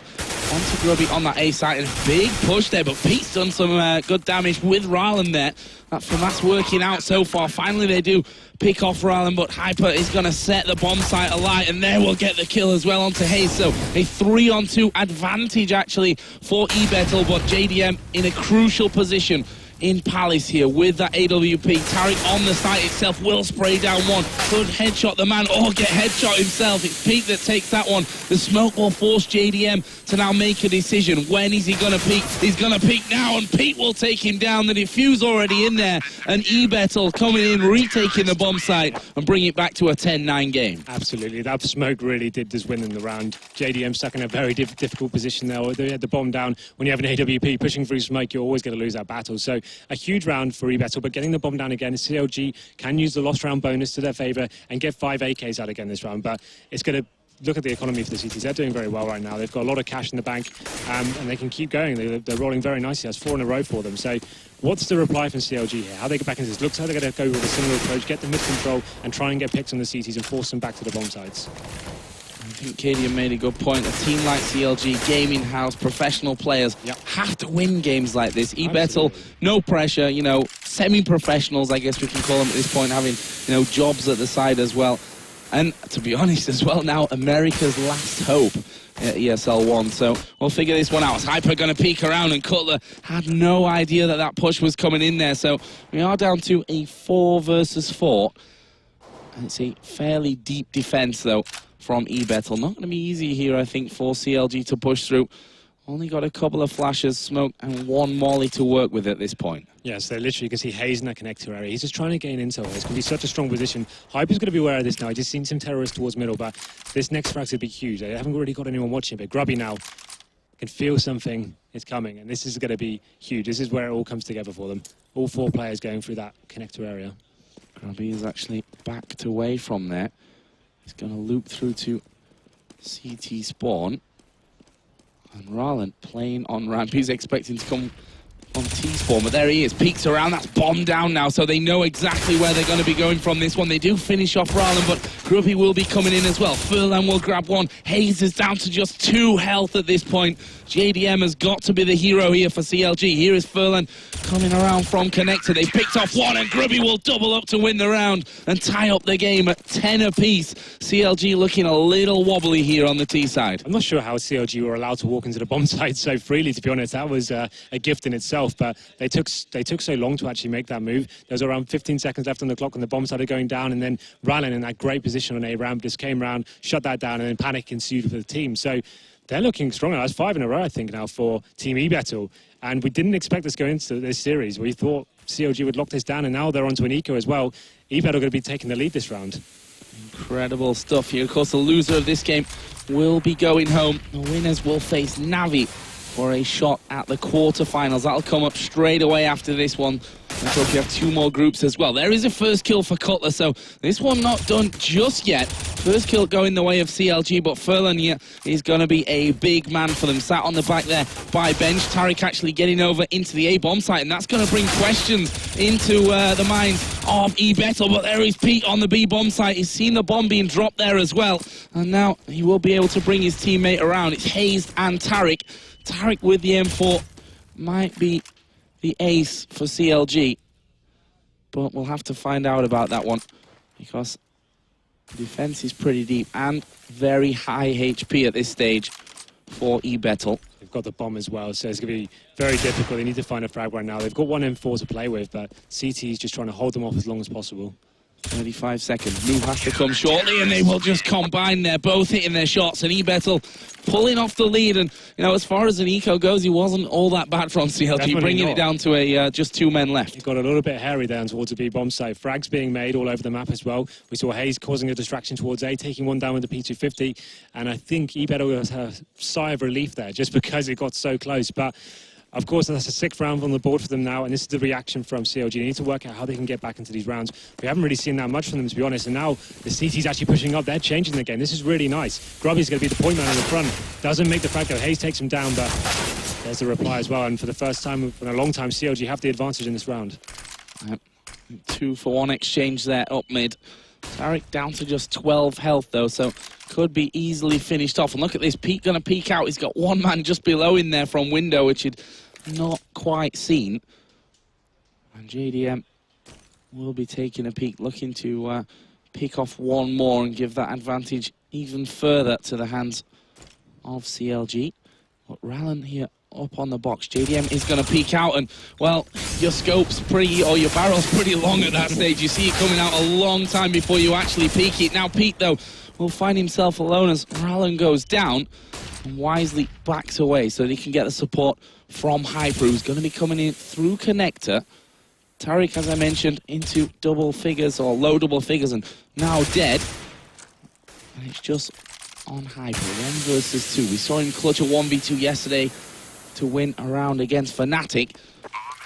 onto Grubby on that A side, and a big push there, but Pete's done some good damage with Rylan there. That FAMAS working out so far. Finally they do pick off Rylan, but Hyper is going to set the bomb site alight, and there will get the kill as well onto Hayes. So a 3-on-2 advantage actually for eBettle, but JDM in a crucial position in Palace here with that AWP. Tariq on the site itself will spray down one. Could headshot the man or get headshot himself. It's Pete that takes that one. The smoke will force JDM to now make a decision. When is he going to peek? He's going to peek now, and Pete will take him down. The defuse already in there, and eBettle coming in, retaking the bomb site and bring it back to a 10-9 game. Absolutely, that smoke really did just win in the round. JDM stuck in a very difficult position there. They had the bomb down. When you have an AWP pushing through smoke, you're always going to lose that battle. So a huge round for eBettle, but getting the bomb down again, CLG can use the lost round bonus to their favour and get 5 AKs out again this round, but it's going to look at the economy for the CTs. They're doing very well right now. They've got a lot of cash in the bank, and they can keep going. They're rolling very nicely. That's 4 in a row for them. So what's the reply from CLG here? How they get back into this? Looks like they're going to go with a similar approach, get the mid control and try and get picks on the CTs and force them back to the bomb sites. I think Cadian made a good point. A team like CLG, gaming house, professional players have to win games like this. eBettle, no pressure, you know, semi-professionals, I guess we can call them at this point, having, you know, jobs at the side as well. And to be honest as well now, America's last hope at ESL 1. So we'll figure this one out. Is Hyper going to peek around, and Cutler had no idea that that push was coming in there. So we are down to a 4 versus 4. And it's a fairly deep defense though from eBettle. Not going to be easy here, I think, for CLG to push through. Only got a couple of flashes, smoke, and 1 molly to work with at this point. Yes, they literally, you can see Hayes in that connector area. He's just trying to gain intel. It's going to be such a strong position. Hyper's going to be aware of this now. He's just seen some terrorists towards middle, but this next frag's going to be huge. They haven't really got anyone watching, but Grubby now can feel something is coming, and this is going to be huge. This is where it all comes together for them. All 4 players going through that connector area. Grubby is actually backed away from there. He's going to loop through to CT spawn. And Rylan playing on ramp. He's expecting to come on T-spawn, but there he is. Peeks around. That's bomb down now, so they know exactly where they're going to be going from this one. They do finish off Rylan, but Grubby will be coming in as well. Furlan will grab one. Hayes is down to just 2 health at this point. JDM has got to be the hero here for CLG. Here is Furlan coming around from connector. They picked off one, and Grubby will double up to win the round and tie up the game at 10 apiece. CLG looking a little wobbly here on the T side. I'm not sure how CLG were allowed to walk into the bomb site so freely, to be honest. That was a gift in itself, but they took so long to actually make that move. There was around 15 seconds left on the clock when the bomb started going down, and then Rylan in that great position on A ramp just came around, shut that down, and then panic ensued for the team. So they're looking strong. That's 5 in a row, I think, now for Team eBettle. And we didn't expect this going into this series. We thought CLG would lock this down, and now they're onto an eco as well. eBettle are going to be taking the lead this round. Incredible stuff here. Of course, the loser of this game will be going home. The winners will face Navi for a shot at the quarterfinals. That'll come up straight away after this one. Let's hope you have 2 more groups as well. There is a first kill for Cutler, so this one not done just yet. First kill going the way of CLG, but Furlan here is going to be a big man for them. Sat on the back there by bench. Tariq actually getting over into the A-bomb site, and that's going to bring questions into the minds of eBettle. But there is Pete on the B-bomb site. He's seen the bomb being dropped there as well, and now he will be able to bring his teammate around. It's Hayes and Tariq. Tariq with the M4 might be the ace for CLG, but we'll have to find out about that one, because the defense is pretty deep and very high HP at this stage for eBettle. They've got the bomb as well, so it's going to be very difficult. They need to find a frag right now. They've got one M4 to play with, but CT is just trying to hold them off as long as possible. 35 seconds. Move has to come shortly, and they will just combine there, both hitting their shots, and eBettle pulling off the lead. And, you know, as far as an eco goes, he wasn't all that bad from CLG, Definitely bringing not. it down to a just 2 men left. It got a little bit hairy down towards the B-bomb site. Frags being made all over the map as well. We saw Hayes causing a distraction towards A, taking one down with the P250, and I think eBettle has a sigh of relief there, just because it got so close. But of course, that's a 6th round on the board for them now, and this is the reaction from CLG. They need to work out how they can get back into these rounds. We haven't really seen that much from them, to be honest, and now the CT's actually pushing up. They're changing the game. This is really nice. Grubby's going to be the point man in the front. Doesn't make the frag go. Hayes takes him down, but there's the reply as well, and for the first time in a long time, CLG have the advantage in this round. Yep. 2-for-1 exchange there up mid. Tarek down to just 12 health though, so could be easily finished off. And look at this, Pete gonna peek out. He's got one man just below in there from window, which he'd not quite seen. And JDM will be taking a peek, looking to pick off one more and give that advantage even further to the hands of CLG. But Rallen here up on the box. JDM is going to peek out, and well, your scope's pretty, or your barrel's pretty long at that stage. You see it coming out a long time before you actually peek it. Now Pete, though, will find himself alone as Rallen goes down and wisely backs away so that he can get the support from Hyper, who's going to be coming in through connector. Tarek, as I mentioned, into double figures or low double figures and now dead. And it's just on Hyper, 1 versus 2. We saw him clutch a 1v2 yesterday to win a round against Fnatic.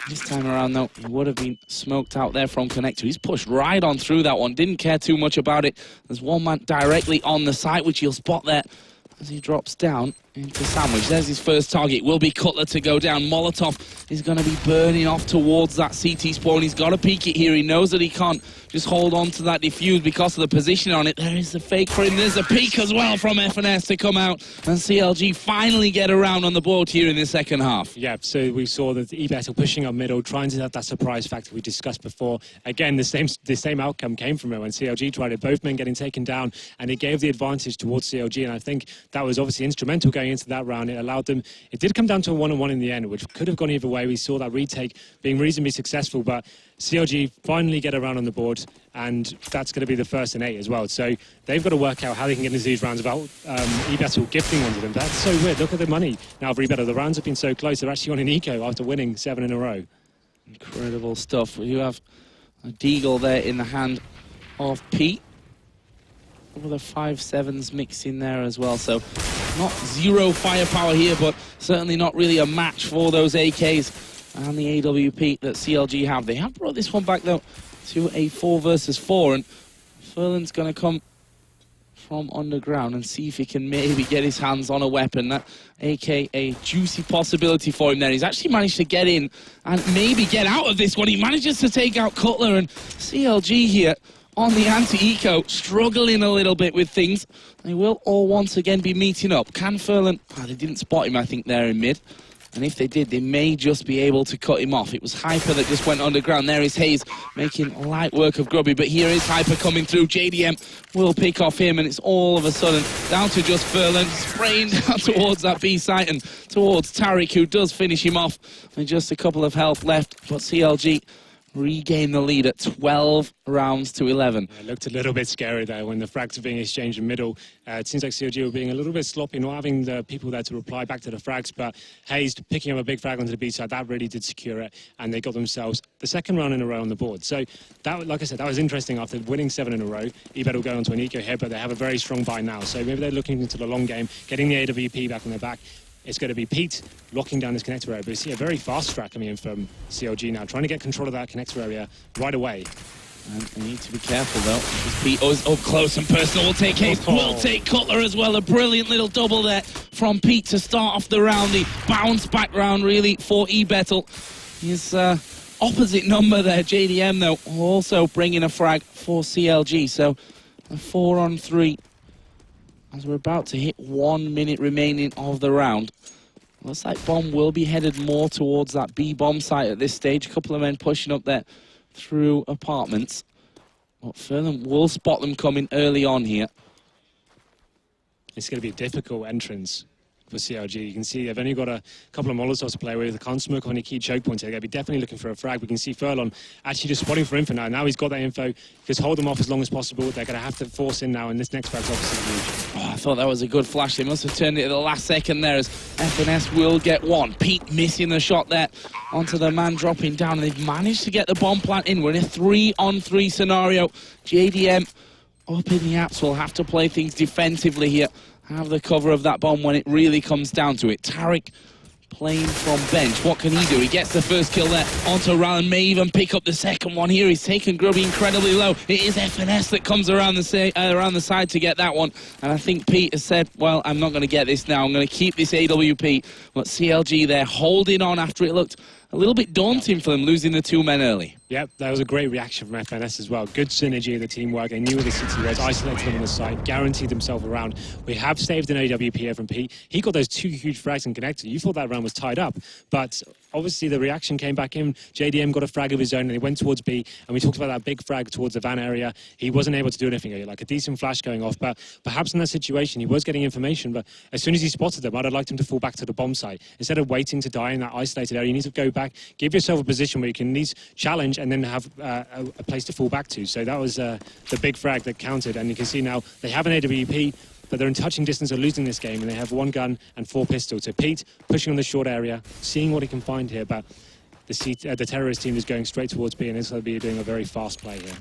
This time around, though, he would have been smoked out there from connector. He's pushed right on through that one, didn't care too much about it. There's one man directly on the site, which you'll spot there as he drops down into Sandwich. There's his first target. Will be Cutler to go down. Molotov is going to be burning off towards that CT spawn. He's got to peek it here. He knows that he can't just hold on to that defuse because of the position on it. There is the fake for him. There's a peek as well from FNS to come out. And CLG finally get around on the board here in the second half. Yeah, so we saw that eBettle pushing up middle, trying to have that surprise factor we discussed before. Again, the same outcome came from it when CLG tried it. Both men getting taken down, and it gave the advantage towards CLG. And I think that was obviously instrumental going into that round. It allowed them, it did come down to a 1-on-1 in the end, which could have gone either way. We saw that retake being reasonably successful, but CLG finally get around on the board, and that's going to be the first and 8 as well. So they've got to work out how they can get into these rounds without eBettle gifting one to them. That's so weird. Look at the money now of eBettle. The rounds have been so close. They're actually on an eco after winning 7 in a row. Incredible stuff. You have a Deagle there in the hand of Pete. All the 5-7s mixed in there as well. So not zero firepower here, but certainly not really a match for those AKs and the AWP that CLG have. They have brought this one back, though, to a 4 versus 4, and Furlan's going to come from underground and see if he can maybe get his hands on a weapon. That AK, a juicy possibility for him there. He's actually managed to get in and maybe get out of this one. He manages to take out Cutler, and CLG here on the anti-eco, struggling a little bit with things. They will all once again be meeting up. Can Furlan... they didn't spot him, I think, there in mid. And if they did, they may just be able to cut him off. It was Hyper that just went underground. There is Hayes making light work of Grubby, but here is Hyper coming through. JDM will pick off him, and it's all of a sudden down to just Furlan, spraying down towards that B site and towards Tarek, who does finish him off with just a couple of health left. But CLG regain the lead at 12 rounds to 11. It looked a little bit scary there when the frags were being exchanged in middle. It seems like CLG were being a little bit sloppy, not having the people there to reply back to the frags, but Hayes picking up a big frag onto the B side, that really did secure it, and they got themselves the second round in a row on the board. So that, like I said, that was interesting. After winning 7 in a row, eBet will go onto an eco here, but they have a very strong buy now. So maybe they're looking into the long game, getting the AWP back on their back. It's going to be Pete locking down this connector area. But you see a very fast strat coming in from CLG now, trying to get control of that connector area right away. And they need to be careful, though, because Pete is up close and personal. Will take Hayes, will take Cutler as well. A brilliant little double there from Pete to start off the round. The bounce back round, really, for eBettle. His opposite number there, JDM, though, also bringing a frag for CLG. So a 4-on-3 as we're about to hit 1 minute remaining of the round. Looks like Bomb will be headed more towards that B bomb site at this stage. A couple of men pushing up there through apartments. But Furlan will spot them coming early on here. It's going to be a difficult entrance for CLG. You can see they've only got a couple of Molotovs to play with. They can't smoke on any key choke points. They're going to be definitely looking for a frag. We can see Furlon actually just spotting for info now. Now he's got that info. Just hold them off as long as possible. They're going to have to force in now, and this next frag's obviously huge. I thought that was a good flash. They must have turned it at the last second there as FNS will get one. Pete missing the shot there onto the man dropping down. And they've managed to get the bomb plant in. We're in a 3-on-3 scenario. JDM up in the apps will have to play things defensively here. Have the cover of that bomb when it really comes down to it. Tarek playing from bench. What can he do? He gets the first kill there onto Rallen. May even pick up the second one here. He's taken Grubby incredibly low. It is FNS that comes around the side to get that one. And I think Pete has said, well, I'm not going to get this now. I'm going to keep this AWP. But CLG there holding on after it looked a a little bit daunting for them, losing the 2 men early. Yep, that was a great reaction from FNS as well. Good synergy of the teamwork. They knew where the city was, isolated them on the site, guaranteed themselves around. We have saved an AWP here from Pete. He got those 2 huge frags and connected. You thought that round was tied up, but obviously the reaction came back in. JDM got a frag of his own and he went towards B, and we talked about that big frag towards the van area. He wasn't able to do anything, like a decent flash going off, but perhaps in that situation he was getting information, but as soon as he spotted them, I'd have liked him to fall back to the bomb site. Instead of waiting to die in that isolated area, you need to go back, give yourself a position where you can at least challenge and then have a place to fall back to. So that was the big frag that counted, and you can see now they have an AWP, but they're in touching distance of losing this game, and they have 1 gun and 4 pistols. So Pete pushing on the short area, seeing what he can find here, but the terrorist team is going straight towards B, and this will be doing a very fast play here.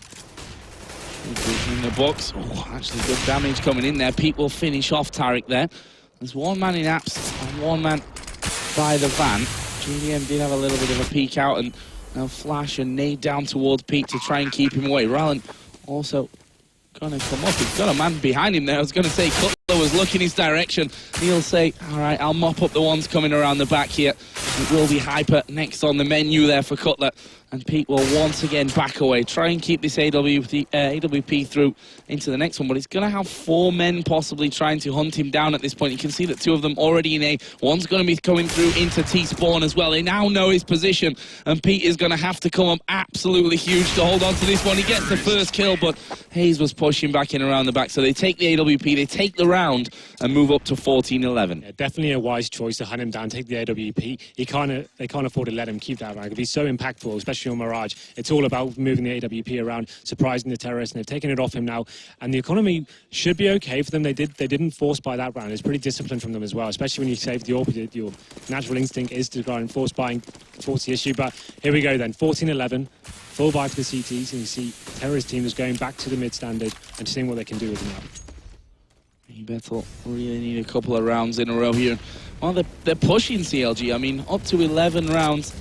In the box. Oh, actually good damage coming in there. Pete will finish off Tarek there. There's 1 man in apps and 1 man by the van. GDM did have a little bit of a peek out, and now flash and nade down towards Pete to try and keep him away. Rallen also gonna come up. He's got a man behind him there. I was gonna say Cutler was looking his direction. He'll say, all right, I'll mop up the ones coming around the back here. It will be Hyper next on the menu there for Cutler. And Pete will once again back away, try and keep this AWP through into the next one, but it's going to have 4 men possibly trying to hunt him down at this point. You can see that 2 of them already in A. One's going to be coming through into T-spawn as well. They now know his position, and Pete is going to have to come up absolutely huge to hold on to this one. He gets the first kill, but Hayes was pushing back in around the back, so they take the AWP, they take the round, and move up to 14-11. Yeah, definitely a wise choice to hunt him down, take the AWP. They can't afford to let him keep that rank. He's so impactful, especially on Mirage. It's all about moving the AWP around, surprising the terrorists, and they've taken it off him now. And the economy should be okay for them. They didn't force buy that round. It's pretty disciplined from them as well, especially when you save the AWP. Your natural instinct is to try and force buying, force the issue. But here we go then, 14-11. Full buy to the CTs, and you see terrorist team is going back to the mid standard and seeing what they can do with them now. Bethel really need a couple of rounds in a row here. Well, they're pushing CLG. I mean, up to 11 rounds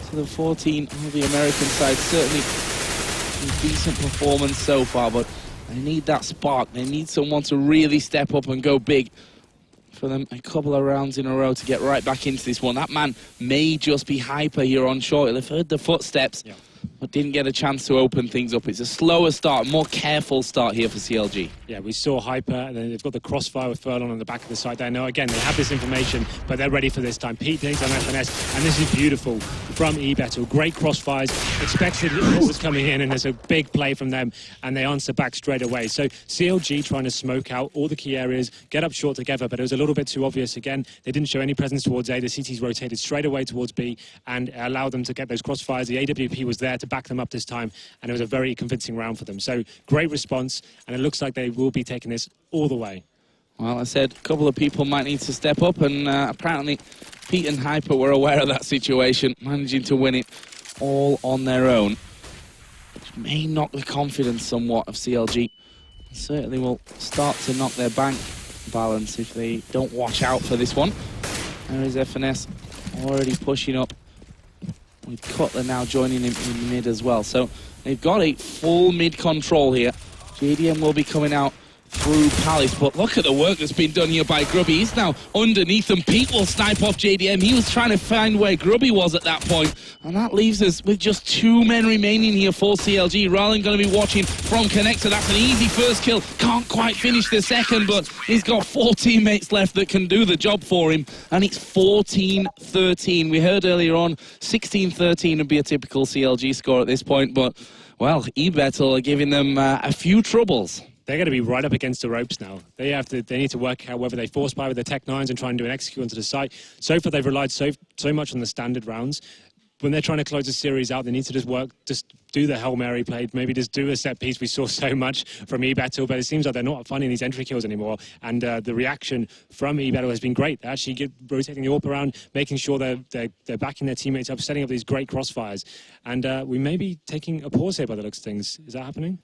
to the 14 on the American side. Certainly a decent performance so far, but they need that spark. They need someone to really step up and go big for them a couple of rounds in a row to get right back into this one. That man may just be Hyper here on short. They've heard the footsteps. Yeah. But didn't get a chance to open things up. It's a slower start, more careful start here for CLG. Yeah, we saw Hyper, and then they've got the crossfire with Furlong on the back of the site there. Now, again, they have this information, but they're ready for this time. Pete takes on FNS, and this is beautiful from eBettle. Great crossfires, expected what was coming in, and there's a big play from them, and they answer back straight away. So CLG trying to smoke out all the key areas, get up short together, but it was a little bit too obvious. Again, they didn't show any presence towards A. The CTs rotated straight away towards B, and allowed them to get those crossfires. The AWP was there to back them up this time, and it was a very convincing round for them. So great response, and it looks like they will be taking this all the way. Well, I said a couple of people might need to step up, and apparently Pete and Hyper were aware of that situation, managing to win it all on their own, which may knock the confidence somewhat of CLG. Certainly will start to knock their bank balance if they don't watch out for this one. There is FNS already pushing up, with Cutler now joining him in mid as well. So they've got a full mid control here. JDM will be coming out through Palace, but look at the work that's been done here by Grubby. He's now underneath them. Pete will snipe off JDM. He was trying to find where Grubby was at that point, and that leaves us with just 2 men remaining here for CLG. Rallen going to be watching from Connector. That's an easy first kill. Can't quite finish the second, but he's got 4 teammates left that can do the job for him, and it's 14-13. We heard earlier on 16-13 would be a typical CLG score at this point, but, well, eBettle are giving them a few troubles. They're going to be right up against the ropes now. They need to work out whether they force buy with the Tech 9s and try and do an execute onto the site. So far, they've relied so much on the standard rounds. When they're trying to close the series out, they need to just do the Hail Mary play, maybe just do a set piece. We saw so much from eBettle, but it seems like they're not finding these entry kills anymore. And the reaction from eBettle has been great. They actually rotating the AWP around, making sure they're backing their teammates up, setting up these great crossfires. And we may be taking a pause here by the looks of things. Is that happening?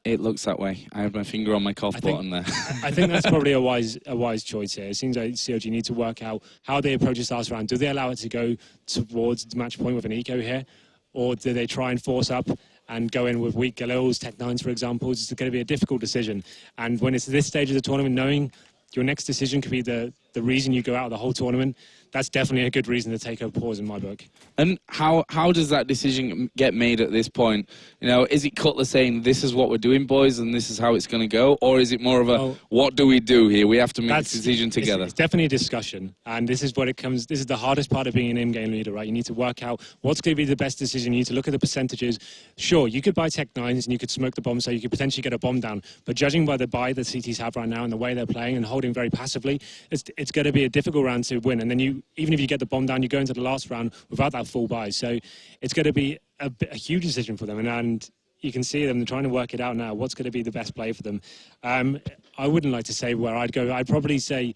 It looks that way. I have my finger on my cough button there. I think that's probably a wise choice here. It seems like CLG need to work out how they approach this last round. Do they allow it to go towards the match point with an eco here? Or do they try and force up and go in with weak Galils, Tech 9s, for example? It's going to be a difficult decision. And when it's this stage of the tournament, knowing your next decision could be the the reason you go out the whole tournament, that's definitely a good reason to take a pause in my book. And how does that decision get made at this point? You know, is it Cutler saying, this is what we're doing, boys, and this is how it's going to go? Or is it more of a, what do we do here? We have to make a decision together. It's definitely a discussion. And this is what it comes, this is the hardest part of being an in-game leader, right? You need to work out what's going to be the best decision. You need to look at the percentages. Sure, you could buy Tech 9s and you could smoke the bomb, so you could potentially get a bomb down. But judging by the buy that CTs have right now and the way they're playing and holding very passively, it's going to be a difficult round to win. And then even if you get the bomb down, you go into the last round without that full buy. So it's going to be a huge decision for them. And you can see them trying to work it out now. What's going to be the best play for them? I wouldn't like to say where I'd go. I'd probably say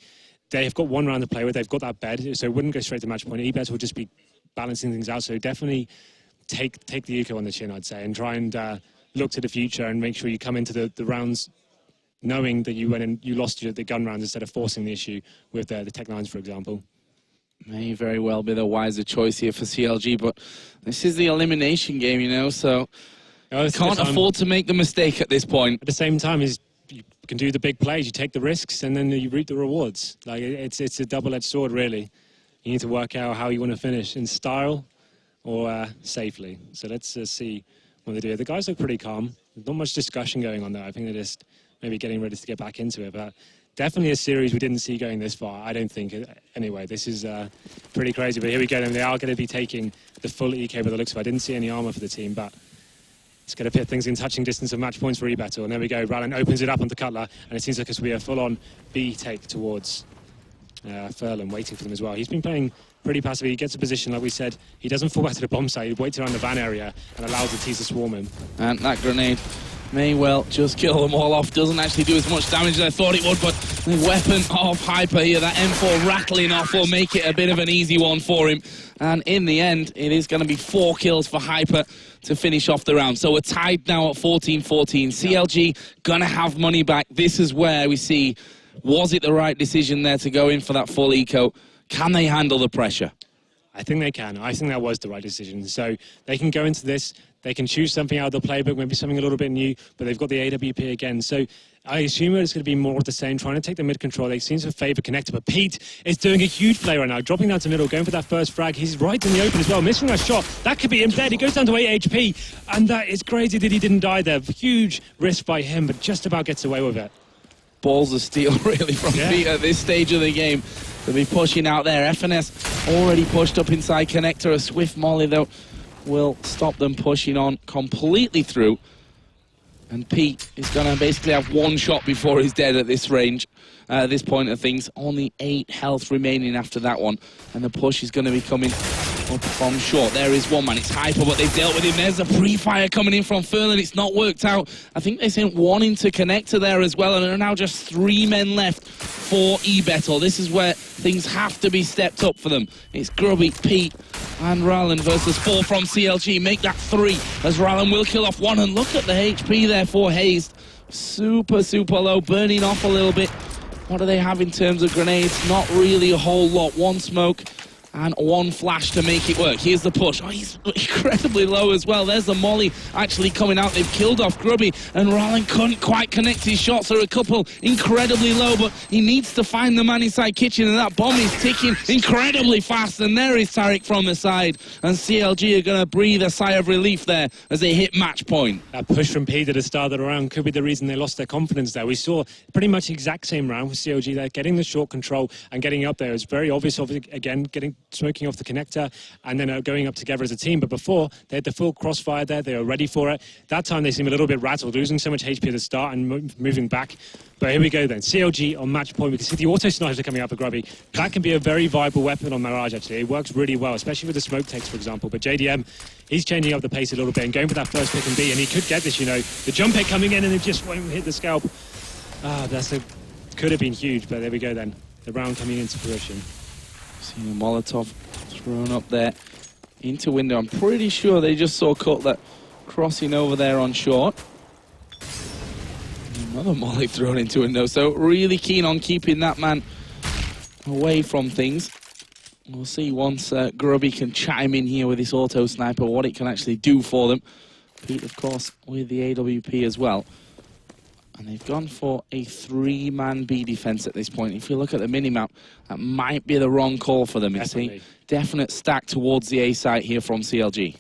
they've got one round to play with. They've got that bed, so it wouldn't go straight to match point. eBet will just be balancing things out. So definitely take the eco on the chin, I'd say, and try and look to the future and make sure you come into the rounds knowing that you went and you lost the gun rounds instead of forcing the issue with the Tech 9s, for example. May very well be the wiser choice here for CLG, but this is the elimination game, you know, so can't afford to make the mistake at this point. At the same time, you can do the big plays, you take the risks, and then you reap the rewards. Like it's a double-edged sword, really. You need to work out how you want to finish, in style or safely. So let's see what they do. The guys look pretty calm. Not much discussion going on there. I think they're just maybe getting ready to get back into it, but definitely a series we didn't see going this far, I don't think. Anyway, this is pretty crazy, but here we go. And they are going to be taking the full EK by the looks of it. I didn't see any armor for the team, but it's going to put things in touching distance of match points for eBettle. And there we go. Rallen opens it up onto Cutler, and it seems like we are full-on B take towards Furlan, waiting for them as well. He's been playing pretty passively. He gets a position, like we said. He doesn't fall back to the bomb site. He waits around the van area and allows the T's to swarm him. And that grenade may well just kill them all off. Doesn't actually do as much damage as I thought it would, but the weapon of Hyper here, that M4 rattling off, will make it a bit of an easy one for him. And in the end, it is going to be 4 kills for Hyper to finish off the round. So we're tied now at 14-14. CLG going to have money back. This is where we see, was it the right decision there to go in for that full eco? Can they handle the pressure? I think they can. I think that was the right decision. So they can go into this, they can choose something out of the playbook, maybe something a little bit new, but they've got the AWP again. So I assume it's going to be more of the same, trying to take the mid control. They seem to favour Connector, but Pete is doing a huge play right now, dropping down to middle, going for that first frag. He's right in the open as well, missing that shot. That could be him dead. He goes down to 8 HP, and that is crazy that he didn't die there. Huge risk by him, but just about gets away with it. Balls of steel, really, from Pete at this stage of the game. They'll be pushing out there. FNS already pushed up inside Connector. A swift molly, though, will stop them pushing on completely through. And Pete is going to basically have one shot before he's dead at this range. At this point of things, only 8 health remaining after that one. And the push is going to be coming up from short. There is one man. It's Hyper, but they've dealt with him. There's a pre-fire coming in from Furlan. It's not worked out. I think they sent one into Connector there as well. And there are now just 3 men left for eBettle. This is where things have to be stepped up for them. It's Grubby, Pete, and Rallen versus 4 from CLG. Make that 3 as Rallen will kill off 1. And look at the HP there for Hazed. Super, super low, burning off a little bit. What do they have in terms of grenades? Not really a whole lot. 1 smoke and 1 flash to make it work. Here's the push. Oh, he's incredibly low as well. There's the molly actually coming out. They've killed off Grubby, and Rallen couldn't quite connect his shots. There are a couple incredibly low, but he needs to find the man inside kitchen, and that bomb is ticking incredibly fast. And there is Tarek from the side, and CLG are going to breathe a sigh of relief there as they hit match point. That push from Pete at the start of the round could be the reason they lost their confidence there. We saw pretty much the exact same round with CLG there, getting the short control and getting up there. It's very obvious, again, smoking off the Connector and then going up together as a team. But before, they had the full crossfire there. They were ready for it. That time they seemed a little bit rattled, losing so much HP at the start and moving back. But here we go then. CLG on match point. We can see the auto snipers are coming up for Grubby. That can be a very viable weapon on Mirage, actually. It works really well, especially with the smoke takes, for example. But JDM, he's changing up the pace a little bit and going for that first pick and B, and he could get this, you know. The jump hit coming in and it just won't hit the scalp. Could have been huge, but there we go then. The round coming into fruition. Seeing a Molotov thrown up there into window. I'm pretty sure they just saw Cutler crossing over there on short. Another molly thrown into window. So really keen on keeping that man away from things. We'll see once Grubby can chime in here with this auto sniper what it can actually do for them. Pete, of course, with the AWP as well. And they've gone for a 3-man B defense at this point. If you look at the mini-map, that might be the wrong call for them. It's a definite stack towards the A site here from CLG.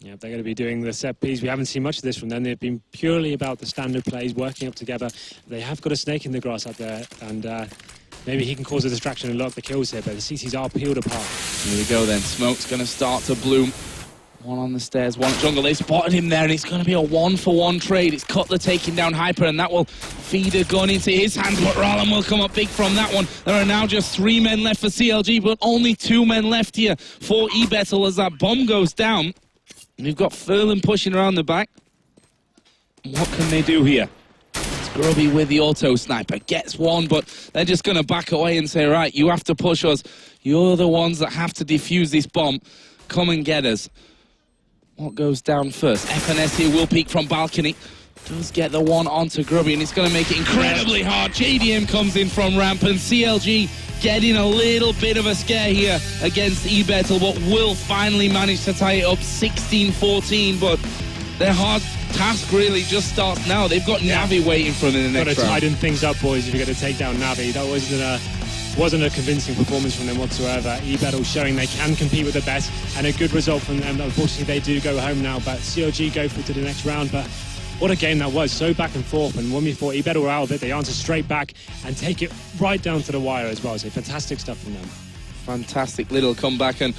Yeah, they're going to be doing the set piece. We haven't seen much of this from them. They've been purely about the standard plays, working up together. They have got a snake in the grass up there, and maybe he can cause a distraction and lock the kills here, but the CCs are peeled apart. Here we go then. Smoke's going to start to bloom. One on the stairs, one at jungle. They spotted him there, and it's going to be a 1-for-1 trade. It's Cutler taking down Hyper, and that will feed a gun into his hands, but Roland will come up big from that one. There are now just 3 men left for CLG, but only 2 men left here for eBettle as that bomb goes down. We've got Furlan pushing around the back. What can they do here? Grubby with the auto sniper gets one, but they're just going to back away and say, right, you have to push us. You're the ones that have to defuse this bomb. Come and get us. What goes down first? FNS here will peek from balcony. Does get the one onto Grubby, and it's going to make it incredibly hard. JDM comes in from ramp, and CLG getting a little bit of a scare here against eBettle, but will finally manage to tie it up 16-14, but their hard task really just starts now. They've got Navi waiting for them in the next round. Got to tighten things up, boys, if you're going to take down Navi. That wasn't a convincing performance from them whatsoever. eBettle showing they can compete with the best, and a good result from them. Unfortunately, they do go home now, but CLG go through to the next round. But what a game that was, so back and forth, and when we thought eBettle were out of it, they answer straight back and take it right down to the wire as well. So fantastic stuff from them. Fantastic little comeback, and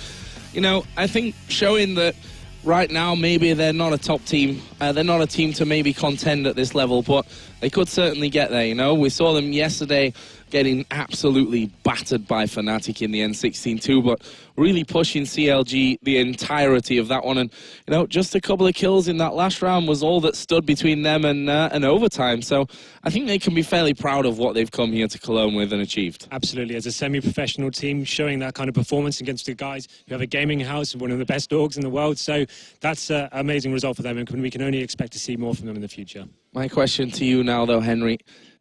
you know, I think showing that right now maybe they're not a top team, they're not a team to maybe contend at this level, but they could certainly get there. You know, we saw them yesterday getting absolutely battered by Fnatic in the N16 too, but really pushing CLG the entirety of that one. And, you know, just a couple of kills in that last round was all that stood between them and overtime. So I think they can be fairly proud of what they've come here to Cologne with and achieved. Absolutely. As a semi-professional team, showing that kind of performance against the guys who have a gaming house, one of the best orgs in the world. So that's an amazing result for them, and we can only expect to see more from them in the future. My question to you now, though, Henry,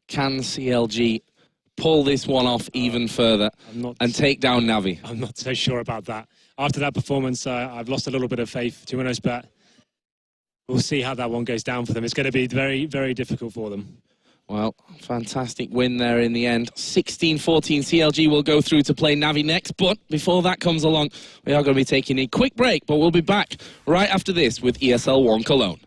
can CLG pull this one off even further and take down Navi? I'm not so sure about that. After that performance, I've lost a little bit of faith, to be honest, but we'll see how that one goes down for them. It's going to be very, very difficult for them. Well, fantastic win there in the end. 16-14, CLG will go through to play Navi next, but before that comes along, we are going to be taking a quick break, but we'll be back right after this with ESL One Cologne.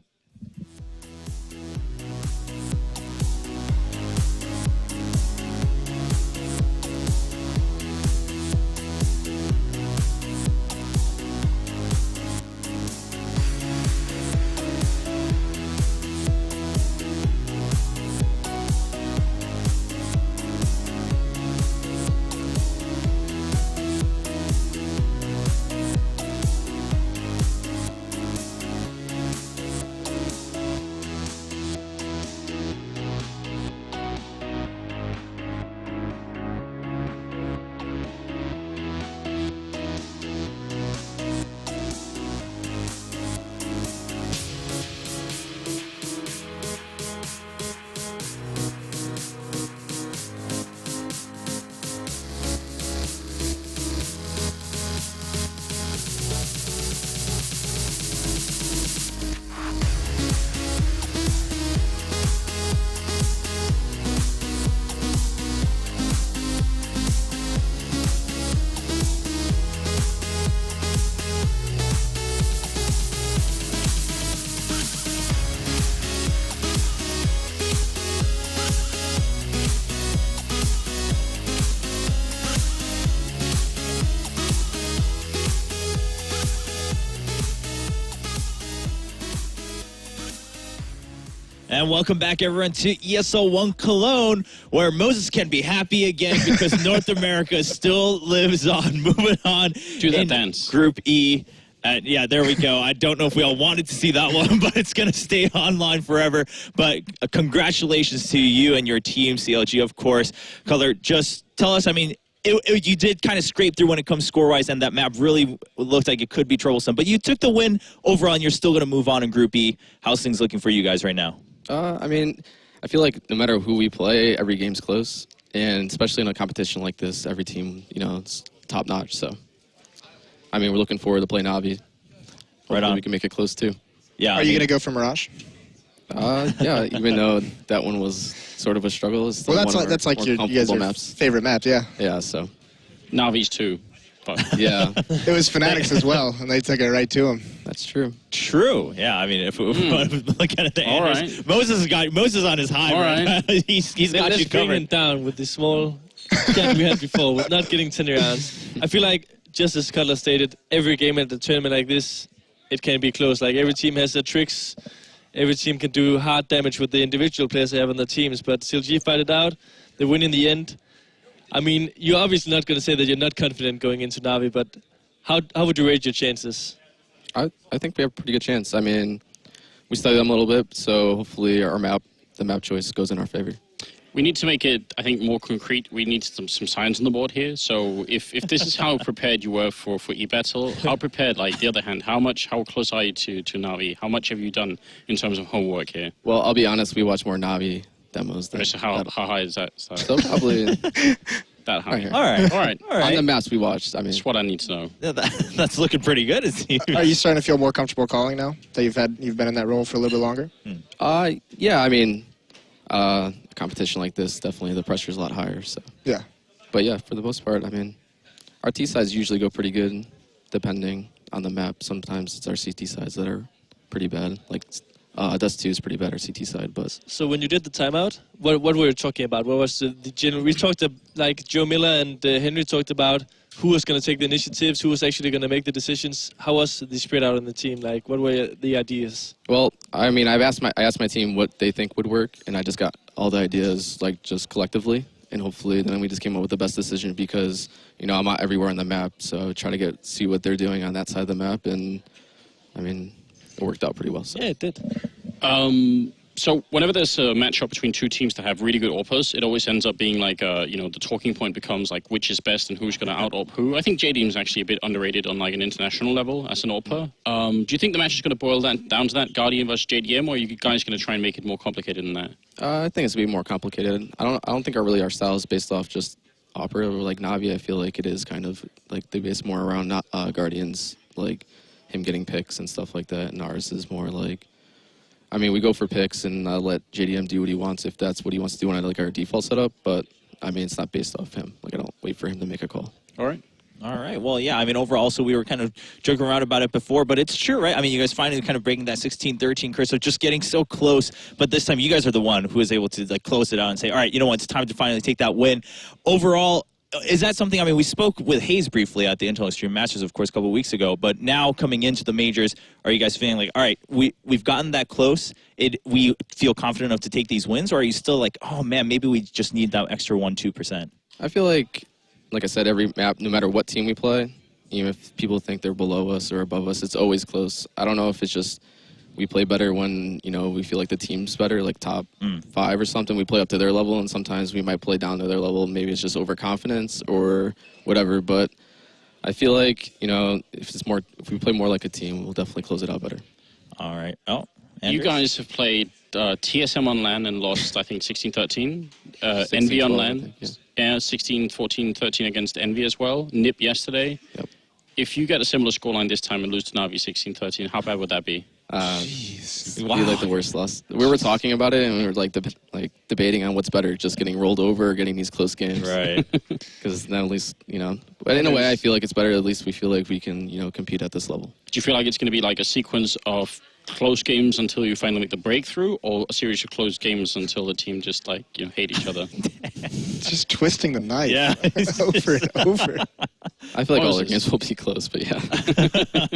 And welcome back, everyone, to ESL One Cologne, where Moses can be happy again because North America still lives on. Moving on to that dance. Group E. Yeah, there we go. I don't know if we all wanted to see that one, but it's going to stay online forever. But congratulations to you and your team, CLG, of course. Color, just tell us, I mean, you did kind of scrape through when it comes score-wise, and that map really looked like it could be troublesome. But you took the win overall, and you're still going to move on in Group E. How's things looking for you guys right now? I mean, I feel like no matter who we play, every game's close. And especially in a competition like this, every team, you know, it's top-notch. So, I mean, we're looking forward to playing Navi. Right on. We can make it close, too. Yeah. Are you going to go for Mirage? Yeah, even though that one was sort of a struggle. It's still Well, one of that's our like more you guys' comfortable maps. favorite map, yeah. Yeah, so. Navi's too. But yeah. It was Fanatics as well, and they took it right to him. That's true. True. Yeah, I mean, if we look at it, the All Anders, right. Moses on his high. All right? he's got Let's you bring covered. it down with the small gap we had before, with not getting 10 rounds. I feel like, just as Cutler stated, every game at the tournament like this, it can be close. Like, every team has their tricks. Every team can do hard damage with the individual players they have on their teams, but CLG fight it out. They win in the end. I mean, you're obviously not going to say that you're not confident going into Navi, but how would you rate your chances? I think we have a pretty good chance. I mean, we studied them a little bit, so hopefully the map choice goes in our favor. we need to make it, I think, more concrete. We need some signs on the board here. So if this is how prepared you were for e-battle, how prepared, like, the other hand, how close are you to Navi? How much have you done in terms of homework here? Well, I'll be honest, we watch more Navi demos than so how high is that? So probably that high. All right. All right. On the maps we watched, I mean, that's what I need to know. Yeah, that's looking pretty good. Are you starting to feel more comfortable calling now that you've been in that role for a little bit longer? Yeah, I mean, a competition like this, definitely the pressure's a lot higher. So yeah, but yeah, for the most part, I mean, our T sides usually go pretty good, depending on the map. Sometimes it's our CT sides that are pretty bad. Like Dust 2 is pretty bad, our CT side, but. So when you did the timeout, what were you talking about? What was the general? We talked like Joe Miller and Henry talked about who was going to take the initiatives, who was actually going to make the decisions. How was the spread out in the team? Like, what were the ideas? Well, I mean, I asked my team what they think would work, and I just got all the ideas, like, just collectively, and hopefully then we just came up with the best decision because, you know, I'm not everywhere on the map, so try to see what they're doing on that side of the map, and, I mean, it worked out pretty well. So. Yeah, it did. So whenever there's a matchup between two teams that have really good AWPers, it always ends up being like, you know, the talking point becomes like which is best and who's going to out-AWP who. I think JDM is actually a bit underrated on like an international level as an AWPer. Do you think the match is going to boil down to that, Guardian versus JDM, or are you guys going to try and make it more complicated than that? I think it's going to be more complicated. I don't think our style is based off just AWPer or like Navi. I feel like it is kind of like they base more around Guardians, like him getting picks and stuff like that, and ours is more like, I mean, we go for picks and let JDM do what he wants if that's what he wants to do on like our default setup. But I mean, it's not based off him. Like I don't wait for him to make a call. All right. All right. Well, yeah, I mean, overall, so we were kind of joking around about it before, but it's true, right? I mean, you guys finally kind of breaking that 16-13 curse, so just getting so close, but this time you guys are the one who is able to like close it out and say, all right, you know what, it's time to finally take that win. Overall, is that something, I mean, we spoke with Hayes briefly at the Intel Extreme Masters, of course, a couple of weeks ago, but now coming into the majors, are you guys feeling like, all right, we've gotten that close, we feel confident enough to take these wins, or are you still like, oh man, maybe we just need that extra 1-2%? I feel like I said, every map, no matter what team we play, even if people think they're below us or above us, it's always close. I don't know if it's just we play better when, you know, we feel like the team's better, like top 5 or something. We play up to their level, and sometimes we might play down to their level. Maybe it's just overconfidence or whatever. But I feel like, you know, if we play more like a team, we'll definitely close it out better. All right. Oh, Andres? You guys have played TSM on LAN and lost, I think, 16-13. Envy on LAN, yeah, 16-14-13 against Envy as well. NIP yesterday. Yep. If you get a similar scoreline this time and lose to Navi 16-13, how bad would that be? It'd be like the worst loss. We were talking about it, and we were like debating on what's better, just getting rolled over or getting these close games. Right. Because then at least, you know, but in a way I feel like it's better. At least we feel like we can, you know, compete at this level. Do you feel like it's going to be like a sequence of close games until you finally make the breakthrough, or a series of close games until the team just, like, you know, hate each other? Just twisting the knife. Yeah. Over and over. I feel like all our games will be close, but yeah.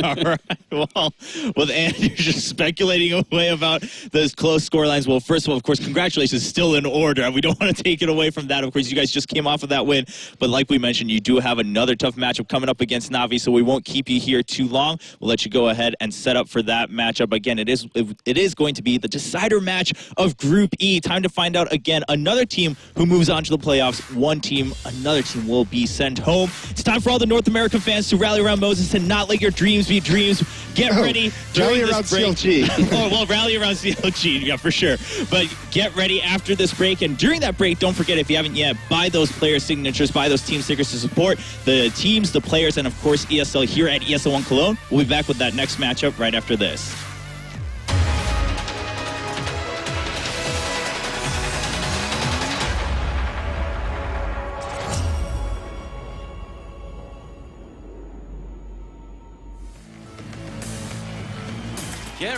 All right. Well, with Andrew just speculating away about those close scorelines. Well, first of all, of course, congratulations, still in order. We don't want to take it away from that. Of course, you guys just came off of that win. But like we mentioned, you do have another tough matchup coming up against Navi, so we won't keep you here too long. We'll let you go ahead and set up for that matchup. Again, it is going to be the decider match of Group E. Time to find out, again, another team who moves on to the playoffs. One team, another team will be sent home. It's time for all the North American fans to rally around Moses and not let your dreams be dreams. Get ready during rally this break. CLG. Oh, well, rally around CLG, yeah, for sure. But get ready after this break. And during that break, don't forget, if you haven't yet, buy those player signatures, buy those team stickers to support the teams, the players, and of course ESL here at ESL One Cologne. We'll be back with that next matchup right after this.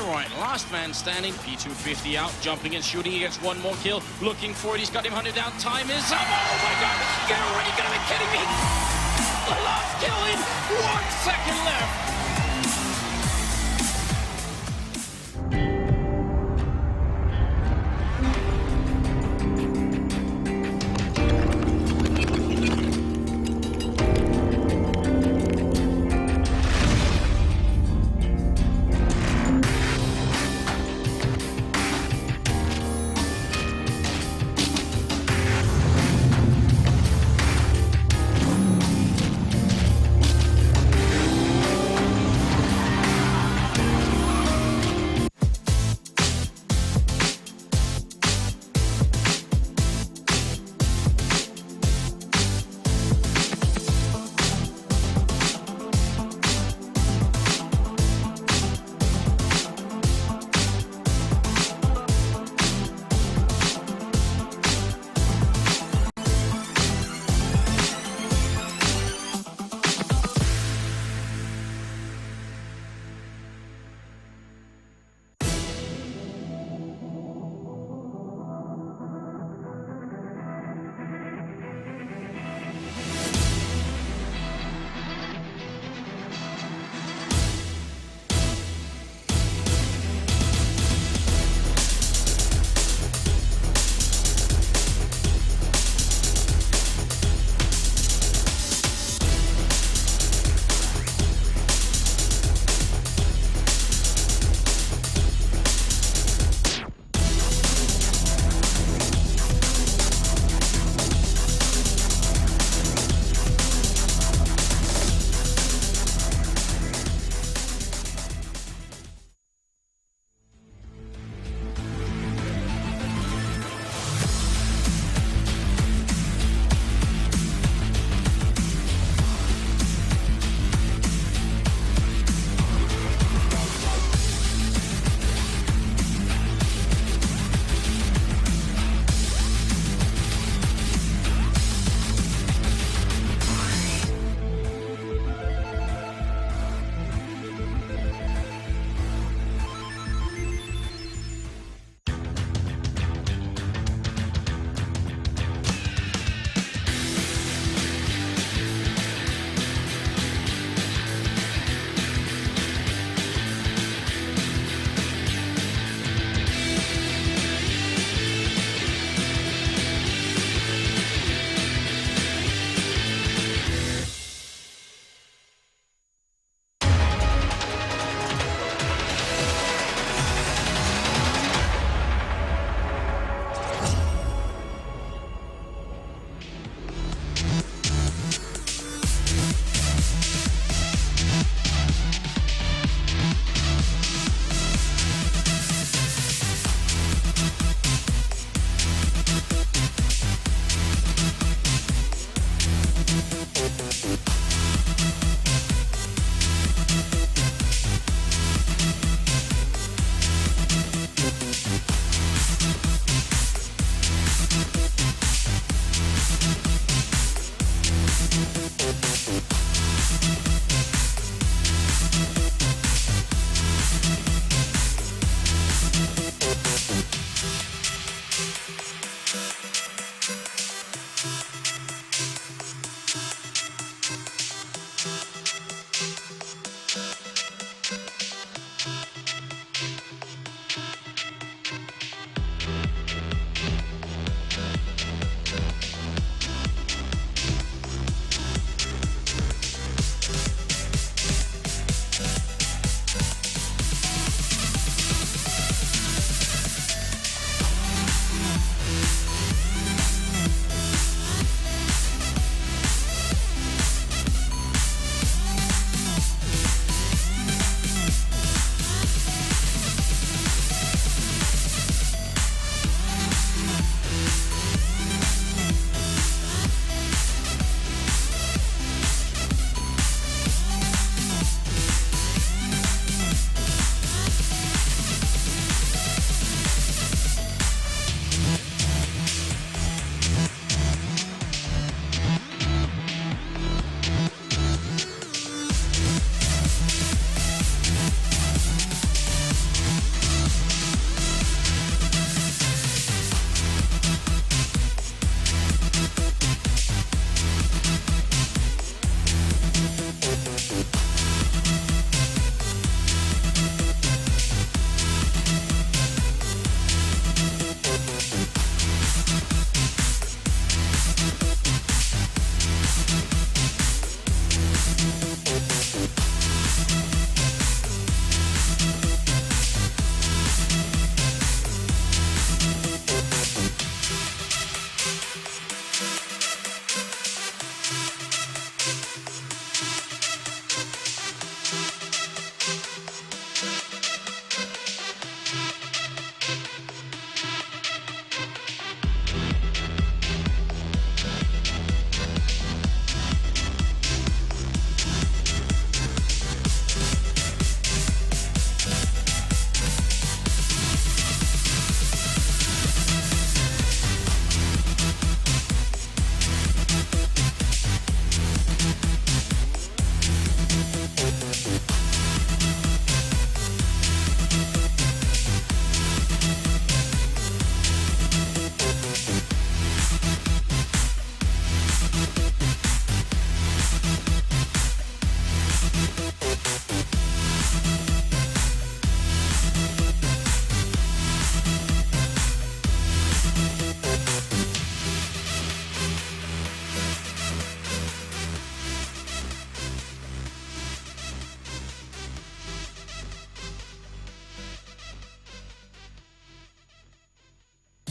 Alright, last man standing, P250 out, jumping and shooting, he gets one more kill, looking for it, he's got him hunted down, time is up, oh my god, are you gonna be kidding me? The last kill in 1 second left.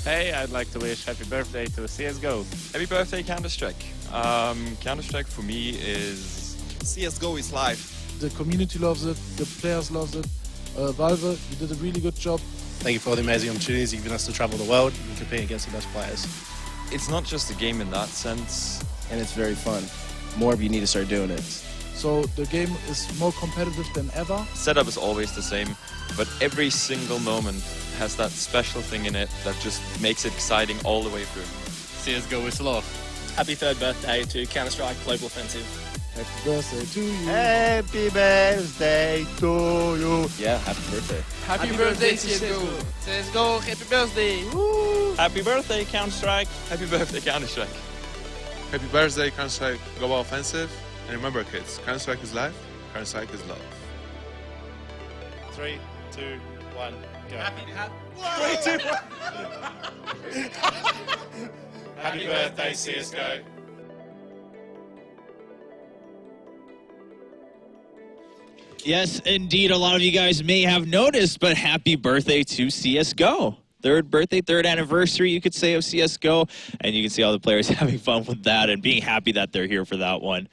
Hey, I'd like to wish happy birthday to CSGO. Happy birthday, Counter-Strike. Counter-Strike for me is... CSGO is life. The community loves it, the players love it. Valve, you did a really good job. Thank you for all the amazing opportunities you've given us to travel the world and compete against the best players. It's not just a game in that sense. And it's very fun. More of you need to start doing it. So the game is more competitive than ever. Setup is always the same, but every single moment has that special thing in it that just makes it exciting all the way through. CSGO is love. Happy 3rd birthday to Counter-Strike Global Offensive. Happy birthday to you. Happy birthday to you. Yeah, happy birthday. Happy birthday, CSGO. CSGO, happy birthday. Woo. Happy birthday, Counter-Strike. Happy birthday, Counter-Strike. Happy birthday, Counter-Strike Global Offensive. And remember, kids, Counter-Strike is life, Counter-Strike is love. 3, 2, 1, go. Happy 3, 2, 1. Happy birthday, CSGO. Yes, indeed, a lot of you guys may have noticed, but happy birthday to CSGO. 3rd birthday, 3rd anniversary, you could say, of CSGO. And you can see all the players having fun with that and being happy that they're here for that one.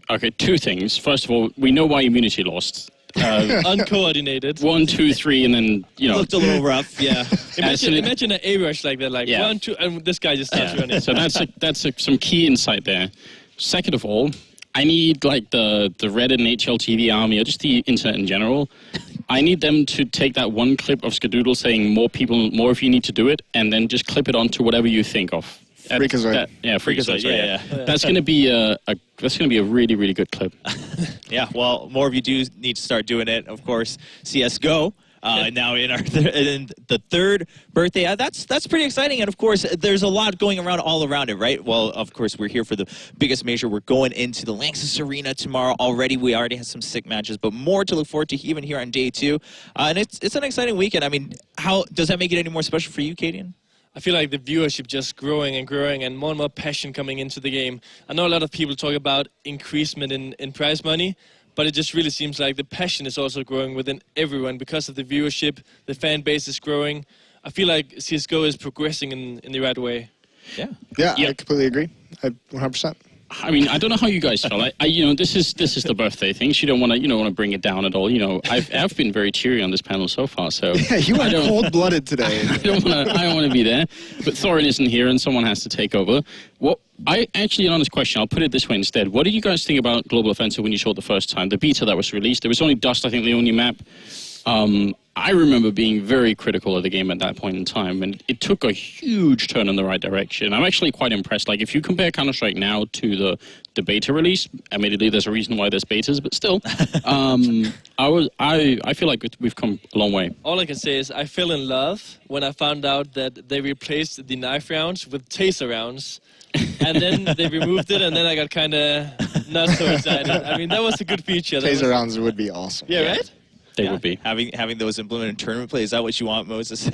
Okay, two things. First of all, we know why Immunity lost. Uncoordinated. 1, 2, 3, and then, you know. Looked a little rough, yeah. Imagine an A-rush like that, like 1, 2, and this guy just starts running. So that's some key insight there. Second of all, I need like the Reddit and HLTV army, or just the internet in general. I need them to take that one clip of Skadoodle saying more people, more if you need to do it, and then just clip it onto whatever you think of. Freakazoid. Yeah, Freakazoid. Yeah. That's going to be a really, really good clip. Yeah, well, more of you do need to start doing it. Of course, CSGO. Now in in the 3rd birthday, that's pretty exciting. And of course, there's a lot going around all around it, right? Well, of course, we're here for the biggest major. We're going into the Lanxess Arena tomorrow already. We already have some sick matches, but more to look forward to even here on day 2. And it's an exciting weekend. I mean, how does that make it any more special for you, Kadian? I feel like the viewership just growing and growing and more passion coming into the game. I know a lot of people talk about increasement in prize money, but it just really seems like the passion is also growing within everyone because of the viewership, the fan base is growing. I feel like CSGO is progressing in the right way. Yeah. Yeah, I completely agree. 100%. I mean, I don't know how you guys feel. You know, this is the birthday thing. You don't want to bring it down at all. You know, I've been very cheery on this panel so far. So yeah, you went cold-blooded today. I don't want to be there. But Thorin isn't here, and someone has to take over. Actually, an honest question. I'll put it this way instead. What did you guys think about Global Offensive when you saw it the first time? The beta that was released. There was only Dust, I think, the only map. I remember being very critical of the game at that point in time, and it took a huge turn in the right direction. I'm actually quite impressed. Like, if you compare Counter-Strike now to the beta release, admittedly, there's a reason why there's betas, but still, I feel like we've come a long way. All I can say is I fell in love when I found out that they replaced the knife rounds with taser rounds. And then they removed it, and then I got kind of not so excited. I mean, that was a good feature. Taser rounds would be awesome. Yeah, right? They would be. Having those implemented in tournament play, is that what you want, Moses?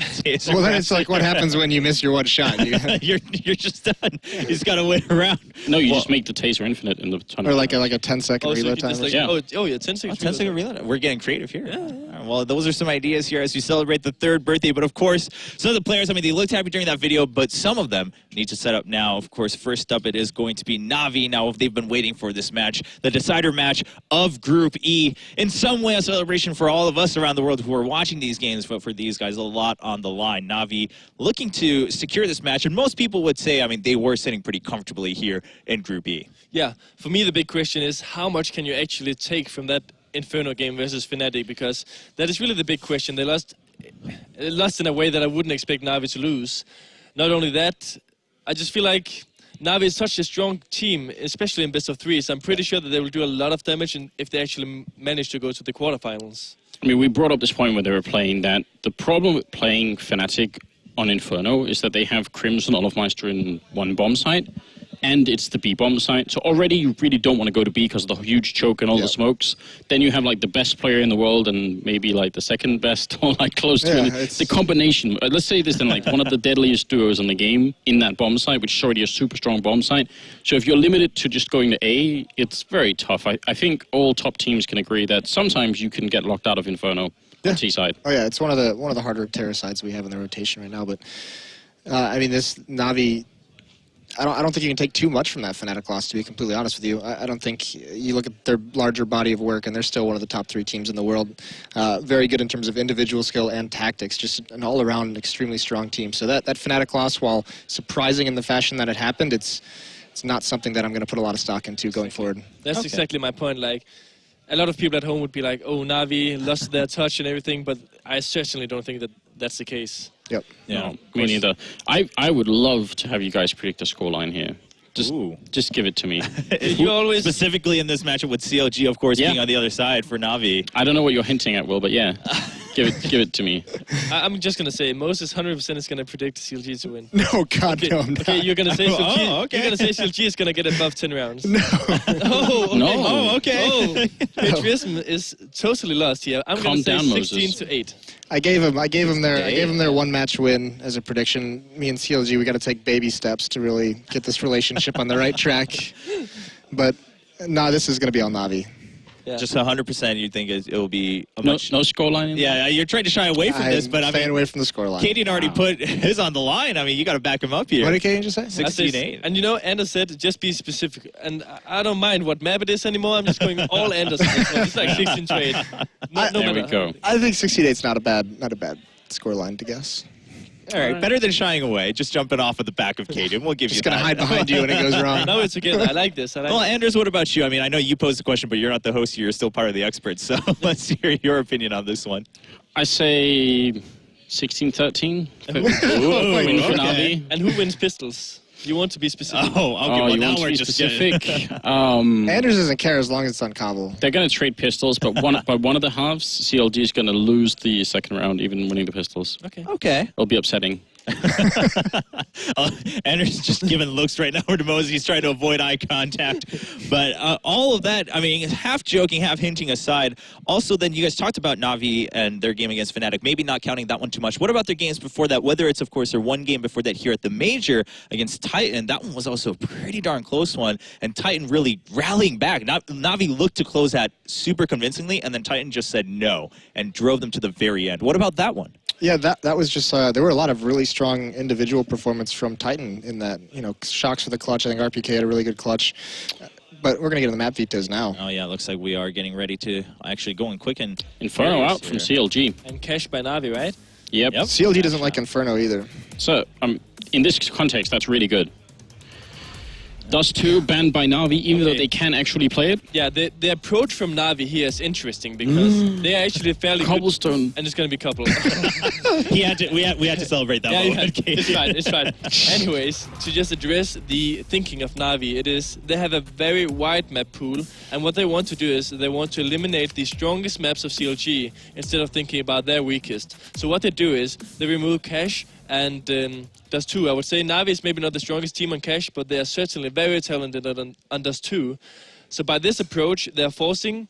Well, then it's like what happens when you miss your one shot. You're just done. You just got to wait around. No, you just make the taser infinite in the tournament. Or like a 10-second reload time. Like, yeah. Oh, yeah, 10 seconds. 10 second reload. We're getting creative here. Yeah. Well, those are some ideas here as we celebrate the 3rd birthday. But of course, some of the players, I mean, they looked happy during that video, but some of them need to set up now. Of course, first up, it is going to be Na'Vi. Now, if they've been waiting for this match, the decider match of Group E. In some way, a celebration for all of us around the world who are watching these games, but for these guys, a lot on the line. Na'Vi looking to secure this match, and most people would say, I mean, they were sitting pretty comfortably here in Group E. Yeah, for me, the big question is how much can you actually take from that Inferno game versus Fnatic, because that is really the big question. They lost in a way that I wouldn't expect Na'Vi to lose. Not only that, I just feel like Na'Vi is such a strong team, especially in best of 3, so I'm pretty sure that they will do a lot of damage if they actually manage to go to the quarterfinals. I mean, we brought up this point when they were playing that the problem with playing Fnatic on Inferno is that they have Crimson Olofmeister in one bomb site, and it's the B bomb site. So already you really don't want to go to B because of the huge choke and all the smokes. Then you have like the best player in the world and maybe like the second best or like close to it. The combination. Let's say this then, like one of the deadliest duos in the game in that bomb site, which is already a super strong bomb site. So if you're limited to just going to A, it's very tough. I think all top teams can agree that sometimes you can get locked out of Inferno on T side. Oh yeah, it's one of the harder terror sides we have in the rotation right now, but I mean, this Na'Vi, I don't think you can take too much from that Fnatic loss, to be completely honest with you. I don't think you look at their larger body of work, and they're still one of the top 3 teams in the world. Very good in terms of individual skill and tactics, just an all-around extremely strong team. So that Fnatic loss, while surprising in the fashion that it happened, it's not something that I'm going to put a lot of stock into going forward. That's exactly my point. Like, a lot of people at home would be like, oh, Na'Vi lost their touch and everything, but I certainly don't think that that's the case. Yep. Yeah, no, me neither. I would love to have you guys predict the scoreline here. Just give it to me. You always specifically in this matchup with CLG, of course, being on the other side for Na'Vi. I don't know what you're hinting at, Will, but yeah, give it to me. I'm just gonna say Moses 100% is gonna predict CLG to win. No, God, no. Okay, you're gonna say CLG. Okay. You're gonna say CLG is gonna get above 10 rounds. No. Oh, okay. No. Oh, okay. Oh, patriotism is totally lost here. I'm Calm gonna say down, 16 Moses. to 8. I gave them their one match win as a prediction. Me and CLG, we got to take baby steps to really get this relationship on the right track. But no, this is going to be on Na'Vi. Yeah. Just 100%, you think it will be a No much... scoreline? Yeah, you're trying to shy away from this, but I staying mean, away from the scoreline. Kaden already put his on the line. I mean, you got to back him up here. What did Kaden just say? 16-8. And you know, Anders said, just be specific. And I don't mind what map it is anymore. I'm just going all Anders. It's like 16 to 8. There we go. I think 68 is not a bad scoreline to guess. All right, better than shying away. Just jumping off of the back of Kaden. We'll give you that. Just going to hide behind you when it goes wrong. No, it's okay. I like this. Well, Anders, what about you? I mean, I know you posed the question, but you're not the host. You're still part of the experts. So let's hear your opinion on this one. I say 16-13. Win for Na'Vi. And who wins pistols? You want to be specific. Oh, okay. Well, you now want to we're be just specific. Anders doesn't care as long as it's on Kabul. They're going to trade pistols, but one of the halves, CLG is going to lose the second round, even winning the pistols. Okay. It'll be upsetting. Anders just giving looks right now to Moses. He's trying to avoid eye contact. But all of that, I mean, half joking, half hinting aside. Also, then you guys talked about Na'Vi and their game against Fnatic, maybe not counting that one too much. What about their games before that? Whether it's, of course, their one game before that here at the Major against Titan, that one was also a pretty darn close one. And Titan really rallying back. Na'Vi looked to close that super convincingly, and then Titan just said no and drove them to the very end. What about that one? Yeah, that was just, there were a lot of really strong individual performance from Titan in that, shocks for the clutch. I think RPK had a really good clutch. But we're going to get to the map vetoes now. Oh, yeah, it looks like we are getting ready to actually going quick and... Inferno out from CLG. And Cash by Na'Vi, right? Yep. CLG doesn't like Inferno either. So, in this context, that's really good. Dust 2 banned by Na'Vi, even though they can actually play it. Yeah, the approach from Na'Vi here is interesting because they're actually fairly Cobblestone. Good, and it's going to be couple. we had to celebrate that moment. It's fine. Anyways, to just address the thinking of Na'Vi, they have a very wide map pool, and what they want to do is they want to eliminate the strongest maps of CLG instead of thinking about their weakest. So what they do is they remove Cash and Dust 2. I would say Na'Vi is maybe not the strongest team on Cash, but they are certainly very talented on Dust 2. So by this approach, they're forcing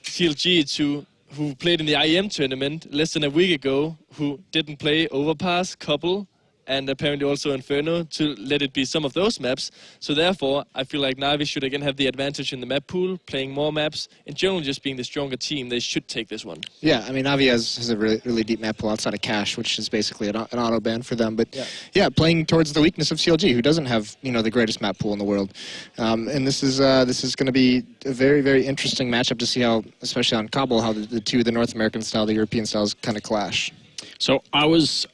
CLG who played in the IEM tournament less than a week ago, who didn't play Overpass, Couple, and apparently also Inferno, to let it be some of those maps. So therefore, I feel like Na'Vi should again have the advantage in the map pool, playing more maps. In general, just being the stronger team, they should take this one. Yeah, I mean, Na'Vi has a really, really deep map pool outside of Cash, which is basically an auto ban for them. But yeah, playing towards the weakness of CLG, who doesn't have the greatest map pool in the world. And this is going to be a very, very interesting matchup to see how, especially on Kabul, how the North American style, the European styles kind of clash. So I was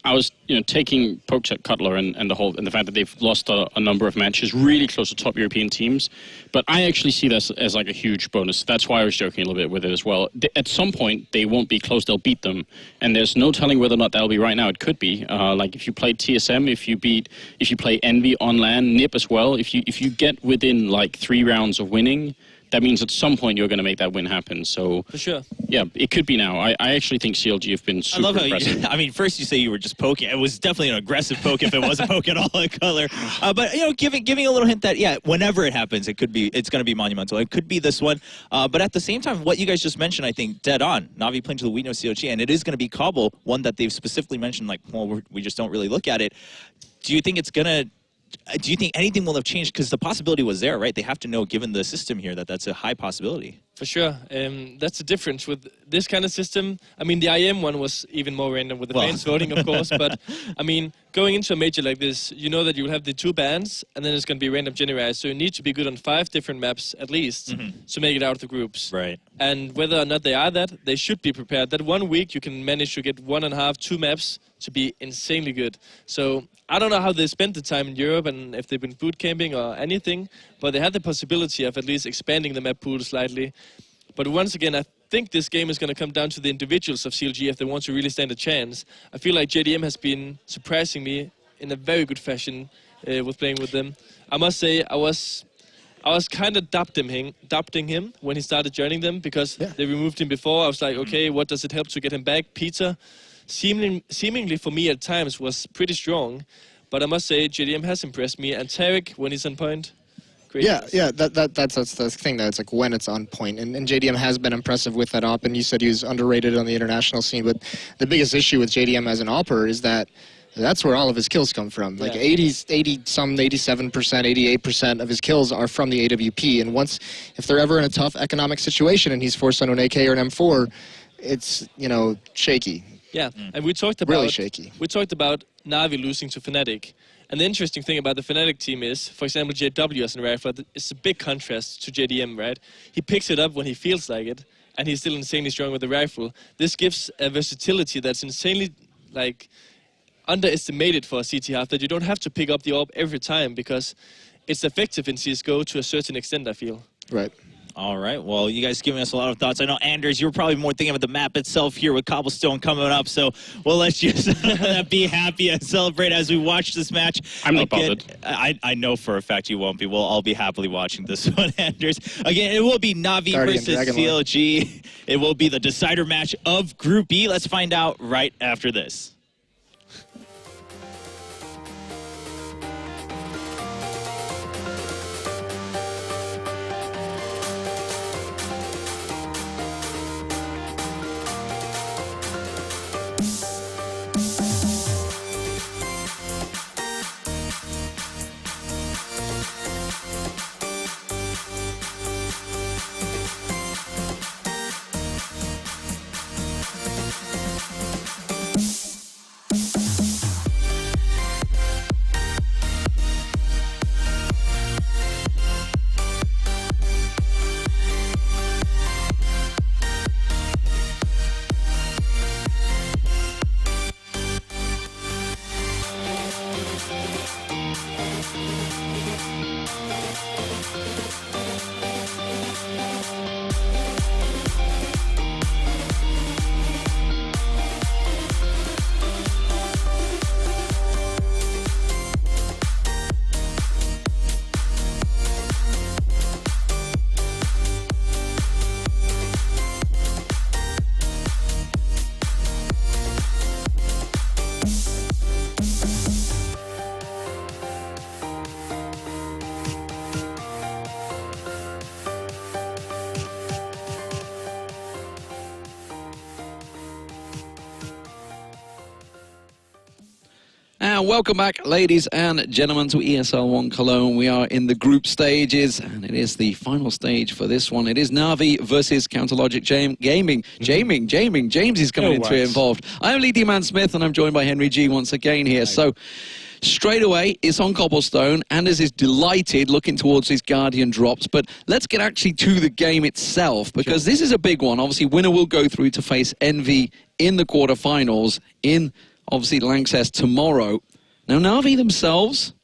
taking pokes at Cutler and the fact that they've lost a number of matches really close to top European teams, but I actually see this as like a huge bonus. That's why I was joking a little bit with it as well. At some point they won't be close; they'll beat them, and there's no telling whether or not that'll be right now. It could be like if you play TSM, if you play Envy on LAN, NiP as well. If you get within like 3 rounds of winning, that means at some point you're going to make that win happen. So for sure, yeah, it could be now. I actually think CLG have been super impressive. I mean, first you say you were just poking. It was definitely an aggressive poke if it was a poke at all at Cutler. But giving a little hint that whenever it happens, it's going to be monumental. It could be this one. But at the same time, what you guys just mentioned, I think dead on. Na'Vi playing to the weakness of CLG, and it is going to be Kabul, one that they've specifically mentioned. Like, well, we just don't really look at it. Do you think it's going to do you think anything will have changed? Because the possibility was there, right? They have to know, given the system here, that that's a high possibility. For sure. That's the difference with this kind of system. I mean, the IM one was even more random with the fans voting, of course. But, I mean, going into a major like this, you know that you will have the 2 bands, and then it's going to be random generators. So you need to be good on 5 different maps, at least, to make it out of the groups. Right. And whether or not they are that, they should be prepared. That 1 week, you can manage to get 1.5, 2 maps to be insanely good. So I don't know how they spent the time in Europe and if they've been boot camping or anything, but they had the possibility of at least expanding the map pool slightly. But once again, I think this game is going to come down to the individuals of CLG if they want to really stand a chance. I feel like JDM has been surprising me in a very good fashion with playing with them. I must say, I was kind of doubting him when he started joining them because they removed him before. I was like, okay, what does it help to get him back? Peter, seemingly for me at times, was pretty strong. But I must say, JDM has impressed me. And Tarek, when he's on point, great. That's the thing, though. It's like when it's on point. And JDM has been impressive with that op, and you said he was underrated on the international scene. But the biggest issue with JDM as an opper is that that's where all of his kills come from. Like 87%, 88% of his kills are from the AWP. And if they're ever in a tough economic situation and he's forced onto an AK or an M4, it's, shaky. Yeah, and we talked about really shaky. We talked about Na'Vi losing to Fnatic. And the interesting thing about the Fnatic team is, for example, JW as a rifler, it's a big contrast to JDM, right? He picks it up when he feels like it, and he's still insanely strong with the rifle. This gives a versatility that's insanely, underestimated for a CT half, that you don't have to pick up the AWP every time because it's effective in CSGO to a certain extent, I feel. Right. All right. Well, you guys giving us a lot of thoughts. I know, Anders, you were probably more thinking about the map itself here with Cobblestone coming up. So we'll let you be happy and celebrate as we watch this match. I'm not bothered. I know for a fact you won't be. We'll all be happily watching this one, Anders. Again, it will be Na'Vi versus CLG. It will be the decider match of Group B. Let's find out right after this. Welcome back, ladies and gentlemen, to ESL 1 Cologne. We are in the group stages, and it is the final stage for this one. It is Na'Vi versus Counterlogic Gaming. James is coming into it involved. I'm Lee D-Man Smith, and I'm joined by Henry G once again here. So, straight away, it's on Cobblestone. Anders is delighted, looking towards his Guardian drops. But let's get actually to the game itself, because this is a big one. Obviously, winner will go through to face Envy in the quarterfinals in, obviously, Lanxess tomorrow. Now, Na'Vi themselves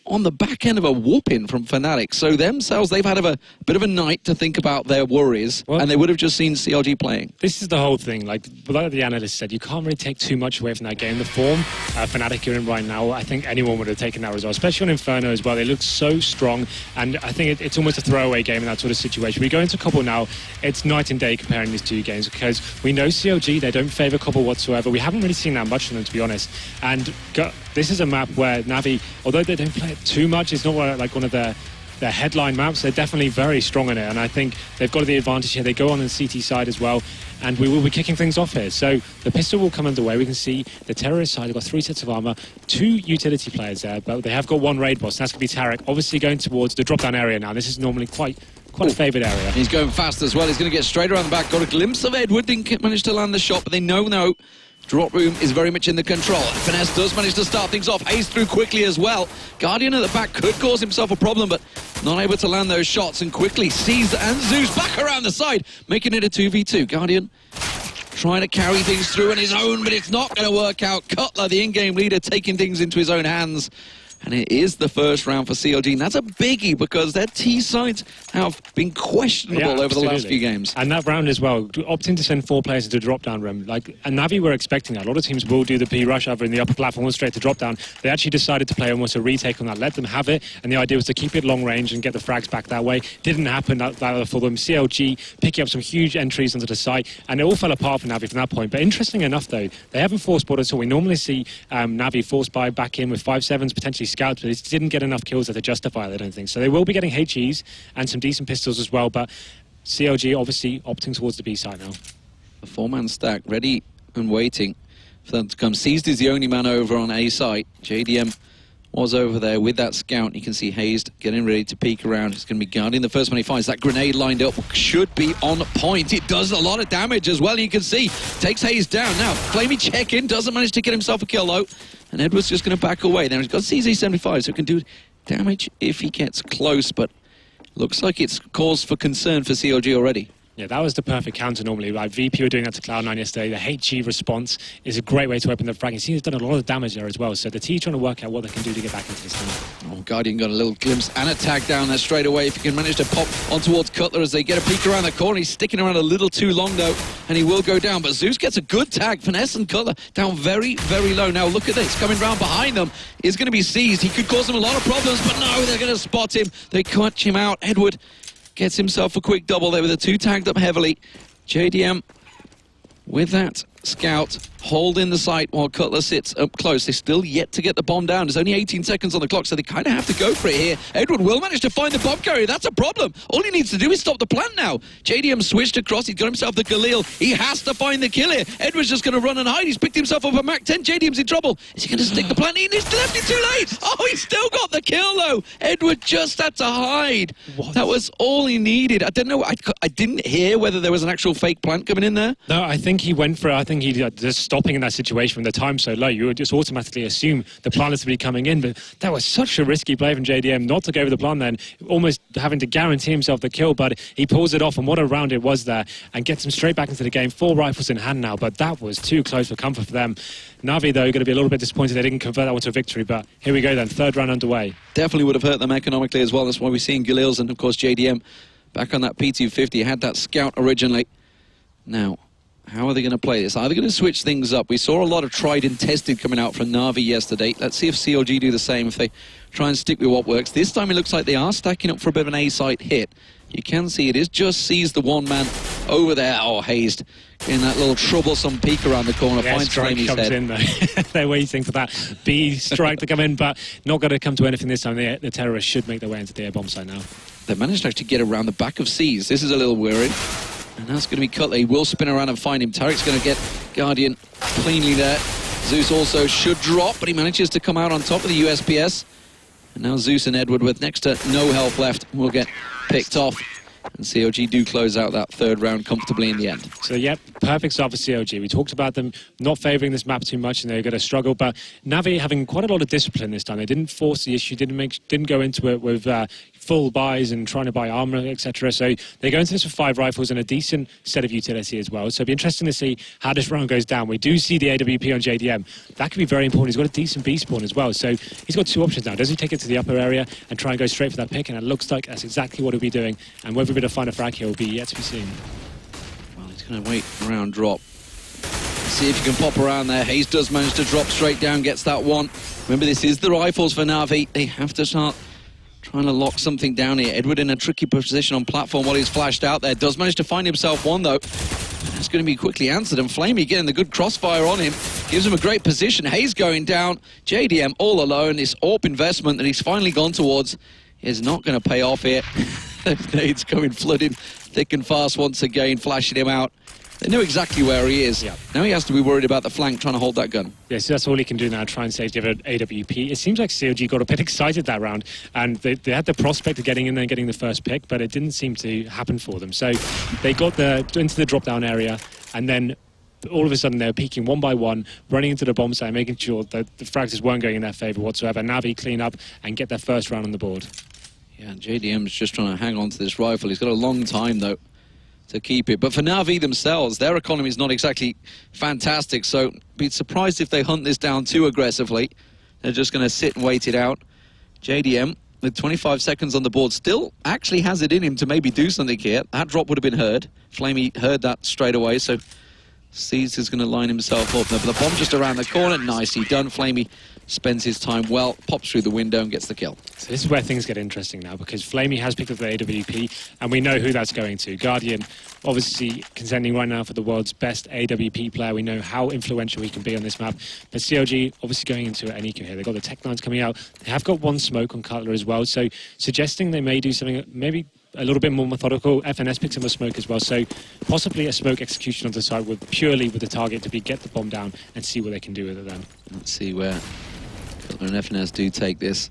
on the back end of a whooping from Fnatic. So themselves, they've had a bit of a night to think about their worries, and they would have just seen CLG playing. This is the whole thing. Like the analyst said, you can't really take too much away from that game. The form Fnatic are in right now, I think anyone would have taken that result, especially on Inferno as well. They look so strong, and I think it's almost a throwaway game in that sort of situation. We go into Couple now, it's night and day comparing these two games, because we know CLG, they don't favour Couple whatsoever. We haven't really seen that much from them, to be honest. And this is a map where Na'Vi, although they don't play it too much, it's not like one of their their headline maps, they're definitely very strong in it, and I think they've got the advantage here. They go on the CT side as well, and we will be kicking things off here. So the pistol will come underway. We can see the terrorist side. They've got 3 sets of armor, 2 utility players there, but they have got 1 raid boss, and that's going to be Tarek, obviously going towards the drop-down area now. This is normally quite a favoured area. He's going fast as well. He's going to get straight around the back. Got a glimpse of Edward. Didn't manage to land the shot, but they know drop room is very much in the control. Finesse does manage to start things off. Hayes through quickly as well. Guardian at the back could cause himself a problem, but not able to land those shots, and quickly sees and Zeus back around the side, making it a 2v2. Guardian trying to carry things through on his own, but it's not going to work out. Cutler, the in-game leader, taking things into his own hands. And it is the first round for CLG, and that's a biggie because their T sides have been questionable over the last few games. And that round as well, opting to send 4 players into drop-down room. Like, and Navi were expecting that. A lot of teams will do the B rush over in the upper platform straight to drop-down. They actually decided to play almost a retake on that, let them have it, and the idea was to keep it long range and get the frags back that way. Didn't happen that for them. CLG picking up some huge entries onto the site, and it all fell apart for Navi from that point. But interesting enough, though, they haven't force bought at all. We normally see Navi force buy back in with 5-7s, potentially scouts, but it didn't get enough kills to justify it, I don't think. So they will be getting HEs and some decent pistols as well, but CLG obviously opting towards the B side now. A 4-man stack ready and waiting for them to come. Seized is the only man over on A site. JDM was over there with that scout. You can see Hayes getting ready to peek around. It's going to be Guardian. The first one he finds, that grenade lined up should be on point. It does a lot of damage as well. You can see takes Hayes down. Now Flamey check in, doesn't manage to get himself a kill though, and Edward's just going to back away. Then he's got CZ75, so he can do damage if he gets close, but looks like it's cause for concern for CLG already. Yeah, that was the perfect counter normally. Like VP were doing that to Cloud9 yesterday. The HG response is a great way to open the frag. You see he's done a lot of damage there as well. So the T trying to work out what they can do to get back into this thing. Oh, Guardian got a little glimpse and a tag down there straight away. If he can manage to pop on towards Cutler as they get a peek around the corner. He's sticking around a little too long though, and he will go down. But Zeus gets a good tag. Finesse and Cutler down very, very low. Now look at this. Coming round behind them is going to be seized. He could cause them a lot of problems, but no, they're going to spot him. They catch him out. Edward gets himself a quick double there with the 2 tagged up heavily. JDM with that scout holding the site while Cutler sits up close. They're still yet to get the bomb down. There's only 18 seconds on the clock, so they kind of have to go for it here. Edward will manage to find the bomb carrier. That's a problem. All he needs to do is stop the plant now. JDM switched across. He's got himself the Galil. He has to find the kill here. Edward's just going to run and hide. He's picked himself up a Mac 10. JDM's in trouble. Is he going to stick the plant in? He's left it too late. Oh, he's still got the kill, though. Edward just had to hide. What? That was all he needed. I don't know. I didn't hear whether there was an actual fake plant coming in there. No, I think he went for it. I think he just stopping in that situation when the time's so low. You would just automatically assume the plant is to be coming in, but that was such a risky play from JDM not to go for the plant then, almost having to guarantee himself the kill, but he pulls it off, and what a round it was there, and gets him straight back into the game. 4 rifles in hand now, but that was too close for comfort for them. Navi, though, going to be a little bit disappointed they didn't convert that one to a victory, but here we go then, 3rd round underway. Definitely would have hurt them economically as well. That's why we're seeing Galils and, of course, JDM back on that P250. Had that scout originally. Now, how are they going to play this? Are they going to switch things up? We saw a lot of tried and tested coming out from Navi yesterday. Let's see if CLG do the same, if they try and stick with what works. This time it looks like they are stacking up for a bit of an A-site hit. You can see it is just sees the 1 man over there. Oh, Hazed in that little troublesome peek around the corner. Yeah, finds strike Flamey's comes head. in though. They're waiting for that B strike to come in, but not going to come to anything this time. The terrorists should make their way into the air bomb site now. They managed to actually get around the back of C's. This is a little worried. And that's going to be Cutler. He will spin around and find him. Tarek's going to get Guardian cleanly there. Zeus also should drop, but he manages to come out on top of the USPS. And now Zeus and Edward, with next to no health left, will get picked off. And CLG do close out that 3rd round comfortably in the end. So, yep, perfect start for CLG. We talked about them not favouring this map too much, and they're going to struggle. But Navi having quite a lot of discipline this time. They didn't force the issue, didn't go into it with full buys and trying to buy armor, etc. So they go into this with 5 rifles and a decent set of utility as well. So it'll be interesting to see how this round goes down. We do see the AWP on JDM. That could be very important. He's got a decent B spawn as well. So he's got 2 options now. Does he take it to the upper area and try and go straight for that pick? And it looks like that's exactly what he'll be doing. And whether we're going to find a frag here will be yet to be seen. Well, he's going to wait around drop. See if you can pop around there. Hayes does manage to drop straight down, gets that one. Remember, this is the rifles for Navi. They have to start trying to lock something down here. Edward in a tricky position on platform while he's flashed out there. Does manage to find himself one, though. That's going to be quickly answered. And Flamey getting the good crossfire on him. Gives him a great position. Hayes going down. JDM all alone. This AWP investment that he's finally gone towards is not going to pay off here. Nades coming flooding thick and fast once again, flashing him out. They know exactly where he is. Now he has to be worried about the flank trying to hold that gun. Yeah, so that's all he can do now, try and save the other AWP. It seems like CLG got a bit excited that round, and they had the prospect of getting in there and getting the first pick, but it didn't seem to happen for them. So they got into the drop-down area, and then all of a sudden they were peeking one by one, running into the bomb site, making sure that the fragments weren't going in their favour whatsoever. Navi clean up and get their first round on the board. Yeah, JDM's just trying to hang on to this rifle. He's got a long time, though, to keep it. But for Navi themselves, their economy is not exactly fantastic, so be surprised if they hunt this down too aggressively. They're just going to sit and wait it out. JDM, with 25 seconds on the board, still actually has it in him to maybe do something here. That drop would have been heard. Flamey heard that straight away, so Seeds is going to line himself up. But the bomb just around the corner. Nicely done. Flamey spends his time well, pops through the window and gets the kill. So this is where things get interesting now, because Flamey has picked up the AWP, and we know who that's going to. Guardian, obviously contending right now for the world's best AWP player. We know how influential he can be on this map. But CLG obviously going into an eco here. They've got the Tech 9s coming out. They have got one smoke on Cutler as well, so suggesting they may do something maybe a little bit more methodical. FNS picks up a smoke as well, so possibly a smoke execution on the side purely with the target to be get the bomb down and see what they can do with it then. Let's see where Cutler and FNS do take this.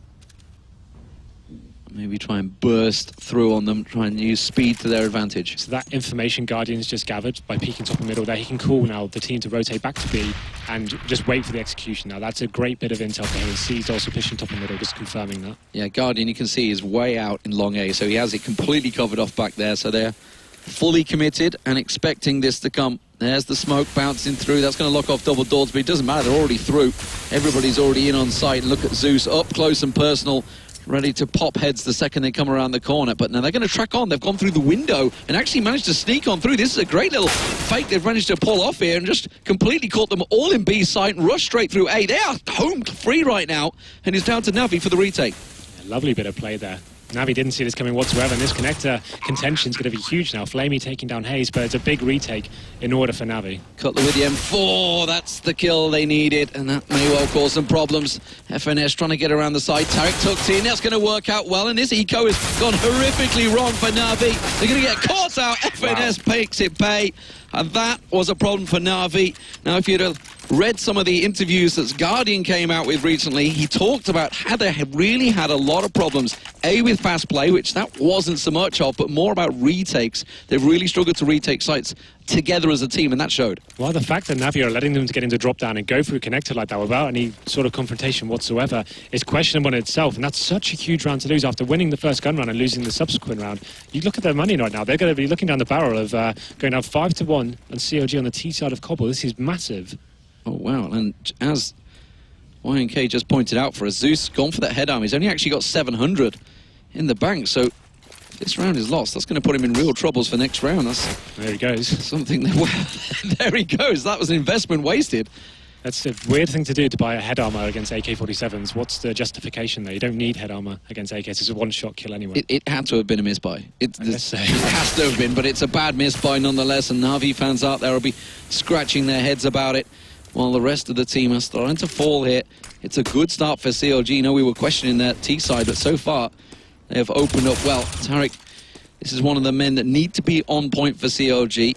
Maybe try and burst through on them, try and use speed to their advantage. So that information Guardian's just gathered by peeking top and middle there, he can call now the team to rotate back to B and just wait for the execution now. That's a great bit of intel for him, and C's also pushing top and middle, just confirming that. Yeah, Guardian, you can see, is way out in long A, so he has it completely covered off back there, so they're fully committed and expecting this to come. There's the smoke bouncing through. That's going to lock off double doors, but it doesn't matter. They're already through. Everybody's already in on site. Look at Zeus up close and personal, ready to pop heads the second they come around the corner. But now they're going to track on. They've gone through the window and actually managed to sneak on through. This is a great little fake they've managed to pull off here and just completely caught them all in B site and rushed straight through A. They are home free right now, and it's down to Navi for the retake. A lovely bit of play there. Navi didn't see this coming whatsoever, and this connector contention is going to be huge now. Flamey taking down Hayes, but it's a big retake in order for Navi. Cutler with the M4, that's the kill they needed, and that may well cause some problems. FNS trying to get around the side. Tarek tucked in, that's going to work out well, and this eco has gone horrifically wrong for Navi. They're going to get caught out. FNS makes it pay, and that was a problem for Navi. Now, if you'd have read some of the interviews that Guardian came out with recently, he talked about how they have really had a lot of problems. A, with fast play, which that wasn't so much of, but more about retakes. They've really struggled to retake sites together as a team, and that showed. Well, the fact that Navi are letting them to get into drop down and go through a connector like that without any sort of confrontation whatsoever is questionable in itself, and that's such a huge round to lose after winning the first gun round and losing the subsequent round. You look at their money right now, they're going to be looking down the barrel of going down 5-1 on CLG on the T side of Cobble. This is massive. Oh, wow. And as YNK just pointed out for us, Zeus gone for that head arm. He's only actually got 700 in the bank, so if this round is lost, that's going to put him in real troubles for next round. There he goes. Something that, well, there he goes. That was an investment wasted. That's a weird thing to do, to buy a head armor against AK-47s. What's the justification there? You don't need head armor against AKs. It's a one-shot kill anyway. It had to have been a misbuy. It has to have been, but it's a bad misbuy nonetheless, and Navi fans out there will be scratching their heads about it, while the rest of the team are starting to fall here. It's a good start for CLG. You know, we were questioning their T side, but so far they have opened up well. Tarek, this is one of the men that need to be on point for CLG.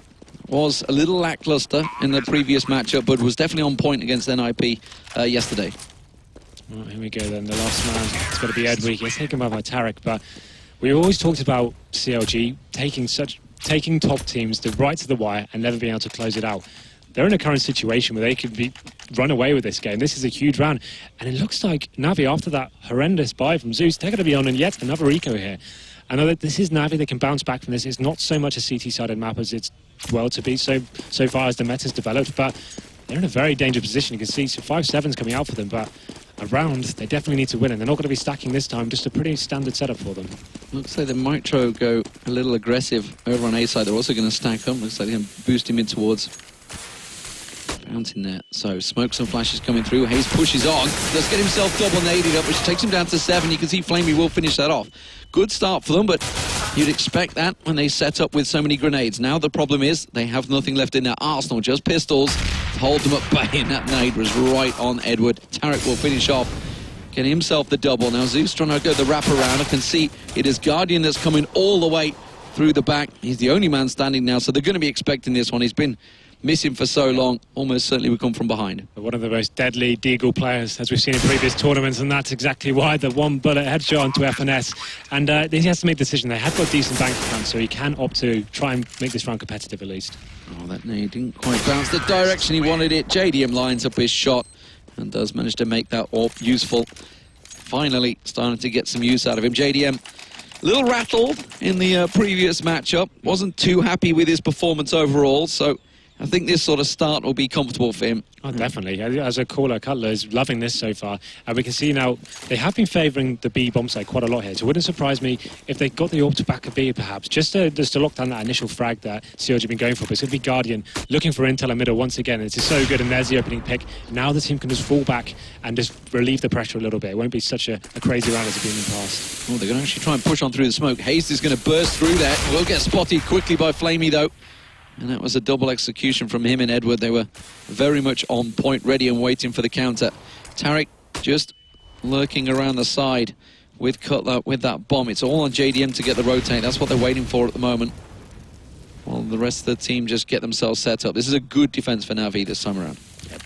Was a little lackluster in the previous matchup, but was definitely on point against NIP yesterday. Well, here we go then. The last man, it's got to be Edwig. It's taken by Tarek, but we always talked about CLG taking top teams right to the wire and never being able to close it out. They're in a current situation where they could run away with this game. This is a huge round. And it looks like Navi, after that horrendous buy from Zeus, they're going to be on yet another eco here. I know that this is Navi. They can bounce back from this. It's not so much a CT-sided map as it's well to be so far as the meta's developed, but they're in a very dangerous position. You can see 5-7's coming out for them, but a round they definitely need to win, and they're not going to be stacking this time. Just a pretty standard setup for them. Looks like the Mitro go a little aggressive over on A side. They're also going to stack him. Looks like they're going to boost him in towards Fountain there. So smokes and flashes coming through. Hayes pushes on. Does get himself double naded up, which takes him down to 7. You can see Flamey will finish that off. Good start for them, but you'd expect that when they set up with so many grenades. Now the problem is they have nothing left in their arsenal, just pistols to hold them at bay, and that nade was right on Edward. Tarek will finish off. getting himself the double. Now Zeus trying to go the wraparound. I can see it is Guardian that's coming all the way through the back. He's the only man standing now, so they're going to be expecting this one. He's been missing for so long, almost certainly would come from behind. One of the most deadly Deagle players, as we've seen in previous tournaments, and that's exactly why the one bullet headshot onto FNS. And he has to make the decision. They have got decent bank accounts, so he can opt to try and make this round competitive at least. Oh, that nade didn't quite bounce the direction he wanted it. JDM lines up his shot and does manage to make that AWP useful. Finally starting to get some use out of him. JDM a little rattled in the previous matchup. Wasn't too happy with his performance overall, so I think this sort of start will be comfortable for him. Oh, definitely. As a caller, Cutler is loving this so far. And we can see now they have been favouring the B bomb site quite a lot here. So it wouldn't surprise me if they got the AWP to back a B, perhaps, just to lock down that initial frag that CLG have been going for. But it's going to be Guardian looking for intel in middle once again. It's just so good, and there's the opening pick. Now the team can just fall back and just relieve the pressure a little bit. It won't be such a crazy round as it's been in the past. Oh, they're going to actually try and push on through the smoke. Hayes is going to burst through there. Will get spotted quickly by Flamey, though. And that was a double execution from him and Edward. They were very much on point, ready and waiting for the counter. Tarek just lurking around the side with Cutler with that bomb. It's all on JDM to get the rotate. That's what they're waiting for at the moment. While the rest of the team just get themselves set up. This is a good defense for Navi this time around.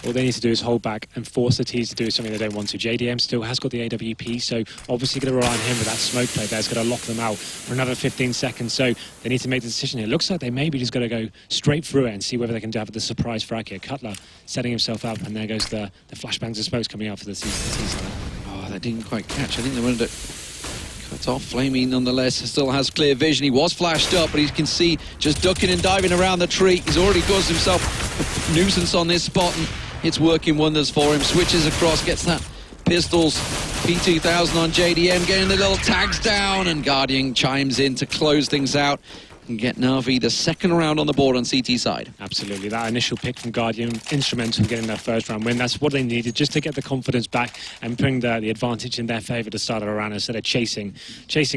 All they need to do is hold back and force the T's to do something they don't want to. JDM still has got the AWP, so obviously going to rely on him with that smoke play there. It's going to lock them out for another 15 seconds, so they need to make the decision here. It looks like they may be just going to go straight through it and see whether they can have the surprise frag here. Cutler setting himself up, and there goes the flashbangs of smokes coming out for the T side. Oh, that didn't quite catch. I think they wanted to cut off. Flamey, nonetheless, still has clear vision. He was flashed up, but he can see just ducking and diving around the tree. He's already caused himself a nuisance on this spot, and it's working wonders for him. Switches across, gets that Pistols P2000 on JDM, getting the little tags down, and Guardian chimes in to close things out and get Na'Vi the second round on the board on CT side. Absolutely. That initial pick from Guardian, instrumental in getting their first round win. That's what they needed, just to get the confidence back and bring the advantage in their favour to start of the round instead of chasing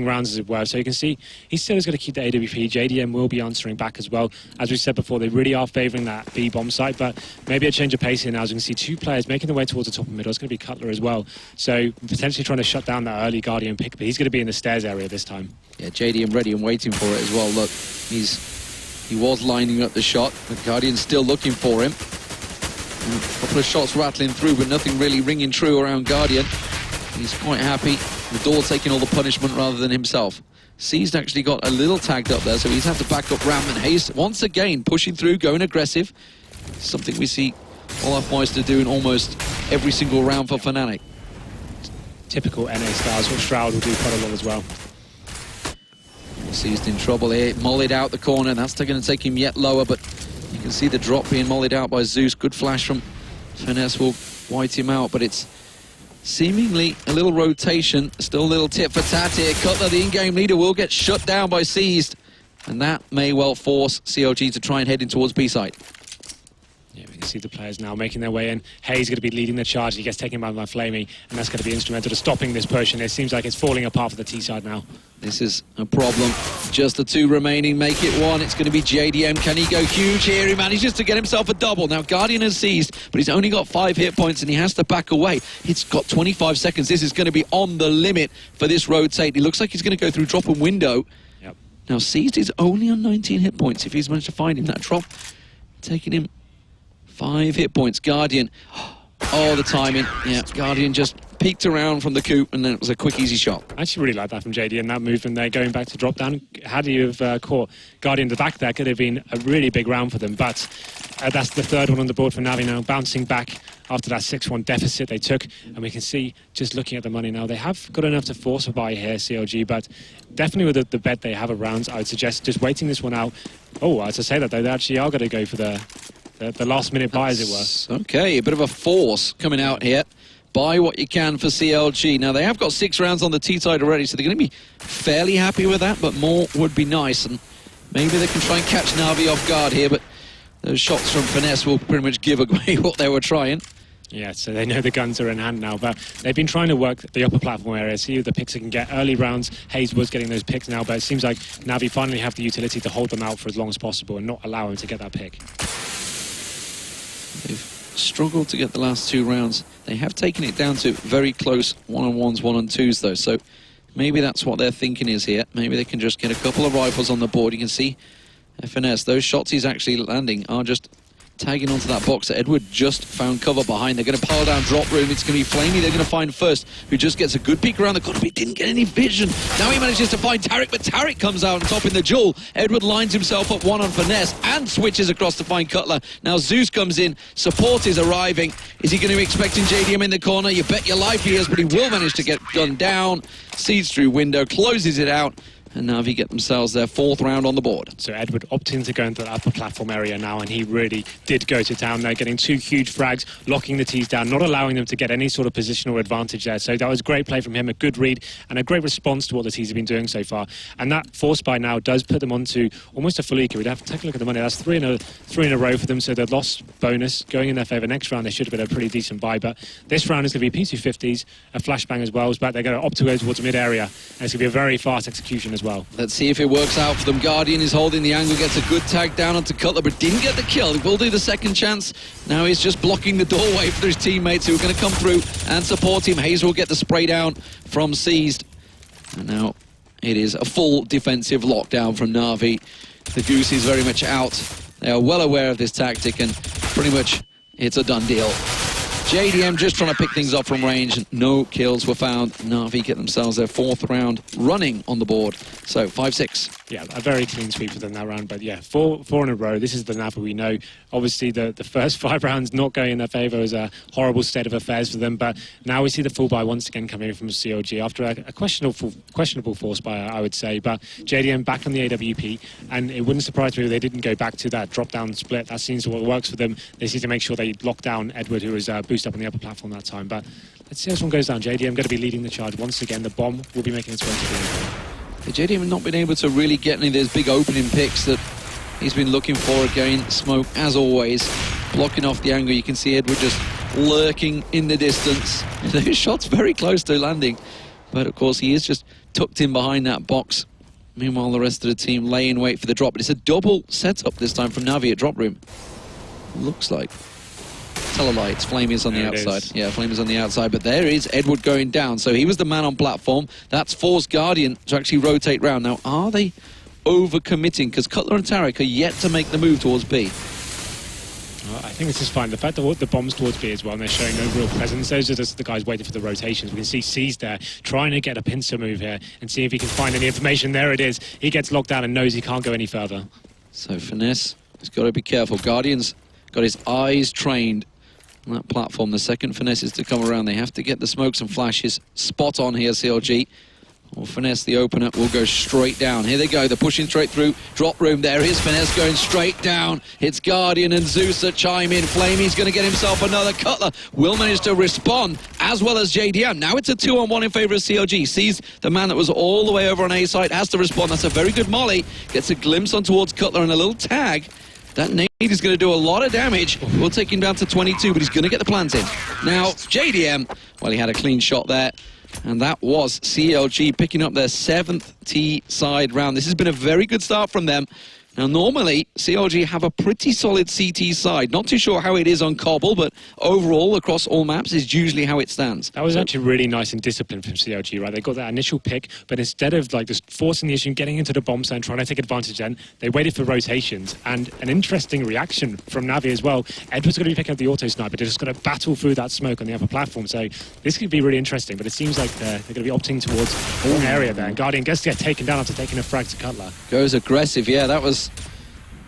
rounds, as it were. So you can see he still is going to keep the AWP. JDM will be answering back as well. As we said before, they really are favouring that B bomb site, but maybe a change of pace here now. As you can see, two players making their way towards the top of the middle. It's going to be Cutler as well. So potentially trying to shut down that early Guardian pick, but he's going to be in the stairs area this time. Yeah, JDM ready and waiting for it as well. Look, he was lining up the shot, but Guardian's still looking for him. A couple of shots rattling through, but nothing really ringing true around Guardian. He's quite happy. The door taking all the punishment rather than himself. Seized actually got a little tagged up there, so he's had to back up Ram, and Hayes once again pushing through, going aggressive. Something we see Olaf Meister do in almost every single round for Fnatic. Typical NA styles, what Shroud will do quite a lot as well. Seized in trouble here, mollied out the corner. That's going to take him yet lower, but you can see the drop being mollied out by Zeus. Good flash from Finesse will white him out, but it's seemingly a little rotation. Still a little tip for Tat here. Cutler, the in-game leader, will get shut down by Seized, and that may well force CLG to try and head in towards B side. Yeah, we can see the players now making their way in. Hayes going to be leading the charge. He gets taken by Flamey, and that's going to be instrumental to stopping this push, and it seems like it's falling apart for the T side now. This is a problem. Just the two remaining make it one. It's going to be JDM. Can he go huge here? He manages to get himself a double. Now Guardian has seized, but he's only got 5 hit points, and he has to back away. It's got 25 seconds. This is going to be on the limit for this rotate. He looks like he's going to go through drop and window. Yep. Now Seized is only on 19 hit points. If he's managed to find him, that drop taking him 5 hit points. Guardian, oh, the timing. Yeah, Guardian just peeked around from the coop, and then it was a quick, easy shot. I actually really like that from JD, and that movement there, going back to drop down. Had you have caught Guardian the back there, could have been a really big round for them, but that's the third one on the board for Navi now, bouncing back after that 6-1 deficit they took, and we can see, just looking at the money now, they have got enough to force a buy here, CLG, but definitely with the bet they have of rounds, I would suggest just waiting this one out. Oh, as I say that, though, they actually are going to go for the last-minute buy, as it were. Okay, a bit of a force coming out here. Buy what you can for CLG. Now, they have got 6 rounds on the T side already, so they're going to be fairly happy with that, but more would be nice, and maybe they can try and catch Navi off guard here, but those shots from Finesse will pretty much give away what they were trying. Yeah, so they know the guns are in hand now, but they've been trying to work the upper platform area, see the picks they can get. Early rounds, Hayes was getting those picks now, but it seems like Navi finally have the utility to hold them out for as long as possible and not allow him to get that pick. They've struggled to get the last 2 rounds. They have taken it down to very close 1-on-1s, 1-on-2s though, so maybe that's what their thinking is here. Maybe they can just get a couple of rifles on the board. You can see FNS, those shots he's actually landing are just tagging onto that box that Edward just found cover behind. They're going to pile down drop room. It's going to be Flamey they're going to find first, who just gets a good peek around the corner, but he didn't get any vision. Now he manages to find Tarek, but Tarek comes out on top in the duel. Edward lines himself up one on Finesse and switches across to find Cutler. Now Zeus comes in. Support is arriving. Is he going to be expecting JDM in the corner? You bet your life he is, but he will manage to get gunned down. Sees through window, closes it out. And Na'Vi get themselves their 4th round on the board. So Edward opting to go into the upper platform area now, and he really did go to town there, getting 2 huge frags, locking the T's down, not allowing them to get any sort of positional advantage there. So that was great play from him, a good read, and a great response to what the T's have been doing so far. And that force buy now does put them onto almost a full eco. We'd have to take a look at the money. That's three in a row for them, so the loss bonus going in their favour. Next round, they should have been a pretty decent buy, but this round is going to be P250s, a flashbang as well, but they're going to opt to go towards mid-area, and it's going to be a very fast execution as well. Let's see if it works out for them. Guardian is holding the angle, gets a good tag down onto Cutler, but didn't get the kill. He will do the second chance. Now he's just blocking the doorway for his teammates who are going to come through and support him. Hayes will get the spray down from Seized. And now it is a full defensive lockdown from Na'Vi. The Goose is very much out. They are well aware of this tactic, and pretty much it's a done deal. JDM just trying to pick things up from range. No kills were found. Na'Vi get themselves their 4th round running on the board. So 5-6. Yeah, a very clean sweep for them that round. But yeah, four in a row. This is the Na'Vi we know. Obviously, the first 5 rounds not going in their favour was a horrible state of affairs for them. But now we see the full buy once again coming in from CLG after a questionable force buy, I would say. But JDM back on the AWP, and it wouldn't surprise me if they didn't go back to that drop-down split. That seems what works for them. They seem to make sure they lock down Edward, who was boost up on the upper platform that time. But let's see how this one goes down. JDM going to be leading the charge once again. The bomb will be making its way to the JDM have not been able to really get any of those big opening picks that he's been looking for. Again, Smoke, as always, blocking off the angle. You can see Edward just lurking in the distance. Those shots very close to landing, but of course he is just tucked in behind that box. Meanwhile, the rest of the team lay in wait for the drop. But it's a double setup this time from Na'Vi at drop room. Looks like. Tell a lie, it's Flamey's on the outside. Yeah, Flamey's on the outside, but there is Edward going down. So he was the man on platform. That's forced Guardian to actually rotate round. Now, are they over-committing? Because Cutler and Tarek are yet to make the move towards B. I think this is fine. The fact that the bombs towards B as well, and they're showing no real presence. Those are just the guys waiting for the rotations. We can see C's there trying to get a pincer move here and see if he can find any information. There it is. He gets locked down and knows he can't go any further. So Finesse has got to be careful. Guardian's got his eyes trained on that platform. The second Finesse is to come around. They have to get the smokes and flashes spot on here, CLG. Or Finesse, the opener, will go straight down. Here they go. They're pushing straight through. Drop room. There is Finesse going straight down. It's Guardian and Zeus that chime in. Flamey's going to get himself another. Cutler will manage to respond, as well as JDM. Now it's a 2-on-1 in favour of CLG. Sees the man that was all the way over on A side, has to respond. That's a very good molly. Gets a glimpse on towards Cutler and a little tag. That nade is going to do a lot of damage. We'll take him down to 22, but he's going to get the plant in. Now, JDM, well, he had a clean shot there. And that was CLG picking up their 7th T-side round. This has been a very good start from them. Now, normally, CLG have a pretty solid CT side. Not too sure how it is on Cobble, but overall, across all maps, is usually how it stands. That was actually really nice and disciplined from CLG, right? They got that initial pick, but instead of like just forcing the issue and getting into the bomb site and trying to take advantage then, they waited for rotations. And an interesting reaction from Na'Vi as well. Edward's going to be picking up the auto sniper. They're just going to battle through that smoke on the upper platform. So this could be really interesting, but it seems like they're going to be opting towards one area there. And Guardian gets to get taken down after taking a frag to Cutler. Goes aggressive, yeah, that was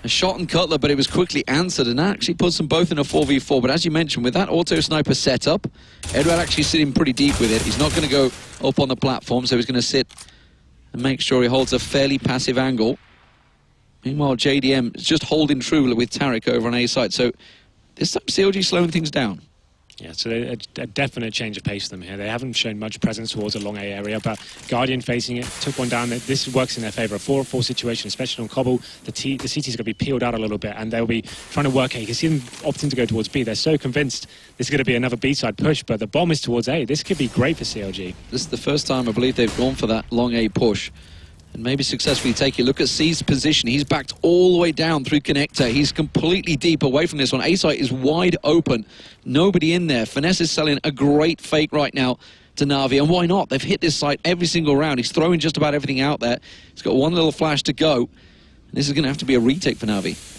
a shot on Cutler, but it was quickly answered and actually puts them both in a 4v4. But as you mentioned, with that auto sniper setup, Edward actually sitting pretty deep with it. He's not going to go up on the platform, so he's going to sit and make sure he holds a fairly passive angle. Meanwhile, JDM is just holding true with Tarek over on A side. So this time CLG slowing things down. Yeah, so a definite change of pace for them here. They haven't shown much presence towards a long A area, but Guardian facing it, took one down. This works in their favour. A 4-on-4 situation, especially on Cobble. The CT's going to be peeled out a little bit, and they'll be trying to work A. You can see them opting to go towards B. They're so convinced this is going to be another B-side push, but the bomb is towards A. This could be great for CLG. This is the first time I believe they've gone for that long A push. and maybe successfully take it. Look at C's position. He's backed all the way down through connector. He's completely deep away from this one. A-site is wide open. Nobody in there. Finesse is selling a great fake right now to Na'Vi, and why not? They've hit this site every single round. He's throwing just about everything out there. He's got one little flash to go. And this is going to have to be a retake for Na'Vi.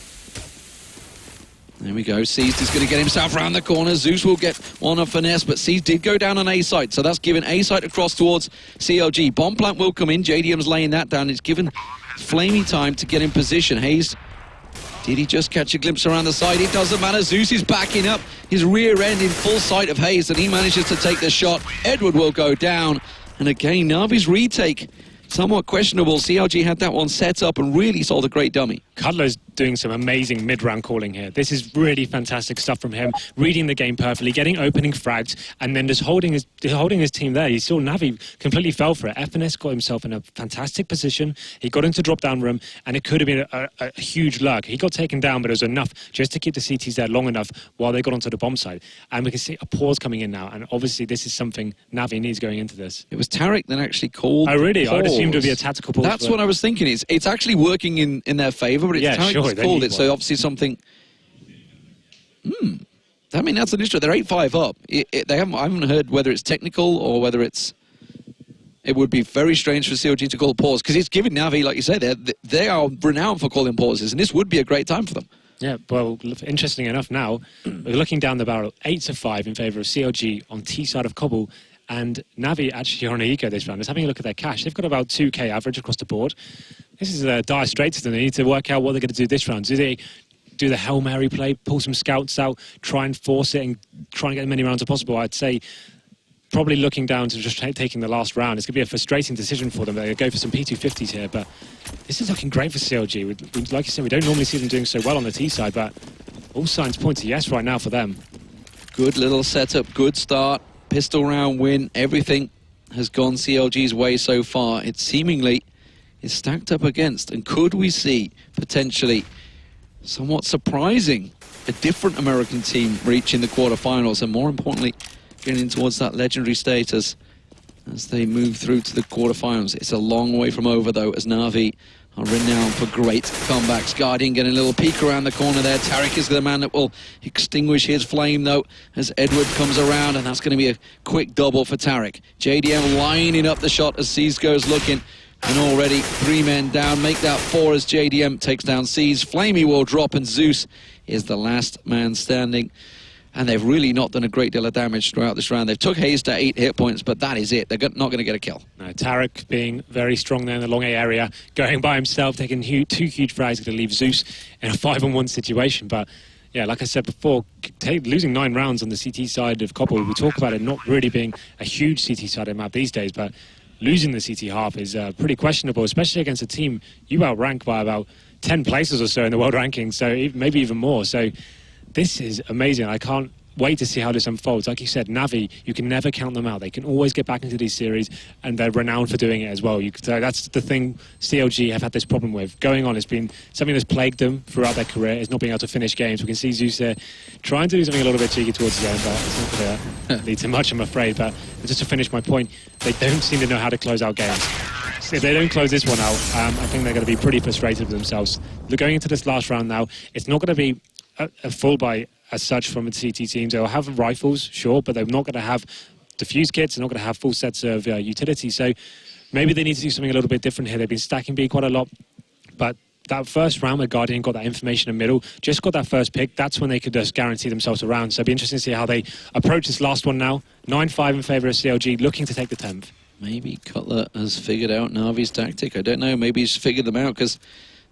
There we go. Seized is going to get himself around the corner. Zeus will get one of Finesse, but Seized did go down on A-site, so that's given A-site across towards CLG. Bomb plant will come in. JDM's laying that down. It's given Flamey time to get in position. Hayes, did he just catch a glimpse around the side? It doesn't matter. Zeus is backing up his rear end in full sight of Hayes, and he manages to take the shot. Edward will go down. And again, Na'Vi's retake, somewhat questionable. CLG had that one set up and really sold a great dummy. Cutler's doing some amazing mid-round calling here. This is really fantastic stuff from him, reading the game perfectly, getting opening frags, and then just holding his team there. You saw Na'Vi completely fell for it. FNS got himself in a fantastic position. He got into drop-down room, and it could have been a huge lurk. He got taken down, but it was enough just to keep the CTs there long enough while they got onto the bomb side. And we can see a pause coming in now, and obviously this is something Na'Vi needs going into this. It was Tarek that actually called. Oh, really? Pause. I'd assumed it would be a tactical pause. That's what I was thinking. It's actually working in their favour, but it's Tarek sure, that's called it, so obviously something. I mean, that's an issue. They're 8-5 up. I haven't heard whether it's technical or whether it's. It would be very strange for CLG to call a pause, because it's giving Na'Vi, like you say, they are renowned for calling pauses, and this would be a great time for them. Yeah, well, interesting enough now, we're looking down the barrel, 8-5 in favour of CLG on T side of Cobble, and Na'Vi actually are on an eco this round. Just having a look at their cash, they've got about 2k average across the board. This is a dire straits to them. They need to work out what they're going to do this round. Do they do the Hail Mary play, pull some scouts out, try and force it and try and get as many rounds as possible? I'd say probably looking down to just taking the last round. It's going to be a frustrating decision for them. They go for some P250s here, but this is looking great for CLG. Like you said, we don't normally see them doing so well on the T side, but all signs point to yes right now for them. Good little setup, good start, pistol round win, everything has gone CLG's way so far. It seemingly is stacked up against, and could we see potentially somewhat surprising a different American team reaching the quarterfinals, and more importantly getting in towards that legendary status as they move through to the quarterfinals. It's a long way from over though, as Na'Vi are renowned for great comebacks. Guardian getting a little peek around the corner there. Tarek is the man that will extinguish his flame though as Edward comes around, and that's going to be a quick double for Tarek. JDM lining up the shot as Seas goes looking, and already 3 men down. Make that 4 as JDM takes down Seas. Flamey will drop, and Zeus is the last man standing. And they've really not done a great deal of damage throughout this round. They've took Hayes to 8 hit points, but that is it. They're not going to get a kill. No, Tarek being very strong there in the long A area, going by himself, taking 2 huge frags, going to leave Zeus in a 5-on-1 situation. But yeah, like I said before, losing 9 rounds on the CT side of Cobble, we talk about it not really being a huge CT side of map these days, but losing the CT half is pretty questionable, especially against a team you outrank by about 10 places or so in the world rankings, so maybe even more. So this is amazing. I can't wait to see how this unfolds. Like you said, Na'Vi, you can never count them out. They can always get back into these series, and they're renowned for doing it as well. So that's the thing CLG have had this problem with. Going on, it's been something that's plagued them throughout their career, is not being able to finish games. We can see Zeus there trying to do something a little bit cheeky towards the end, but it's not going to lead to much, I'm afraid. But just to finish my point, they don't seem to know how to close out games. If they don't close this one out, I think they're going to be pretty frustrated with themselves. They're going into this last round now. It's not going to be a full buy as such from the CT teams. They'll have rifles, sure, but they're not going to have defuse kits. They're not going to have full sets of utility. So maybe they need to do something a little bit different here. They've been stacking B quite a lot, but that first round where Guardian got that information in the middle, just got that first pick, that's when they could just guarantee themselves a round. So it'll be interesting to see how they approach this last one now. 9-5 in favour of CLG, looking to take the 10th. Maybe Cutler has figured out Na'Vi's tactic. I don't know. Maybe he's figured them out because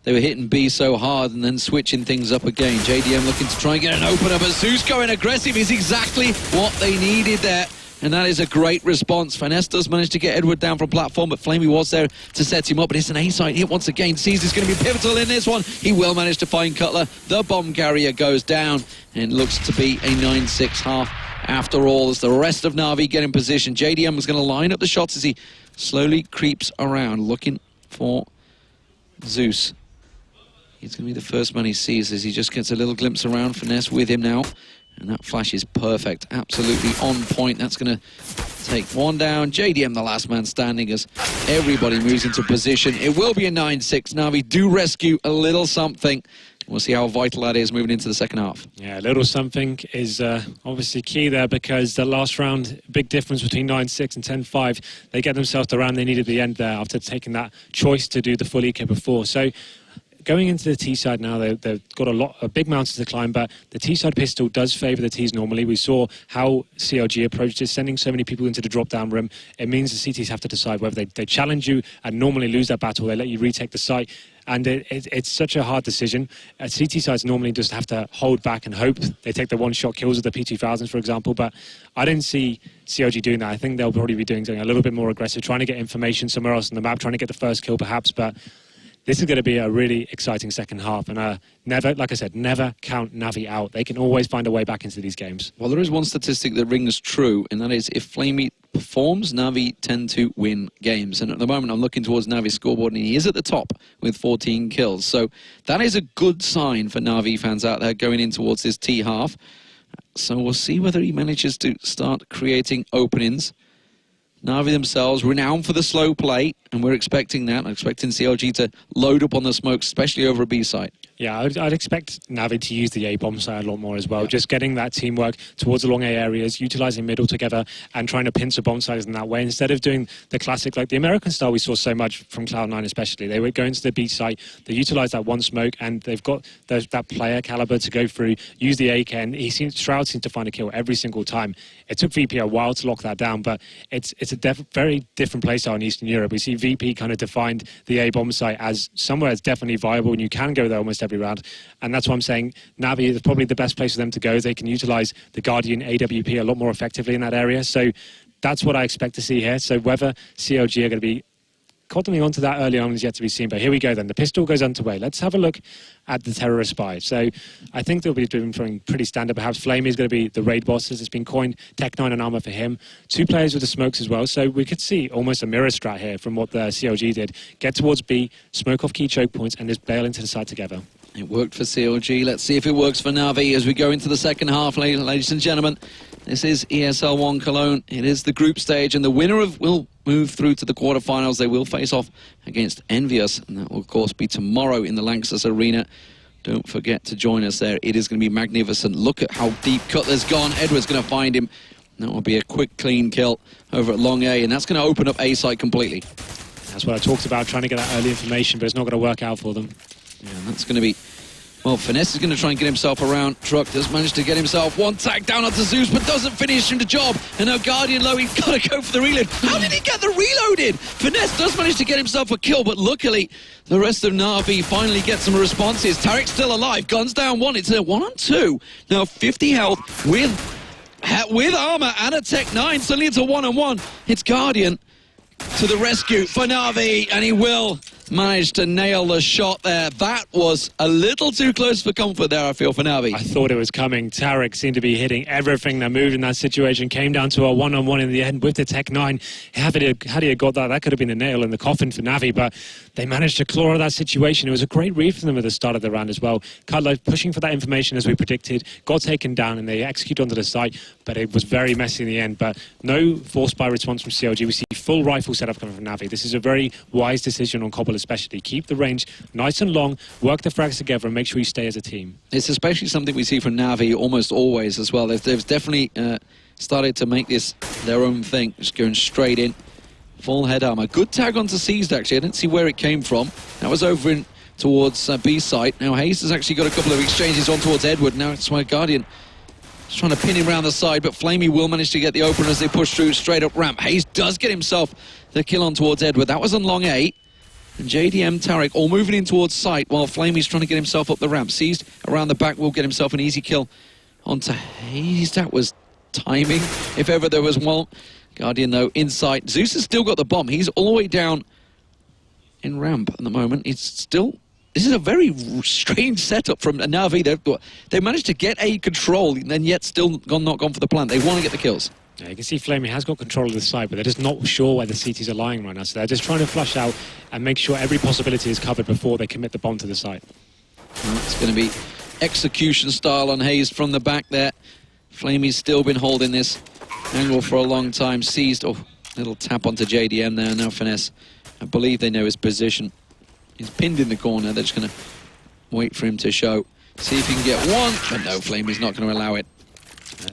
they were hitting B so hard and then switching things up again. JDM looking to try and get an opener, but Zeus going aggressive is exactly what they needed there. And that is a great response. Finesse does manage to get Edward down from platform, but Flamey was there to set him up. But it's an A-side hit once again. Sees is going to be pivotal in this one. He will manage to find Cutler. The bomb carrier goes down, and looks to be a 9-6 half after all, as the rest of Na'Vi get in position. JDM was going to line up the shots as he slowly creeps around, looking for Zeus. He's going to be the first man he sees as he just gets a little glimpse around. Finesse with him now. And that flash is perfect, absolutely on point. That's going to take one down. JDM, the last man standing, as everybody moves into position. It will be a 9-6. Na'Vi do rescue a little something. We'll see how vital that is moving into the second half. Yeah, a little something is obviously key there, because the last round, big difference between 9-6 and 10-5. They get themselves the round they needed at the end there after taking that choice to do the full eco before. So going into the T side now, they've got a big mountain to climb, but the T side pistol does favour the Ts normally. We saw how CLG approached it, sending so many people into the drop-down room. It means the CTs have to decide whether they challenge you and normally lose that battle. They let you retake the site. And it's such a hard decision. CT sides normally just have to hold back and hope they take the one-shot kills of the P2000s, for example. But I didn't see CLG doing that. I think they'll probably be doing something a little bit more aggressive, trying to get information somewhere else on the map, trying to get the first kill perhaps. But this is going to be a really exciting second half. And never, like I said, never count Na'Vi out. They can always find a way back into these games. Well, there is one statistic that rings true, and that is if Flamey performs, Na'Vi tend to win games. And at the moment, I'm looking towards Na'Vi's scoreboard, and he is at the top with 14 kills. So that is a good sign for Na'Vi fans out there going in towards this T half. So we'll see whether he manages to start creating openings. Na'Vi themselves, renowned for the slow play, and we're expecting that. I'm expecting CLG to load up on the smoke, especially over a B site. Yeah, I'd expect Na'Vi to use the A bomb site a lot more as well. Yeah. Just getting that teamwork towards the long A areas, utilising middle together, and trying to pinch the bomb sites in that way, instead of doing the classic, like the American style we saw so much from Cloud9 especially. They would go into the B site, they utilise that one smoke, and they've got that player calibre to go through, use the AK, and Shroud seems to find a kill every single time. It took VP a while to lock that down, but it's a very different playstyle in Eastern Europe. We see VP kind of defined the A bomb site as somewhere that's definitely viable, and you can go there almost every round. And that's why I'm saying Na'Vi is probably the best place for them to go. They can utilise the Guardian AWP a lot more effectively in that area. So that's what I expect to see here. So whether CLG are going to be cottoning onto that early on is yet to be seen. But here we go then. The pistol goes underway. Let's have a look at the terrorist spy. So I think they'll be doing something pretty standard. Perhaps Flamey is going to be the raid boss, as it's been coined. Tech9 and Armor for him. 2 players with the smokes as well. So we could see almost a mirror strat here from what the CLG did. Get towards B, smoke off key choke points, and just bail into the side together. It worked for CLG. Let's see if it works for Na'Vi as we go into the second half, ladies and gentlemen. This is ESL 1 Cologne. It is the group stage, and the winner will move through to the quarterfinals. They will face off against Envious, and that will, of course, be tomorrow in the Lanxess Arena. Don't forget to join us there. It is going to be magnificent. Look at how deep Cutler's gone. Edward's going to find him. That will be a quick, clean kill over at Long A, and that's going to open up A site completely. That's what I talked about, trying to get that early information, but it's not going to work out for them. Yeah, and that's going to be... Well, Finesse is going to try and get himself around. Truck does manage to get himself one tag down onto Zeus, but doesn't finish him the job. And now Guardian low, he's got to go for the reload. How did he get the reload in? Finesse does manage to get himself a kill, but luckily the rest of Na'Vi finally get some responses. Tarek's still alive, guns down one. It's a 1-on-2. Now 50 health with armor and a Tech9. Suddenly it's a 1-on-1. It's Guardian to the rescue for Na'Vi, and he will managed to nail the shot there. That was a little too close for comfort there, I feel, for Na'Vi. I thought it was coming. Tarek seemed to be hitting everything that moved in that situation. Came down to a 1-on-1 in the end with the Tech9. Had he got that, that could have been a nail in the coffin for Na'Vi, but they managed to claw out of that situation. It was a great read for them at the start of the round as well. Cutler pushing for that information as we predicted, got taken down, and they executed onto the site, but it was very messy in the end. But no force by response from CLG. We see full rifle setup coming from Na'Vi. This is a very wise decision on Cobble especially. Keep the range nice and long, work the frags together, and make sure you stay as a team. It's especially something we see from Na'Vi almost always as well. They've definitely started to make this their own thing, just going straight in. Full head armor. Good tag onto Seized, actually. I didn't see where it came from. That was over in towards B site. Now Hayes has actually got a couple of exchanges on towards Edward. Now it's my Guardian just trying to pin him around the side, but Flamey will manage to get the opener as they push through straight up ramp. Hayes does get himself the kill on towards Edward. That was on long 8. And JDM, Tarek all moving in towards site while Flamey's trying to get himself up the ramp. Seized around the back will get himself an easy kill onto Hayes. That was timing, if ever there was one. Guardian, though, inside. Zeus has still got the bomb. He's all the way down in ramp at the moment. It's still... This is a very strange setup from Na'Vi. They managed to get a control and yet still not gone for the plant. They want to get the kills. Yeah, you can see Flamey has got control of the side, but they're just not sure where the CTs are lying right now. So they're just trying to flush out and make sure every possibility is covered before they commit the bomb to the site. Well, it's going to be execution style on Hayes from the back there. Flamey's still been holding this angle for a long time. Seized. Oh, little tap onto JDM there. Now Finesse. I believe they know his position. He's pinned in the corner. They're just going to wait for him to show. See if he can get one. But no, Flamey's not going to allow it.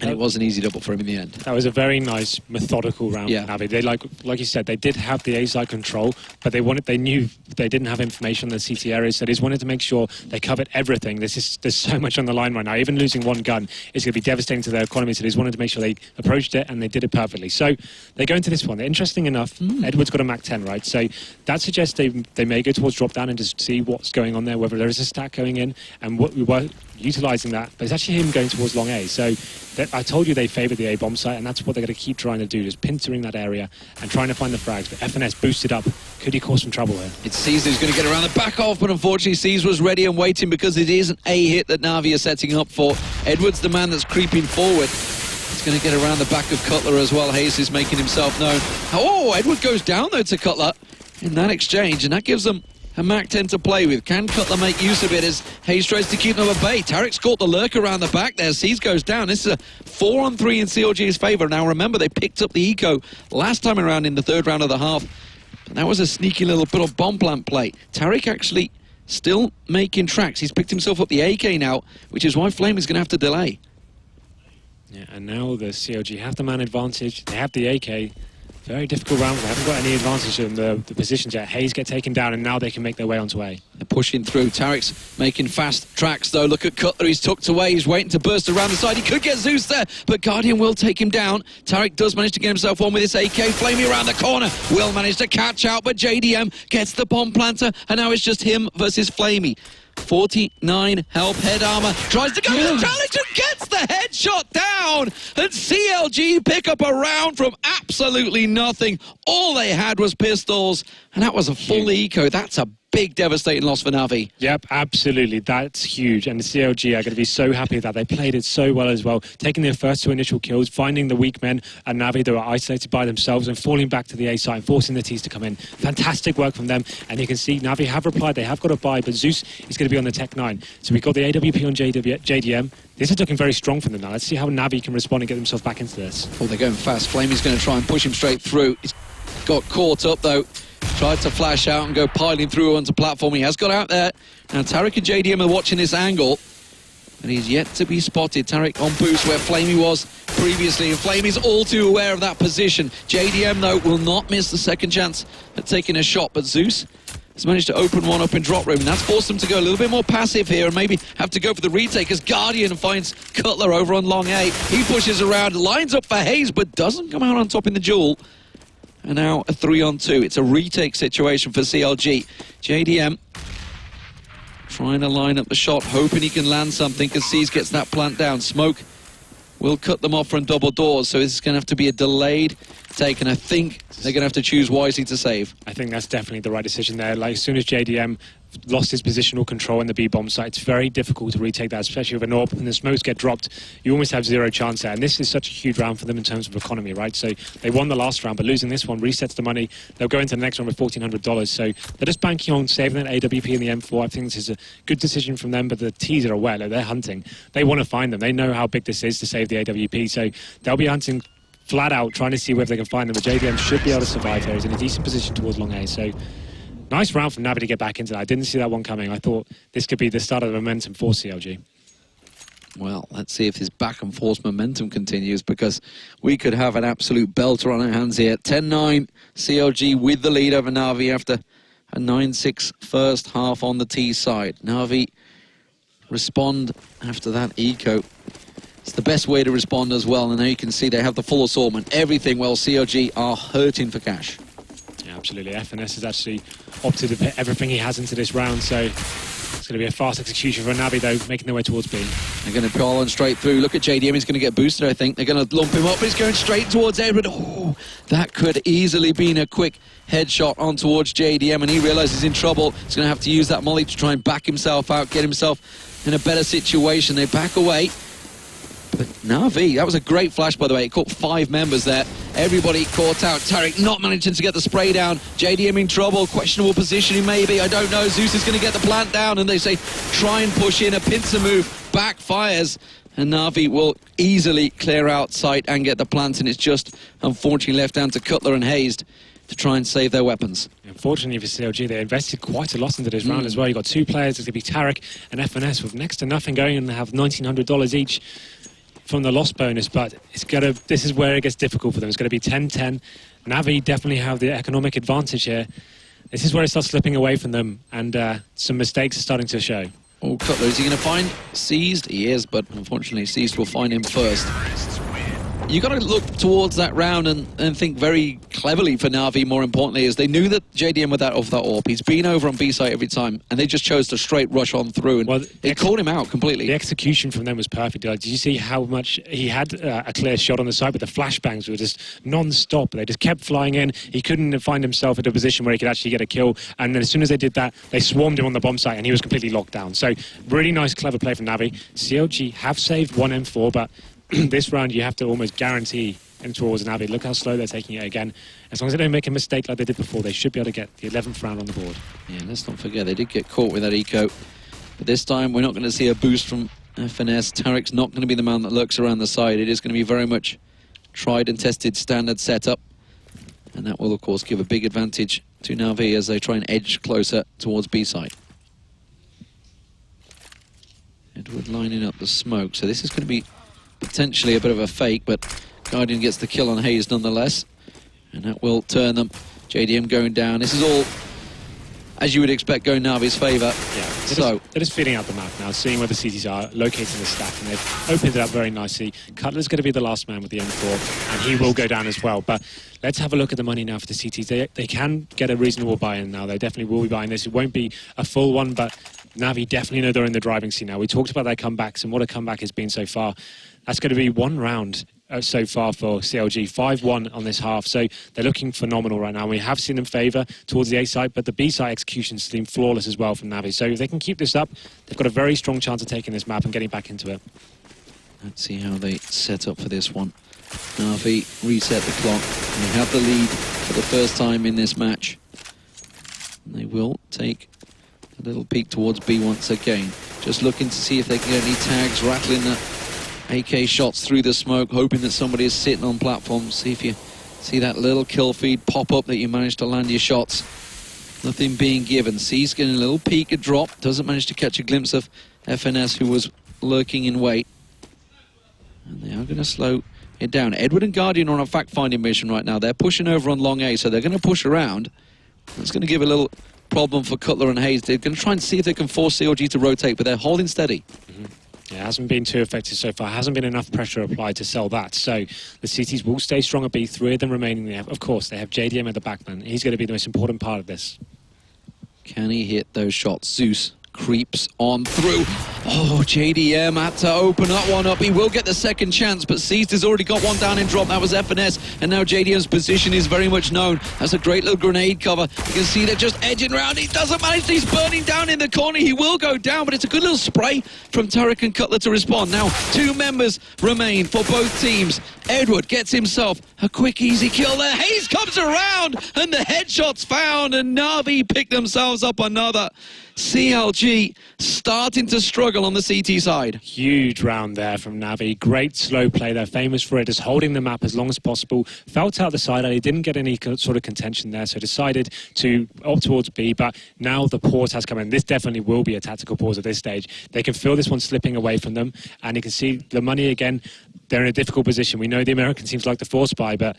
And it was an easy double for him in the end. That was a very nice, methodical round for Navi. They like you said, they did have the A-side control, but they knew they didn't have information on the CT areas, so they just wanted to make sure they covered everything. There's so much on the line right now. Even losing one gun is going to be devastating to their economy, so they just wanted to make sure they approached it, and they did it perfectly. So they go into this one. Interesting enough, Edward's got a Mach 10, right? So that suggests they may go towards drop down and just see what's going on there, whether there is a stack going in, and what we were utilising that. But it's actually him going towards long A. So I told you they favour the A bomb site, and that's what they're going to keep trying to do, just pincering that area and trying to find the frags. But FNS boosted up. Could he cause some trouble here? It's C's who's going to get around the back off, but unfortunately C's was ready and waiting because it is an A hit that Navi are setting up for. Edwards, the man that's creeping forward. He's going to get around the back of Cutler as well. Hayes is making himself known. Oh, Edward goes down though to Cutler in that exchange, and that gives them a Mach 10 to play with. Can Cutler make use of it as Hayes tries to keep them at bay? Tarek's caught the lurk around the back there. Seas goes down. This is a 4-on-3 in CLG's favour. Now remember, they picked up the eco last time around in the third round of the half. But that was a sneaky little bit of bomb plant play. Tarek actually still making tracks. He's picked himself up the AK now, which is why Flame is going to have to delay. Yeah, and now the CLG have the man advantage. They have the AK. Very difficult round. They haven't got any advantage in the positions yet. Hayes get taken down, and now they can make their way onto A. They're pushing through. Tarek's making fast tracks, though. Look at Cutler. He's tucked away. He's waiting to burst around the side. He could get Zeus there, but Guardian will take him down. Tarek does manage to get himself one with his AK. Flamey around the corner. Will manage to catch out, but JDM gets the bomb planter, and now it's just him versus Flamey. 49 health, head armor, tries to go for the challenge and gets the headshot down, and CLG pick up a round from absolutely nothing. All they had was pistols, and that was a full eco. That's a big devastating loss for Navi. Yep, absolutely. That's huge. And the CLG are going to be so happy that they played it so well as well, taking their first two initial kills, finding the weak men and Navi that were isolated by themselves and falling back to the A site and forcing the T's to come in. Fantastic work from them. And you can see Navi have replied. They have got a buy, but Zeus is going to be on the Tech 9. So we've got the AWP on JDM. This is looking very strong for them now. Let's see how Navi can respond and get themselves back into this. Oh, they're going fast. Flamey's going to try and push him straight through. He's got caught up, though. Tried to flash out and go piling through onto platform. He has got out there. Now Tarek and JDM are watching this angle, and he's yet to be spotted. Tarek on boost where Flamey was previously, and Flamey's all too aware of that position. JDM, though, will not miss the second chance at taking a shot, but Zeus has managed to open one up in drop room, and that's forced them to go a little bit more passive here and maybe have to go for the retake as Guardian finds Cutler over on long A. He pushes around, lines up for Hayes, but doesn't come out on top in the duel. And now a 3-on-2. It's a retake situation for CLG. JDM trying to line up the shot, hoping he can land something because C's gets that plant down. Smoke will cut them off from double doors, so this is going to have to be a delayed take, and I think they're going to have to choose wisely to save. I think that's definitely the right decision there. Like, as soon as JDM lost his positional control in the B bomb site, it's very difficult to retake that, especially with an AWP, and the smokes get dropped. You almost have zero chance there, and this is such a huge round for them in terms of economy, right? So they won the last round, but losing this one resets the money. They'll go into the next round with $1,400, so they're just banking on saving that AWP in the M4. I think this is a good decision from them, but the T's are aware, they're hunting. They want to find them. They know how big this is to save the AWP, so they'll be hunting flat out, trying to see whether they can find them, but JDM should be able to survive here. He's in a decent position towards long A, so nice round from Navi to get back into that. I didn't see that one coming. I thought this could be the start of the momentum for CLG. Well, let's see if this back and forth momentum continues, because we could have an absolute belter on our hands here. 10-9, CLG with the lead over Navi after a 9-6 first half on the T side. Navi respond after that eco. It's the best way to respond as well, and now you can see they have the full assortment, everything, while CLG are hurting for cash. Yeah, absolutely. FNS has actually opted to put everything he has into this round, so it's going to be a fast execution for Navi, though, making their way towards B. They're going to pull on straight through. Look at JDM, he's going to get boosted, I think. They're going to lump him up, but he's going straight towards Edward. Oh, that could easily been a quick headshot on towards JDM, and he realizes he's in trouble. He's going to have to use that molly to try and back himself out, get himself in a better situation. They back away. But Navi, that was a great flash, by the way. It caught 5 members there. Everybody caught out. Tarek not managing to get the spray down. JDM in trouble. Questionable positioning, maybe. I don't know. Zeus is going to get the plant down, and they say try and push in. A pincer move backfires. And Na'Vi will easily clear out sight and get the plant, and it's just unfortunately left down to Cutler and Hayes to try and save their weapons. Unfortunately for CLG, they invested quite a lot into this round as well. You've got two players, it's going to be Tarek and FNS with next to nothing going, and they have $1,900 each from the loss bonus, but this is where it gets difficult for them. It's going to be 10-10. Na'Vi definitely have the economic advantage here. This is where it starts slipping away from them, and some mistakes are starting to show. Oh, Cutler, is he going to find Seized? He is, but unfortunately Seized will find him first. You've got to look towards that round and think very cleverly for Na'Vi, more importantly, as they knew that JDM with that off that AWP. He's been over on B site every time, and they just chose to straight rush on through, and they called him out completely. The execution from them was perfect. Did you see how much he had a clear shot on the side, but the flashbangs were just non-stop. They just kept flying in. He couldn't find himself at a position where he could actually get a kill, and then as soon as they did that, they swarmed him on the bomb site, and he was completely locked down. So really nice, clever play from Na'Vi. CLG have saved one M4, but this round you have to almost guarantee in towards Na'Vi. Look how slow they're taking it again. As long as they don't make a mistake like they did before, they should be able to get the 11th round on the board. Yeah, let's not forget, they did get caught with that eco. But this time, we're not going to see a boost from FNS. Tarek's not going to be the man that lurks around the side. It is going to be very much tried and tested standard setup. And that will, of course, give a big advantage to Na'Vi as they try and edge closer towards B side. Edward lining up the smoke. So this is going to be potentially a bit of a fake, but Guardian gets the kill on Hayes nonetheless, and that will turn them. JDM going down. This is all, as you would expect, going Na'Vi's favour. Yeah, they're just feeding out the map now, seeing where the CTs are, locating the stack, and they've opened it up very nicely. Cutler's going to be the last man with the M4, and he will go down as well. But let's have a look at the money now for the CTs. They can get a reasonable buy-in now. They definitely will be buying this. It won't be a full one, but Na'Vi definitely know they're in the driving seat now. We talked about their comebacks and what a comeback has been so far. That's going to be one round so far for CLG, 5-1 on this half. So they're looking phenomenal right now. We have seen them favour towards the A side, but the B side execution seemed flawless as well from Na'Vi. So if they can keep this up, they've got a very strong chance of taking this map and getting back into it. Let's see how they set up for this one. Na'Vi reset the clock. They have the lead for the first time in this match. And they will take a little peek towards B once again. Just looking to see if they can get any tags, rattling the AK shots through the smoke, hoping that somebody is sitting on platforms. See if you see that little kill feed pop up that you managed to land your shots. Nothing being given. C's getting a little peek, a drop. Doesn't manage to catch a glimpse of FNS, who was lurking in wait. And they are going to slow it down. Edward and Guardian are on a fact-finding mission right now. They're pushing over on long A, so they're going to push around. That's going to give a little problem for Cutler and Hayes. They're going to try and see if they can force CLG to rotate, but they're holding steady. Yeah, it hasn't been too effective so far. Hasn't been enough pressure applied to sell that. So the CTs will stay strong at B. 3 of them remaining there. Of course, they have JDM at the back then. He's going to be the most important part of this. Can he hit those shots? Zeus creeps on through. Oh, JDM had to open that one up. He will get the second chance, but Seized has already got one down in drop. That was FNS, and now JDM's position is very much known. That's a great little grenade cover. You can see they're just edging around. He doesn't manage. He's burning down in the corner. He will go down, but it's a good little spray from Tarek and Cutler to respond. Now, 2 members remain for both teams. Edward gets himself a quick, easy kill there. Hayes comes around, and the headshot's found, and Na'Vi pick themselves up another. CLG starting to struggle on the CT side. Huge round there from Na'Vi. Great slow play. They're famous for it, just holding the map as long as possible. Felt out the side. He didn't get any sort of contention there, so decided to opt towards B. But now the pause has come in. This definitely will be a tactical pause at this stage. They can feel this one slipping away from them, and you can see the money again. They're in a difficult position. We know the American teams like the force buy, but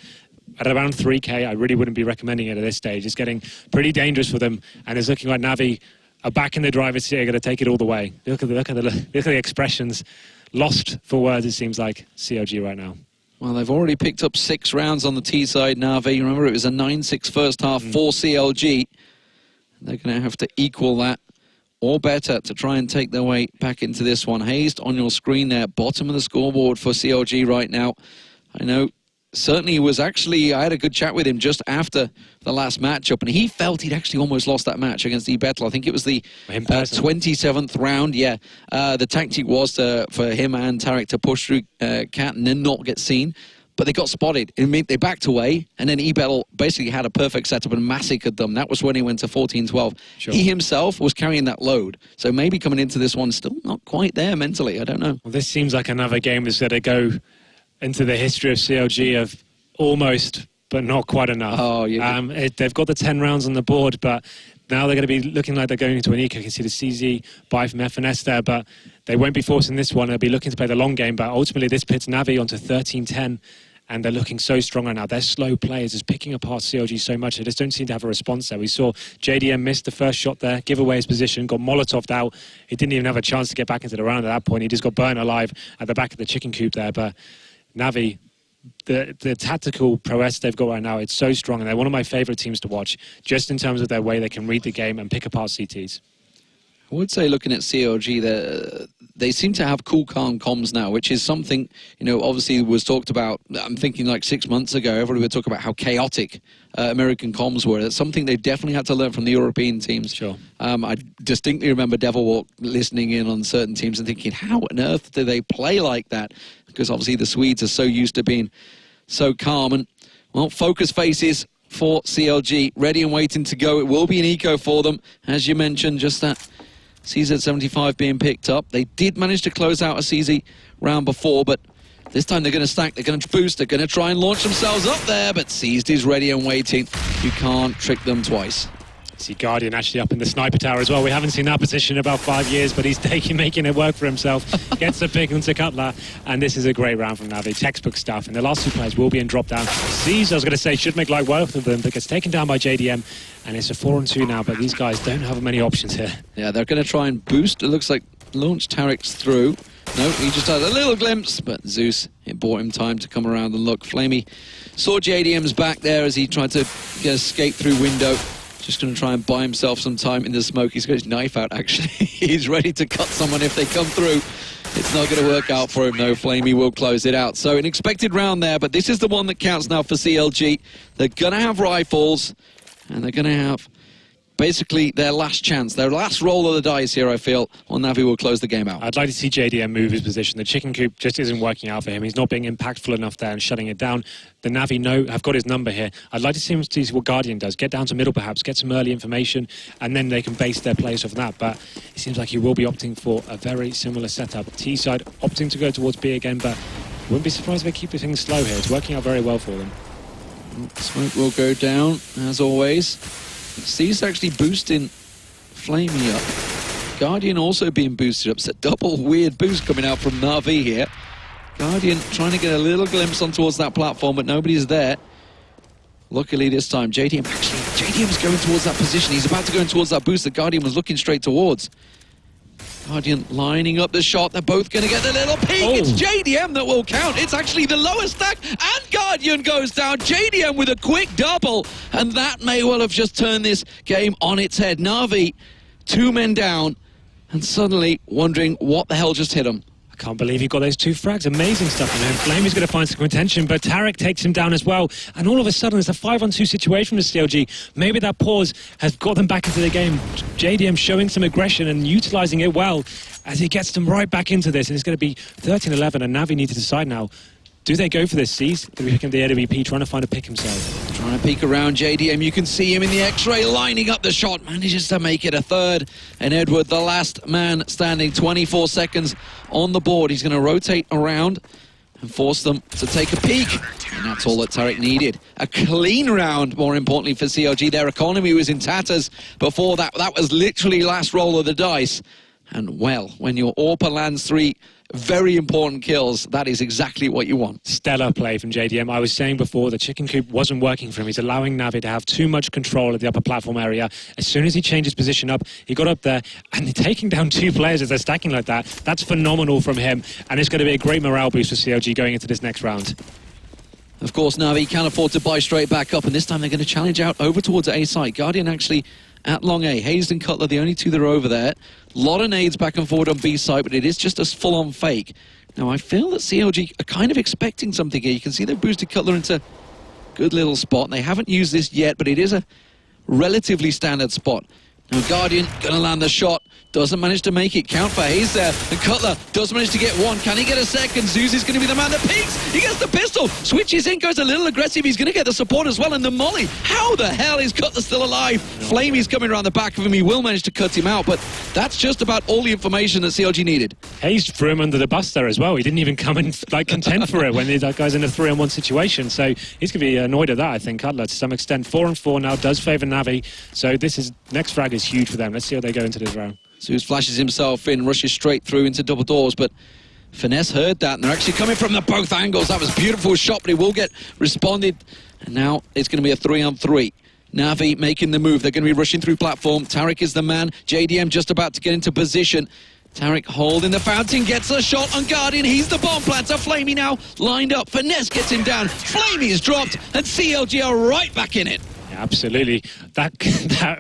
at around 3K, I really wouldn't be recommending it at this stage. It's getting pretty dangerous for them, and it's looking like Na'Vi are back in the driver's seat, are going to take it all the way. Look at the expressions. Lost for words, it seems like, CLG right now. Well, they've already picked up 6 rounds on the T side, Na'Vi. Remember, it was a 9-6 first half for CLG. They're going to have to equal that or better to try and take their way back into this one. Hayes on your screen there, bottom of the scoreboard for CLG right now. I know certainly he was actually, I had a good chat with him just after the last matchup, and he felt he'd actually almost lost that match against eBettle. I think it was the 27th round, yeah. The tactic was for him and Tarek to push through Cat and then not get seen. but they got spotted. It meant they backed away, and then eBettle basically had a perfect setup and massacred them. That was when he went to 14-12. Sure. He himself was carrying that load, so maybe coming into this one still not quite there mentally. I don't know. Well, this seems like another game that's going to go into the history of CLG of almost, but not quite enough. Oh, yeah. They've got the 10 rounds on the board, but now they're going to be looking like they're going into an eco. You can see the CZ buy from FNS there, but they won't be forcing this one. They'll be looking to play the long game, but ultimately this pits Navi onto 13-10, and they're looking so strong right now. Their slow players is picking apart CLG so much. They just don't seem to have a response there. We saw JDM miss the first shot there, give away his position, got Molotoved out. He didn't even have a chance to get back into the round at that point. He just got burnt alive at the back of the chicken coop there, but Navi, the tactical prowess they've got right now, it's so strong, and they're one of my favourite teams to watch, just in terms of their way they can read the game and pick apart CTs. I would say, looking at CLG, they seem to have cool, calm comms now, which is something, obviously was talked about. I'm thinking like 6 months ago, everybody would talk about how chaotic American comms were. That's something they definitely had to learn from the European teams. Sure. I distinctly remember Devilwalk listening in on certain teams and thinking, how on earth do they play like that? Because obviously the Swedes are so used to being so calm. And, well, focus faces for CLG, ready and waiting to go. It will be an eco for them, as you mentioned, just that CZ75 being picked up. They did manage to close out a CZ round before, but this time they're going to stack, they're going to boost, they're going to try and launch themselves up there, but Seized is ready and waiting. You can't trick them twice. See Guardian actually up in the sniper tower as well. We haven't seen that position in about 5 years, but he's making it work for himself. Gets the pick onto Cutler, and this is a great round from Navi. Textbook stuff, and the last two players will be in drop down. Seized, I was going to say, should make life work of them, but gets taken down by JDM, and it's a 4-on-2 now, but these guys don't have many options here. Yeah, they're going to try and boost. It looks like launch Tarek's through. No, he just had a little glimpse, but Zeus, it bought him time to come around and look. Flamey saw JDM's back there as he tried to escape through window. Just going to try and buy himself some time in the smoke. He's got his knife out, actually. He's ready to cut someone if they come through. It's not going to work out for him, though. Flamey will close it out. So an expected round there, but this is the one that counts now for CLG. They're going to have rifles, and they're going to have basically their last chance, their last roll of the dice here, I feel, or Navi will close the game out. I'd like to see JDM move his position. The chicken coop just isn't working out for him. He's not being impactful enough there and shutting it down. The Navi have got his number here. I'd like to see him see what Guardian does. Get down to middle perhaps, get some early information, and then they can base their plays off that. But it seems like he will be opting for a very similar setup. T side opting to go towards B again, but wouldn't be surprised if they keep things slow here. It's working out very well for them. Smoke will go down, as always. C's actually boosting Flamey up. Guardian also being boosted up. It's a double weird boost coming out from Na'Vi here. Guardian trying to get a little glimpse on towards that platform, but nobody's there. Luckily this time, JDM's going towards that position. He's about to go in towards that boost that Guardian was looking straight towards. Guardian lining up the shot. They're both going to get the little peek. Oh. It's JDM that will count. It's actually the lowest stack, and Guardian goes down. JDM with a quick double, and that may well have just turned this game on its head. Na'Vi, 2 men down, and suddenly wondering what the hell just hit him. I can't believe he got those 2 frags. Amazing stuff from him. Flamey's going to find some contention, but Tarek takes him down as well. And all of a sudden, it's a 5-on-2 situation with CLG. Maybe that pause has got them back into the game. JDM showing some aggression and utilising it well as he gets them right back into this. And it's going to be 13-11, and Navi need to decide now. Do they go for this? C's going to be picking the AWP, trying to find a pick himself. Trying to peek around JDM. You can see him in the X-ray lining up the shot. Manages to make it a third. And Edward, the last man standing, 24 seconds on the board. He's going to rotate around and force them to take a peek. And that's all that Tarek needed. A clean round, more importantly, for CLG. Their economy was in tatters before that. That was literally last roll of the dice. And, well, when your AWPer lands 3 very important kills, that is exactly what you want. Stellar play from JDM. I was saying before, the chicken coop wasn't working for him. He's allowing Navi to have too much control of the upper platform area. As soon as he changed his position up, he got up there, and taking down 2 players as they're stacking like that, that's phenomenal from him. And it's going to be a great morale boost for CLG going into this next round. Of course, Navi can't afford to buy straight back up, and this time they're going to challenge out over towards A site. Guardian actually at long A. Hazed and Cutler, the only 2 that are over there. A lot of nades back and forward on B site, but it is just a full-on fake. Now, I feel that CLG are kind of expecting something here. You can see they've boosted Cutler into a good little spot. They haven't used this yet, but it is a relatively standard spot. Now Guardian gonna land the shot. Doesn't manage to make it count for Hayes there. And Cutler does manage to get one. Can he get a second? Zeus is going to be the man that peaks. He gets the pistol. Switches in, goes a little aggressive. He's going to get the support as well. And the molly. How the hell is Cutler still alive? Flamey's coming around the back of him. He will manage to cut him out. But that's just about all the information that CLG needed. Hayes threw him under the bus there as well. He didn't even come and contend for it when that guy's in a 3-on-1 situation. So he's going to be annoyed at that, I think, Cutler, to some extent. 4-on-4 now does favour Navi. So next frag is huge for them. Let's see how they go into this round. Zeus flashes himself in, rushes straight through into double doors, but Finesse heard that, and they're actually coming from the both angles. That was a beautiful shot, but he will get responded. And now it's going to be a 3-on-3. Navi making the move. They're going to be rushing through platform. Tarek is the man. JDM just about to get into position. Tarek holding the fountain, gets a shot on Guardian. He's the bomb planter. Flamey now lined up. Finesse gets him down. Flamey is dropped, and CLG are right back in it. Absolutely. That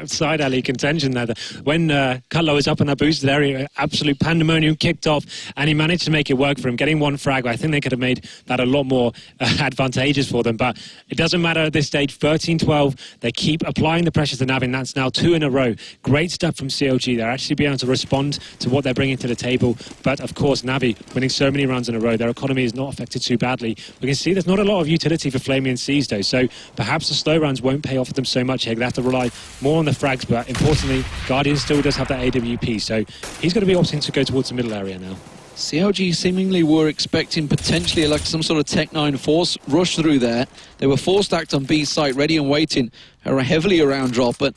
side alley contention there. When Cutler was up in that boosted area, absolute pandemonium kicked off, and he managed to make it work for him, getting one frag. I think they could have made that a lot more advantageous for them, but it doesn't matter at this stage. 13-12, they keep applying the pressure to Navi, and that's now 2 in a row. Great stuff from CLG. They're actually being able to respond to what they're bringing to the table, but of course Navi winning so many rounds in a row, their economy is not affected too badly. We can see there's not a lot of utility for Flamey and Seas though, so perhaps the slow rounds won't pay off for them so much here. They have to rely more on the frags, but importantly, Guardian still does have that AWP, so he's going to be opting to go towards the middle area now. CLG seemingly were expecting potentially like some sort of Tech 9 force rush through there. They were 4-stacked on B site, ready and waiting, heavily around drop, but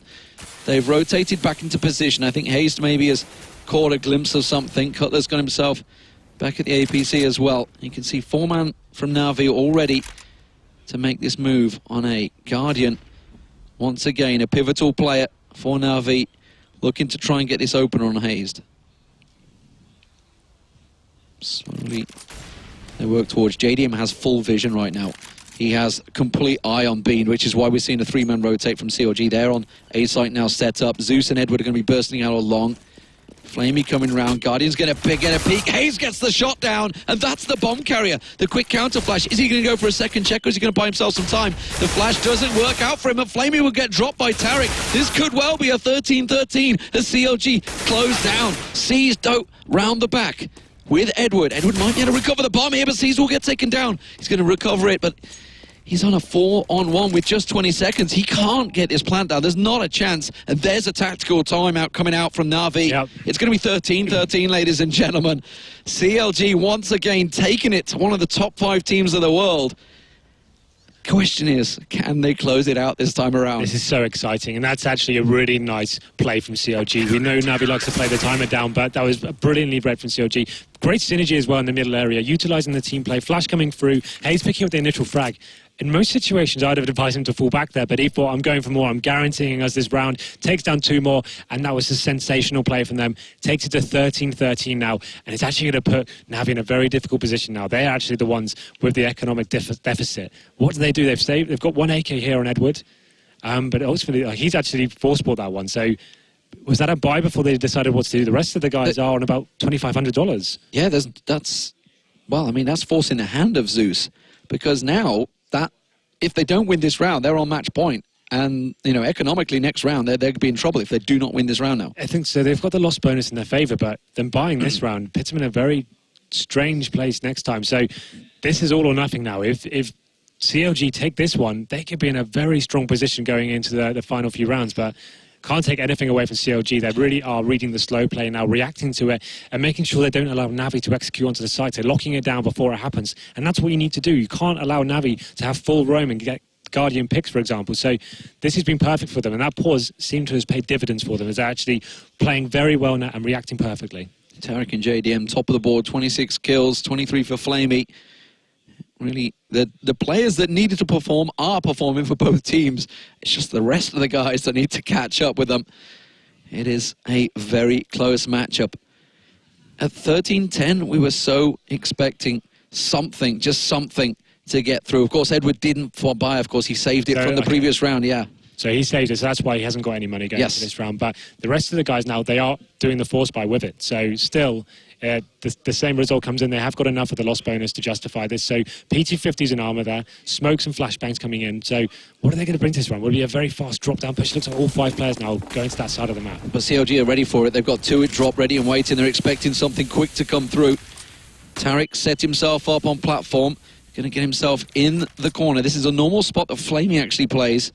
they've rotated back into position. I think Hayes maybe has caught a glimpse of something. Cutler's got himself back at the APC as well. You can see 4-man from Navi already to make this move on a Guardian. Once again, a pivotal player for Navi, looking to try and get this opener on Hayes. Slowly, they work towards. JDM has full vision right now. He has complete eye on Bean, which is why we're seeing a 3-man rotate from CLG. They're on A site now set up. Zeus and Edward are going to be bursting out along. Flamey coming round. Guardian's going to get a peek. Hayes gets the shot down, and that's the bomb carrier. The quick counter flash. Is he going to go for a second check, or is he going to buy himself some time? The flash doesn't work out for him, and Flamey will get dropped by Tarek. This could well be a 13-13 as CLG close down. Seas don't round the back with Edward. Edward might be able to recover the bomb here, but Seas will get taken down. He's going to recover it, but he's on a 4-on-1 with just 20 seconds. He can't get this plant down. There's not a chance. And there's a tactical timeout coming out from Navi. Yep. It's going to be 13-13, ladies and gentlemen. CLG once again taking it to one of the top 5 teams of the world. Question is, can they close it out this time around? This is so exciting, and that's actually a really nice play from CLG. We know Navi likes to play the timer down, but that was brilliantly read from CLG. Great synergy as well in the middle area, utilising the team play. Flash coming through, Hayes picking up the initial frag. In most situations, I'd have advised him to fall back there, but he thought, I'm going for more, I'm guaranteeing us this round. Takes down 2 more, and that was a sensational play from them. Takes it to 13-13 now, and it's actually going to put Navi in a very difficult position now. They're actually the ones with the economic deficit. What do? They've got 1 AK here on Edward, but ultimately, he's actually force-bought that one, so was that a buy before they decided what to do? The rest of the guys are on about $2,500. Yeah, that's forcing the hand of Zeus, because now that if they don't win this round, they're on match point. And, economically, next round, they'd be in trouble if they do not win this round now. I think so. They've got the loss bonus in their favour, but them buying this round puts them in a very strange place next time. So this is all or nothing now. If CLG take this one, they could be in a very strong position going into the final few rounds, but can't take anything away from CLG. They really are reading the slow play now, reacting to it, and making sure they don't allow Navi to execute onto the site. They're locking it down before it happens. And that's what you need to do. You can't allow Navi to have full roam and get Guardian picks, for example. So this has been perfect for them. And that pause seemed to have paid dividends for them, as they're actually playing very well now and reacting perfectly. Tarek and JDM, top of the board, 26 kills, 23 for Flamey. Really, the players that needed to perform are performing for both teams. It's just the rest of the guys that need to catch up with them. It is a very close matchup. At 13-10, we were so expecting something, just something to get through. Of course, Edward didn't buy. Of course, he saved it from the previous round, yeah. So he saved it, so that's why he hasn't got any money going into this round. But the rest of the guys now, they are doing the force buy with it. So still, the same result comes in. They have got enough of the loss bonus to justify this. So PT50's in armor there, smokes and flashbangs coming in. So what are they going to bring to this run? Will it be a very fast drop down push? Looks like all 5 players now going to that side of the map. But CLG are ready for it. They've got 2 at drop ready and waiting. They're expecting something quick to come through. Tarek set himself up on platform, going to get himself in the corner. This is a normal spot that Flamey actually plays.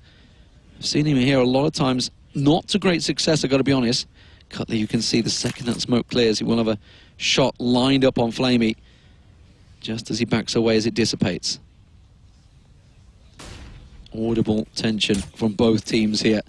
I've seen him here a lot of times, not to great success, I've got to be honest. Cutler, you can see the second that smoke clears, he will have a shot lined up on Flamey just as he backs away as it dissipates. Audible tension from both teams here.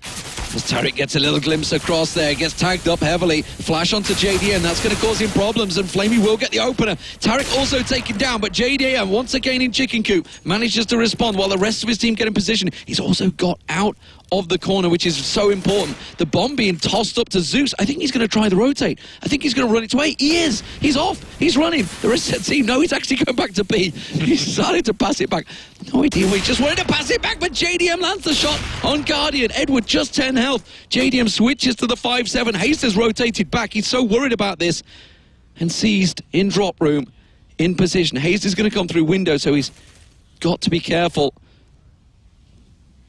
As Tarek gets a little glimpse across there, gets tagged up heavily. Flash onto JDM, that's going to cause him problems, and Flamey will get the opener. Tarek also taken down, but JDM, once again in chicken coop, manages to respond while the rest of his team get in position. He's also got out of the corner, which is so important. The bomb being tossed up to Zeus. I think he's going to try the rotate. I think he's going to run its way. He is. He's off. He's running. The rest of the team, no, he's actually going back to B. He's starting to pass it back. No idea why he just wanted to pass it back, but JDM lands the shot on Guardian. Edward just 10 health. JDM switches to the 5-7. Haste has rotated back. He's so worried about this. And seized in drop room, in position. Haste is going to come through window, so he's got to be careful.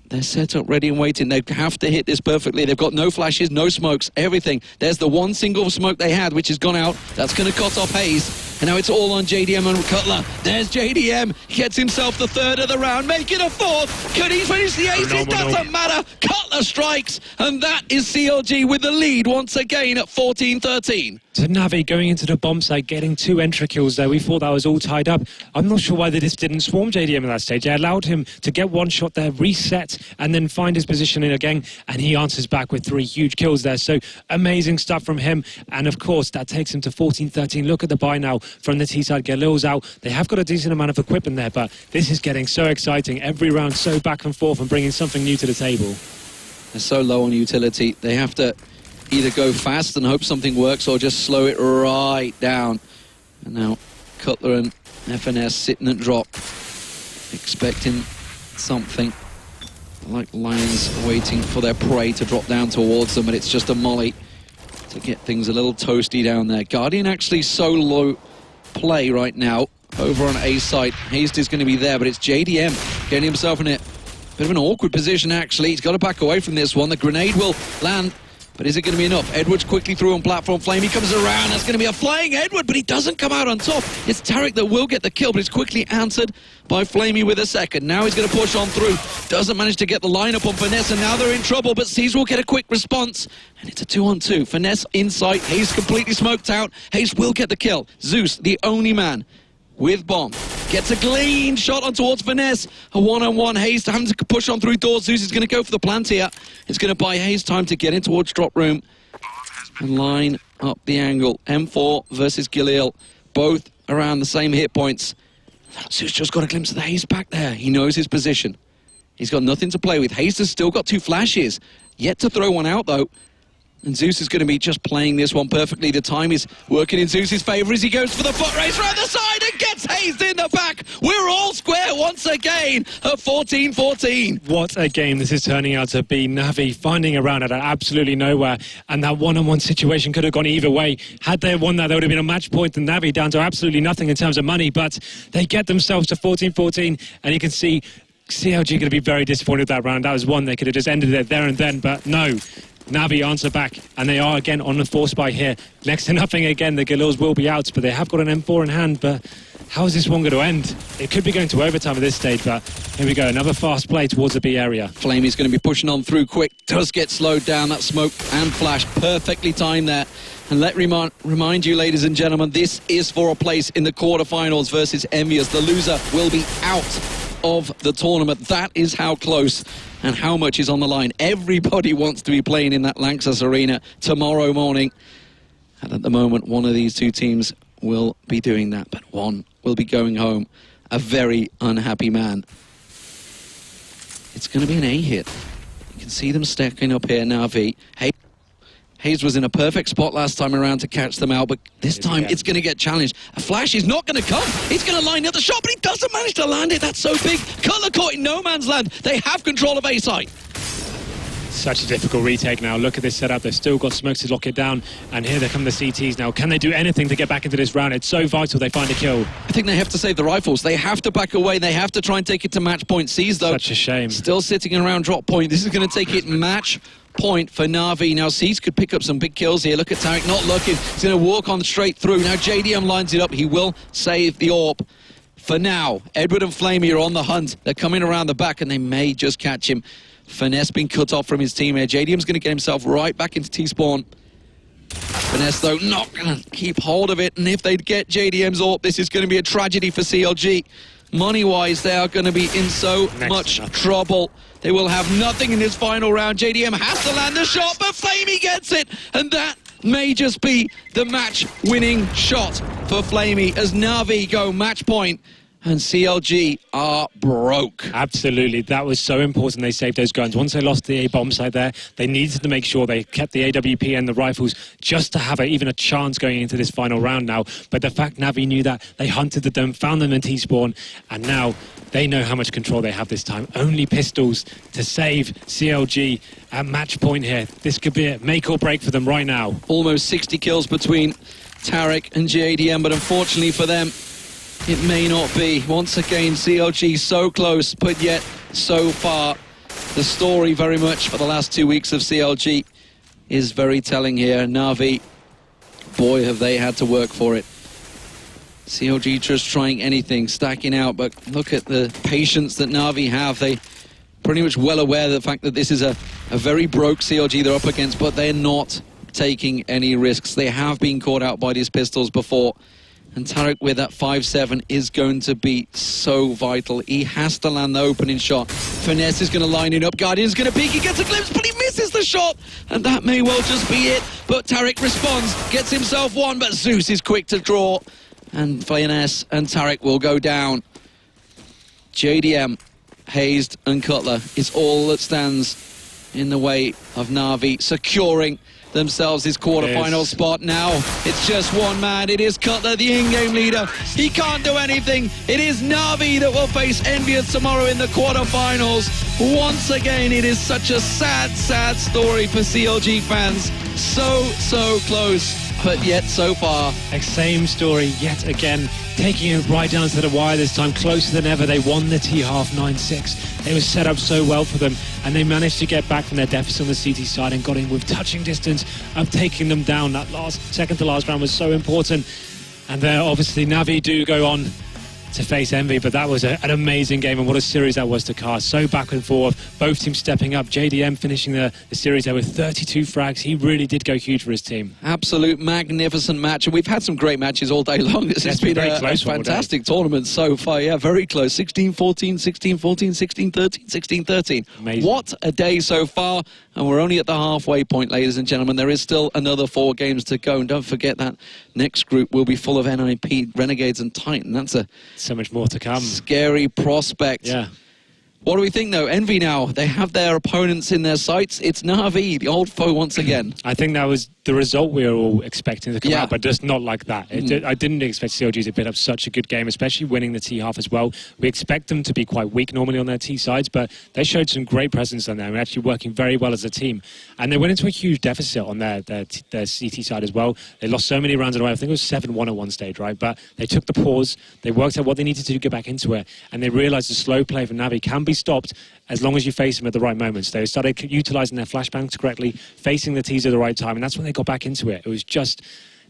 They're set up, ready and waiting. They have to hit this perfectly. They've got no flashes, no smokes, everything. There's the one single smoke they had, which has gone out. That's going to cut off Haze. And now it's all on JDM and Cutler. There's JDM. He gets himself the 3rd of the round, making a 4th. Could he finish the ace? It doesn't matter. Cutler strikes. And that is CLG with the lead once again at 14-13. So Navi going into the bomb site, getting 2 entry kills there. We thought that was all tied up. I'm not sure why they just didn't swarm JDM at that stage. They allowed him to get 1 shot there, reset, and then find his position in again. And he answers back with 3 huge kills there. So amazing stuff from him. And of course, that takes him to 14-13. Look at the buy now from the T side. Galil's out. They have got a decent amount of equipment there, but this is getting so exciting. Every round so back and forth and bringing something new to the table. They're so low on utility. They have to either go fast and hope something works or just slow it right down. And now Cutler and FNS sitting at drop, expecting something like lions waiting for their prey to drop down towards them, and it's just a molly to get things a little toasty down there. Guardian actually so low play right now over on A side. Haste is going to be there, but it's JDM getting himself in a bit of an awkward position actually. He's got to back away from this one. The grenade will land, but is it going to be enough? Edwards quickly through on platform. Flamey comes around. That's going to be a flying Edward, but he doesn't come out on top. It's Tarek that will get the kill, but it's quickly answered by Flamey with a second. Now he's going to push on through. Doesn't manage to get the lineup on Finesse, and now they're in trouble, but C's will get a quick response. And it's a 2-on-2. Finesse inside. Hayes completely smoked out. Hayes will get the kill. Zeus, the only man with bomb, gets a clean shot on towards Finesse. A 1-on-1. Hayes having to push on through doors. Zeus is going to go for the plant here. It's going to buy Hayes time to get in towards drop room and line up the angle. M4 versus Galil, both around the same hit points. Zeus just got a glimpse of the Hayes back there. He knows his position. He's got nothing to play with. Hayes has still got 2 flashes. Yet to throw one out though. And Zeus is going to be just playing this one perfectly. The time is working in Zeus's favour as he goes for the foot race around the side and gets Hayes in the back. We're all square once again at 14-14. What a game this is turning out to be. Navi finding a round out of absolutely nowhere. And that one-on-one situation could have gone either way. Had they won that, there would have been a match point and Navi down to absolutely nothing in terms of money. But they get themselves to 14-14. And you can see CLG going to be very disappointed with that round. That was one they could have just ended it there and then. But no. Navi answer back, and they are again on the force buy here. Next to nothing again, the Galils will be out, but they have got an M4 in hand. But how is this one going to end? It could be going to overtime at this stage, but here we go. Another fast play towards the B area. Flamey's going to be pushing on through quick. Does get slowed down. That smoke and flash perfectly timed there. And let remind you, ladies and gentlemen, this is for a place in the quarterfinals versus Envious. The loser will be out of the tournament. That is how close and how much is on the line. Everybody wants to be playing in that Lanxess Arena tomorrow morning. And at the moment, one of these 2 teams will be doing that, but one will be going home. A very unhappy man. It's going to be an A hit. You can see them stacking up here now, V. Hayes was in a perfect spot last time around to catch them out, but this time it's going to get challenged. A flash is not going to come. He's going to line up the shot, but he doesn't manage to land it. That's so big. Cutler caught in no man's land. They have control of A site. Such a difficult retake now. Look at this setup. They've still got smokes to lock it down. And here they come the CTs now. Can they do anything to get back into this round? It's so vital they find a kill. I think they have to save the rifles. They have to back away. They have to try and take it to match point. C's, though, Such a shame. still sitting around drop point. This is going to take it match point for Na'Vi. Now, C's could pick up some big kills here. Look at Tarek not looking. He's going to walk on straight through. Now, JDM lines it up. He will save the AWP. For now, Edward and Flamey are on the hunt. They're coming around the back, and they may just catch him. Finesse being cut off from his team here. JDM's going to get himself right back into T-spawn. Finesse, though, not going to keep hold of it. And if they get JDM's AWP, this is going to be a tragedy for CLG. Money-wise, they are going to be in so much trouble. They will have nothing in this final round. JDM has to land the shot, but Flamey gets it. And that may just be the match-winning shot for Flamey as Na'Vi go match point. And CLG are broke. Absolutely. That was so important they saved those guns. Once they lost the A-bomb site there, they needed to make sure they kept the AWP and the rifles just to have even a chance going into this final round now. But the fact Na'Vi knew that, they hunted them, found them in T-spawn, and now they know how much control they have this time. Only pistols to save CLG at match point here. This could be a make or break for them right now. Almost 60 kills between Tarek and JDM, but unfortunately for them, it may not be. Once again, CLG so close, but yet so far. The story very much for the last 2 weeks of CLG is very telling here. Na'Vi, boy, have they had to work for it. CLG just trying anything, stacking out, but look at the patience that Na'Vi have. They pretty much well aware of the fact that this is a very broke CLG they're up against, but they're not taking any risks. They have been caught out by these pistols before. And Tarek with that 5-7 is going to be so vital. He has to land the opening shot. Finesse is going to line it up. Guardian's going to peek. He gets a glimpse, but he misses the shot. And that may well just be it. But Tarek responds, gets himself one, but Zeus is quick to draw. And Finesse and Tarek will go down. JDM, Hazed and Cutler is all that stands in the way of Na'Vi securing themselves his quarterfinal spot. Now it's just one man. It is Cutler, the in-game leader. He can't do anything. It is Na'Vi that will face Envious tomorrow in the quarterfinals. Once again, it is such a sad, sad story for CLG fans. So close, but yet so far. Same story yet again. Taking it right down to the wire this time, closer than ever. They won the T-half 9-6. It was set up so well for them, and they managed to get back from their deficit on the CT side and got in with touching distance of taking them down. That second to last round was so important. And there, obviously, Na'Vi do go on to face Envy, but that was an amazing game, and what a series that was to cast. So back and forth, both teams stepping up. JDM finishing the series there with 32 frags. He really did go huge for his team. Absolute magnificent match, and we've had some great matches all day long. This has been a fantastic tournament so far. Yeah, very close. 16-14, 16-14, 16-13, 16-13. Amazing. What a day so far, and we're only at the halfway point, ladies and gentlemen. There is still another 4 games to go, and don't forget that next group will be full of NIP, Renegades and Titan. That's a so much more to come. Scary prospect. Yeah. What do we think, though? Envy now, they have their opponents in their sights. It's Na'Vi, the old foe once again. I think that was the result we were all expecting to come out, but just not like that. I didn't expect CLG to put up such a good game, especially winning the T-half as well. We expect them to be quite weak normally on their T sides, but they showed some great presence on there and actually working very well as a team. And they went into a huge deficit on their CT side as well. They lost so many rounds in a row. I think it was 7-1 at one stage, right? But they took the pause, they worked out what they needed to do to get back into it, and they realized the slow play from Na'Vi can be stopped as long as you face them at the right moments. They started utilizing their flashbangs correctly, facing the T's at the right time, and that's when they got back into it. It was just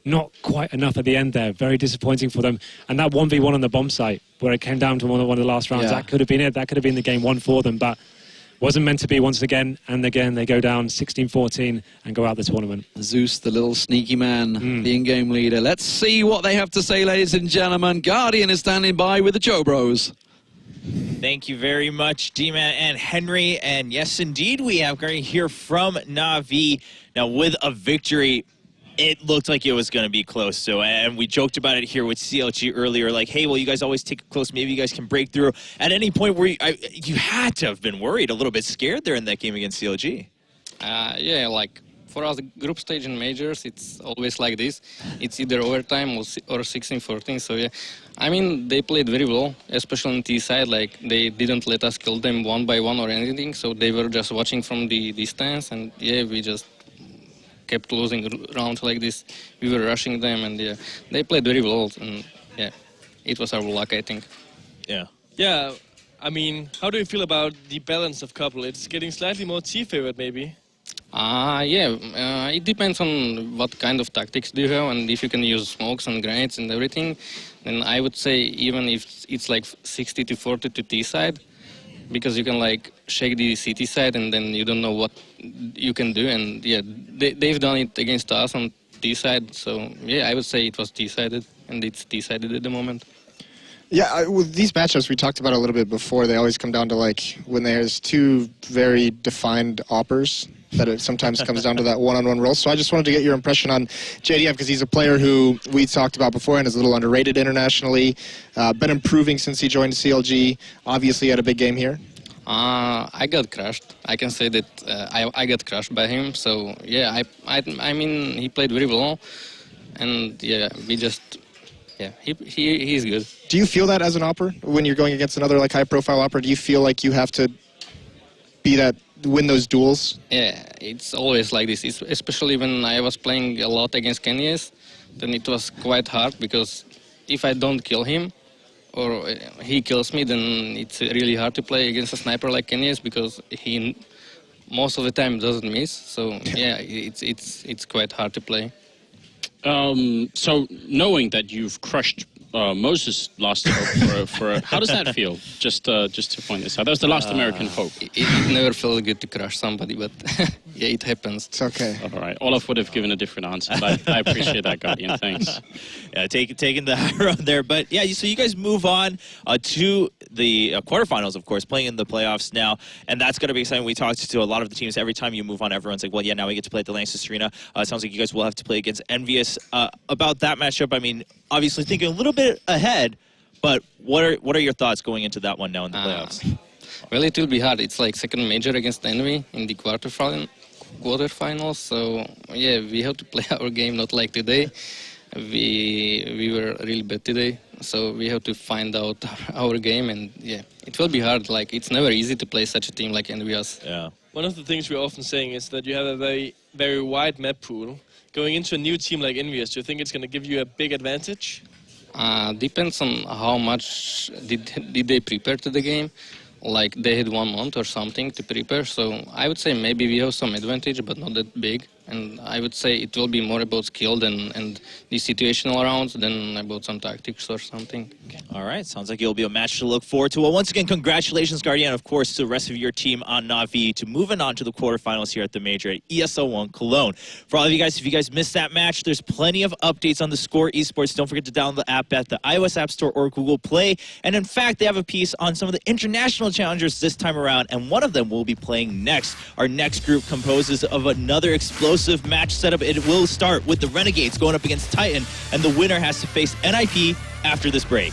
not quite enough at the end there. Very disappointing for them. And that 1v1 on the bomb site, where it came down to one of the last rounds, that could have been it. That could have been the game one for them, but wasn't meant to be once again. And again, they go down 16-14 and go out the tournament. Zeus, the little sneaky man, the in-game leader. Let's see what they have to say, ladies and gentlemen. Guardian is standing by with the Joe Bros. Thank you very much, D-Man and Henry. And yes, indeed, we have going to hear from Na'Vi. Now, with a victory, it looked like it was going to be close. So, and we joked about it here with CLG earlier, like, hey, well, you guys always take it close. Maybe you guys can break through. At any point where you had to have been worried, a little bit scared there in that game against CLG. Yeah, like for us, group stage in majors, it's always like this. It's either overtime or 16-14. So yeah, I mean, they played very well, especially on T side. Like they didn't let us kill them one by one or anything. So they were just watching from the distance, and yeah, we just kept losing rounds like this. We were rushing them, and yeah, they played very well. And yeah, it was our luck, I think. Yeah. Yeah, I mean, how do you feel about the balance of couple? It's getting slightly more T favored, maybe. It depends on what kind of tactics do you have, and if you can use smokes and grenades and everything, then I would say even if it's like 60-40 to T side, because you can like shake the CT side and then you don't know what you can do, and yeah, they've done it against us on T side, so yeah, I would say it was T sided, and it's T sided at the moment. Yeah, with these matchups we talked about a little bit before, they always come down to like when there's two very defined oppers, that it sometimes comes down to that one-on-one role. So I just wanted to get your impression on JDF, because he's a player who we talked about before and is a little underrated internationally, been improving since he joined CLG, obviously had a big game here. I got crushed. I can say that I got crushed by him. So yeah, I mean he played very well, and yeah, we just he's good. Do you feel that as an opper when you're going against another like high-profile opper? Do you feel like you have to win those duels? Yeah, it's always like this. Especially when I was playing a lot against Kenyes, then it was quite hard, because if I don't kill him or he kills me, then it's really hard to play against a sniper like Kenyes, because he most of the time doesn't miss. So yeah, it's quite hard to play. So knowing that you've crushed Moses last hope for how does that feel? Just to point this out, that was the last American hope. It never felt good to crush somebody, but yeah, it happens. It's okay. All right, Olaf would have given a different answer, but I appreciate that, Guardian. Thanks. Yeah, taking the high road there, but yeah, so you guys move on to the quarterfinals, of course, playing in the playoffs now, and that's going to be exciting. We talked to a lot of the teams. Every time you move on, everyone's like, well, yeah, now we get to play at the Lanxess Arena. It sounds like you guys will have to play against Envious. About that matchup, I mean, obviously thinking a little bit ahead, but what are your thoughts going into that one now in the playoffs? Well, it will be hard. It's like second major against Envy in the quarterfinals. So yeah, we have to play our game, not like today. We were really bad today, so we have to find out our game, and yeah, it will be hard. Like it's never easy to play such a team like Envious. Yeah. One of the things we're often saying is that you have a very wide map pool. Going into a new team like Envious, do you think it's going to give you a big advantage? Depends on how much did they prepare to the game. Like they had 1 month or something to prepare, so I would say maybe we have some advantage, but not that big. And I would say it will be more about skill and the situational rounds than about some tactics or something. Okay. All right, sounds like it'll be a match to look forward to. Well, once again, congratulations, Guardian, of course, to the rest of your team on Na'Vi to moving on to the quarterfinals here at the Major at ESL1 Cologne. For all of you guys, if you guys missed that match, there's plenty of updates on the Score Esports. Don't forget to download the app at the iOS App Store or Google Play. And in fact, they have a piece on some of the international challengers this time around, and one of them will be playing next. Our next group composes of another explosive match setup. It will start with the Renegades going up against Titan, and the winner has to face NIP after this break.